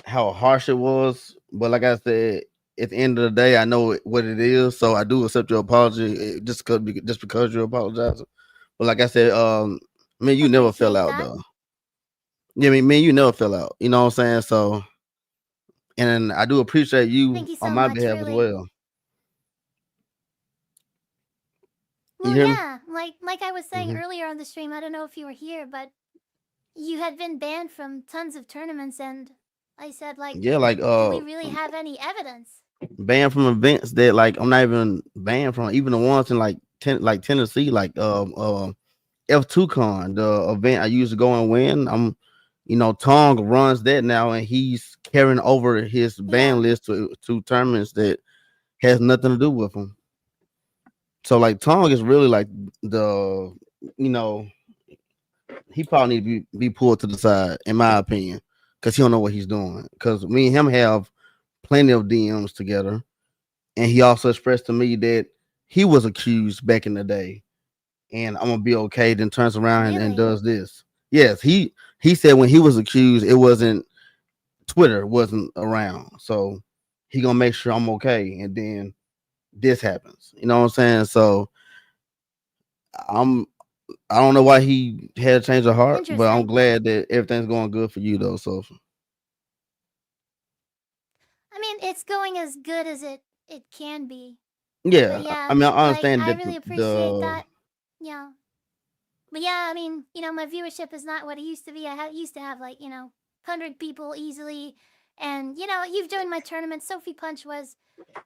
how harsh it was, but like I said, at the end of the day, I know what it is, so I do accept your apology just because you're apologizing. But like I said, man, you never fell out though. Yeah, man, you never fell out. You know what I'm saying? So, and I do appreciate you Thank you so on my much, behalf as really. well. Well, hear me? yeah, like I was saying earlier on the stream, I don't know if you were here, but you had been banned from tons of tournaments, and I said, like, Yeah, like do we really have any evidence? banned from events that like I'm not even banned from, even the ones in like Tennessee, like F2Con, the event I used to go and win. Tong runs that now, and he's carrying over his ban list to tournaments that has nothing to do with him. So like Tong is really like he probably need to be pulled to the side, in my opinion. because he don't know what he's doing. Because me and him have plenty of DMs together, and he also expressed to me that he was accused back in the day, and I'm gonna be okay. Then turns around and does this. Yes, he said when he was accused, it wasn't Twitter wasn't around, so he gonna make sure I'm okay. And then this happens. You know what I'm saying? So I don't know why he had a change of heart, but I'm glad that everything's going good for you though, Sophie. I mean, it's going as good as it can be. Yeah, But yeah, I mean, I like understand I that really appreciate that. Yeah. But yeah, I mean, my viewership is not what it used to be. I used to have like, 100 people easily. And, you've joined my tournament. Sophie Punch was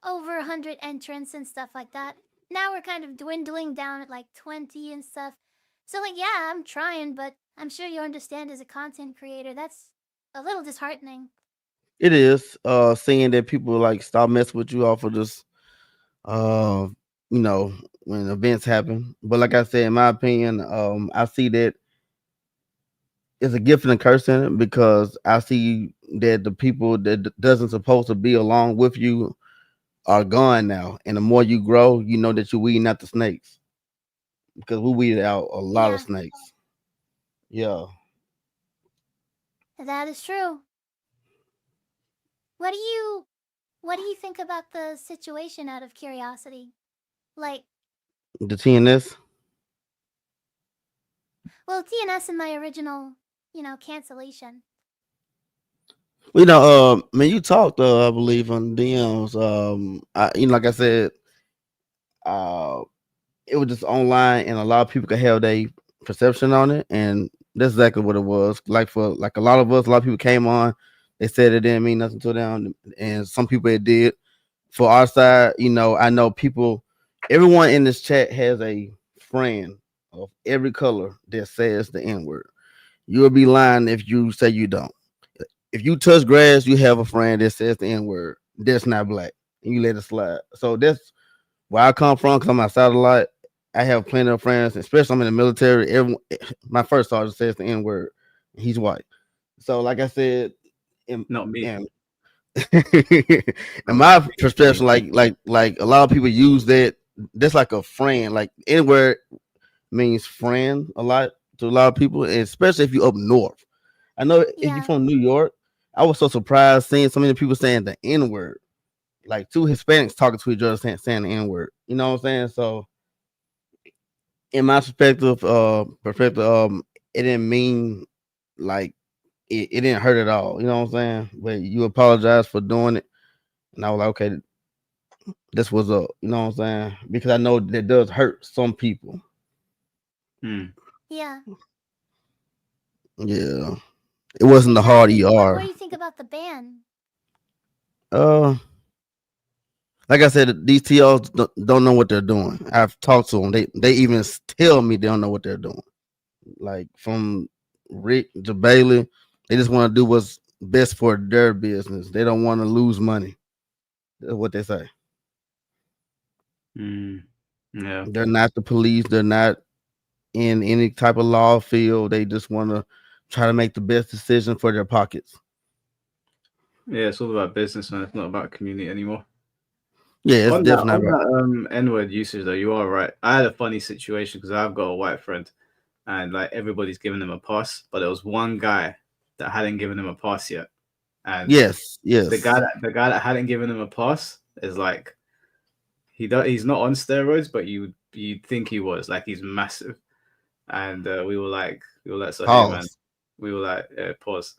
over 100 entrants and stuff like that. Now we're kind of dwindling down at like 20 and stuff. So, like, yeah, I'm trying, but I'm sure you understand as a content creator, that's a little disheartening. It is seeing that people like stop messing with you off of this uh when events happen. But like I said, in my opinion, I see that it's a gift and a curse in it, because I see that the people that doesn't supposed to be along with you are gone now. And the more you grow, you know that you're weeding out the snakes, because we weeded out a lot of snakes. Yeah. That is true. What do you think about the situation out of curiosity? Like, The TNS. well, TNS in my original, cancellation. Man, you talked, I believe, on DMs. Like I said, it was just online, and a lot of people could have their perception on it, and that's exactly what it was. Like for like a lot of us, a lot of people came on, they said it didn't mean nothing to them, and some people it did. For our side, I know people, everyone in this chat has a friend of every color that says the N word. You will be lying if you say you don't. If you touch grass, you have a friend that says the N word. That's not black. And you let it slide. So that's where I come from, because I'm outside a lot. I have plenty of friends, especially I'm in the military. My first sergeant says the N word. He's white. So, like I said, not me. In my perspective, like a lot of people use that. That's like a friend. Like N word means friend a lot to a lot of people, and especially if you up north. I know if you're from New York, I was so surprised seeing so many people saying the N word. Like two Hispanics talking to each other saying the N word. You know what I'm saying? So, in my perspective, it didn't mean like it didn't hurt at all. You know what I'm saying? But you apologize for doing it, and I was like, okay, this was up. You know what I'm saying? Because I know that does hurt some people. Yeah. Yeah, it wasn't the hard ER. What do you think about the ban? Like I said, these TOs don't know what they're doing. I've talked to them. They even tell me they don't know what they're doing. Like from Rick to Bailey, they just want to do what's best for their business. They don't want to lose money. That's what they say. Yeah. They're not the police. They're not in any type of law field. They just want to try to make the best decision for their pockets. Yeah, it's all about business, man. It's not about community anymore. Yeah, it's on definitely that N-word usage, though, you are right. I had a funny situation because I've got a white friend, and like everybody's giving him a pass, but there was one guy that hadn't given him a pass yet. And yes. the guy that hadn't given him a pass is like he's not on steroids, but you'd think he was. Like, he's massive. And we were like, so hey man, we were like, pause.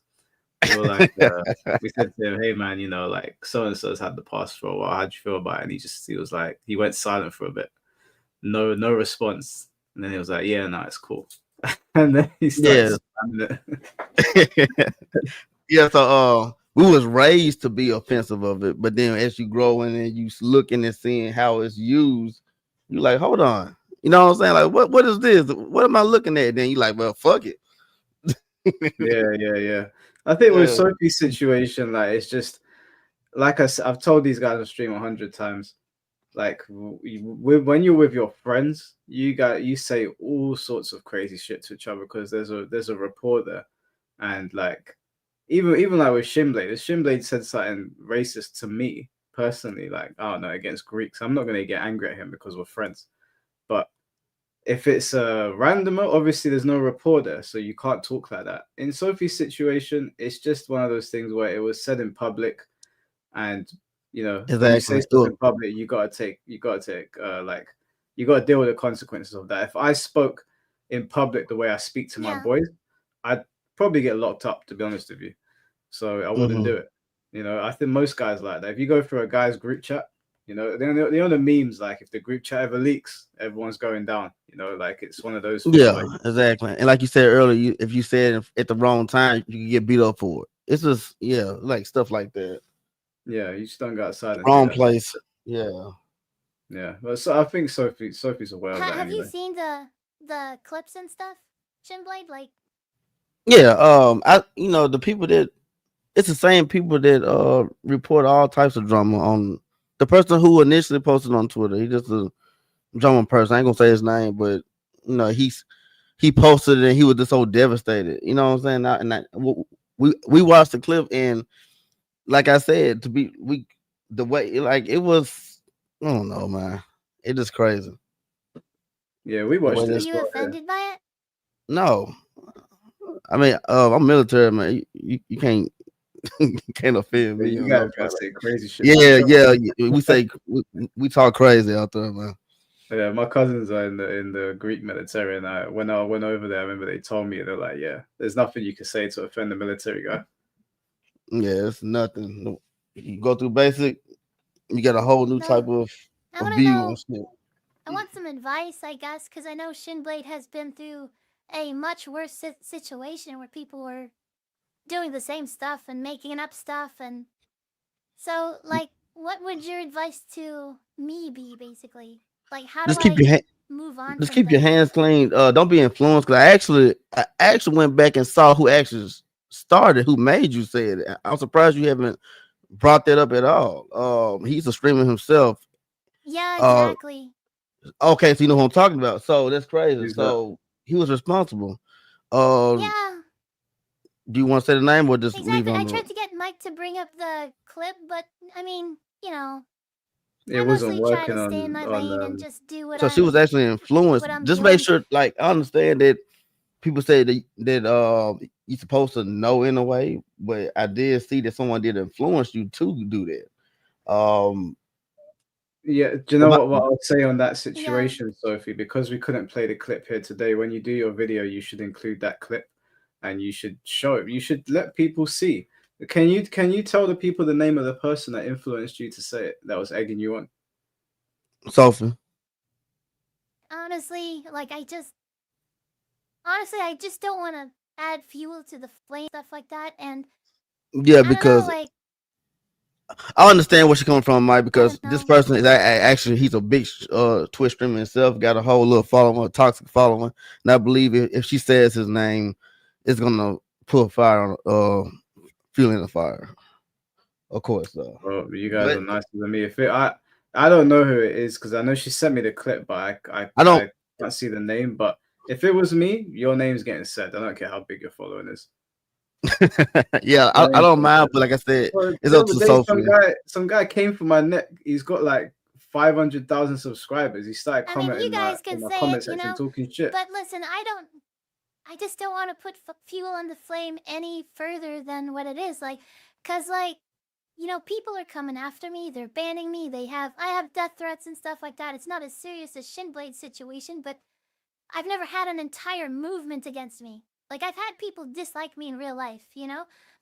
We were like, we said to him, hey man, like so and so's had the pass for a while. How'd you feel about it? And he was like, he went silent for a bit. No response. And then he was like, yeah, no, it's cool. And then he started spamming it. Yeah, so we was raised to be offensive of it, but then as you grow in and you looking and seeing how it's used, you like, hold on. You know what I'm saying? Like, what is this? What am I looking at? Then you like, well, fuck it. Yeah. I think with Sophie's situation, like, it's just like I've told these guys on stream 100 times. Like, when you're with your friends, you say all sorts of crazy shit to each other because there's a rapport there, and like even like with Shinblade, if Shinblade said something racist to me personally, like I don't know, against Greeks, I'm not gonna get angry at him because we're friends. But if it's a randomer, obviously there's no rapport there, so you can't talk like that. In Sophie's situation, it's just one of those things where it was said in public, and you know, when you say Exactly. stuff in public, you gotta take, like, you gotta deal with the consequences of that. If I spoke in public the way I speak to my boys, I'd probably get locked up, to be honest with you. So I wouldn't do it. You know, I think most guys like that. If you go through a guy's group chat, you know, the memes, like if the group chat ever leaks, everyone's going down. You know, like it's one of those things. Yeah, Like, exactly. And like you said earlier, if you said it at the wrong time, you can get beat up for it. It's just like stuff like that. yeah, you just don't go outside and Wrong say that. place. Yeah. Yeah, but so I think Sophie's aware of that Have you anyway. seen the clips and stuff, Shinblade? Like, Yeah. The people that it's the same people that report all types of drama on the person who initially posted on Twitter. He just a drama person. I ain't gonna say his name, but he posted it and he was just so devastated. You know what I'm saying? We watched the clip, and like I said, the way like it was, I don't know, man. It just crazy. Yeah, we watched were this. you offended by it? No, I mean, I'm military, man. You can't you can't offend me. You on guys no gotta say crazy shit. Yeah. We say we talk crazy out there, man. Yeah, my cousins are in the Greek military, and when I went over there, I remember they told me, they're like, yeah, there's nothing you can say to offend the military guy. Yeah, it's nothing. You go through basic, you get a whole new type of I want to view know. on shit. I want some advice, I guess, because I know Shinblade has been through a much worse situation where people were doing the same stuff and making up stuff, and so like, what would your advice to me be, basically? Like, how Just do keep I your move on? just from keep your things? hands clean. Don't be influenced. Cause I actually went back and saw who actually started, who made you say it. I'm surprised you haven't brought that up at all. He's a streamer himself. Yeah, exactly. Okay, so you know who I'm talking about. So that's crazy. Who's So he was responsible. Yeah, Do you want to say the name or just leave exactly. on I the? tried to get Mike to bring up the clip, but I mean, It I wasn't mostly try working to stay in my lane and on just do what So she was actually influenced. what I'm Just doing. make sure, like, I understand that people say that you're supposed to know in a way, but I did see that someone did influence you to do that. Yeah, do you know what I'll say on that situation, Sophie? Because we couldn't play the clip here today, when you do your video, you should include that clip and you should show it. You should let people see. Can you tell the people the name of the person that influenced you to say it, that was egging you on? Sophie. Honestly, I just don't want to add fuel to the flame, stuff like that, and Yeah, I don't know, because I understand where she's coming from, Mike, because this person is actually he's a big Twitch streamer himself, got a whole little following, a toxic following. And I believe if she says his name, it's gonna put fire on fuel in the fire. Of course, Well, you guys are nicer than me. I don't know who it is, because I know she sent me the clip, but I can't see the name. But if it was me, your name's getting said. I don't care how big your following is. Yeah, I don't mind, but like I said, it's up to Sophie. Some guy came from my neck. He's got like 500,000 subscribers. He started commenting you guys can in my say comment it, section, talking shit. But listen, I just don't want to put fuel on the flame any further than what it is, cause people are coming after me. They're banning me. I have death threats and stuff like that. It's not as serious as Shinblade's situation, but I've never had an entire movement against me. I've had people dislike me in real life,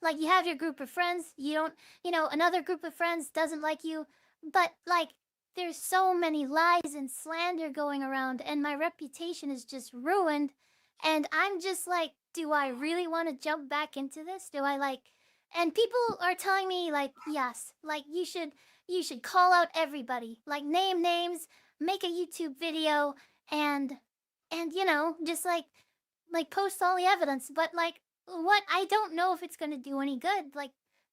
Like, you have your group of friends, another group of friends doesn't like you, but, there's so many lies and slander going around, and my reputation is just ruined, and I'm just like, do I really want to jump back into this? And people are telling me, yes, you should call out everybody, name names, make a YouTube video, and just post all the evidence. But what, I don't know if it's gonna do any good.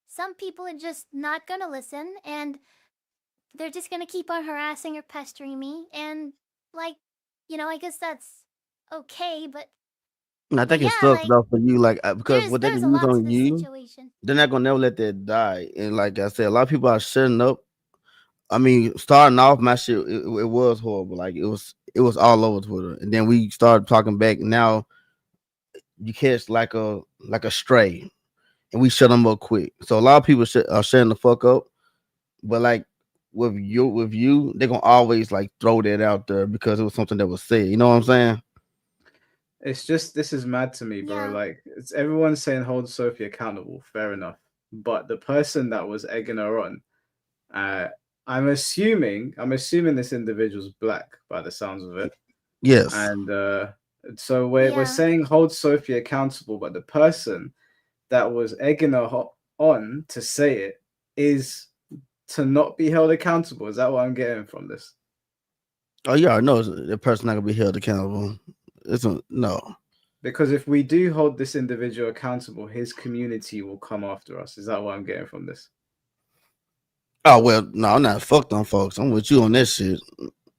Some people are just not gonna listen, and they're just gonna keep on harassing or pestering me, and I guess that's okay, but I think it sucks though for you, because what they can use on you. hesitation. they're not gonna never let that die. And like I said, a lot of people are shutting up. I mean, starting off my shit, it was horrible. Like it was all over Twitter, and then we started talking back. Now you catch like a stray, and we shut them up quick. So a lot of people are shutting the fuck up. But like with you, they're gonna always like throw that out there because it was something that was said. You know what I'm saying? It's just this is mad to me, bro. Like it's everyone's saying hold Sophie accountable, fair enough. But the person that was egging her on, I'm assuming this individual's black by the sounds of it. Yes. And so we're saying hold Sophie accountable, but the person that was egging her on to say it is to not be held accountable. Is that what I'm getting from this? Oh, you already know the person not gonna be held accountable. No. Because if we do hold this individual accountable, his community will come after us. Is that what I'm getting from this? Oh well, no, I'm not fucked on folks. I'm with you on that shit.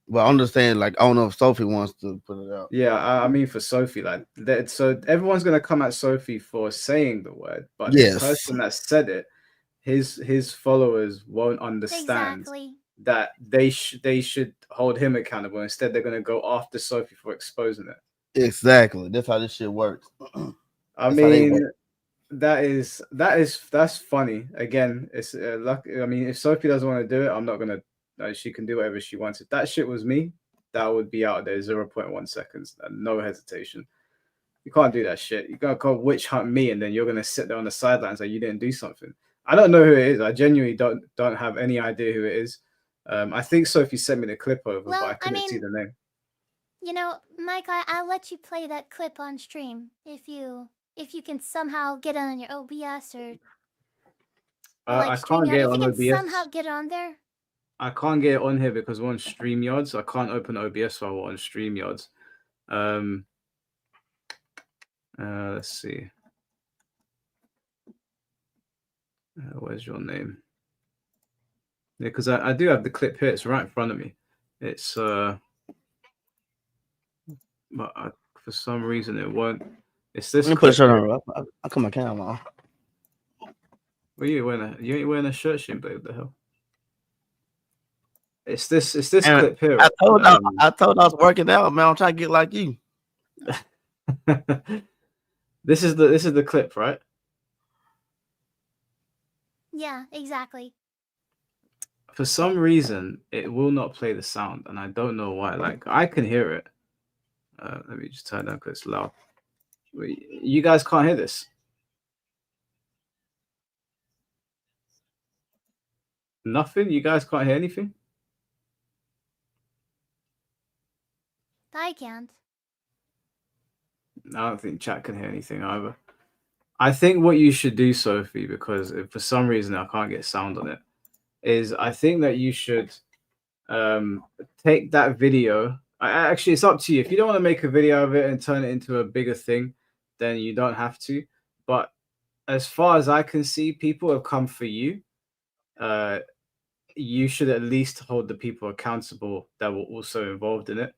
But I understand, like, I don't know if Sophie wants to put it out. Yeah, I mean for Sophie, like that. So everyone's gonna come at Sophie for saying the word, but Yes. the person that said it, his followers won't understand that they should hold him accountable. Instead, they're gonna go after Sophie for exposing it. Exactly. That's how this shit works. I mean, that's funny. Again, it's lucky. I mean, if Sophie doesn't want to do it, I'm not gonna. She can do whatever she wants. If that shit was me, that would be out there 0.1 seconds, no hesitation. You can't do that shit. You can't go witch hunt me, and then you're gonna sit there on the sidelines like you didn't do something. I don't know who it is. I genuinely don't have any idea who it is. I think Sophie sent me the clip over, but I couldn't see the name. You know, Mike, I'll let you play that clip on stream if you can somehow get it on your OBS or like I can't get it on if you can OBS. somehow get it on there. I can't get it on here because we're on StreamYard, so I can't open OBS while we're on StreamYards. Let's see. Where's your name? Yeah, because I do have the clip here. It's right in front of me. It's but for some reason it won't. It's this. Let me put a shirt on. I'll come my camera on. What are you wearing? You ain't wearing a shirt, Shin, babe. What the hell? It's this clip here. I told I was working out, man. I'm trying to get like you. This is the clip, right? Yeah, exactly. For some reason, it will not play the sound, and I don't know why. Like I can hear it. Let me just turn down because it's loud. You guys can't hear this. Nothing. You guys can't hear anything. I can't. I don't think chat can hear anything either. I think what you should do, Sophie, because if for some reason I can't get sound on it, is I think that you should take that video. Actually, it's up to you. If you don't want to make a video of it and turn it into a bigger thing, then you don't have to. But as far as I can see, people have come for you. You should at least hold the people accountable that were also involved in it.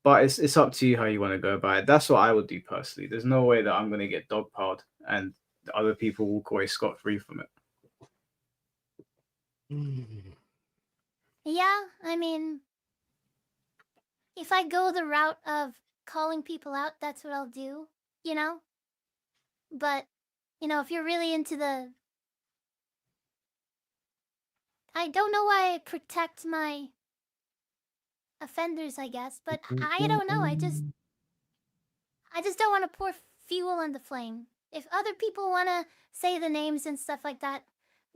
But it's up to you how you want to go about it. That's what I would do personally. There's no way that I'm going to get dogpiled and other people walk away scot-free from it. Yeah, I mean, if I go the route of calling people out, that's what I'll do, you know? But, you know, if you're really into the... I don't know why I protect my offenders, I guess, but I don't know. I just don't want to pour fuel on the flame. If other people want to say the names and stuff like that,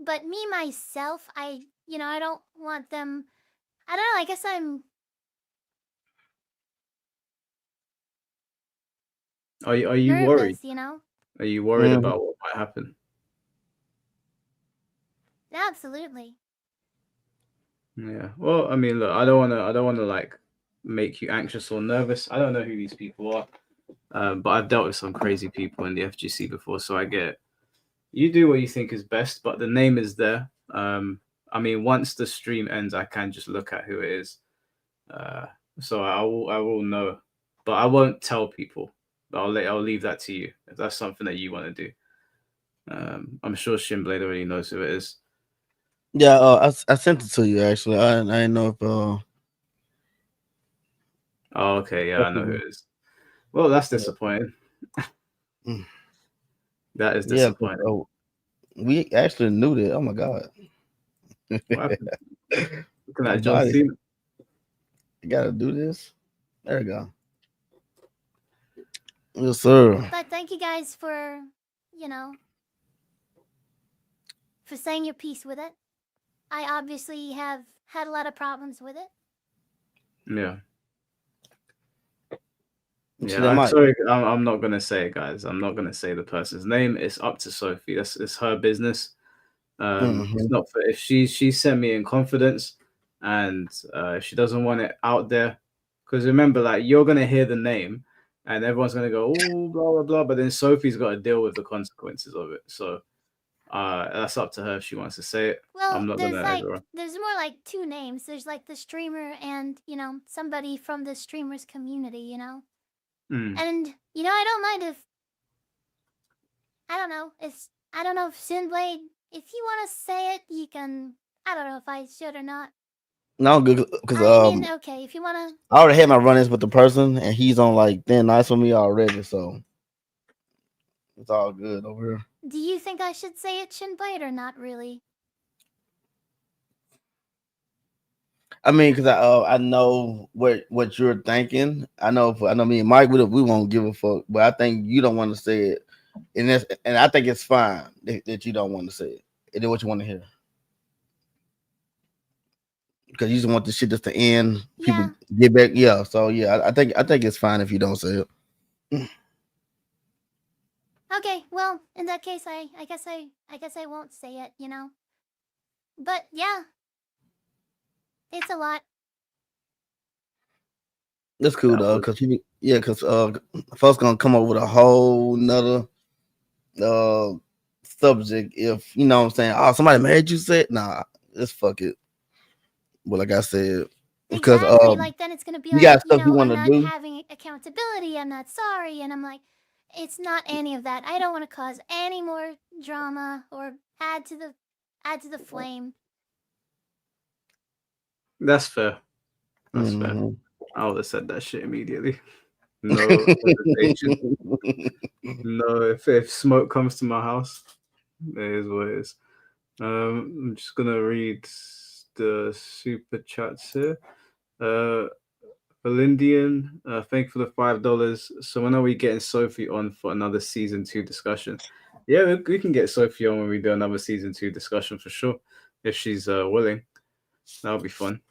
but me, myself, I don't want them... I don't know, I guess I'm... Are you nervous, worried? you know? Are you worried about what might happen? Absolutely. Yeah. Well, I mean, look, I don't want to like make you anxious or nervous. I don't know who these people are, but I've dealt with some crazy people in the FGC before, so I get it. You do what you think is best, but the name is there. I mean, once the stream ends, I can just look at who it is. So I will know, but I won't tell people. I'll leave that to you if that's something that you want to do. I'm sure Shinblade already knows who it is. Yeah, I sent it to you actually. I didn't know if Oh, okay, yeah, I know who it is. Well, that's disappointing. That is yeah, disappointing. we actually knew that. Oh my god. What happened? Looking My at John body. Cena. You gotta do this. There we go. Yes, sir. But thank you guys for, you know, for saying your piece with it. I obviously have had a lot of problems with it. Yeah. See Yeah, that I'm mic? sorry. I'm not gonna say it, guys. I'm not gonna say the person's name. It's up to Sophie. It's her business. It's not for if she sent me in confidence, and if she doesn't want it out there, because remember, like you're gonna hear the name, and everyone's gonna go, oh, blah blah blah. But then Sophie's got to deal with the consequences of it. So that's up to her if she wants to say it. Well, I'm not there's gonna like ever. there's more like two names. There's like the streamer and, you know, somebody from the streamers community, you know. And you know, I don't mind if I don't know if Sinblade, if you want to say it, you can. I don't know if I should or not. No, good because I mean, okay, if you want to. I already had my run-ins with the person, and he's on like thin ice with me already, so it's all good over here. Do you think I should say it, Shinblade, or not really? I mean, because I know what you're thinking. I know me and Mike we won't give a fuck, but I think you don't want to say it, and I think it's fine that you don't want to say it. It is what you want to hear, because you just want the shit just to end. People get back, yeah. So yeah, I think it's fine if you don't say it. Okay, well, in that case, I guess I won't say it, you know. But yeah, it's a lot. That's cool though, because folks gonna come up with a whole nother subject if you know what I'm saying. Oh, somebody made you say it. Nah, just fuck it. But like I said, because Exactly. Like then it's gonna be you like, got you stuff you know, I'm want to not do. having accountability. I'm not sorry, and I'm like, it's not any of that. I don't want to cause any more drama or add to the flame. That's fair. That's fair. I would have said that shit immediately. No hesitation. No, if smoke comes to my house, it is what it is. I'm just gonna read the super chats here. Valindian, thank you for the $5. So when are we getting Sophie on for another season 2 discussion? Yeah, we can get Sophie on when we do another season 2 discussion for sure, if she's willing. That'll be fun.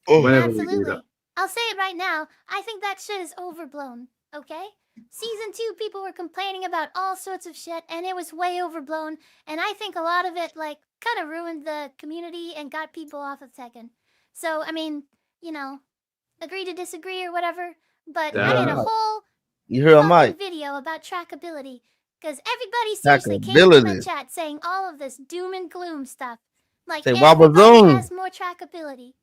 Whenever we do that. Absolutely. I'll say it right now. I think that shit is overblown. Okay? Season 2, people were complaining about all sorts of shit, and it was way overblown. And I think a lot of it, like, kind of ruined the community and got people off of Tekken. So, I mean, you know, agree to disagree or whatever. But I made a whole You hear fucking Mike? video about trackability. Because everybody seriously came to my Trackability. chat saying all of this doom and gloom stuff. Like, Say everybody Wabba has more trackability.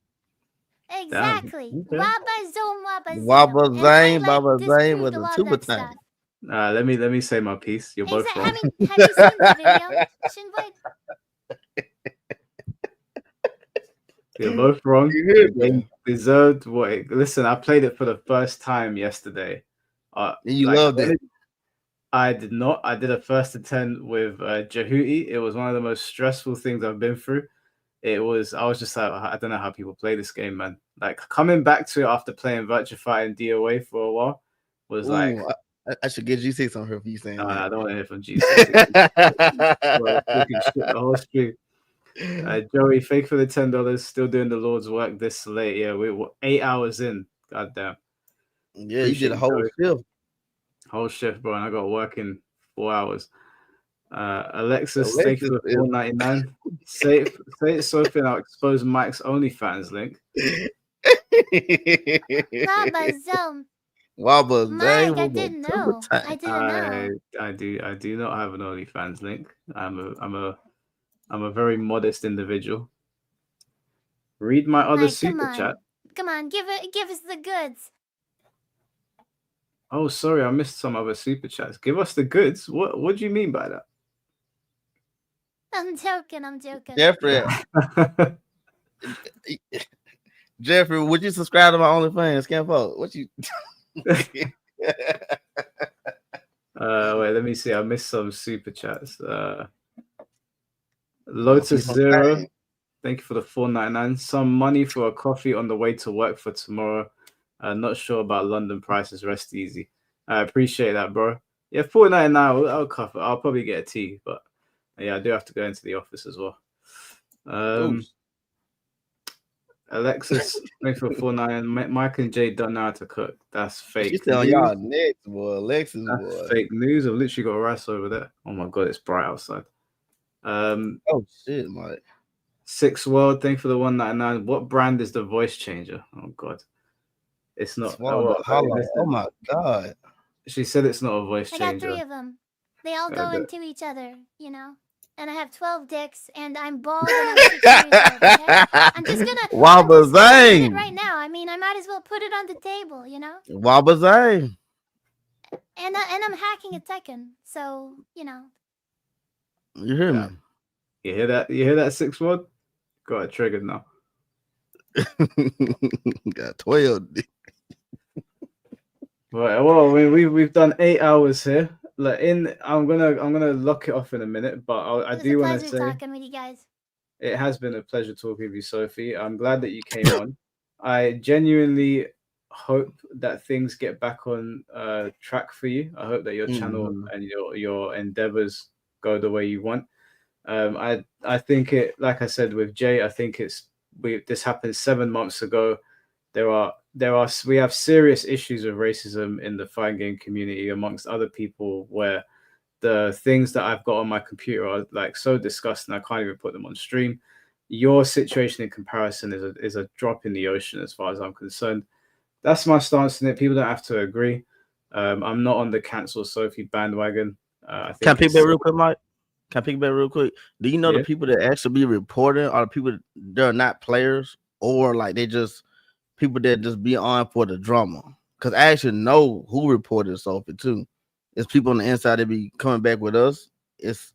Exactly. Okay. Wabba zone, wabba Wabba zone. And I, Zane, like, Baba Zane disproved with a a lot of tuba that thing. stuff. Let me say my piece. You're both wrong. Have you seen the video, Shinblade? You're both wrong. The game deserved what it. Listen, I played it for the first time yesterday. You loved it. I did not. I did a first attempt with Jehuti. It was one of the most stressful things I've been through. I was just like, I don't know how people play this game, man. Like coming back to it after playing Virtua and DOA for a while was like. I should get G6 on her for you saying that. I don't want to hear from G6. Talking shit the whole street. Joey, fake for the $10. Still doing the Lord's work this late. Yeah, we're 8 hours in. Goddamn. Yeah, you did a whole shift. Whole shift, bro, and I got to work in 4 hours. Alexis, thank you for the $4.99. Say it, Sophie, and I'll expose Mike's OnlyFans link. Wabba zone. Wabba Mike, I didn't know. I didn't know. I do not have an OnlyFans link. I'm a very modest individual. Read my other Mike, super chat. Come on, give us the goods. Oh, sorry, I missed some other super chats. Give us the goods. What do you mean by that? I'm joking. I'm joking. Jeffrey. Jeffrey, would you subscribe to my OnlyFans? Can't vote. What you? Wait, let me see. I missed some super chats. Lotus Zero, thank you for the $4.99. Some money for a coffee on the way to work for tomorrow. Not sure about London prices. Rest easy. I appreciate that, bro. Yeah, $4.99. I'll cover. I'll probably get a tea, but yeah, I do have to go into the office as well. Alexis, thanks for $4.99. Mike and Jay don't know how to cook. That's fake. She's telling y'all next, boy. Alexis, boy. Fake news. I've literally got rice over there. Oh my god, it's bright outside. Oh shit, Mike. Six World, thank you for the $1.99. What brand is the voice changer? Oh god, it's not. Oh my god. She said it's not a voice I changer. got 3 of them. They all go into each other, you know. And I have 12 dicks, and I'm bald, and I'm 6 years old. Okay? I'm just gonna Wabazang. it right now. I mean, I might as well put it on the table, you know. Wabazang. And I'm hacking a Tekken, so you know. You hear me? You hear that? You hear that, Six World? Got it triggered now. Got 12. Right. Well, we've done 8 hours here. Like I'm gonna lock it off in a minute, but I do want to say talking with you guys. it has been a pleasure talking with you, Sophie. I'm glad that you came on. I genuinely hope that things get back on track for you. I hope that your channel and your endeavors go the way you want. I think it, like I said with Jay, I think this happened 7 months ago. We have serious issues of racism in the fighting game community amongst other people, where the things that I've got on my computer are like so disgusting I can't even put them on stream. Your situation in comparison is a drop in the ocean as far as I'm concerned. That's my stance on it. People don't have to agree. I'm not on the cancel Sophie bandwagon. I think Can I pick back real quick, Mike? Can I pick back real quick? Do you know Yeah. the people that actually be reporting are the people they're not players, or like they just people that just be on for the drama? Because I actually know who reported Sophie too. It's people on the inside that be coming back with us. It's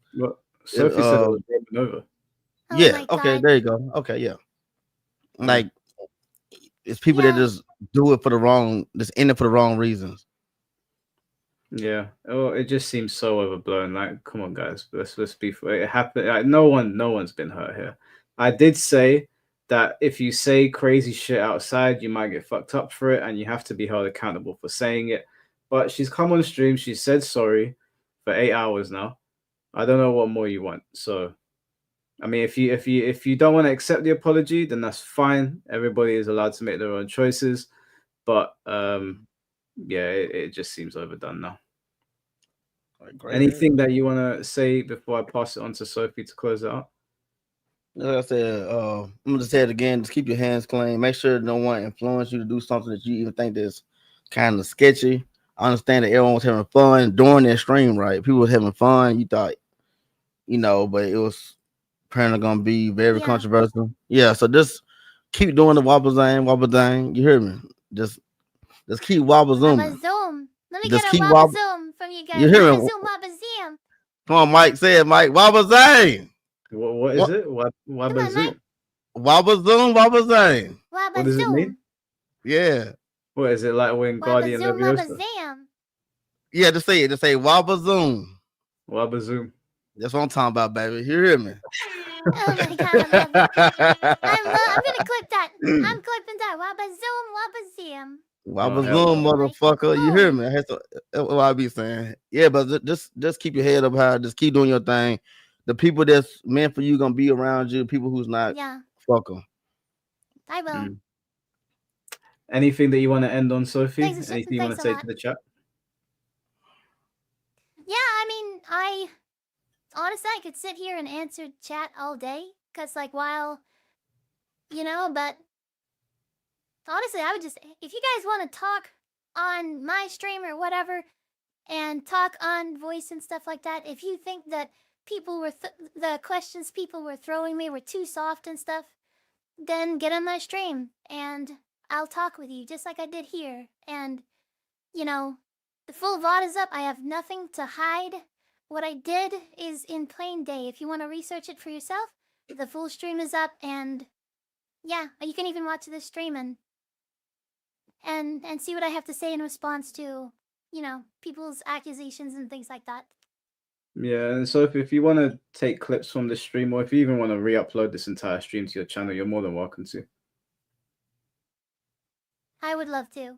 Sophie said it was broken over. Yeah. Okay. There you go. Okay. Yeah. Like it's people that just do it for the wrong, just in it for the wrong reasons. Yeah. Oh, it just seems so overblown. Like, come on, guys. Let's be fair. It happened. Like, no one's been hurt here. I did say that if you say crazy shit outside, you might get fucked up for it, and you have to be held accountable for saying it. But she's come on stream. She said sorry for 8 hours now. I don't know what more you want. So, I mean, if you don't want to accept the apology, then that's fine. Everybody is allowed to make their own choices. But yeah, it just seems overdone now. Anything that you want to say before I pass it on to Sophie to close it out? Like I said, I'm gonna say it again. Just keep your hands clean. Make sure no one influence you to do something that you even think that's kind of sketchy. I understand that everyone was having fun during that stream, right? People were having fun. You thought, you know, but it was apparently gonna be very controversial. Yeah, so just keep doing the wobble thing. You hear me? Just keep wobble zooming. Zoom. Let me Just get keep a wobble wobble- zoom from you guys. You hear me? Wobble zoom, wobble zoom. Come on, Mike. Say it, Mike. Wobble zang. What is it? Wabazoo? Wobble zoom, wobble zang. What does it mean? Yeah. What is it like when Guardian Wobble zoom, Leviosa? wobble zam. Yeah, just say it. Just say wobble zoom. Wabazoo. That's what I'm talking about, baby. You hear me? Oh my god, I love it. I'm gonna clip that. I'm clipping that. Wobble zoom, wobble zam. Wobble zoom, motherfucker. You hear me? That's what I be saying. Yeah, but just keep your head up high. Just keep doing your thing. The people that's meant for you gonna be around you. People who's not, fuck them. I will. Anything that you want to end on, Sophie? Thanks Anything you want to a say lot. to the chat? Yeah, I mean, I honestly I could sit here and answer chat all day, cause like while, you know, but honestly, I would just, if you guys want to talk on my stream or whatever, and talk on voice and stuff like that, if you think that people were the questions people were throwing me were too soft and stuff, then get on my stream and I'll talk with you just like I did here. And you know, the full VOD is up. I have nothing to hide. what I did is in plain day. If you want to research it for yourself, the full stream is up, and yeah, you can even watch the stream and see what I have to say in response to, you know, people's accusations and things like that. Yeah, and so if you want to take clips from the stream, or if you even want to re-upload this entire stream to your channel, you're more than welcome to. I would love to.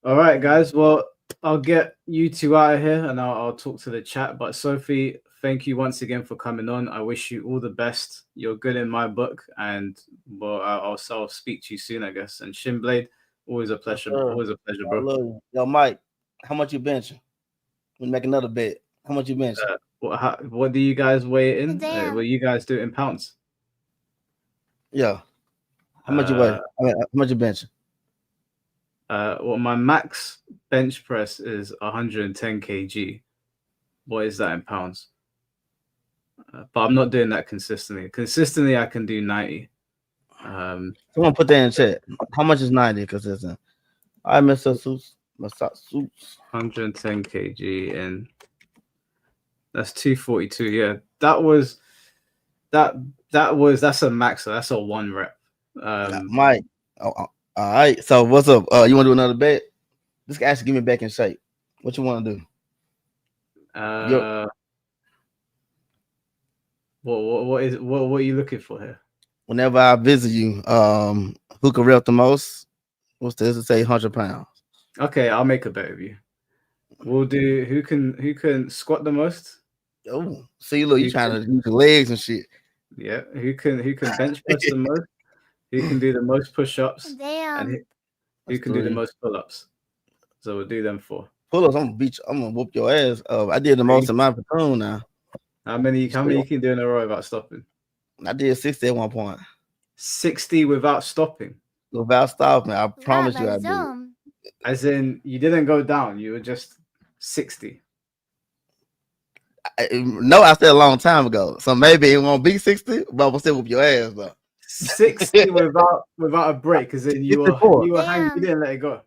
All right, guys. Well, I'll get you two out of here, and I'll talk to the chat. But Sophie, thank you once again for coming on. I wish you all the best. You're good in my book, and well, I'll speak to you soon, I guess. And Shinblade, always a pleasure. Sure. Always a pleasure, I bro. love you. Yo, Mike, how much you benching? We make another bet. How much you benching? What do you guys weigh it in? Damn. Well, you guys do it in pounds. Yeah. How much you weigh? How much you benching? Well, my max bench press is 110 kg. What is that in pounds? But I'm not doing that consistently. Consistently, I can do 90. Someone put that in chat. How much is 90 consistent? I miss a suits. 110 kg, and that's 242. Yeah, that's a max. So that's a 1 rep. Mike. All right. So what's up? You want to do another bet? This guy actually give me back in shape. What you want to do? What are you looking for here? Whenever I visit you, who can rep the most? What's this? It say 100 pounds. Okay, I'll make a bet with you. We'll do who can squat the most. Oh, see, look, you trying to use your legs and shit. Yeah, who can bench press the most? Who can do the most push-ups? Damn. And who can do the most pull-ups? So we'll do them 4. Pull-ups, I'm gonna whoop your ass. I did the most in my platoon now. How many you can do in a row without stopping? I did 60 at one point. 60 without stopping. Without stopping, I promise you I did. As in, you didn't go down. You were just 60. No, I said a long time ago. So maybe it won't be 60, but I'm still whoop your ass though. 60 without a break, as in you were hanging, you didn't let it go.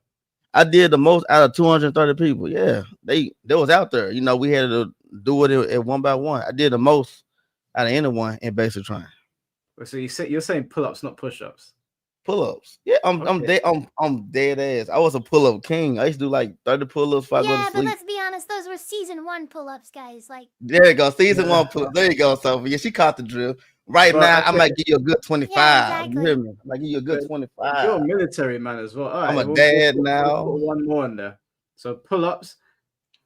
I did the most out of 230 people. Yeah, they was out there. You know, we had to do it at one by one. I did the most out of anyone in basic training. So you're saying pull-ups, not push-ups. Pull-ups. Yeah, I'm dead ass. I was a pull-up king. I used to do like 30 pull-ups before I go to Yeah, sleep. but let's be honest, those were season 1 pull-ups, guys. Like, There you go, season 1 pull-up. There you go, Sophie. Yeah, she caught the drill. Right now, I might give you a good 25. Yeah, exactly. You hear me? I might give you a good 25. You're a military man as well. All right, I'm a dad now. We'll put one more in there. So pull-ups,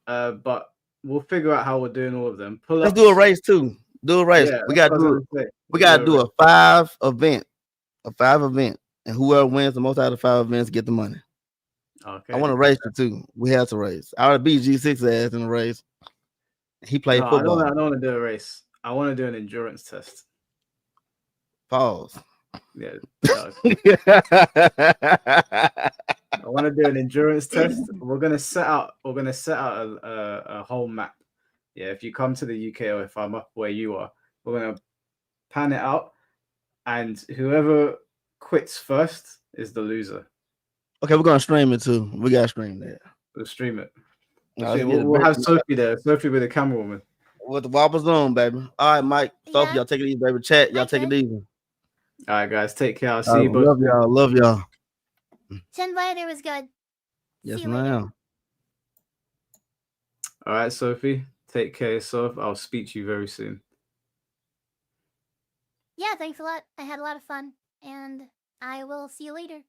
but we'll figure out how we're doing all of them. Pull-ups. Let's do a race too. Do a race. Yeah, we gotta do a 5 event. A 5 event. And whoever wins the most out of 5 events get the money. Okay. I want to race you too. We have to race. I already beat G6 ass in the race. He played football. I don't want to do a race. I want to do an endurance test. Pause. Yeah. I want to do an endurance test. We're gonna set out a whole map. Yeah, if you come to the UK or if I'm up where you are, we're gonna pan it out, and whoever quits first is the loser. Okay, we're gonna stream it too. We gotta stream that. We'll stream it. No, We'll have Sophie there. Sophie with the camera woman. With the wobbles on, baby. All right, Mike. Sophie, y'all take it easy, baby. Chat, y'all take it easy. All right, guys, take care. I'll see you both. Love y'all. Love y'all. Shinblade, it was good. Yes, ma'am. All right, Sophie, take care of yourself. I'll speak to you very soon. Yeah, thanks a lot. I had a lot of fun, and I will see you later.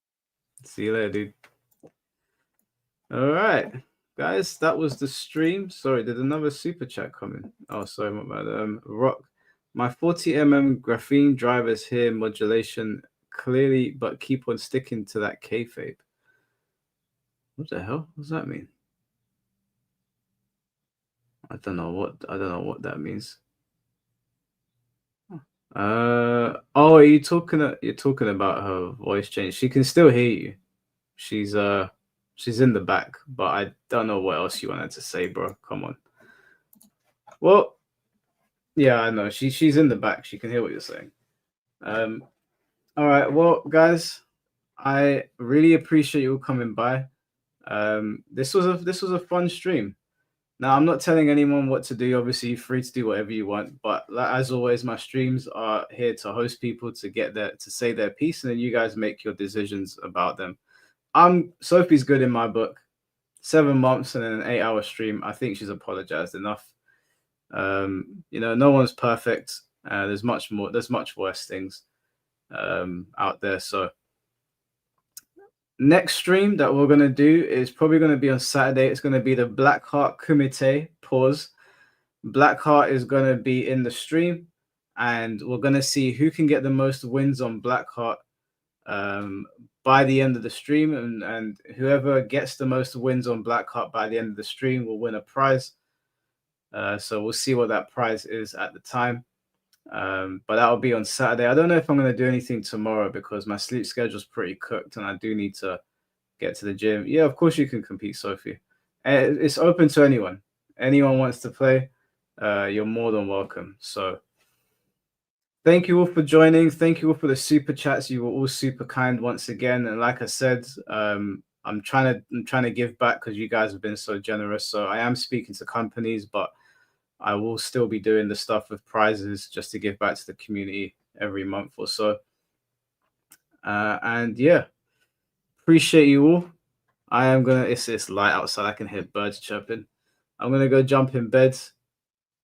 See you later, dude. All right, guys, that was the stream. Sorry, did another super chat come in? Oh, sorry, my bad. Rock, my 40mm graphene drivers here, modulation clearly, but keep on sticking to that kayfabe. What the hell? What does that mean? I don't know what that means. Oh, you're talking about her voice change. She can still hear you. She's in the back, but I don't know what else you wanted to say, bro. Come on. Well, yeah, I know. She's in the back. She can hear what you're saying. All right. Well, guys, I really appreciate you all coming by. This was a fun stream. Now, I'm not telling anyone what to do. Obviously, you're free to do whatever you want. But as always, my streams are here to host people to say their piece, and then you guys make your decisions about them. Sophie's good in my book. 7 months and then an 8-hour stream. I think she's apologized enough. No one's perfect. There's much worse things out there. So next stream that we're going to do is probably going to be on Saturday. It's going to be the Blackheart Kumite pause. Blackheart is going to be in the stream, and we're going to see who can get the most wins on Blackheart by the end of the stream, and whoever gets the most wins on Blackheart by the end of the stream will win a prize. So we'll see what that prize is at the time. But that'll be on Saturday. I don't know if I'm going to do anything tomorrow because my sleep schedule's pretty cooked and I do need to get to the gym. Yeah, of course you can compete, Sophie. It's open to anyone. Anyone wants to play, you're more than welcome. So thank you all for joining. Thank you all for the super chats. You were all super kind once again. And like I said, I'm trying to give back because you guys have been so generous. So I am speaking to companies, but I will still be doing the stuff with prizes just to give back to the community every month or so. And yeah, appreciate you all. I am gonna. It's light outside. I can hear birds chirping. I'm gonna go jump in bed.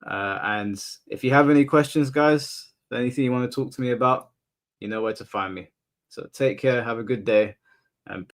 And if you have any questions, guys, anything you want to talk to me about, you know where to find me. So take care. Have a good day, and